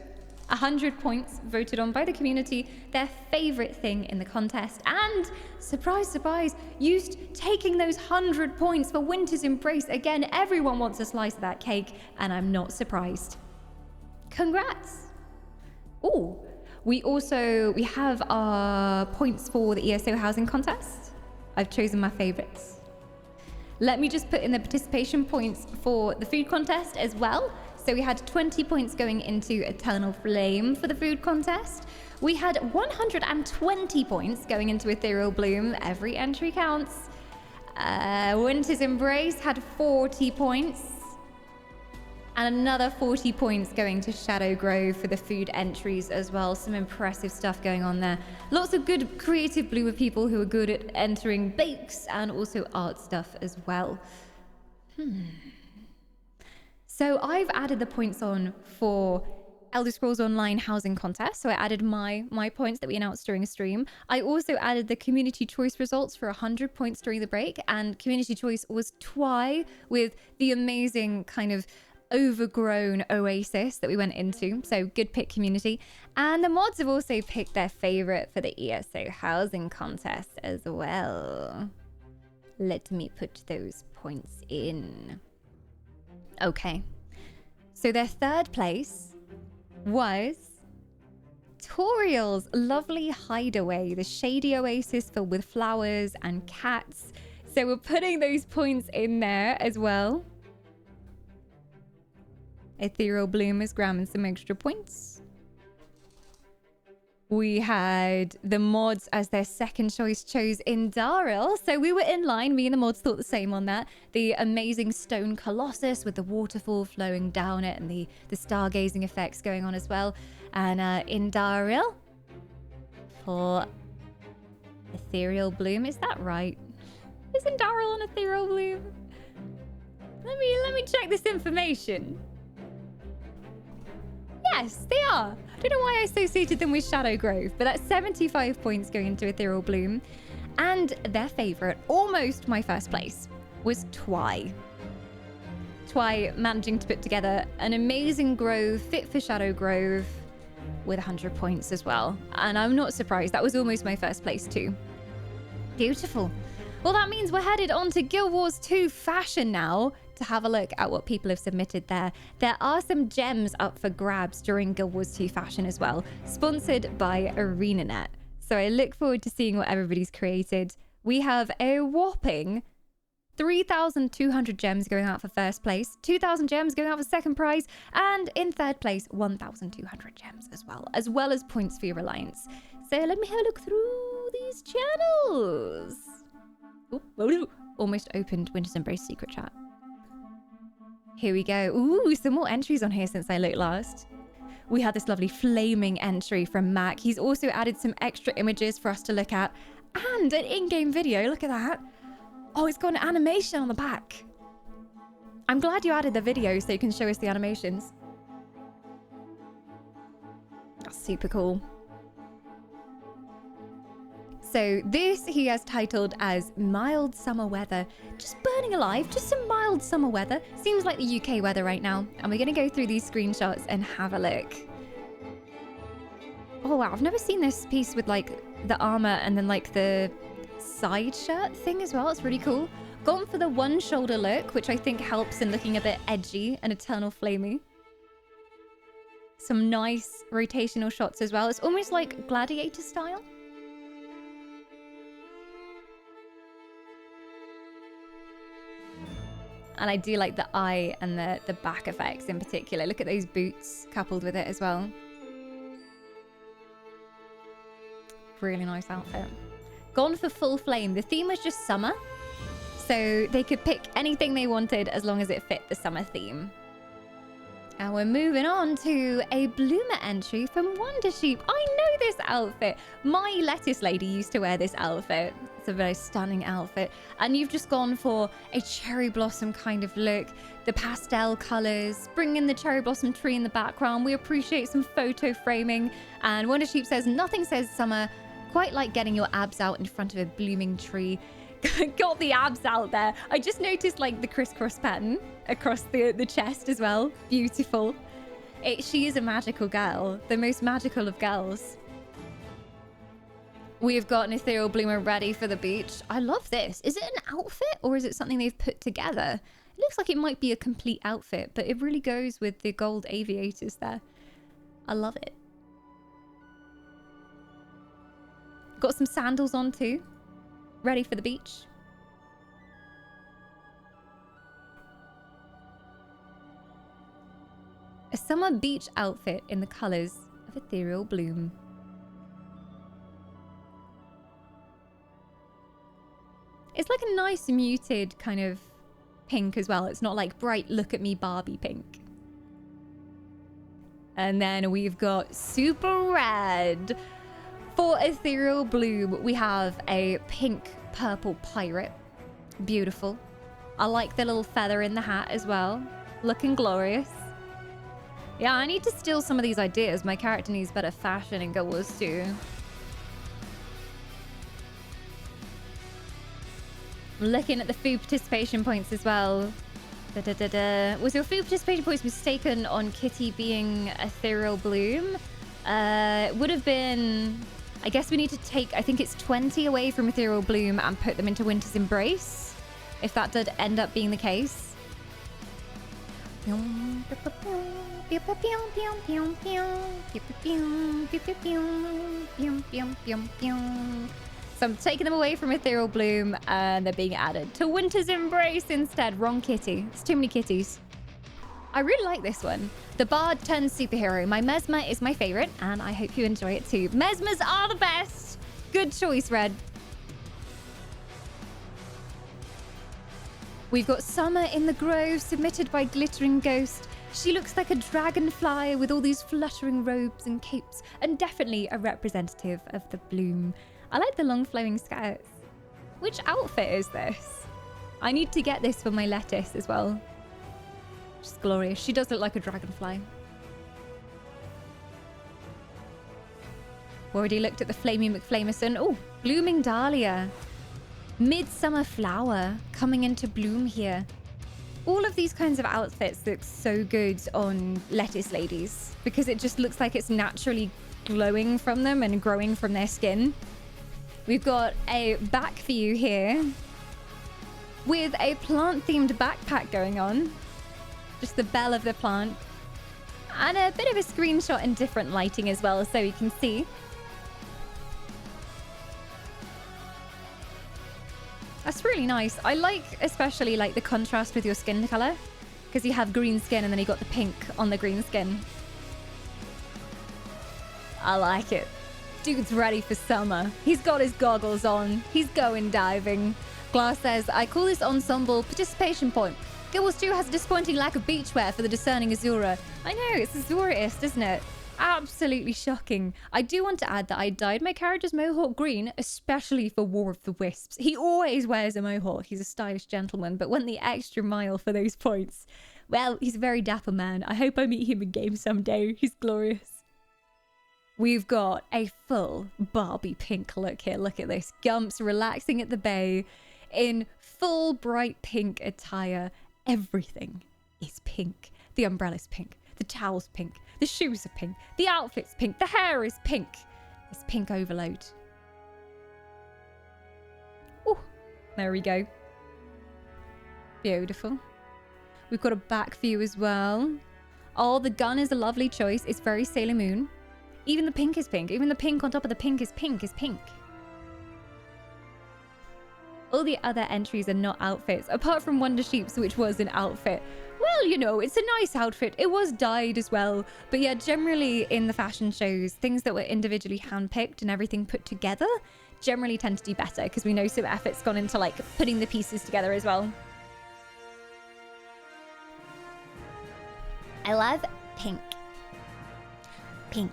100 points voted on by the community, their favorite thing in the contest. And surprise, surprise, used taking those 100 points for Winter's Embrace. Again, everyone wants a slice of that cake, and I'm not surprised. Congrats. Oh, we have our points for the ESO housing contest. I've chosen my favorites. Let me just put in the participation points for the food contest as well. So we had 20 points going into Eternal Flame for the food contest. We had 120 points going into Ethereal Bloom. Every entry counts. Winter's Embrace had 40 points. And another 40 points going to Shadow Grove for the food entries as well. Some impressive stuff going on there. Lots of good creative bloomer people who are good at entering bakes and also art stuff as well. So I've added the points on for Elder Scrolls Online housing contest. So I added my points that we announced during a stream. I also added the community choice results for 100 points during the break. And community choice was Twy with the amazing kind of overgrown oasis that we went into. So good pick, community. And the mods have also picked their favorite for the ESO housing contest as well. Let me put those points in. Okay. So their third place was Toriel's lovely hideaway, the shady oasis filled with flowers and cats. So we're putting those points in there as well. Ethereal Bloom is grabbing some extra points. We had the mods as their second choice chose Indaril. So we were in line. Me and the mods thought the same on that. The amazing stone colossus with the waterfall flowing down it and the stargazing effects going on as well. And Indaril for Ethereal Bloom. Is that right? Is Indaril on Ethereal Bloom? Let me check this information. Yes, they are. I don't know why I associated them with Shadow Grove, but that's 75 points going into Ethereal Bloom. And their favorite, almost my first place, was Twy. Twy managing to put together an amazing grove fit for Shadow Grove with 100 points as well. And I'm not surprised. That was almost my first place too. Beautiful. Well, that means we're headed on to Guild Wars 2 Fashion now to have a look at what people have submitted there. There are some gems up for grabs during Guild Wars 2 Fashion as well, sponsored by ArenaNet. So I look forward to seeing what everybody's created. We have a whopping 3,200 gems going out for first place, 2,000 gems going out for second prize, and in third place, 1,200 gems as well as points for your Reliance. So let me have a look through these channels. Ooh, almost opened Winter's Embrace secret chat. Here we go. Ooh, some more entries on here since I looked last. We had this lovely flaming entry from Mac. He's also added some extra images for us to look at and an in-game video. Look at that. Oh, it's got an animation on the back. I'm glad you added the video so you can show us the animations. That's super cool. So this he has titled as Mild Summer Weather. Just burning alive, just some mild summer weather. Seems like the UK weather right now. And we're going to go through these screenshots and have a look. Oh wow, I've never seen this piece with like the armor and then like the side shirt thing as well. It's really cool. Gone for the one shoulder look, which I think helps in looking a bit edgy and Eternal Flamey. Some nice rotational shots as well. It's almost like gladiator style. And I do like the eye and the back effects in particular. Look at those boots coupled with it as well. Really nice outfit. Gone for full flame. The theme was just summer. So they could pick anything they wanted as long as it fit the summer theme. And we're moving on to a bloomer entry from Wonder Sheep. I know this outfit. My lettuce lady used to wear this outfit. It's a very stunning outfit. And you've just gone for a cherry blossom kind of look. The pastel colors, bringing the cherry blossom tree in the background. We appreciate some photo framing. And Wonder Sheep says, nothing says summer quite like getting your abs out in front of a blooming tree. Got the abs out there. I just noticed like the crisscross pattern across the chest as well. Beautiful. She is a magical girl, the most magical of girls. We've got an ethereal bloomer ready for the beach. I love this. Is it an outfit or is it something they've put together? It looks like it might be a complete outfit, but it really goes with the gold aviators there. I love it. Got some sandals on too. Ready for the beach. A summer beach outfit in the colours of ethereal bloom. It's like a nice muted kind of pink as well. It's not like bright look at me Barbie pink. And then we've got super red. For ethereal bloom, we have a pink purple pirate. Beautiful. I like the little feather in the hat as well. Looking glorious. Yeah, I need to steal some of these ideas. My character needs better fashion and goals too. I'm looking at the food participation points as well. Was your food participation points mistaken on Kitty being ethereal bloom? Would have been... I guess we need to take, I think it's 20 away from ethereal bloom and put them into winter's embrace. If that did end up being the case. So I'm taking them away from ethereal bloom and they're being added to winter's embrace instead. Wrong kitty. It's too many kitties. I really like this one. The bard turns superhero. My Mesmer is my favorite and I hope you enjoy it too. Mesmers are the best. Good choice, Red. We've got Summer in the Grove, submitted by Glittering Ghost. She looks like a dragonfly with all these fluttering robes and capes, and definitely a representative of the bloom. I like the long flowing skirts. Which outfit is this? I need to get this for my lettuce as well. She's glorious. She does look like a dragonfly. Already looked at the Flamey McFlamerson. Oh, Blooming Dahlia. Midsummer flower coming into bloom here. All of these kinds of outfits look so good on lettuce ladies because it just looks like it's naturally glowing from them and growing from their skin. We've got a back view here with a plant-themed backpack going on. Just the bell of the plant. And a bit of a screenshot in different lighting as well so you can see. That's really nice. I like especially like the contrast with your skin color because you have green skin and then you got the pink on the green skin. I like it. Dude's ready for summer. He's got his goggles on. He's going diving. Glass says, I call this ensemble participation point. Gilwell's 2 has a disappointing lack of beachwear for the discerning Azura. I know, it's Azuraist, isn't it? Absolutely shocking. I do want to add that I dyed my character's mohawk green, especially for War of the Wisps. He always wears a mohawk. He's a stylish gentleman, but went the extra mile for those points. Well, he's a very dapper man. I hope I meet him in game someday. He's glorious. We've got a full Barbie pink look here. Look at this. Gumps relaxing at the bay in full bright pink attire. Everything is pink. The umbrella's pink. The towel's pink. The shoes are pink. The outfit's pink. The hair is pink. It's pink overload. Oh, there we go. Beautiful. We've got a back view as well. Oh, the gun is a lovely choice. It's very Sailor Moon. Even the pink is pink. Even the pink on top of the pink is pink. All the other entries are not outfits, apart from Wonder Sheep's, which was an outfit. Well, you know, it's a nice outfit. It was dyed as well. But yeah, generally in the fashion shows, things that were individually handpicked and everything put together generally tend to do better because we know some effort's gone into like putting the pieces together as well. I love pink. Pink.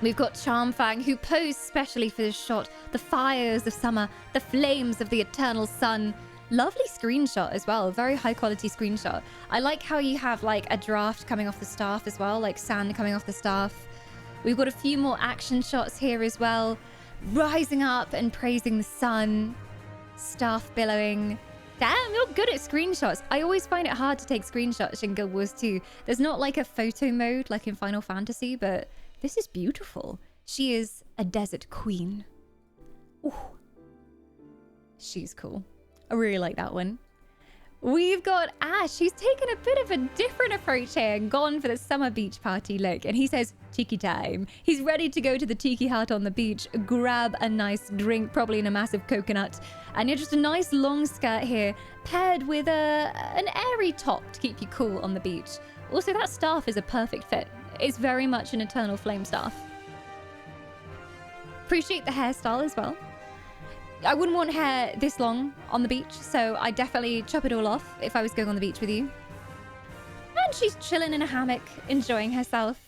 We've got Charmfang, who posed specially for this shot. The fires of summer, the flames of the eternal sun. Lovely screenshot as well. Very high quality screenshot. I like how you have like a draft coming off the staff as well, like sand coming off the staff. We've got a few more action shots here as well. Rising up and praising the sun. Staff billowing. Damn, you're good at screenshots. I always find it hard to take screenshots in Guild Wars 2. There's not like a photo mode like in Final Fantasy, but this is beautiful. She is a desert queen. Ooh. She's cool. I really like that one. We've got Ash. He's taken a bit of a different approach here and gone for the summer beach party look. And he says, tiki time. He's ready to go to the tiki hut on the beach, grab a nice drink, probably in a massive coconut. And you're just a nice long skirt here, paired with an airy top to keep you cool on the beach. Also, that staff is a perfect fit. It's very much an Eternal Flame staff. Appreciate the hairstyle as well. I wouldn't want hair this long on the beach, so I'd definitely chop it all off if I was going on the beach with you. And she's chilling in a hammock, enjoying herself.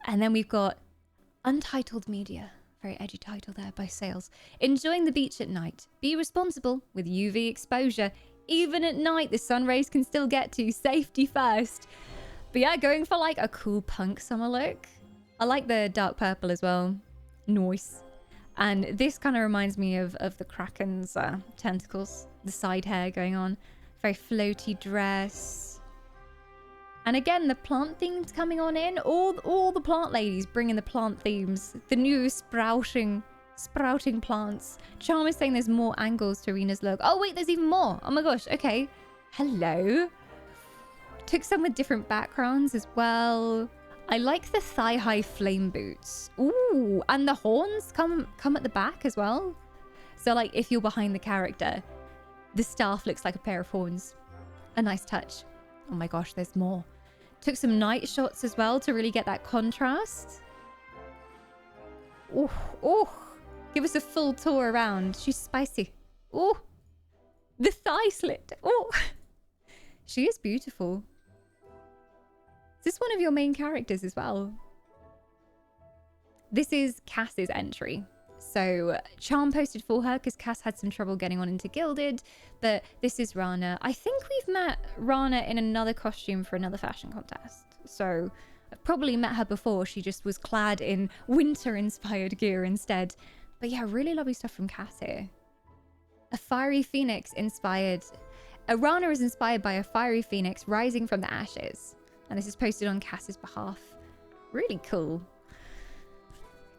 And then we've got Untitled Media. Very edgy title there by Sales. Enjoying the beach at night. Be responsible with UV exposure. Even at night, the sun rays can still get to. Safety first. But yeah, going for like a cool punk summer look. I like the dark purple as well. Nice. And this kind of reminds me of the Kraken's tentacles. The side hair going on. Very floaty dress. And again, the plant themes coming on in. All the plant ladies bringing the plant themes. The new sprouting plants. Charm is saying there's more angles to Rena's look. Oh wait, there's even more. Oh my gosh, okay. Hello. Took some with different backgrounds as well. I like the thigh-high flame boots. Ooh, and the horns come at the back as well. So like if you're behind the character, the staff looks like a pair of horns. A nice touch. Oh my gosh, there's more. Took some night shots as well to really get that contrast. Ooh. Give us a full tour around. She's spicy. Ooh. The thigh slit. Ooh. She is beautiful. Is this one of your main characters as well? This is Cass's entry. So Charm posted for her because Cass had some trouble getting on into Gilded. But this is Rana. I think we've met Rana in another costume for another fashion contest. So I've probably met her before. She just was clad in winter-inspired gear instead. But yeah, really lovely stuff from Cass here. A fiery phoenix inspired... Rana is inspired by a fiery phoenix rising from the ashes. And this is posted on Cass's behalf. Really cool.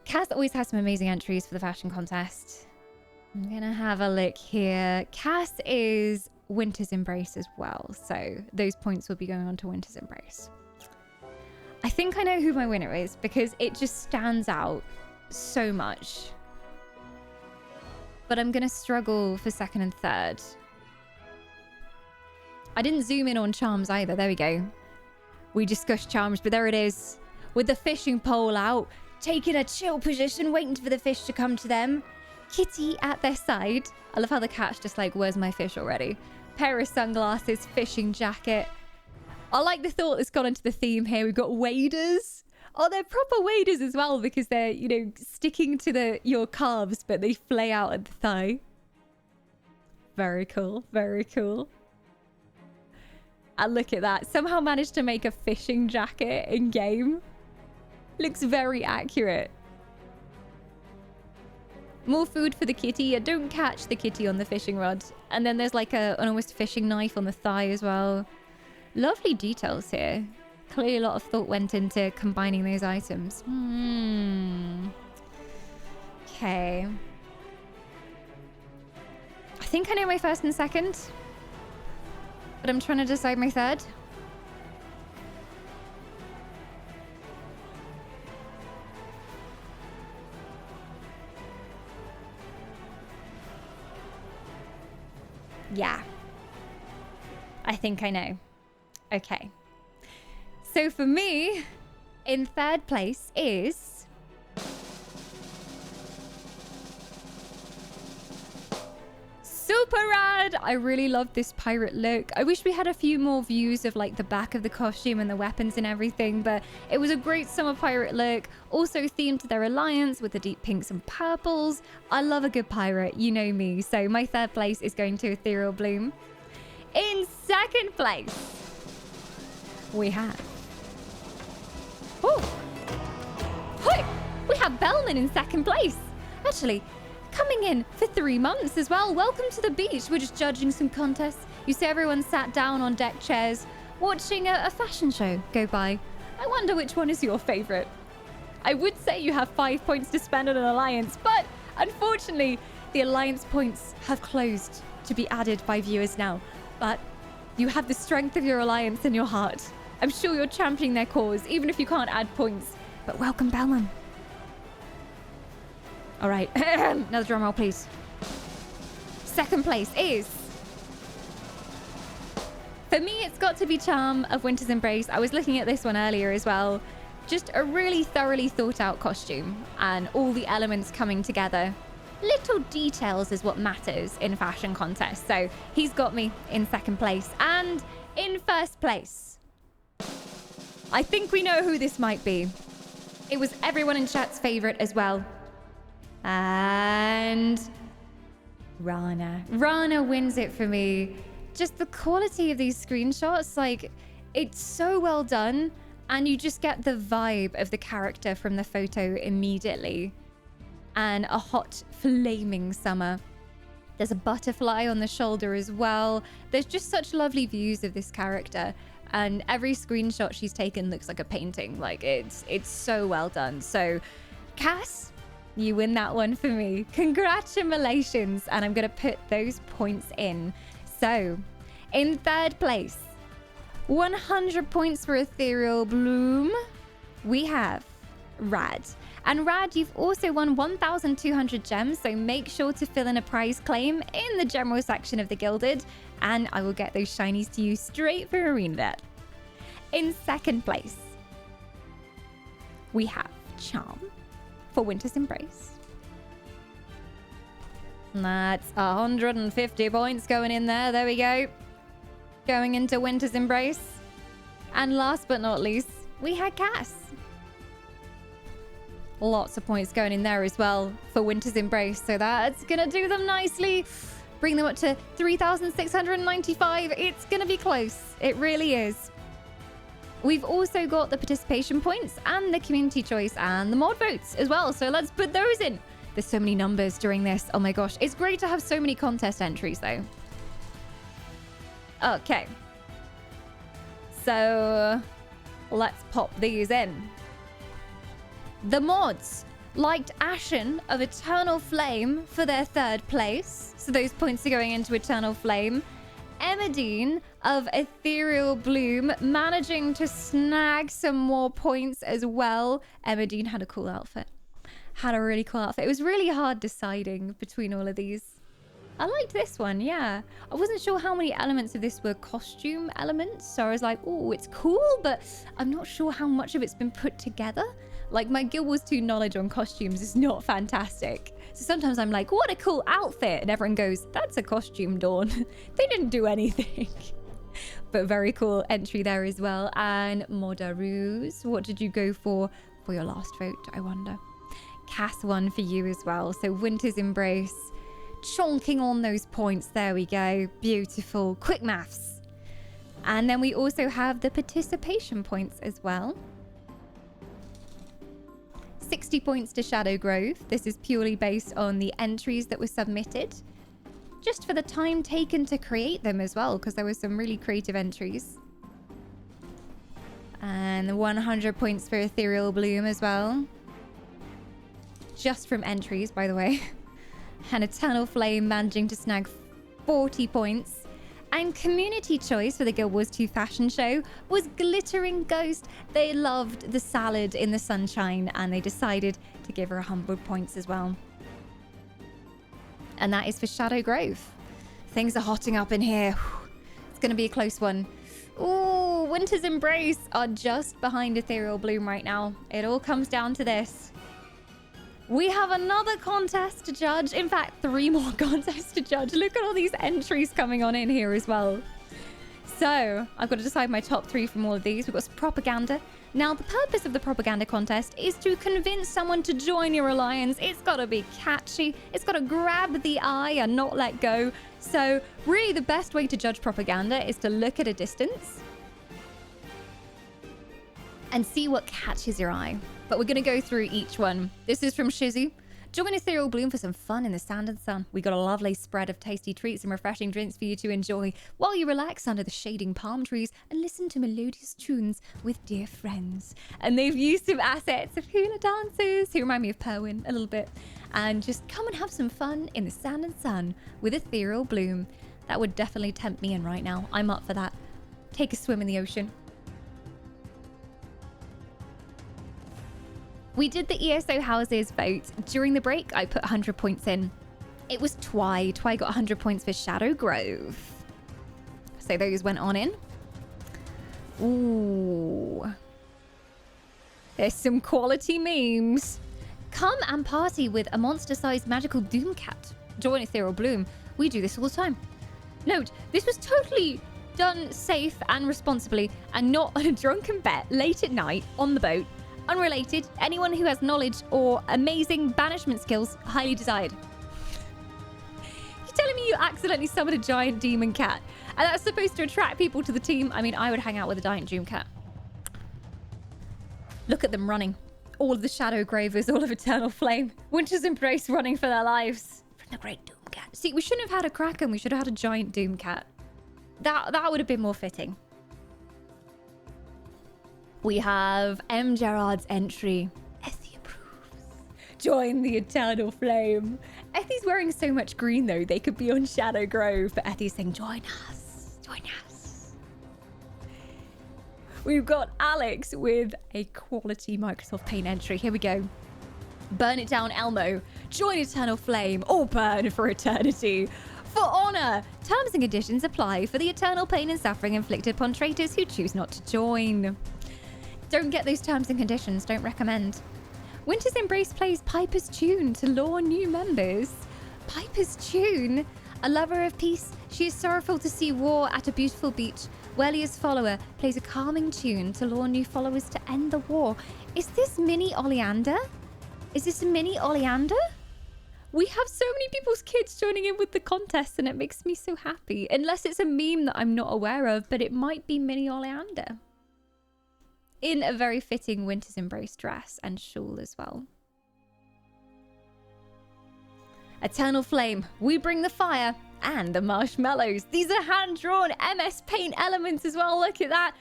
Cass always has some amazing entries for the fashion contest. I'm gonna have a look here. Cass is Winter's Embrace as well. So those points will be going on to Winter's Embrace. I think I know who my winner is because it just stands out so much. But I'm gonna struggle for second and third. I didn't zoom in on Charms either. There we go. We discussed Charms, but there it is. With the fishing pole out, taking a chill position, waiting for the fish to come to them. Kitty at their side. I love how the cat's just like, where's my fish already? Pair of sunglasses, fishing jacket. I like the thought that's gone into the theme here. We've got waders. Oh, they're proper waders as well because they're, you know, sticking to your calves, but they flay out at the thigh. Very cool. Very cool. And look at that. Somehow managed to make a fishing jacket in game. Looks very accurate. More food for the kitty. Yeah, don't catch the kitty on the fishing rod. And then there's like an almost fishing knife on the thigh as well. Lovely details here. Clearly a lot of thought went into combining those items. Okay. I think I know my first and second. But I'm trying to decide my third. Yeah. I think I know. Okay. So for me, in third place is... Super rad! I really love this pirate look. I wish we had a few more views of like the back of the costume and the weapons and everything, but it was a great summer pirate look. Also themed to their alliance with the deep pinks and purples. I love a good pirate, you know me. So my third place is going to Ethereal Bloom. In second place, we have... Oh! We have Bellman in second place. Actually, coming in for 3 months as well. Welcome to the beach. We're just judging some contests. You see everyone sat down on deck chairs watching a fashion show go by. I wonder which one is your favorite. I would say you have 5 points to spend on an alliance, but unfortunately, the alliance points have closed to be added by viewers now. But you have the strength of your alliance in your heart. I'm sure you're championing their cause, even if you can't add points. But welcome, Bellman. All right, another drum roll, please. Second place is... For me, it's got to be Charm of Winter's Embrace. I was looking at this one earlier as well. Just a really thoroughly thought out costume and all the elements coming together. Little details is what matters in fashion contests. So he's got me in second place. And in first place, I think we know who this might be. It was everyone in chat's favorite as well. And Rana. Rana wins it for me. Just the quality of these screenshots, like, it's so well done. And you just get the vibe of the character from the photo immediately. And a hot, flaming summer. There's a butterfly on the shoulder as well. There's just such lovely views of this character. And every screenshot she's taken looks like a painting. Like, it's so well done. So, Cass, you win that one for me. Congratulations. And I'm going to put those points in. So, in third place, 100 points for Ethereal Bloom, we have Rad. And Rad, you've also won 1,200 gems, so make sure to fill in a prize claim in the general section of the Gilded, and I will get those shinies to you straight for Arena Net. In second place, we have Charm for Winter's Embrace. That's 150 points going in there. There we go. Going into Winter's Embrace. And last but not least, we had Cass. Lots of points going in there as well for Winter's Embrace. So that's going to do them nicely. Bring them up to 3,695. It's going to be close. It really is. We've also got the participation points and the community choice and the mod votes as well. So let's put those in. There's so many numbers during this. Oh my gosh. It's great to have so many contest entries though. Okay. So let's pop these in. The mods liked Ashen of Eternal Flame for their third place. So those points are going into Eternal Flame. Emmeline of Ethereal Bloom managing to snag some more points as well. Emmeline had a cool outfit. Had a really cool outfit. It was really hard deciding between all of these. I liked this one, yeah. I wasn't sure how many elements of this were costume elements. So I was like, oh, it's cool, but I'm not sure how much of it's been put together. Like, my Guild Wars 2 knowledge on costumes is not fantastic. So sometimes I'm like, what a cool outfit. And everyone goes, that's a costume, Dawn. They didn't do anything. But very cool entry there as well. And Modaruz, what did you go for your last vote, I wonder? Cass won for you as well. So Winter's Embrace, chonking on those points. There we go. Beautiful. Quick maths. And then we also have the participation points as well. 60 points to Shadow Grove. This is purely based on the entries that were submitted. Just for the time taken to create them as well, because there were some really creative entries. And 100 points for Ethereal Bloom as well. Just from entries, by the way. And Eternal Flame managing to snag 40 points. And community choice for the Guild Wars 2 fashion show was Glittering Ghost. They loved the salad in the sunshine and they decided to give her 100 points as well. And that is for Shadow Grove. Things are hotting up in here. It's going to be a close one. Ooh, Winter's Embrace are just behind Ethereal Bloom right now. It all comes down to this. We have another contest to judge. In fact, 3 more contests to judge. Look at all these entries coming on in here as well. So, I've got to decide my top 3 from all of these. We've got some propaganda. Now, the purpose of the propaganda contest is to convince someone to join your alliance. It's got to be catchy. It's got to grab the eye and not let go. So, really the best way to judge propaganda is to look at a distance and see what catches your eye. But we're going to go through each one. This is from Shizzy. Join Ethereal Bloom for some fun in the sand and sun. We got a lovely spread of tasty treats and refreshing drinks for you to enjoy while you relax under the shading palm trees and listen to melodious tunes with dear friends. And they've used some assets of hula dancers who remind me of Perwin a little bit. And just come and have some fun in the sand and sun with Ethereal Bloom. That would definitely tempt me in right now. I'm up for that. Take a swim in the ocean. We did the ESO houses vote. During the break, I put 100 points in. It was Twy. Twy got 100 points for Shadow Grove. So those went on in. Ooh. There's some quality memes. Come and party with a monster-sized magical doom cat. Join Ethereal Bloom. We do this all the time. Note, this was totally done safe and responsibly and not on a drunken bet late at night on the boat. Unrelated, anyone who has knowledge or amazing banishment skills, highly desired. You're telling me you accidentally summoned a giant demon cat and that's supposed to attract people to the team? I mean, I would hang out with a giant doom cat. Look at them running. All of the Shadow Gravers, all of Eternal Flame. Winter's Embrace running for their lives. From the great doom cat. See, we shouldn't have had a Kraken. We should have had a giant doom cat. That would have been more fitting. We have M. Gerard's entry. Ethy approves. Join the Eternal Flame. Ethy's wearing so much green, though. They could be on Shadow Grove, but Ethy's saying, join us. Join us. We've got Alex with a quality Microsoft Paint entry. Here we go. Burn it down, Elmo. Join Eternal Flame or burn for eternity. For honor. Terms and conditions apply for the eternal pain and suffering inflicted upon traitors who choose not to join. Don't get those terms and conditions. Don't recommend. Winter's Embrace plays Piper's Tune to lure new members. Piper's Tune? A lover of peace, she is sorrowful to see war at a beautiful beach. Wellia's follower plays a calming tune to lure new followers to end the war. Is this mini Oleander? Is this a mini Oleander? We have so many people's kids joining in with the contest and it makes me so happy. Unless it's a meme that I'm not aware of, but it might be mini Oleander. In a very fitting Winter's Embrace dress and shawl as well. Eternal Flame, we bring the fire and the marshmallows. These are hand-drawn MS Paint elements as well. Look at that.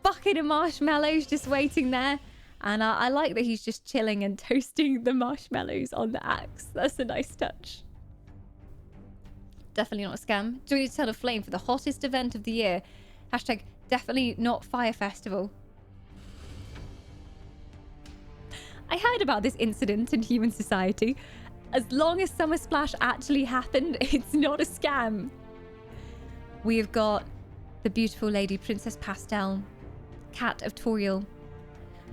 Bucket of marshmallows just waiting there. And I like that he's just chilling and toasting the marshmallows on the axe. That's a nice touch. Definitely not a scam. Join Eternal Flame for the hottest event of the year. Hashtag definitely not Fire Festival. I heard about this incident in human society. As long as Summer Splash actually happened, it's not a scam. We've got the beautiful lady, Princess Pastel, Cat of Toriel,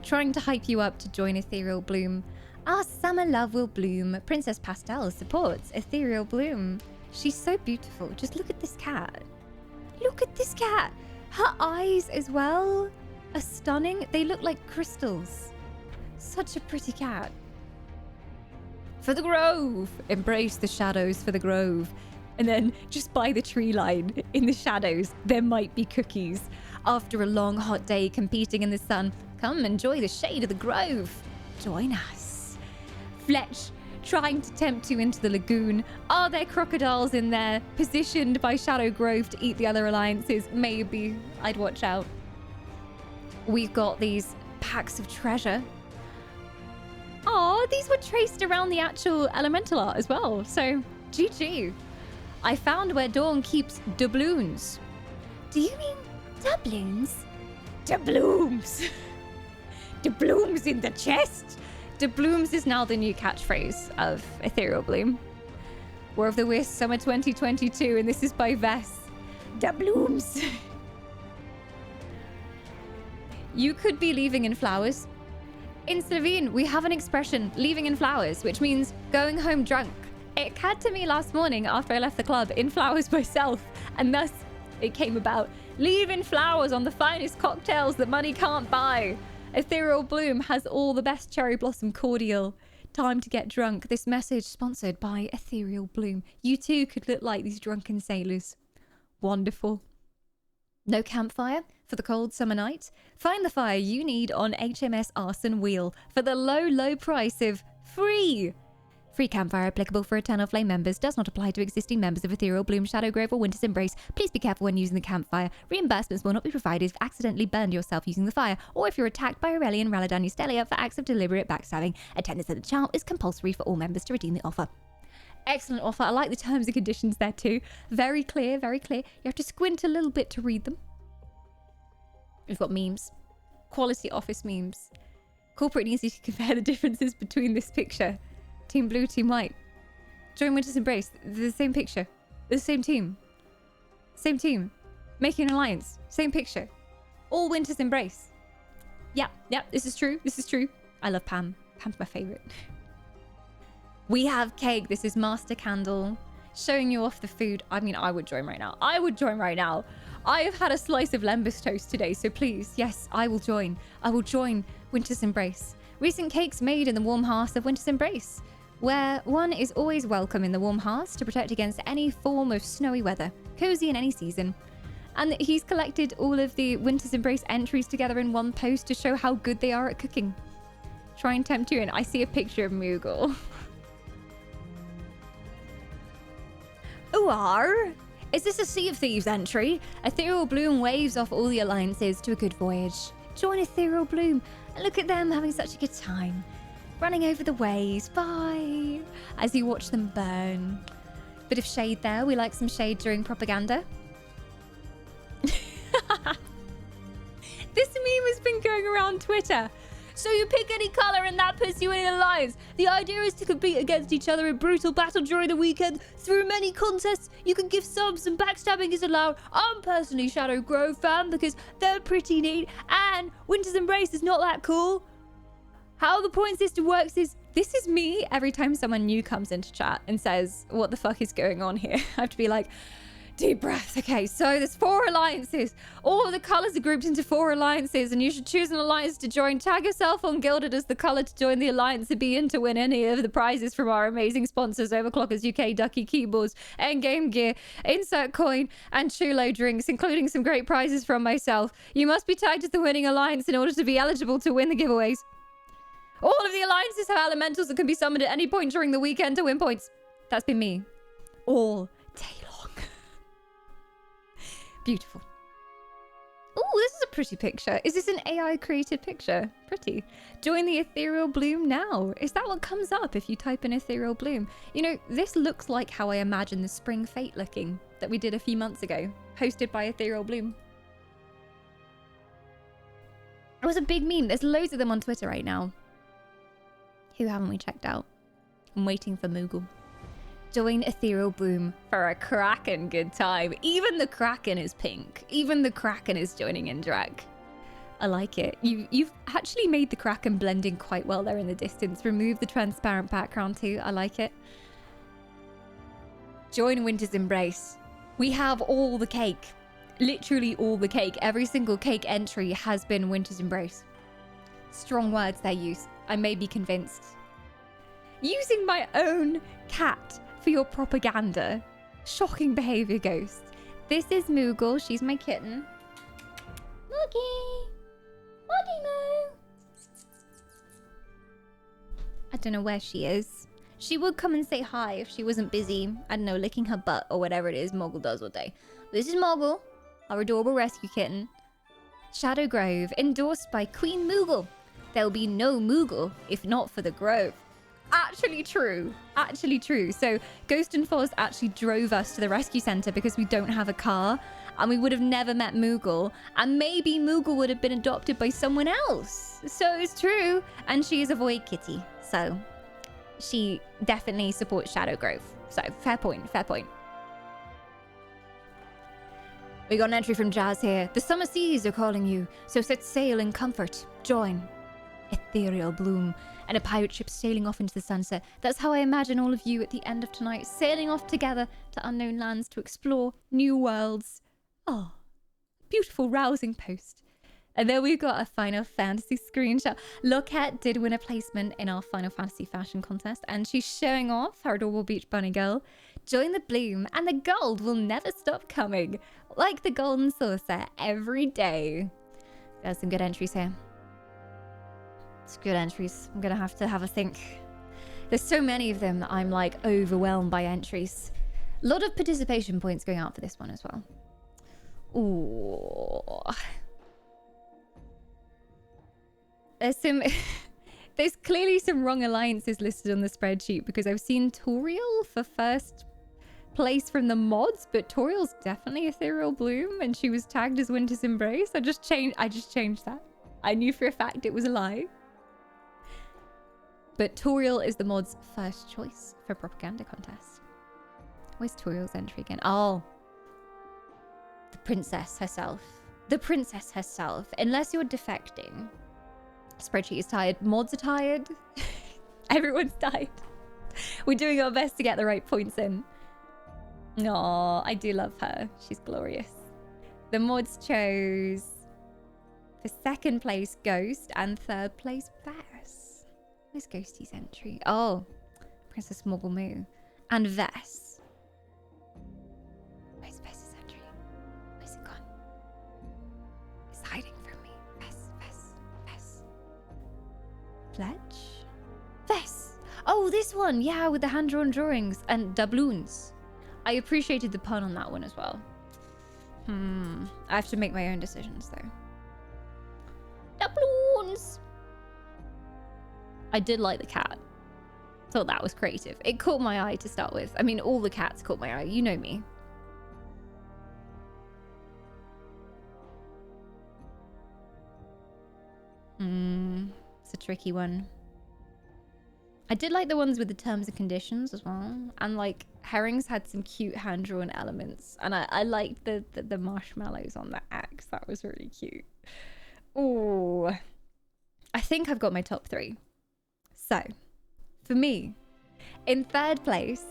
trying to hype you up to join Ethereal Bloom. Our summer love will bloom. Princess Pastel supports Ethereal Bloom. She's so beautiful. Just look at this cat. Look at this cat. Her eyes as well are stunning. They look like crystals. Such a pretty cat. For the Grove. Embrace the shadows for the Grove. And then just by the tree line, in the shadows, there might be cookies. After a long hot day competing in the sun, come enjoy the shade of the Grove. Join us. Fletch, trying to tempt you into the lagoon. Are there crocodiles in there, positioned by Shadow Grove to eat the other alliances? Maybe. I'd watch out. We've got these packs of treasure. Oh, these were traced around the actual elemental art as well. So, GG. I found where Dawn keeps doubloons. Do you mean doubloons? Doubloons. Doubloons in the chest. Doubloons is now the new catchphrase of Ethereal Bloom. War of the Wisps, Summer 2022, and this is by Vess. Doubloons. You could be leaving in flowers. In Slovene, we have an expression, leaving in flowers, which means going home drunk. It occurred to me last morning after I left the club in flowers myself, and thus it came about. Leave in flowers on the finest cocktails that money can't buy. Ethereal Bloom has all the best cherry blossom cordial. Time to get drunk. This message sponsored by Ethereal Bloom. You too could look like these drunken sailors. Wonderful. No campfire for the cold summer night? Find the fire you need on HMS Arson Wheel for the low, low price of free. Free campfire applicable for Eternal Flame members. Does not apply to existing members of Ethereal Bloom, Shadow Grove, or Winter's Embrace. Please be careful when using the campfire. Reimbursements will not be provided if you accidentally burned yourself using the fire, or if you're attacked by Aurelian Raladani Stelia for acts of deliberate backstabbing. Attendance at the chant is compulsory for all members to redeem the offer. Excellent offer. I like the terms and conditions there too. Very clear, very clear. You have to squint a little bit to read them. We've got memes. Quality office memes. Corporate needs to compare the differences between this picture. Team blue, team white. Join Winter's Embrace. They're the same picture. They're the same team. Same team. Making an alliance. Same picture. All Winter's Embrace. Yep, this is true. This is true. I love Pam. Pam's my favorite. We have cake. This is Master Candle. Showing you off the food. I mean, I would join right now. I would join right now. I have had a slice of lembas toast today, so please, yes, I will join. I will join Winter's Embrace. Recent cakes made in the warm hearth of Winter's Embrace, where one is always welcome in the warm hearth to protect against any form of snowy weather, cozy in any season. And he's collected all of the Winter's Embrace entries together in one post to show how good they are at cooking. Try and tempt you in. I see a picture of Moogle. Ooh, is this a Sea of Thieves entry? Ethereal Bloom waves off all the alliances to a good voyage. Join Ethereal Bloom and look at them having such a good time. Running over the waves, bye, as you watch them burn. Bit of shade there. We like some shade during propaganda. This meme has been going around Twitter. So you pick any colour and that puts you in an alliance. The idea is to compete against each other in brutal battle during the weekend. Through many contests, you can give subs and backstabbing is allowed. I'm personally Shadow Grove fan because they're pretty neat. And Winter's Embrace is not that cool. How the point system works is, this is me every time someone new comes into chat and says, what the fuck is going on here? I have to be like, deep breath. Okay, so there's 4 alliances. All of the colours are grouped into 4 alliances, and you should choose an alliance to join. Tag yourself on Gilded as the colour to join the alliance and be in to win any of the prizes from our amazing sponsors, Overclockers UK, Ducky Keyboards, Endgame Gear, Insert Coin, and Chulo Drinks, including some great prizes from myself. You must be tagged as the winning alliance in order to be eligible to win the giveaways. All of the alliances have elementals that can be summoned at any point during the weekend to win points. That's been me. All day long. Beautiful. Oh, this is a pretty picture. Is this an AI created picture? Pretty. Join the Ethereal Bloom now. Is that what comes up if you type in Ethereal Bloom? You know, this looks like how I imagine the Spring Fate looking that we did a few months ago, hosted by Ethereal Bloom. It was a big meme. There's loads of them on Twitter right now. Who haven't we checked out? I'm waiting for Moogle. Join Ethereal Bloom for a crackin' good time. Even the Kraken is pink. Even the Kraken is joining in drag. I like it. You've actually made the Kraken blend in quite well there in the distance. Remove the transparent background too. I like it. Join Winter's Embrace. We have all the cake. Literally all the cake. Every single cake entry has been Winter's Embrace. Strong words they use. I may be convinced. Using my own cat for your propaganda. Shocking behavior, Ghost. This is Moogle. She's my kitten. Moogie. Moogie Moo. I don't know where she is. She would come and say hi if she wasn't busy, I don't know, licking her butt or whatever it is Moogle does all day. This is Moogle, our adorable rescue kitten. Shadow Grove, endorsed by Queen Moogle. There'll be no Moogle if not for the Grove. Actually true. Actually true. So Ghost and Foz actually drove us to the rescue center because we don't have a car and we would have never met Moogle, and maybe Moogle would have been adopted by someone else. So it's true. And she is a void kitty. So she definitely supports Shadow Grove. So fair point. Fair point. We got an entry from Jazz here. The summer seas are calling you. So set sail in comfort. Join Ethereal Bloom. And a pirate ship sailing off into the sunset. That's how I imagine all of you at the end of tonight, sailing off together to unknown lands to explore new worlds. Oh, beautiful, rousing post. And then we've got a Final Fantasy screenshot. Lockette did win a placement in our Final Fantasy fashion contest, and she's showing off her adorable beach bunny girl. Join the bloom, and the gold will never stop coming. Like the golden saucer every day. There's some good entries here. It's good entries. I'm gonna have to have a think. There's so many of them that I'm like overwhelmed by entries. A lot of participation points going out for this one as well. Ooh. There's clearly some wrong alliances listed on the spreadsheet because I've seen Toriel for first place from the mods, but Toriel's definitely Ethereal Bloom and she was tagged as Winter's Embrace. I just changed that. I knew for a fact it was a lie. But Toriel is the mod's first choice for propaganda contest. Where's Toriel's entry again? Oh. The princess herself. The princess herself. Unless you're defecting. Spreadsheet is tired. Mods are tired. Everyone's tired. We're doing our best to get the right points in. Aw, I do love her. She's glorious. The mods chose for second place Ghost and third place Vess. Where's Ghosty's entry? Oh, Princess Mogglemoo. And Vess. Where's Vess's entry? Where's it gone? It's hiding from me. Vess. Fletch? Vess! Oh, this one! Yeah, with the hand-drawn drawings and doubloons. I appreciated the pun on that one as well. I have to make my own decisions, though. Doubloons! I did like the cat. Thought that was creative. It caught my eye to start with. I mean, all the cats caught my eye. You know me. It's a tricky one. I did like the ones with the terms and conditions as well. And like herrings had some cute hand-drawn elements. And I liked the marshmallows on the axe. That was really cute. Ooh. I think I've got my top 3. So, for me, in third place,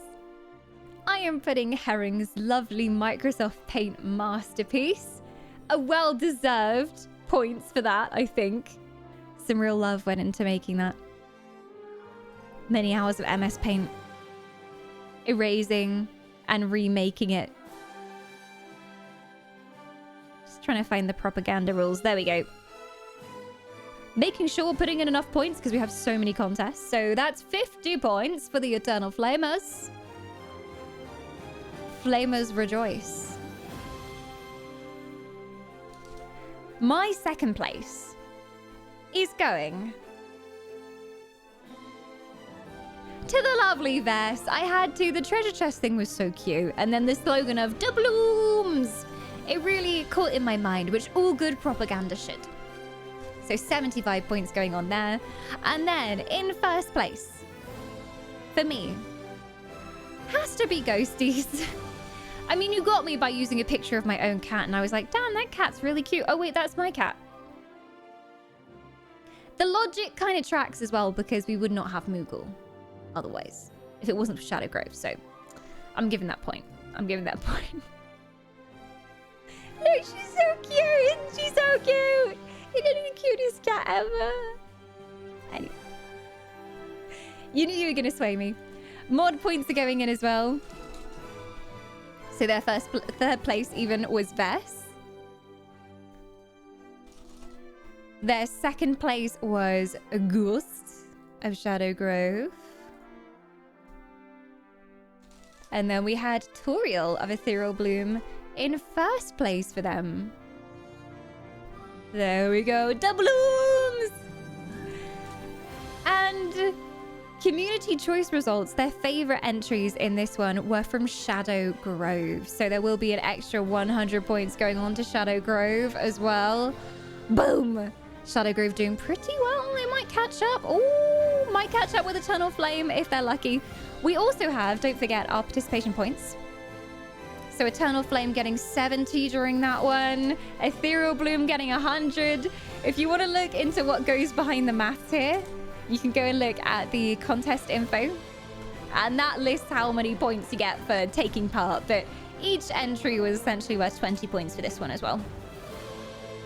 I am putting Herring's lovely Microsoft Paint masterpiece. A well-deserved points for that, I think. Some real love went into making that. Many hours of MS Paint. Erasing and remaking it. Just trying to find the propaganda rules. There we go. Making sure we're putting in enough points because we have so many contests. So that's 50 points for the Eternal Flamers. Flamers rejoice. My second place is going to the lovely Vess. I had to. The treasure chest thing was so cute. And then the slogan of doubloons. It really caught in my mind, which all good propaganda should. So 75 points going on there. And then in first place, for me, has to be Ghosties. I mean, you got me by using a picture of my own cat. And I was like, damn, that cat's really cute. Oh, wait, that's my cat. The logic kind of tracks as well because we would not have Moogle otherwise if it wasn't for Shadow Grove. So I'm giving that point. I'm giving that point. Look, she's so cute. Isn't she so cute? You're the cutest cat ever. Anyway. You knew you were going to sway me. Mod points are going in as well. So their third place even was Vess. Their second place was Ghost of Shadow Grove. And then we had Toriel of Ethereal Bloom in first place for them. There we go. Doubloons! And community choice results, their favorite entries in this one were from Shadow Grove. So there will be an extra 100 points going on to Shadow Grove as well. Boom! Shadow Grove doing pretty well. They might catch up. Oh, might catch up with Eternal Flame if they're lucky. We also have, don't forget, our participation points. So Eternal Flame getting 70 during that one. Ethereal Bloom getting 100. If you want to look into what goes behind the maths here, you can go and look at the contest info. And that lists how many points you get for taking part. But each entry was essentially worth 20 points for this one as well.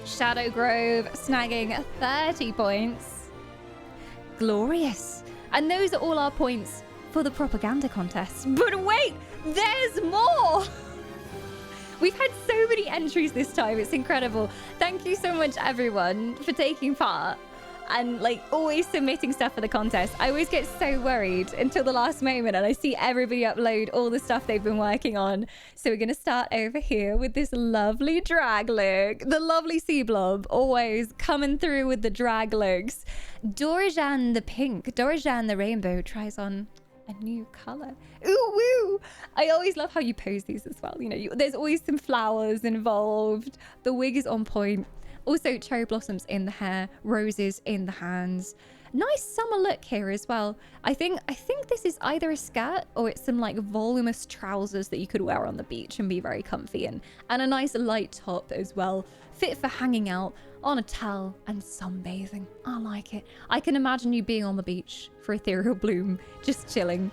Shadow Grove snagging 30 points. Glorious. And those are all our points for the propaganda contest. But wait, there's more! We've had so many entries this time. It's incredible. Thank you so much, everyone, for taking part. and like always submitting stuff for the contest. I always get so worried until the last moment and I see everybody upload all the stuff they've been working on. So we're going to start over here with this lovely drag look. The lovely sea blob always coming through with the drag looks. Dorijan the pink, Dorijan the rainbow tries on a new color. Ooh, woo! I always love how you pose these as well. You know, there's always some flowers involved. The wig is on point. Also, cherry blossoms in the hair, roses in the hands. Nice summer look here as well. I think this is either a skirt or it's some like voluminous trousers that you could wear on the beach and be very comfy in. And a nice light top as well. Fit for hanging out on a towel and sunbathing. I like it. I can imagine you being on the beach for Ethereal Bloom, just chilling.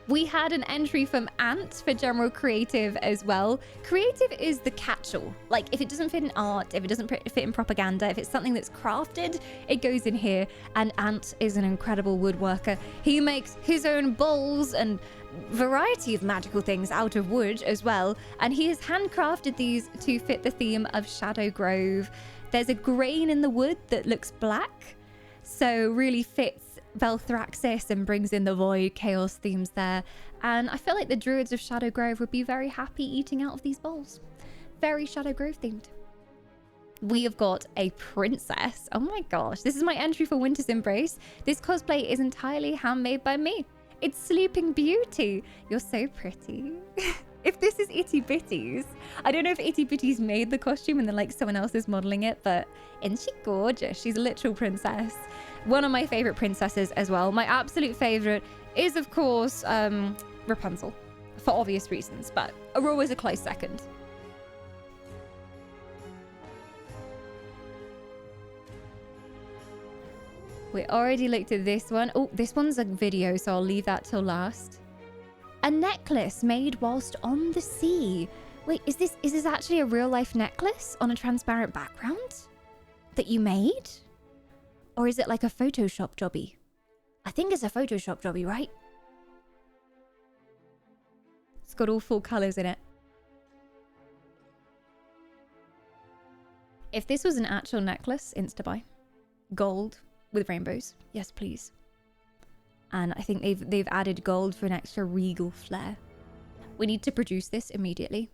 We had an entry from Ant for general creative as well. Creative is the catch-all. Like if it doesn't fit in art, if it doesn't fit in propaganda, if it's something that's crafted, it goes in here. And Ant is an incredible woodworker. He makes his own bowls and variety of magical things out of wood as well. And he has handcrafted these to fit the theme of Shadow Grove. There's a grain in the wood that looks black, so really fits Velthraxis and brings in the void chaos themes there. And I feel like the druids of Shadow Grove would be very happy eating out of these bowls. Very Shadow Grove themed. We have got a princess. Oh my gosh, this is my entry for Winter's Embrace. This cosplay is entirely handmade by me. It's Sleeping Beauty. You're so pretty. If this is Itty Bitties, I don't know if Itty Bitties made the costume and then like someone else is modeling it, but isn't she gorgeous? She's a literal princess. One of my favorite princesses as well. My absolute favorite is of course Rapunzel, for obvious reasons, but Aurora is a close second. We already looked at this one. Oh, this one's a video, so I'll leave that till last. A necklace made whilst on the sea. Wait, is this actually a real life necklace on a transparent background that you made? Or is it like a Photoshop jobby? I think it's a Photoshop jobby, right? It's got all full colors in it. If this was an actual necklace, insta-buy. Gold with rainbows. Yes, please. And I think they've added gold for an extra regal flair. We need to produce this immediately.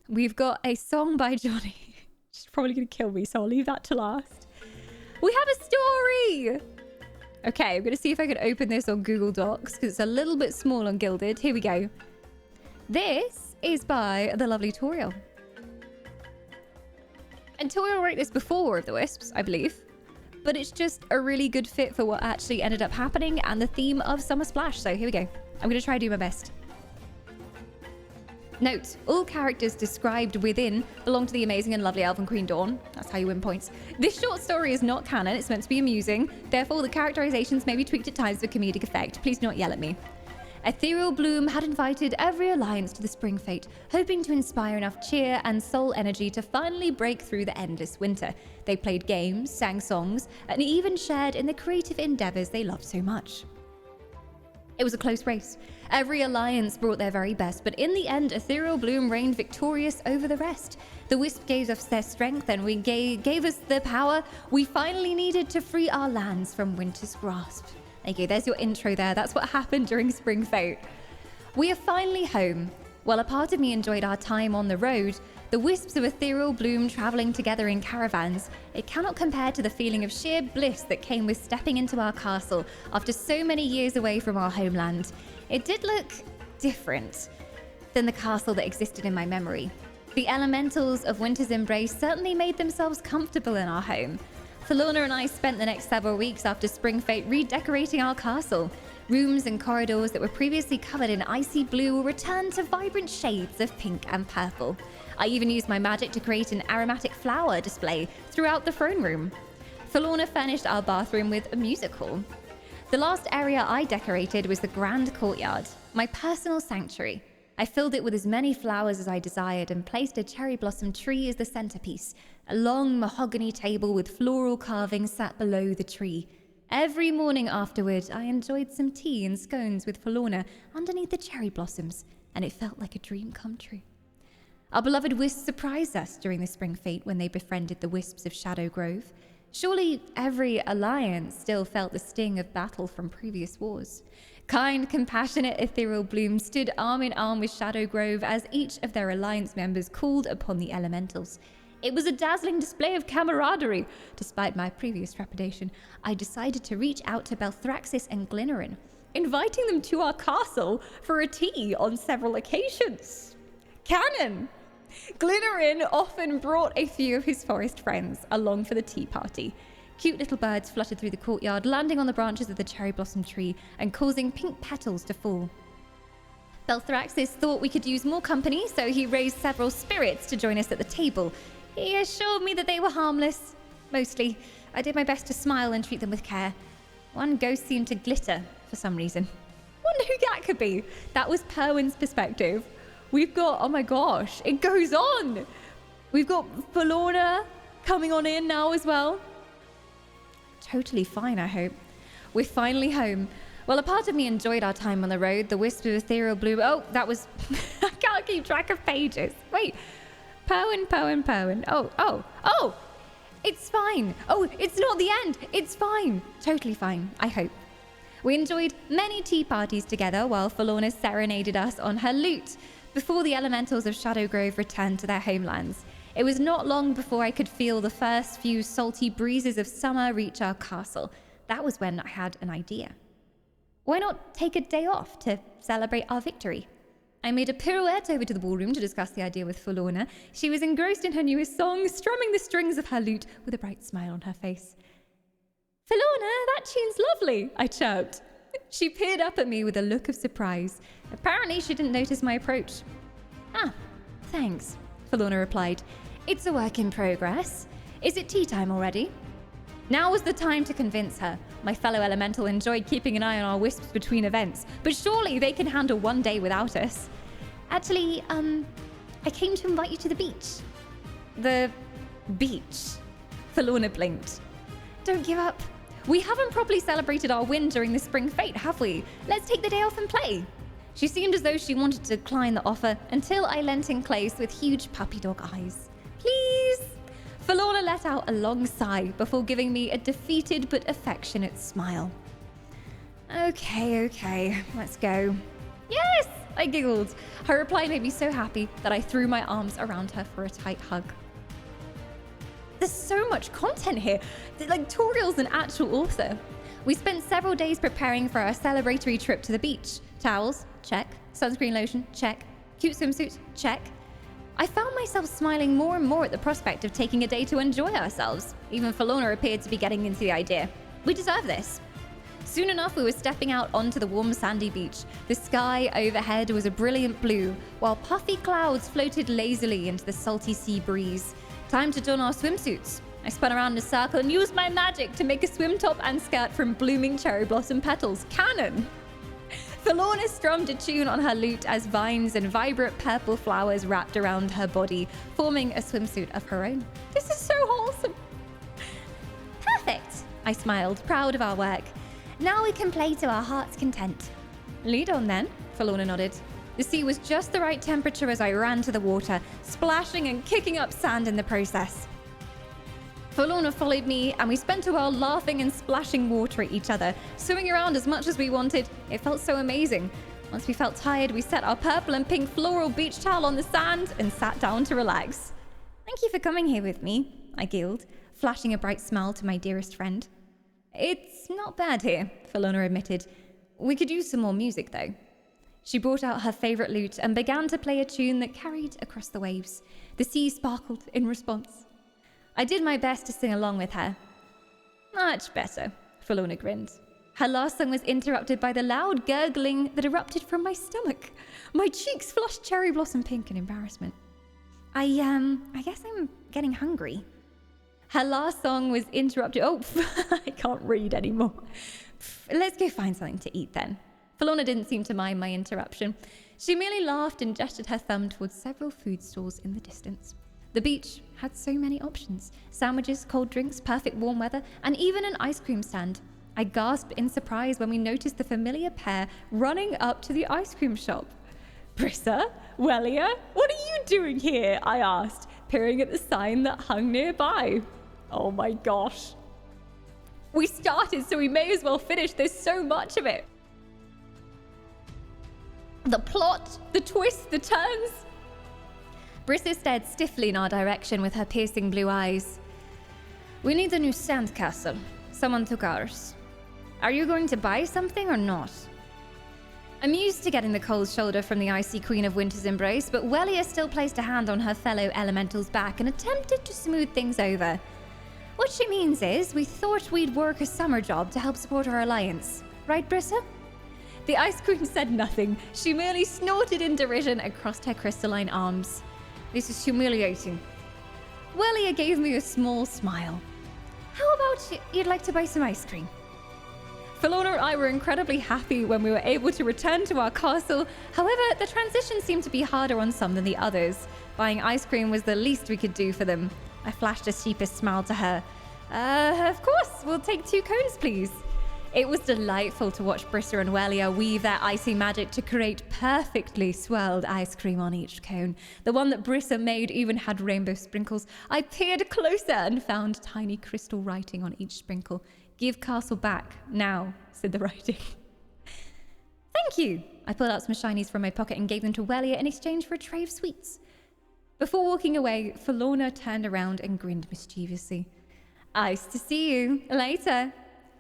We've got a song by Johnny. She's probably going to kill me, so I'll leave that to last. We have a story! Okay, I'm going to see if I can open this on Google Docs, because it's a little bit small on Gilded. Here we go. This is by the lovely Toriel. And Toriel wrote this before War of the Wisps, I believe. But it's just a really good fit for what actually ended up happening and the theme of Summer Splash. So here we go. I'm going to try to do my best. Note, all characters described within belong to the amazing and lovely Elven Queen Dawn. That's how you win points. This short story is not canon. It's meant to be amusing. Therefore, the characterizations may be tweaked at times for comedic effect. Please do not yell at me. Ethereal Bloom had invited every alliance to the Spring Fete, hoping to inspire enough cheer and soul energy to finally break through the endless winter. They played games, sang songs, and even shared in the creative endeavors they loved so much. It was a close race. Every alliance brought their very best, but in the end, Ethereal Bloom reigned victorious over the rest. The Wisp gave us their strength and we gave us the power we finally needed to free our lands from winter's grasp. Okay, there's your intro there. That's what happened during Spring Fete. We are finally home. While a part of me enjoyed our time on the road, the Wisps of Ethereal Bloom traveling together in caravans, it cannot compare to the feeling of sheer bliss that came with stepping into our castle after so many years away from our homeland. It did look different than the castle that existed in my memory. The elementals of Winter's Embrace certainly made themselves comfortable in our home. Felorna and I spent the next several weeks after Spring Fete redecorating our castle. Rooms and corridors that were previously covered in icy blue will return to vibrant shades of pink and purple. I even used my magic to create an aromatic flower display throughout the throne room. Felorna furnished our bathroom with a music hall. The last area I decorated was the grand courtyard, my personal sanctuary. I filled it with as many flowers as I desired and placed a cherry blossom tree as the centerpiece. A long mahogany table with floral carving sat below the tree. Every morning afterward, I enjoyed some tea and scones with Felorna underneath the cherry blossoms, and it felt like a dream come true. Our beloved Wisps surprised us during the Spring Fete when they befriended the Wisps of Shadow Grove. Surely every alliance still felt the sting of battle from previous wars. Kind, compassionate ethereal bloom stood arm in arm with Shadow Grove as each of their alliance members called upon the elementals. It was a dazzling display of camaraderie. Despite my previous trepidation, I decided to reach out to Belthraxis and Glynerin, inviting them to our castle for a tea on several occasions. Canon! Glynerin often brought a few of his forest friends along for the tea party. Cute little birds fluttered through the courtyard, landing on the branches of the cherry blossom tree and causing pink petals to fall. Belthraxis thought we could use more company, so he raised several spirits to join us at the table. He assured me that they were harmless. Mostly. I did my best to smile and treat them with care. One ghost seemed to glitter for some reason. Wonder who that could be. That was Perwin's perspective. We've got, oh my gosh, it goes on. We've got Forlorna coming on in now as well. Totally fine, I hope. We're finally home. Well, a part of me enjoyed our time on the road. The wisp of ethereal blue. Oh, that was... I can't keep track of pages. Wait. Perwin. Oh! It's fine. Oh, it's not the end. It's fine. Totally fine, I hope. We enjoyed many tea parties together while Forlorna serenaded us on her lute before the elementals of Shadow Grove returned to their homelands. It was not long before I could feel the first few salty breezes of summer reach our castle. That was when I had an idea. Why not take a day off to celebrate our victory? I made a pirouette over to the ballroom to discuss the idea with Forlorna. She was engrossed in her newest song, strumming the strings of her lute with a bright smile on her face. Forlorna, that tune's lovely, I chirped. She peered up at me with a look of surprise. Apparently she didn't notice my approach. Ah, thanks, Forlorna replied. It's a work in progress. Is it tea time already? Now was the time to convince her. My fellow elemental enjoyed keeping an eye on our wisps between events, but surely they can handle one day without us. Actually, I came to invite you to the beach. The beach? Forlorna blinked. Don't give up. We haven't properly celebrated our win during the spring fete, have we? Let's take the day off and play. She seemed as though she wanted to decline the offer until I leant in close with huge puppy dog eyes. Please? Forlorna let out a long sigh before giving me a defeated but affectionate smile. Okay, let's go. Yes, I giggled. Her reply made me so happy that I threw my arms around her for a tight hug. There's so much content here, like tutorials and actual author. We spent several days preparing for our celebratory trip to the beach. Towels, check. Sunscreen lotion, check. Cute swimsuits, check. I found myself smiling more and more at the prospect of taking a day to enjoy ourselves. Even Forlorna appeared to be getting into the idea. We deserve this. Soon enough, we were stepping out onto the warm sandy beach. The sky overhead was a brilliant blue, while puffy clouds floated lazily into the salty sea breeze. Time to don our swimsuits. I spun around in a circle and used my magic to make a swim top and skirt from blooming cherry blossom petals. Canon! Forlorna strummed a tune on her lute as vines and vibrant purple flowers wrapped around her body, forming a swimsuit of her own. This is so wholesome. Perfect, I smiled, proud of our work. Now we can play to our heart's content. Lead on then, Forlorna nodded. The sea was just the right temperature as I ran to the water, splashing and kicking up sand in the process. Forlorna followed me, and we spent a while laughing and splashing water at each other, swimming around as much as we wanted. It felt so amazing. Once we felt tired, we set our purple and pink floral beach towel on the sand and sat down to relax. Thank you for coming here with me, I giggled, flashing a bright smile to my dearest friend. It's not bad here, Forlorna admitted. We could use some more music, though. She brought out her favorite lute and began to play a tune that carried across the waves. The sea sparkled in response. I did my best to sing along with her. Much better, Forlorna grinned. Her last song was interrupted by the loud gurgling that erupted from my stomach. My cheeks flushed cherry blossom pink in embarrassment. I guess I'm getting hungry. Her last song was interrupted. Oh, I can't read anymore. Let's go find something to eat then. Forlorna didn't seem to mind my interruption. She merely laughed and gestured her thumb towards several food stalls in the distance. The beach had so many options. Sandwiches, cold drinks, perfect warm weather, and even an ice cream stand. I gasped in surprise when we noticed the familiar pair running up to the ice cream shop. Brissa? Wellia? What are you doing here? I asked, peering at the sign that hung nearby. Oh my gosh. We started, so we may as well finish. There's so much of it. The plot, the twists, the turns. Brissa stared stiffly in our direction with her piercing blue eyes. We need a new sandcastle. Someone took ours. Are you going to buy something or not? I'm used to getting the cold shoulder from the icy queen of winter's embrace, but Wellia still placed a hand on her fellow elemental's back and attempted to smooth things over. What she means is, we thought we'd work a summer job to help support our alliance. Right, Brissa? The ice queen said nothing. She merely snorted in derision and crossed her crystalline arms. This is humiliating. Wellia gave me a small smile. How about you'd like to buy some ice cream? Felona and I were incredibly happy when we were able to return to our castle. However, the transition seemed to be harder on some than the others. Buying ice cream was the least we could do for them. I flashed a sheepish smile to her. Of course, we'll take 2 cones, please. It was delightful to watch Brissa and Wellia weave their icy magic to create perfectly swirled ice cream on each cone. The one that Brissa made even had rainbow sprinkles. I peered closer and found tiny crystal writing on each sprinkle. Give castle back, now, said the writing. Thank you. I pulled out some shinies from my pocket and gave them to Wellia in exchange for a tray of sweets. Before walking away, Felona turned around and grinned mischievously. Nice to see you. Later.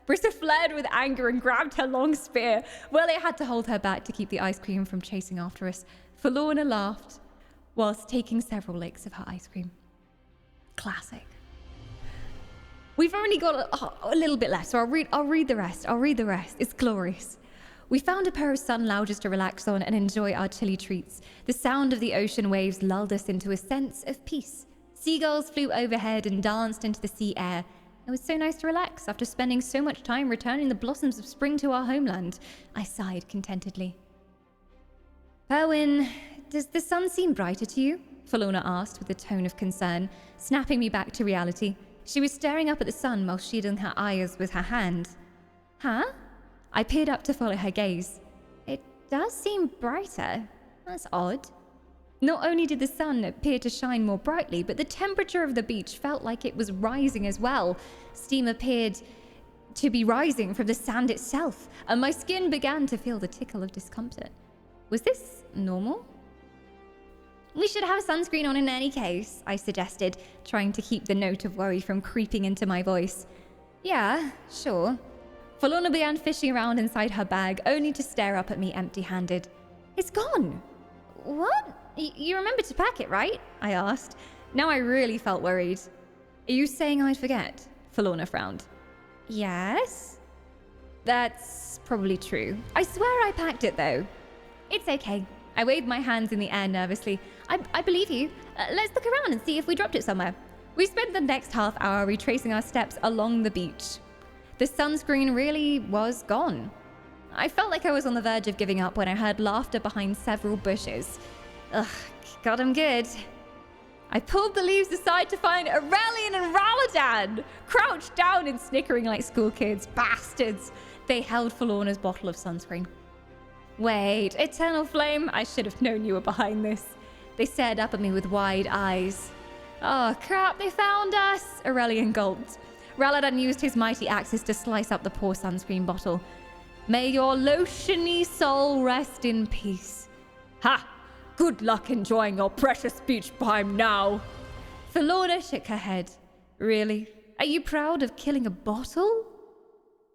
Brissa flared with anger and grabbed her long spear. Wellia had to hold her back to keep the ice cream from chasing after us. Felona laughed whilst taking several licks of her ice cream. Classic. We've only got a little bit left, so I'll read the rest. It's glorious. We found a pair of sun lounges to relax on and enjoy our chilly treats. The sound of the ocean waves lulled us into a sense of peace. Seagulls flew overhead and danced into the sea air. It was so nice to relax after spending so much time returning the blossoms of spring to our homeland. I sighed contentedly. Perwyn, does the sun seem brighter to you? Felona asked with a tone of concern, snapping me back to reality. She was staring up at the sun while shielding her eyes with her hand. Huh? I peered up to follow her gaze. It does seem brighter. That's odd. Not only did the sun appear to shine more brightly, but the temperature of the beach felt like it was rising as well. Steam appeared to be rising from the sand itself, and my skin began to feel the tickle of discomfort. Was this normal? We should have sunscreen on in any case, I suggested, trying to keep the note of worry from creeping into my voice. Yeah, sure. Felona began fishing around inside her bag, only to stare up at me empty-handed. It's gone. What? You remembered to pack it, right? I asked. Now I really felt worried. Are you saying I'd forget? Felona frowned. Yes? That's probably true. I swear I packed it, though. It's okay. I waved my hands in the air nervously. I believe you. Let's look around and see if we dropped it somewhere. We spent the next half hour retracing our steps along the beach. The sunscreen really was gone. I felt like I was on the verge of giving up when I heard laughter behind several bushes. Ugh, got 'em good. I pulled the leaves aside to find Aurelian and Raladan, crouched down and snickering like school kids. Bastards! They held Felona's bottle of sunscreen. Wait, Eternal Flame, I should have known you were behind this. They stared up at me with wide eyes. Oh crap, they found us! Aurelian gulped. Raladan used his mighty axes to slice up the poor sunscreen bottle. May your lotiony soul rest in peace. Ha! Good luck enjoying your precious beach time now. Felona shook her head. Really? Are you proud of killing a bottle?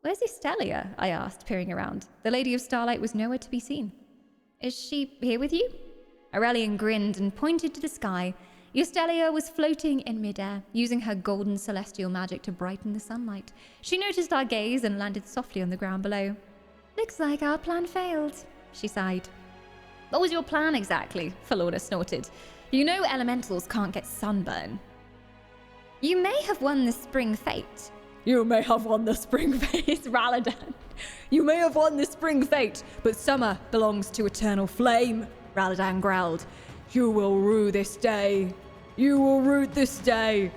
Where's Estelia? I asked, peering around. The Lady of Starlight was nowhere to be seen. Is she here with you? Aurelian grinned and pointed to the sky. Estelia was floating in midair, using her golden celestial magic to brighten the sunlight. She noticed our gaze and landed softly on the ground below. Looks like our plan failed, she sighed. What was your plan exactly? Felona snorted. You know elementals can't get sunburn. You may have won the spring fate. You may have won the spring fate, Raladan. You may have won the spring fate, but summer belongs to Eternal Flame, Raladan growled. You will rue this day. You will rue this day.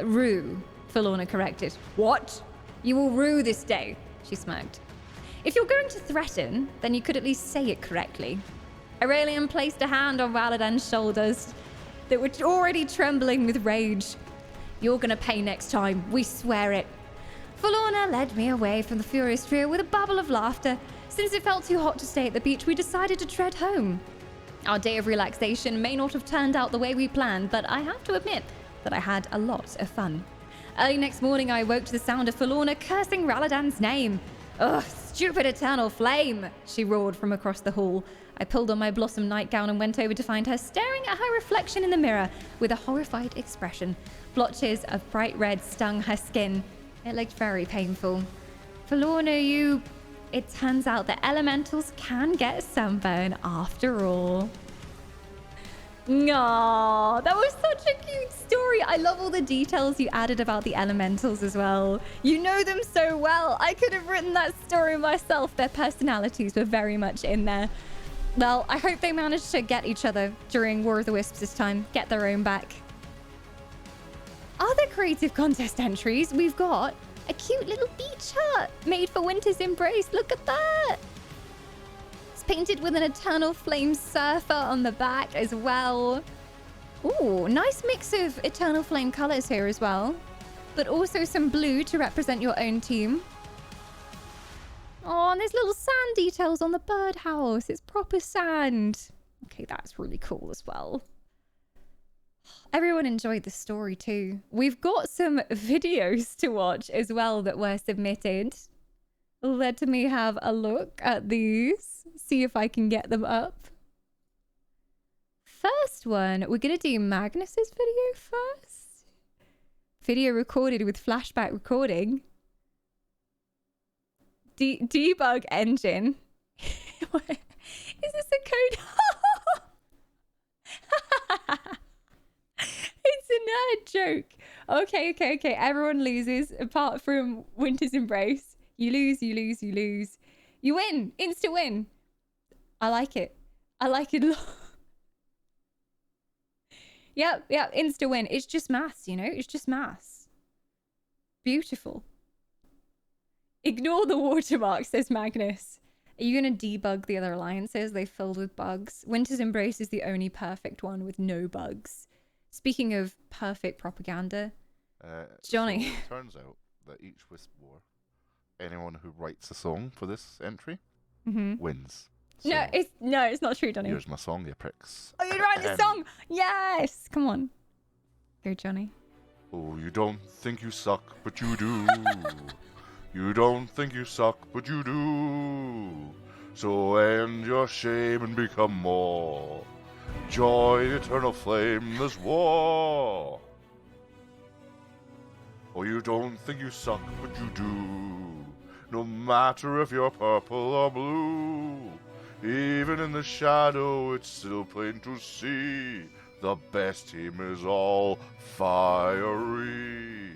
Rue, Felona corrected. What? You will rue this day, she smirked. If you're going to threaten, then you could at least say it correctly. Aurelian placed a hand on Raladan's shoulders that were already trembling with rage. You're gonna pay next time, we swear it. Forlorna led me away from the furious trio with a babble of laughter. Since it felt too hot to stay at the beach, we decided to tread home. Our day of relaxation may not have turned out the way we planned, but I have to admit that I had a lot of fun. Early next morning, I awoke to the sound of Forlorna cursing Raladan's name. Ugh, stupid eternal flame, she roared from across the hall. I pulled on my blossom nightgown and went over to find her staring at her reflection in the mirror with a horrified expression. Blotches of bright red stung her skin. It looked very painful. Forlorna, It turns out that elementals can get sunburn after all. Aww, that was such a cute story. I love all the details you added about the elementals as well. You know them so well. I could have written that story myself. Their personalities were very much in there. Well, I hope they managed to get each other during War of the Wisps this time. Get their own back. Other creative contest entries, we've got a cute little beach hut made for Winter's Embrace. Look at that. It's painted with an eternal flame surfer on the back as well. Ooh, nice mix of eternal flame colors here as well. But also some blue to represent your own team. Oh, and there's little sand details on the birdhouse. It's proper sand. Okay, that's really cool as well. Everyone enjoyed the story too. We've got some videos to watch as well that were submitted. Let me have a look at these. See if I can get them up. First one, we're going to do Magnus's video first. Video recorded with flashback recording. Debug engine. What? Is this a code? It's a nerd joke. Okay. Everyone loses apart from Winter's Embrace. You lose. You win. Insta win. I like it. I like it a lot. Yep. Insta win. It's just maths, you know? It's just maths. Beautiful. Ignore the watermark, says Magnus. Are you going to debug the other alliances? They filled with bugs. Winter's Embrace is the only perfect one with no bugs. Speaking of perfect propaganda, Johnny. So it turns out that each Wisp War, anyone who writes a song for this entry wins. So No, it's not true, Johnny. here's my song, you pricks. Oh, you're writing a song! Yes! Come on. Go, Johnny. Oh, you don't think you suck, but you do. You don't think you suck, but you do. So end your shame and become more. Join eternal flame this war. Oh, you don't think you suck, but you do. No matter if you're purple or blue. Even in the shadow, it's still plain to see. The best team is all fiery.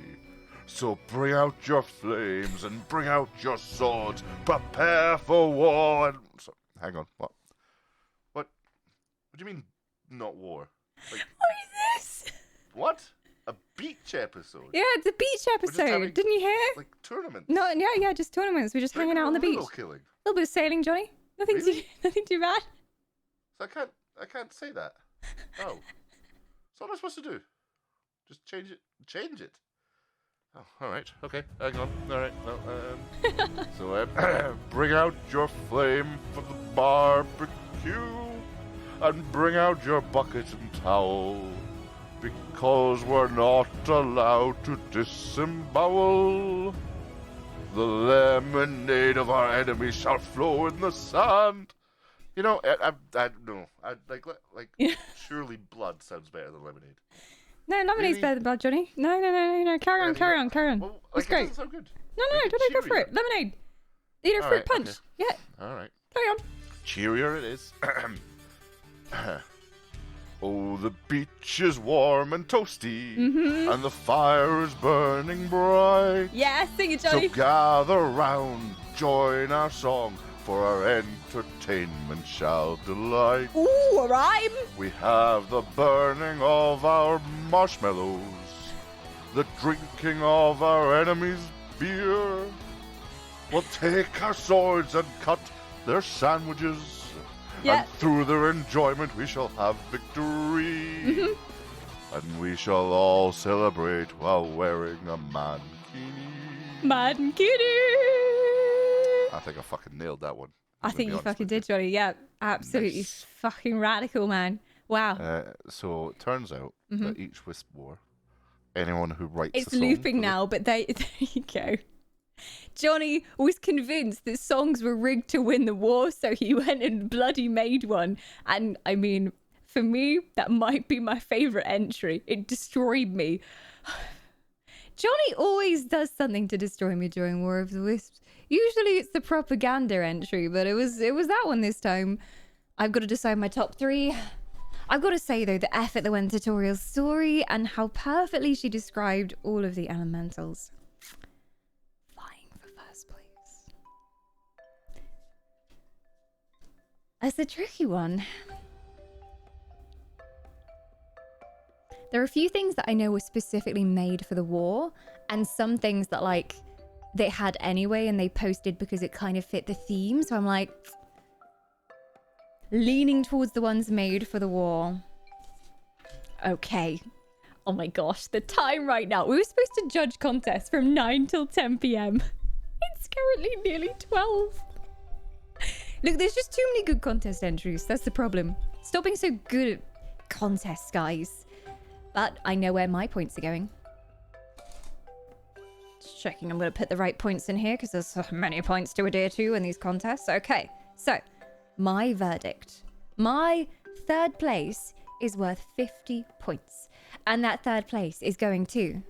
So bring out your flames and bring out your swords. Prepare for war. And hang on, what? What do you mean, not war? Like, What is this? what? A beach episode? Yeah, it's a beach episode. Didn't you hear? Like tournaments? No, yeah, just tournaments. We're just hanging out on the beach. Killing. A little bit of sailing, Johnny. Nothing too bad. So I can't say that. Oh. So what am I supposed to do? Just change it. Oh, all right. Okay. Hang on. All right. Well, so bring out your flame for the barbecue, and bring out your bucket and towel, because we're not allowed to disembowel. The lemonade of our enemies shall flow in the sand. You know, I surely blood sounds better than lemonade. No, lemonade's better than blood, Johnny. No. Carry on. Well, It's great. It doesn't sound good. No, Johnny, go for it. Lemonade. You know, fruit punch. Okay. Yeah. All right. Carry on. Cheerier it is. Oh, the beach is warm and toasty, and the fire is burning bright. Yeah, sing it, Johnny. So gather round, join our song, for our entertainment shall delight. Ooh, a rhyme. We have the burning of our marshmallows, the drinking of our enemies' beer. We'll take our swords and cut their sandwiches. Yeah. And through their enjoyment we shall have victory. And we shall all celebrate while wearing a mankini. Man Kitty! I think I fucking nailed that one. I think you fucking did, Johnny. Yeah, absolutely fucking radical, man. Wow. So it turns out that each Wisp War, anyone who writes It's a song looping now, but there you go. Johnny was convinced that songs were rigged to win the war, so he went and bloody made one. And I mean, for me, that might be my favourite entry. It destroyed me. Johnny always does something to destroy me during War of the Wisps. Usually it's the propaganda entry, but it was that one this time. I've got to decide my top 3. I've got to say, though, the effort that went into Toriel's story and how perfectly she described all of the elementals. Vying for first place. That's a tricky one. There are a few things that I know were specifically made for the war, and some things that, like, they had anyway and they posted because it kind of fit the theme. So I'm like, leaning towards the ones made for the war. Okay. Oh my gosh, the time right now. We were supposed to judge contests from 9 till 10 p.m. It's currently nearly 12. Look, there's just too many good contest entries. That's the problem. Stop being so good at contests, guys. But I know where my points are going. Just checking I'm going to put the right points in here because there's so many points to adhere to in these contests. Okay, so my verdict. My third place is worth 50 points. And that third place is going to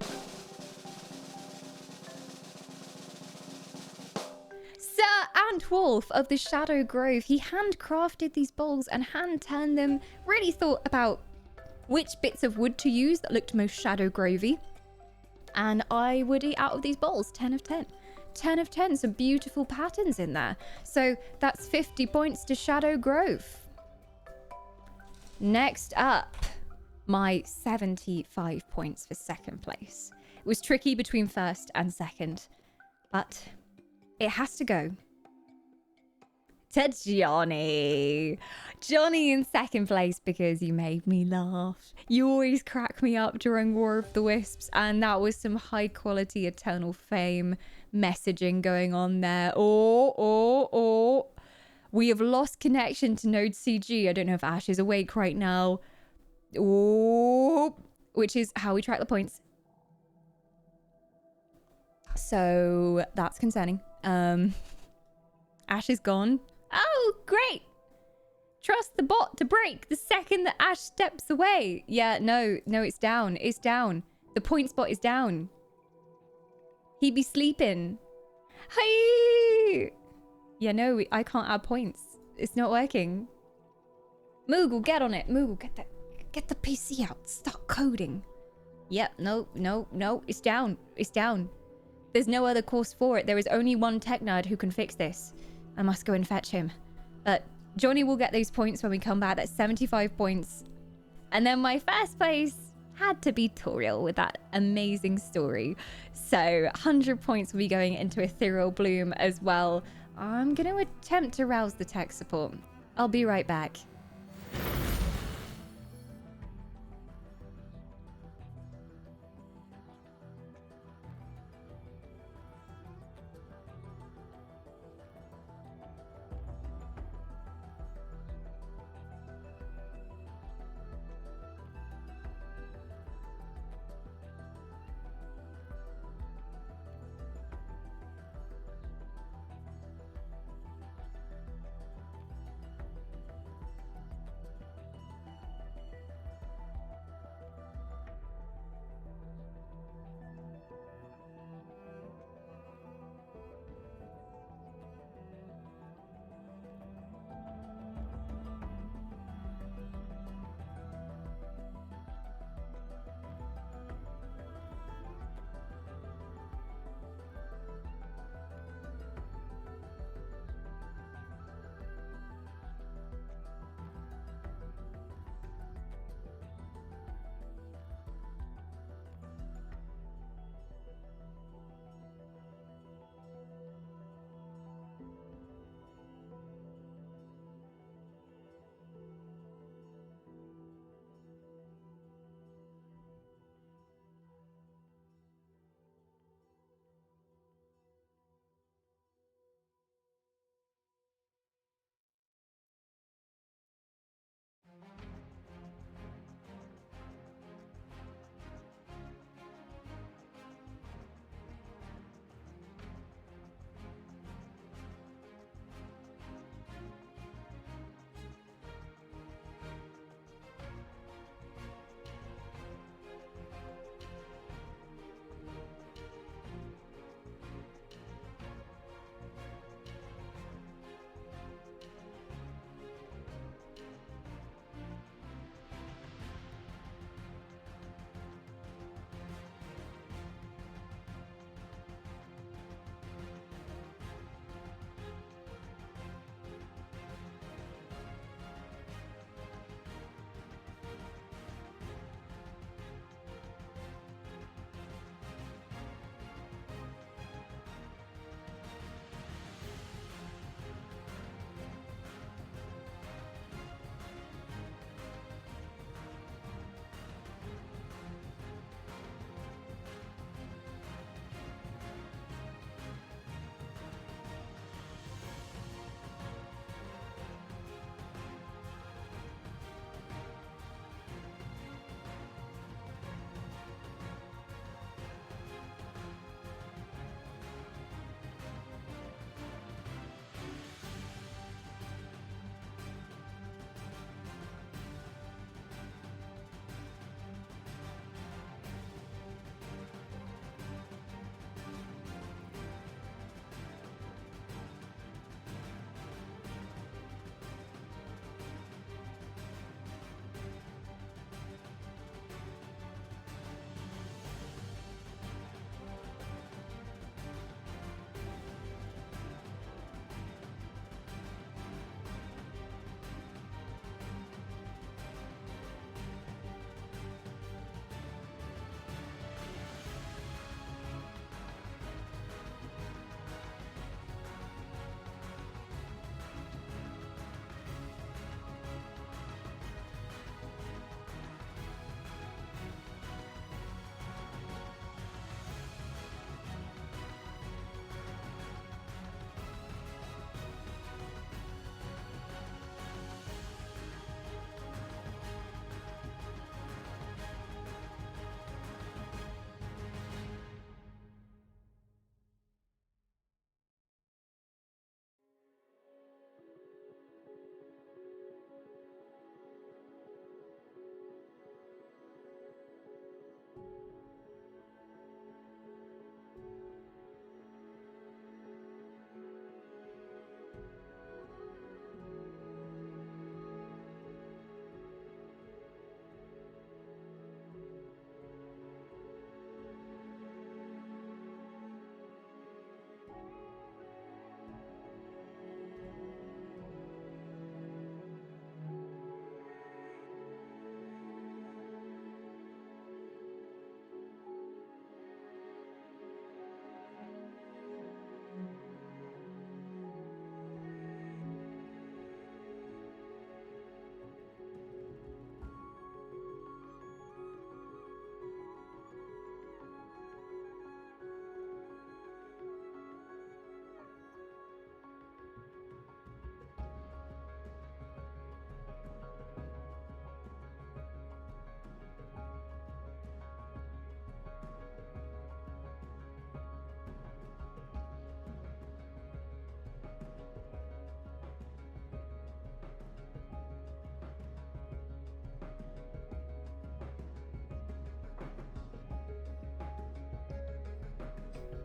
Sir Antwolf of the Shadow Grove. He handcrafted these bowls and hand-turned them. Really thought about which bits of wood to use that looked most Shadow Grovey. And I would eat out of these bowls 10 of 10. 10 of 10, some beautiful patterns in there. So that's 50 points to Shadow Grove. Next up, my 75 points for second place. It was tricky between first and second, but it has to go to Johnny. Johnny in second place because you made me laugh. You always crack me up during War of the Wisps, and that was some high quality Eternal Fame messaging going on there. We have lost connection to Node CG. I don't know if Ash is awake right now. Which is how we track the points. So that's concerning. Ash is gone. Oh, great. Trust the bot to break the second that Ash steps away. Yeah, no, it's down. It's down. The point spot is down. He be sleeping. Hi. Yeah, no, I can't add points. It's not working. Moogle, get on it. Moogle, get the PC out. Start coding. Yep, no. It's down. It's down. There's no other course for it. There is only one tech nerd who can fix this. I must go and fetch him. But Johnny will get those points when we come back. That's 75 points. And then my first place had to be Toriel with that amazing story. So 100 points will be going into Ethereal Bloom as well. I'm going to attempt to rouse the tech support. I'll be right back.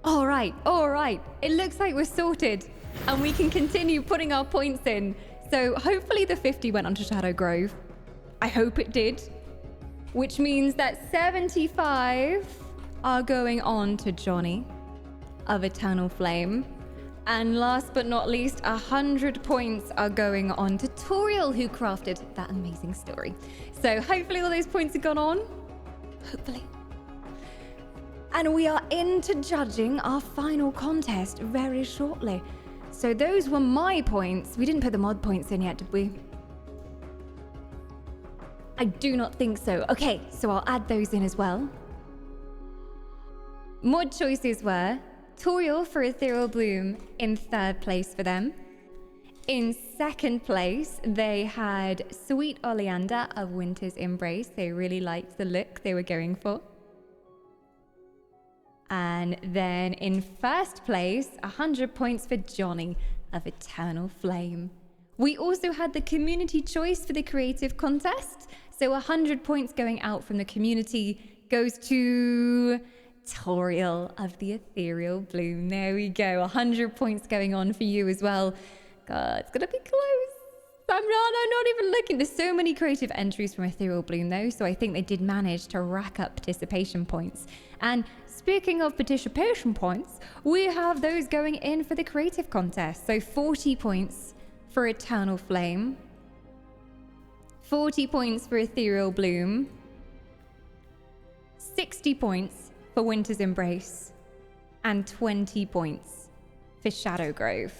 All right. It looks like we're sorted and we can continue putting our points in. So hopefully the 50 went onto Shadow Grove. I hope it did. Which means that 75 are going on to Johnny of Eternal Flame. And last but not least, 100 points are going on to Toriel, who crafted that amazing story. So hopefully all those points have gone on. Hopefully. And we are into judging our final contest very shortly. So those were my points. We didn't put the mod points in yet, did we? I do not think so. Okay, so I'll add those in as well. Mod choices were Toriel for Ethereal Bloom in 3rd place for them. In 2nd place, they had Sweet Oleander of Winter's Embrace. They really liked the look they were going for. And then in 1st place, 100 points for Johnny of Eternal Flame. We also had the community choice for the creative contest. So 100 points going out from the community goes to Toriel of the Ethereal Bloom. There we go. 100 points going on for you as well. God, it's gonna be close. I'm not even looking. There's so many creative entries from Ethereal Bloom though, so I think they did manage to rack up participation points. And speaking of participation points, we have those going in for the creative contest. So 40 points for Eternal Flame, 40 points for Ethereal Bloom, 60 points for Winter's Embrace, and 20 points for Shadow Grove.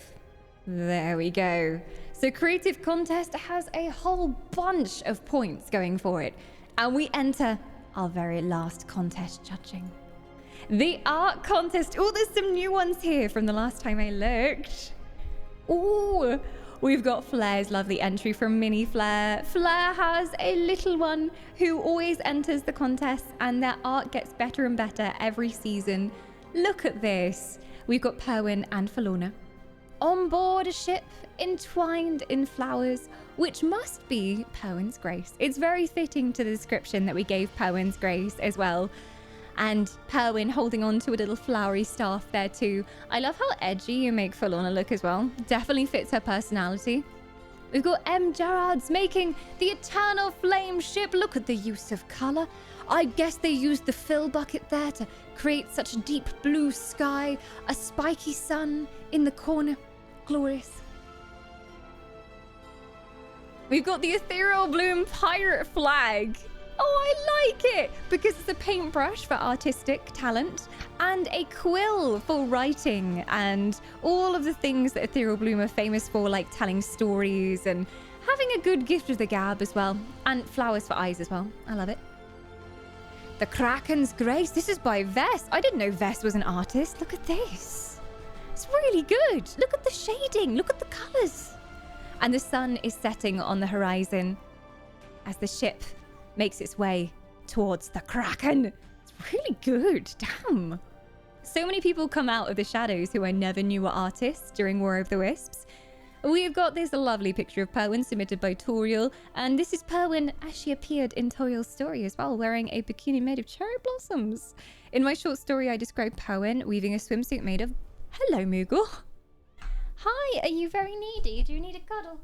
There we go. So Creative Contest has a whole bunch of points going for it. And we enter our very last contest judging. The Art Contest. Oh, there's some new ones here from the last time I looked. Oh, we've got Flair's lovely entry from Mini Flair. Flair has a little one who always enters the contest and their art gets better and better every season. Look at this. We've got Perwin and Falorna on board a ship entwined in flowers, which must be Perwin's Grace. It's very fitting to the description that we gave Perwin's Grace as well. And Perwin holding on to a little flowery staff there too. I love how edgy you make Falorna look as well. Definitely fits her personality. We've got M. Gerards making the Eternal Flame ship. Look at the use of colour. I guess they used the fill bucket there to create such a deep blue sky. A spiky sun in the corner. Glorious. We've got the Ethereal Bloom pirate flag. Oh, I like it because it's a paintbrush for artistic talent and a quill for writing and all of the things that Ethereal Bloom are famous for, like telling stories and having a good gift of the gab as well, and flowers for eyes as well. I love it. The Kraken's Grace. This is by Vess. I didn't know Vess was an artist. Look at this. It's really good. Look at the shading. Look at the colors. And the sun is setting on the horizon as the ship makes its way towards the Kraken. It's really good. Damn. So many people come out of the shadows who I never knew were artists during War of the Wisps. We've got this lovely picture of Perwin submitted by Toriel, and this is Perwin as she appeared in Toriel's story as well, wearing a bikini made of cherry blossoms. In my short story, I described Perwin weaving a swimsuit made of... Hello, Moogle. Hi, are you very needy? Do you need a cuddle?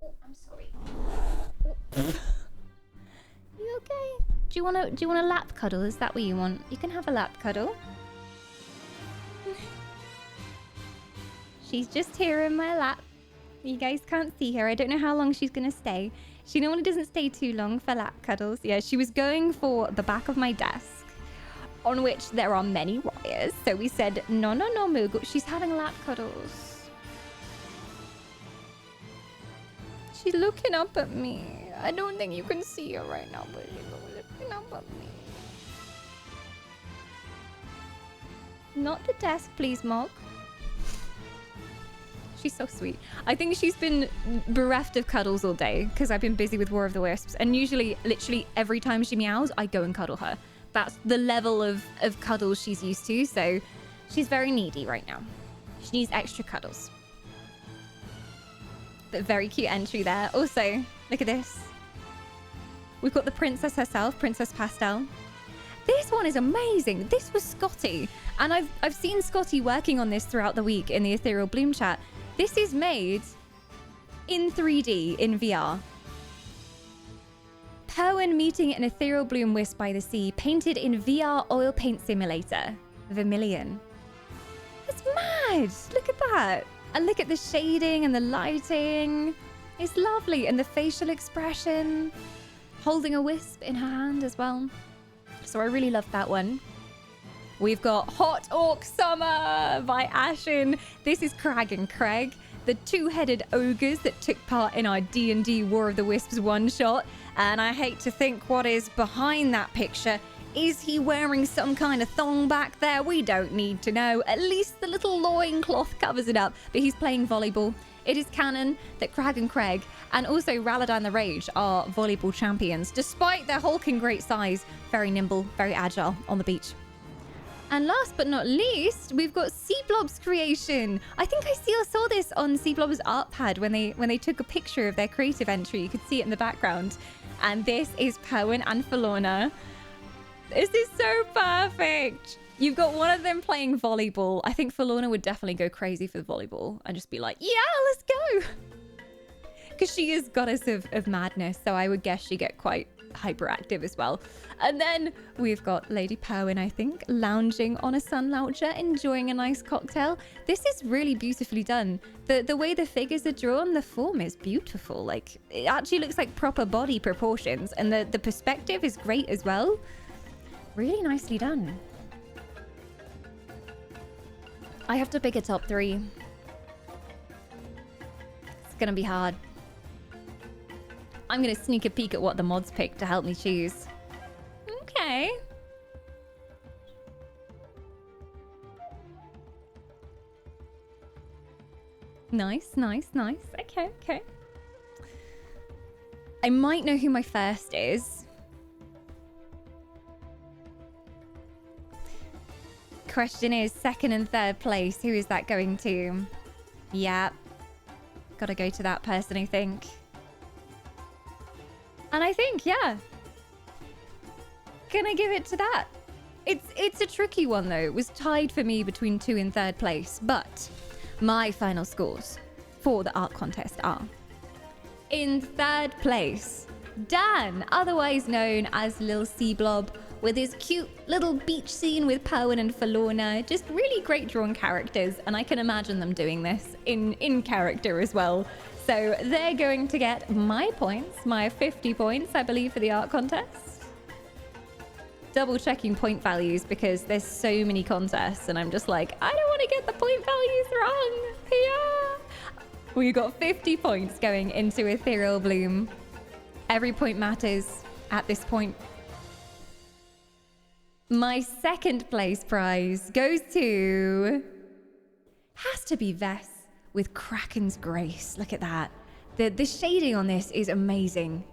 Oh, I'm sorry. Oh. You okay? Do you want a lap cuddle? Is that what you want? You can have a lap cuddle. She's just here in my lap. You guys can't see her. I don't know how long she's gonna stay. She normally doesn't stay too long for lap cuddles. Yeah, she was going for the back of my desk, on which there are many wires. So we said, no, Moogle. She's having lap cuddles. She's looking up at me. I don't think you can see her right now, but she's looking up at me. Not the desk, please, Mog. She's so sweet. I think she's been bereft of cuddles all day because I've been busy with War of the Wisps. And usually, literally every time she meows, I go and cuddle her. That's the level of cuddles she's used to. So she's very needy right now. She needs extra cuddles. But very cute entry there. Also, look at this. We've got the princess herself, Princess Pastel. This one is amazing. This was Scotty. And I've seen Scotty working on this throughout the week in the Ethereal Bloom chat. This is made in 3D in VR. Perwyn meeting an Ethereal Bloom Wisp by the sea, painted in VR oil paint simulator. Vermilion. It's mad. Look at that. And look at the shading and the lighting. It's lovely. And the facial expression. Holding a wisp in her hand as well. So I really love that one. We've got Hot Orc Summer by Ashen. This is Crag and Craig, the two-headed ogres that took part in our D&D War of the Wisps one-shot. And I hate to think what is behind that picture. Is he wearing some kind of thong back there? We don't need to know. At least the little loincloth covers it up. But he's playing volleyball. It is canon that Crag and Craig and also Raladan the Rage are volleyball champions. Despite their hulking great size, very nimble, very agile on the beach. And last but not least, we've got Seablob's creation. I think I saw this on Seablob's art pad when they took a picture of their creative entry. You could see it in the background. And this is Perwyn and Falorna. This is so perfect. You've got one of them playing volleyball. I think Falorna would definitely go crazy for the volleyball and just be like, yeah, let's go. Because she is goddess of madness. So I would guess she'd get quite hyperactive as well. And then we've got Lady Perwyn, I think, lounging on a sun lounger, enjoying a nice cocktail. This is really beautifully done. The way the figures are drawn, the form is beautiful. Like, it actually looks like proper body proportions. And the perspective is great as well. Really nicely done. I have to pick a top 3. It's gonna be hard. I'm gonna sneak a peek at what the mods pick to help me choose. Okay. Nice, nice, nice. Okay, okay. I might know who my first is. Question is, second and third place, who is that going to? Yeah. Gotta go to that person, I think. And I think, yeah. Gonna give it to that. It's a tricky one, though. It was tied for me between 2 and 3rd place. But my final scores for the art contest are... in 3rd place, Dan, otherwise known as Lil Seablob, with his cute little beach scene with Perwyn and Falorna. Just really great drawn characters, and I can imagine them doing this in character as well. So they're going to get my points, my 50 points, I believe, for the art contest. Double checking point values because there's so many contests, and I'm just like, I don't want to get the point values wrong. Yeah. We got 50 points going into Ethereal Bloom. Every point matters at this point. My 2nd place prize goes to... has to be Vess with Kraken's Grace. Look at that. The shading on this is amazing.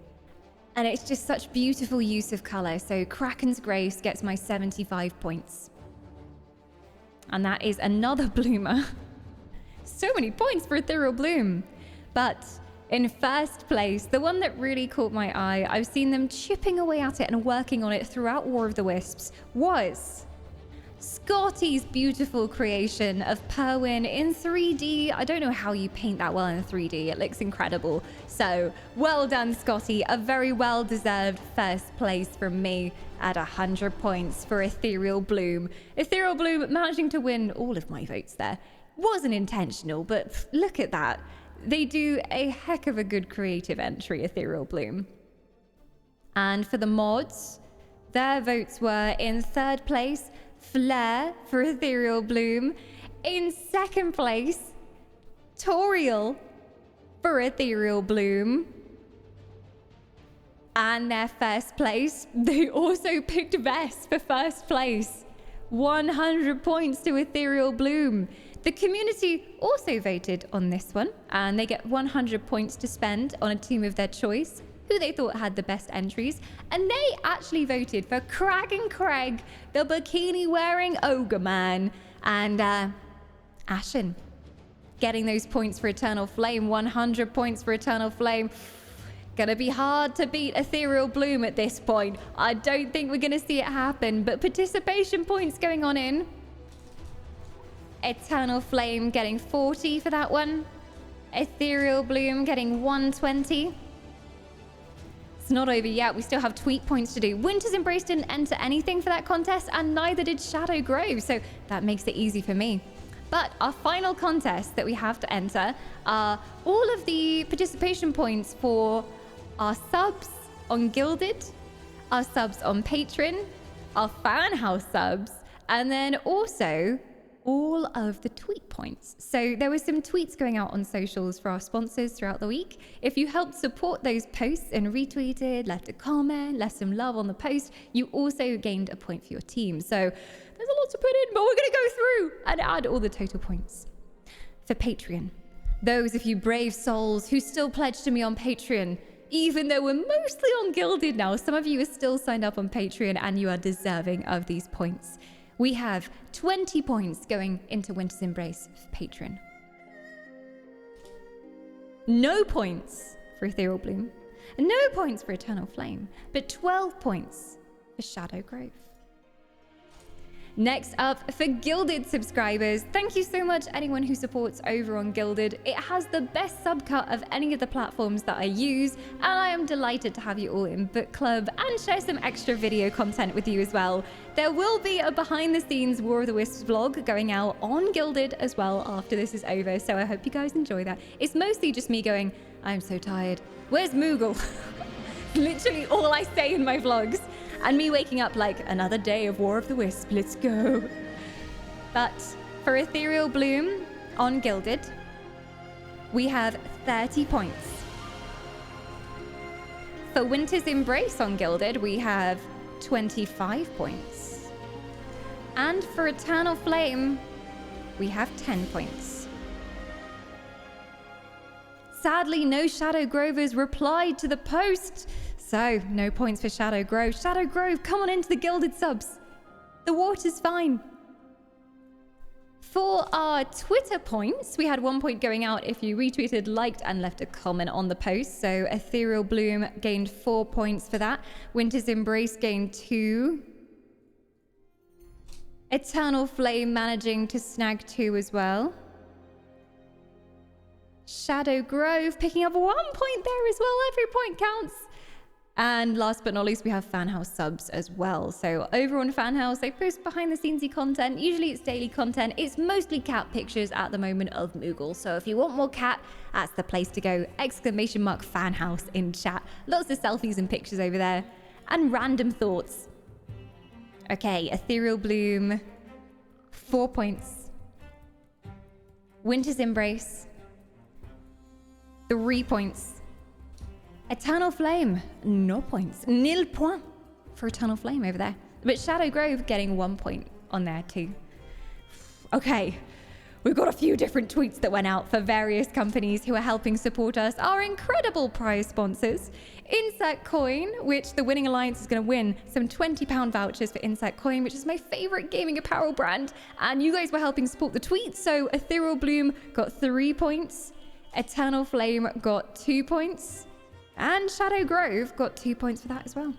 And it's just such beautiful use of color. So Kraken's Grace gets my 75 points. And that is another bloomer. So many points for Ethereal Bloom. But in 1st place, the one that really caught my eye, I've seen them chipping away at it and working on it throughout War of the Wisps, was Scotty's beautiful creation of Perwyn in 3D. I don't know how you paint that well in 3D. It looks incredible. So well done, Scotty. A very well-deserved 1st place from me at 100 points for Ethereal Bloom. Ethereal Bloom managing to win all of my votes there. Wasn't intentional, but look at that. They do a heck of a good creative entry, Ethereal Bloom. And for the mods, their votes were in 3rd place, Flair for Ethereal Bloom. In 2nd place, Toriel for Ethereal Bloom. And their 1st place, they also picked Vess for 1st place. 100 points to Ethereal Bloom. The community also voted on this one, and they get 100 points to spend on a team of their choice, who they thought had the best entries. And they actually voted for Crag and Craig, the bikini-wearing ogre man, and Ashen. Getting those points for Eternal Flame, 100 points for Eternal Flame. Gonna be hard to beat Ethereal Bloom at this point. I don't think we're gonna see it happen, but participation points going on in. Eternal Flame getting 40 for that one. Ethereal Bloom getting 120. It's not over yet. We still have tweet points to do. Winter's Embrace didn't enter anything for that contest, and neither did Shadow Grove, so that makes it easy for me. But our final contest that we have to enter are all of the participation points for our subs on Gilded, our subs on Patreon, our fan house subs, and then also all of the tweet points. So there were some tweets going out on socials for our sponsors throughout the week. If you helped support those posts and retweeted, left a comment, left some love on the post, you also gained a point for your team. So there's a lot to put in, but we're gonna go through and add all the total points. For Patreon, those of you brave souls who still pledge to me on Patreon, even though we're mostly on Gilded now, some of you are still signed up on Patreon and you are deserving of these points. We have 20 points going into Winter's Embrace for Patreon. No points for Ethereal Bloom. No points for Eternal Flame, but 12 points for Shadow Grove. Next up, for Gilded subscribers, thank you so much anyone who supports over on Gilded. It has the best subcut of any of the platforms that I use, and I am delighted to have you all in book club and share some extra video content with you as well. There will be a behind the scenes War of the Wisps vlog going out on Gilded as well after this is over, so I hope you guys enjoy that. It's mostly just me going, I'm so tired. Where's Moogle? Literally all I say in my vlogs. And me waking up like, another day of War of the Wisp, let's go. But for Ethereal Bloom on Gilded, we have 30 points. For Winter's Embrace on Gilded, we have 25 points. And for Eternal Flame, we have 10 points. Sadly, no Shadow Grovers replied to the post. So, no points for Shadow Grove. Shadow Grove, come on into the Gilded subs. The water's fine. For our Twitter points, we had 1 point going out if you retweeted, liked, and left a comment on the post. So, Ethereal Bloom gained 4 points for that. Winter's Embrace gained 2. Eternal Flame managing to snag 2 as well. Shadow Grove picking up 1 point there as well. Every point counts. And last but not least, we have Fan House subs as well. So over on Fan House, they post behind the scenesy content. Usually it's daily content. It's mostly cat pictures at the moment of Moogle. So if you want more cat, that's the place to go. ! Fan House in chat. Lots of selfies and pictures over there. And random thoughts. Okay, Ethereal Bloom, 4 points. Winter's Embrace, 3 points. Eternal Flame, no points. Nil point for Eternal Flame over there. But Shadow Grove getting 1 point on there too. Okay, we've got a few different tweets that went out for various companies who are helping support us. Our incredible prize sponsors. Insert Coin, which the Winning Alliance is going to win some £20 vouchers for Insert Coin, which is my favorite gaming apparel brand. And you guys were helping support the tweet. So Ethereal Bloom got 3 points. Eternal Flame got 2 points. And Shadow Grove got 2 points for that as well.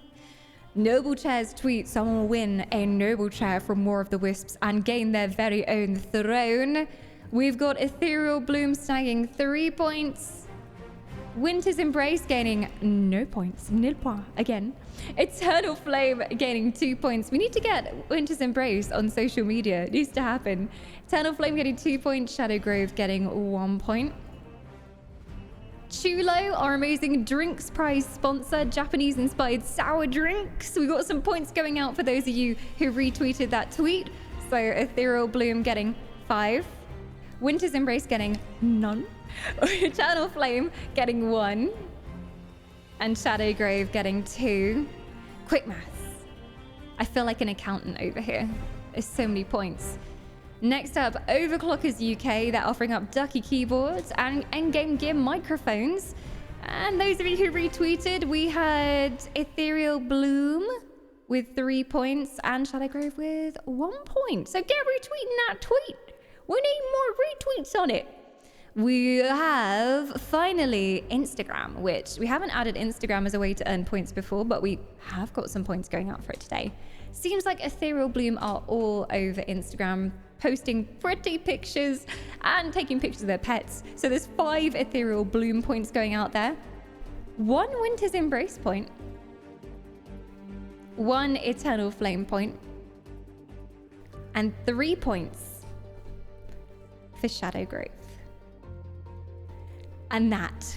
Noble Chair's tweet, someone will win a Noble Chair from War of the Wisps and gain their very own throne. We've got Ethereal Bloom snagging 3 points. Winter's Embrace gaining no points. Nil point again. Eternal Flame gaining 2 points. We need to get Winter's Embrace on social media. It needs to happen. Eternal Flame getting 2 points. Shadow Grove getting 1 point. Chulo, our amazing drinks prize sponsor, Japanese-inspired sour drinks. We got some points going out for those of you who retweeted that tweet. So Ethereal Bloom getting 5. Winter's Embrace getting none. Eternal Flame getting 1. And Shadow Grove getting 2. Quick maths. I feel like an accountant over here. There's so many points. Next up, Overclockers UK. They're offering up Ducky keyboards and Endgame Gear microphones. And those of you who retweeted, we had Ethereal Bloom with 3 points and Shadow Grove with 1 point. So get retweeting that tweet. We need more retweets on it. we have finally Instagram, which we haven't added Instagram as a way to earn points before, but we have got some points going out for it today. Seems like Ethereal Bloom are all over Instagram, posting pretty pictures and taking pictures of their pets. So there's 5 Ethereal Bloom points going out there, 1 Winter's Embrace point, 1 Eternal Flame point, and 3 points for Shadow Grove. And that,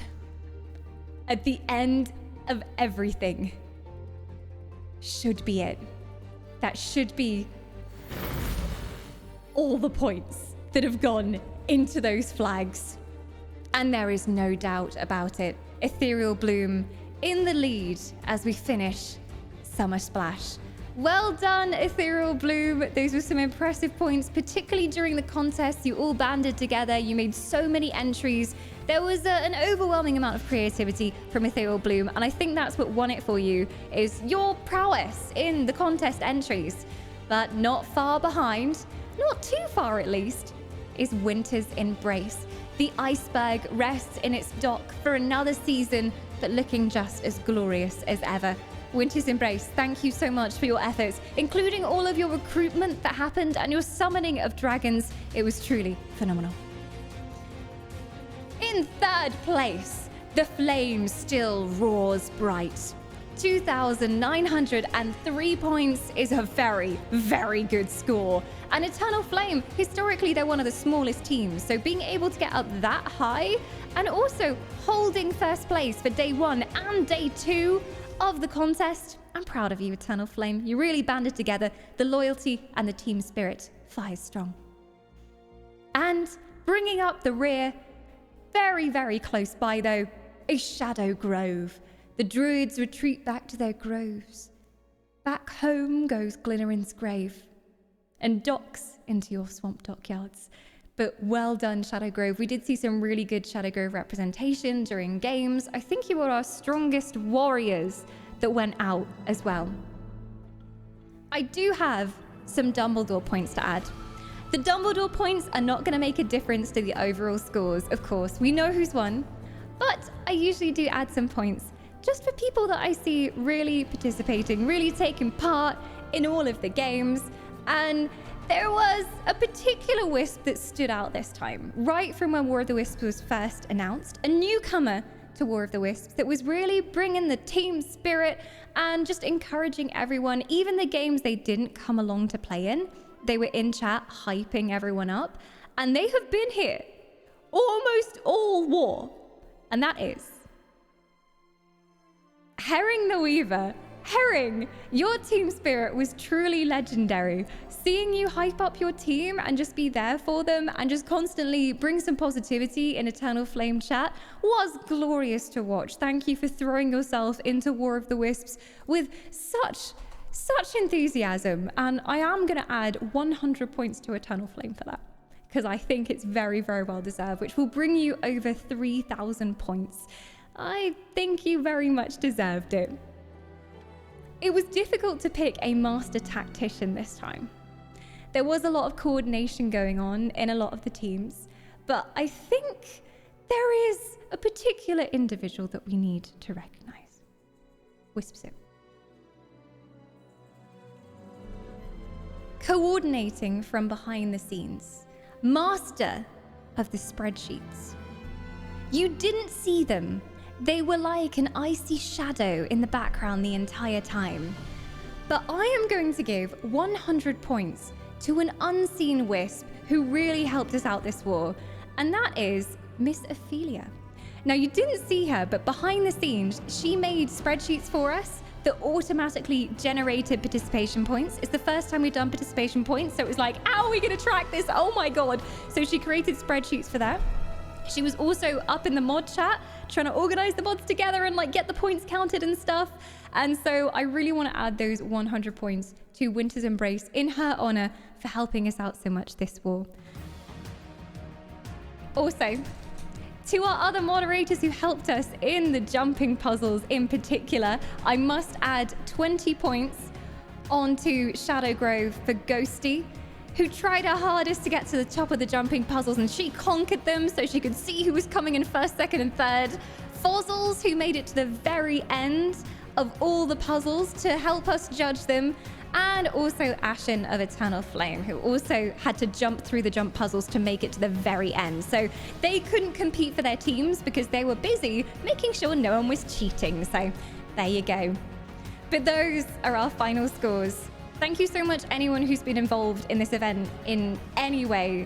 at the end of everything, should be it. That should be all the points that have gone into those flags. And there is no doubt about it. Ethereal Bloom in the lead as we finish Summer Splash. Well done, Ethereal Bloom. Those were some impressive points, particularly during the contest. You all banded together. You made so many entries. There was an overwhelming amount of creativity from Ethereal Bloom, and I think that's what won it for you, is your prowess in the contest entries. But not far behind, not too far at least, is Winter's Embrace. The iceberg rests in its dock for another season, but looking just as glorious as ever. Winter's Embrace, thank you so much for your efforts, including all of your recruitment that happened and your summoning of dragons. It was truly phenomenal. In 3rd place, the flame still roars bright. 2,903 points is a very, very good score. And Eternal Flame, historically, they're one of the smallest teams. So being able to get up that high and also holding 1st place for day 1 and day 2 of the contest, I'm proud of you, Eternal Flame. You really banded together. The loyalty and the team spirit fires strong. And bringing up the rear, very, very close by though, is Shadow Grove. The druids retreat back to their groves. Back home goes Glynnerin's grave, and docks into your swamp dockyards. But well done, Shadow Grove. We did see some really good Shadow Grove representation during games. I think you were our strongest warriors that went out as well. I do have some Dumbledore points to add. The Dumbledore points are not going to make a difference to the overall scores, of course. We know who's won, but I usually do add some points just for people that I see really participating, really taking part in all of the games. And there was a particular Wisp that stood out this time, right from when War of the Wisps was first announced, a newcomer to War of the Wisps that was really bringing the team spirit and just encouraging everyone, even the games they didn't come along to play in. They were in chat hyping everyone up, and they have been here almost all war, and that is Herring the Weaver. Herring, your team spirit was truly legendary. Seeing you hype up your team and just be there for them and just constantly bring some positivity in Eternal Flame chat was glorious to watch. Thank you for throwing yourself into War of the Wisps with such enthusiasm, and I am going to add 100 points to Eternal Flame for that, because I think it's very, very well deserved, which will bring you over 3,000 points. I think you very much deserved it. It was difficult to pick a master tactician this time. There was a lot of coordination going on in a lot of the teams, but I think there is a particular individual that we need to recognize. Wisps it. Coordinating from behind the scenes, master of the spreadsheets. You didn't see them. They were like an icy shadow in the background the entire time. But I am going to give 100 points to an unseen Wisp who really helped us out this war, and that is Miss Ophelia. Now, you didn't see her, but behind the scenes, she made spreadsheets for us that automatically generated participation points. It's the first time we've done participation points, so it was like, how are we going to track this? Oh my god. So she created spreadsheets for that. She was also up in the mod chat trying to organize the mods together and like get the points counted and stuff. And so I really want to add those 100 points to Winter's Embrace in her honor for helping us out so much this war. Also, to our other moderators who helped us in the jumping puzzles in particular, I must add 20 points onto Shadow Grove for Ghosty, who tried her hardest to get to the top of the jumping puzzles, and she conquered them so she could see who was coming in first, second, and third. Fozzles, who made it to the very end of all the puzzles to help us judge them. And also Ashen of Eternal Flame, who also had to jump through the jump puzzles to make it to the very end. So they couldn't compete for their teams because they were busy making sure no one was cheating. So there you go. But those are our final scores. Thank you so much, anyone who's been involved in this event in any way.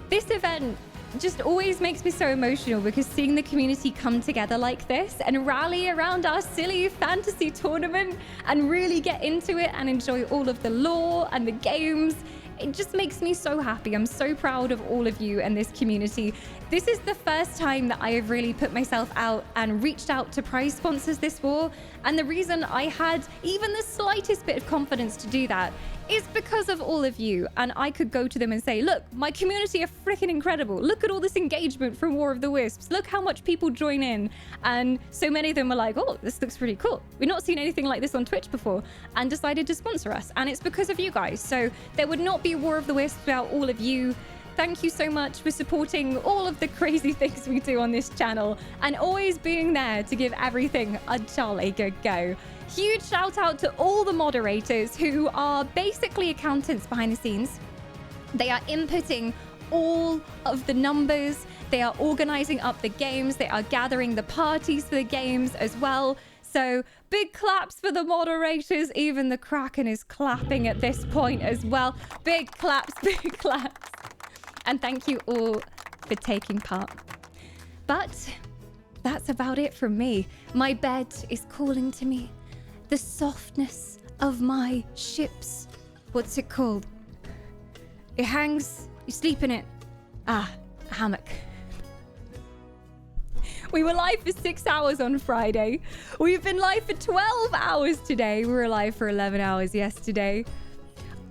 This event just always makes me so emotional because seeing the community come together like this and rally around our silly fantasy tournament and really get into it and enjoy all of the lore and the games, it just makes me so happy. I'm so proud of all of you and this community. This is the first time that I have really put myself out and reached out to prize sponsors this war. And the reason I had even the slightest bit of confidence to do that is because of all of you. And I could go to them and say, look, my community are freaking incredible. Look at all this engagement from War of the Wisps. Look how much people join in. And so many of them were like, oh, this looks really cool. We've not seen anything like this on Twitch before, and decided to sponsor us. And it's because of you guys. So there would not be War of the Wisps without all of you. Thank you so much for supporting all of the crazy things we do on this channel and always being there to give everything a jolly good go. Huge shout out to all the moderators who are basically accountants behind the scenes. They are inputting all of the numbers. They are organizing up the games. They are gathering the parties for the games as well. So big claps for the moderators. Even the Kraken is clapping at this point as well. Big claps, big claps. And thank you all for taking part. But that's about it from me. My bed is calling to me. The softness of my ships. What's it called? It hangs, you sleep in it. Ah, a hammock. We were live for 6 hours on Friday. We've been live for 12 hours today. We were live for 11 hours yesterday.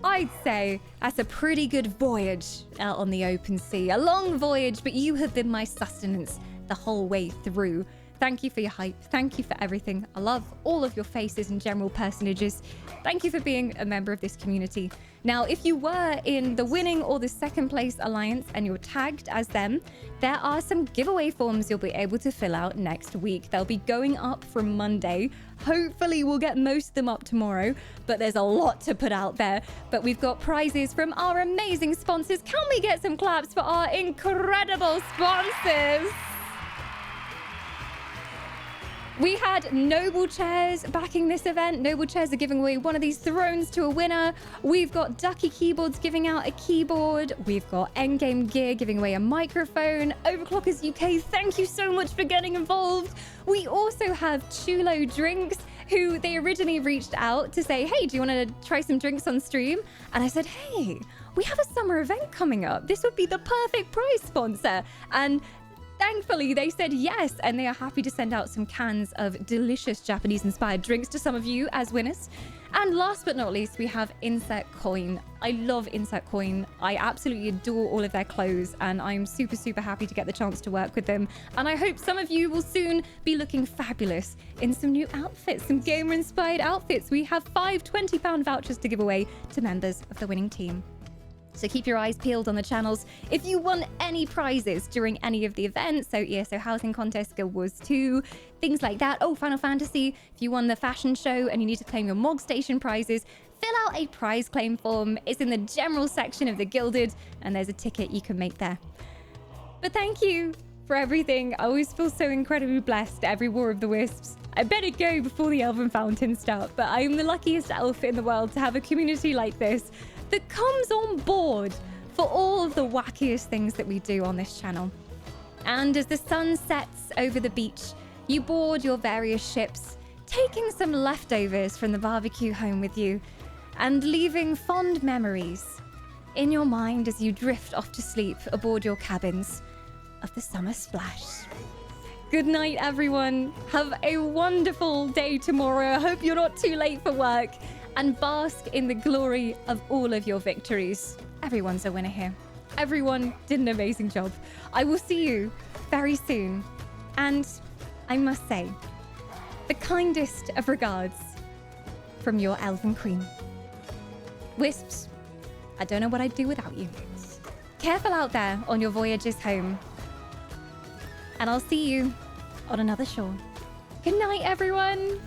I'd say that's a pretty good voyage out on the open sea. A long voyage, but you have been my sustenance the whole way through. Thank you for your hype. Thank you for everything. I love all of your faces and general personages. Thank you for being a member of this community. Now, if you were in the winning or the second place alliance and you're tagged as them, there are some giveaway forms you'll be able to fill out next week. They'll be going up from Monday. Hopefully we'll get most of them up tomorrow, but there's a lot to put out there. But we've got prizes from our amazing sponsors. Can we get some claps for our incredible sponsors? We had Noble Chairs backing this event. Noble Chairs are giving away one of these thrones to a winner. We've got Ducky Keyboards giving out a keyboard. We've got Endgame Gear giving away a microphone. Overclockers UK, thank you so much for getting involved. We also have Chulo Drinks, who they originally reached out to say, hey, do you want to try some drinks on stream? And I said, hey, we have a summer event coming up. This would be the perfect prize sponsor. And thankfully, they said yes, and they are happy to send out some cans of delicious Japanese-inspired drinks to some of you as winners. And last but not least, we have Insert Coin. I love Insert Coin. I absolutely adore all of their clothes, and I'm super, super happy to get the chance to work with them. And I hope some of you will soon be looking fabulous in some new outfits, some gamer-inspired outfits. We have 5 £20 vouchers to give away to members of the winning team. So keep your eyes peeled on the channels. If you won any prizes during any of the events, so ESO Housing Contest, Guild Wars 2, things like that. Oh, Final Fantasy. If you won the fashion show and you need to claim your Mog Station prizes, fill out a prize claim form. It's in the general section of the Gilded, and there's a ticket you can make there. But thank you for everything. I always feel so incredibly blessed at every War of the Wisps. I better go before the Elven Fountains start, but I'm the luckiest elf in the world to have a community like this that comes on board for all of the wackiest things that we do on this channel. And as the sun sets over the beach, you board your various ships, taking some leftovers from the barbecue home with you, and leaving fond memories in your mind as you drift off to sleep aboard your cabins of the summer splash. Good night, everyone. Have a wonderful day tomorrow. I hope you're not too late for work. And bask in the glory of all of your victories. Everyone's a winner here. Everyone did an amazing job. I will see you very soon. And I must say, the kindest of regards from your Elven Queen. Wisps, I don't know what I'd do without you. Careful out there on your voyages home. And I'll see you on another shore. Good night, everyone.